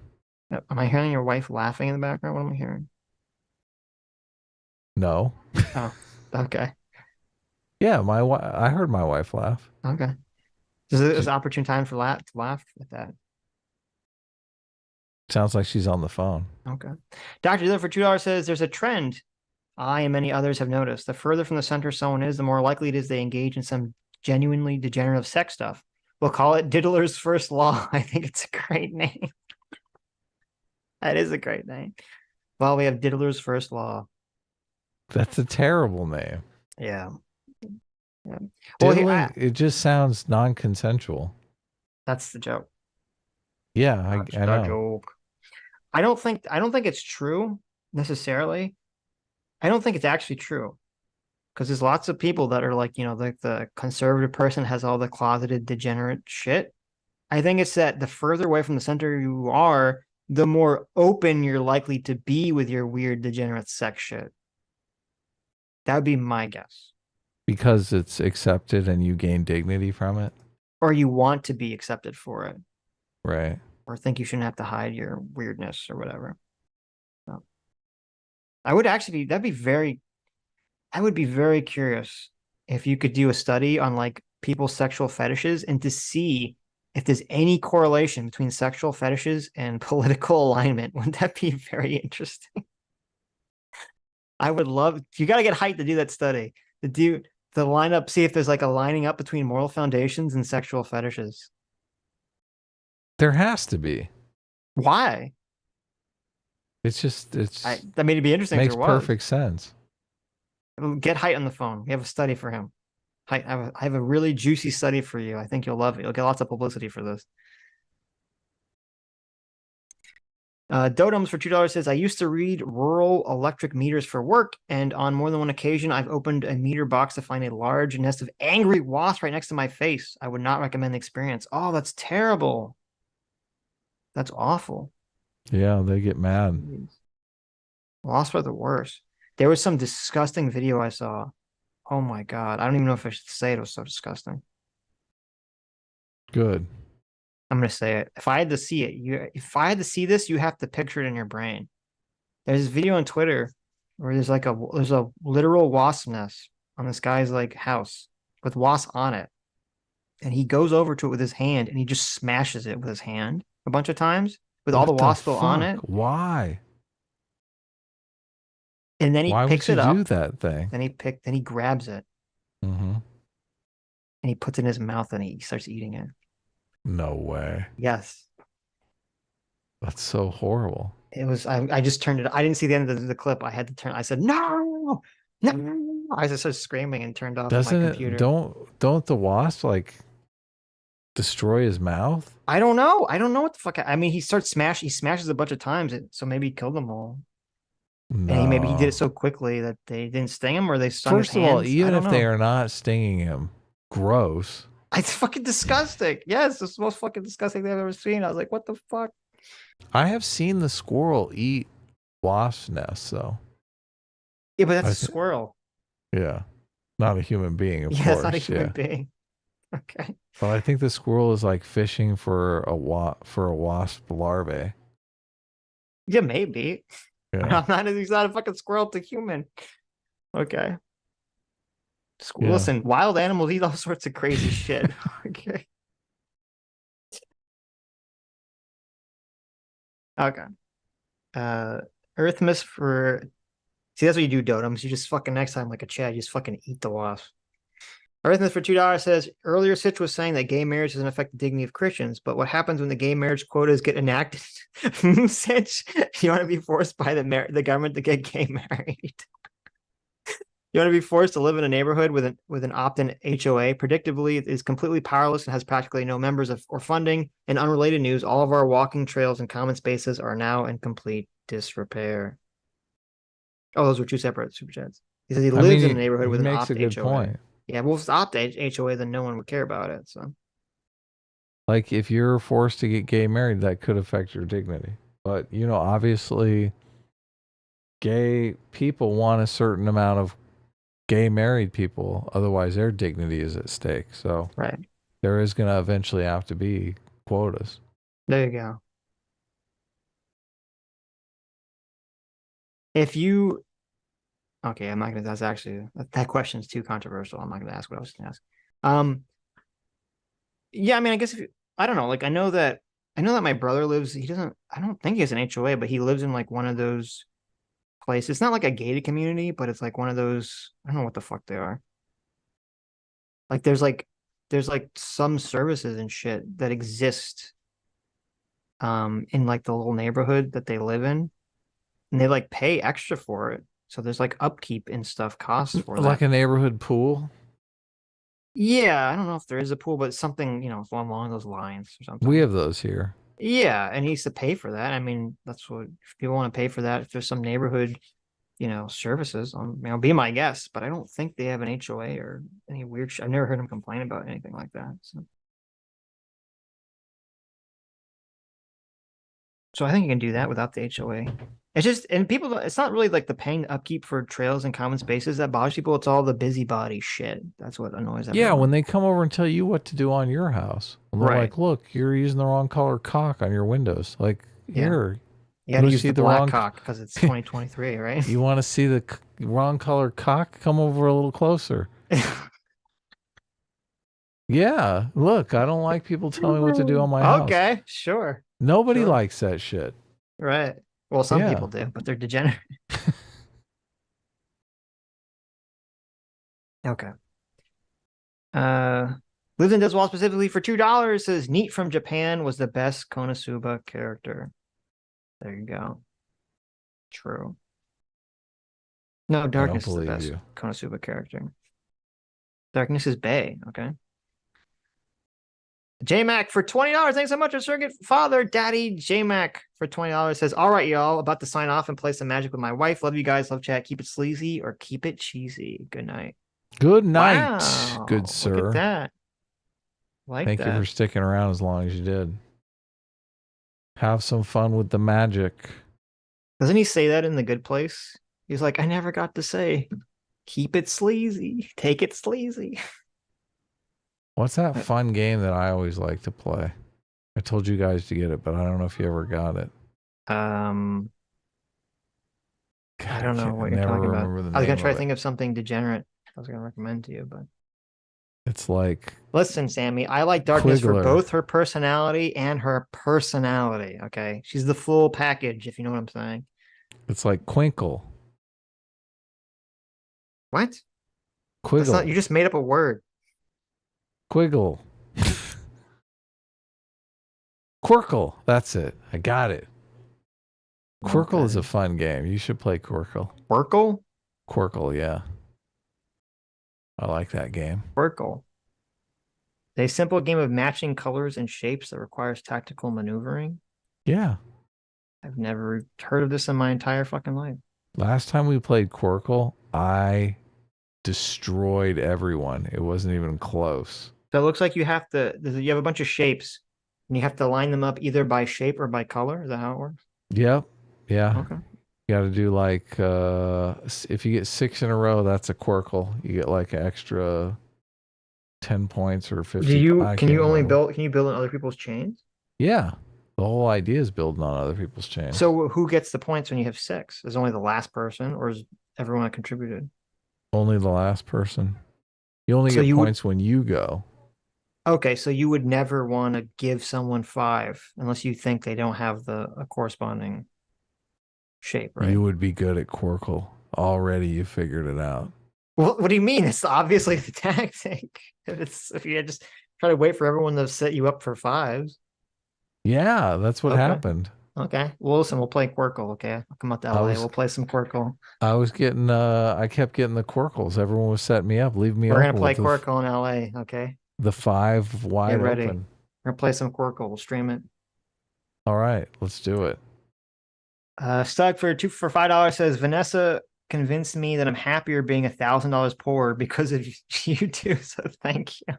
Am I hearing your wife laughing in the background? What am I hearing? No. Oh, okay. Yeah, I heard my wife laugh. Okay. This is an opportune time to laugh at that. Sounds like she's on the phone. Okay. Dr. Dealer for $2 says, there's a trend I and many others have noticed. The further from the center someone is, the more likely it is they engage in some genuinely degenerative sex stuff. We'll call it Diddler's First Law. I think it's a great name. That is a great name. Well, we have Diddler's First Law. That's a terrible name. Yeah. Yeah. Well, it just sounds non-consensual. That's the joke. Yeah, I know. Joke. I don't think it's true necessarily. I don't think it's actually true, because there's lots of people that are like, the conservative person has all the closeted degenerate shit. I think it's that the further away from the center you are, the more open you're likely to be with your weird degenerate sex shit. That would be my guess. Because it's accepted and you gain dignity from it? Or you want to be accepted for it. Right. Or think you shouldn't have to hide your weirdness or whatever. So, I would be very curious if you could do a study on like people's sexual fetishes and to see if there's any correlation between sexual fetishes and political alignment. Wouldn't that be very interesting? I would love, you got to get height to do that study. The lineup, see if there's like a lining up between moral foundations and sexual fetishes. There has to be. Why? It'd be interesting. Makes perfect sense. Get height on the phone. We have a study for him. I have a really juicy study for you. I think you'll love it. You'll get lots of publicity for this. Dotems for $2 says, I used to read rural electric meters for work, and on more than one occasion, I've opened a meter box to find a large nest of angry wasps right next to my face. I would not recommend the experience. Oh, that's terrible. That's awful. Yeah, they get mad. Wasps are the worst. There was some disgusting video I saw. Oh my God. I don't even know if I should say it. It was so disgusting. Good. I'm gonna say it. If I had to see it, if I had to see this, you have to picture it in your brain. There's this video on Twitter where there's a literal wasp nest on this guy's like house with wasps on it. And he goes over to it with his hand and he just smashes it with his hand a bunch of times with all the wasps still on it. Why? And then he picks it up. Why would you do that thing? Then he grabs it. Mm-hmm. And he puts it in his mouth and he starts eating it. No way. Yes. That's so horrible. It was, I just turned it. I didn't see the end of the clip. I had to turn. I said, no. I just started screaming and turned off my computer. Don't the wasp like destroy his mouth? I don't know. I don't know what the fuck. I mean, he smashes a bunch of times. So maybe he killed them all. No. And maybe he did it so quickly that they didn't sting him or they stung his First of all, hands. even if they are not stinging him, gross. It's fucking disgusting. Yes, it's the most fucking disgusting thing I've ever seen. I was like, what the fuck? I have seen the squirrel eat wasp nests, though. Yeah, but that's a squirrel. Yeah. Not a human being, of course. Yeah, it's not a human being. Okay. But I think the squirrel is like fishing for a wasp larvae. Yeah, maybe. Yeah. He's not a fucking squirrel, it's a human. Okay. Yeah. Listen, wild animals eat all sorts of crazy shit. Okay. Okay. Earthmas for see, that's what you do, Dotems. You just fucking next time like a Chad, you just fucking eat the wasp. Earthmas for $2 says earlier Sitch was saying that gay marriage doesn't affect the dignity of Christians, but what happens when the gay marriage quotas get enacted? Sitch, you want to be forced by the government to get gay married. You want to be forced to live in a neighborhood with an opt-in HOA. Predictably, it is completely powerless and has practically no members or funding. In unrelated news, all of our walking trails and common spaces are now in complete disrepair. Oh, those were two separate super chats. He says he lives in a neighborhood with an opt HOA. Point. Yeah, well, if it's opt HOA, then no one would care about it. So, like, if you're forced to get gay married, that could affect your dignity. But obviously, gay people want a certain amount of gay married people, otherwise their dignity is at stake. So right, there is going to eventually have to be quotas. There you go. If you okay, I'm not gonna. That's actually that question is too controversial. I'm not gonna ask what I was gonna ask. Yeah, I mean, I guess I don't know. Like, I know that my brother lives. He doesn't. I don't think he has an HOA, but he lives in like one of those place. It's not like a gated community, but it's like one of those, I don't know what the fuck they are. Like there's like some services and shit that exist in like the little neighborhood that they live in. And they like pay extra for it. So there's like upkeep and stuff costs for that. Like a neighborhood pool? Yeah, I don't know if there is a pool, but something, along those lines or something. We have those here. Yeah, and he needs to pay for that. I mean, that's what if people want to pay for that. If there's some neighborhood, services, be my guest. But I don't think they have an HOA or any weird. I've never heard him complain about anything like that. So I think you can do that without the HOA. It's just, and people, it's not really like the paying upkeep for trails and common spaces that bothers people. It's all the busybody shit. That's what annoys everyone. Yeah, when they come over and tell you what to do on your house. And they're like, look, you're using the wrong color cock on your windows. Like, here. You gotta use the black cock because it's 2023, right? You want to see the wrong color cock? Come over a little closer. Yeah, look, I don't like people telling me what to do on my house. Okay, sure. Nobody likes that shit. Right. Well, some people do, but they're degenerate. Okay. Lives in Deswall specifically for $2 says Neat from Japan was the best Konosuba character. There you go. True. No, Darkness is the best Konosuba character. Darkness is Bay. Okay. J-Mac for $20. Thanks so much, a surrogate father, Daddy J-Mac for $20 says, all right, y'all, about to sign off and play some Magic with my wife. Love you guys. Love chat. Keep it sleazy or keep it cheesy. Good night. Good night, Wow, good sir. Look at that. Thank you for sticking around as long as you did. Have some fun with the magic. Doesn't he say that in The Good Place? He's like, I never got to say, keep it sleazy. Take it sleazy. What's that fun game that I always like to play? I told you guys to get it, but I don't know if you ever got it. God, I don't know what you're never talking about. remember the I was name gonna try of to think of something degenerate I was gonna recommend to you, but it's like, listen, Sammy, I like Darkness for Quiggler. both her personality and her personality. Okay, she's the full package, if you know what I'm saying. it's like Quinkle. What? That's Quiggle. not, you just made up a word. Quiggle. Quirkle. That's it. I got it. Quirkle is a fun game. You should play Quirkle. Quirkle? Quirkle, yeah. I like that game. Quirkle. A simple game of matching colors and shapes that requires tactical maneuvering. Yeah. I've never heard of this in my entire fucking life. Last time we played Quirkle, I destroyed everyone. It wasn't even close. So it looks like you have a bunch of shapes and you have to line them up either by shape or by color. Is that how it works? Yep. Yeah. Okay. You got to do like, if you get 6 in a row, that's a Quirkle. You get like an extra 10 points or 50. Can you build on other people's chains? Yeah. The whole idea is building on other people's chains. So who gets the points when you have 6? Is it only the last person or is everyone that contributed? Only the last person. You only get points when you go. Okay, so you would never want to give someone 5 unless you think they don't have a corresponding shape, right? You would be good at Quirkle. Already you figured it out. What do you mean? It's obviously the tactic. If you just try to wait for everyone to set you up for 5s. Yeah, that's what happened. Okay. Well, listen, we'll play Quirkle, okay? I'll come out to LA. We'll play some Quirkle. I kept getting the Quirkles. Everyone was setting me up, leaving me We're open. going to play Quirkle in LA, okay? The 5 wide Get ready. open. We're going to play some Quirkle. We'll stream it. All right, let's do it. Stug for $5 says, Vanessa convinced me that I'm happier being $1,000 poorer because of you two, so thank you.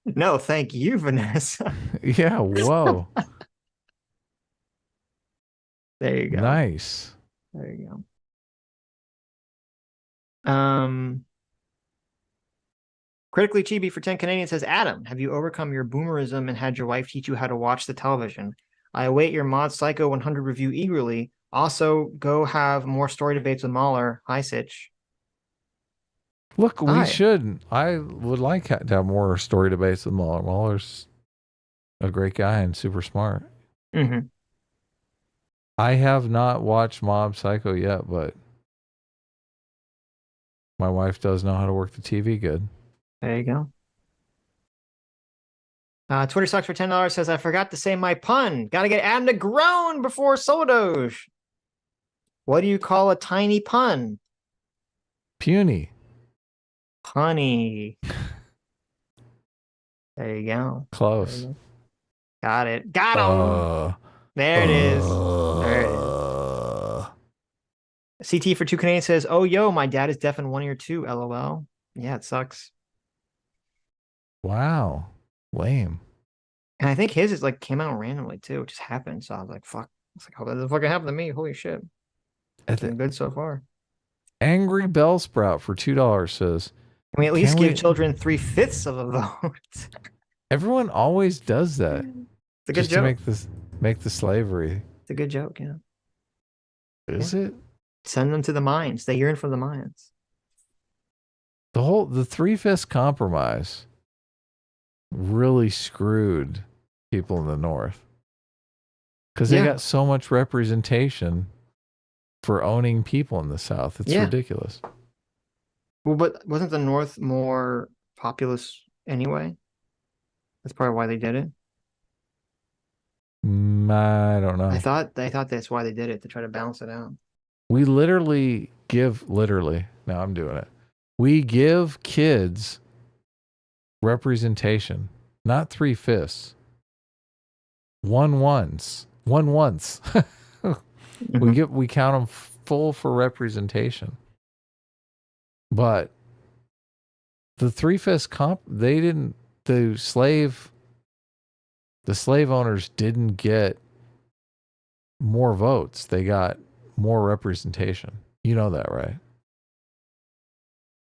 No, thank you, Vanessa. Yeah, whoa. There you go. Nice. There you go. Critically Chibi for 10 Canadian says, Adam, have you overcome your boomerism and had your wife teach you how to watch the television? I await your Mod Psycho 100 review eagerly. Also, go have more story debates with Mahler. Hi, Sitch. Look, we should. I would like to have more story debates with Mahler. Mahler's a great guy and super smart. Mm-hmm. I have not watched Mob Psycho yet, but my wife does know how to work the TV good. There you go. Twitter sucks for $10 says, I forgot to say my pun. Gotta get Adam to groan before Solidoge. What do you call a tiny pun? Puny. Punny. There you go. Close. You go. Got it. Got him. There it is. There it is. CT for 2 Canadian says, oh, yo, my dad is deaf in 1 ear too. LOL. Yeah, it sucks. Wow. Lame. And I think his is like came out randomly too. It just happened. So I was like, fuck. It's like, oh, that doesn't fucking happen to me. Holy shit. It's been good so far. Angry Bell Sprout for $2 says, Can we at least give children 3/5 of a vote? Everyone always does that. It's a good joke. To make the slavery. It's a good joke, yeah. Is it? Send them to the mines. They yearn for the mines. The 3/5 compromise really screwed people in the North. Because they got so much representation for owning people in the South. It's ridiculous. Well, but wasn't the North more populous anyway? That's probably why they did it. I don't know. I thought that's why they did it, to try to balance it out. We literally give, now I'm doing it. We give kids representation, not 3/5. One once. We count them full for representation. But the 3/5 comp, they didn't. The slave owners didn't get more votes. They got more representation. You know that, right?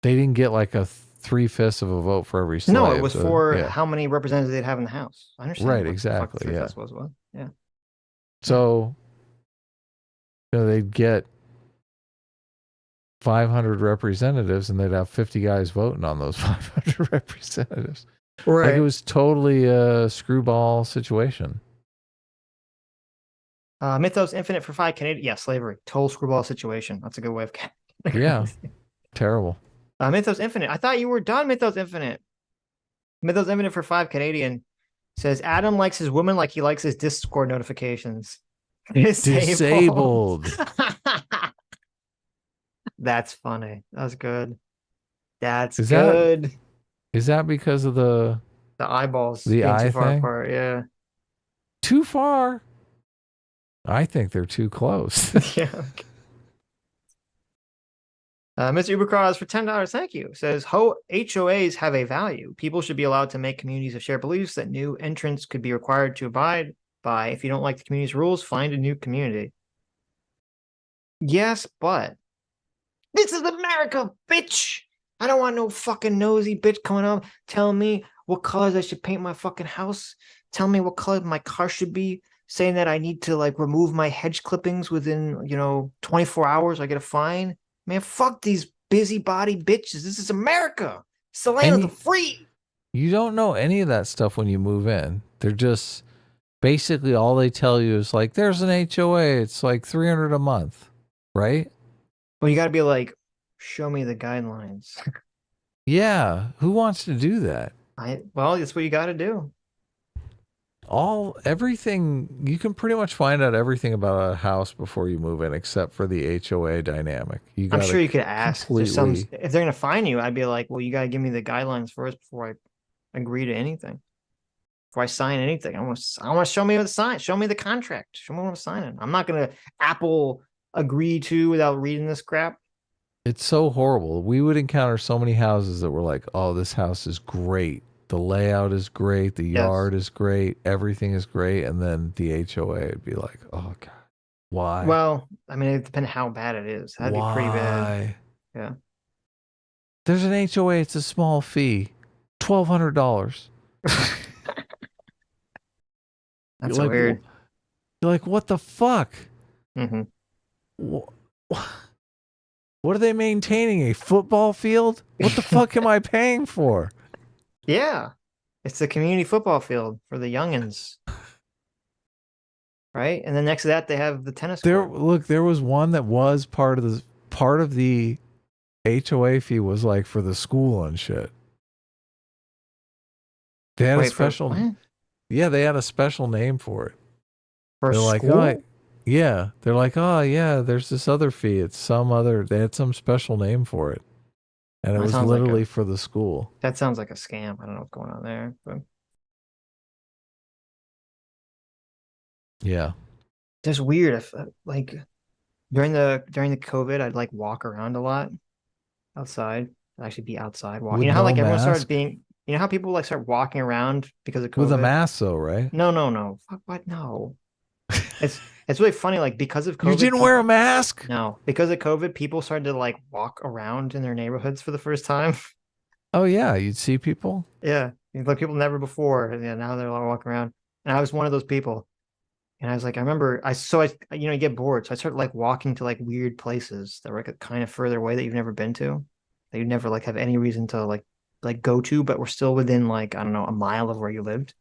They didn't get like a 3/5 of a vote for every slave. No, it was for how many representatives they'd have in the House. I understand. Right, exactly. Yeah. Was. Yeah. So, they'd get 500 representatives, and they'd have 50 guys voting on those 500 representatives. Right. Like, it was totally a screwball situation. Mythos Infinite for 5 Canadian. Yeah, slavery. Total screwball situation. That's a good way of yeah. Terrible. Mythos Infinite. I thought you were done, Mythos Infinite. Mythos Infinite for 5 Canadian says Adam likes his woman like he likes his Discord notifications. Disabled. That's funny. That's good. That's good. Is that because of the eyeballs? The eye too far thing? apart, yeah. Too far? I think they're too close. Yeah. Mr. Ubercross for $10, thank you. Says HOAs have a value. People should be allowed to make communities of shared beliefs that new entrants could be required to abide by. If you don't like the community's rules, find a new community. Yes, but this is America, bitch. I don't want no fucking nosy bitch coming up telling me what colors I should paint my fucking house, telling me what color my car should be, saying that I need to like remove my hedge clippings within 24 hours. I get a fine. Man, fuck these busybody bitches. This is America. It's the land of the free. You don't know any of that stuff when you move in. They're just basically all they tell you is like, there's an HOA. It's like $300 a month, right? Well, you got to be like, show me the guidelines. Yeah. Who wants to do that? Well, that's what you got to do. Everything, you can pretty much find out everything about a house before you move in, except for the HOA dynamic. I'm sure you could ask. If they're going to fine you, I'd be like, well, you got to give me the guidelines first before I agree to anything. Before I sign anything, I want to show me the sign. Show me the contract. Show me what I'm signing. I'm not going to Apple agree to without reading this crap. It's so horrible. We would encounter so many houses that were like, oh, this house is great. The layout is great. The yard is great. Everything is great. And then the HOA would be like, oh, God, why? Well, I mean, it depends how bad it is. That'd be pretty bad. Yeah. There's an HOA. It's a small fee. $1,200. That's weird. You're like, what the fuck? Mm-hmm. What are they maintaining? A football field? What the fuck am I paying for? Yeah, it's the community football field for the youngins, right? And then next to that, they have the tennis court. Look, there was one that was part of the HOA fee was like for the school and shit. They had a special, they had a special name for it. For They're school? like, oh, yeah, they're like, oh yeah, there's this other fee. It's they had some special name for it. And it was literally for the school. That sounds like a scam. I don't know what's going on there. But yeah. Just weird. If like during the COVID, I'd like walk around a lot outside. I'd actually be outside walking. With You know how like everyone mask? started being you know how people like start walking around because of COVID? With a mask though, right? No. Fuck what? No. It's really funny, like because of COVID. You didn't wear a mask? No. Because of COVID, people started to like walk around in their neighborhoods for the first time. Oh yeah, you'd see people. Yeah. Like people never before. And yeah, now they're all walking around. And I was one of those people. And I was like, I remember you get bored. So I started like walking to like weird places that were like kind of further away that you've never been to. That you'd never like have any reason to like go to, but we're still within like, I don't know, a mile of where you lived.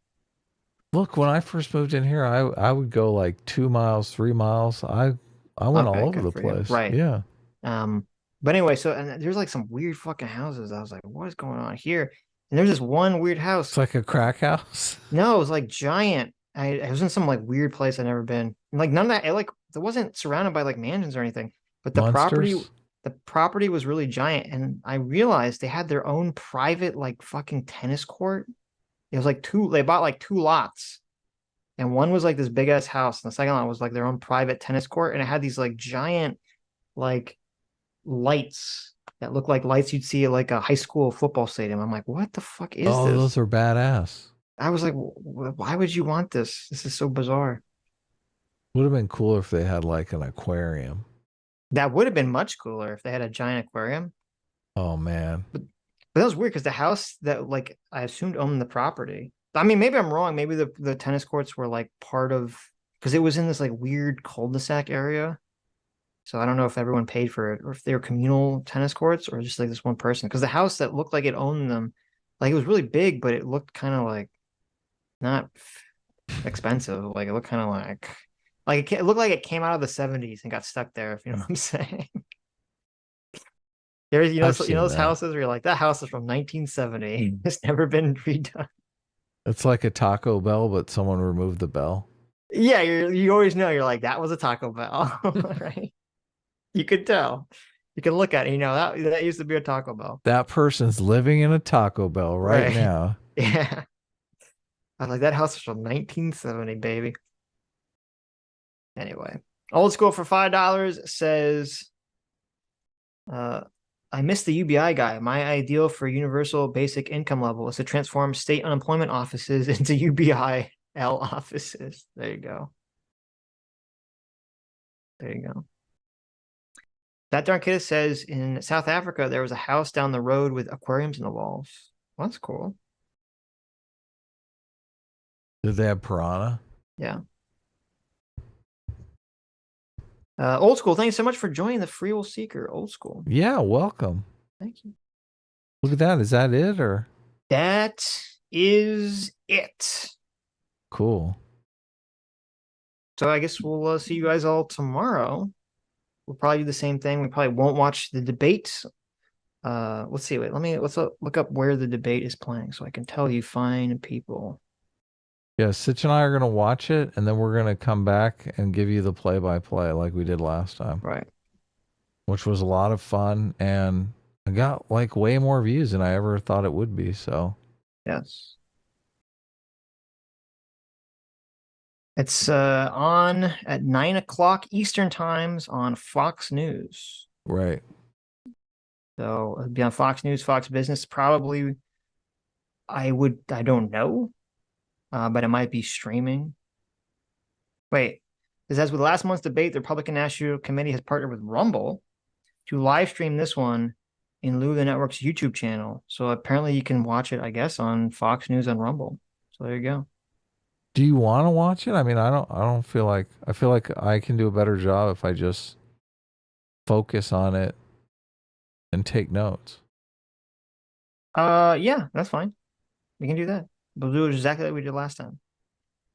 Look, when I first moved in here, I would go like 2 miles, 3 miles. I went all over the place. Right. Yeah. But anyway, and there's like some weird fucking houses. I was like, what is going on here? And there's this one weird house. It's like a crack house. No, it was like giant. I was in some like weird place I'd never been. And like none of that, it wasn't surrounded by like mansions or anything. But the property, the property was really giant, and I realized they had their own private like fucking tennis court. It was like they bought like 2 lots. And one was like this big ass house, and the second lot was like their own private tennis court, and it had these like giant like lights that look like lights you'd see at like a high school football stadium. I'm like, what the fuck is Oh, this? those are badass. I was like, why would you want this? This is so bizarre. Would have been cooler if they had like an aquarium. That would have been much cooler if they had a giant aquarium. Oh man. But that was weird because the house that like I assumed owned the property. I mean, maybe I'm wrong. Maybe the tennis courts were like part of, because it was in this like weird cul-de-sac area. So I don't know if everyone paid for it or if they were communal tennis courts or just like this one person. Because the house that looked like it owned them, like it was really big, but it looked kind of like not expensive. Like it looked kind of like it looked like it came out of the 70s and got stuck there, if you know what I'm saying. Those houses where you're like, that house is from 1970. It's never been redone. It's like a Taco Bell, but someone removed the bell. Yeah, you always know, you're like, that was a Taco Bell, right? You could tell. You can look at it, that used to be a Taco Bell. That person's living in a Taco Bell right now. Yeah. I was like, that house is from 1970, baby. Anyway, Old School for $5 says, I missed the UBI guy. My ideal for universal basic income level is to transform state unemployment offices into UBI L offices. There you go. There you go. That Darn Kid says in South Africa, there was a house down the road with aquariums in the walls. Well, that's cool. Did they have piranha? Yeah. Old School, thank you so much for joining the Free Will Seeker. Old School. Yeah, welcome. Thank you. Look at that. Is that it or? That is it. Cool. So I guess we'll see you guys all tomorrow. We'll probably do the same thing. We probably won't watch the debate. Let's see. Wait, let's look up where the debate is playing so I can tell you fine people. Yeah, Sitch and I are going to watch it, and then we're going to come back and give you the play-by-play like we did last time. Right. Which was a lot of fun, and I got like way more views than I ever thought it would be, so. Yes. It's on at 9 o'clock Eastern times on Fox News. Right. So it'll be on Fox News, Fox Business, probably. I don't know. But it might be streaming. Wait, it says with last month's debate, the Republican National Committee has partnered with Rumble to live stream this one in lieu of the network's YouTube channel. So apparently you can watch it, I guess, on Fox News on Rumble. So there you go. Do you want to watch it? I mean, I don't feel like I can do a better job if I just focus on it and take notes. Yeah, that's fine. We can do that. We'll do exactly like we did last time.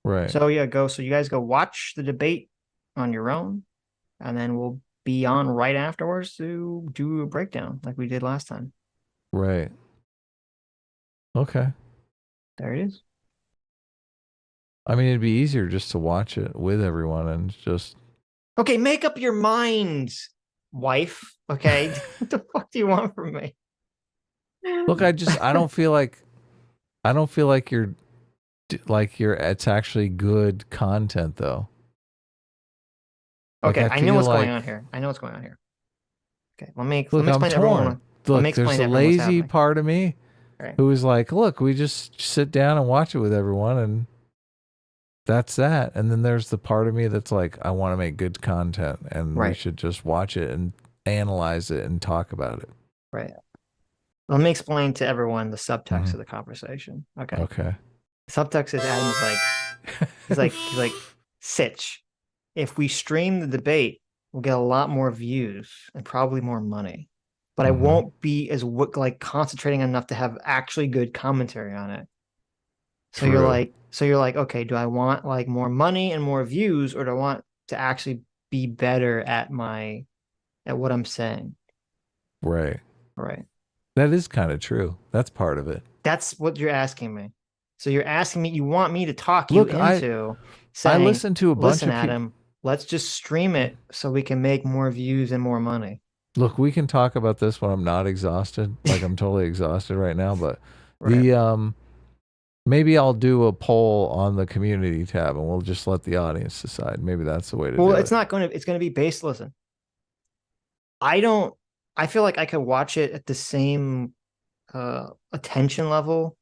Right. So yeah, so you guys go watch the debate on your own, and then we'll be on right afterwards to do a breakdown like we did last time. Right. Okay. There it is. I mean, it'd be easier just to watch it with everyone and just. Okay, make up your mind, wife. Okay, what the fuck do you want from me? Look, I don't feel like you're it's actually good content though. Okay, like, I know what's going on here. Okay, let me explain to everyone. Look, there's a lazy part of me who is like, look, we just sit down and watch it with everyone and that's that. And then there's the part of me that's like, I want to make good content and we should just watch it and analyze it and talk about it. Right. Let me explain to everyone the subtext of the conversation. Okay. Okay. Subtext is Adam's like, he's like, Sitch, if we stream the debate, we'll get a lot more views and probably more money. But I won't be as concentrating enough to have actually good commentary on it. So you're like, okay, do I want like more money and more views, or do I want to actually be better at what I'm saying? Right. Right. That is kind of true. That's part of it. That's what you're asking me. So you're asking me, you want me to talk you into saying, I listened to a bunch of Adam, let's just stream it so we can make more views and more money. Look, we can talk about this when I'm not exhausted. Like I'm totally exhausted right now, but Right. the maybe I'll do a poll on the community tab and we'll just let the audience decide. Maybe that's the way to do it. Well, it's going to be based. Listen, I feel like I could watch it at the same attention level,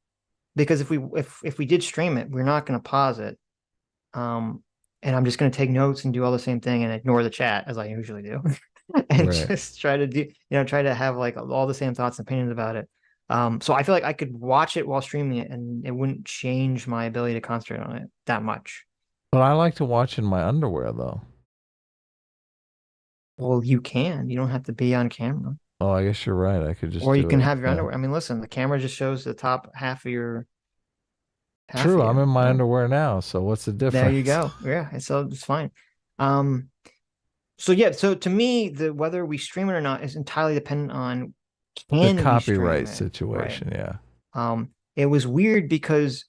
because if we did stream it, we're not going to pause it. And I'm just going to take notes and do all the same thing and ignore the chat as I usually do. And Right. just try to have like all the same thoughts and opinions about it. So I feel like I could watch it while streaming it and it wouldn't change my ability to concentrate on it that much. But I like to watch in my underwear though. Well, you can. You don't have to be on camera. Oh, I guess you're right. I could just Or you do can it. have your Yeah. underwear. I mean, listen, the camera just shows the top half of your. True, I'm in my Yeah. underwear now, so what's the difference? There you go. Yeah, so it's fine. So yeah, so to me, the whether we stream it or not is entirely dependent on The can we stream copyright it? situation, Right. yeah. It was weird because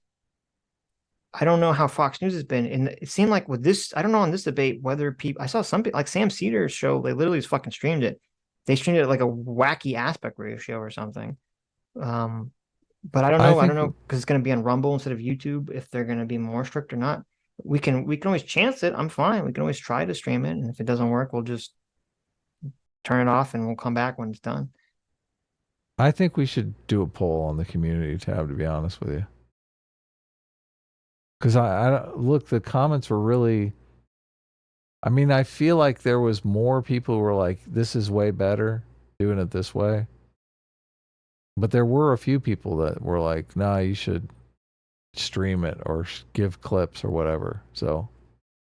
I don't know how Fox News has been, and it seemed like with this, I don't know on this debate whether people. I saw some people like Sam Cedar's show. They literally just fucking streamed it. They streamed it like a wacky aspect ratio or something. But I don't know. I don't know because it's going to be on Rumble instead of YouTube. If they're going to be more strict or not, we can always chance it. I'm fine. We can always try to stream it, and if it doesn't work, we'll just turn it off and we'll come back when it's done. I think we should do a poll on the community tab, to be honest with you. Because I look, the comments were really. I mean, I feel like there was more people who were like, "This is way better doing it this way." But there were a few people that were like, "Nah, you should stream it or give clips or whatever." So,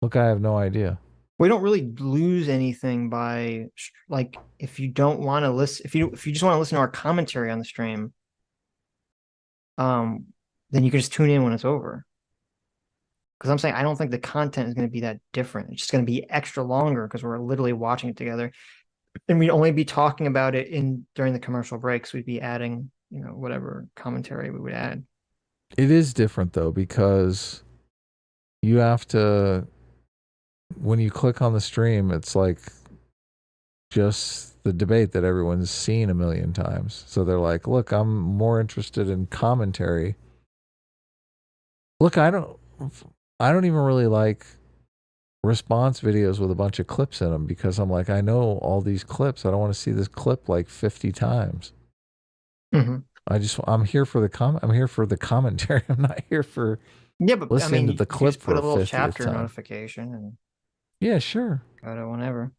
look, I have no idea. We don't really lose anything by like if you don't want to listen. If you just want to listen to our commentary on the stream, then you can just tune in when it's over. Because I'm saying I don't think the content is going to be that different. It's just going to be extra longer because we're literally watching it together. And we'd only be talking about it during the commercial breaks. We'd be adding, whatever commentary we would add. It is different though, because you have to, when you click on the stream, it's like just the debate that everyone's seen a million times. So they're like, look, I'm more interested in commentary. Look, I don't even really like response videos with a bunch of clips in them, because I'm like, I know all these clips. I don't want to see this clip like 50 times. Mm-hmm. I'm here for the I'm here for the commentary. I'm not here for listening to the clip for put a little 50th chapter time. Notification and yeah, sure. Go to whenever.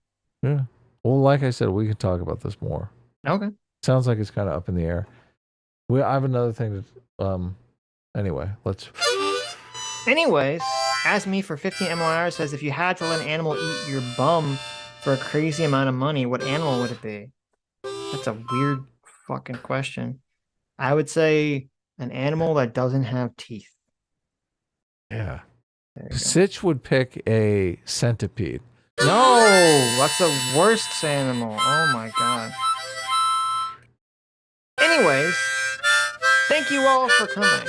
Yeah. Well, like I said, we can talk about this more. Okay. Sounds like it's kind of up in the air. I have another thing to. Anyway, let's. Anyways, Ask Me for 15 MLR says, if you had to let an animal eat your bum for a crazy amount of money, what animal would it be? That's a weird fucking question. I would say an animal that doesn't have teeth. Yeah. Sitch would pick a centipede. No, that's the worst animal. Oh my god. Anyways, thank you all for coming.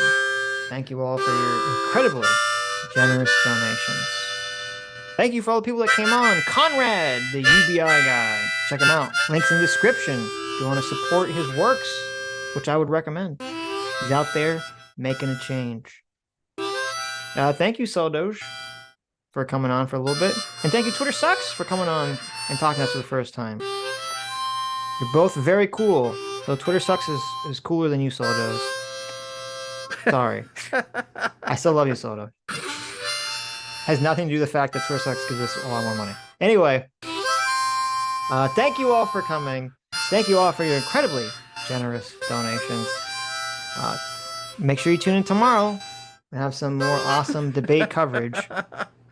Thank you all for your incredibly generous donations. Thank you for all the people that came on. Conrad, the UBI guy. Check him out. Links in the description if you want to support his works, which I would recommend. He's out there making a change. Thank you, Solidoge, for coming on for a little bit. And thank you, Twitter Sucks, for coming on and talking to us for the first time. You're both very cool. So Twitter Sucks is cooler than you, Solidoge. Sorry. I still love you, Solidoge. Has nothing to do with the fact that Twitter Sucks gives us a lot more money. Anyway, thank you all for coming. Thank you all for your incredibly generous donations. Make sure you tune in tomorrow and have some more awesome debate coverage.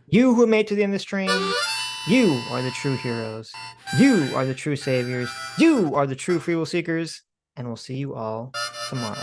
You who made it to the end of the stream, you are the true heroes. You are the true saviors. You are the true free will seekers. And we'll see you all tomorrow.